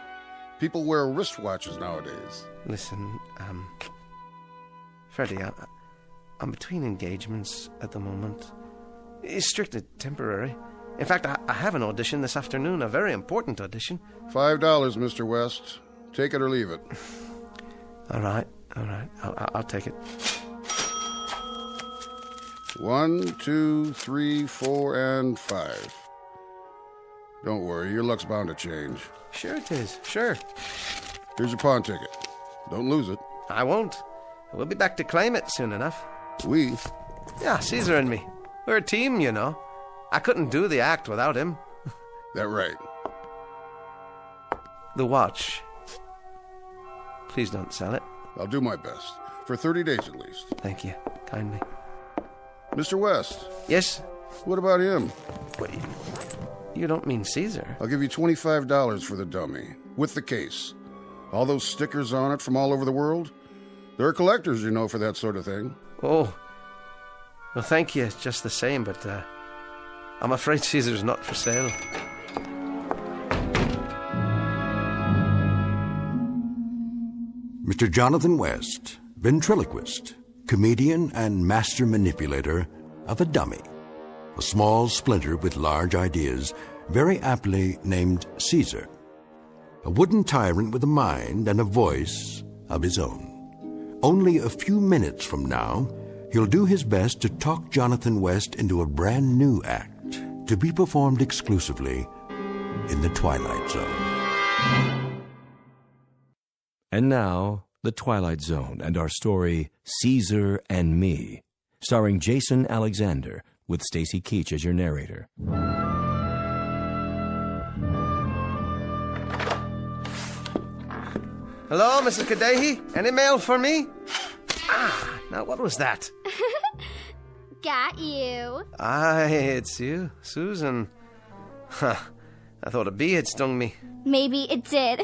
People wear wristwatches nowadays. Listen, Freddie, I'm between engagements at the moment. It's strictly temporary. In fact, I have an audition this afternoon, a very important audition. $5, Mr. West. Take it or leave it. All right. I'll take it. 1, 2, 3, 4, and 5. Don't worry, your luck's bound to change. Sure it is, sure. Here's your pawn ticket. Don't lose it. I won't. We'll be back to claim it soon enough. We? Yeah, Caesar and me. We're a team, you know. I couldn't do the act without him. That right. The watch. Please don't sell it. I'll do my best. For 30 days at least. Thank you. Kindly. Mr. West. Yes? What about him? What, you don't mean Caesar? I'll give you $25 for the dummy. With the case. All those stickers on it from all over the world. There are collectors, you know, for that sort of thing. Oh. Well, thank you just the same, but I'm afraid Caesar's not for sale. Mr. Jonathan West, ventriloquist, comedian, and master manipulator of a dummy. A small splinter with large ideas, very aptly named Caesar. A wooden tyrant with a mind and a voice of his own. Only a few minutes from now, he'll do his best to talk Jonathan West into a brand new act to be performed exclusively in the Twilight Zone. And now, The Twilight Zone and our story, Caesar and Me, starring Jason Alexander, with Stacy Keach as your narrator. Hello, Mrs. Kadehi? Any mail for me? Ah, now what was that? Got you. Aye, it's you, Susan. Huh, I thought a bee had stung me. Maybe it did.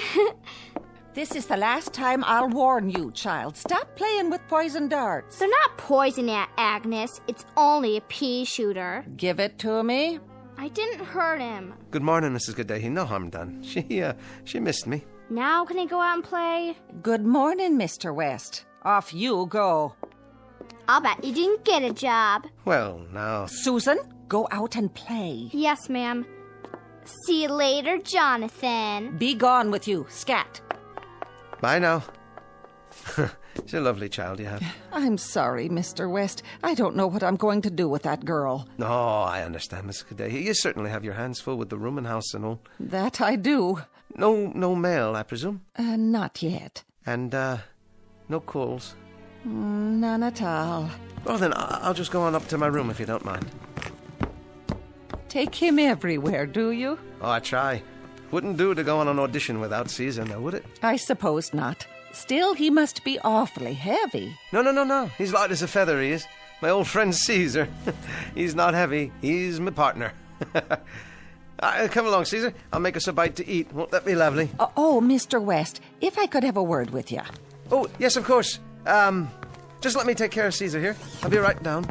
This is the last time I'll warn you, child. Stop playing with poison darts. They're not poison, Agnes. It's only a pea shooter. Give it to me. I didn't hurt him. Good morning, Mrs. Kadehi. No harm done. She missed me. Now can I go out and play? Good morning, Mr. West. Off you go. I'll bet you didn't get a job. Well, now... Susan, go out and play. Yes, ma'am. See you later, Jonathan. Be gone with you, scat. Bye now. She's a lovely child you have. I'm sorry, Mr. West. I don't know what I'm going to do with that girl. No, I understand, Miss Kadehi. You certainly have your hands full with the rooming house and all. That I do. No mail, I presume? Not yet. And, no calls? None at all. Well, then, I'll just go on up to my room if you don't mind. Take him everywhere, do you? Oh, I try. Wouldn't do to go on an audition without Caesar, now, would it? I suppose not. Still, he must be awfully heavy. No. He's light as a feather, he is. My old friend Caesar. He's not heavy. He's my partner. Come along, Caesar. I'll make us a bite to eat. Won't that be lovely? Oh, Mr. West, if I could have a word with you. Oh, yes, of course. Just let me take care of Caesar here. I'll be right down.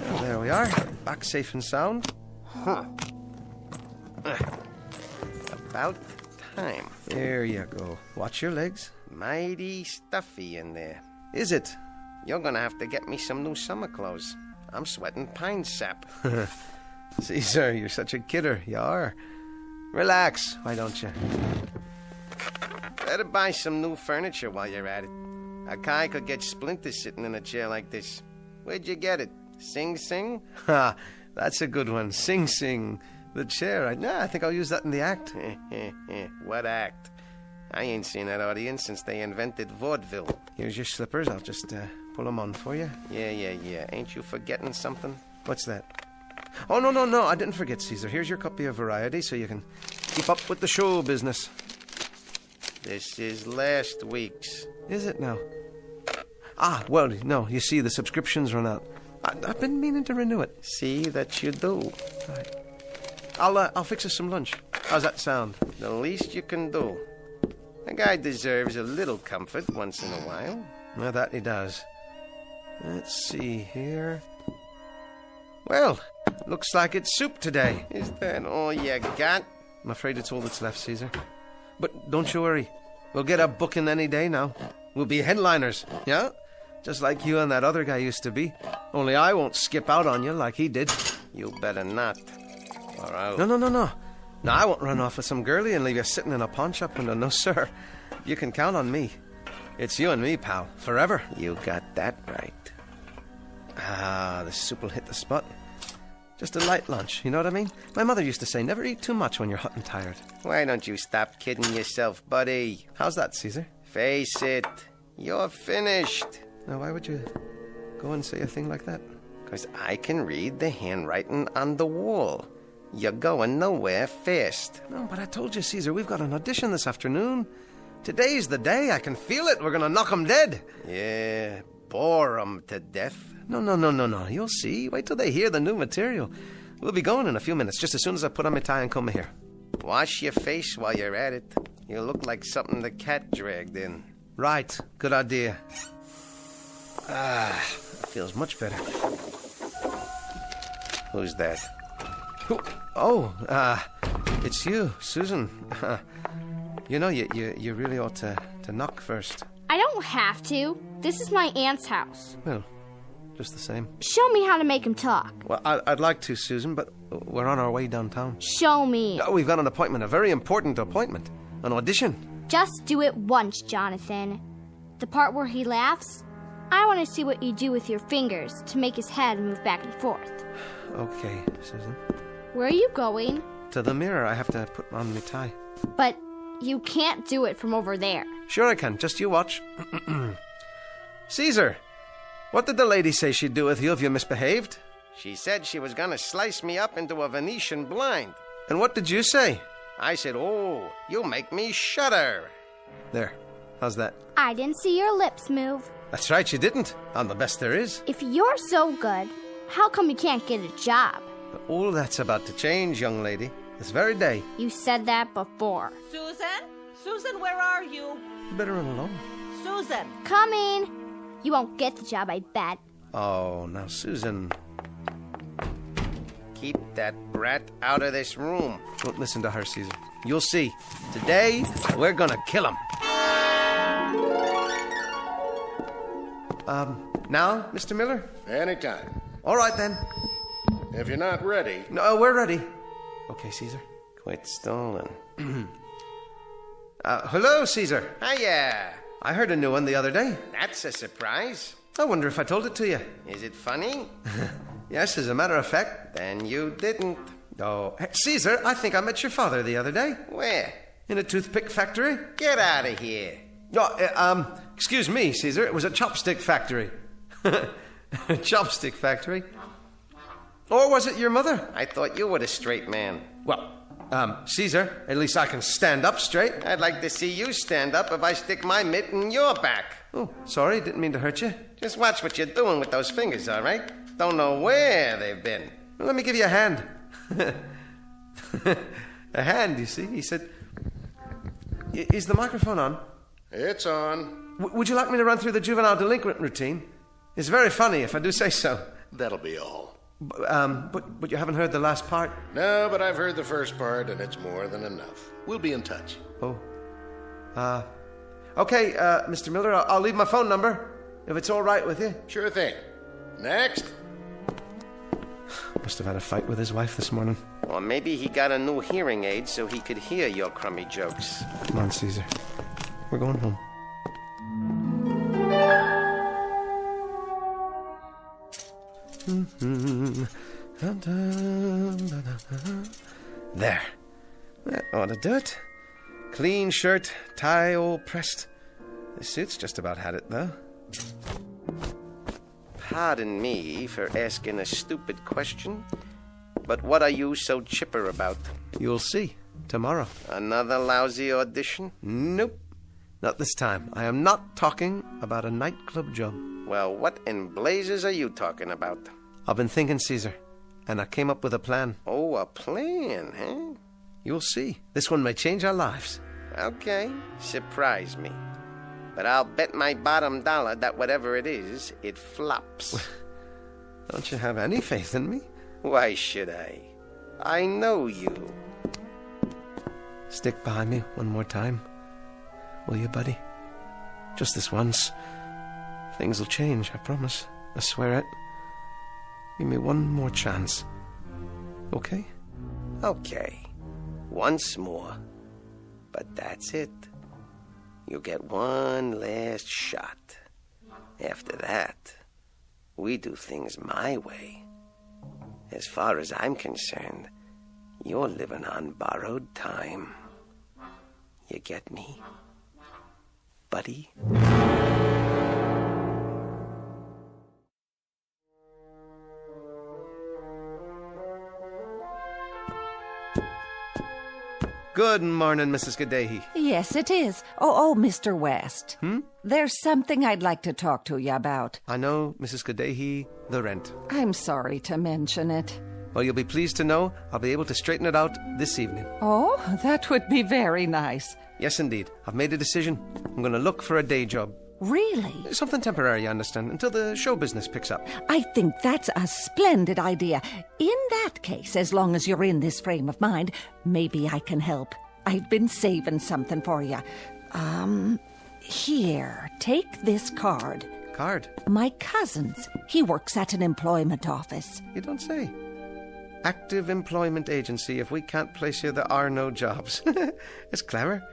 Well, there we are. Back safe and sound. Huh. About time. There you go. Watch your legs. Mighty stuffy in there. Is it? You're gonna have to get me some new summer clothes. I'm sweating pine sap. Caesar, you're such a kidder. You are. Relax, why don't you? Better buy some new furniture while you're at it. A guy could get splinters sitting in a chair like this. Where'd you get it? Sing Sing? Ha, that's a good one. Sing Sing. The chair. I think I'll use that in the act. What act? I ain't seen that audience since they invented vaudeville. Here's your slippers. I'll just pull them on for you. Yeah. Ain't you forgetting something? What's that? Oh, no. I didn't forget, Caesar. Here's your copy of Variety so you can keep up with the show business. This is last week's. Is it now? Well, no. You see, the subscription's run out. I've been meaning to renew it. See that you do. All right. I'll fix us some lunch. How's that sound? The least you can do. A guy deserves a little comfort once in a while. Well, that he does. Let's see here. Well, looks like it's soup today. Is that all you got? I'm afraid it's all that's left, Caesar. But don't you worry. We'll get a booking any day now. We'll be headliners, yeah? Just like you and that other guy used to be. Only I won't skip out on you like he did. You better not. Or I'll... No. No, I won't run off with some girlie and leave you sitting in a pawn shop window. No, sir. You can count on me. It's you and me, pal. Forever. You got that right. The soup will hit the spot. Just a light lunch, you know what I mean? My mother used to say, never eat too much when you're hot and tired. Why don't you stop kidding yourself, buddy? How's that, Caesar? Face it. You're finished. Now, why would you go and say a thing like that? Because I can read the handwriting on the wall. You're going nowhere fast. No, but I told you, Caesar, we've got an audition this afternoon. Today's the day. I can feel it. We're going to knock 'em dead. Yeah, bore 'em to death. No. You'll see. Wait till they hear the new material. We'll be going in a few minutes, just as soon as I put on my tie and comb here. Wash your face while you're at it. You look like something the cat dragged in. Right. Good idea. Feels much better. Who's that? It's you, Susan. You know, you really ought to knock first. I don't have to. This is my aunt's house. Well, just the same. Show me how to make him talk. Well, I'd like to, Susan, but we're on our way downtown. Show me. Oh, we've got an appointment, a very important appointment. An audition. Just do it once, Jonathan. The part where he laughs, I want to see what you do with your fingers to make his head move back and forth. Okay, Susan. Where are you going? To the mirror. I have to put on my tie. But you can't do it from over there. Sure I can. Just you watch. Caesar, what did the lady say she'd do with you if you misbehaved? She said she was going to slice me up into a Venetian blind. And what did you say? I said, oh, you make me shudder. There. How's that? I didn't see your lips move. That's right, you didn't. I'm the best there is. If you're so good, how come you can't get a job? All that's about to change, young lady. This very day. You said that before. Susan, where are you? You better run along. Susan! Coming! You won't get the job, I bet. Oh, now, Susan. Keep that brat out of this room. Don't listen to her, Caesar. You'll see. Today, we're gonna kill him. Now, Mr. Miller? Anytime. All right, then. If you're not ready... No, we're ready. Okay, Caesar. Quite stolen. Hello, Caesar. Hiya. I heard a new one the other day. That's a surprise. I wonder if I told it to you. Is it funny? Yes, as a matter of fact. Then you didn't. Oh, hey, Caesar, I think I met your father the other day. Where? In a toothpick factory. Get out of here. No, excuse me, Caesar. It was a chopstick factory. A chopstick factory? Or was it your mother? I thought you were the straight man. Well, Caesar, at least I can stand up straight. I'd like to see you stand up if I stick my mitt in your back. Oh, sorry, didn't mean to hurt you. Just watch what you're doing with those fingers, all right? Don't know where they've been. Well, let me give you a hand. A hand, you see? He said... Is the microphone on? It's on. Would you like me to run through the juvenile delinquent routine? It's very funny, if I do say so. That'll be all. But you haven't heard the last part? No, but I've heard the first part, and it's more than enough. We'll be in touch. Oh. Okay, Mr. Miller, I'll leave my phone number, if it's all right with you. Sure thing. Next. Must have had a fight with his wife this morning. Or maybe he got a new hearing aid so he could hear your crummy jokes. Come on, Caesar. We're going home. There. That ought to do it. Clean shirt, tie all pressed. The suit's just about had it, though. Pardon me for asking a stupid question, but what are you so chipper about? You'll see. Tomorrow. Another lousy audition? Nope. Not this time. I am not talking about a nightclub job. Well, what in blazes are you talking about? I've been thinking, Caesar, and I came up with a plan. Oh, a plan, huh? You'll see. This one may change our lives. Okay, surprise me. But I'll bet my bottom dollar that whatever it is, it flops. Don't you have any faith in me? Why should I? I know you. Stick by me one more time. Will you, buddy? Just this once. Things will change, I promise. I swear it. Give me one more chance. Okay? Okay. Once more. But that's it. You get one last shot. After that, we do things my way. As far as I'm concerned, you're living on borrowed time. You get me, buddy? Good morning, Mrs. Gaddahi. Yes, it is. Oh, Mr. West. There's something I'd like to talk to you about. I know, Mrs. Gaddahi, the rent. I'm sorry to mention it. Well, you'll be pleased to know I'll be able to straighten it out this evening. Oh, that would be very nice. Yes, indeed. I've made a decision. I'm going to look for a day job. Really? Something temporary, I understand, until the show business picks up. I think that's a splendid idea. In that case, as long as you're in this frame of mind, maybe I can help. I've been saving something for you. Here, take this card. Card? My cousin's. He works at an employment office. You don't say. Active employment agency. If we can't place you, there are no jobs. It's clever.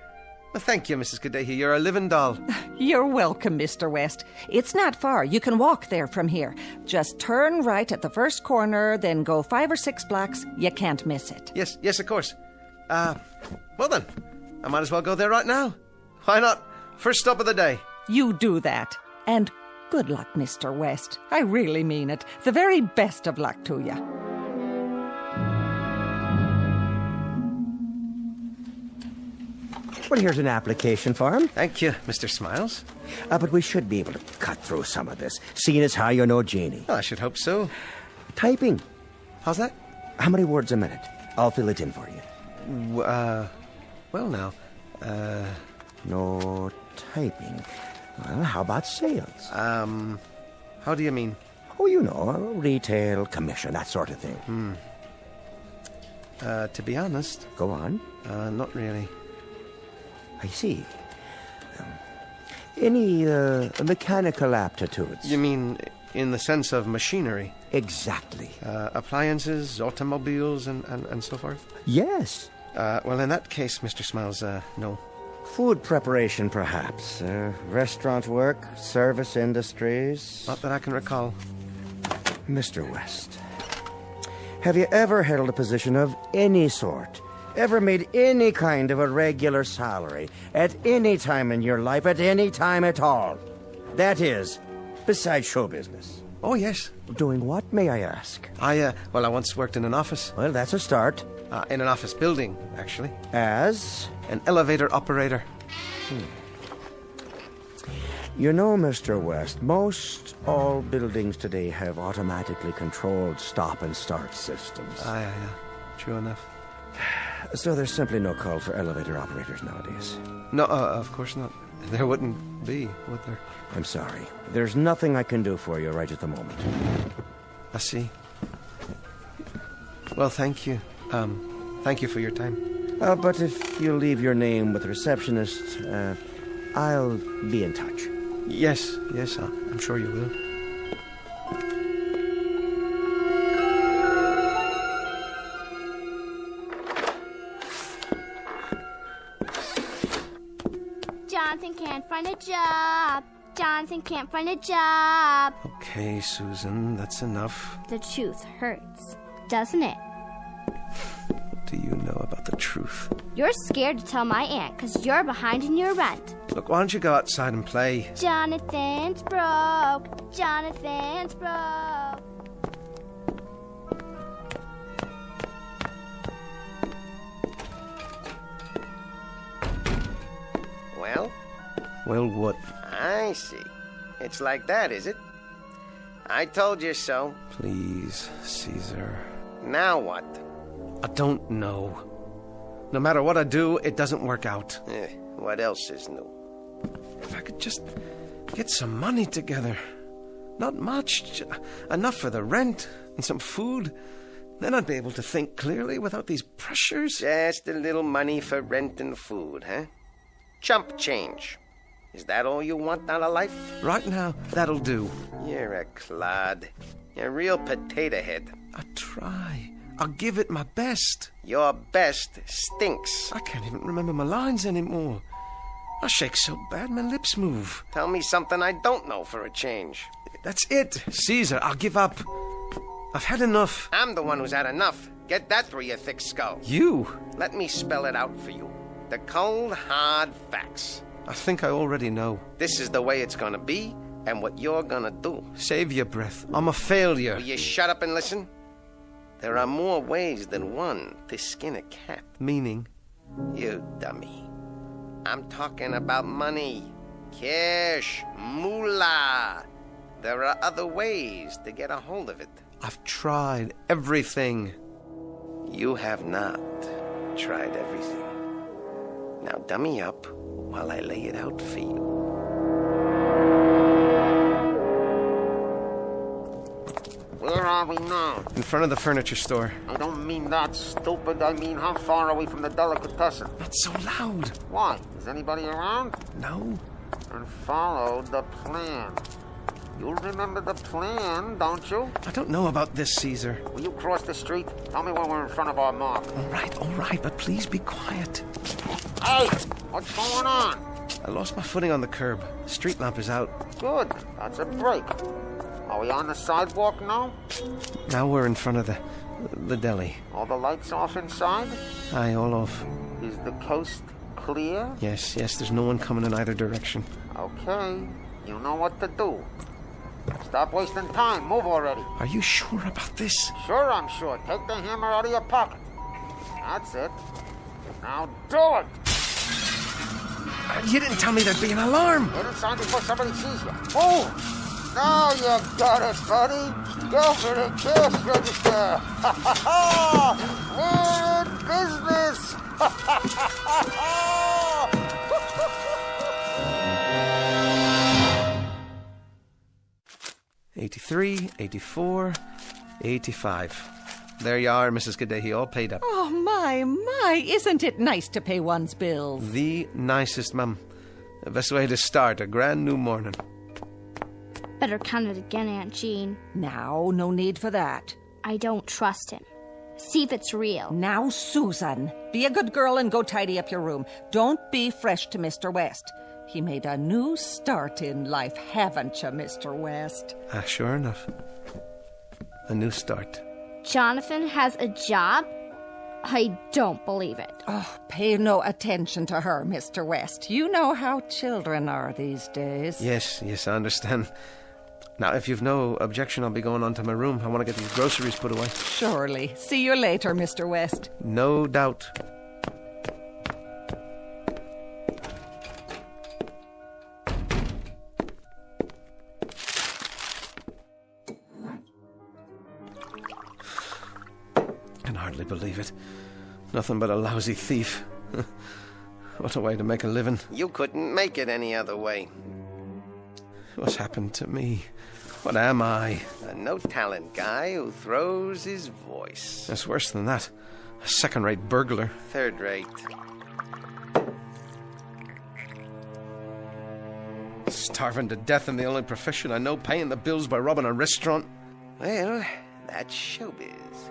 Well, thank you, Mrs. Gaddahi. You're a living doll. You're welcome, Mr. West. It's not far. You can walk there from here. Just turn right at the first corner, then go 5 or 6 blocks. You can't miss it. Yes, of course. Well then, I might as well go there right now. Why not? First stop of the day. You do that. And good luck, Mr. West. I really mean it. The very best of luck to you. Well, here's an application form. Thank you, Mr. Smiles. But we should be able to cut through some of this, seeing as how you know Jeannie. Well, I should hope so. Typing. How's that? How many words a minute? I'll fill it in for you. Well now, No typing. Well, how about sales? How do you mean? Oh, you know, retail, commission, that sort of thing. To be honest... Go on. Not really. I see. Any mechanical aptitudes? You mean in the sense of machinery? Exactly. Appliances, automobiles, and so forth? Yes. Well, in that case, Mr. Smiles, no. Food preparation, perhaps. Restaurant work, service industries. Not that I can recall. Mr. West, have you ever held a position of any sort? Ever made any kind of a regular salary at any time in your life, at any time at all? That is, besides show business. Oh, yes. Doing what, may I ask? I once worked in an office. Well, that's a start. In an office building, actually. As? An elevator operator. You know, Mr. West, most all buildings today have automatically controlled stop and start systems. Yeah. True enough. So there's simply no call for elevator operators nowadays. No, of course not. There wouldn't be, would there? I'm sorry. There's nothing I can do for you right at the moment. I see. Well, thank you. Thank you for your time. But if you leave your name with the receptionist, I'll be in touch. Yes, I'm sure you will. Jonathan can't find a job. Jonathan can't find a job. Okay, Susan, that's enough. The truth hurts, doesn't it? What do you know about the truth? You're scared to tell my aunt because you're behind in your rent. Look, why don't you go outside and play? Jonathan's broke. Jonathan's broke. Well? Well, what? I see. It's like that, is it? I told you so. Please, Caesar. Now what? I don't know. No matter what I do, it doesn't work out. What else is new? If I could just get some money together. Not much. Enough for the rent and some food. Then I'd be able to think clearly without these pressures. Just a little money for rent and food, huh? Chump change. Is that all you want out of life? Right now, that'll do. You're a clod. You're a real potato head. I try. I'll give it my best. Your best stinks. I can't even remember my lines anymore. I shake so bad my lips move. Tell me something I don't know for a change. That's it. Caesar, I'll give up. I've had enough. I'm the one who's had enough. Get that through your thick skull. You? Let me spell it out for you. The cold, hard facts. I think I already know. This is the way it's gonna be, and what you're gonna do. Save your breath. I'm a failure. Will you shut up and listen? There are more ways than one to skin a cat. Meaning? You dummy. I'm talking about money. Cash. Moolah. There are other ways to get a hold of it. I've tried everything. You have not tried everything. Now dummy up while I lay it out for you. Where are we now? In front of the furniture store. I don't mean that, stupid. I mean, how far are we from the delicatessen? Not so loud. Why? Is anybody around? No. And follow the plan. You remember the plan, don't you? I don't know about this, Caesar. Will you cross the street? Tell me when we're in front of our mark. All right, but please be quiet. Hey! What's going on? I lost my footing on the curb. The street lamp is out. Good. That's a break. Are we on the sidewalk now? Now we're in front of the deli. All the lights off inside? Aye, all off. Is the coast clear? Yes, there's no one coming in either direction. Okay. You know what to do. Stop wasting time. Move already. Are you sure about this? Sure, I'm sure. Take the hammer out of your pocket. That's it. Now do it! You didn't tell me there'd be an alarm. Get inside before somebody sees you. Move! Now you got it, buddy. Go for the cash register. We're in business. 83, 84, 85. There you are, Mrs. Gaddahi, all paid up. Oh, my. Isn't it nice to pay one's bills? The nicest, mum. The best way to start a grand new morning. Better count it again, Aunt Jean. Now, no need for that. I don't trust him. See if it's real. Now, Susan, be a good girl and go tidy up your room. Don't be fresh to Mr. West. He made a new start in life, haven't you, Mr. West? Sure enough. A new start. Jonathan has a job? I don't believe it. Oh, pay no attention to her, Mr. West. You know how children are these days. Yes, I understand. Now, if you've no objection, I'll be going on to my room. I want to get these groceries put away. Surely. See you later, Mr. West. No doubt. Can hardly believe it. Nothing but a lousy thief. What a way to make a living. You couldn't make it any other way. What's happened to me? What am I? A no-talent guy who throws his voice. It's worse than that. A second-rate burglar. Third-rate. Starving to death in the only profession I know, paying the bills by robbing a restaurant. Well, that's showbiz.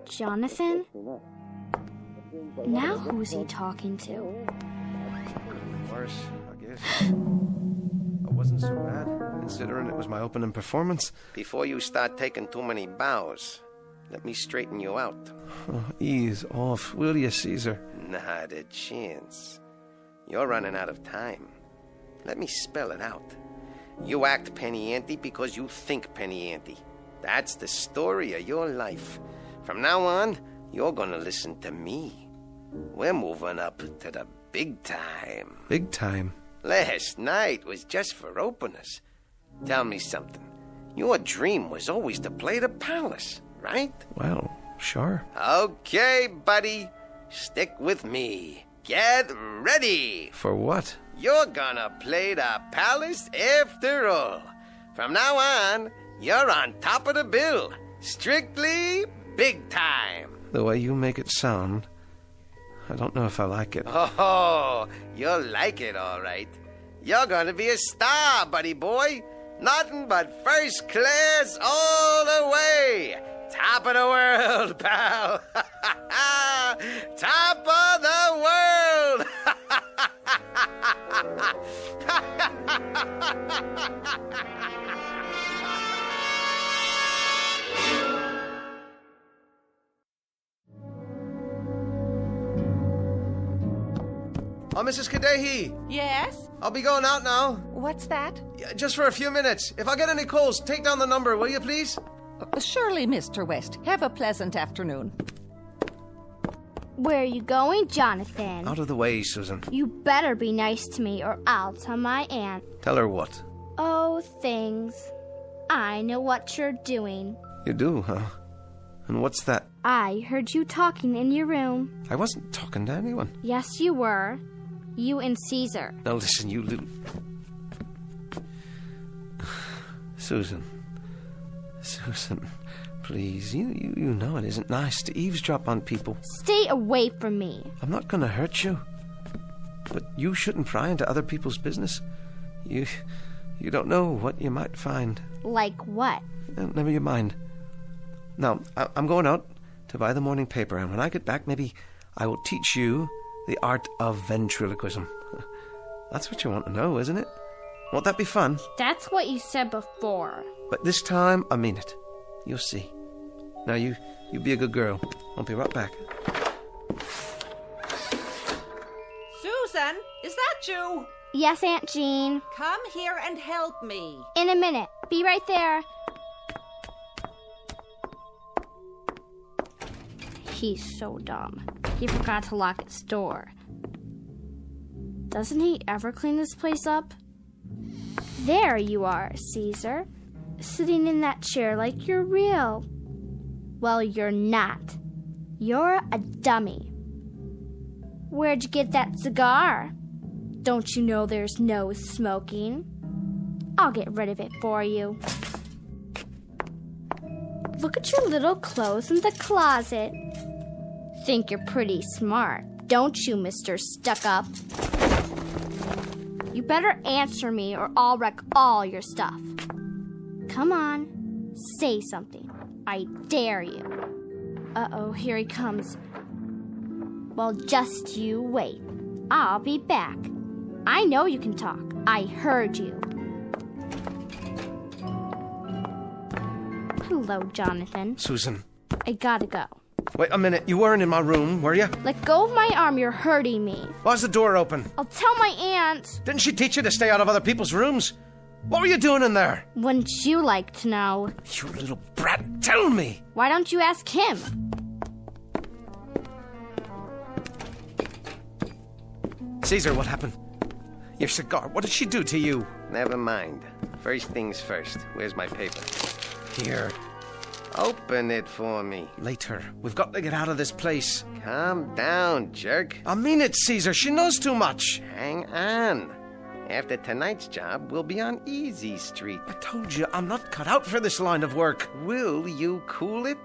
Jonathan? Now who's he talking to? Worse, I guess. It wasn't so bad, considering it was my opening performance. Before you start taking too many bows, let me straighten you out. Oh, ease off, will you, Caesar? Not a chance. You're running out of time. Let me spell it out. You act penny ante because you think penny ante. That's the story of your life. From now on, you're gonna listen to me. We're moving up to the big time. Big time? Last night was just for openers. Tell me something. Your dream was always to play the palace, right? Well, sure. Okay, buddy. Stick with me. Get ready. For what? You're gonna play the palace after all. From now on, you're on top of the bill. Strictly big time. The way you make it sound, I don't know if I like it. Oh, you'll like it, all right. You're gonna be a star, buddy boy. Nothing but first class all the way. Top of the world, pal. Top of the world. Oh, Mrs. Kadehi. Yes? I'll be going out now. What's that? Just for a few minutes. If I get any calls, take down the number, will you, please? Surely, Mr. West. Have a pleasant afternoon. Where are you going, Jonathan? Out of the way, Susan. You better be nice to me or I'll tell my aunt. Tell her what? Oh, things. I know what you're doing. You do, huh? And what's that? I heard you talking in your room. I wasn't talking to anyone. Yes, you were. You and Caesar. Now listen, you little... Susan, please, you know it isn't nice to eavesdrop on people. Stay away from me. I'm not going to hurt you. But you shouldn't pry into other people's business. You don't know what you might find. Like what? Never you mind. Now, I'm going out to buy the morning paper, and when I get back, maybe I will teach you the art of ventriloquism. That's what you want to know, isn't it? Won't that be fun? That's what you said before. But this time, I mean it. You'll see. Now, you be a good girl. I'll be right back. Susan, is that you? Yes, Aunt Jean. Come here and help me. In a minute. Be right there. He's so dumb. He forgot to lock his door. Doesn't he ever clean this place up? There you are, Caesar. Sitting in that chair like you're real. Well, you're not. You're a dummy. Where'd you get that cigar? Don't you know there's no smoking? I'll get rid of it for you. Look at your little clothes in the closet. Think you're pretty smart, don't you, Mr. Stuck-Up? You better answer me or I'll wreck all your stuff. Come on, say something. I dare you. Uh-oh, here he comes. Well, just you wait. I'll be back. I know you can talk. I heard you. Hello, Jonathan. Susan. I gotta go. Wait a minute. You weren't in my room, were you? Let go of my arm. You're hurting me. Why's the door open? I'll tell my aunt. Didn't she teach you to stay out of other people's rooms? What were you doing in there? Wouldn't you like to know? You little brat. Tell me. Why don't you ask him? Caesar, what happened? Your cigar. What did she do to you? Never mind. First things first. Where's my paper? Here. Open it for me. Later. We've got to get out of this place. Calm down, jerk. I mean it, Caesar. She knows too much. Hang on. After tonight's job, we'll be on Easy Street. I told you, I'm not cut out for this line of work. Will you cool it?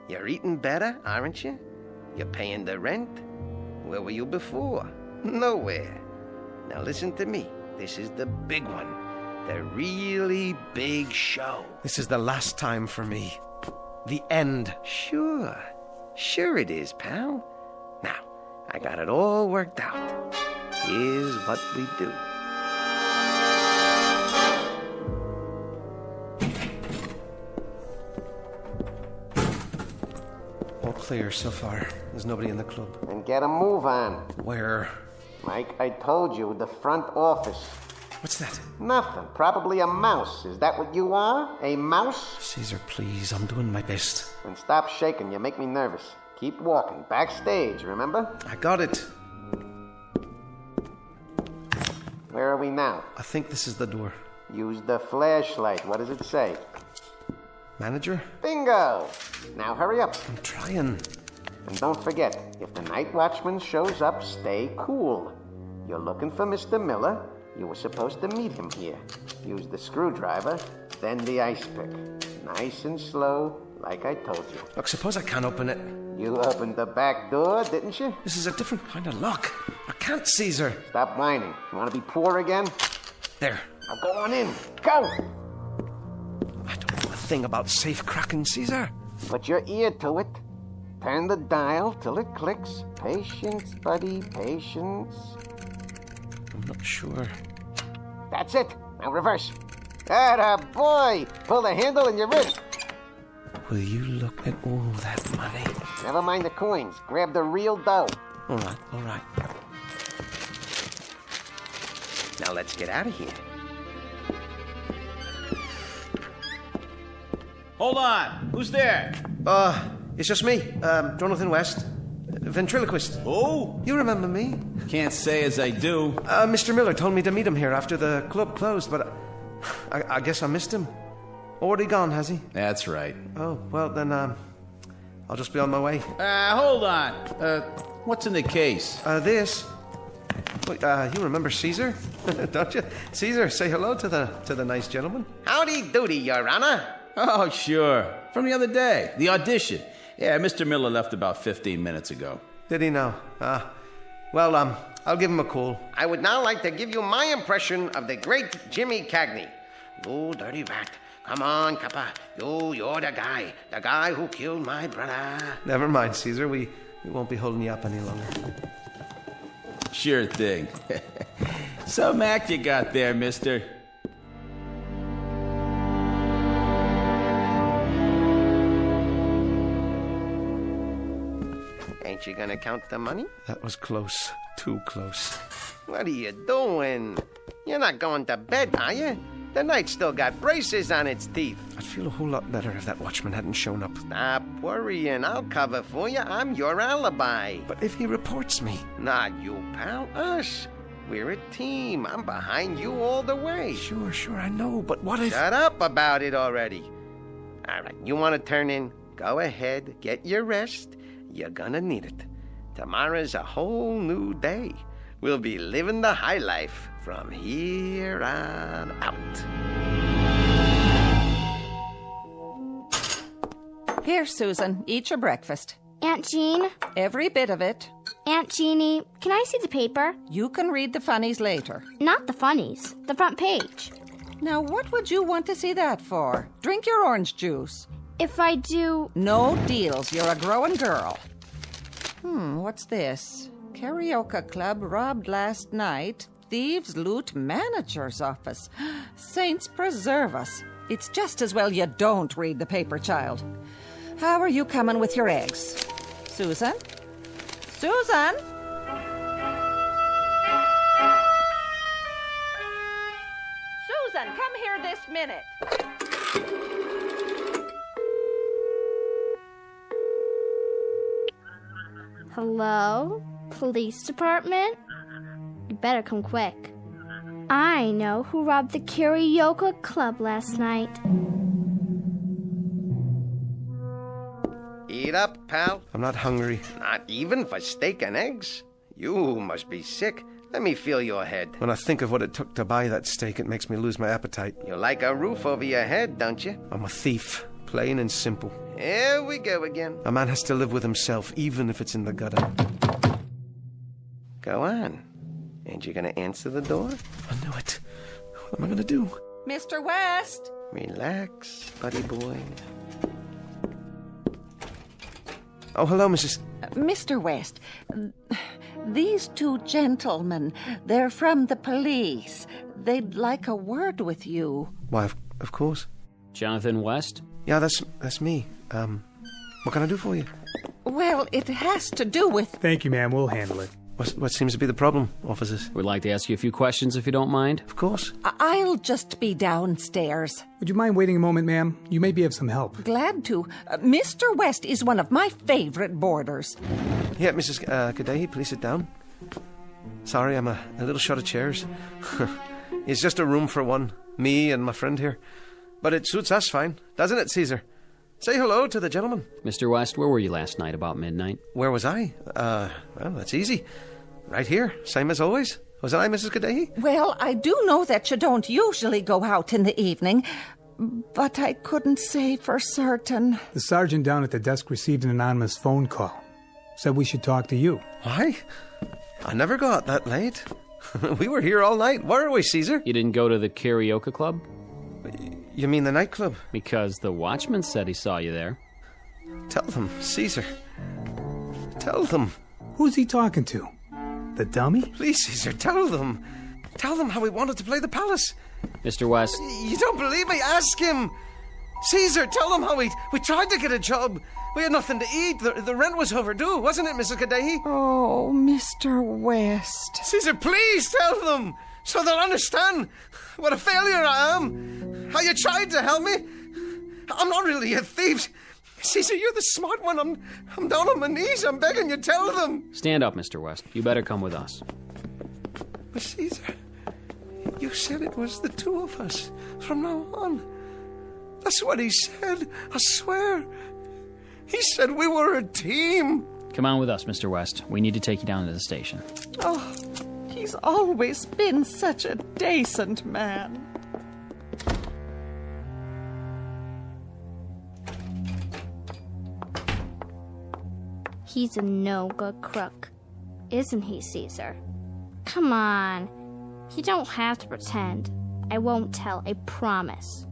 You're eating better, aren't you? You're paying the rent. Where were you before? Nowhere. Now listen to me. This is the big one. The really big show. This is the last time for me. The end. Sure. Sure it is, pal. Now, I got it all worked out. Here's what we do. All clear so far. There's nobody in the club. And get a move on. Where? Mike, I told you, the front office. What's that? Nothing. Probably a mouse. Is that what you are? A mouse? Caesar, please. I'm doing my best. And stop shaking. You make me nervous. Keep walking. Backstage, remember? I got it. Where are we now? I think this is the door. Use the flashlight. What does it say? Manager? Bingo! Now hurry up. I'm trying. And don't forget, if the night watchman shows up, stay cool. You're looking for Mr. Miller. You were supposed to meet him here. Use the screwdriver, then the ice pick. Nice and slow, like I told you. Look, suppose I can't open it. You opened the back door, didn't you? This is a different kind of lock. I can't, Caesar. Stop whining. You want to be poor again? There. Now go on in. Go! I don't know a thing about safe cracking, Caesar. Put your ear to it. Turn the dial till it clicks. Patience, buddy, patience. I'm not sure. That's it. Now reverse. Atta boy! Pull the handle and you're in. Will you look at all that money? Never mind the coins. Grab the real dough. All right, all right. Now let's get out of here. Hold on. Who's there? It's just me, Jonathan West. Ventriloquist. Oh? You remember me? Can't say as I do. Mr. Miller told me to meet him here after the club closed, but I guess I missed him. Already gone, has he? That's right. Oh, well, then, I'll just be on my way. Hold on. What's in the case? This. Wait, you remember Caesar? Don't you? Caesar, say hello to the nice gentleman. Howdy doody, Your Honor. Oh, sure. From the other day. The audition. Yeah, Mr. Miller left about 15 minutes ago. Did he now? Well, I'll give him a call. I would now like to give you my impression of the great Jimmy Cagney. You dirty rat. Come on, Kappa. You're the guy who killed my brother. Never mind, Caesar. We won't be holding you up any longer. Sure thing. Some act you got there, mister. Ain't you gonna count the money? That was close. Too close. What are you doing? You're not going to bed, are you? The night's still got braces on its teeth. I'd feel a whole lot better if that watchman hadn't shown up. Stop worrying. I'll cover for you. I'm your alibi. But if he reports me? Not you, pal. Us. We're a team. I'm behind you all the way. Sure, I know. But what if... Shut up about it already. All right, you want to turn in? Go ahead. Get your rest. You're gonna need it. Tomorrow's a whole new day. We'll be living the high life from here on out. Here, Susan, eat your breakfast. Aunt Jean? Every bit of it. Aunt Jeannie, can I see the paper? You can read the funnies later. Not the funnies, the front page. Now, what would you want to see that for? Drink your orange juice. If I do... No deals. You're a growing girl. What's this? Karaoke club robbed last night. thieves loot manager's office. Saints preserve us. It's just as well you don't read the paper, child. How are you coming with your eggs? Susan? Susan? Susan, come here this minute. Hello? Police department? You better come quick. I know who robbed the karaoke club last night. Eat up, pal. I'm not hungry. Not even for steak and eggs? You must be sick. Let me feel your head. When I think of what it took to buy that steak, it makes me lose my appetite. You like a roof over your head, don't you? I'm a thief, plain and simple. Here we go again. A man has to live with himself, even if it's in the gutter. Go on. Ain't you gonna answer the door? I knew it. What am I gonna do? Mr. West! Relax, buddy boy. Oh, hello, Mrs. Mr. West, these two gentlemen, they're from the police. They'd like a word with you. Why, of course. Jonathan West? Yeah, that's me. What can I do for you? Well, it has to do with... Thank you, ma'am. We'll handle it. What seems to be the problem, officers? We'd like to ask you a few questions if you don't mind. Of course. I'll just be downstairs. Would you mind waiting a moment, ma'am? You may be of some help. Glad to. Mr. West is one of my favorite boarders. Yeah, Mrs. Kadehi, please sit down. Sorry, I'm a little short of chairs. It's just a room for one. Me and my friend here. But it suits us fine, doesn't it, Caesar? Say hello to the gentleman. Mr. West, where were you last night about midnight? Where was I? Well, that's easy. Right here, same as always. Was I, Mrs. Kadehi? Well, I do know that you don't usually go out in the evening, but I couldn't say for certain. The sergeant down at the desk received an anonymous phone call. Said we should talk to you. Why? I never go out that late. We were here all night, weren't we, Caesar? You didn't go to the karaoke club? You mean the nightclub? Because the watchman said he saw you there. Tell them, Caesar. Tell them. Who's he talking to? The dummy? Please, Caesar, tell them. Tell them how we wanted to play the palace. Mr. West. You don't believe me? Ask him. Caesar, tell them how we tried to get a job. We had nothing to eat. The rent was overdue, wasn't it, Mrs. Kadehi? Oh, Mr. West. Caesar, please tell them, so they'll understand what a failure I am. How you tried to help me. I'm not really a thief. Caesar, you're the smart one. I'm down on my knees. I'm begging you, tell them. Stand up, Mr. West. You better come with us. But Caesar, you said it was the two of us from now on. That's what he said, I swear. He said we were a team. Come on with us, Mr. West. We need to take you down to the station. Oh, he's always been such a decent man. He's a no-good crook, isn't he, Caesar? Come on. You don't have to pretend. I won't tell, I promise.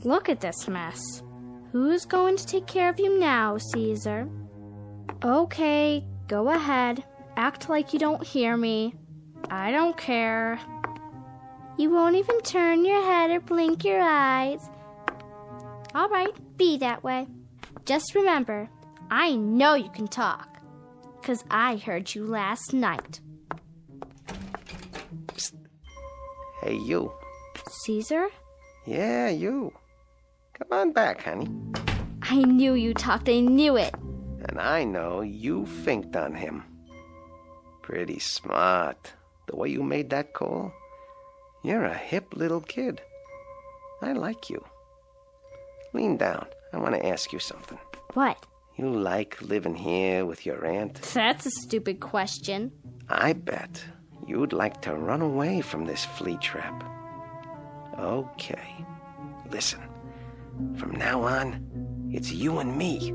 Look at this mess. Who's going to take care of you now, Caesar? Okay, go ahead. Act like you don't hear me. I don't care. You won't even turn your head or blink your eyes. All right, be that way. Just remember, I know you can talk, 'cause I heard you last night. Psst. Hey, you. Caesar? Yeah, you. Come on back, honey. I knew you talked, I knew it. And I know you finked on him. Pretty smart. The way you made that call. You're a hip little kid. I like you. Lean down. I want to ask you something. What? You like living here with your aunt? That's a stupid question. I bet you'd like to run away from this flea trap. Okay. Listen. From now on, it's you and me.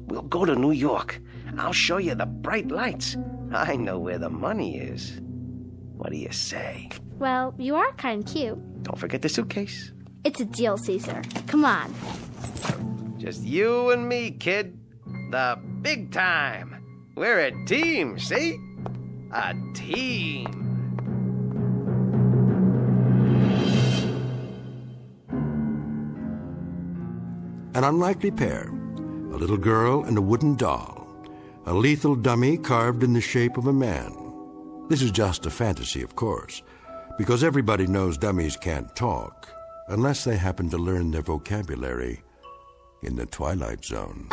We'll go to New York. I'll show you the bright lights. I know where the money is. What do you say? Well, you are kind of cute. Don't forget the suitcase. It's a deal, Caesar. Come on. Just you and me, kid. The big time. We're a team, see? A team. An unlikely pair, a little girl and a wooden doll, a lethal dummy carved in the shape of a man. This is just a fantasy, of course, because everybody knows dummies can't talk unless they happen to learn their vocabulary in the Twilight Zone.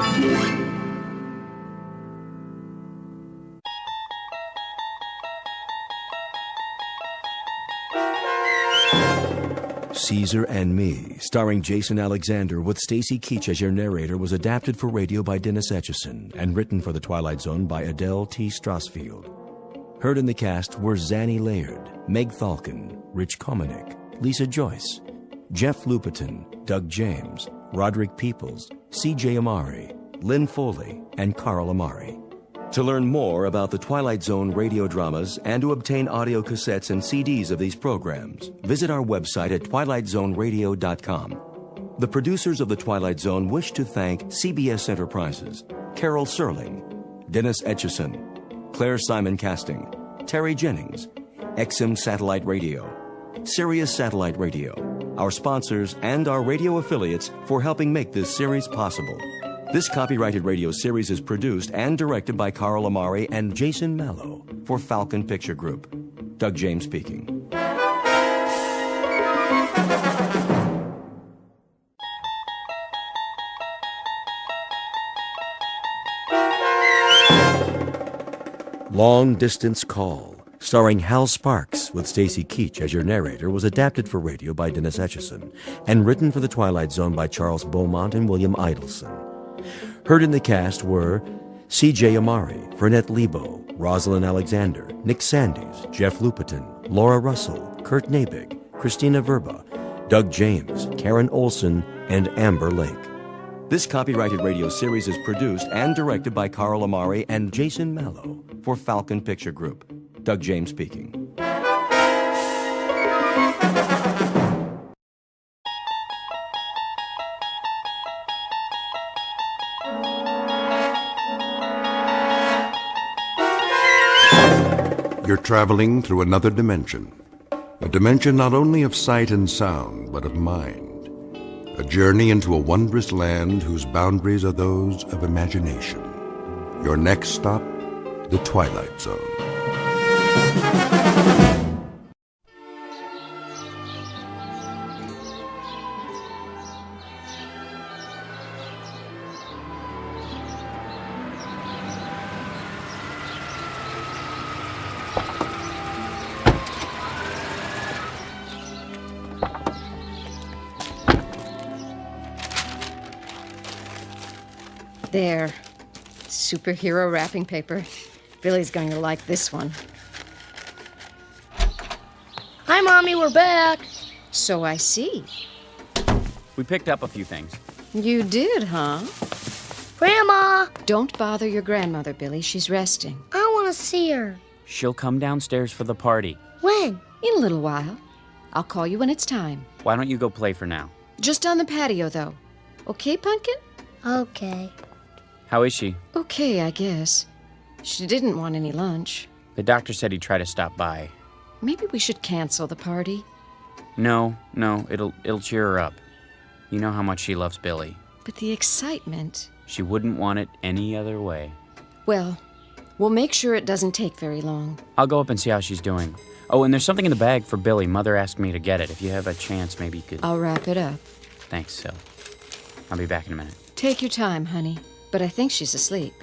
Caesar and Me, starring Jason Alexander with Stacy Keach as your narrator, was adapted for radio by Dennis Etchison and written for The Twilight Zone by Adele T. Strasfield. Heard in the cast were Zanny Laird, Meg Falcon, Rich Komanek, Lisa Joyce, Jeff Lupetin, Doug James, Roderick Peoples, C.J. Amari, Lynn Foley, and Carl Amari. To learn more about the Twilight Zone radio dramas and to obtain audio cassettes and CDs of these programs, visit our website at twilightzoneradio.com. The producers of The Twilight Zone wish to thank CBS Enterprises, Carol Serling, Dennis Etchison, Claire Simon Casting, Terry Jennings, XM Satellite Radio, Sirius Satellite Radio, our sponsors, and our radio affiliates for helping make this series possible. This copyrighted radio series is produced and directed by Carl Amari and Jason Mallow for Falcon Picture Group. Doug James speaking. Long Distance Call, starring Hal Sparks with Stacy Keach as your narrator, was adapted for radio by Dennis Etchison and written for The Twilight Zone by Charles Beaumont and William Idelson. Heard in the cast were C.J. Amari, Fernette Lebo, Rosalind Alexander, Nick Sandys, Jeff Lupetin, Laura Russell, Kurt Nabig, Christina Verba, Doug James, Karen Olson, and Amber Lake. This copyrighted radio series is produced and directed by Carl Amari and Jason Mallow for Falcon Picture Group. Doug James speaking. You're traveling through another dimension. A dimension not only of sight and sound, but of mind. A journey into a wondrous land whose boundaries are those of imagination. Your next stop, the Twilight Zone. There. Superhero wrapping paper. Billy's going to like this one. Hi, Mommy, we're back. So I see. We picked up a few things. You did, huh? Grandma! Don't bother your grandmother, Billy. She's resting. I want to see her. She'll come downstairs for the party. When? In a little while. I'll call you when it's time. Why don't you go play for now? Just on the patio, though. Okay, Pumpkin? Okay. How is she? Okay, I guess. She didn't want any lunch. The doctor said he'd try to stop by. Maybe we should cancel the party. No, it'll cheer her up. You know how much she loves Billy. But the excitement... She wouldn't want it any other way. Well, we'll make sure it doesn't take very long. I'll go up and see how she's doing. Oh, and there's something in the bag for Billy. Mother asked me to get it. If you have a chance, maybe you could... I'll wrap it up. Thanks, Sil. I'll be back in a minute. Take your time, honey. But I think she's asleep.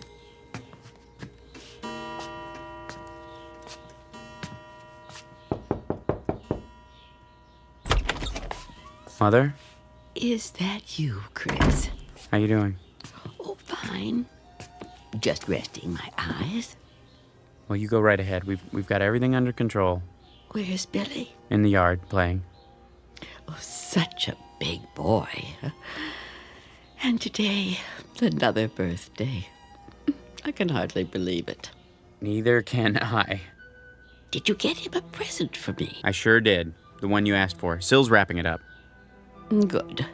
Mother? Is that you, Chris? How you doing? Oh, fine. Just resting my eyes. Well, you go right ahead. We've got everything under control. Where's Billy? In the yard, playing. Oh, such a big boy. And today, another birthday. I can hardly believe it. Neither can I. Did you get him a present for me? I sure did. The one you asked for. Sil's wrapping it up. Good.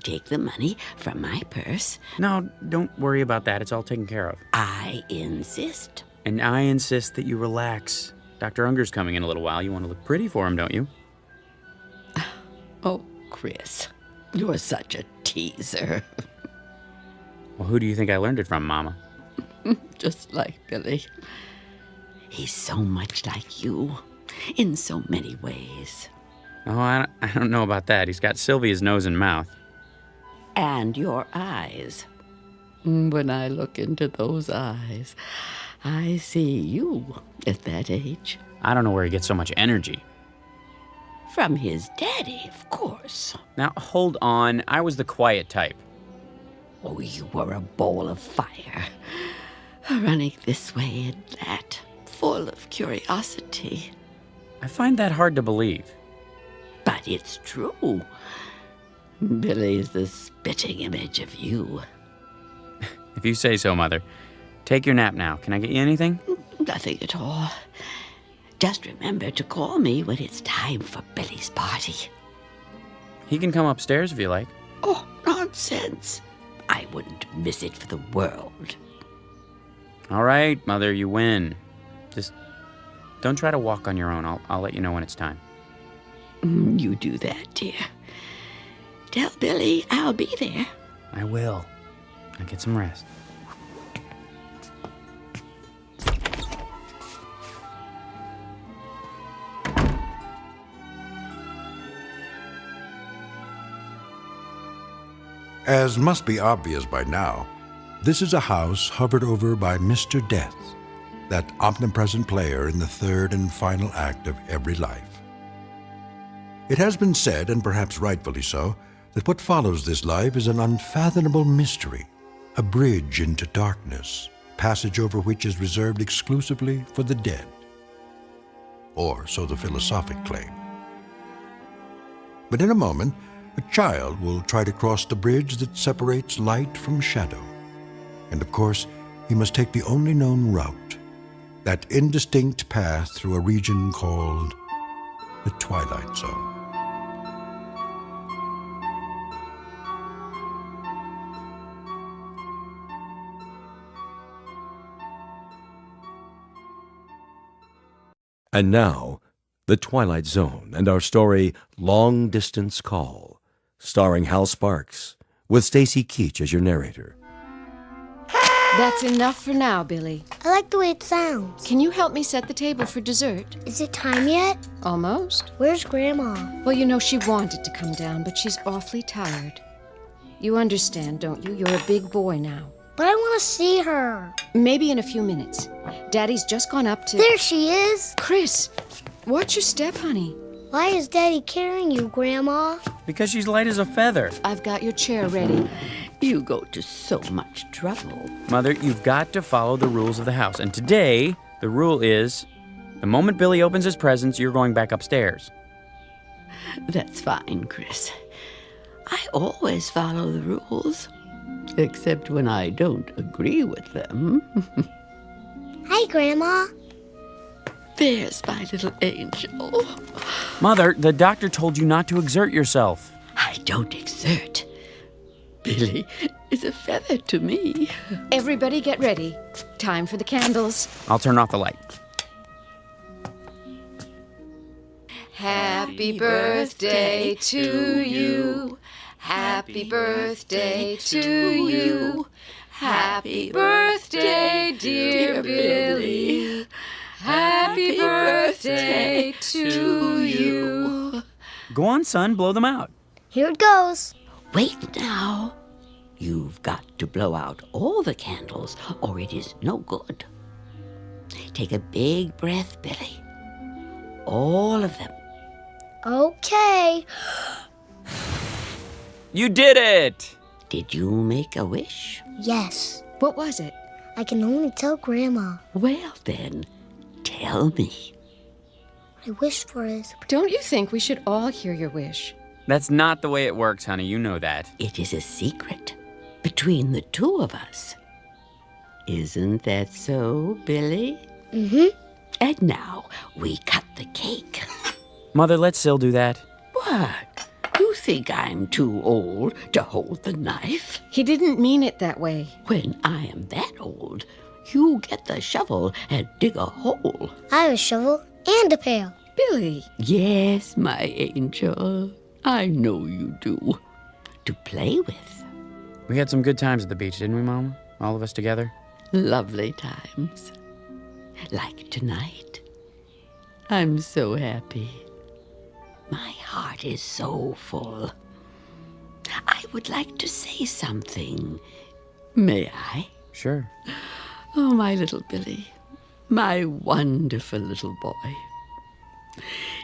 Take the money from my purse. No, don't worry about that. It's all taken care of. I insist. And I insist that you relax. Dr. Unger's coming in a little while. You want to look pretty for him, don't you? Oh, Chris. You're such a teaser. Well, who do you think I learned it from, Mama? Just like Billy. He's so much like you in so many ways. Oh, I don't know about that. He's got Sylvia's nose and mouth. And your eyes. When I look into those eyes, I see you at that age. I don't know where he gets so much energy. From his daddy, of course. Now, hold on. I was the quiet type. Oh, you were a ball of fire. Running this way and that, full of curiosity. I find that hard to believe. But it's true. Billy's the spitting image of you. If you say so, Mother. Take your nap now. Can I get you anything? Nothing at all. Just remember to call me when it's time for Billy's party. He can come upstairs if you like. Oh, nonsense. I wouldn't miss it for the world. All right, Mother, you win. Just don't try to walk on your own. I'll let you know when it's time. You do that, dear. Tell Billy I'll be there. I will. Now get some rest. As must be obvious by now, this is a house hovered over by Mr. Death, that omnipresent player in the third and final act of every life. It has been said, and perhaps rightfully so, that what follows this life is an unfathomable mystery, a bridge into darkness, passage over which is reserved exclusively for the dead. Or so the philosophic claim. But in a moment, a child will try to cross the bridge that separates light from shadow. And of course, he must take the only known route, that indistinct path through a region called the Twilight Zone. And now, The Twilight Zone and our story, Long Distance Call, starring Hal Sparks, with Stacy Keach as your narrator. That's enough for now, Billy. I like the way it sounds. Can you help me set the table for dessert? Is it time yet? Almost. Where's Grandma? Well, you know, she wanted to come down, but she's awfully tired. You understand, don't you? You're a big boy now. But I want to see her. Maybe in a few minutes. Daddy's just gone up to... There she is. Chris, watch your step, honey. Why is Daddy carrying you, Grandma? Because she's light as a feather. I've got your chair ready. You go to so much trouble. Mother, you've got to follow the rules of the house. And today, the rule is, the moment Billy opens his presents, you're going back upstairs. That's fine, Chris. I always follow the rules. Except when I don't agree with them. Hi, Grandma. There's my little angel. Mother, the doctor told you not to exert yourself. I don't exert. Billy is a feather to me. Everybody get ready. Time for the candles. I'll turn off the light. Happy birthday to you. Happy birthday to you. Happy birthday, dear Billy. Happy birthday to you. Go on, son, blow them out. Here it goes. Wait now. You've got to blow out all the candles, or it is no good. Take a big breath, Billy. All of them. Okay. You did it! Did you make a wish? Yes. What was it? I can only tell Grandma. Well, then, tell me. What I wish for is... Don't you think we should all hear your wish? That's not the way it works, honey. You know that. It is a secret between the two of us. Isn't that so, Billy? Mm-hmm. And now we cut the cake. Mother, let Syl do that. What? You think I'm too old to hold the knife? He didn't mean it that way. When I am that old, you get the shovel and dig a hole. I have a shovel and a pail. Billy. Yes, my angel. I know you do. to play with. We had some good times at the beach, didn't we, Mama? All of us together? Lovely times. Like tonight. I'm so happy. My heart is so full. I would like to say something. May I? Sure. Oh, my little Billy. My wonderful little boy.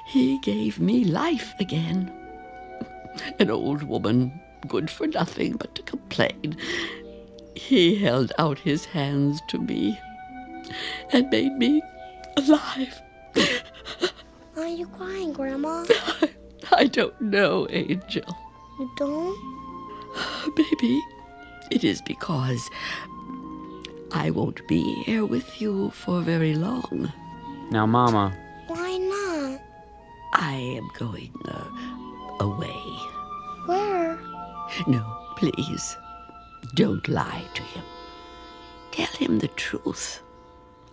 He gave me life again. An old woman, good for nothing but to complain. He held out his hands to me and made me alive. Why are you crying, Grandma? I don't know, Angel. You don't? Maybe it is because I won't be here with you for very long. Now, Mama. Why not? I am going away. Where? No, please. Don't lie to him. Tell him the truth.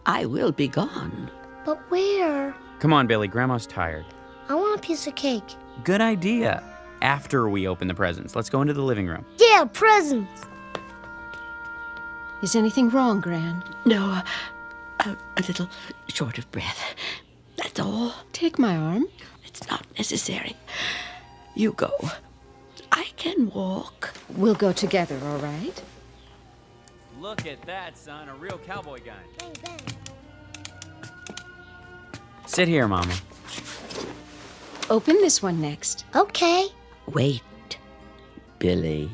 I will be gone. But where? Come on, Billy. Grandma's tired. I want a piece of cake. Good idea. After we open the presents, let's go into the living room. Yeah, presents. Is anything wrong, Gran? No, a little short of breath. That's all. Take my arm. It's not necessary. You go. I can walk. We'll go together, all right? Look at that, son. A real cowboy guy. Bang, bang. Sit here, Mama. Open this one next. Okay. Wait, Billy.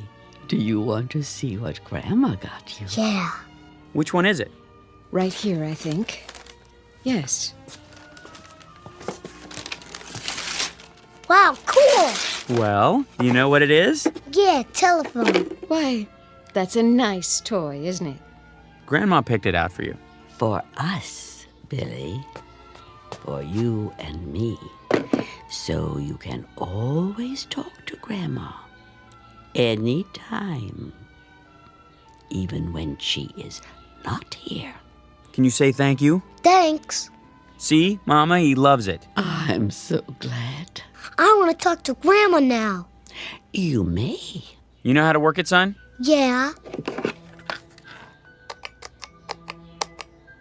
Do you want to see what Grandma got you? Yeah. Which one is it? Right here, I think. Yes. Wow, cool. Well, you know what it is? Yeah, telephone. Why, that's a nice toy, isn't it? Grandma picked it out for you. For us, Billy. For you and me. So you can always talk to Grandma. Anytime. Even when she is not here. Can you say thank you? Thanks. See, Mama, he loves it. I'm so glad. I want to talk to Grandma now. You may. You know how to work it, son? Yeah.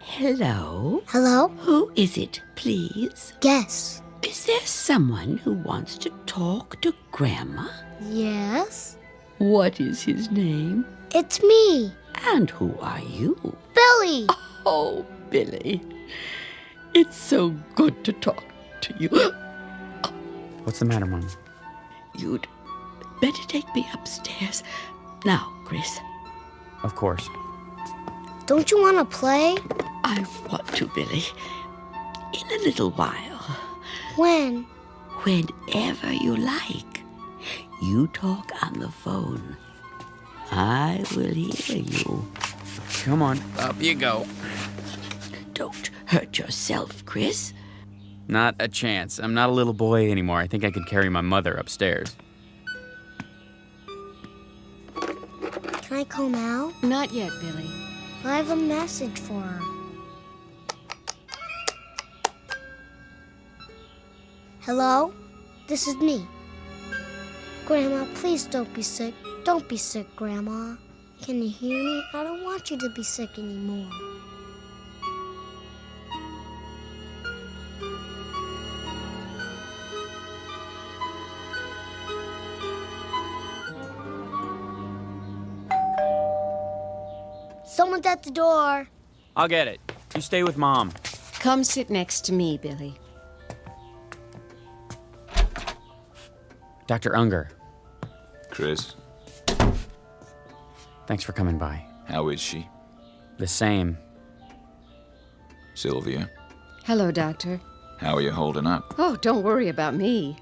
Hello? Hello? Who is it, please? Yes. Is there someone who wants to talk to Grandma? Yes. What is his name? It's me. And who are you? Billy. Oh, Billy. It's so good to talk to you. What's the matter, Mom? You'd better take me upstairs. Now, Chris. Of course. Don't you want to play? I want to, Billy. In a little while. When? Whenever you like. You talk on the phone. I will hear you. Come on, up you go. Don't hurt yourself, Chris. Not a chance. I'm not a little boy anymore. I think I could carry my mother upstairs. Can I call now? Not yet, Billy. I have a message for her. Hello? This is me. Grandma, please don't be sick. Don't be sick, Grandma. Can you hear me? I don't want you to be sick anymore. Someone's at the door. I'll get it. You stay with Mom. Come sit next to me, Billy. Dr. Unger. Chris, Thanks for coming by. how is she? The same. Sylvia, Hello, Doctor. how are you holding up? Oh, don't worry about me.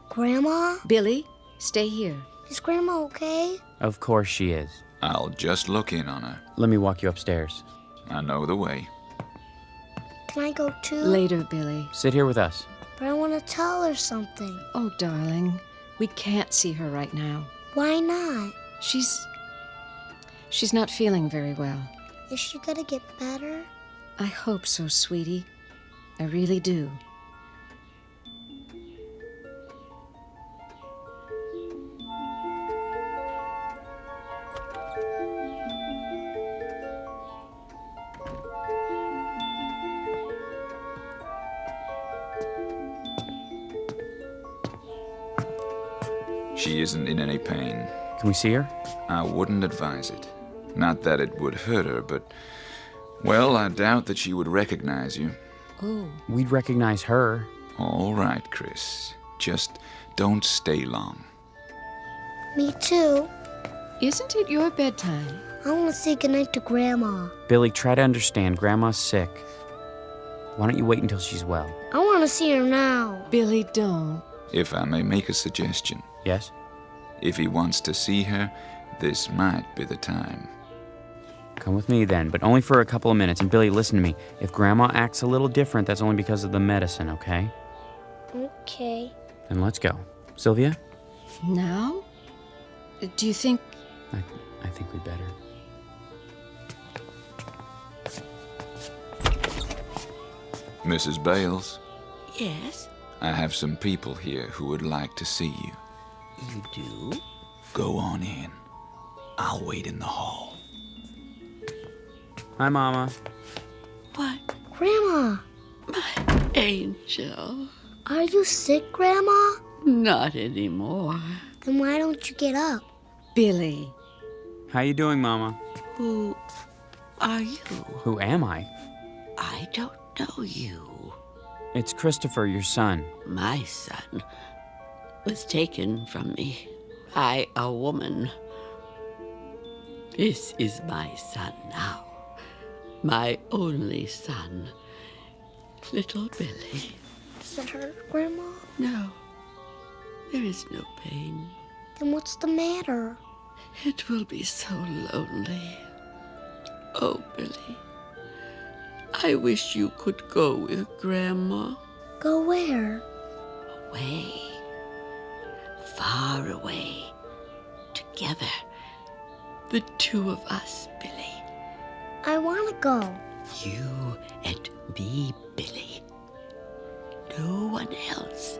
Grandma? Billy, stay here. Is Grandma okay? Of course she is. I'll just look in on her. Let me walk you upstairs. I know the way. Can I go too? Later, Billy. Sit here with us. But I want to tell her something. Oh, darling, we can't see her right now. Why not? She's not feeling very well. Is she gonna get better? I hope so, sweetie. I really do. She isn't in any pain. Can we see her? I wouldn't advise it. Not that it would hurt her, but... Well, I doubt that she would recognize you. Oh. We'd recognize her. All right, Chris. Just don't stay long. Me too. Isn't it your bedtime? I want to say goodnight to Grandma. Billy, try to understand. Grandma's sick. Why don't you wait until she's well? I want to see her now. Billy, don't. If I may make a suggestion. Yes? If he wants to see her, this might be the time. Come with me then, but only for a couple of minutes. And Billy, listen to me. If Grandma acts a little different, that's only because of the medicine, okay? Okay. Then let's go. Sylvia? Now? Do you think... I think we'd better. Mrs. Bales? Yes? I have some people here who would like to see you. You do? Go on in. I'll wait in the hall. Hi, Mama. What? Grandma. My angel. Are you sick, Grandma? Not anymore. Then why don't you get up? Billy. How you doing, Mama? Who are you? Who am I? I don't know you. It's Christopher, your son. My son was taken from me by a woman. This is my son now. My only son. Little Billy. Does it hurt, Grandma? No. There is no pain. Then what's the matter? It will be so lonely. Oh, Billy. I wish you could go with Grandma. Go where? Away. Far away. Together. The two of us, Billy. I want to go. You and me, Billy. No one else.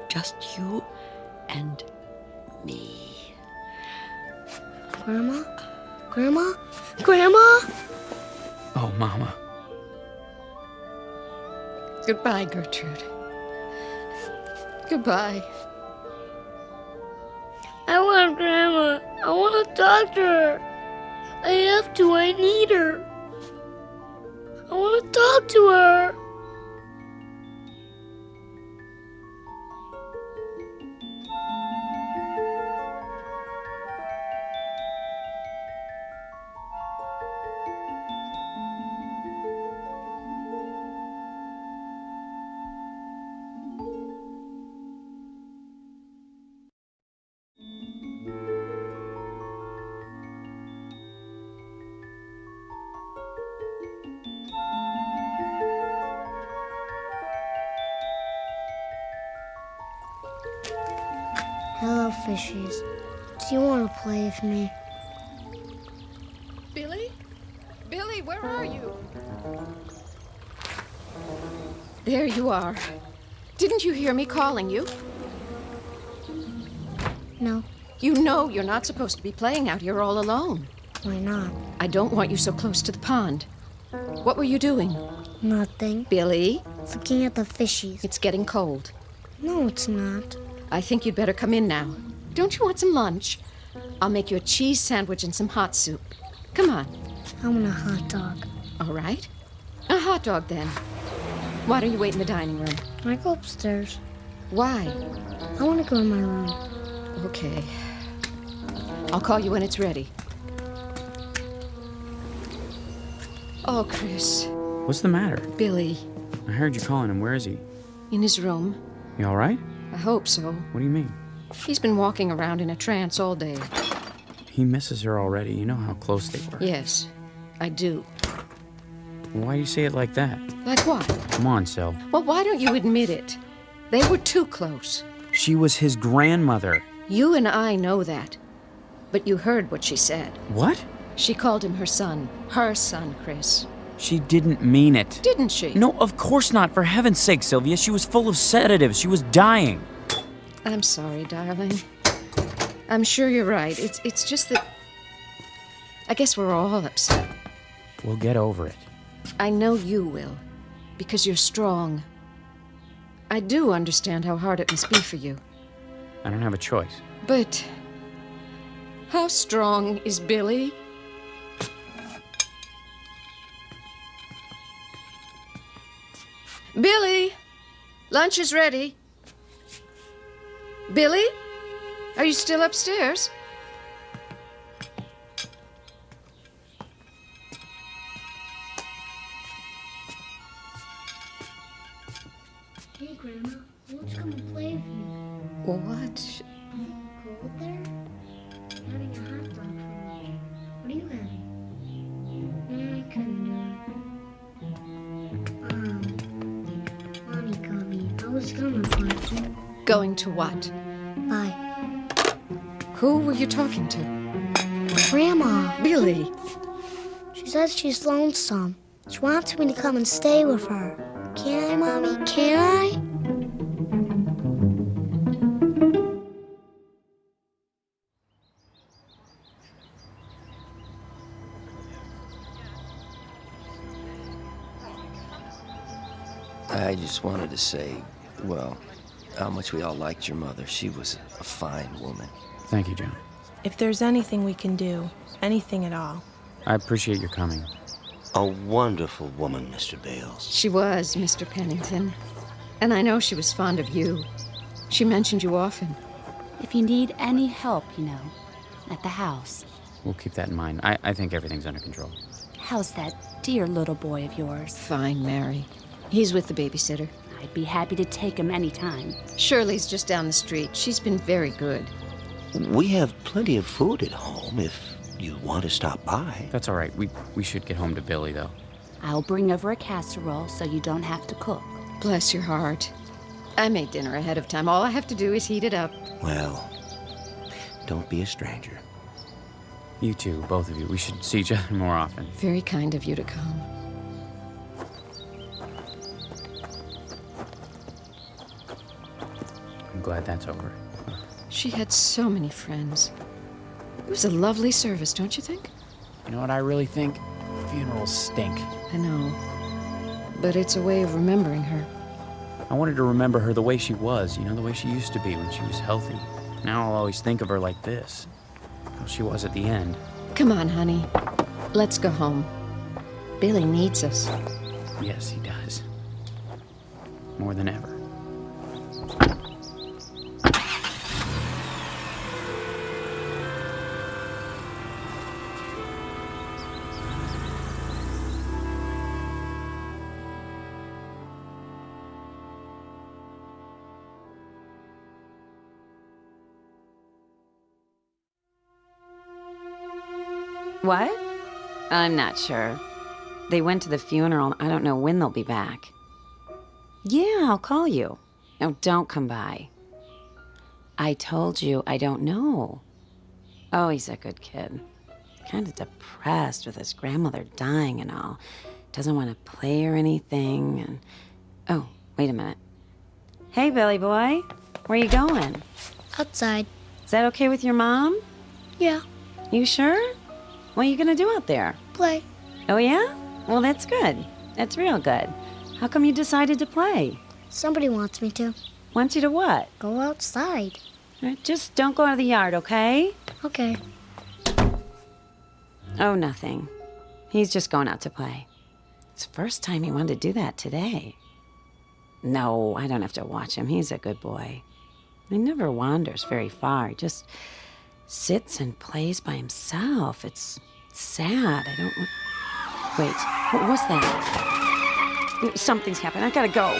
Just you and me. Grandma? Grandma? Grandma? Oh, Mama. Goodbye, Gertrude. Goodbye. I want Grandma. I want to talk to her. I have to. I need her. I want to talk to her. Hello, fishies. Do you want to play with me? Billy? Billy, where are you? There you are. Didn't you hear me calling you? No. You know you're not supposed to be playing out here all alone. Why not? I don't want you so close to the pond. What were you doing? Nothing. Billy? Looking at the fishies. It's getting cold. No, it's not. I think you'd better come in now. Don't you want some lunch? I'll make you a cheese sandwich and some hot soup. Come on. I want a hot dog. All right. A hot dog, then. Why don't you wait in the dining room? I go upstairs. Why? I want to go in my room. Okay. I'll call you when it's ready. Oh, Chris. What's the matter? Billy. I heard you calling him. Where is he? In his room. You all right? I hope so. What do you mean? He's been walking around in a trance all day. He misses her already. You know how close they were. Yes, I do. Why do you say it like that? Like what? Come on, Sil. Well, why don't you admit it? They were too close. She was his grandmother. You and I know that. But you heard what she said. What? She called him her son. Her son, Chris. She didn't mean it. Didn't she? No, of course not. For heaven's sake, Sylvia. She was full of sedatives. She was dying. I'm sorry, darling. I'm sure you're right. It's just that... I guess we're all upset. We'll get over it. I know you will. Because you're strong. I do understand how hard it must be for you. I don't have a choice. But how strong is Billy? Billy, lunch is ready. Billy, are you still upstairs? Hey, Grandma, won't you come and play with me? What? Cold there? Having a hot dog for lunch. What are you having? I couldn't do it. Mommy called me. I was gonna play. Going to what? Bye. Who were you talking to? Grandma. Billy. She says she's lonesome. She wants me to come and stay with her. Can I, Mommy? Can I? I just wanted to say, well, how much we all liked your mother. She was a fine woman. Thank you, John. If there's anything we can do, anything at all. I appreciate your coming. A wonderful woman, Mr. Bales. She was, Mr. Pennington. And I know she was fond of you. She mentioned you often. If you need any help, at the house. We'll keep that in mind. I think everything's under control. How's that dear little boy of yours? Fine, Mary. He's with the babysitter. I'd be happy to take him anytime. Shirley's just down the street. She's been very good. We have plenty of food at home if you want to stop by. That's all right. We should get home to Billy, though. I'll bring over a casserole so you don't have to cook. Bless your heart. I made dinner ahead of time. All I have to do is heat it up. Well, don't be a stranger. You two, both of you. We should see each other more often. Very kind of you to come. I'm glad that's over. She had so many friends. It was a lovely service, don't you think? You know what I really think? Funerals stink. I know. But it's a way of remembering her. I wanted to remember her the way she was, the way she used to be when she was healthy. Now I'll always think of her like this. How she was at the end. Come on, honey. Let's go home. Billy needs us. Yes, he does. More than ever. What? I'm not sure. They went to the funeral. I don't know when they'll be back. Yeah, I'll call you. No, don't come by. I told you I don't know. Oh, he's a good kid. Kind of depressed with his grandmother dying and all. Doesn't want to play or anything. And oh, wait a minute. Hey, Billy boy. Where you going? Outside. Is that okay with your mom? Yeah. You sure? What are you gonna do out there? Play. Oh, yeah? Well, that's good. That's real good. How come you decided to play? Somebody wants me to. Wants you to what? Go outside. Just don't go out of the yard, okay? Okay. Oh, nothing. He's just going out to play. It's the first time he wanted to do that today. No, I don't have to watch him. He's a good boy. He never wanders very far. He just sits and plays by himself. It's sad. I don't... Wait, what was that? Something's happened. I gotta go.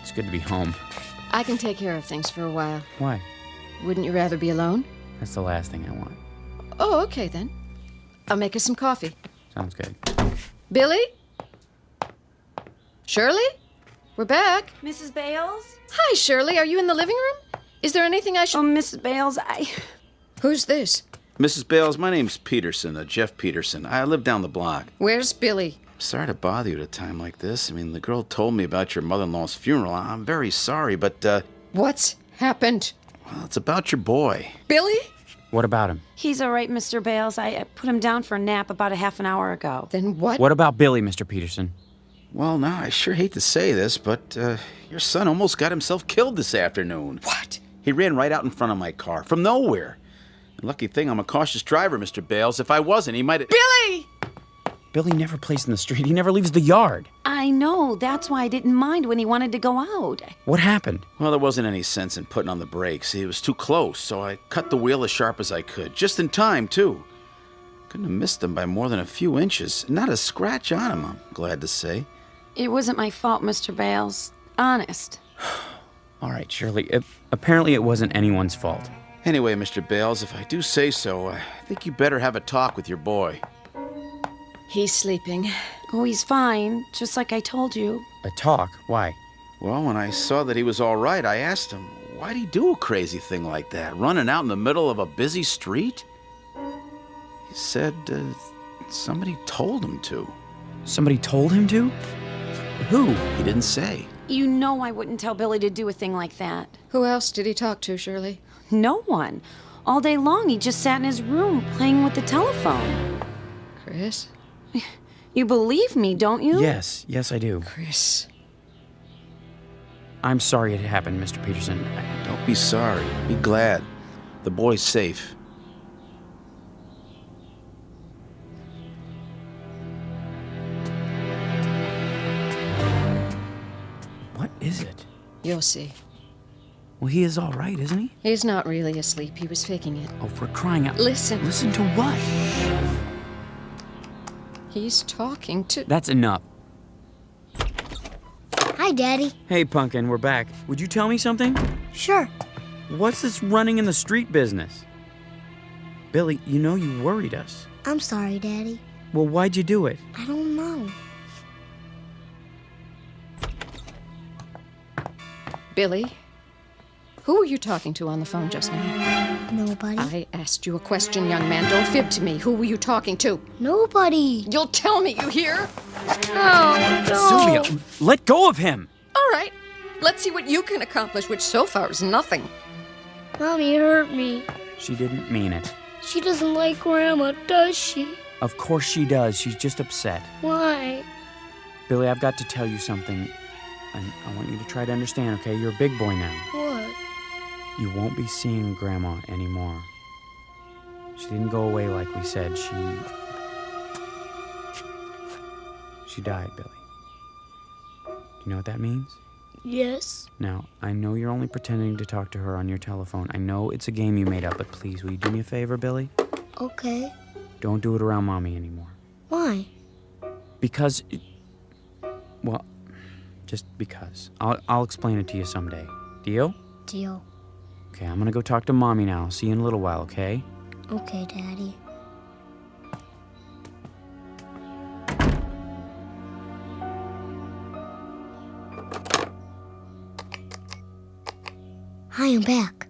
It's good to be home. I can take care of things for a while. Why? Wouldn't you rather be alone? That's the last thing I want. Oh, okay then. I'll make us some coffee. Sounds good. Billy? Shirley? We're back. Mrs. Bales? Hi, Shirley. Are you in the living room? Is there anything I should... Oh, Mrs. Bales, Who's this? Mrs. Bales, my name's Peterson, Jeff Peterson. I live down the block. Where's Billy? sorry to bother you at a time like this. I mean, the girl told me about your mother-in-law's funeral. I'm very sorry, but, What's happened? well, it's about your boy. Billy? What about him? He's all right, Mr. Bales. I put him down for a nap about a half an hour ago. Then what? What about Billy, Mr. Peterson? Well, now, I sure hate to say this, but, your son almost got himself killed this afternoon. What? He ran right out in front of my car, from nowhere. Lucky thing I'm a cautious driver, Mr. Bales. If I wasn't, he might have... Billy! Billy never plays in the street. He never leaves the yard. I know. That's why I didn't mind when he wanted to go out. What happened? Well, there wasn't any sense in putting on the brakes. He was too close, so I cut the wheel as sharp as I could. Just in time, too. Couldn't have missed him by more than a few inches. Not a scratch on him, I'm glad to say. It wasn't my fault, Mr. Bales. Honest. All right, Shirley. Apparently it wasn't anyone's fault. Anyway, Mr. Bales, if I do say so, I think you better have a talk with your boy. He's sleeping. Oh, he's fine, just like I told you. A talk? Why? Well, when I saw that he was all right, I asked him, why'd he do a crazy thing like that, running out in the middle of a busy street? He said, somebody told him to. Somebody told him to? Who? He didn't say. You know I wouldn't tell Billy to do a thing like that. Who else did he talk to, Shirley? No one. All day long, he just sat in his room playing with the telephone. Chris? You believe me, don't you? Yes, I do. Chris. I'm sorry it happened, Mr. Peterson. Don't be sorry. Be glad. The boy's safe. What is it? You'll see. Well, he is all right, isn't he? He's not really asleep. He was faking it. Oh, for crying out... Listen. Listen to what? He's talking to... That's enough. Hi, Daddy. Hey, Pumpkin, we're back. Would you tell me something? Sure. What's this running in the street business? Billy, you know you worried us. I'm sorry, Daddy. Well, why'd you do it? I don't know. Billy? Who were you talking to on the phone just now? Nobody. I asked you a question, young man. Don't fib to me. Who were you talking to? Nobody. You'll tell me, you hear? Oh, no. Sylvia, let go of him. All right. Let's see what you can accomplish, which so far is nothing. Mommy hurt me. She didn't mean it. She doesn't like Grandma, does she? Of course she does. She's just upset. Why? Billy, I've got to tell you something. I want you to try to understand, okay? You're a big boy now. What? You won't be seeing Grandma anymore. She didn't go away like we said. She died, Billy. Do you know what that means? Yes. Now, I know you're only pretending to talk to her on your telephone. I know it's a game you made up, but please, will you do me a favor, Billy? Okay. Don't do it around Mommy anymore. Why? Because... Well, just because. I'll explain it to you someday. Deal? Deal. Okay, I'm gonna go talk to Mommy now. See you in a little while, okay? Okay, Daddy. Hi, I'm back.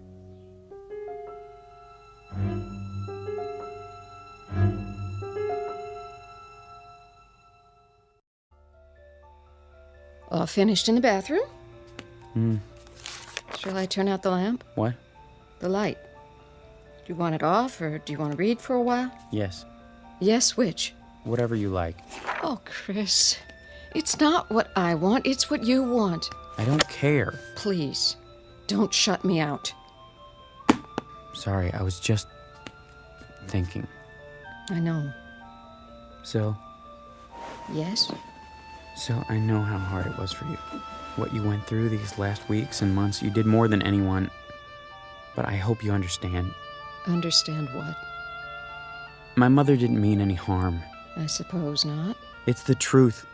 All finished in the bathroom? Hmm. Shall I turn out the lamp? What? The light. Do you want it off, or do you want to read for a while? Yes. Yes, which? Whatever you like. Oh, Chris. It's not what I want, it's what you want. I don't care. Please, don't shut me out. Sorry, I was just thinking. I know. So Yes? I know how hard it was for you. What you went through these last weeks and months, you did more than anyone. But I hope you understand. Understand what? My mother didn't mean any harm. I suppose not. It's the truth.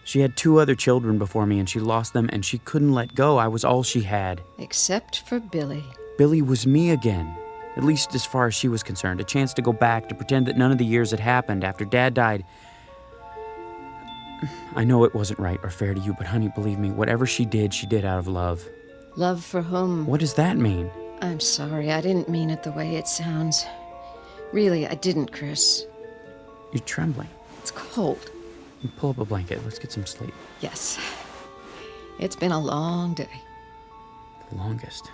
She had 2 other children before me, and she lost them, and she couldn't let go. I was all she had. Except for Billy. Billy was me again. At least as far as she was concerned. A chance to go back, to pretend that none of the years had happened after Dad died. I know it wasn't right or fair to you, but honey, believe me, whatever she did out of love. Love for whom? What does that mean? I'm sorry, I didn't mean it the way it sounds. Really, I didn't, Chris. You're trembling. It's cold. Pull up a blanket. Let's get some sleep. Yes. It's been a long day. The longest.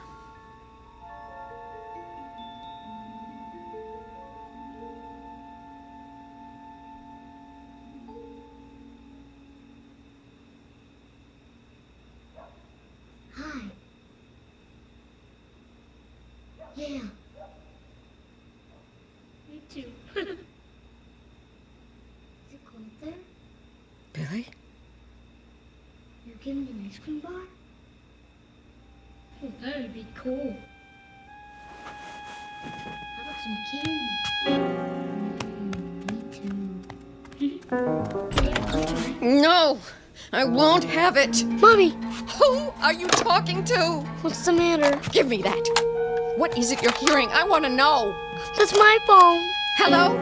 Hi. Yeah. Me too. Is it cold there? Billy? You give me an ice cream bar? Oh, that would be cool. How about some candy? Me too. No! I won't have it! Mommy! Who are you talking to? What's the matter? Give me that! What is it you're hearing? I want to know! That's my phone! Hello?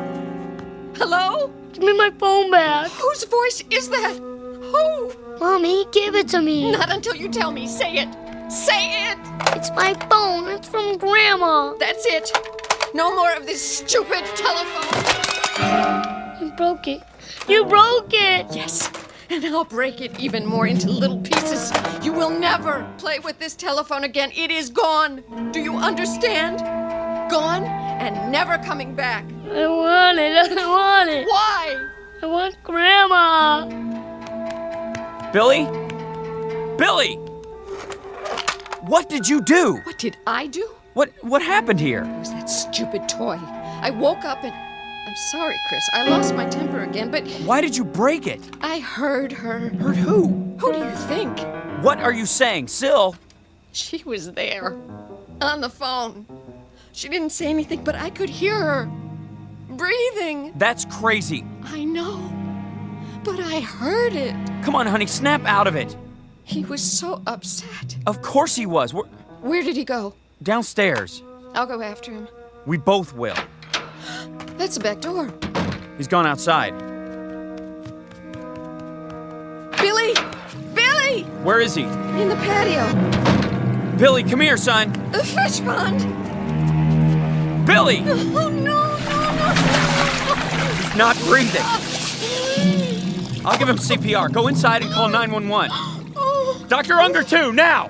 Hello? Give me my phone back! Whose voice is that? Who? Mommy, give it to me! Not until you tell me. Say it! Say it! It's my phone! It's from Grandma! That's it! No more of this stupid telephone! You broke it! You broke it! Yes, and I'll break it even more into little pieces. You will never play with this telephone again. It is gone. Do you understand? Gone and never coming back. I want it. I want it. Why? I want Grandma. Billy? Billy! What did you do? What did I do? What happened here? It was that stupid toy. I woke up and... I'm sorry, Chris. I lost my temper again, but... Why did you break it? I heard her. Heard who? Who do you think? What are you saying, Syl? She was there. On the phone. She didn't say anything, but I could hear her. Breathing. That's crazy. I know. But I heard it. Come on, honey, snap out of it. He was so upset. Of course he was. Where did he go? Downstairs. I'll go after him. We both will. That's the back door. He's gone outside. Billy! Billy! Where is he? In the patio. Billy, come here, son. The fish pond. Billy! Oh, no. He's not breathing. I'll give him CPR. Go inside and call 911. Oh. Dr. Unger, too, now!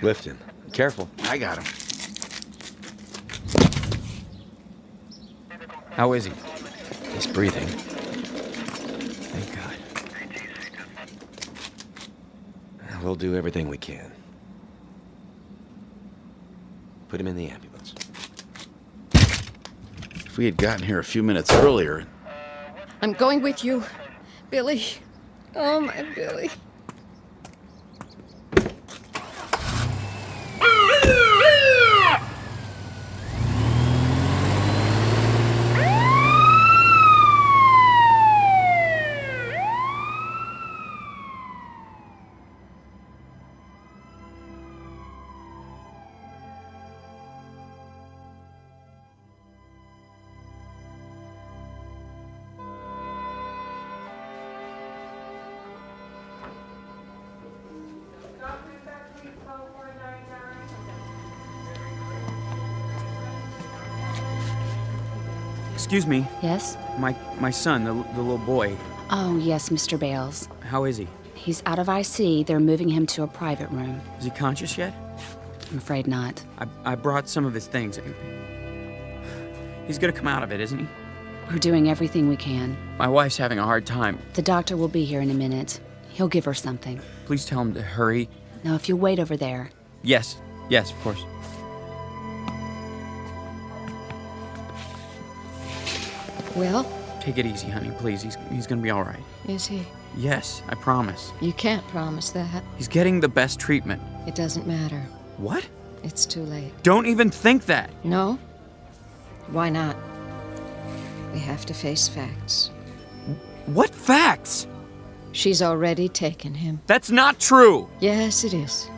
Lifton. Careful. I got him. How is he? He's breathing. Thank God. We'll do everything we can. Put him in the ambulance. If we had gotten here a few minutes earlier... I'm going with you, Billy. Oh, my Billy. Excuse me. Yes? My son, the little boy. Oh, yes, Mr. Bales. How is he? He's out of IC. They're moving him to a private room. Is he conscious yet? I'm afraid not. I brought some of his things. He's gonna come out of it, isn't he? We're doing everything we can. My wife's having a hard time. The doctor will be here in a minute. He'll give her something. Please tell him to hurry. Now, if you'll wait over there. Yes, of course. Well? Take it easy, honey, please. He's gonna be all right. Is he? Yes, I promise. You can't promise that. He's getting the best treatment. It doesn't matter. What? It's too late. Don't even think that. No? Why not? We have to face facts. What facts? She's already taken him. That's not true! Yes, it is.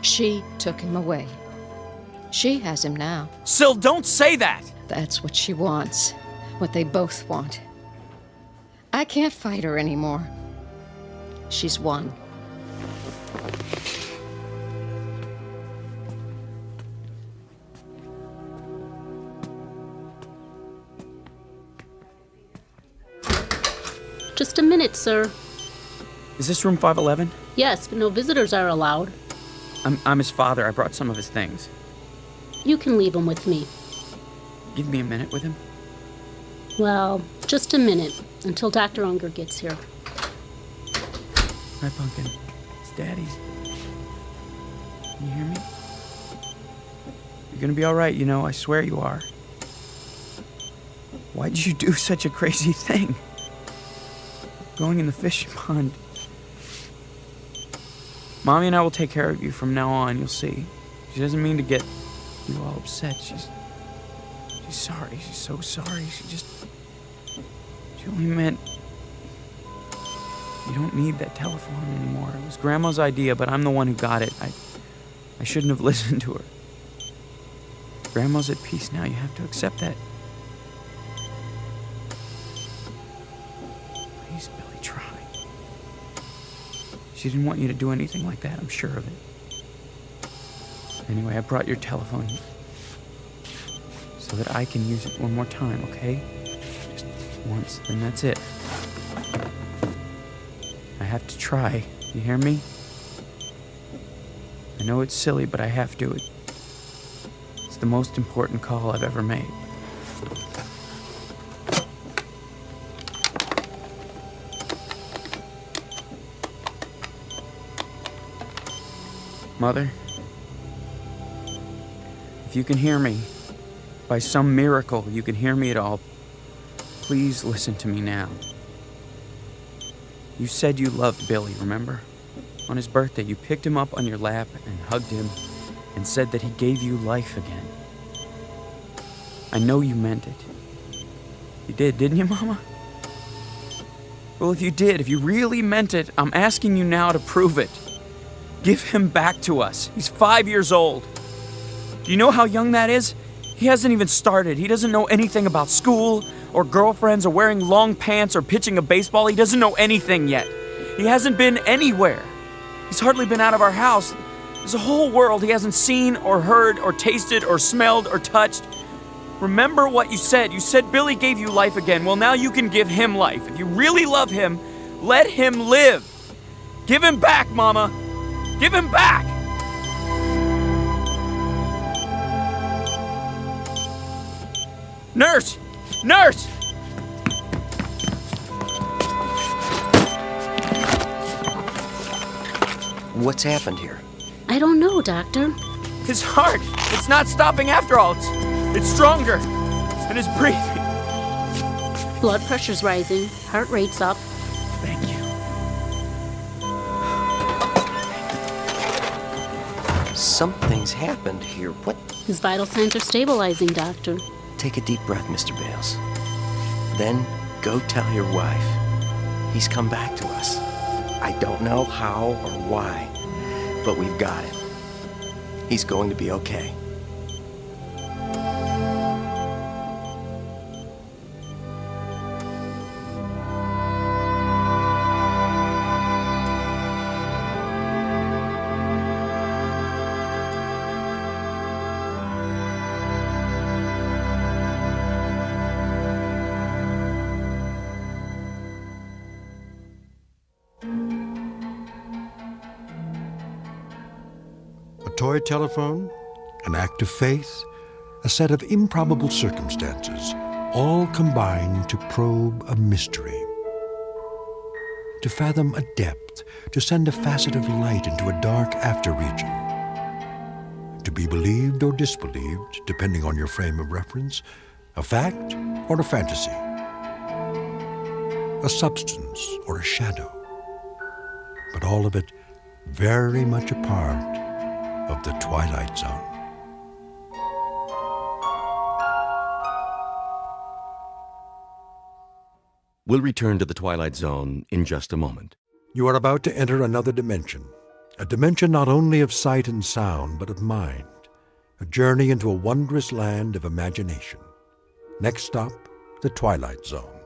She took him away. She has him now. Syl, don't say that! That's what she wants. What they both want. I can't fight her anymore. She's won. Just a minute, sir. Is this room 511? Yes, but no visitors are allowed. I'm his father. I brought some of his things. You can leave him with me. Give me a minute with him. Well, just a minute, until Dr. Unger gets here. Hi, Pumpkin. It's Daddy. Can you hear me? You're gonna be alright, you know, I swear you are. Why did you do such a crazy thing? Going in the fish pond. Mommy and I will take care of you from now on, you'll see. She doesn't mean to get you all upset. She's sorry. She's so sorry. She only meant you don't need that telephone anymore. It was Grandma's idea, but I'm the one who got it. I shouldn't have listened to her. Grandma's at peace now. You have to accept that. Please, Billy, try. She didn't want you to do anything like that, I'm sure of it. Anyway, I brought your telephone so that I can use it one more time, okay? Just once, then that's it. I have to try. You hear me? I know it's silly, but I have to. It's the most important call I've ever made. Mother, if you can hear me, by some miracle you can hear me at all, please listen to me now. You said you loved Billy, remember? On his birthday, you picked him up on your lap and hugged him and said that he gave you life again. I know you meant it. You did, didn't you, Mama? Well, if you did, if you really meant it, I'm asking you now to prove it. Give him back to us. He's 5 years old. Do you know how young that is? He hasn't even started. He doesn't know anything about school or girlfriends or wearing long pants or pitching a baseball. He doesn't know anything yet. He hasn't been anywhere. He's hardly been out of our house. There's a whole world he hasn't seen or heard or tasted or smelled or touched. Remember what you said. You said Billy gave you life again. Well, now you can give him life. If you really love him, let him live. Give him back, Mama. Give him back! Nurse! Nurse! What's happened here? I don't know, Doctor. His heart! It's not stopping after all. It's stronger. And his breathing. Blood pressure's rising. Heart rate's up. Thank you. Something's happened here. What? His vital signs are stabilizing, Doctor. Take a deep breath, Mr. Bales. Then go tell your wife. He's come back to us. I don't know how or why, but we've got him. He's going to be okay. Toy telephone, an act of faith, a set of improbable circumstances, all combine to probe a mystery. To fathom a depth, to send a facet of light into a dark after region. To be believed or disbelieved, depending on your frame of reference, a fact or a fantasy. A substance or a shadow. But all of it very much a part of the Twilight Zone. We'll return to the Twilight Zone in just a moment. You are about to enter another dimension, a dimension not only of sight and sound, but of mind, a journey into a wondrous land of imagination. Next stop, the Twilight Zone.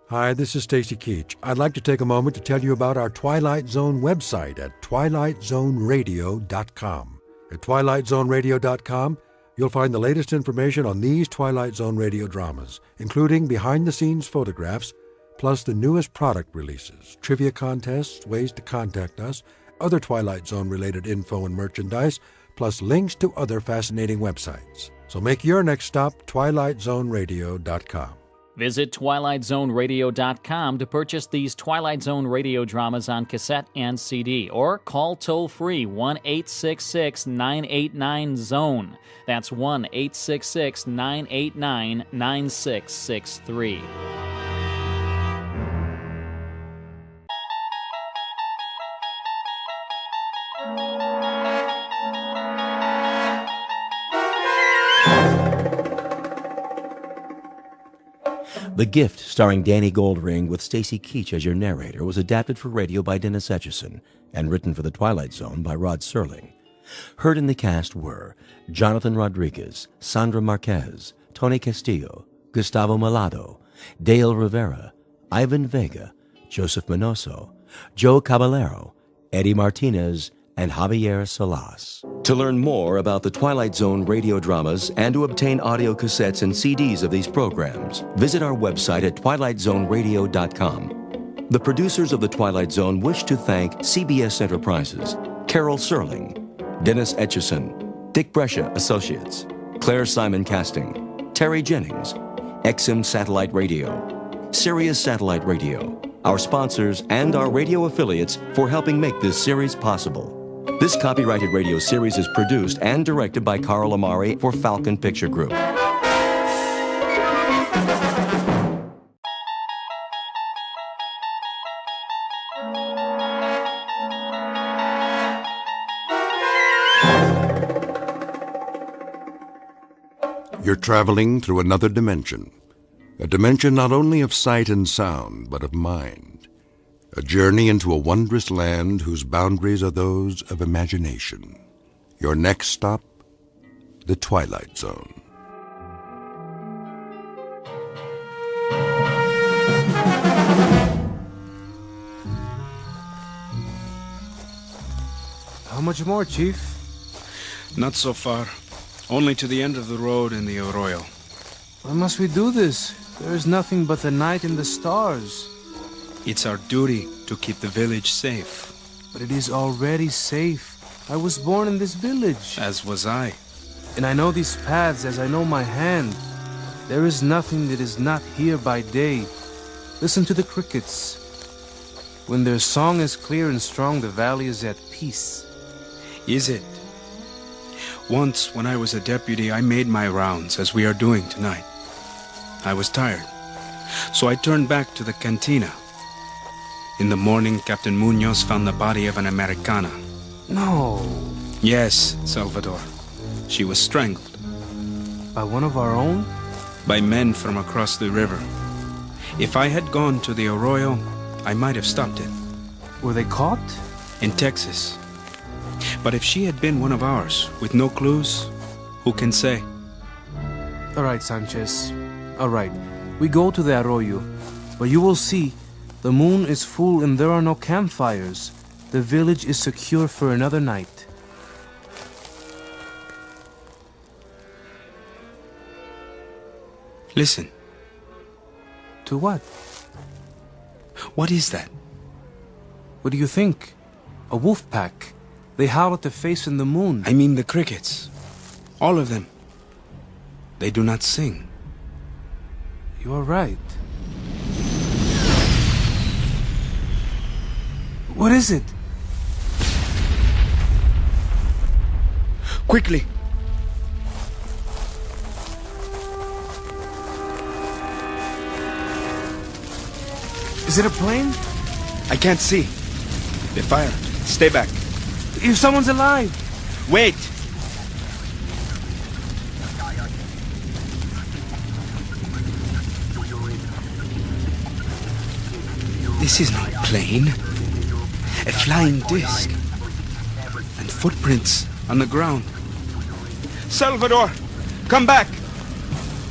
Hi, this is Stacy Keach. I'd like to take a moment to tell you about our Twilight Zone website at twilightzoneradio.com. At twilightzoneradio.com, you'll find the latest information on these Twilight Zone radio dramas, including behind-the-scenes photographs, plus the newest product releases, trivia contests, ways to contact us, other Twilight Zone-related info and merchandise, plus links to other fascinating websites. So make your next stop twilightzoneradio.com. Visit twilightzoneradio.com to purchase these Twilight Zone radio dramas on cassette and CD, or call toll-free 1-866-989-ZONE. That's 1-866-989-9663. The Gift, starring Danny Goldring with Stacy Keach as your narrator, was adapted for radio by Dennis Etchison and written for The Twilight Zone by Rod Serling. Heard in the cast were Jonathan Rodriguez, Sandra Marquez, Tony Castillo, Gustavo Malado, Dale Rivera, Ivan Vega, Joseph Minoso, Joe Caballero, Eddie Martinez, and Javier Salas. To learn more about the Twilight Zone radio dramas and to obtain audio cassettes and CDs of these programs, visit our website at twilightzoneradio.com. The producers of The Twilight Zone wish to thank CBS Enterprises, Carol Serling, Dennis Etchison, Dick Brescia Associates, Claire Simon Casting, Terry Jennings, XM Satellite Radio, Sirius Satellite Radio, our sponsors, and our radio affiliates for helping make this series possible. This copyrighted radio series is produced and directed by Carl Amari for Falcon Picture Group. You're traveling through another dimension, a dimension not only of sight and sound, but of mind. A journey into a wondrous land whose boundaries are those of imagination. Your next stop, the Twilight Zone. How much more, Chief? Not so far. Only to the end of the road in the arroyo. Why must we do this? There is nothing but the night and the stars. It's our duty to keep the village safe. But it is already safe. I was born in this village. As was I. And I know these paths as I know my hand. There is nothing that is not here by day. Listen to the crickets. When their song is clear and strong, the valley is at peace. Is it? Once, when I was a deputy, I made my rounds, as we are doing tonight. I was tired, so I turned back to the cantina. In the morning, Captain Munoz found the body of an Americana. No. Yes, Salvador. She was strangled. By one of our own? By men from across the river. If I had gone to the arroyo, I might have stopped it. Were they caught? In Texas. But if she had been one of ours, with no clues, who can say? All right, Sanchez. All right. We go to the arroyo. But you will see, the moon is full and there are no campfires. The village is secure for another night. Listen. To what? What is that? What do you think? A wolf pack. They howl at the face in the moon. I mean the crickets. All of them. They do not sing. You are right. What is it? Quickly! Is it a plane? I can't see. They fired. Stay back. If someone's alive! Wait! This is not plane. A flying disc. And footprints on the ground. Salvador, come back!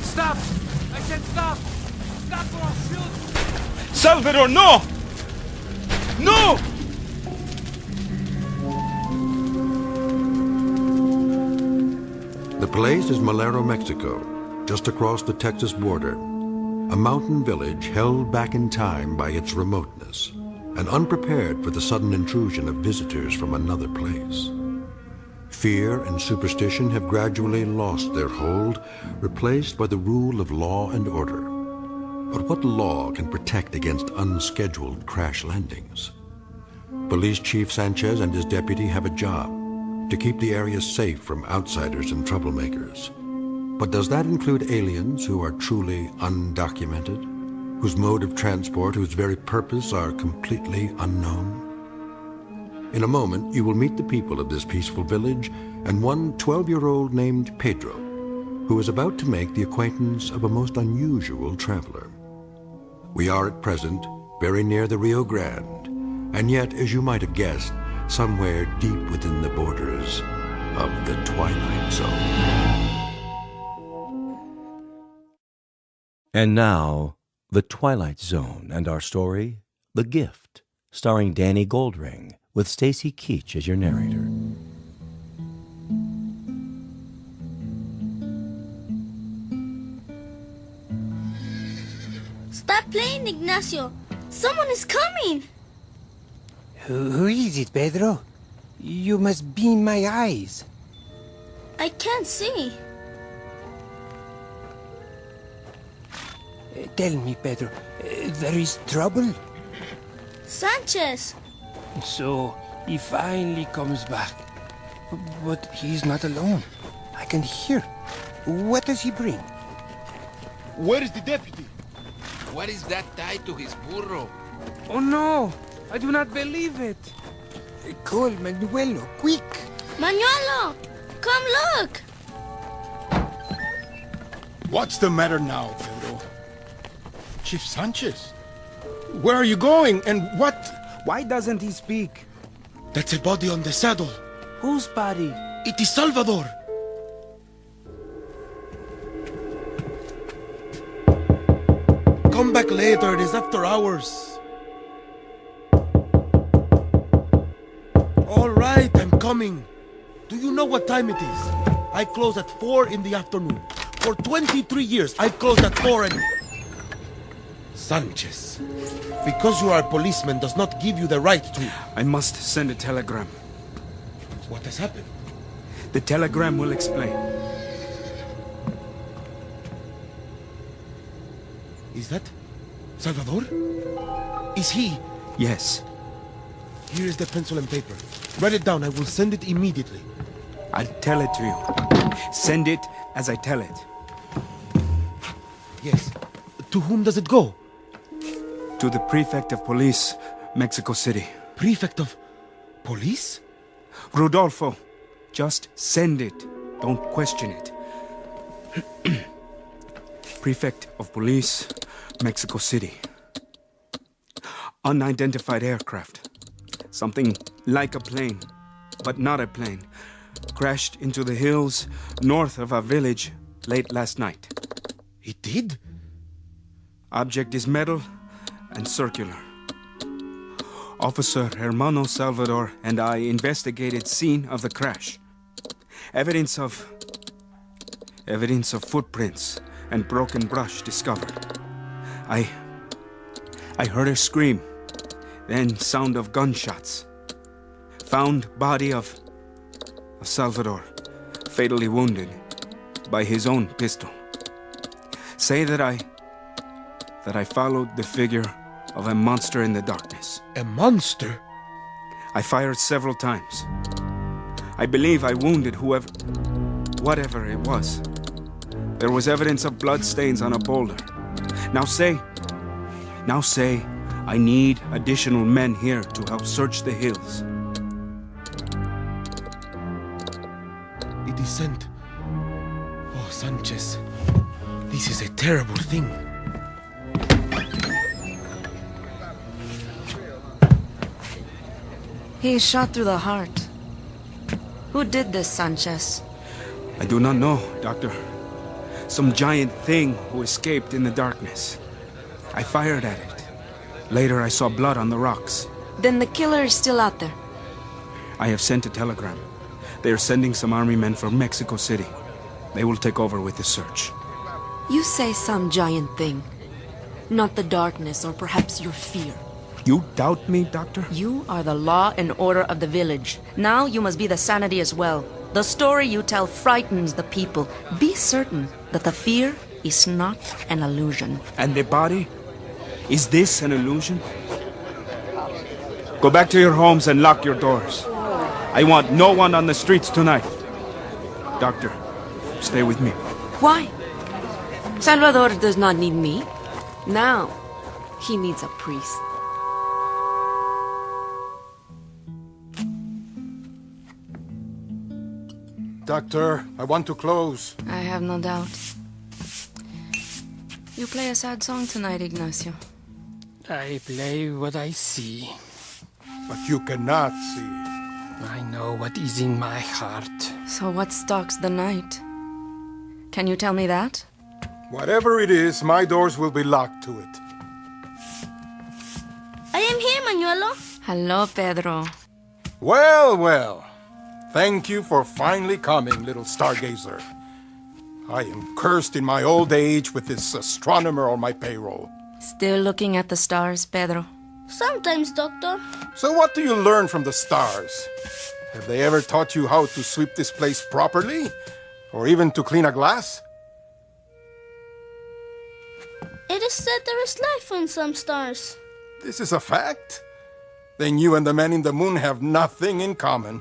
Stop! I said stop! Stop or I'll shoot! Salvador, no! No! The place is Malero, Mexico, just across the Texas border. A mountain village held back in time by its remoteness and unprepared for the sudden intrusion of visitors from another place. Fear and superstition have gradually lost their hold, replaced by the rule of law and order. But what law can protect against unscheduled crash landings? Police Chief Sanchez and his deputy have a job to keep the area safe from outsiders and troublemakers. But does that include aliens who are truly undocumented, whose mode of transport, whose very purpose are completely unknown? In a moment, you will meet the people of this peaceful village and one 12-year-old named Pedro, who is about to make the acquaintance of a most unusual traveler. We are at present very near the Rio Grande, and yet, as you might have guessed, somewhere deep within the borders of the Twilight Zone. And now, The Twilight Zone and our story, The Gift, starring Danny Goldring, with Stacy Keach as your narrator. Stop playing, Ignacio. Someone is coming. Who is it, Pedro? You must be in my eyes. I can't see. Tell me, Pedro, there is trouble? Sanchez! So, he finally comes back. But he's not alone. I can hear. What does he bring? Where is the deputy? What is that tied to his burro? Oh no! I do not believe it! Call Manuelo, quick! Manuelo! Come look! What's the matter now, Pedro? Chief Sanchez? Where are you going and what? Why doesn't he speak? That's a body on the saddle. Whose body? It is Salvador. Come back later, it is after hours. All right, I'm coming. Do you know what time it is? I close at 4 in the afternoon. For 23 years, I've closed at 4 and... Sanchez, because you are a policeman does not give you the right to... I must send a telegram. What has happened? The telegram will explain. Is that Salvador? Is he? Yes. Here is the pencil and paper. Write it down. I will send it immediately. I'll tell it to you. Send it as I tell it. Yes. To whom does it go? To the Prefect of Police, Mexico City. Prefect of Police? Rodolfo, just send it. Don't question it. Prefect of Police, Mexico City. Unidentified aircraft. Something like a plane, but not a plane. Crashed into the hills north of our village late last night. It did? Object is metal and circular. Officer Hermano Salvador and I investigated scene of the crash. Evidence of footprints and broken brush discovered. I heard a scream, then sound of gunshots. Found body of Salvador, fatally wounded by his own pistol. Say that I followed the figure of a monster in the darkness. A monster? I fired several times. I believe I wounded whatever it was. There was evidence of blood stains on a boulder. Now say, I need additional men here to help search the hills. It is sent. Oh, Sanchez, this is a terrible thing. He's shot through the heart. Who did this, Sanchez? I do not know, Doctor. Some giant thing who escaped in the darkness. I fired at it. Later I saw blood on the rocks. Then the killer is still out there. I have sent a telegram. They are sending some army men from Mexico City. They will take over with the search. You say some giant thing. Not the darkness or perhaps your fear. You doubt me, Doctor? You are the law and order of the village. Now you must be the sanity as well. The story you tell frightens the people. Be certain that the fear is not an illusion. And the body? Is this an illusion? Go back to your homes and lock your doors. I want no one on the streets tonight. Doctor, stay with me. Why? Salvador does not need me. Now, he needs a priest. Doctor, I want to close. I have no doubt. You play a sad song tonight, Ignacio. I play what I see. But you cannot see. I know what is in my heart. So what stalks the night? Can you tell me that? Whatever it is, my doors will be locked to it. I am here, Manuelo. Hello, Pedro. Well, well. Thank you for finally coming, little stargazer. I am cursed in my old age with this astronomer on my payroll. Still looking at the stars, Pedro? Sometimes, Doctor. So what do you learn from the stars? Have they ever taught you how to sweep this place properly? Or even to clean a glass? It is said there is life on some stars. This is a fact? Then you and the man in the moon have nothing in common.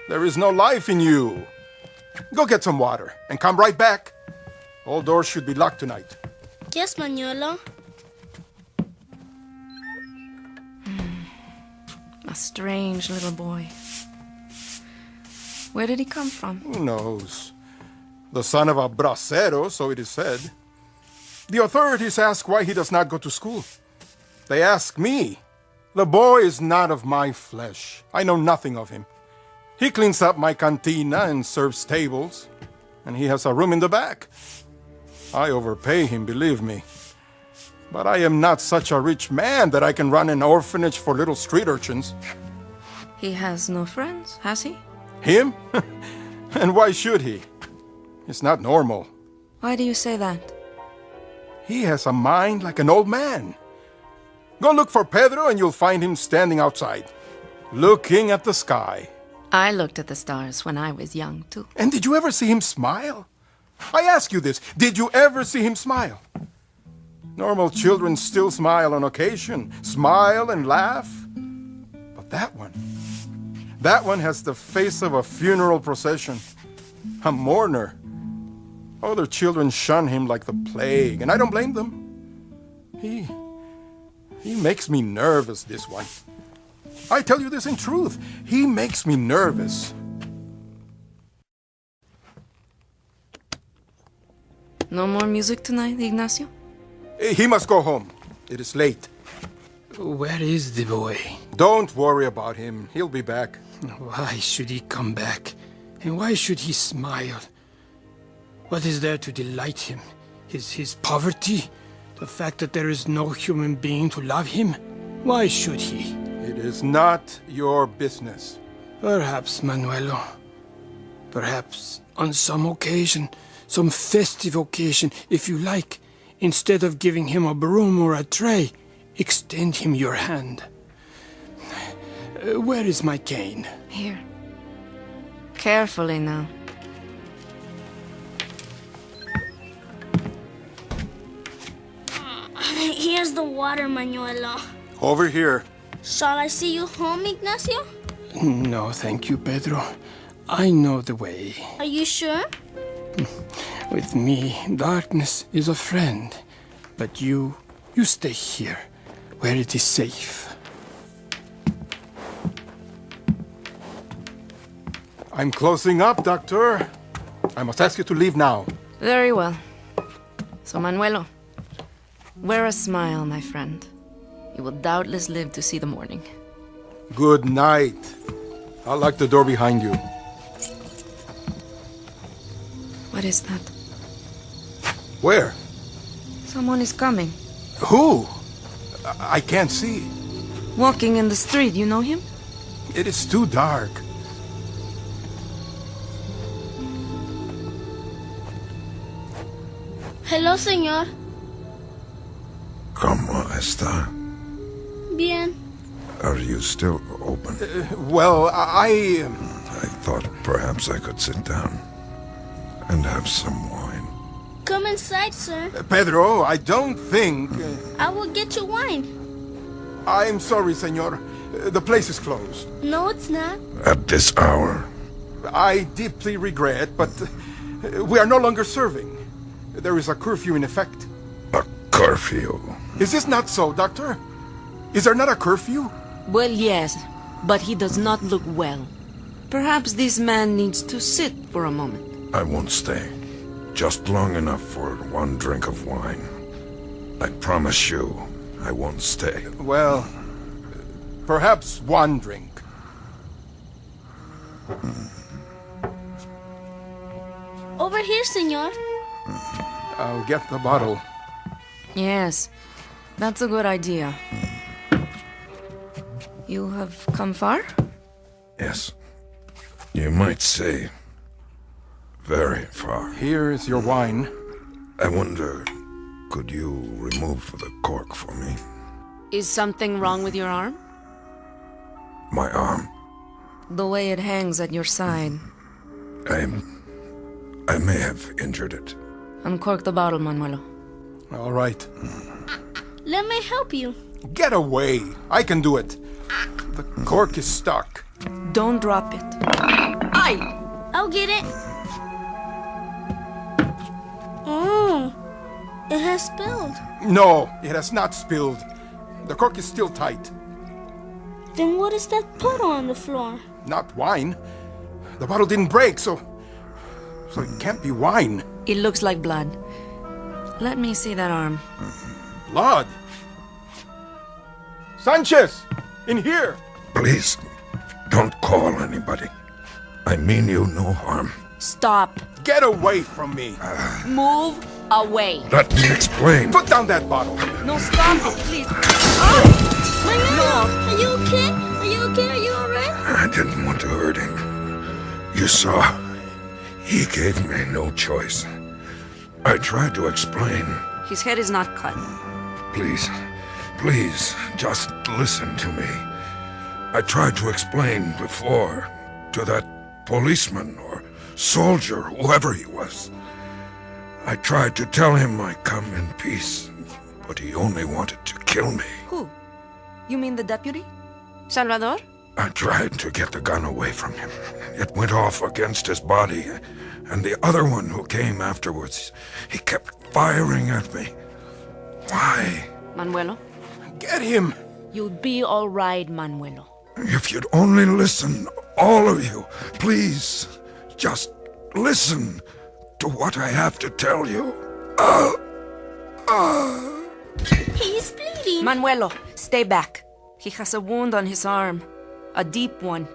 There is no life in you. Go get some water and come right back. All doors should be locked tonight. Yes, Manuelo. A strange little boy. Where did he come from? Who knows? The son of a bracero, so it is said. The authorities ask why he does not go to school. They ask me. The boy is not of my flesh. I know nothing of him. He cleans up my cantina and serves tables, and he has a room in the back. I overpay him, believe me. But I am not such a rich man that I can run an orphanage for little street urchins. He has no friends, has he? Him? And why should he? It's not normal. Why do you say that? He has a mind like an old man. Go look for Pedro and you'll find him standing outside, looking at the sky. I looked at the stars when I was young, too. And did you ever see him smile? I ask you this, did you ever see him smile? Normal children still smile on occasion, smile and laugh. But that one has the face of a funeral procession, a mourner. Other children shun him like the plague, and I don't blame them. He makes me nervous, this one. I tell you this in truth. He makes me nervous. No more music tonight, Ignacio? He must go home. It is late. Where is the boy? Don't worry about him. He'll be back. Why should he come back? And why should he smile? What is there to delight him? His poverty? The fact that there is no human being to love him? Why should he? It is not your business. Perhaps, Manuelo. Perhaps on some occasion, some festive occasion, if you like, instead of giving him a broom or a tray, extend him your hand. Where is my cane? Here. Carefully now. Here's the water, Manuelo. Over here. Shall I see you home, Ignacio? No, thank you, Pedro. I know the way. Are you sure? With me, darkness is a friend. But you stay here, where it is safe. I'm closing up, Doctor. I must ask you to leave now. Very well. So, Manuelo, wear a smile, my friend. You will doubtless live to see the morning. Good night. I'll lock the door behind you. What is that? Where? Someone is coming. Who? I can't see. Walking in the street, you know him? It is too dark. Hello, señor. ¿Cómo está? Bien. Are you still open? Well, I thought perhaps I could sit down and have some wine. Come inside, sir. Pedro, I don't think... I will get you wine. I'm sorry, senor. The place is closed. No, it's not. At this hour? I deeply regret, but we are no longer serving. There is a curfew in effect. A curfew? Is this not so, Doctor? Is there not a curfew? Well, yes, but he does not look well. Perhaps this man needs to sit for a moment. I won't stay. Just long enough for one drink of wine. I promise you, I won't stay. Well, perhaps one drink. Over here, senor. I'll get the bottle. Yes, that's a good idea. You have come far? Yes. You might say very far. Here is your wine. I wonder, could you remove the cork for me? Is something wrong with your arm? My arm? The way it hangs at your side. I may have injured it. Uncork the bottle, Manuelo. All right. Let me help you. Get away. I can do it. The cork is stuck. Don't drop it. Aye! I'll get it. Oh, it has spilled. No, it has not spilled. The cork is still tight. Then what is that puddle on the floor? Not wine. The bottle didn't break, so it can't be wine. It looks like blood. Let me see that arm. Blood? Sanchez! In here! Please, don't call anybody. I mean you no harm. Stop. Get away from me. Move away. Let me explain. Put down that bottle. No, stop it, please. No. Are you okay? Are you okay? Are you alright? I didn't want to hurt him. You saw, he gave me no choice. I tried to explain. His head is not cut. Please, just listen to me. I tried to explain before to that policeman or soldier, whoever he was. I tried to tell him I come in peace, but he only wanted to kill me. Who? You mean the deputy? Salvador? I tried to get the gun away from him. It went off against his body, and the other one who came afterwards, he kept firing at me. Why? Manuelo? Get him! You'll be all right, Manuelo. If you'd only listen, all of you, please, just listen to what I have to tell you. He's bleeding. Manuelo, stay back. He has a wound on his arm. A deep one.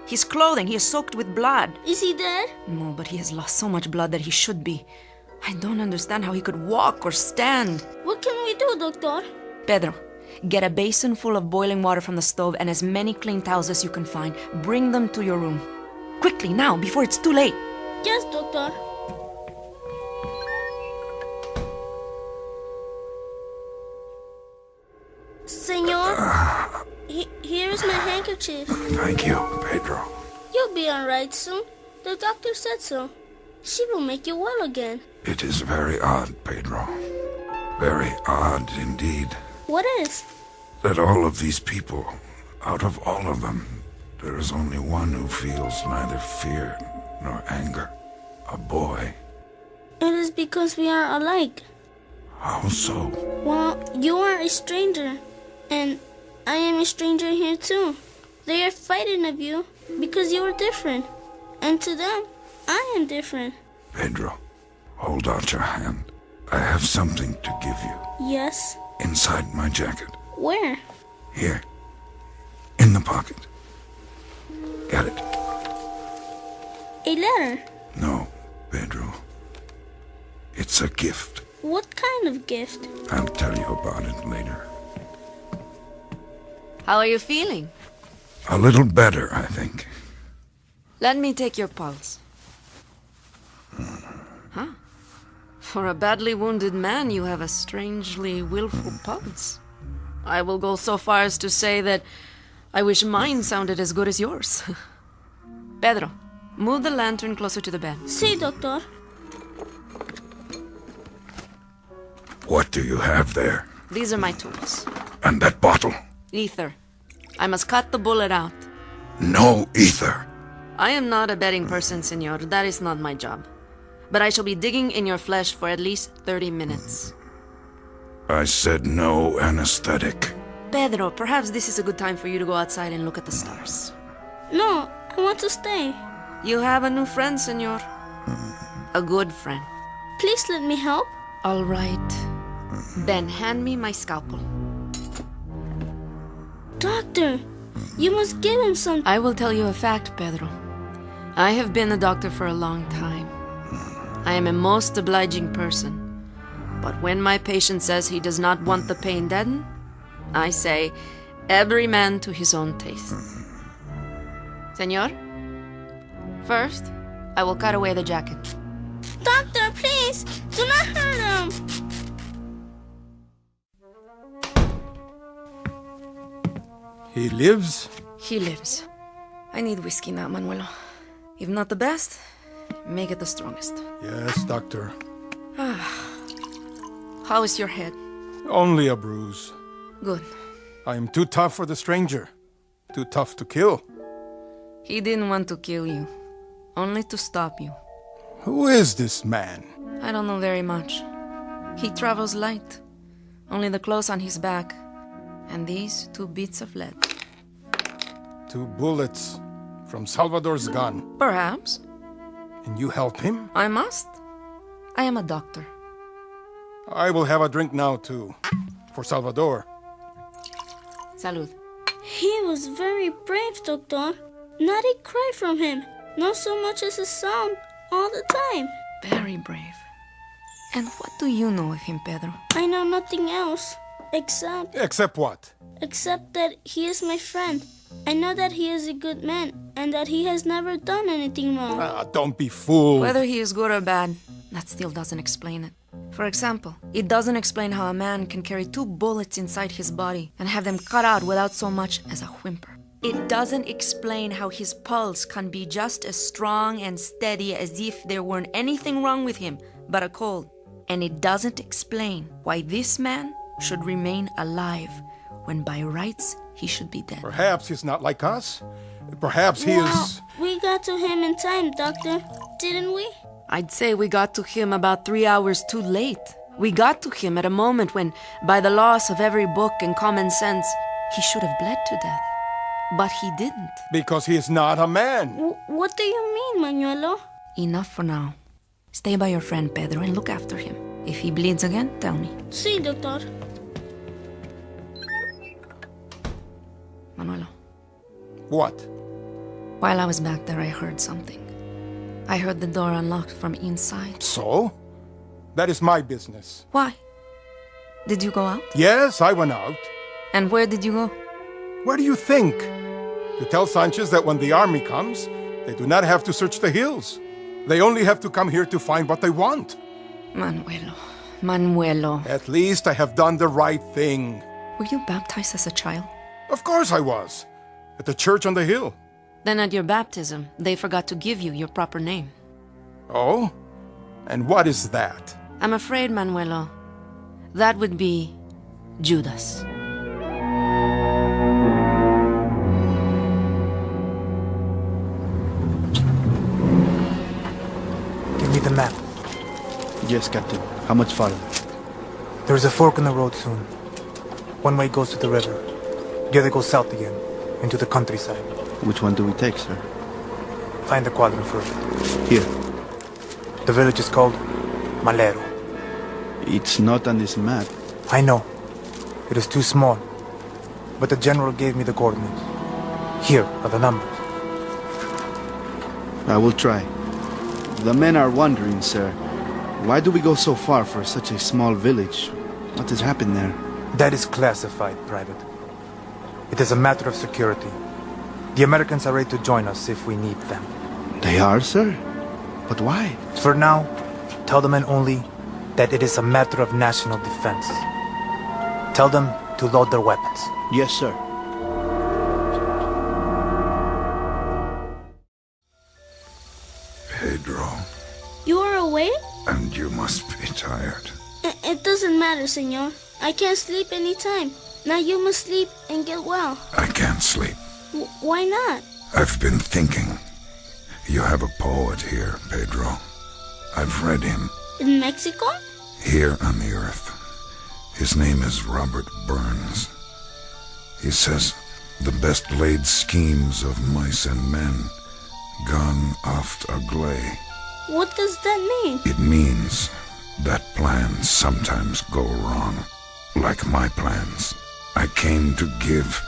His clothing, he is soaked with blood. Is he dead? No, but he has lost so much blood that he should be. I don't understand how he could walk or stand. What can we do, doctor? Pedro, get a basin full of boiling water from the stove and as many clean towels as you can find. Bring them to your room. Quickly, now, before it's too late. Yes, doctor. Senor, here's my handkerchief. Thank you, Pedro. You'll be all right soon. The doctor said so. She will make you well again. It is very odd, Pedro. Very odd indeed. What is? That all of these people, out of all of them, there is only one who feels neither fear nor anger. A boy. It is because we are alike. How so? Well, you are a stranger, and I am a stranger here too. They are fighting of you because you are different, and to them, I am different. Pedro, hold out your hand. I have something to give you. Yes? Inside my jacket. Where? Here. In the pocket. Got it? A letter? No, Pedro. It's a gift. What kind of gift? I'll tell you about it later. How are you feeling? A little better, I think. Let me take your pulse. Huh? For a badly wounded man, you have a strangely willful pulse. I will go so far as to say that I wish mine sounded as good as yours. Pedro, move the lantern closer to the bed. Sí, doctor. What do you have there? These are my tools. And that bottle? Ether. I must cut the bullet out. No ether. I am not a betting person, senor. That is not my job. But I shall be digging in your flesh for at least 30 minutes. I said no anesthetic. Pedro, perhaps this is a good time for you to go outside and look at the stars. No, I want to stay. You have a new friend, senor. A good friend. Please let me help. All right. Then hand me my scalpel. Doctor, you must give him some... I will tell you a fact, Pedro. I have been a doctor for a long time. I am a most obliging person. But when my patient says he does not want the pain deadened, I say, every man to his own taste. Senor, first, I will cut away the jacket. Doctor, please, do not hurt him. He lives? He lives. I need whiskey now, Manuelo. If not the best, make it the strongest. Yes, doctor. How is your head? Only a bruise. Good. I am too tough for the stranger. Too tough to kill. He didn't want to kill you. Only to stop you. Who is this man? I don't know very much. He travels light. Only the clothes on his back. And these 2 bits of lead. 2 bullets from Salvador's gun. Perhaps. And you help him? I must. I am a doctor. I will have a drink now, too. For Salvador. Salud. He was very brave, doctor. Not a cry from him. Not so much as a sound. All the time. Very brave. And what do you know of him, Pedro? I know nothing else. Except... Except what? Except that he is my friend. I know that he is a good man, and that he has never done anything wrong. Don't be fooled. Whether he is good or bad, that still doesn't explain it. For example, it doesn't explain how a man can carry 2 bullets inside his body and have them cut out without so much as a whimper. It doesn't explain how his pulse can be just as strong and steady as if there weren't anything wrong with him but a cold. And it doesn't explain why this man should remain alive when by rights he should be dead. Perhaps he's not like us. Perhaps he is... We got to him in time, Doctor. Didn't we? I'd say we got to him about 3 hours too late. We got to him at a moment when, by the loss of every book and common sense, he should have bled to death. But he didn't. Because he is not a man. What do you mean, Manuelo? Enough for now. Stay by your friend Pedro and look after him. If he bleeds again, tell me. Sí, doctor. Manuelo. What? While I was back there, I heard something. I heard the door unlocked from inside. So? That is my business. Why? Did you go out? Yes, I went out. And where did you go? Where do you think? To tell Sanchez that when the army comes, they do not have to search the hills. They only have to come here to find what they want. Manuelo. At least I have done the right thing. Were you baptized as a child? Of course I was. At the church on the hill. Then at your baptism, they forgot to give you your proper name. Oh? And what is that? I'm afraid, Manuelo, that would be Judas. Give me the map. Yes, Captain. How much farther? There is a fork in the road soon. One way goes to the river. The other goes south again, into the countryside. Which one do we take, sir? Find the quadrant first. Here. The village is called Malero. It's not on this map. I know. It is too small. But the general gave me the coordinates. Here are the numbers. I will try. The men are wondering, sir. Why do we go so far for such a small village? What has happened there? That is classified, Private. It is a matter of security. The Americans are ready to join us if we need them. They are, sir? But why? For now, tell the men only that it is a matter of national defense. Tell them to load their weapons. Yes, sir. Pedro, You are awake? and you must be tired. It doesn't matter, senor. I can't sleep any time. Now you must sleep and get well. I can't sleep. Why not? I've been thinking. You have a poet here, Pedro. I've read him. In Mexico? Here on the earth. His name is Robert Burns. He says, the best laid schemes of mice and men gone oft agley. What does that mean? It means that plans sometimes go wrong, like my plans. I came to give,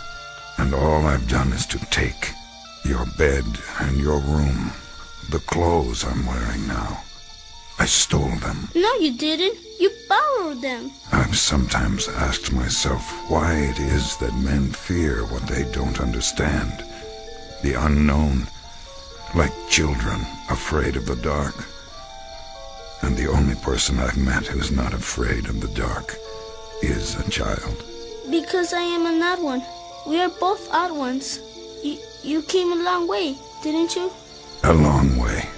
and all I've done is to take your bed and your room, the clothes I'm wearing now. I stole them. No, you didn't. You borrowed them. I've sometimes asked myself why it is that men fear what they don't understand, the unknown, like children afraid of the dark. And the only person I've met who's not afraid of the dark is a child. Because I am an odd one. We are both odd ones. You came a long way, didn't you? A long way,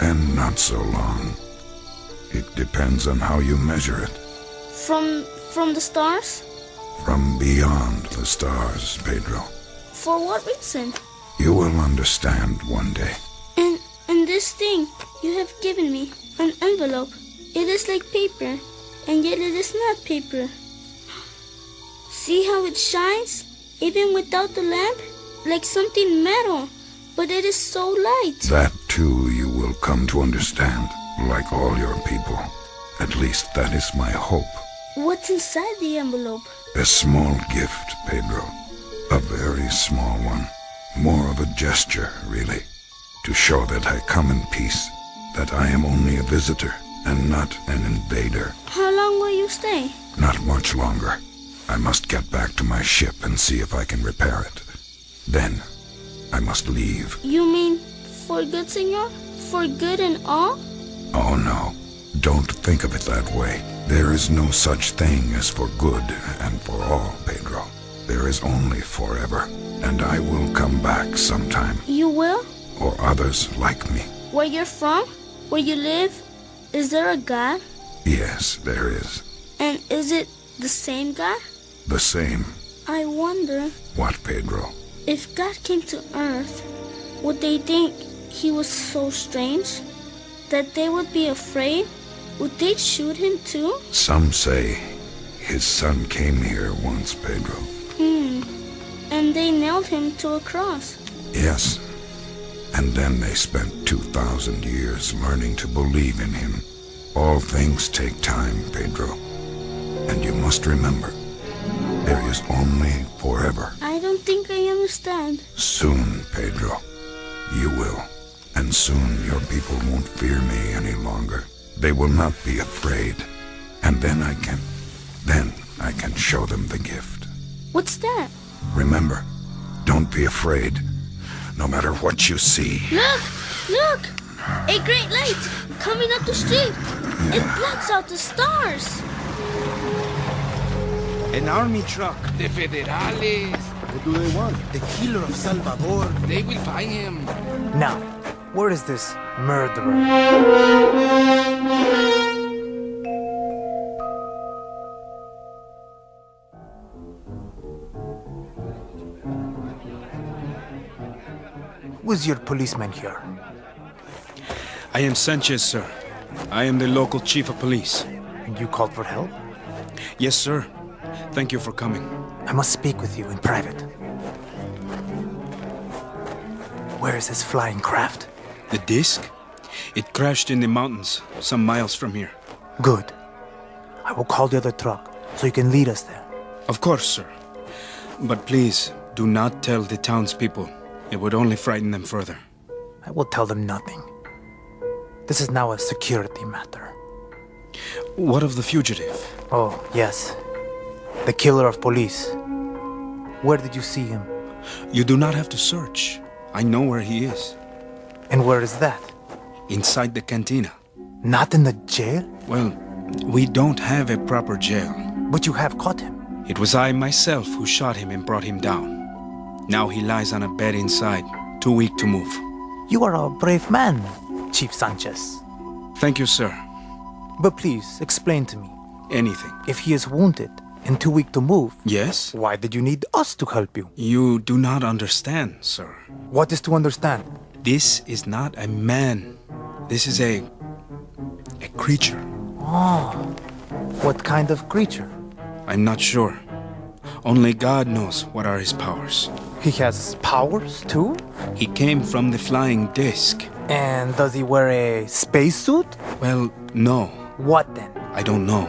and not so long. It depends on how you measure it. From the stars? From beyond the stars, Pedro. For what reason? You will understand one day. And this thing you have given me, an envelope. It is like paper, and yet it is not paper. See how it shines, even without the lamp? Like something metal, but it is so light. That too you will come to understand, like all your people. At least that is my hope. What's inside the envelope? A small gift, Pedro. A very small one. More of a gesture, really. To show that I come in peace. That I am only a visitor and not an invader. How long will you stay? Not much longer. I must get back to my ship and see if I can repair it. Then, I must leave. You mean for good, senor? For good and all? Oh no, don't think of it that way. There is no such thing as for good and for all, Pedro. There is only forever, and I will come back sometime. You will? Or others like me. Where you're from? Where you live? Is there a God? Yes, there is. And is it the same God? The same. I wonder. What, Pedro? If God came to Earth, would they think he was so strange? That they would be afraid? Would they shoot him too? Some say his son came here once, Pedro. And they nailed him to a cross. Yes. And then they spent 2,000 years learning to believe in him. All things take time, Pedro. And you must remember, there is only forever. I don't think I understand. Soon, Pedro, you will. And soon your people won't fear me any longer. They will not be afraid. And then I can show them the gift. What's that? Remember, don't be afraid, no matter what you see. Look! Look! A great light coming up the street. It blocks out the stars. An army truck. The Federales. What do they want? The killer of Salvador. They will find him. Now, where is this murderer? Who is your policeman here? I am Sanchez, sir. I am the local chief of police. And you called for help? Yes, sir. Thank you for coming. I must speak with you in private. Where is this flying craft? The disc? It crashed in the mountains, some miles from here. Good. I will call the other truck, so you can lead us there. Of course, sir. But please, Do not tell the townspeople. It would only frighten them further. I will tell them nothing. This is now a security matter. What of the fugitive? Oh, yes. The killer of police. Where did you see him? You do not have to search. I know where he is. And where is that? Inside the cantina. Not in the jail? Well, we don't have a proper jail. But you have caught him. It was I myself who shot him and brought him down. Now he lies on a bed inside, too weak to move. You are a brave man, Chief Sanchez. Thank you, sir. But please, explain to me. Anything. If he is wounded and too weak to move... Yes? Why did you need us to help you? You do not understand, sir. What is to understand? This is not a man. This is a creature. Oh, what kind of creature? I'm not sure. Only God knows what are his powers. He has powers, too? He came from the flying disc. And does he wear a spacesuit? Well, no. What then? I don't know.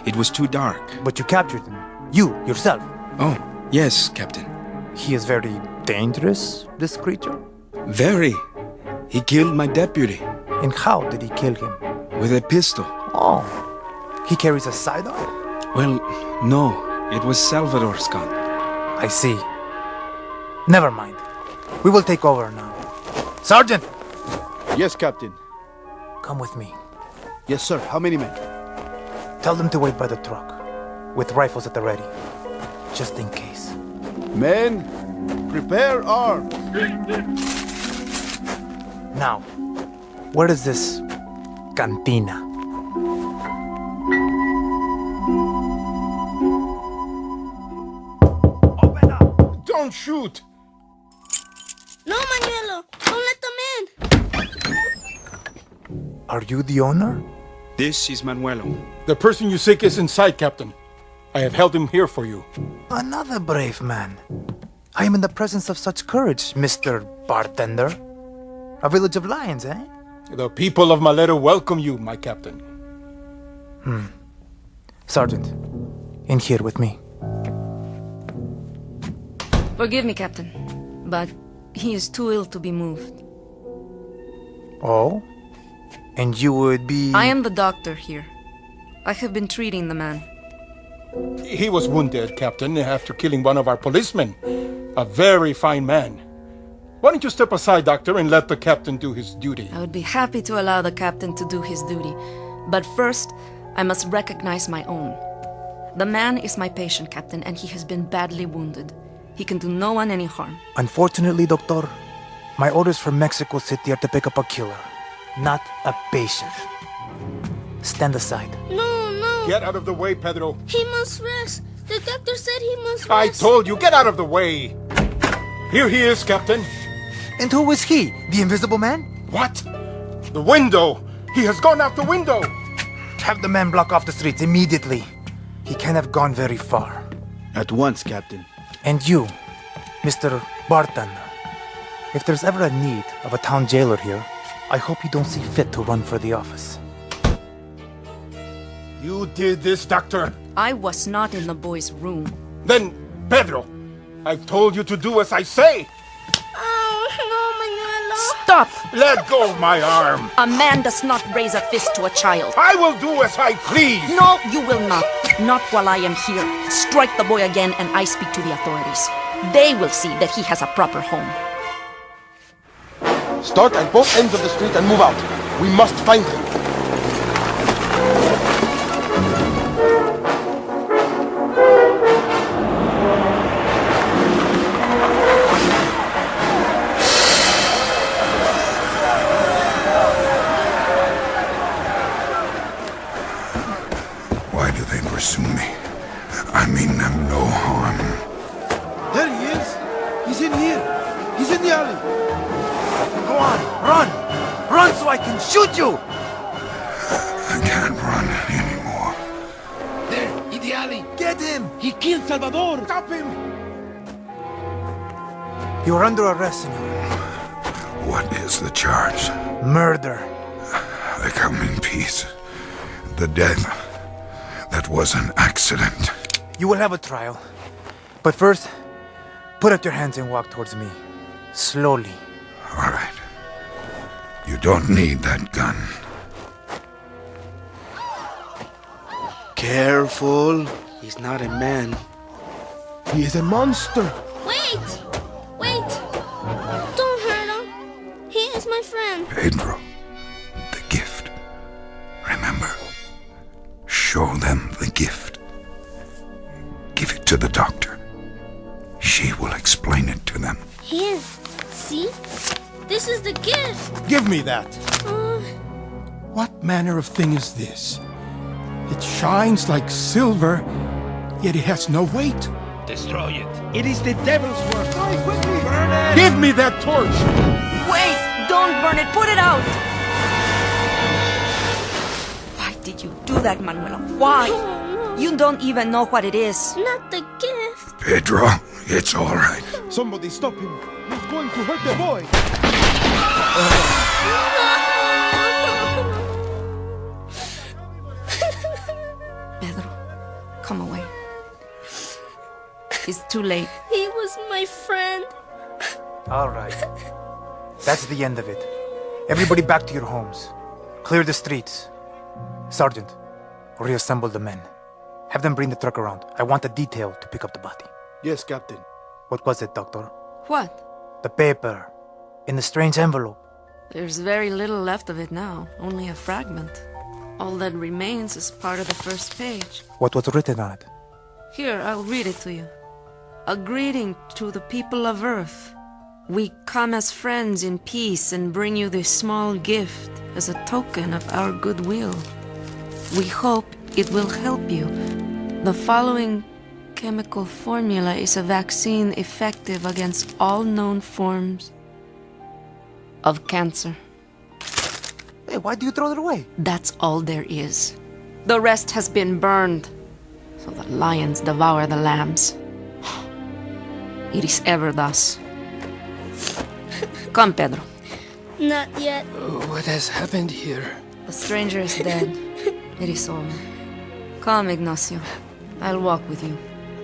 It was too dark. But you captured him. You, yourself. Oh, yes, Captain. He is very dangerous, this creature? Very. He killed my deputy. And how did he kill him? With a pistol. Oh. He carries a sidearm? Well, no. It was Salvador's gun. I see. Never mind. We will take over now. Sergeant! Yes, Captain. Come with me. Yes, sir. How many men? Tell them to wait by the truck, with rifles at the ready, just in case. Men, prepare arms. Now, where is this cantina? Open up! Don't shoot! No, Manuelo! Don't let them in! Are you the owner? This is Manuelo. The person you seek is inside, Captain. I have held him here for you. Another brave man. I am in the presence of such courage, Mr. Bartender. A village of lions, eh? The people of Malero welcome you, my captain. Sergeant, in here with me. Forgive me, Captain, but he is too ill to be moved. Oh? And you would be... I am the doctor here. I have been treating the man. He was wounded, Captain, after killing one of our policemen. A very fine man. Why don't you step aside, Doctor, and let the captain do his duty? I would be happy to allow the captain to do his duty. But first, I must recognize my own. The man is my patient, Captain, and he has been badly wounded. He can do no one any harm. Unfortunately, Doctor, my orders from Mexico City are to pick up a killer, not a patient. Stand aside. No, no. Get out of the way, Pedro. He must rest. The doctor said he must rest. I told you, get out of the way. Here he is, Captain. And who is he? The invisible man? What? The window. He has gone out the window. Have the men block off the streets immediately. He can't have gone very far. At once, Captain. And you, Mr. Bartender, if there's ever a need of a town jailer here, I hope you don't see fit to run for the office. You did this, Doctor. I was not in the boy's room. Then, Pedro, I've told you to do as I say. Oh, no, Manuelo. Stop! Let go of my arm. A man does not raise a fist to a child. I will do as I please. No, you will not. Not while I am here. Strike the boy again and I speak to the authorities. They will see that he has a proper home. Start at both ends of the street and move out. We must find him. Why do they pursue me? I mean them no harm. There he is. He's in here. He's in the alley. Go on, run! Run so I can shoot you! I can't run anymore. There, in the alley. Get him! He killed Salvador. Stop him! You are under arrest, senor. What is the charge? Murder. I come in peace. The death, that was an accident. You will have a trial. But first, Put out your hands and walk towards me. Slowly. All right. You don't need that gun. Careful. He's not a man. He is a monster. Wait! Wait! Don't hurt him. He is my friend. Pedro, the gift. Remember, show them the gift. Give it to the doctor. She will explain it to them. Here. See? This is the gift. Give me that. What manner of thing is this? It shines like silver, yet it has no weight. Destroy it. It is the devil's work. Hurry, quickly! Burn it! Give me that torch! Wait! Don't burn it! Put it out! Why did you do that, Manuela? Why? You don't even know what it is. Not the gift. Pedro, it's all right. Somebody stop him. He's going to hurt the boy. Pedro, come away. It's too late. He was my friend. All right. That's the end of it. Everybody back to your homes. Clear the streets. Sergeant, reassemble the men. Have them bring the truck around. I want a detail to pick up the body. Yes, Captain. What was it, Doctor? What? The paper. In the strange envelope. There's very little left of it now. Only a fragment. All that remains is part of the first page. What was written on it? Here, I'll read it to you. A greeting to the people of Earth. We come as friends in peace and bring you this small gift as a token of our goodwill. We hope it will help you. The following chemical formula is a vaccine effective against all known forms of cancer. Hey, why do you throw it away? That's all there is. The rest has been burned, so the lions devour the lambs. It is ever thus. Come, Pedro. Not yet. What has happened here? The stranger is dead. It is over. Come, Ignacio. I'll walk with you.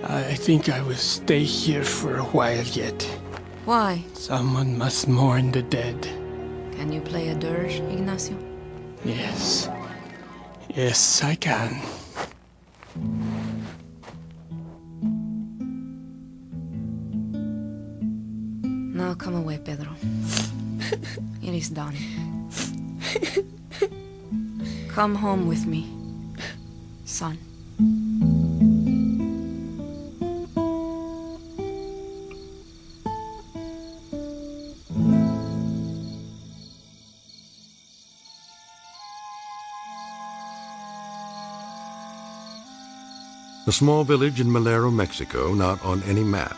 I think I will stay here for a while yet. Why? Someone must mourn the dead. Can you play a dirge, Ignacio? Yes. Yes, I can. Now come away, Pedro. It is done. Come home with me, son. A small village in Malero, Mexico, not on any map.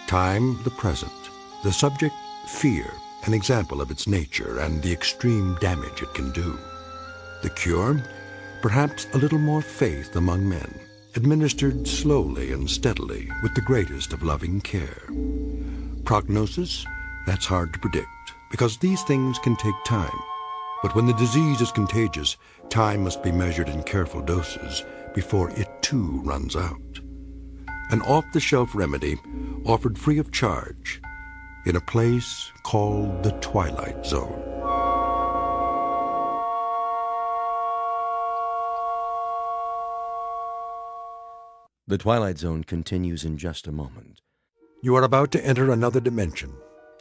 Time, the present. The subject, fear, an example of its nature and the extreme damage it can do. The cure, perhaps a little more faith among men, administered slowly and steadily with the greatest of loving care. Prognosis, that's hard to predict, because these things can take time. But when the disease is contagious, time must be measured in careful doses before it too runs out. An off-the-shelf remedy offered free of charge in a place called the Twilight Zone. The Twilight Zone continues in just a moment. You are about to enter another dimension,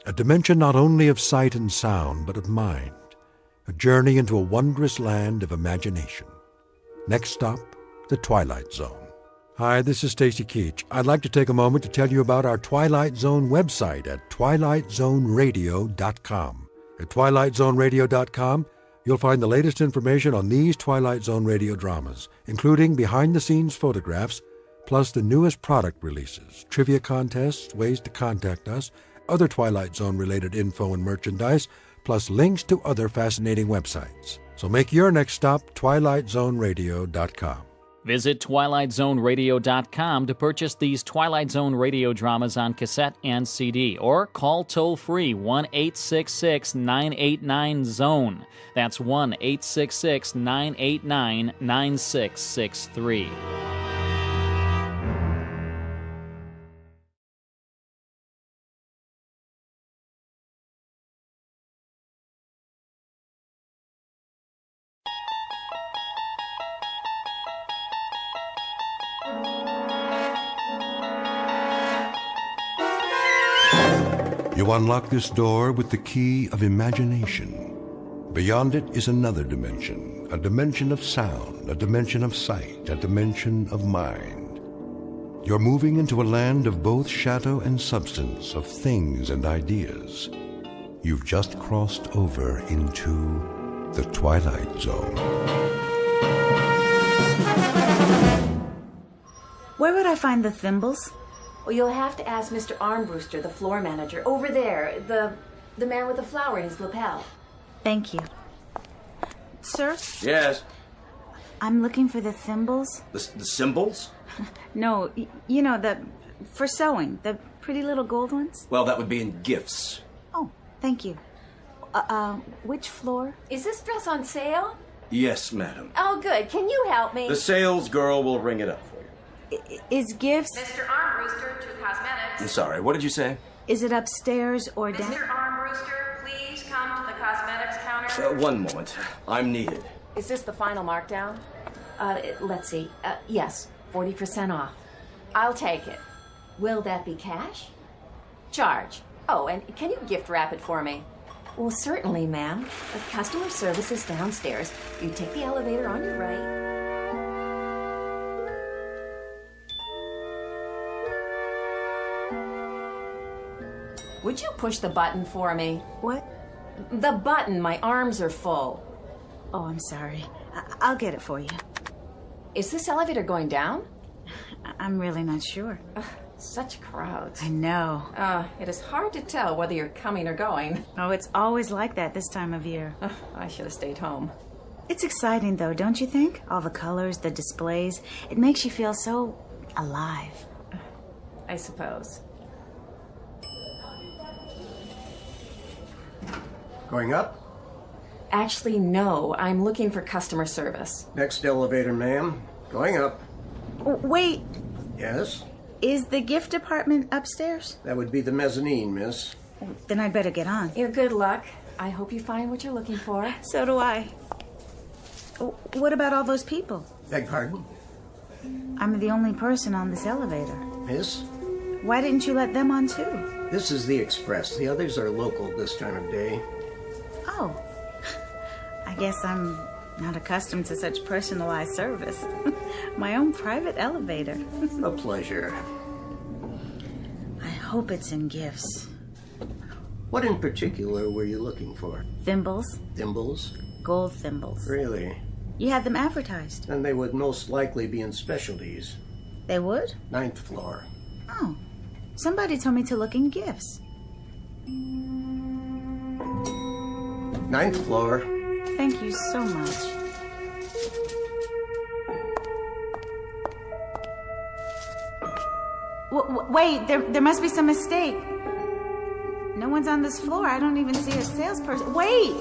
a dimension not only of sight and sound, but of mind, a journey into a wondrous land of imagination. Next stop, the Twilight Zone. Hi, this is Stacy Keach. I'd like to take a moment to tell you about our Twilight Zone website at twilightzoneradio.com. At twilightzoneradio.com, you'll find the latest information on these Twilight Zone radio dramas, including behind-the-scenes photographs, plus the newest product releases, trivia contests, ways to contact us, other Twilight Zone-related info and merchandise, plus links to other fascinating websites. So make your next stop twilightzoneradio.com. Visit twilightzoneradio.com to purchase these Twilight Zone radio dramas on cassette and CD, or call toll-free 1-866-989-ZONE. That's 1-866-989-9663. You unlock this door with the key of imagination. Beyond it is another dimension, a dimension of sound, a dimension of sight, a dimension of mind. You're moving into a land of both shadow and substance, of things and ideas. You've just crossed over into the Twilight Zone. Where would I find the thimbles? Well, you'll have to ask Mr. Armbruster, the floor manager, over there, the man with the flower in his lapel. Thank you. Sir? Yes? I'm looking for the thimbles. The symbols? No, you know, for sewing, the pretty little gold ones. Well, that would be in gifts. Oh, thank you. Which floor? Is this dress on sale? Yes, madam. Oh, good. Can you help me? The sales girl will ring it up for you. Is gifts... Mr. Armbruster to cosmetics. I'm sorry, what did you say? Is it upstairs or down? Mr. Armbruster, please come to the cosmetics counter. One moment. I'm needed. Is this the final markdown? Let's see. Yes, 40% off. I'll take it. Will that be cash? Charge. Oh, and can you gift wrap it for me? Well, certainly, ma'am. Customer service is downstairs. You take the elevator on your right. Would you push the button for me? What? The button. My arms are full. Oh, I'm sorry. I'll get it for you. Is this elevator going down? I'm really not sure. Such crowds. I know. It is hard to tell whether you're coming or going. Oh, it's always like that this time of year. I should have stayed home. It's exciting, though, don't you think? All the colors, the displays. It makes you feel so alive. I suppose. Going up? Actually, no. I'm looking for customer service. Next elevator, ma'am. Going up. Wait. Yes? Is the gift department upstairs? That would be the mezzanine, miss. Then I'd better get on. Good luck. I hope you find what you're looking for. So do I. What about all those people? Beg pardon? I'm the only person on this elevator. Miss? Why didn't you let them on too? This is the express. The others are local this time of day. Oh. I guess I'm not accustomed to such personalized service. My own private elevator. A pleasure. I hope it's in gifts. What in particular were you looking for? Thimbles. Thimbles? Gold thimbles. Really? You had them advertised. Then they would most likely be in specialties. They would? 9th floor. Oh. Somebody told me to look in gifts. 9th floor. Thank you so much. Wait, there must be some mistake. No one's on this floor. I don't even see a salesperson. Wait!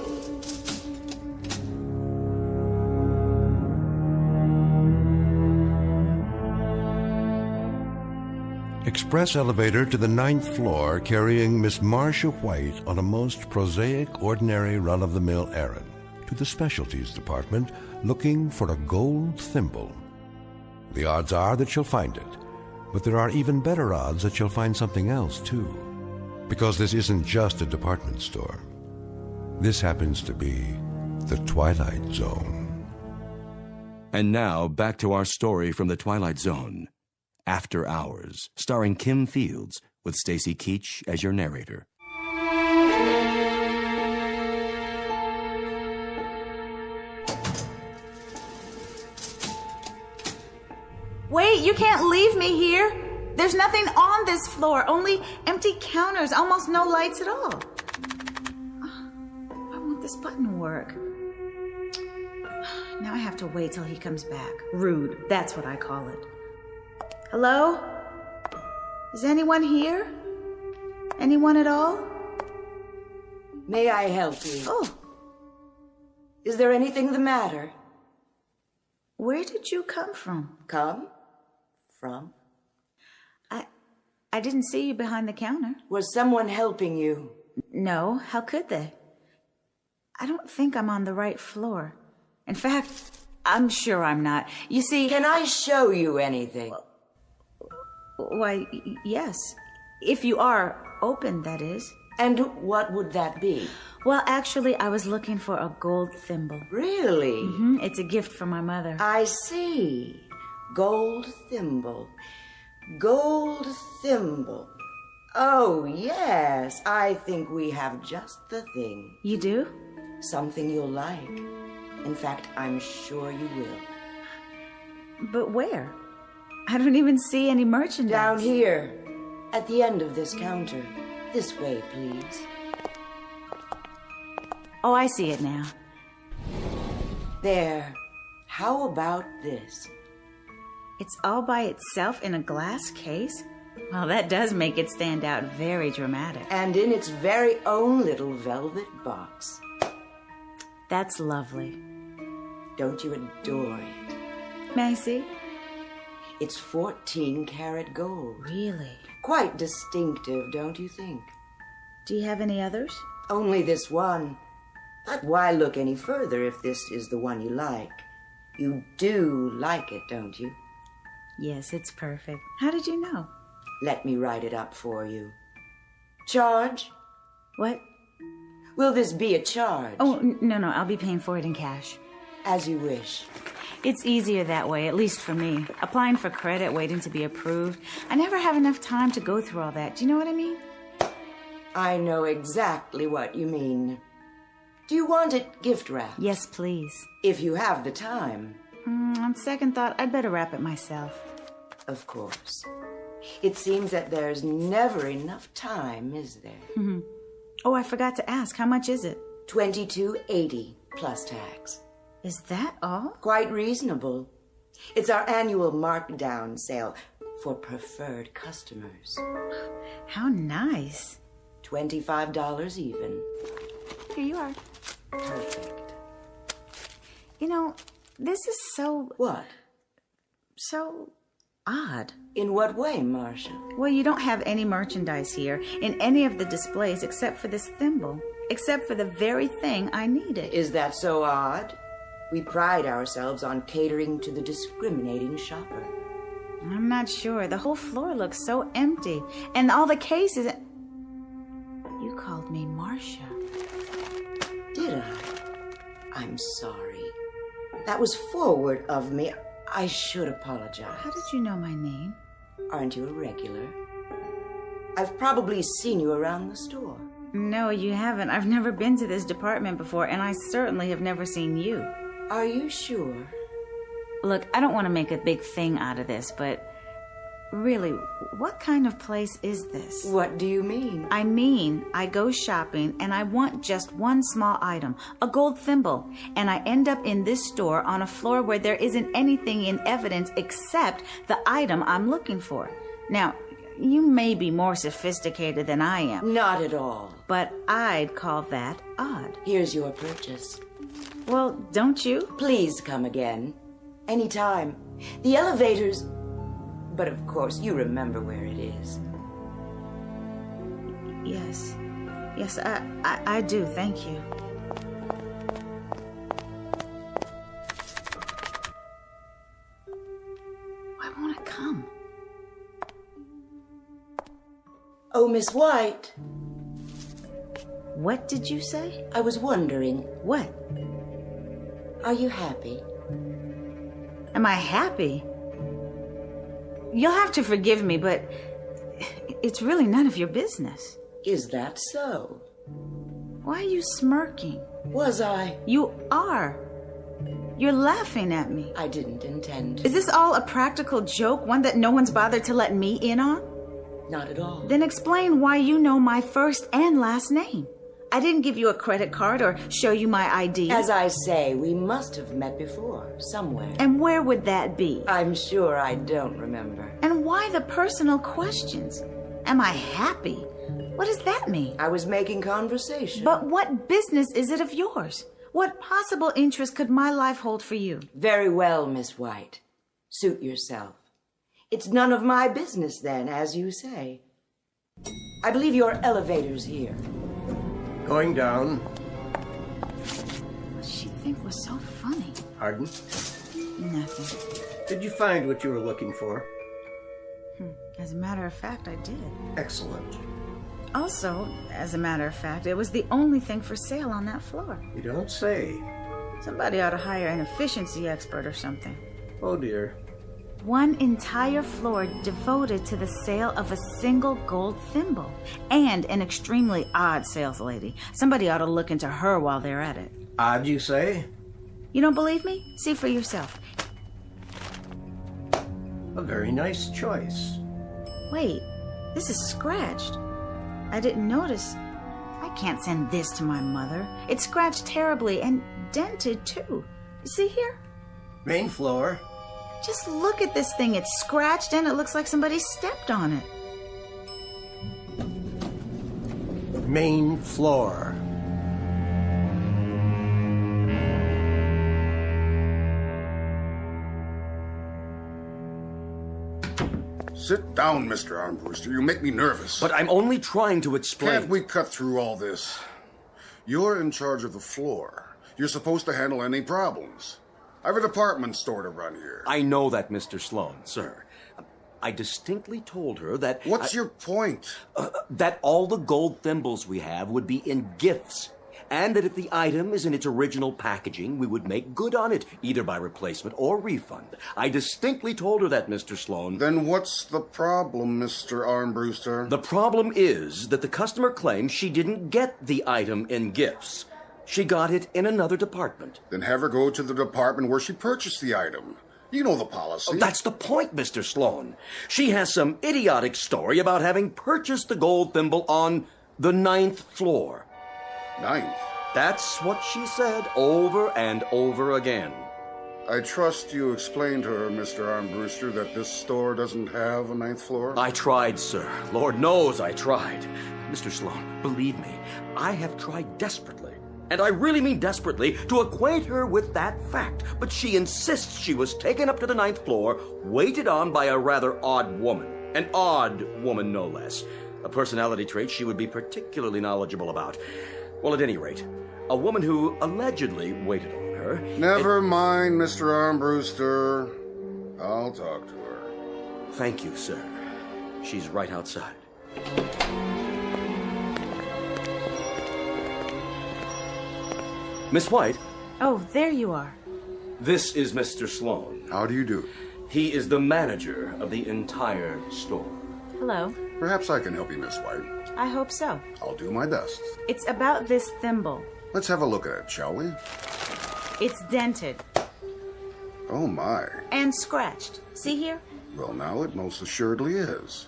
Express elevator to the 9th floor carrying Miss Marcia White on a most prosaic, ordinary, run-of-the-mill errand to the specialties department looking for a gold thimble. The odds are that she'll find it, but there are even better odds that she'll find something else, too. Because this isn't just a department store. This happens to be the Twilight Zone. And now, back to our story from the Twilight Zone. After Hours, starring Kim Fields, with Stacy Keach as your narrator. Wait, you can't leave me here. There's nothing on this floor, only empty counters, almost no lights at all. Why won't this button work? Now I have to wait till he comes back. Rude, that's what I call it. Hello? Is anyone here? Anyone at all? May I help you? Oh. Is there anything the matter? Where did you come from? Come? From? I didn't see you behind the counter. Was someone helping you? No, how could they? I don't think I'm on the right floor. In fact, I'm sure I'm not. You see... Can I show you anything? Why, yes. If you are open, that is. And what would that be? Well, actually, I was looking for a gold thimble. Really? Mm-hmm. It's a gift from my mother. I see. Gold thimble. Gold thimble. Oh, yes. I think we have just the thing. You do? Something you'll like. In fact, I'm sure you will. But where? I don't even see any merchandise. Down here, at the end of this counter. This way, please. Oh, I see it now. There. How about this? It's all by itself in a glass case? Well, that does make it stand out very dramatic. And in its very own little velvet box. That's lovely. Don't you adore it? May I see? It's 14-karat gold. Really? Quite distinctive, don't you think? Do you have any others? Only this one. But why look any further if this is the one you like? You do like it, don't you? Yes, it's perfect. How did you know? Let me write it up for you. Charge? What? Will this be a charge? Oh, no, I'll be paying for it in cash. As you wish. It's easier that way, at least for me. Applying for credit, waiting to be approved. I never have enough time to go through all that. Do you know what I mean? I know exactly what you mean. Do you want it gift wrapped? Yes, please. If you have the time. On second thought, I'd better wrap it myself. Of course. It seems that there's never enough time, is there? Mm-hmm. Oh, I forgot to ask. How much is it? $22.80 plus tax. Is that all? Quite reasonable. It's our annual markdown sale for preferred customers. How nice. $25 even. Here you are. Perfect. You know, this is so... What? So odd. In what way, Marcia? Well, you don't have any merchandise here in any of the displays except for this thimble. Except for the very thing I needed. Is that so odd? We pride ourselves on catering to the discriminating shopper. I'm not sure. The whole floor looks so empty. And all the cases... You called me Marcia. Did I? I'm sorry. That was forward of me. I should apologize. How did you know my name? Aren't you a regular? I've probably seen you around the store. No, you haven't. I've never been to this department before, and I certainly have never seen you. Are you sure? Look, I don't want to make a big thing out of this, but really, what kind of place is this? What do you mean? I mean, I go shopping and I want just one small item, a gold thimble, and I end up in this store on a floor where there isn't anything in evidence except the item I'm looking for. Now, you may be more sophisticated than I am. Not at all. But I'd call that odd. Here's your purchase. Well, don't you? Please come again. Anytime. The elevators... But of course, you remember where it is. Yes. Yes, I do. Thank you. Why won't it come? Oh, Miss White. What did you say? I was wondering. What? Are you happy? Am I happy? You'll have to forgive me, but it's really none of your business. Is that so? Why are you smirking? Was I? You are. You're laughing at me. I didn't intend to. Is this all a practical joke, one that no one's bothered to let me in on? Not at all. Then explain why you know my first and last name. I didn't give you a credit card or show you my ID. As I say, we must have met before, somewhere. And where would that be? I'm sure I don't remember. And why the personal questions? Am I happy? What does that mean? I was making conversation. But what business is it of yours? What possible interest could my life hold for you? Very well, Miss White. Suit yourself. It's none of my business then, as you say. I believe your elevator's here. Going down. What did she think was so funny? Pardon? Nothing. Did you find what you were looking for? As a matter of fact, I did. Excellent. Also, as a matter of fact, it was the only thing for sale on that floor. You don't say. Somebody ought to hire an efficiency expert or something. Oh, dear. One entire floor devoted to the sale of a single gold thimble. And an extremely odd sales lady. Somebody ought to look into her while they're at it. Odd, you say? You don't believe me? See for yourself. A very nice choice. Wait, this is scratched. I didn't notice. I can't send this to my mother. It's scratched terribly and dented, too. You see here? Main floor. Just look at this thing. It's scratched and it looks like somebody stepped on it. Main floor. Sit down, Mr. Armbruster. You make me nervous. But I'm only trying to explain. Can't we cut through all this? You're in charge of the floor. You're supposed to handle any problems. I have a department store to run here. I know that, Mr. Sloan, sir. I distinctly told her that... What's your point? That all the gold thimbles we have would be in gifts. And that if the item is in its original packaging, we would make good on it, either by replacement or refund. I distinctly told her that, Mr. Sloan. Then what's the problem, Mr. Armbruster? The problem is that the customer claims she didn't get the item in gifts. She got it in another department. Then have her go to the department where she purchased the item. You know the policy. That's the point, Mr. Sloan. She has some idiotic story about having purchased the gold thimble on the 9th floor. 9th? That's what she said over and over again. I trust you explained to her, Mr. Armbruster, that this store doesn't have a 9th floor? I tried, sir. Lord knows I tried. Mr. Sloan, believe me, I have tried desperately. And I really mean desperately, to acquaint her with that fact. But she insists she was taken up to the 9th floor, waited on by a rather odd woman. An odd woman, no less. A personality trait she would be particularly knowledgeable about. Well, at any rate, a woman who allegedly waited on her... Never mind, Mr. Armbruster. I'll talk to her. Thank you, sir. She's right outside. Miss White? Oh, there you are. This is Mr. Sloan. How do you do? He is the manager of the entire store. Hello. Perhaps I can help you, Miss White. I hope so. I'll do my best. It's about this thimble. Let's have a look at it, shall we? It's dented. Oh, my. And scratched. See here? Well, now it most assuredly is.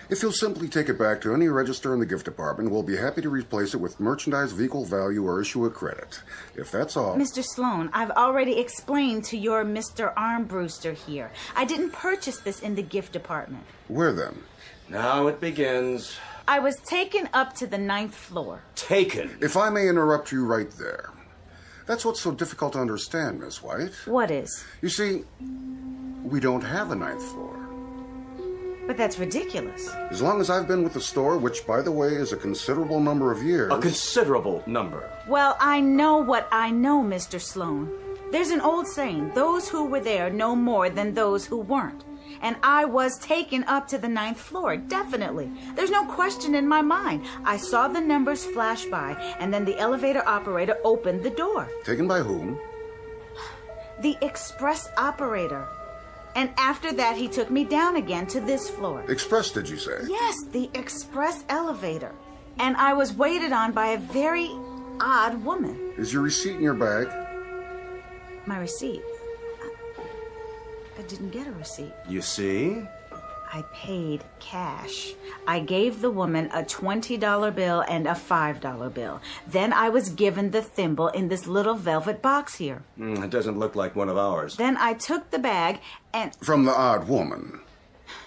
If you'll simply take it back to any register in the gift department, we'll be happy to replace it with merchandise of equal value or issue a credit. If that's all... Mr. Sloan, I've already explained to your Mr. Armbruster here. I didn't purchase this in the gift department. Where then? Now it begins. I was taken up to the 9th floor. Taken? If I may interrupt you right there. That's what's so difficult to understand, Miss White. What is? You see, we don't have a 9th floor. But that's ridiculous. As long as I've been with the store, which, by the way, is a considerable number of years... A considerable number. Well, I know what I know, Mr. Sloan. There's an old saying, those who were there know more than those who weren't. And I was taken up to the 9th floor, definitely. There's no question in my mind. I saw the numbers flash by, and then the elevator operator opened the door. Taken by whom? The express operator. And after that, he took me down again to this floor. Express, did you say? Yes, the express elevator. And I was waited on by a very odd woman. Is your receipt in your bag? My receipt? I didn't get a receipt. You see? I paid cash. I gave the woman a $20 bill and a $5 bill. Then I was given the thimble in this little velvet box here. It doesn't look like one of ours. Then I took the bag and... From the odd woman.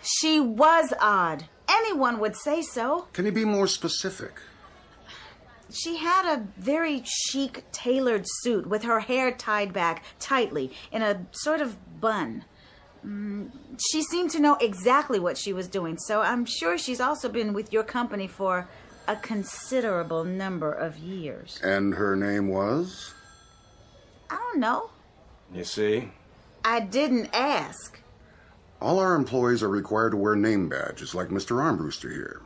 She was odd. Anyone would say so. Can you be more specific? She had a very chic tailored suit with her hair tied back tightly in a sort of bun. She seemed to know exactly what she was doing, so I'm sure she's also been with your company for a considerable number of years. And her name was? I don't know. You see? I didn't ask. All our employees are required to wear name badges, like Mr. Armbruster here.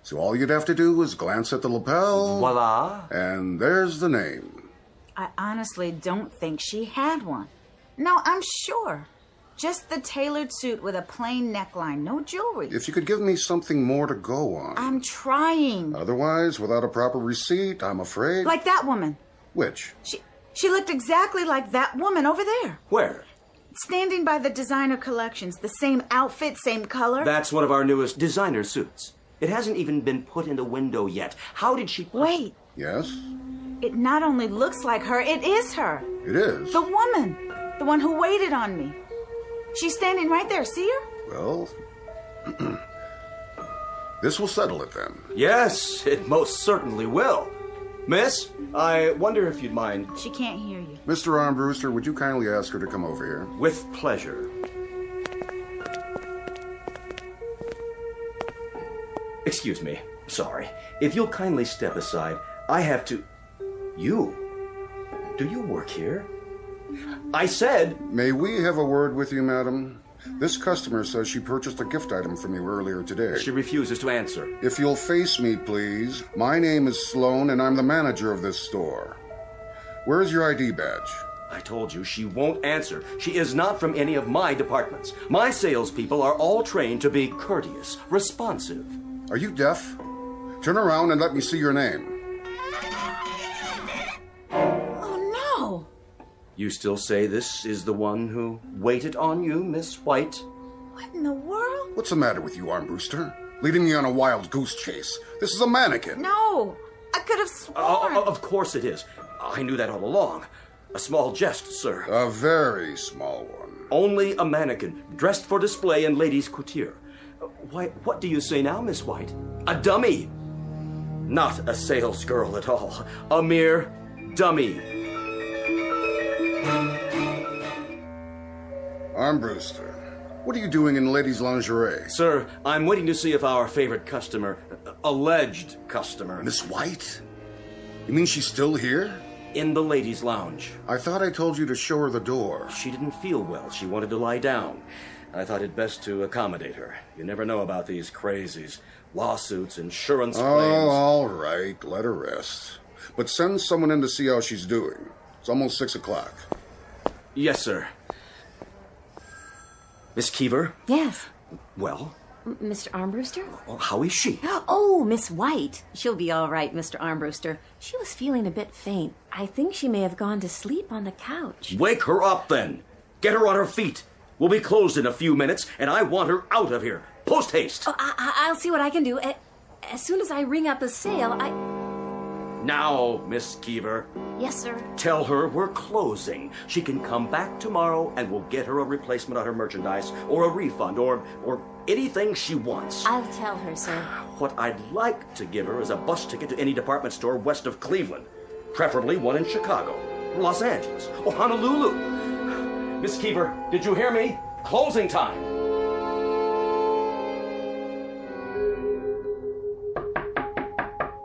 So all you'd have to do is glance at the lapel. Voila. And there's the name. I honestly don't think she had one. No, I'm sure. Just the tailored suit with a plain neckline, no jewelry. If you could give me something more to go on. I'm trying. Otherwise, without a proper receipt, I'm afraid... Like that woman. Which? She looked exactly like that woman over there. Where? Standing by the designer collections. The same outfit, same color. That's one of our newest designer suits. It hasn't even been put in the window yet. How did she... Wait. Yes? It not only looks like her, it is her. It is? The woman. The one who waited on me. She's standing right there. See her? Well, this will settle it then. Yes, it most certainly will. Miss, I wonder if you'd mind... She can't hear you. Mr. Armbruster, would you kindly ask her to come over here? With pleasure. Excuse me. Sorry. If you'll kindly step aside, I have to... You? Do you work here? I said... May we have a word with you, madam? This customer says she purchased a gift item from you earlier today. She refuses to answer. If you'll face me, please. My name is Sloan, and I'm the manager of this store. Where is your ID badge? I told you she won't answer. She is not from any of my departments. My salespeople are all trained to be courteous, responsive. Are you deaf? Turn around and let me see your name. You still say this is the one who waited on you, Miss White? What in the world? What's the matter with you, Armbruster? Leading me on a wild goose chase. This is a mannequin. No, I could have sworn. Of course it is. I knew that all along. A small jest, sir. A very small one. Only a mannequin, dressed for display in ladies' couture. Why, what do you say now, Miss White? A dummy. Not a sales girl at all. A mere dummy. Armbruster, what are you doing in ladies' lingerie? Sir, I'm waiting to see if our favorite customer, alleged customer... Miss White? You mean she's still here? In the ladies' lounge. I thought I told you to show her the door. She didn't feel well. She wanted to lie down. I thought it best to accommodate her. You never know about these crazies. Lawsuits, insurance claims... Oh, all right. Let her rest. But send someone in to see how she's doing. It's almost 6 o'clock. Yes, sir. Miss Keever? Yes. Well? Mr. Armbruster? Well, how is she? Oh, Miss White. She'll be all right, Mr. Armbruster. She was feeling a bit faint. I think she may have gone to sleep on the couch. Wake her up, then. Get her on her feet. We'll be closed in a few minutes, and I want her out of here. Post haste. Oh, I'll see what I can do. As soon as I ring up a sale, Now, Miss Keever. Yes, sir. Tell her we're closing. She can come back tomorrow, and we'll get her a replacement on her merchandise, or a refund, or anything she wants. I'll tell her, sir. What I'd like to give her is a bus ticket to any department store west of Cleveland. Preferably one in Chicago, Los Angeles, or Honolulu. Miss Keever, did you hear me? Closing time.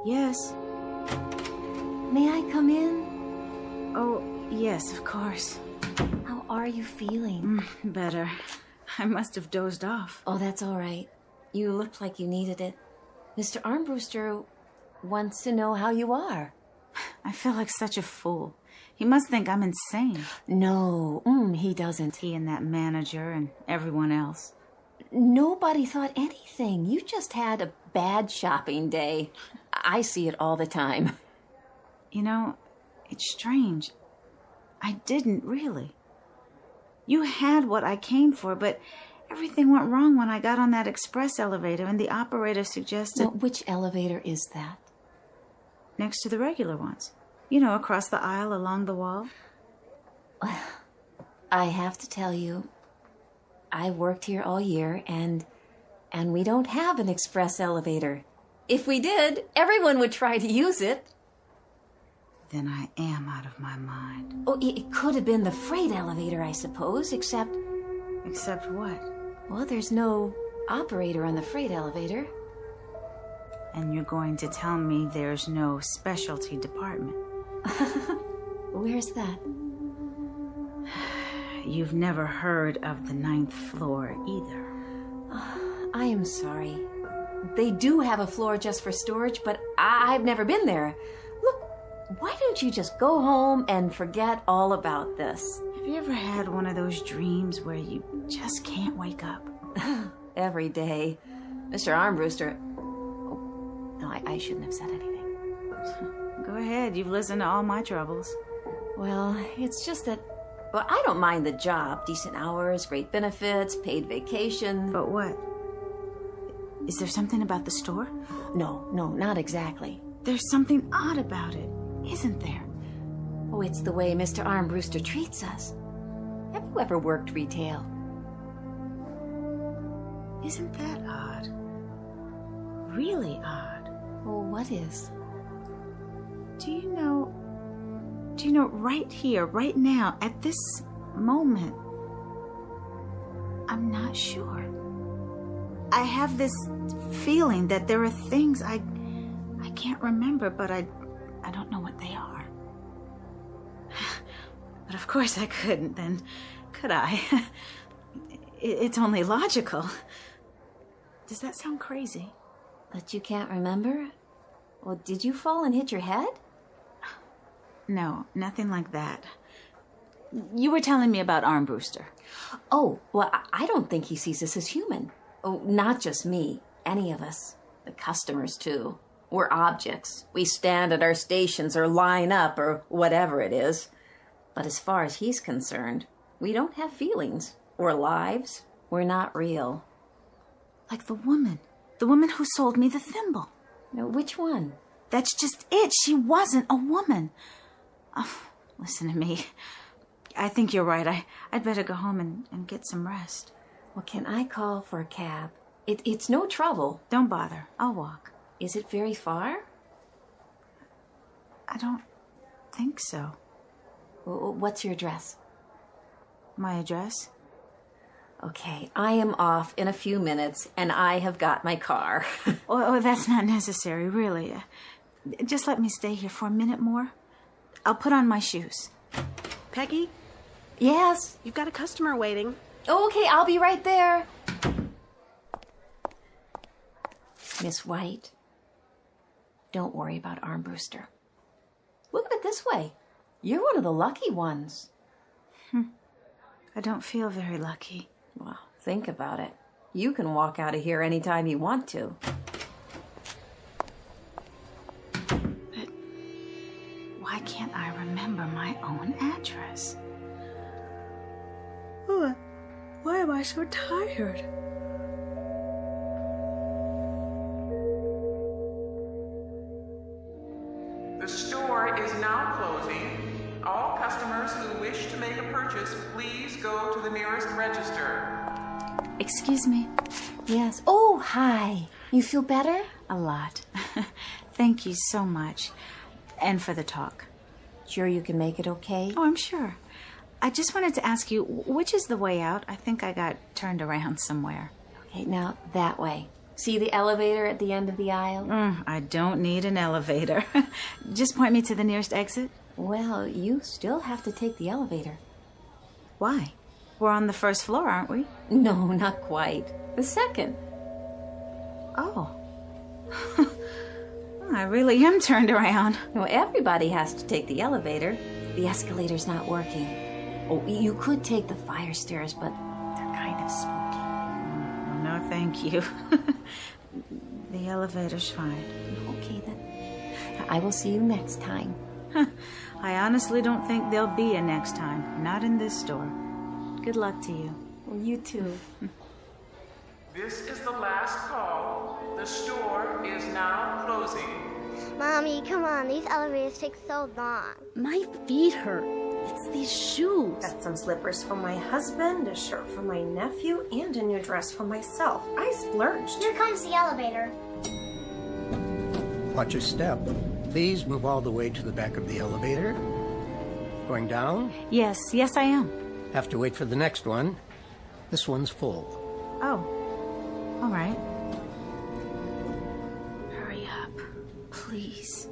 Yes. May I come in? Oh, yes, of course. How are you feeling? Better. I must have dozed off. Oh, that's all right. You looked like you needed it. Mr. Armbruster wants to know how you are. I feel like such a fool. He must think I'm insane. No, he doesn't. He and that manager and everyone else. Nobody thought anything. You just had a bad shopping day. I see it all the time. You know, it's strange. I didn't really. You had what I came for, but everything went wrong when I got on that express elevator and the operator suggested... Well, which elevator is that? Next to the regular ones. You know, across the aisle along the wall. I have to tell you, I worked here all year, and we don't have an express elevator. If we did, everyone would try to use it. Then I am out of my mind. Oh, it could have been the freight elevator, I suppose, except... Except what? Well, there's no operator on the freight elevator. And you're going to tell me there's no specialty department? Where's that? You've never heard of the 9th floor either. I am sorry. they do have a floor just for storage, but I've never been there. Look, why don't you just go home and forget all about this? Have you ever had one of those dreams where you just can't wake up? Every day. Mr. Armbruster... Oh, no, I shouldn't have said anything. Go ahead, you've listened to all my troubles. Well, it's just that... Well, I don't mind the job. Decent hours, great benefits, paid vacation. But what? Is there something about the store? No, not exactly. There's something odd about it, isn't there? Oh, it's the way Mr. Armbruster treats us. Have you ever worked retail? Isn't that odd? Really odd. Well, what is? Do you know, right here, right now, at this moment, I'm not sure. I have this feeling that there are things I can't remember, but I don't know what they are. But of course I couldn't then, could I? It's only logical. Does that sound crazy? That you can't remember? Well, did you fall and hit your head? No, nothing like that. You were telling me about Armbruster. Oh, well, I don't think he sees us as human. Oh, not just me. Any of us. The customers, too. We're objects. We stand at our stations or line up or whatever it is. But as far as he's concerned, we don't have feelings or lives. We're not real. Like the woman who sold me the thimble. No, which one? That's just it. She wasn't a woman. Oh, listen to me. I think you're right. I'd better go home and get some rest. Well, can I call for a cab? It's no trouble. Don't bother. I'll walk. Is it very far? I don't think so. What's your address? My address? Okay, I am off in a few minutes, and I have got my car. Oh, that's not necessary, really. Just let me stay here for a minute more. I'll put on my shoes. Peggy? Yes? You've got a customer waiting. Oh, okay, I'll be right there. Miss White, don't worry about Armbruster. Look at it this way. You're one of the lucky ones. I don't feel very lucky. Well, think about it. You can walk out of here anytime you want to. But why can't I remember my own address? Oh, why am I so tired? The store is now closing. All customers who wish to make a purchase, please go to the nearest register. Excuse me. Yes. Oh, hi. You feel better? A lot. Thank you so much. And for the talk. Sure you can make it okay? Oh, I'm sure. I just wanted to ask you, which is the way out? I think I got turned around somewhere. Okay, now that way. See the elevator at the end of the aisle? I don't need an elevator. Just point me to the nearest exit. Well, you still have to take the elevator. Why? We're on the first floor, aren't we? No, not quite. The second. Oh. I really am turned around. No, everybody has to take the elevator. The escalator's not working. Oh, you could take the fire stairs, but they're kind of spooky. Oh, no, thank you. The elevator's fine. Okay, then. I will see you next time. I honestly don't think there'll be a next time. Not in this store. Good luck to you. Well, you too. This is the last call. The store is now closing. Mommy, come on. These elevators take so long. My feet hurt. It's these shoes. Got some slippers for my husband, a shirt for my nephew, and a new dress for myself. I splurged. Here comes the elevator. Watch your step. Please move all the way to the back of the elevator. Going down? Yes, I am. Have to wait for the next one. This one's full. Oh, all right. Hurry up, please.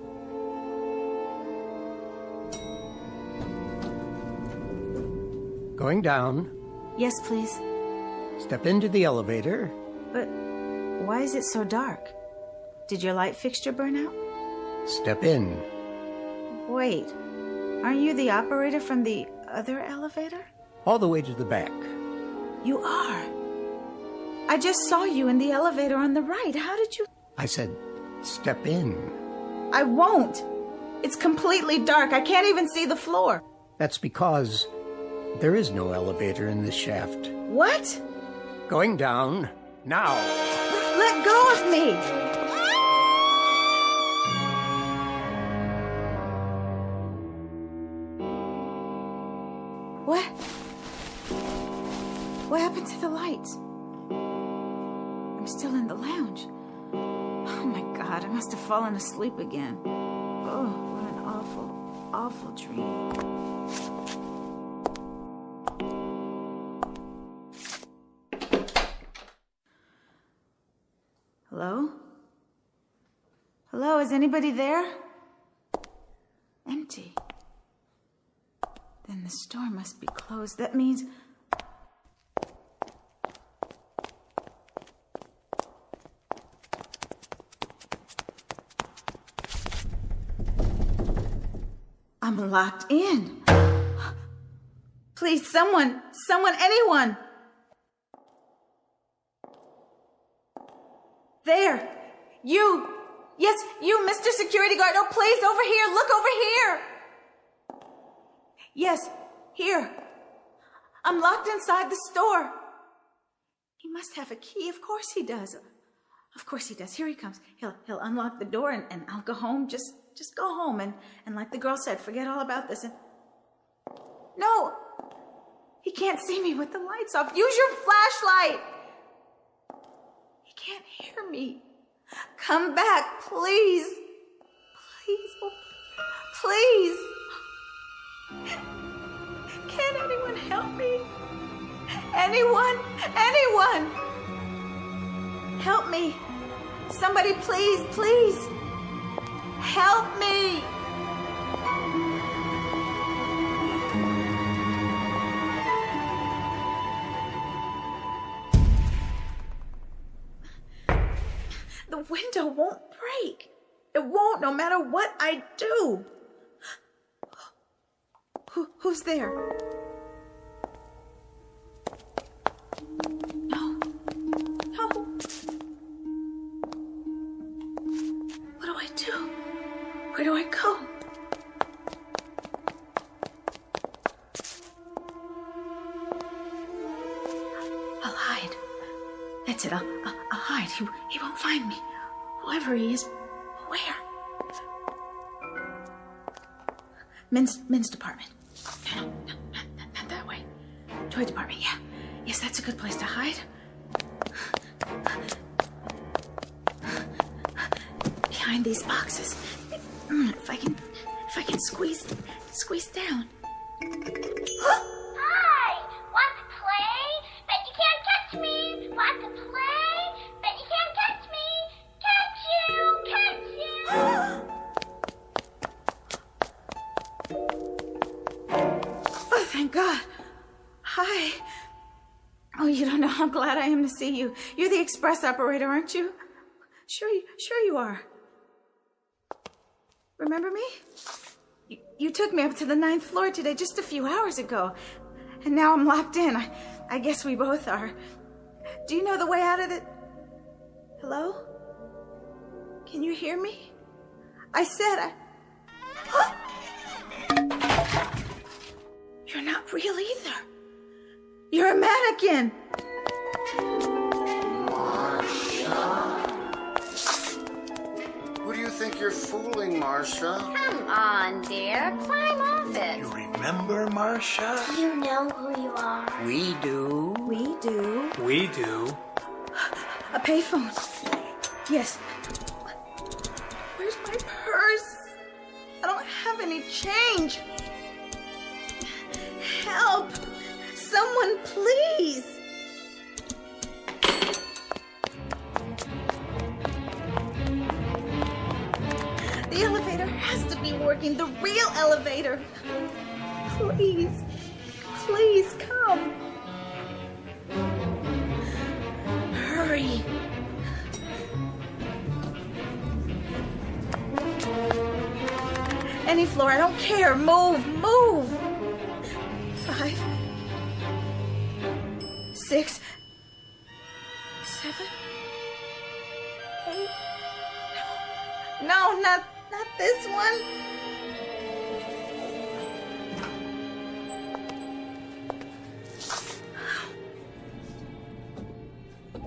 Going down. Yes, please. Step into the elevator. But Why is it so dark? Did your light fixture burn out? Step in. Wait, aren't you the operator from the other elevator? All the way to the back. You are. I just saw you in the elevator on the right. How did you... I said, step in. I won't. It's completely dark. I can't even see the floor. That's because there is no elevator in this shaft. What? Going down now. Let go of me. What? What happened to the lights? I'm still in the lounge. Oh my God, I must have fallen asleep again. Oh, what an awful, awful dream. Hello? Hello, is anybody there? Empty. Then the store must be closed. That means... I'm locked in. Please, someone, anyone. There. You. Yes, you, Mr. Security Guard. Oh, please, over here. Look over here. Yes, here. I'm locked inside the store. He must have a key. Of course he does. Of course he does. Here he comes. He'll unlock the door and I'll go home. Just go home and like the girl said, forget all about this. And no, he can't see me with the lights off. Use your flashlight. He can't hear me. Come back, please. Please, oh, please. Can anyone help me? Anyone? Help me. Somebody, please, please. Help me. The window won't break. It won't, no matter what I do. Who's there? No. What do I do? Where do I go? I'll hide. That's it. I'll hide. He won't find me. Whoever he is, where? Men's department. No, not that way. Toy department, yeah. Yes, that's a good place to hide. Behind these boxes. If I can squeeze down. Hi! Want to play? Bet you can't catch me! Want to play? Bet you can't catch me! Catch you! Oh, thank God. Hi. Oh, you don't know how glad I am to see you. You're the express operator, aren't you? Sure you are. Remember me? You took me up to the 9th floor today just a few hours ago. And now I'm locked in. I guess we both are. Do you know the way out of the... Hello? Can you hear me? I said You're not real either. You're a mannequin. Who do you think you're fooling, Marcia? Come on, dear. Climb off it. You remember, Marcia? You know who you are. We do. We do. We do. A payphone. Yes. Where's my purse? I don't have any change. Help! Someone, please! The elevator has to be working. The real elevator. Please. Please come. Hurry. any floor. I don't care. Move. 5, 6, 7, 8. No, not this one.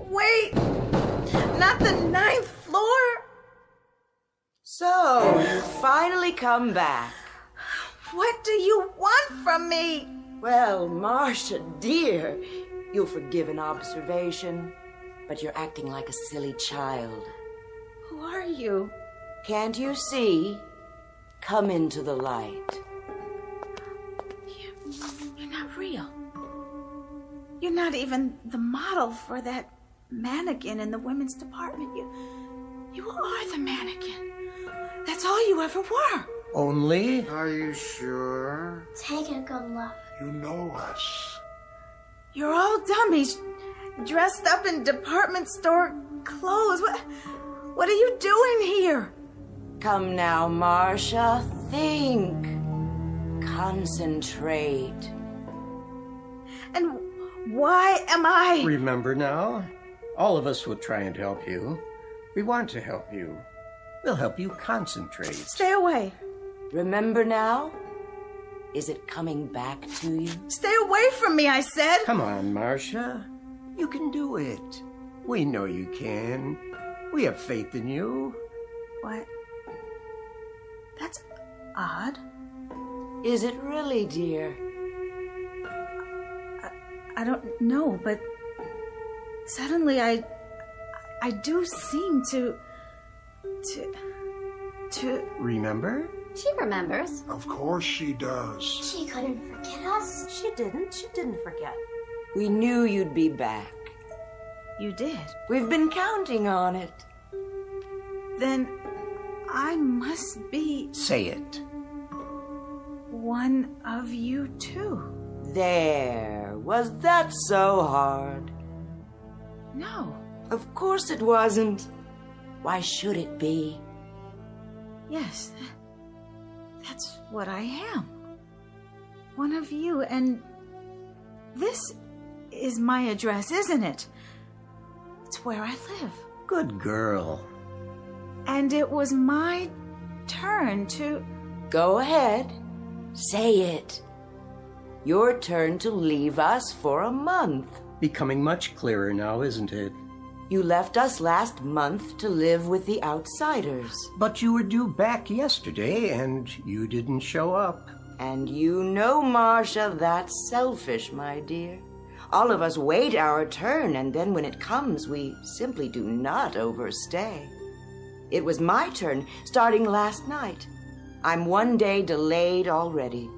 Wait, not the 9th floor? So, you finally come back. What do you want from me? Well, Marcia, dear, you'll forgive an observation, but you're acting like a silly child. Who are you? Can't you see? Come into the light. You're not real. You're not even the model for that mannequin in the women's department. You are the mannequin. That's all you ever were. Only? Are you sure? Take a good look. You know us. You're all dummies, dressed up in department store clothes. What are you doing here? Come now, Marcia. Think. Concentrate. And why am I... Remember now? All of us will try and help you. We want to help you. We'll help you concentrate. Stay away. Remember now? Is it coming back to you? Stay away from me, I said. Come on, Marcia. You can do it. We know you can. We have faith in you. What? That's odd. Is it really, dear? I don't know, but suddenly I do seem to Remember? She remembers. Of course she does. She couldn't forget us. She didn't forget. We knew you'd be back. You did. We've been counting on it. Then I must be... Say it. one of you too. There. Was that so hard? No. Of course it wasn't. Why should it be? Yes. That's what I am. One of you, and this is my address, isn't it? It's where I live. Good girl. And it was my turn to... Go ahead. Say it. Your turn to leave us for a month. Becoming much clearer now, isn't it? You left us last month to live with the outsiders. But you were due back yesterday, and you didn't show up. And you know, Marcia, that's selfish, my dear. All of us wait our turn, and then when it comes, we simply do not overstay. It was my turn, starting last night. I'm one day delayed already.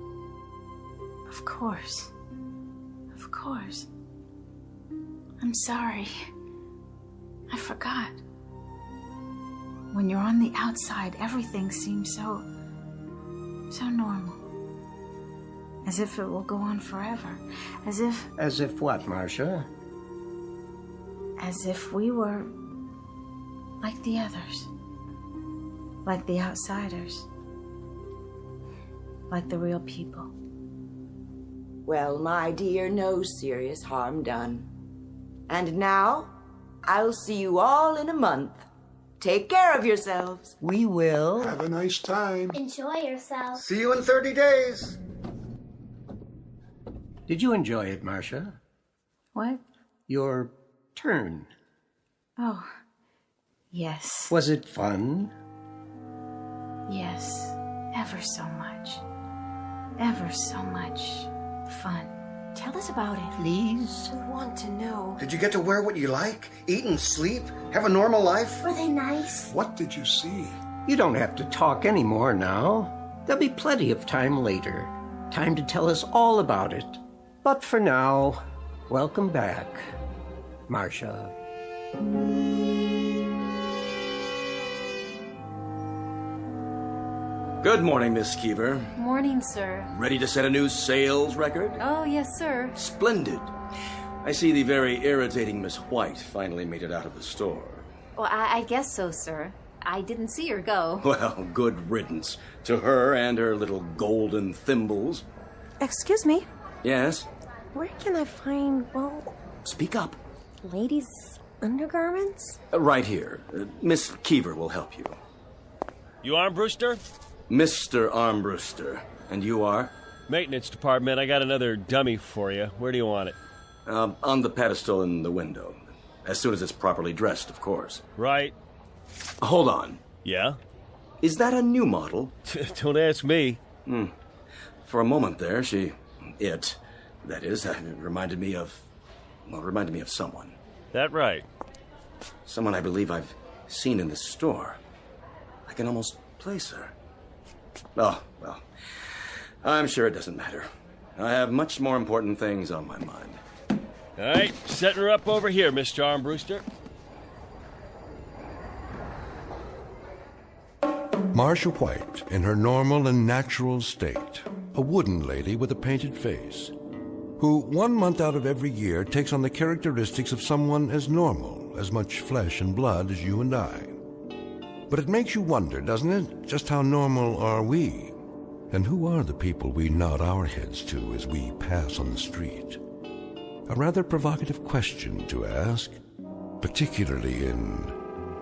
Of course. Of course. I'm sorry. I forgot. When you're on the outside, everything seems so normal. As if it will go on forever. As if... As if what, Marcia? As if we were like the others. Like the outsiders. Like the real people. Well, my dear, no serious harm done. And now, I'll see you all in a month. Take care of yourselves. We will. Have a nice time. Enjoy yourself. See you in 30 days. Did you enjoy it, Marcia? What? Your turn. Oh, yes. Was it fun? Yes, ever so much. Ever so much fun. Tell us about it. Please? We want to know. Did you get to wear what you like? Eat and sleep? Have a normal life? Were they nice? What did you see? You don't have to talk anymore now. There'll be plenty of time later. Time to tell us all about it. But for now, welcome back, Marcia. Good morning, Miss Keever. Morning, sir. Ready to set a new sales record? Oh, yes, sir. Splendid. I see the very irritating Miss White finally made it out of the store. Well, I guess so, sir. I didn't see her go. Well, good riddance to her and her little golden thimbles. Excuse me, Yes? where can I find, well, Speak up. ladies' undergarments? Right here. Miss Keever will help you. You Armbruster? Mr. Armbruster. And you are? Maintenance department. I got another dummy for you. Where do you want it? On the pedestal in the window. As soon as it's properly dressed, of course. Right. Hold on. Yeah? Is that a new model? Don't ask me. For a moment there, that is, reminded me of someone. That right? Someone I believe I've seen in the store. I can almost place her. Oh, well, I'm sure it doesn't matter. I have much more important things on my mind. All right, setting her up over here, Mr. Armbruster. Marcia White, in her normal and natural state, a wooden lady with a painted face, who 1 month out of every year takes on the characteristics of someone as normal, as much flesh and blood as you and I. But it makes you wonder, doesn't it? Just how normal are we? And who are the people we nod our heads to as we pass on the street? A rather provocative question to ask, particularly in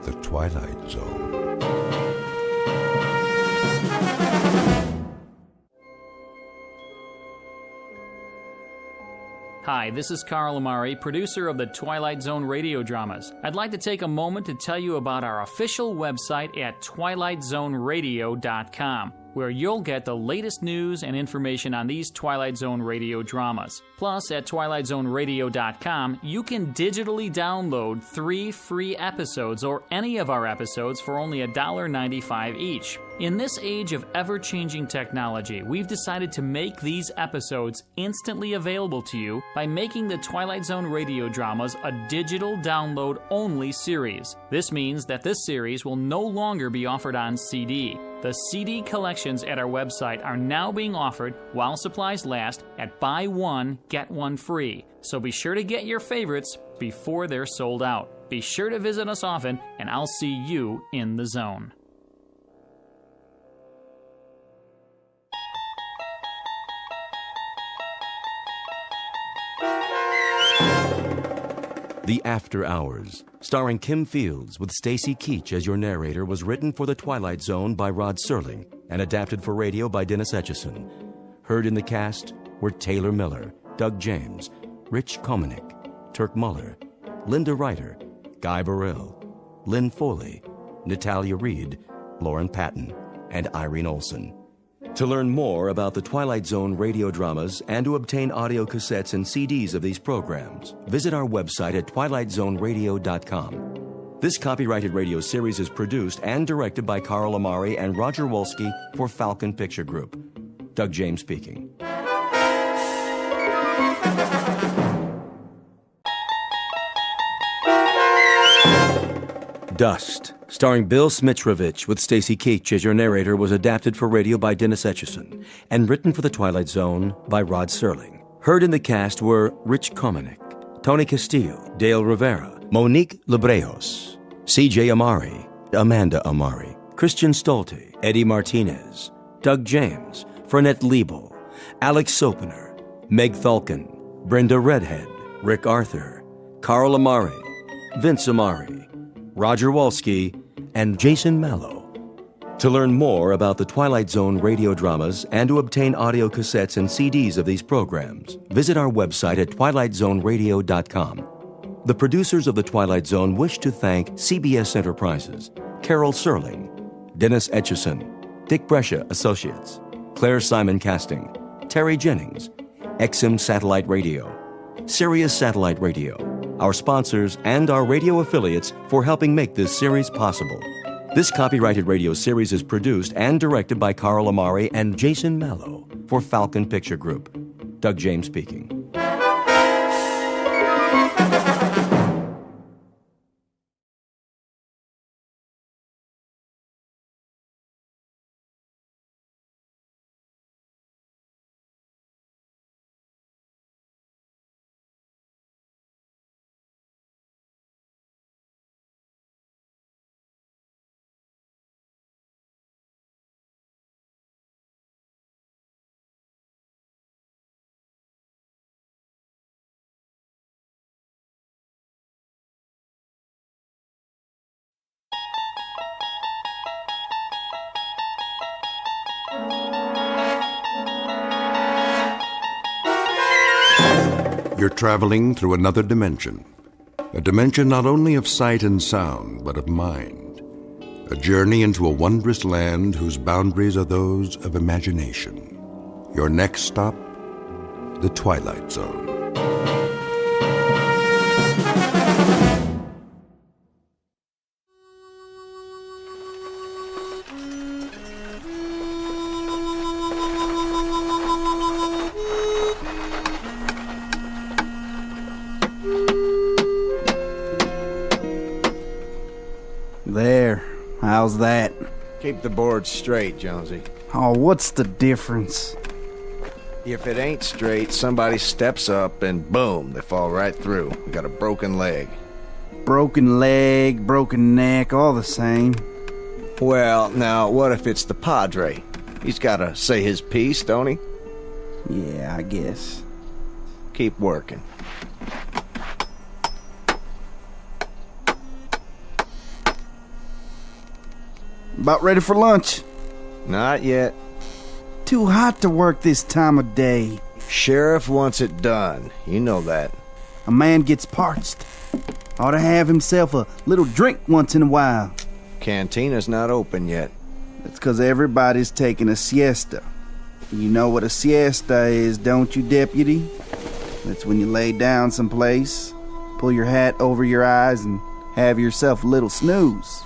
the Twilight Zone. Hi, this is Carl Amari, producer of the Twilight Zone radio dramas. I'd like to take a moment to tell you about our official website at twilightzoneradio.com, where you'll get the latest news and information on these Twilight Zone radio dramas. Plus, at twilightzoneradio.com, you can digitally download 3 free episodes or any of our episodes for only $1.95 each. In this age of ever-changing technology, we've decided to make these episodes instantly available to you by making the Twilight Zone radio dramas a digital download-only series. This means that this series will no longer be offered on CD. The CD collections at our website are now being offered while supplies last at buy one, get one free. So be sure to get your favorites before they're sold out. Be sure to visit us often, and I'll see you in the zone. The After Hours, starring Kim Fields with Stacy Keach as your narrator, was written for The Twilight Zone by Rod Serling and adapted for radio by Dennis Etchison. Heard in the cast were Taylor Miller, Doug James, Rich Komanek, Turk Muller, Linda Ryder, Guy Burrell, Lynn Foley, Natalia Reed, Lauren Patton, and Irene Olson. To learn more about the Twilight Zone radio dramas and to obtain audio cassettes and CDs of these programs, visit our website at twilightzoneradio.com. This copyrighted radio series is produced and directed by Carl Amari and Roger Wolski for Falcon Picture Group. Doug James speaking. Dust, starring Bill Smitrovich with Stacy Keach as your narrator, was adapted for radio by Dennis Etchison and written for The Twilight Zone by Rod Serling. Heard in the cast were Rich Komanek, Tony Castillo, Dale Rivera, Monique Lebreos, C.J. Amari, Amanda Amari, Christian Stolte, Eddie Martinez, Doug James, Fernette Liebel, Alex Sopener, Meg Thalken, Brenda Redhead, Rick Arthur, Carl Amari, Vince Amari, Roger Wolski, and Jason Mallow. To learn more about the Twilight Zone radio dramas and to obtain audio cassettes and CDs of these programs, visit our website at twilightzoneradio.com. The producers of The Twilight Zone wish to thank CBS Enterprises, Carol Serling, Dennis Etchison, Dick Brescia Associates, Claire Simon Casting, Terry Jennings, XM Satellite Radio, Sirius Satellite Radio, our sponsors, and our radio affiliates for helping make this series possible. This copyrighted radio series is produced and directed by Carl Amari and Jason Mallow for Falcon Picture Group. Doug James speaking. You're traveling through another dimension. A dimension not only of sight and sound, but of mind. A journey into a wondrous land whose boundaries are those of imagination. Your next stop, the Twilight Zone. There. How's that? Keep the board straight, Jonesy. Oh, what's the difference? If it ain't straight, somebody steps up and boom, they fall right through. We got a broken leg. Broken leg, broken neck, all the same. Well, now, what if it's the Padre? He's gotta say his piece, don't he? Yeah, I guess. Keep working. About ready for lunch? Not yet. Too hot to work this time of day. Sheriff wants it done. You know that. A man gets parched. Ought to have himself a little drink once in a while. Cantina's not open yet. That's 'cause everybody's taking a siesta. You know what a siesta is, don't you, Deputy? That's when you lay down someplace, pull your hat over your eyes, and have yourself a little snooze.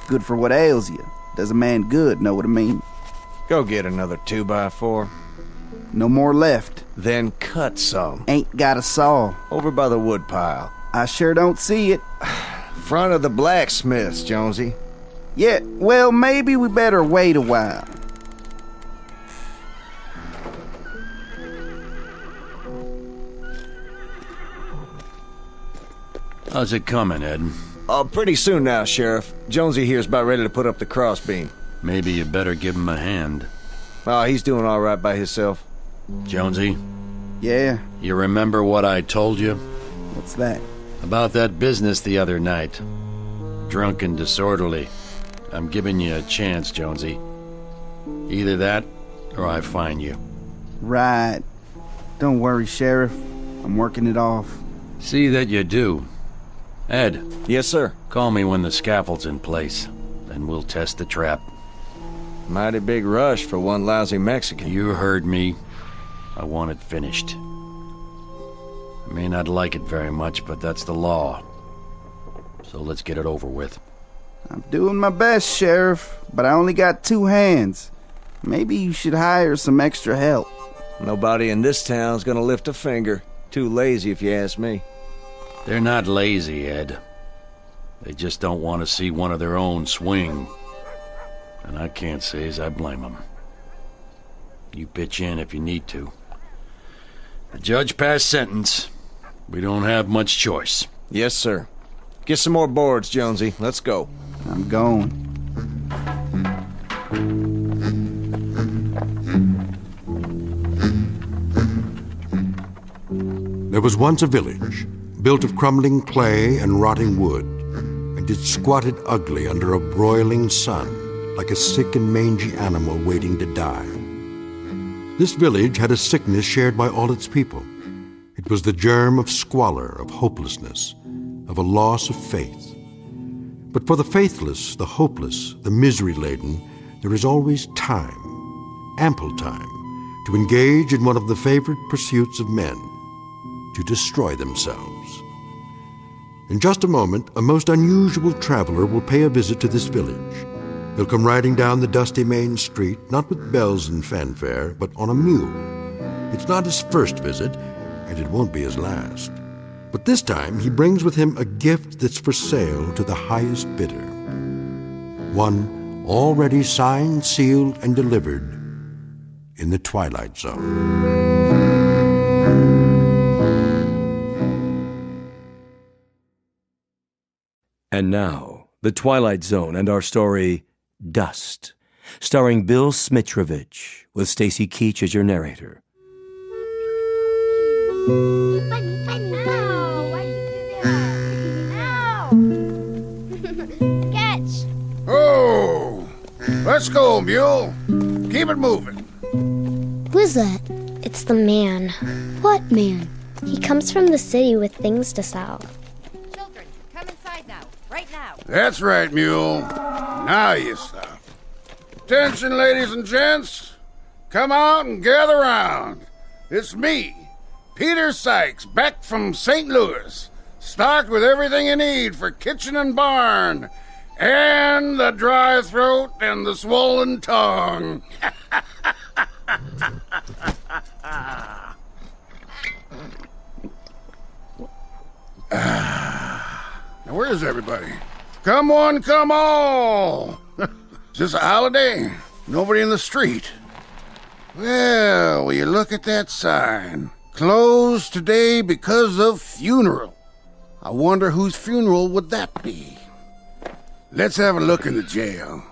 Good for what ails you. Does a man good, know what I mean? Go get another 2x4. No more left. Then cut some. Ain't got a saw. Over by the wood pile. I sure don't see it. Front of the blacksmith's, Jonesy. Yeah, well, maybe we better wait a while. How's it coming, Ed? Pretty soon now, Sheriff. Jonesy here's about ready to put up the crossbeam. Maybe you better give him a hand. Oh, he's doing all right by himself. Jonesy? Yeah? You remember what I told you? What's that? About that business the other night. Drunk and disorderly. I'm giving you a chance, Jonesy. Either that, or I fine you. Right. Don't worry, Sheriff. I'm working it off. See that you do. Ed. Yes, sir. Call me when the scaffold's in place. Then we'll test the trap. Mighty big rush for one lousy Mexican. You heard me. I want it finished. I may not like it very much, but that's the law. So let's get it over with. I'm doing my best, Sheriff, but I only got 2 hands. Maybe you should hire some extra help. Nobody in this town's gonna lift a finger. Too lazy, if you ask me. They're not lazy, Ed. They just don't want to see one of their own swing. And I can't say as I blame them. You pitch in if you need to. The judge passed sentence. We don't have much choice. Yes, sir. Get some more boards, Jonesy. Let's go. I'm going. There was once a village, built of crumbling clay and rotting wood, and it squatted ugly under a broiling sun, like a sick and mangy animal waiting to die. This village had a sickness shared by all its people. It was the germ of squalor, of hopelessness, of a loss of faith. But for the faithless, the hopeless, the misery-laden, there is always time, ample time, to engage in one of the favorite pursuits of men, to destroy themselves. In just a moment, a most unusual traveler will pay a visit to this village. He'll come riding down the dusty main street, not with bells and fanfare, but on a mule. It's not his first visit, and it won't be his last. But this time, he brings with him a gift that's for sale to the highest bidder. One already signed, sealed, and delivered in the Twilight Zone. And now, The Twilight Zone and our story, Dust, starring Bill Smitrovich, with Stacy Keach as your narrator. Catch! Oh! Let's go, mule. Keep it moving. Who's that? It's the man. What man? He comes from the city with things to sell. Children, come inside now. Right now. That's right, Mule. Now you stop. Attention, ladies and gents. Come out and gather round. It's me, Peter Sykes, back from St. Louis, stocked with everything you need for kitchen and barn, and the dry throat and the swollen tongue. Now, where is everybody? Come one, come all. Is this a holiday? Nobody in the street. Well, will you look at that sign? Closed today because of funeral. I wonder whose funeral would that be? Let's have a look in the jail.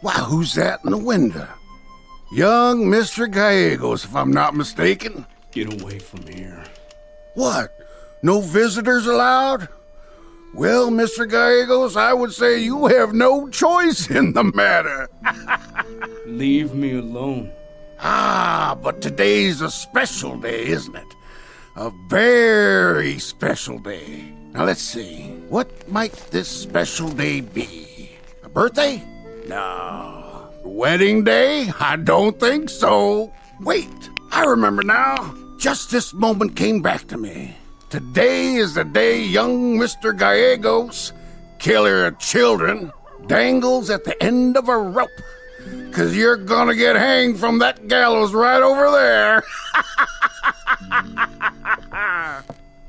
Wow, who's that in the window? Young Mr. Gallegos, if I'm not mistaken. Get away from here. What? No visitors allowed? Well, Mr. Gallegos, I would say you have no choice in the matter. Leave me alone. Ah, but today's a special day, isn't it? A very special day. Now, let's see. What might this special day be? A birthday? No. Wedding day? I don't think so. Wait, I remember now. Just this moment came back to me. Today is the day young Mr. Gallegos, killer of children, dangles at the end of a rope. 'Cause you're gonna get hanged from that gallows right over there.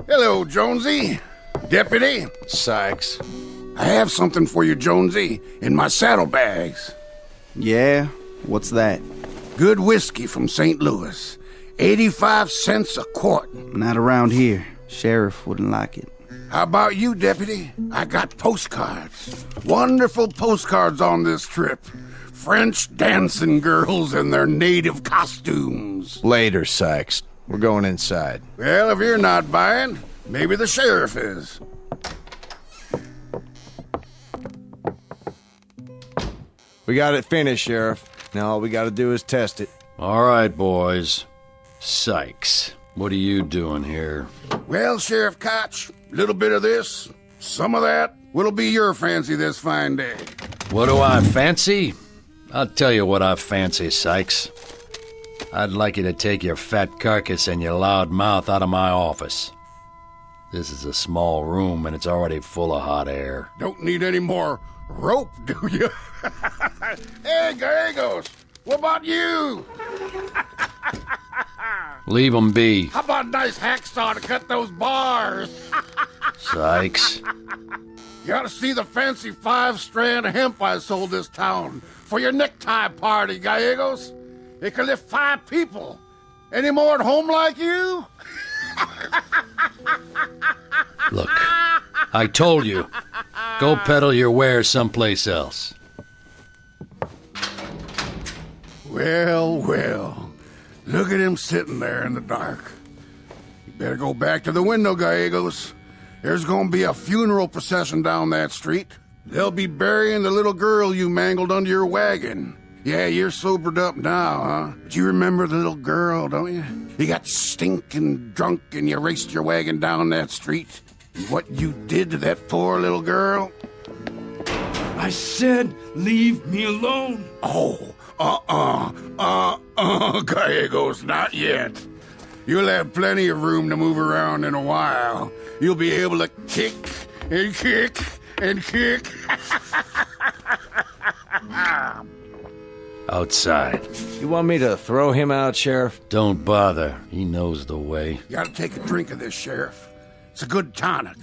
Hello, Jonesy. Deputy. Sykes. I have something for you, Jonesy, in my saddlebags. Yeah? What's that? Good whiskey from St. Louis. 85 cents a quart. Not around here. Sheriff wouldn't like it. How about you, Deputy? I got postcards. Wonderful postcards on this trip. French dancing girls in their native costumes. Later, Sykes. We're going inside. Well, if you're not buying, maybe the sheriff is. We got it finished, Sheriff. Now all we gotta do is test it. All right, boys. Sykes, what are you doing here? Well, Sheriff Koch, a little bit of this, some of that. What'll be your fancy this fine day? What do I fancy? I'll tell you what I fancy, Sykes. I'd like you to take your fat carcass and your loud mouth out of my office. This is a small room and it's already full of hot air. Don't need any more rope, do you? Hey, Gallegos, what about you? Leave 'em be. How about a nice hacksaw to cut those bars? Sykes. You ought to see the fancy 5-strand hemp I sold this town for your necktie party, Gallegos. It can lift 5 people. Any more at home like you? Look, I told you. Go peddle your wares someplace else. Well, well. Look at him sitting there in the dark. You better go back to the window, Gallegos. There's gonna be a funeral procession down that street. They'll be burying the little girl you mangled under your wagon. Yeah, you're sobered up now, huh? But you remember the little girl, don't you? You got stinking drunk and you raced your wagon down that street. And what you did to that poor little girl? I said, leave me alone. Oh, Gallegos, not yet. You'll have plenty of room to move around in a while. You'll be able to kick and kick and kick. Outside. You want me to throw him out, Sheriff? Don't bother. He knows the way. You gotta take a drink of this, Sheriff. It's a good tonic.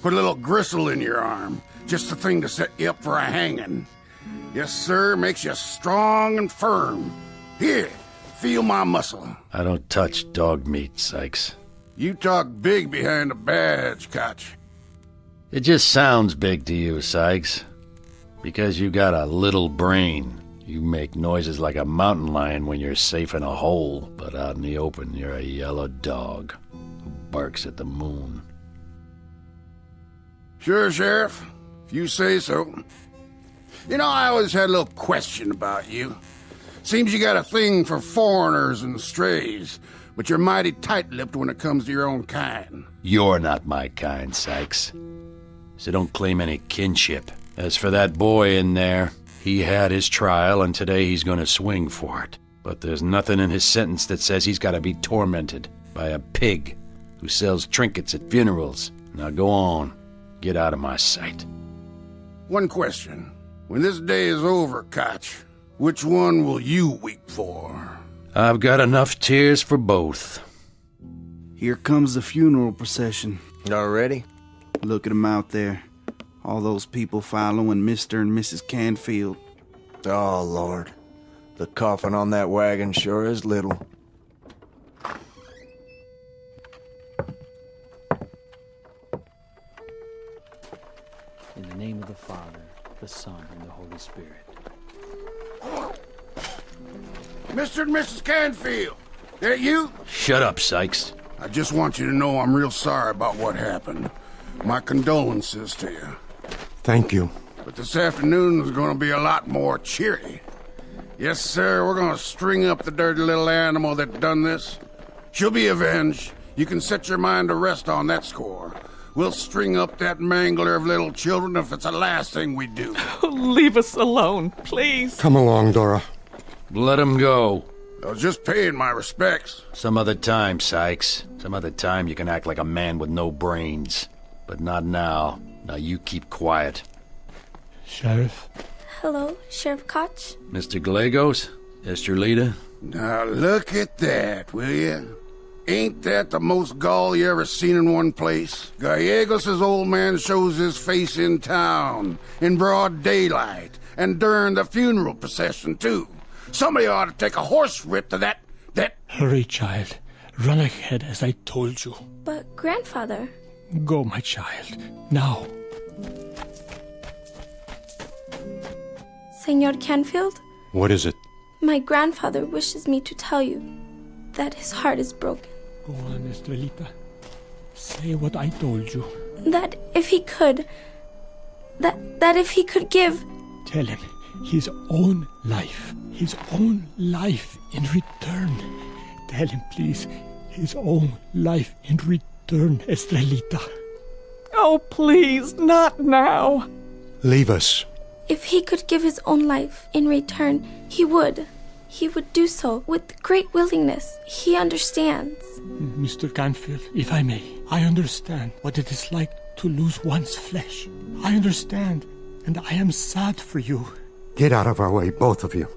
Put a little gristle in your arm. Just the thing to set you up for a hanging. Yes, sir, makes you strong and firm. Here, feel my muscle. I don't touch dog meat, Sykes. You talk big behind a badge, Koch. It just sounds big to you, Sykes. Because you got a little brain. You make noises like a mountain lion when you're safe in a hole, but out in the open, you're a yellow dog who barks at the moon. Sure, Sheriff. If you say so. You know, I always had a little question about you. Seems you got a thing for foreigners and strays. but you're mighty tight-lipped when it comes to your own kind. You're not my kind, Sykes. So don't claim any kinship. As for that boy in there, he had his trial, and today he's gonna swing for it. But there's nothing in his sentence that says he's gotta be tormented by a pig who sells trinkets at funerals. Now go on. Get out of my sight. One question. When this day is over, Koch, which one will you weep for? I've got enough tears for both. Here comes the funeral procession. Already? Look at them out there. All those people following Mr. and Mrs. Canfield. Oh, Lord. The coffin on that wagon sure is little. In the name of the Father, the Son, and the Holy Spirit. Mr. and Mrs. Canfield, that you? Shut up, Sykes. I just want you to know I'm real sorry about what happened. My condolences to you. Thank you. But this afternoon is going to be a lot more cheery. Yes, sir, we're going to string up the dirty little animal that done this. She'll be avenged. You can set your mind to rest on that score. We'll string up that mangler of little children if it's the last thing we do. Leave us alone, please. Come along, Dora. Let him go. I was just paying my respects. Some other time, Sykes. Some other time you can act like a man with no brains. But not now. Now you keep quiet. Sheriff? Hello, Sheriff Koch? Mr. Gallegos? Estrelita? Now look at that, will you? Ain't that the most gall you ever seen in one place? Gallegos' old man shows his face in town, in broad daylight, and during the funeral procession, too. Somebody ought to take a horse rip to that... Hurry, child. Run ahead as I told you. But, Grandfather... Go, my child. Now. Senor Canfield? What is it? My grandfather wishes me to tell you that his heart is broken. Go on, Estrelita. Say what I told you. That if he could... That if he could give... Tell him his own life. His own life in return. Tell him, please, his own life in return, Estrelita. Oh, please, not now. Leave us. If he could give his own life in return, he would. He would do so with great willingness. He understands. Mr. Canfield, if I may, I understand what it is like to lose one's flesh. I understand, and I am sad for you. Get out of our way, both of you.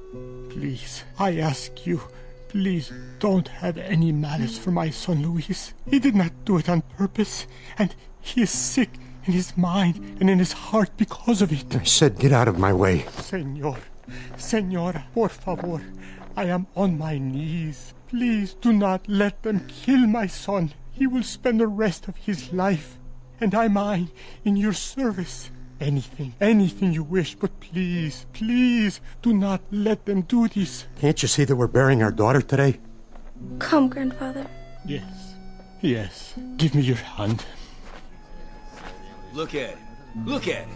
Please, I ask you, please don't have any malice for my son Luis. He did not do it on purpose, and he is sick in his mind and in his heart because of it. I said get out of my way. Senora, por favor, I am on my knees. Please do not let them kill my son. He will spend the rest of his life, and I mine, in your service. Anything you wish, but please, please, do not let them do this. Can't you see that we're burying our daughter today? Come, Grandfather. Yes. Give me your hand. Look at it. Look at it.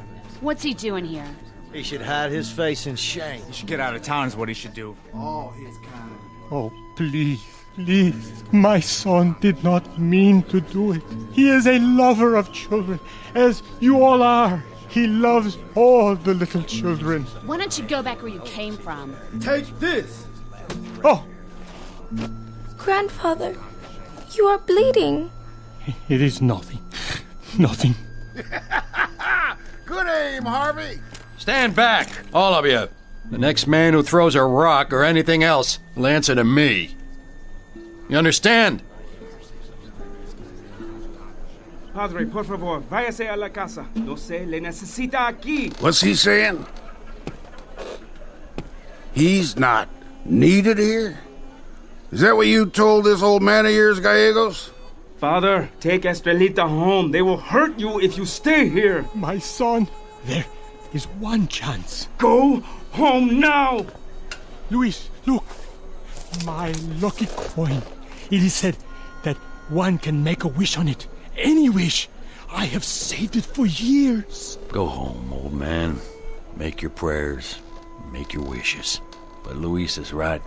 What's he doing here? He should hide his face in shame. He should get out of town is what he should do. Oh, please. My son did not mean to do it. He is a lover of children, as you all are. He loves all the little children. Why don't you go back where you came from? Take this. Oh! Grandfather, you are bleeding. It is nothing. Nothing. Good aim, Harvey. Stand back, all of you. The next man who throws a rock or anything else will answer to me. You understand? Padre, por favor, váyase a la casa. No se le necesita aquí. What's he saying? He's not needed here? Is that what you told this old man of yours, Gallegos? Father, take Estrelita home. They will hurt you if you stay here. My son, there is one chance. Go home now. Luis, look. My lucky coin. It is said that one can make a wish on it. Any wish. I have saved it for years. Go home, old man. Make your prayers. Make your wishes. But Luis is right.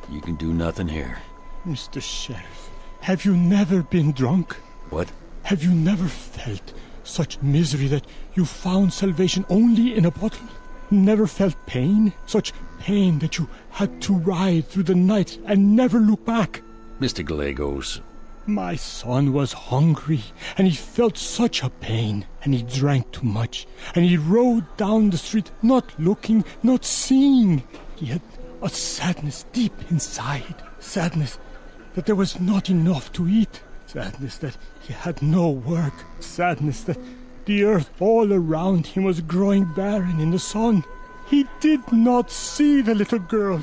You can do nothing here. Mr. Sheriff, have you never been drunk? What? Have you never felt such misery that you found salvation only in a bottle? Never felt pain? Such pain that you had to ride through the night and never look back? Mr. Gallegos. My son was hungry, and he felt such a pain, and he drank too much, and he rode down the street, not looking, not seeing. He had a sadness deep inside, sadness that there was not enough to eat, sadness that he had no work, sadness that the earth all around him was growing barren in the sun. He did not see the little girl.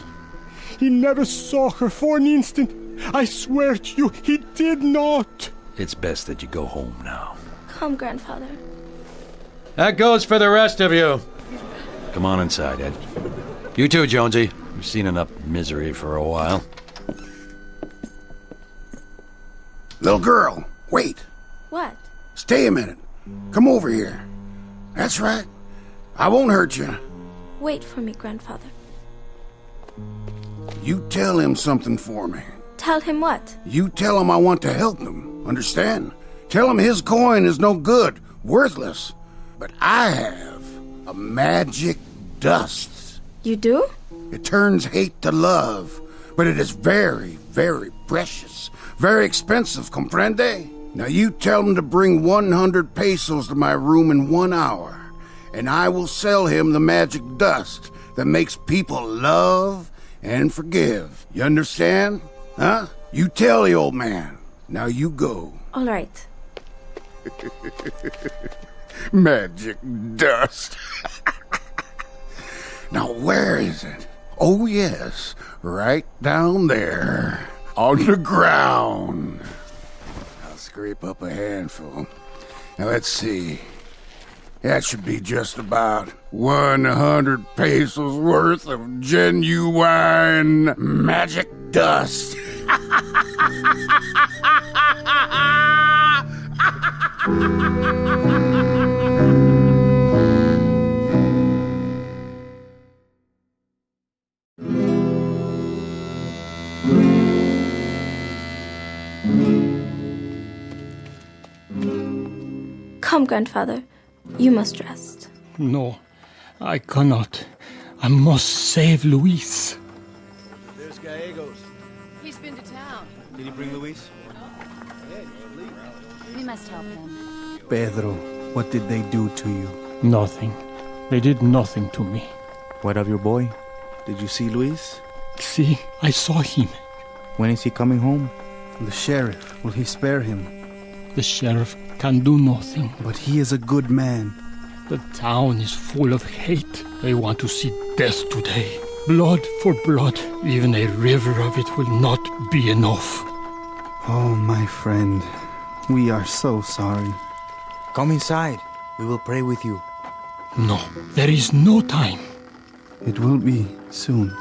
He never saw her for an instant. I swear to you, he did not. It's best that you go home now. Come, Grandfather. That goes for the rest of you. Come on inside, Ed. You too, Jonesy. You've seen enough misery for a while. Little girl, wait. What? Stay a minute. Come over here. That's right. I won't hurt you. Wait for me, Grandfather. You tell him something for me. Tell him what? You tell him I want to help him. Understand? Tell him his coin is no good, worthless. But I have a magic dust. You do? It turns hate to love, but it is very, very precious. Very expensive, comprende? Now you tell him to bring 100 pesos to my room in 1 hour, and I will sell him the magic dust that makes people love and forgive. You understand? Huh? You tell the old man. Now you go. All right. Magic dust. Now where is it? Oh yes, right down there. On the ground. I'll scrape up a handful. Now let's see. That should be just about 100 pesos worth of genuine magic dust. Come, Grandfather. You must rest. No, I cannot. I must save Luis. There's Gallegos. He's been to town. Did he bring Luis? We must help him. Pedro, what did they do to you? Nothing. They did nothing to me. What of your boy? Did you see Luis? See, I saw him. When is he coming home? The sheriff, will he spare him? The sheriff can do nothing. But he is a good man. The town is full of hate. They want to see death today. Blood for blood. Even a river of it will not be enough. Oh, my friend. We are so sorry. Come inside. We will pray with you. No, there is no time. It will be soon.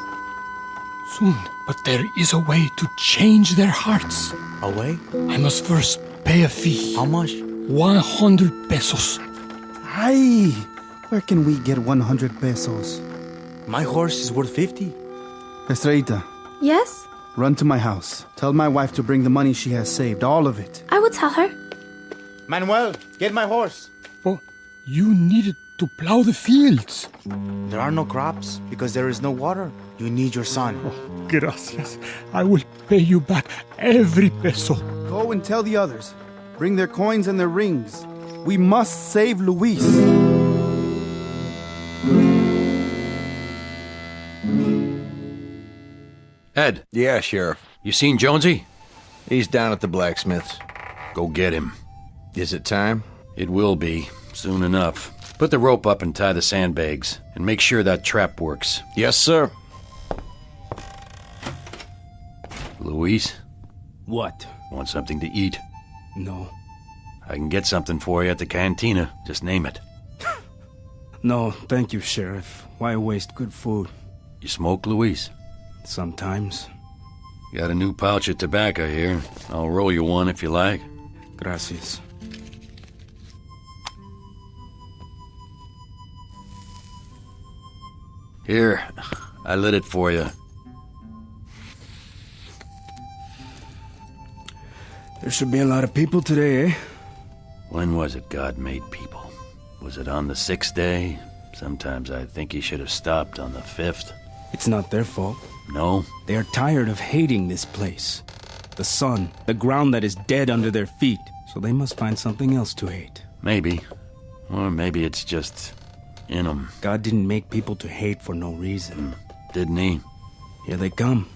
Soon. But there is a way to change their hearts. A way? I must first pay a fee. How much? 100 pesos. Ay! Where can we get 100 pesos? My horse is worth 50. Estrellita. Yes? Run to my house. Tell my wife to bring the money she has saved, all of it. I will tell her. Manuel, get my horse. Oh, you needed to plow the fields. There are no crops because there is no water. You need your son. Oh, gracias. I will pay you back every peso. Go and tell the others. Bring their coins and their rings. We must save Luis. Ed. Yeah, Sheriff. You seen Jonesy? He's down at the blacksmith's. Go get him. Is it time? It will be, soon enough. Put the rope up and tie the sandbags, and make sure that trap works. Yes, sir. Luis? What? Want something to eat? No. I can get something for you at the cantina. Just name it. No, thank you, Sheriff. Why waste good food? You smoke, Luis? Sometimes. Got a new pouch of tobacco here. I'll roll you one if you like. Gracias. Here, I lit it for you. There should be a lot of people today, eh? When was it God made people? Was it on the 6th day? Sometimes I think he should have stopped on the 5th. It's not their fault. No? They are tired of hating this place. The sun, the ground that is dead under their feet. So they must find something else to hate. Maybe. Or maybe it's just in them. God didn't make people to hate for no reason. Didn't he? Here they come.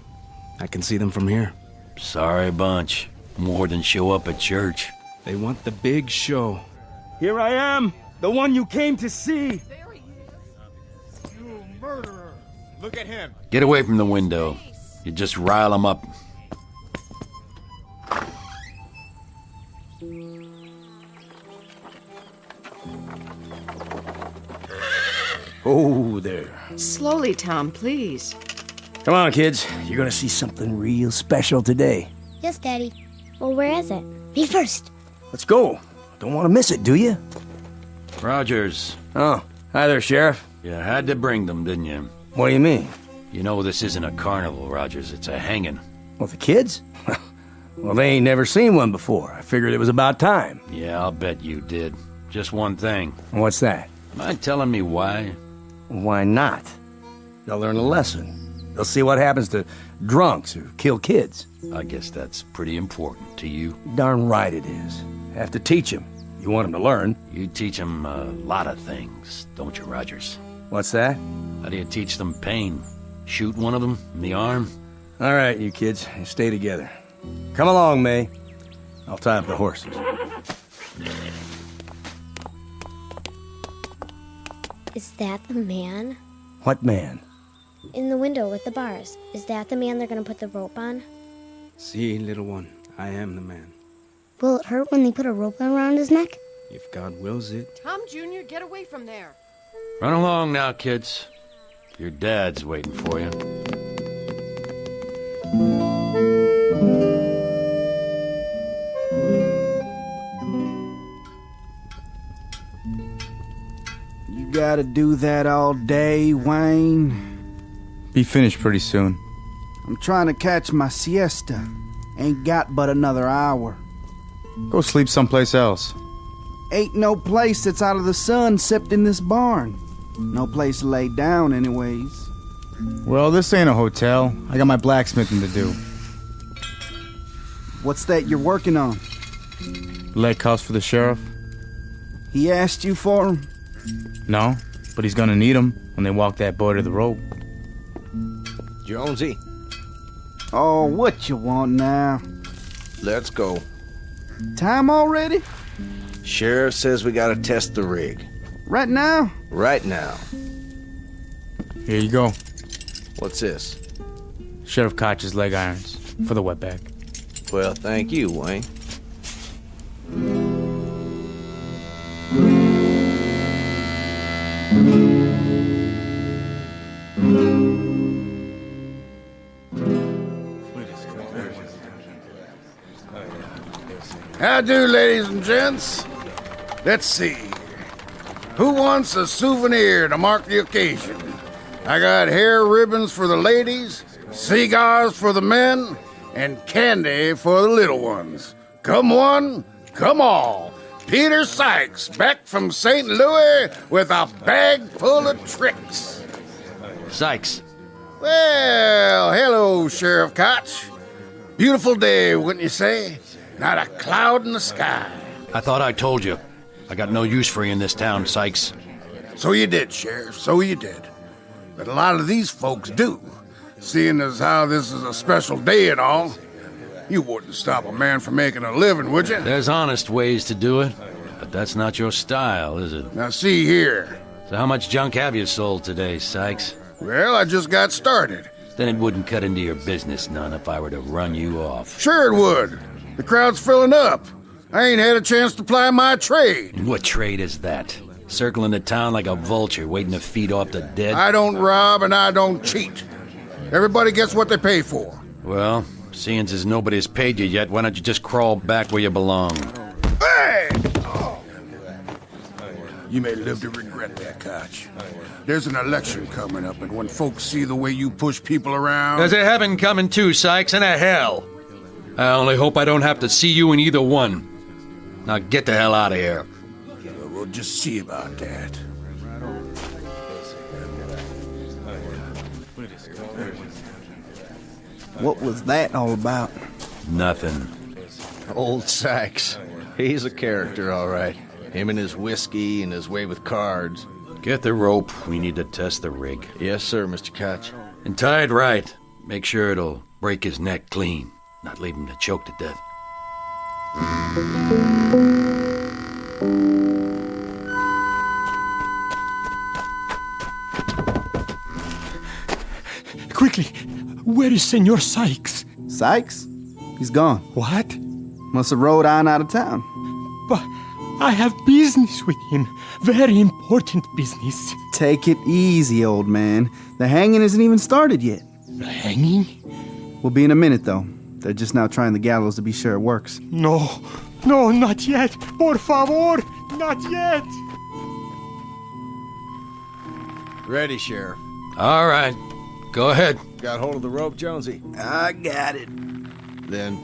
I can see them from here. Sorry bunch. More than show up at church. They want the big show. Here I am, the one you came to see. You murderer! Look at him. Get away from the window. You just rile them up. Oh, there. Slowly, Tom, please. Come on, kids. You're gonna see something real special today. Yes, Daddy. Well, where is it? Me first. Let's go. Don't want to miss it, do you? Rogers. Oh, hi there, Sheriff. You had to bring them, didn't you? What do you mean? You know this isn't a carnival, Rogers. It's a hanging. Well, the kids? Well, they ain't never seen one before. I figured it was about time. Yeah, I'll bet you did. Just one thing. What's that? Mind telling me why? Why not? They'll learn a lesson. They'll see what happens to drunks who kill kids. I guess that's pretty important to you. Darn right it is. Have to teach them. You want them to learn. You teach them a lot of things, don't you, Rogers? What's that? How do you teach them pain? Shoot one of them in the arm? All right, you kids, stay together. Come along, May. I'll tie up the horses. Is that the man? What man? In the window with the bars. Is that the man they're gonna put the rope on? See, little one, I am the man. Will it hurt when they put a rope around his neck? If God wills it. Tom Jr., get away from there. Run along now, kids. Your dad's waiting for you. You gotta do that all day, Wayne? Be finished pretty soon. I'm trying to catch my siesta. Ain't got but another hour. Go sleep someplace else. Ain't no place that's out of the sun except in this barn. No place to lay down, anyways. Well, this ain't a hotel. I got my blacksmithing to do. What's that you're working on? Leg cuffs for the sheriff? He asked you for 'em? No, but he's gonna need 'em when they walk that boy to the rope. Jonesy. Oh, what you want now? Let's go. Time already? Sheriff says we gotta test the rig. Right now? Right now. Here you go. What's this? Sheriff Koch's leg irons for the wetback. Well, thank you, Wayne. How do, ladies and gents? Let's see. Who wants a souvenir to mark the occasion? I got hair ribbons for the ladies, cigars for the men, and candy for the little ones. Come one, come all. Peter Sykes, back from St. Louis with a bag full of tricks. Sykes. Well, hello, Sheriff Koch. Beautiful day, wouldn't you say? Not a cloud in the sky. I thought I told you. I got no use for you in this town, Sykes. So you did, Sheriff, so you did. But a lot of these folks do. Seeing as how this is a special day and all, you wouldn't stop a man from making a living, would you? There's honest ways to do it, but that's not your style, is it? Now see here. So how much junk have you sold today, Sykes? Well, I just got started. Then it wouldn't cut into your business none if I were to run you off. Sure it would. The crowd's filling up. I ain't had a chance to ply my trade. And what trade is that? Circling the town like a vulture, waiting to feed off the dead? I don't rob and I don't cheat. Everybody gets what they pay for. Well, seeing as nobody's paid you yet, why don't you just crawl back where you belong? Hey! You may live to regret that, Koch. There's an election coming up, and when folks see the way you push people around... There's a heaven coming too, Sykes, and a hell. I only hope I don't have to see you in either one. Now get the hell out of here. We'll just see about that. What was that all about? Nothing. Old Sykes. He's a character, all right. Him and his whiskey and his way with cards. Get the rope. We need to test the rig. Yes, sir, Mr. Koch. And tie it right. Make sure it'll break his neck clean. Not leave him to choke to death. Quickly, where is Senor Sykes? Sykes? He's gone. What? Must have rode on out of town. But I have business with him. Very important business. Take it easy, old man. The hanging isn't even started yet. The hanging? We'll be in a minute, though. They're just now trying the gallows to be sure it works. No, not yet. Por favor, not yet. Ready, Sheriff. All right. Go ahead. Got hold of the rope, Jonesy? I got it. Then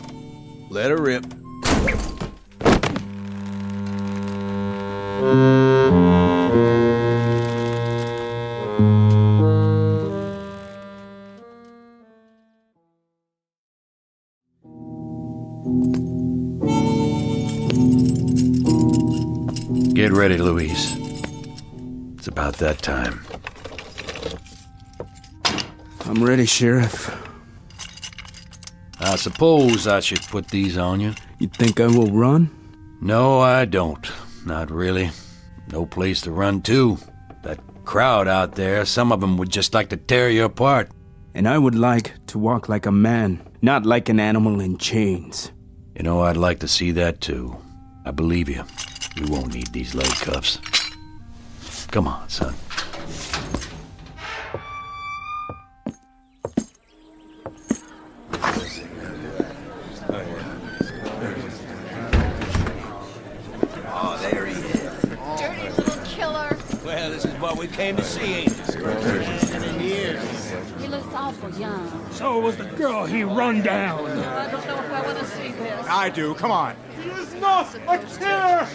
let her rip. Get ready, Louise. It's about that time. I'm ready, Sheriff. I suppose I should put these on you. You think I will run? No, I don't. Not really. No place to run to. That crowd out there, some of them would just like to tear you apart. And I would like to walk like a man, not like an animal in chains. You know, I'd like to see that too. I believe you. You won't need these leg cuffs. Come on, son. Oh, there he is. Dirty little killer. Well, this is what we came to see, ain't it? He looks awful young. So was the girl he run down. I don't know if I want to see this. I do. Come on. He is not a killer.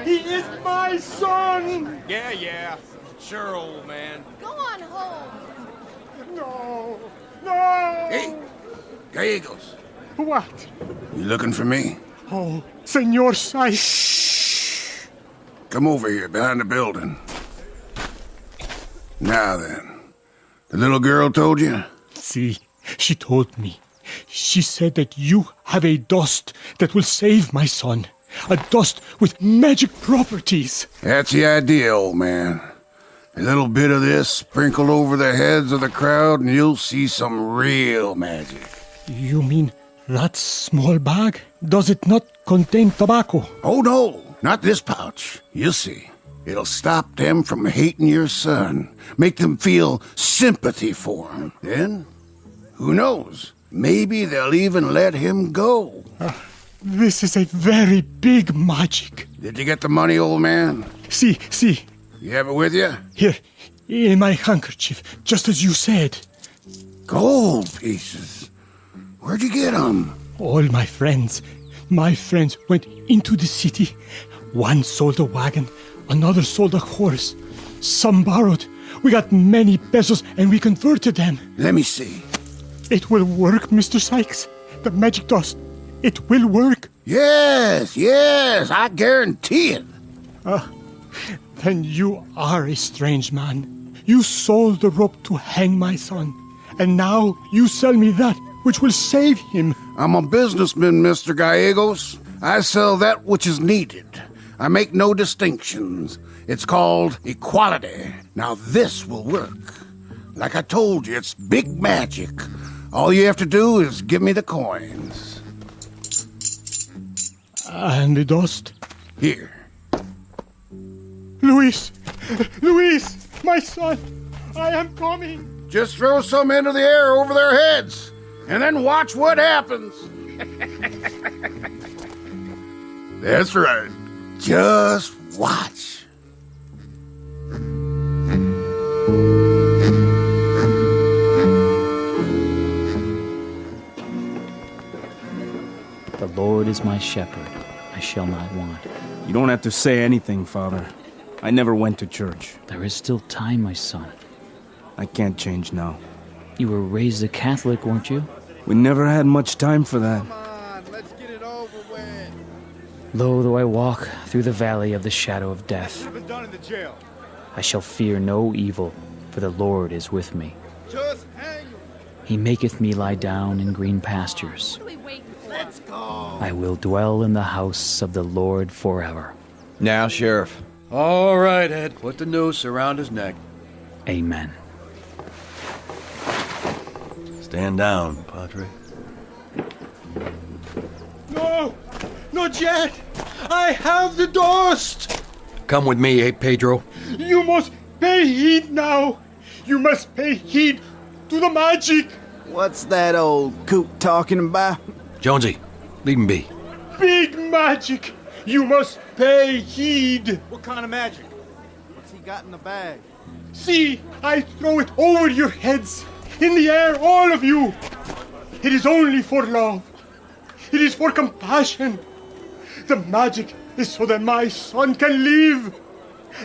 He is my son. Yeah. Sure, old man. Go on home. No. Hey, Gallegos. What? You looking for me? Oh, Senor Sykes. Come over here, behind the building. Now then, the little girl told you? See, she told me. She said that you have a dust that will save my son. A dust with magic properties. That's the idea, old man. A little bit of this sprinkled over the heads of the crowd and you'll see some real magic. You mean that small bag? Does it not contain tobacco? Oh, no, not this pouch. You'll see. It'll stop them from hating your son. Make them feel sympathy for him. Then, who knows? Maybe they'll even let him go. This is a very big magic. Did you get the money, old man? See. You have it with you? Here, in my handkerchief, just as you said. Gold pieces. Where'd you get them? All my friends went into the city. One sold a wagon, another sold a horse. Some borrowed. We got many pesos and we converted them. Let me see. It will work, Mr. Sykes. The magic dust. It will work. Yes, I guarantee it. Then you are a strange man. You sold the rope to hang my son, and now you sell me that which will save him. I'm a businessman, Mr. Gallegos. I sell that which is needed. I make no distinctions. It's called equality. Now this will work. Like I told you, it's big magic. All you have to do is give me the coins. And the dust? Here. Luis, my son, I am coming. Just throw some into the air over their heads, and then watch what happens. That's right. Just watch. Lord is my shepherd, I shall not want. You don't have to say anything, Father. I never went to church. There is still time, my son. I can't change now. You were raised a Catholic, weren't you? We never had much time for that. Though I walk through the valley of the shadow of death, I shall fear no evil, for the Lord is with me. He maketh me lie down in green pastures. I will dwell in the house of the Lord forever. Now, Sheriff. All right, Ed. Put the noose around his neck. Amen. Stand down, Padre. No! Not yet! I have the dust! Come with me, Pedro. You must pay heed now! You must pay heed to the magic! What's that old coot talking about? Jonesy, leave him be. Big magic! You must pay heed! What kind of magic? What's he got in the bag? See, I throw it over your heads, in the air, all of you! It is only for love. It is for compassion. The magic is so that my son can live,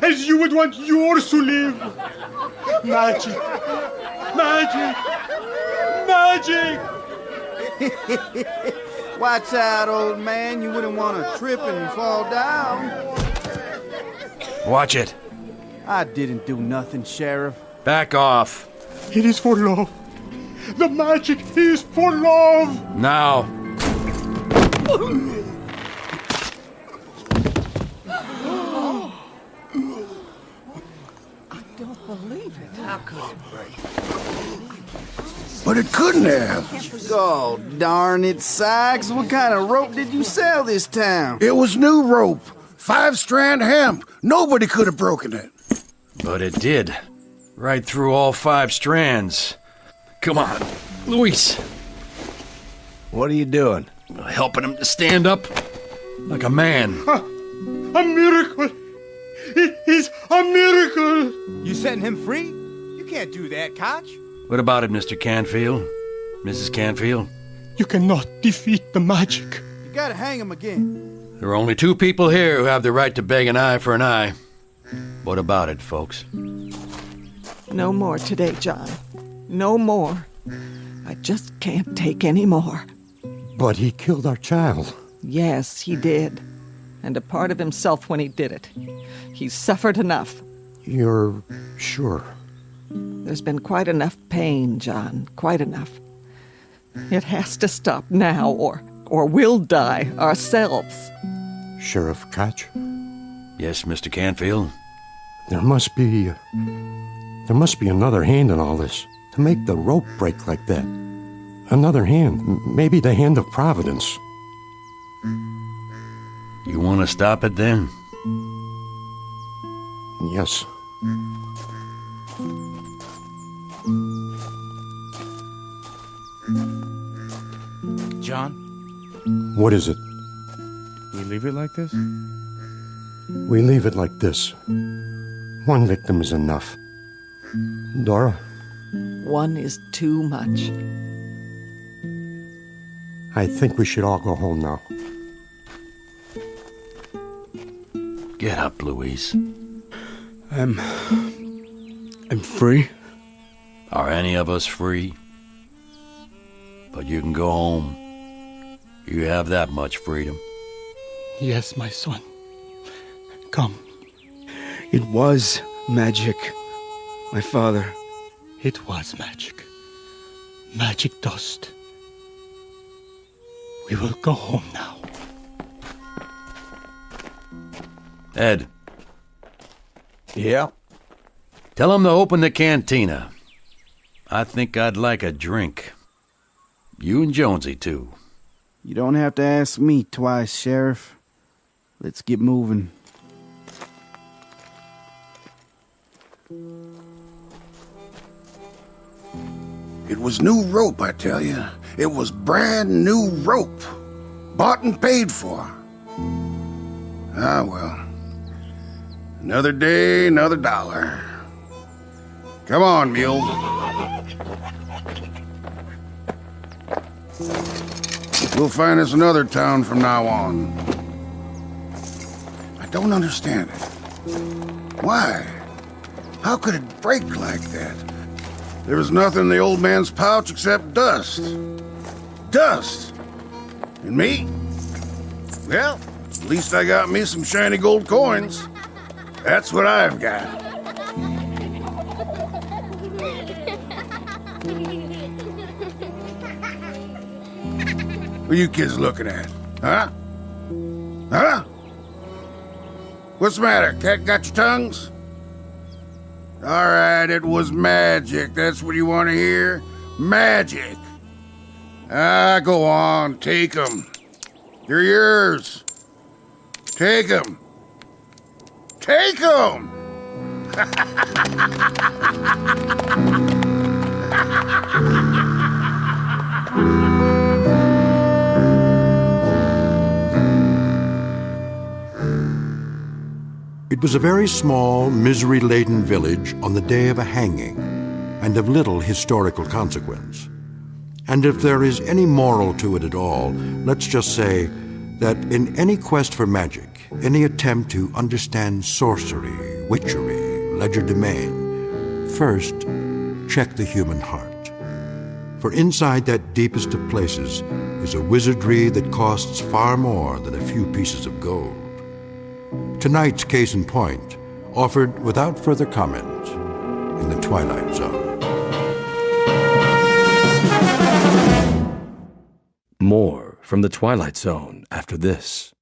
as you would want yours to live. Magic! Magic! Magic! Watch out, old man. You wouldn't want to trip and fall down. Watch it. I didn't do nothing, Sheriff. Back off. It is for love. The magic is for love. Now. I don't believe it. How could it break? But it couldn't have. Oh, darn it, Sykes. What kind of rope did you sell this town? It was new rope. 5-strand hemp. Nobody could have broken it. But it did. Right through all 5 strands. Come on, Luis. What are you doing? Helping him to stand up like a man. A miracle. It is a miracle. You setting him free? You can't do that, Koch. What about it, Mr. Canfield? Mrs. Canfield? You cannot defeat the magic. You gotta hang him again. There are only 2 people here who have the right to beg an eye for an eye. What about it, folks? No more today, John. No more. I just can't take any more. But he killed our child. Yes, he did. And a part of himself when he did it. He's suffered enough. You're sure? There's been quite enough pain, John. Quite enough. It has to stop now, or we'll die ourselves. Sheriff Koch? Yes, Mr. Canfield? There must be another hand in all this, to make the rope break like that. Another hand, maybe the hand of Providence. You want to stop it then? Yes. John? What is it? We leave it like this? We leave it like this. One victim is enough. Dora? One is too much. I think we should all go home now. Get up, Louise. I'm free. Are any of us free? But you can go home. You have that much freedom. Yes, my son. Come. It was magic. My father. It was magic. Magic dust. We will go home now. Ed. Yeah? Tell him to open the cantina. I think I'd like a drink. You and Jonesy, too. You don't have to ask me twice, Sheriff. Let's get moving. It was new rope, I tell you. It was brand new rope. Bought and paid for. Ah, well. Another day, another dollar. Come on, mule. We'll find us another town from now on. I don't understand it. Why? How could it break like that? There was nothing in the old man's pouch except dust. Dust! And me? Well, at least I got me some shiny gold coins. That's what I've got. What are you kids looking at? Huh? Huh? What's the matter? Got your tongues? All right, it was magic. That's what you want to hear? Magic. Go on. Take them. They're yours. Take them. Take them! It was a very small, misery-laden village on the day of a hanging, and of little historical consequence. And if there is any moral to it at all, let's just say that in any quest for magic, any attempt to understand sorcery, witchery, legerdemain, first, check the human heart. For inside that deepest of places is a wizardry that costs far more than a few pieces of gold. Tonight's case in point, offered without further comment in the Twilight Zone. More from the Twilight Zone after this.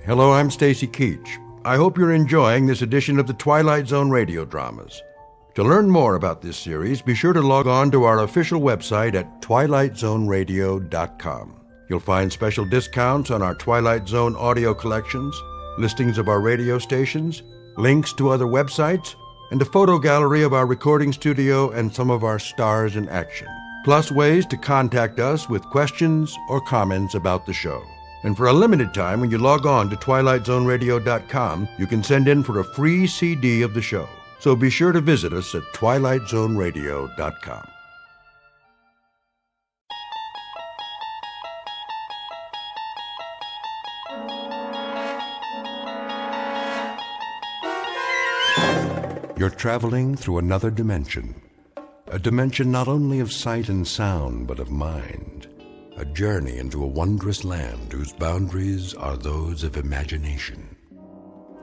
Hello, I'm Stacy Keach. I hope you're enjoying this edition of the Twilight Zone radio dramas. To learn more about this series, be sure to log on to our official website at twilightzoneradio.com. You'll find special discounts on our Twilight Zone audio collections, listings of our radio stations, links to other websites, and a photo gallery of our recording studio and some of our stars in action. Plus ways to contact us with questions or comments about the show. And for a limited time, when you log on to twilightzoneradio.com, you can send in for a free CD of the show. So be sure to visit us at twilightzoneradio.com. You're traveling through another dimension. A dimension not only of sight and sound, but of mind. A journey into a wondrous land whose boundaries are those of imagination.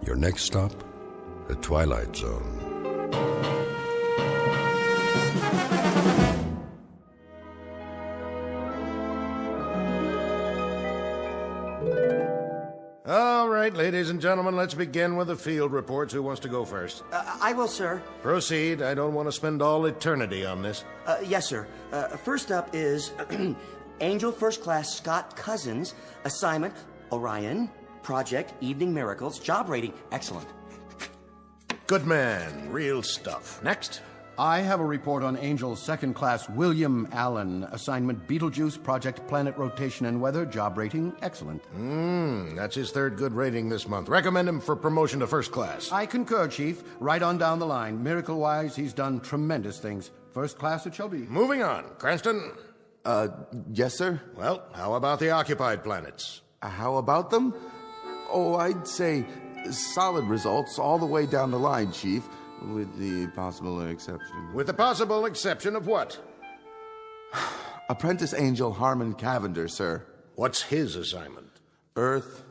Your next stop, the Twilight Zone. All right, ladies and gentlemen, let's begin with the field reports. Who wants to go first? I will, sir. Proceed. I don't want to spend all eternity on this. Yes, sir. First up is Angel First Class Scott Cousins. Assignment, Orion. Project, Evening Miracles. Job rating, excellent. Good man. Real stuff. Next. I have a report on Angel's second class William Allen. Assignment Beetlejuice, Project Planet Rotation and Weather. Job rating, excellent. That's his third good rating this month. Recommend him for promotion to first class. I concur, Chief. Right on down the line. Miracle-wise, he's done tremendous things. First class it shall be. Moving on. Cranston? Yes, sir? Well, how about the occupied planets? How about them? Oh, I'd say solid results all the way down the line, Chief. With the possible exception. With the possible exception of what? Apprentice Angel Harmon Cavander, sir. What's his assignment? Earth.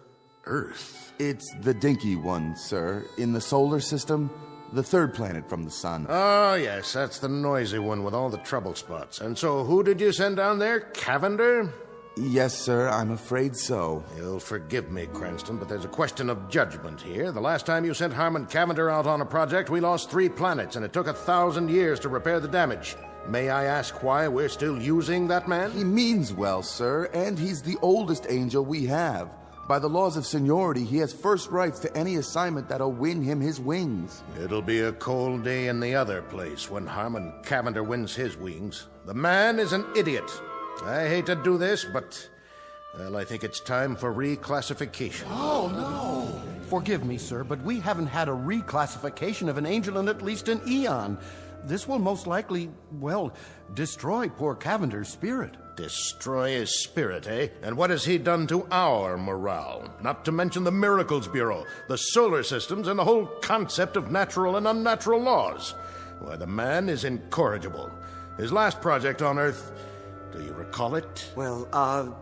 Earth? It's the dinky one, sir. In the solar system, the third planet from the sun. Oh, yes, that's the noisy one with all the trouble spots. And so who did you send down there? Cavander? Yes, sir, I'm afraid so. You'll forgive me, Cranston, but there's a question of judgment here. The last time you sent Harmon Cavander out on a project, we lost 3 planets, and it took 1,000 years to repair the damage. May I ask why we're still using that man? He means well, sir, and he's the oldest angel we have. By the laws of seniority, he has first rights to any assignment that'll win him his wings. It'll be a cold day in the other place when Harmon Cavander wins his wings. The man is an idiot. I hate to do this, but, well, I think it's time for reclassification. Oh, no. Forgive me, sir, but we haven't had a reclassification of an angel in at least an eon. this will most likely, well, destroy poor Cavender's spirit. Destroy his spirit, eh? And what has he done to our morale? Not to mention the Miracles Bureau, the solar systems, and the whole concept of natural and unnatural laws. Why, the man is incorrigible. His last project on Earth, do you recall it? Well,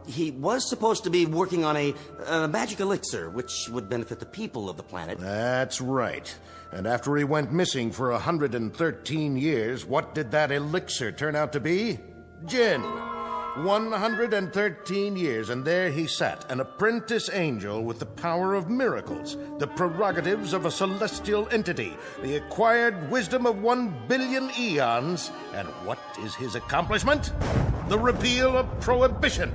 he was supposed to be working on a magic elixir, which would benefit the people of the planet. That's right. And after he went missing for 113 years, what did that elixir turn out to be? Gin. 113 years, and there he sat, an apprentice angel with the power of miracles, the prerogatives of a celestial entity, the acquired wisdom of 1 billion eons. And what is his accomplishment? The repeal of prohibition.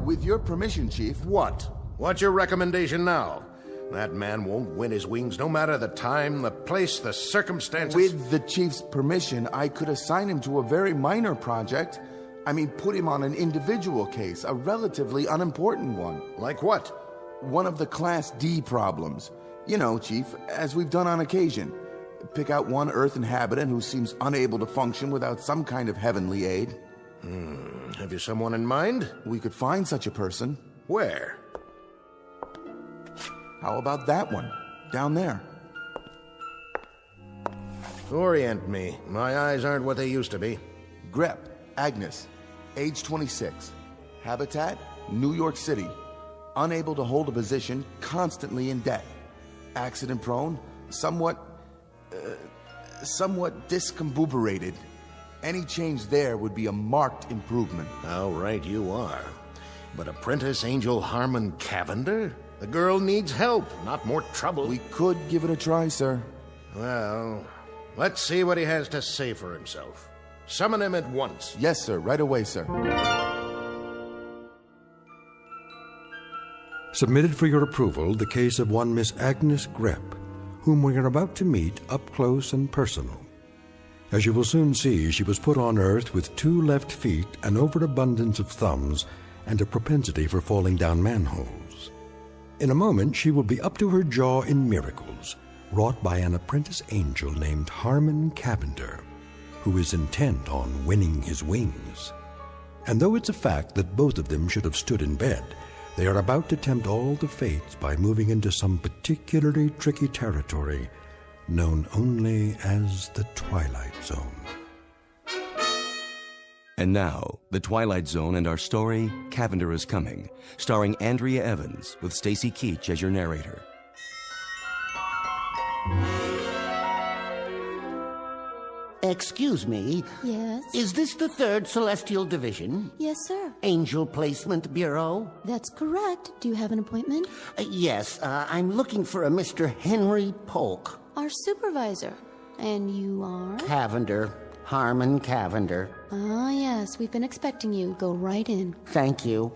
With your permission, Chief. What? What's your recommendation now? That man won't win his wings, no matter the time, the place, the circumstances. With the Chief's permission, I could assign him to a very minor project. I mean, put him on an individual case, a relatively unimportant one. Like what? One of the Class D problems. You know, Chief, as we've done on occasion. Pick out one Earth inhabitant who seems unable to function without some kind of heavenly aid. Have you someone in mind? We could find such a person. Where? How about that one? Down there. Orient me. My eyes aren't what they used to be. Grep, Agnes, age 26. Habitat, New York City. Unable to hold a position, constantly in debt. Accident prone, somewhat discombobulated. Any change there would be a marked improvement. How right you are. But apprentice angel Harmon Cavander? The girl needs help, not more trouble. We could give it a try, sir. Well, let's see what he has to say for himself. Summon him at once. Yes, sir. Right away, sir. Submitted for your approval the case of one Miss Agnes Grep, whom we are about to meet up close and personal. As you will soon see, she was put on Earth with 2 left feet, an overabundance of thumbs, and a propensity for falling down manholes. In a moment, she will be up to her jaw in miracles, wrought by an apprentice angel named Harmon Cavander, who is intent on winning his wings. And though it's a fact that both of them should have stood in bed, they are about to tempt all the fates by moving into some particularly tricky territory known only as the Twilight Zone. And now, The Twilight Zone and our story, Cavander Is Coming, starring Andrea Evans with Stacy Keach as your narrator. Excuse me. Yes? Is this the 3rd Celestial Division? Yes, sir. Angel Placement Bureau? That's correct. Do you have an appointment? Yes, I'm looking for a Mr. Henry Polk. Our supervisor. And you are? Cavander. Harmon Cavander. Ah, yes. We've been expecting you. Go right in. Thank you.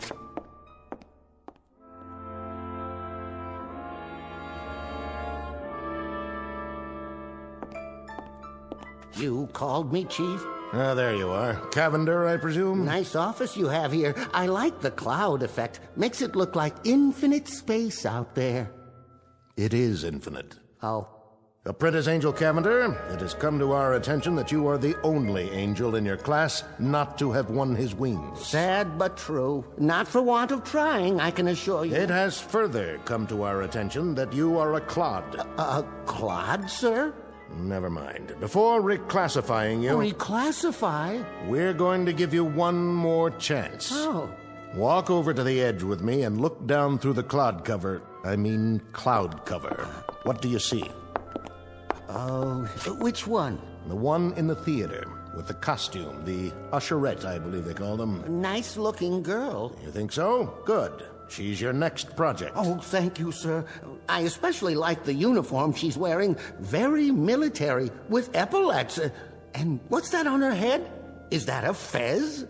You called me, Chief? Ah, there you are. Cavander, I presume? Nice office you have here. I like the cloud effect. Makes it look like infinite space out there. It is infinite. Oh. Apprentice Angel Cavander, it has come to our attention that you are the only angel in your class not to have won his wings. Sad but true. Not for want of trying, I can assure you. It has further come to our attention that you are a clod. A clod, sir? Never mind. Before reclassifying you... Reclassify? We're going to give you one more chance. Oh. Walk over to the edge with me and look down through the cloud cover. What do you see? Oh, which one? The one in the theater, with the costume, the usherette, I believe they call them. Nice-looking girl. You think so? Good. She's your next project. Oh, thank you, sir. I especially like the uniform she's wearing. Very military, with epaulets. And what's that on her head? Is that a fez?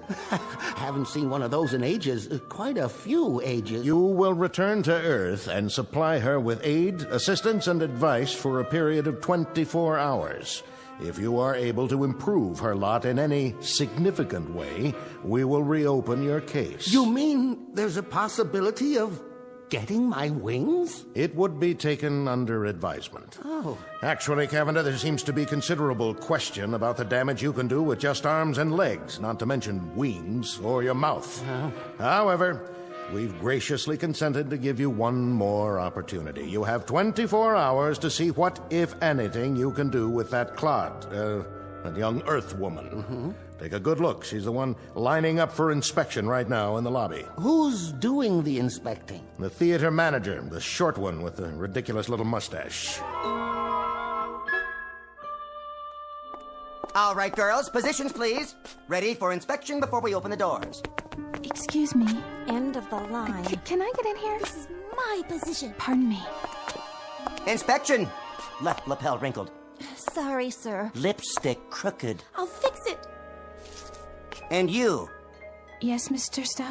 Haven't seen one of those in ages. Quite a few ages. You will return to Earth and supply her with aid, assistance, and advice for a period of 24 hours. If you are able to improve her lot in any significant way, we will reopen your case. You mean there's a possibility of getting my wings? It would be taken under advisement. Oh. Actually, Cavander, there seems to be considerable question about the damage you can do with just arms and legs, not to mention wings or your mouth. However, we've graciously consented to give you one more opportunity. You have 24 hours to see what, if anything, you can do with that clod, that young Earth woman. Take a good look. She's the one lining up for inspection right now in the lobby. Who's doing the inspecting? The theater manager, the short one with the ridiculous little mustache. All right, girls, positions, please. Ready for inspection before we open the doors. Excuse me. End of the line. Can I get in here? This is my position. Pardon me. Inspection. Left lapel wrinkled. Sorry, sir. Lipstick crooked. I'll fix it. And you. Yes, Mr. Stout?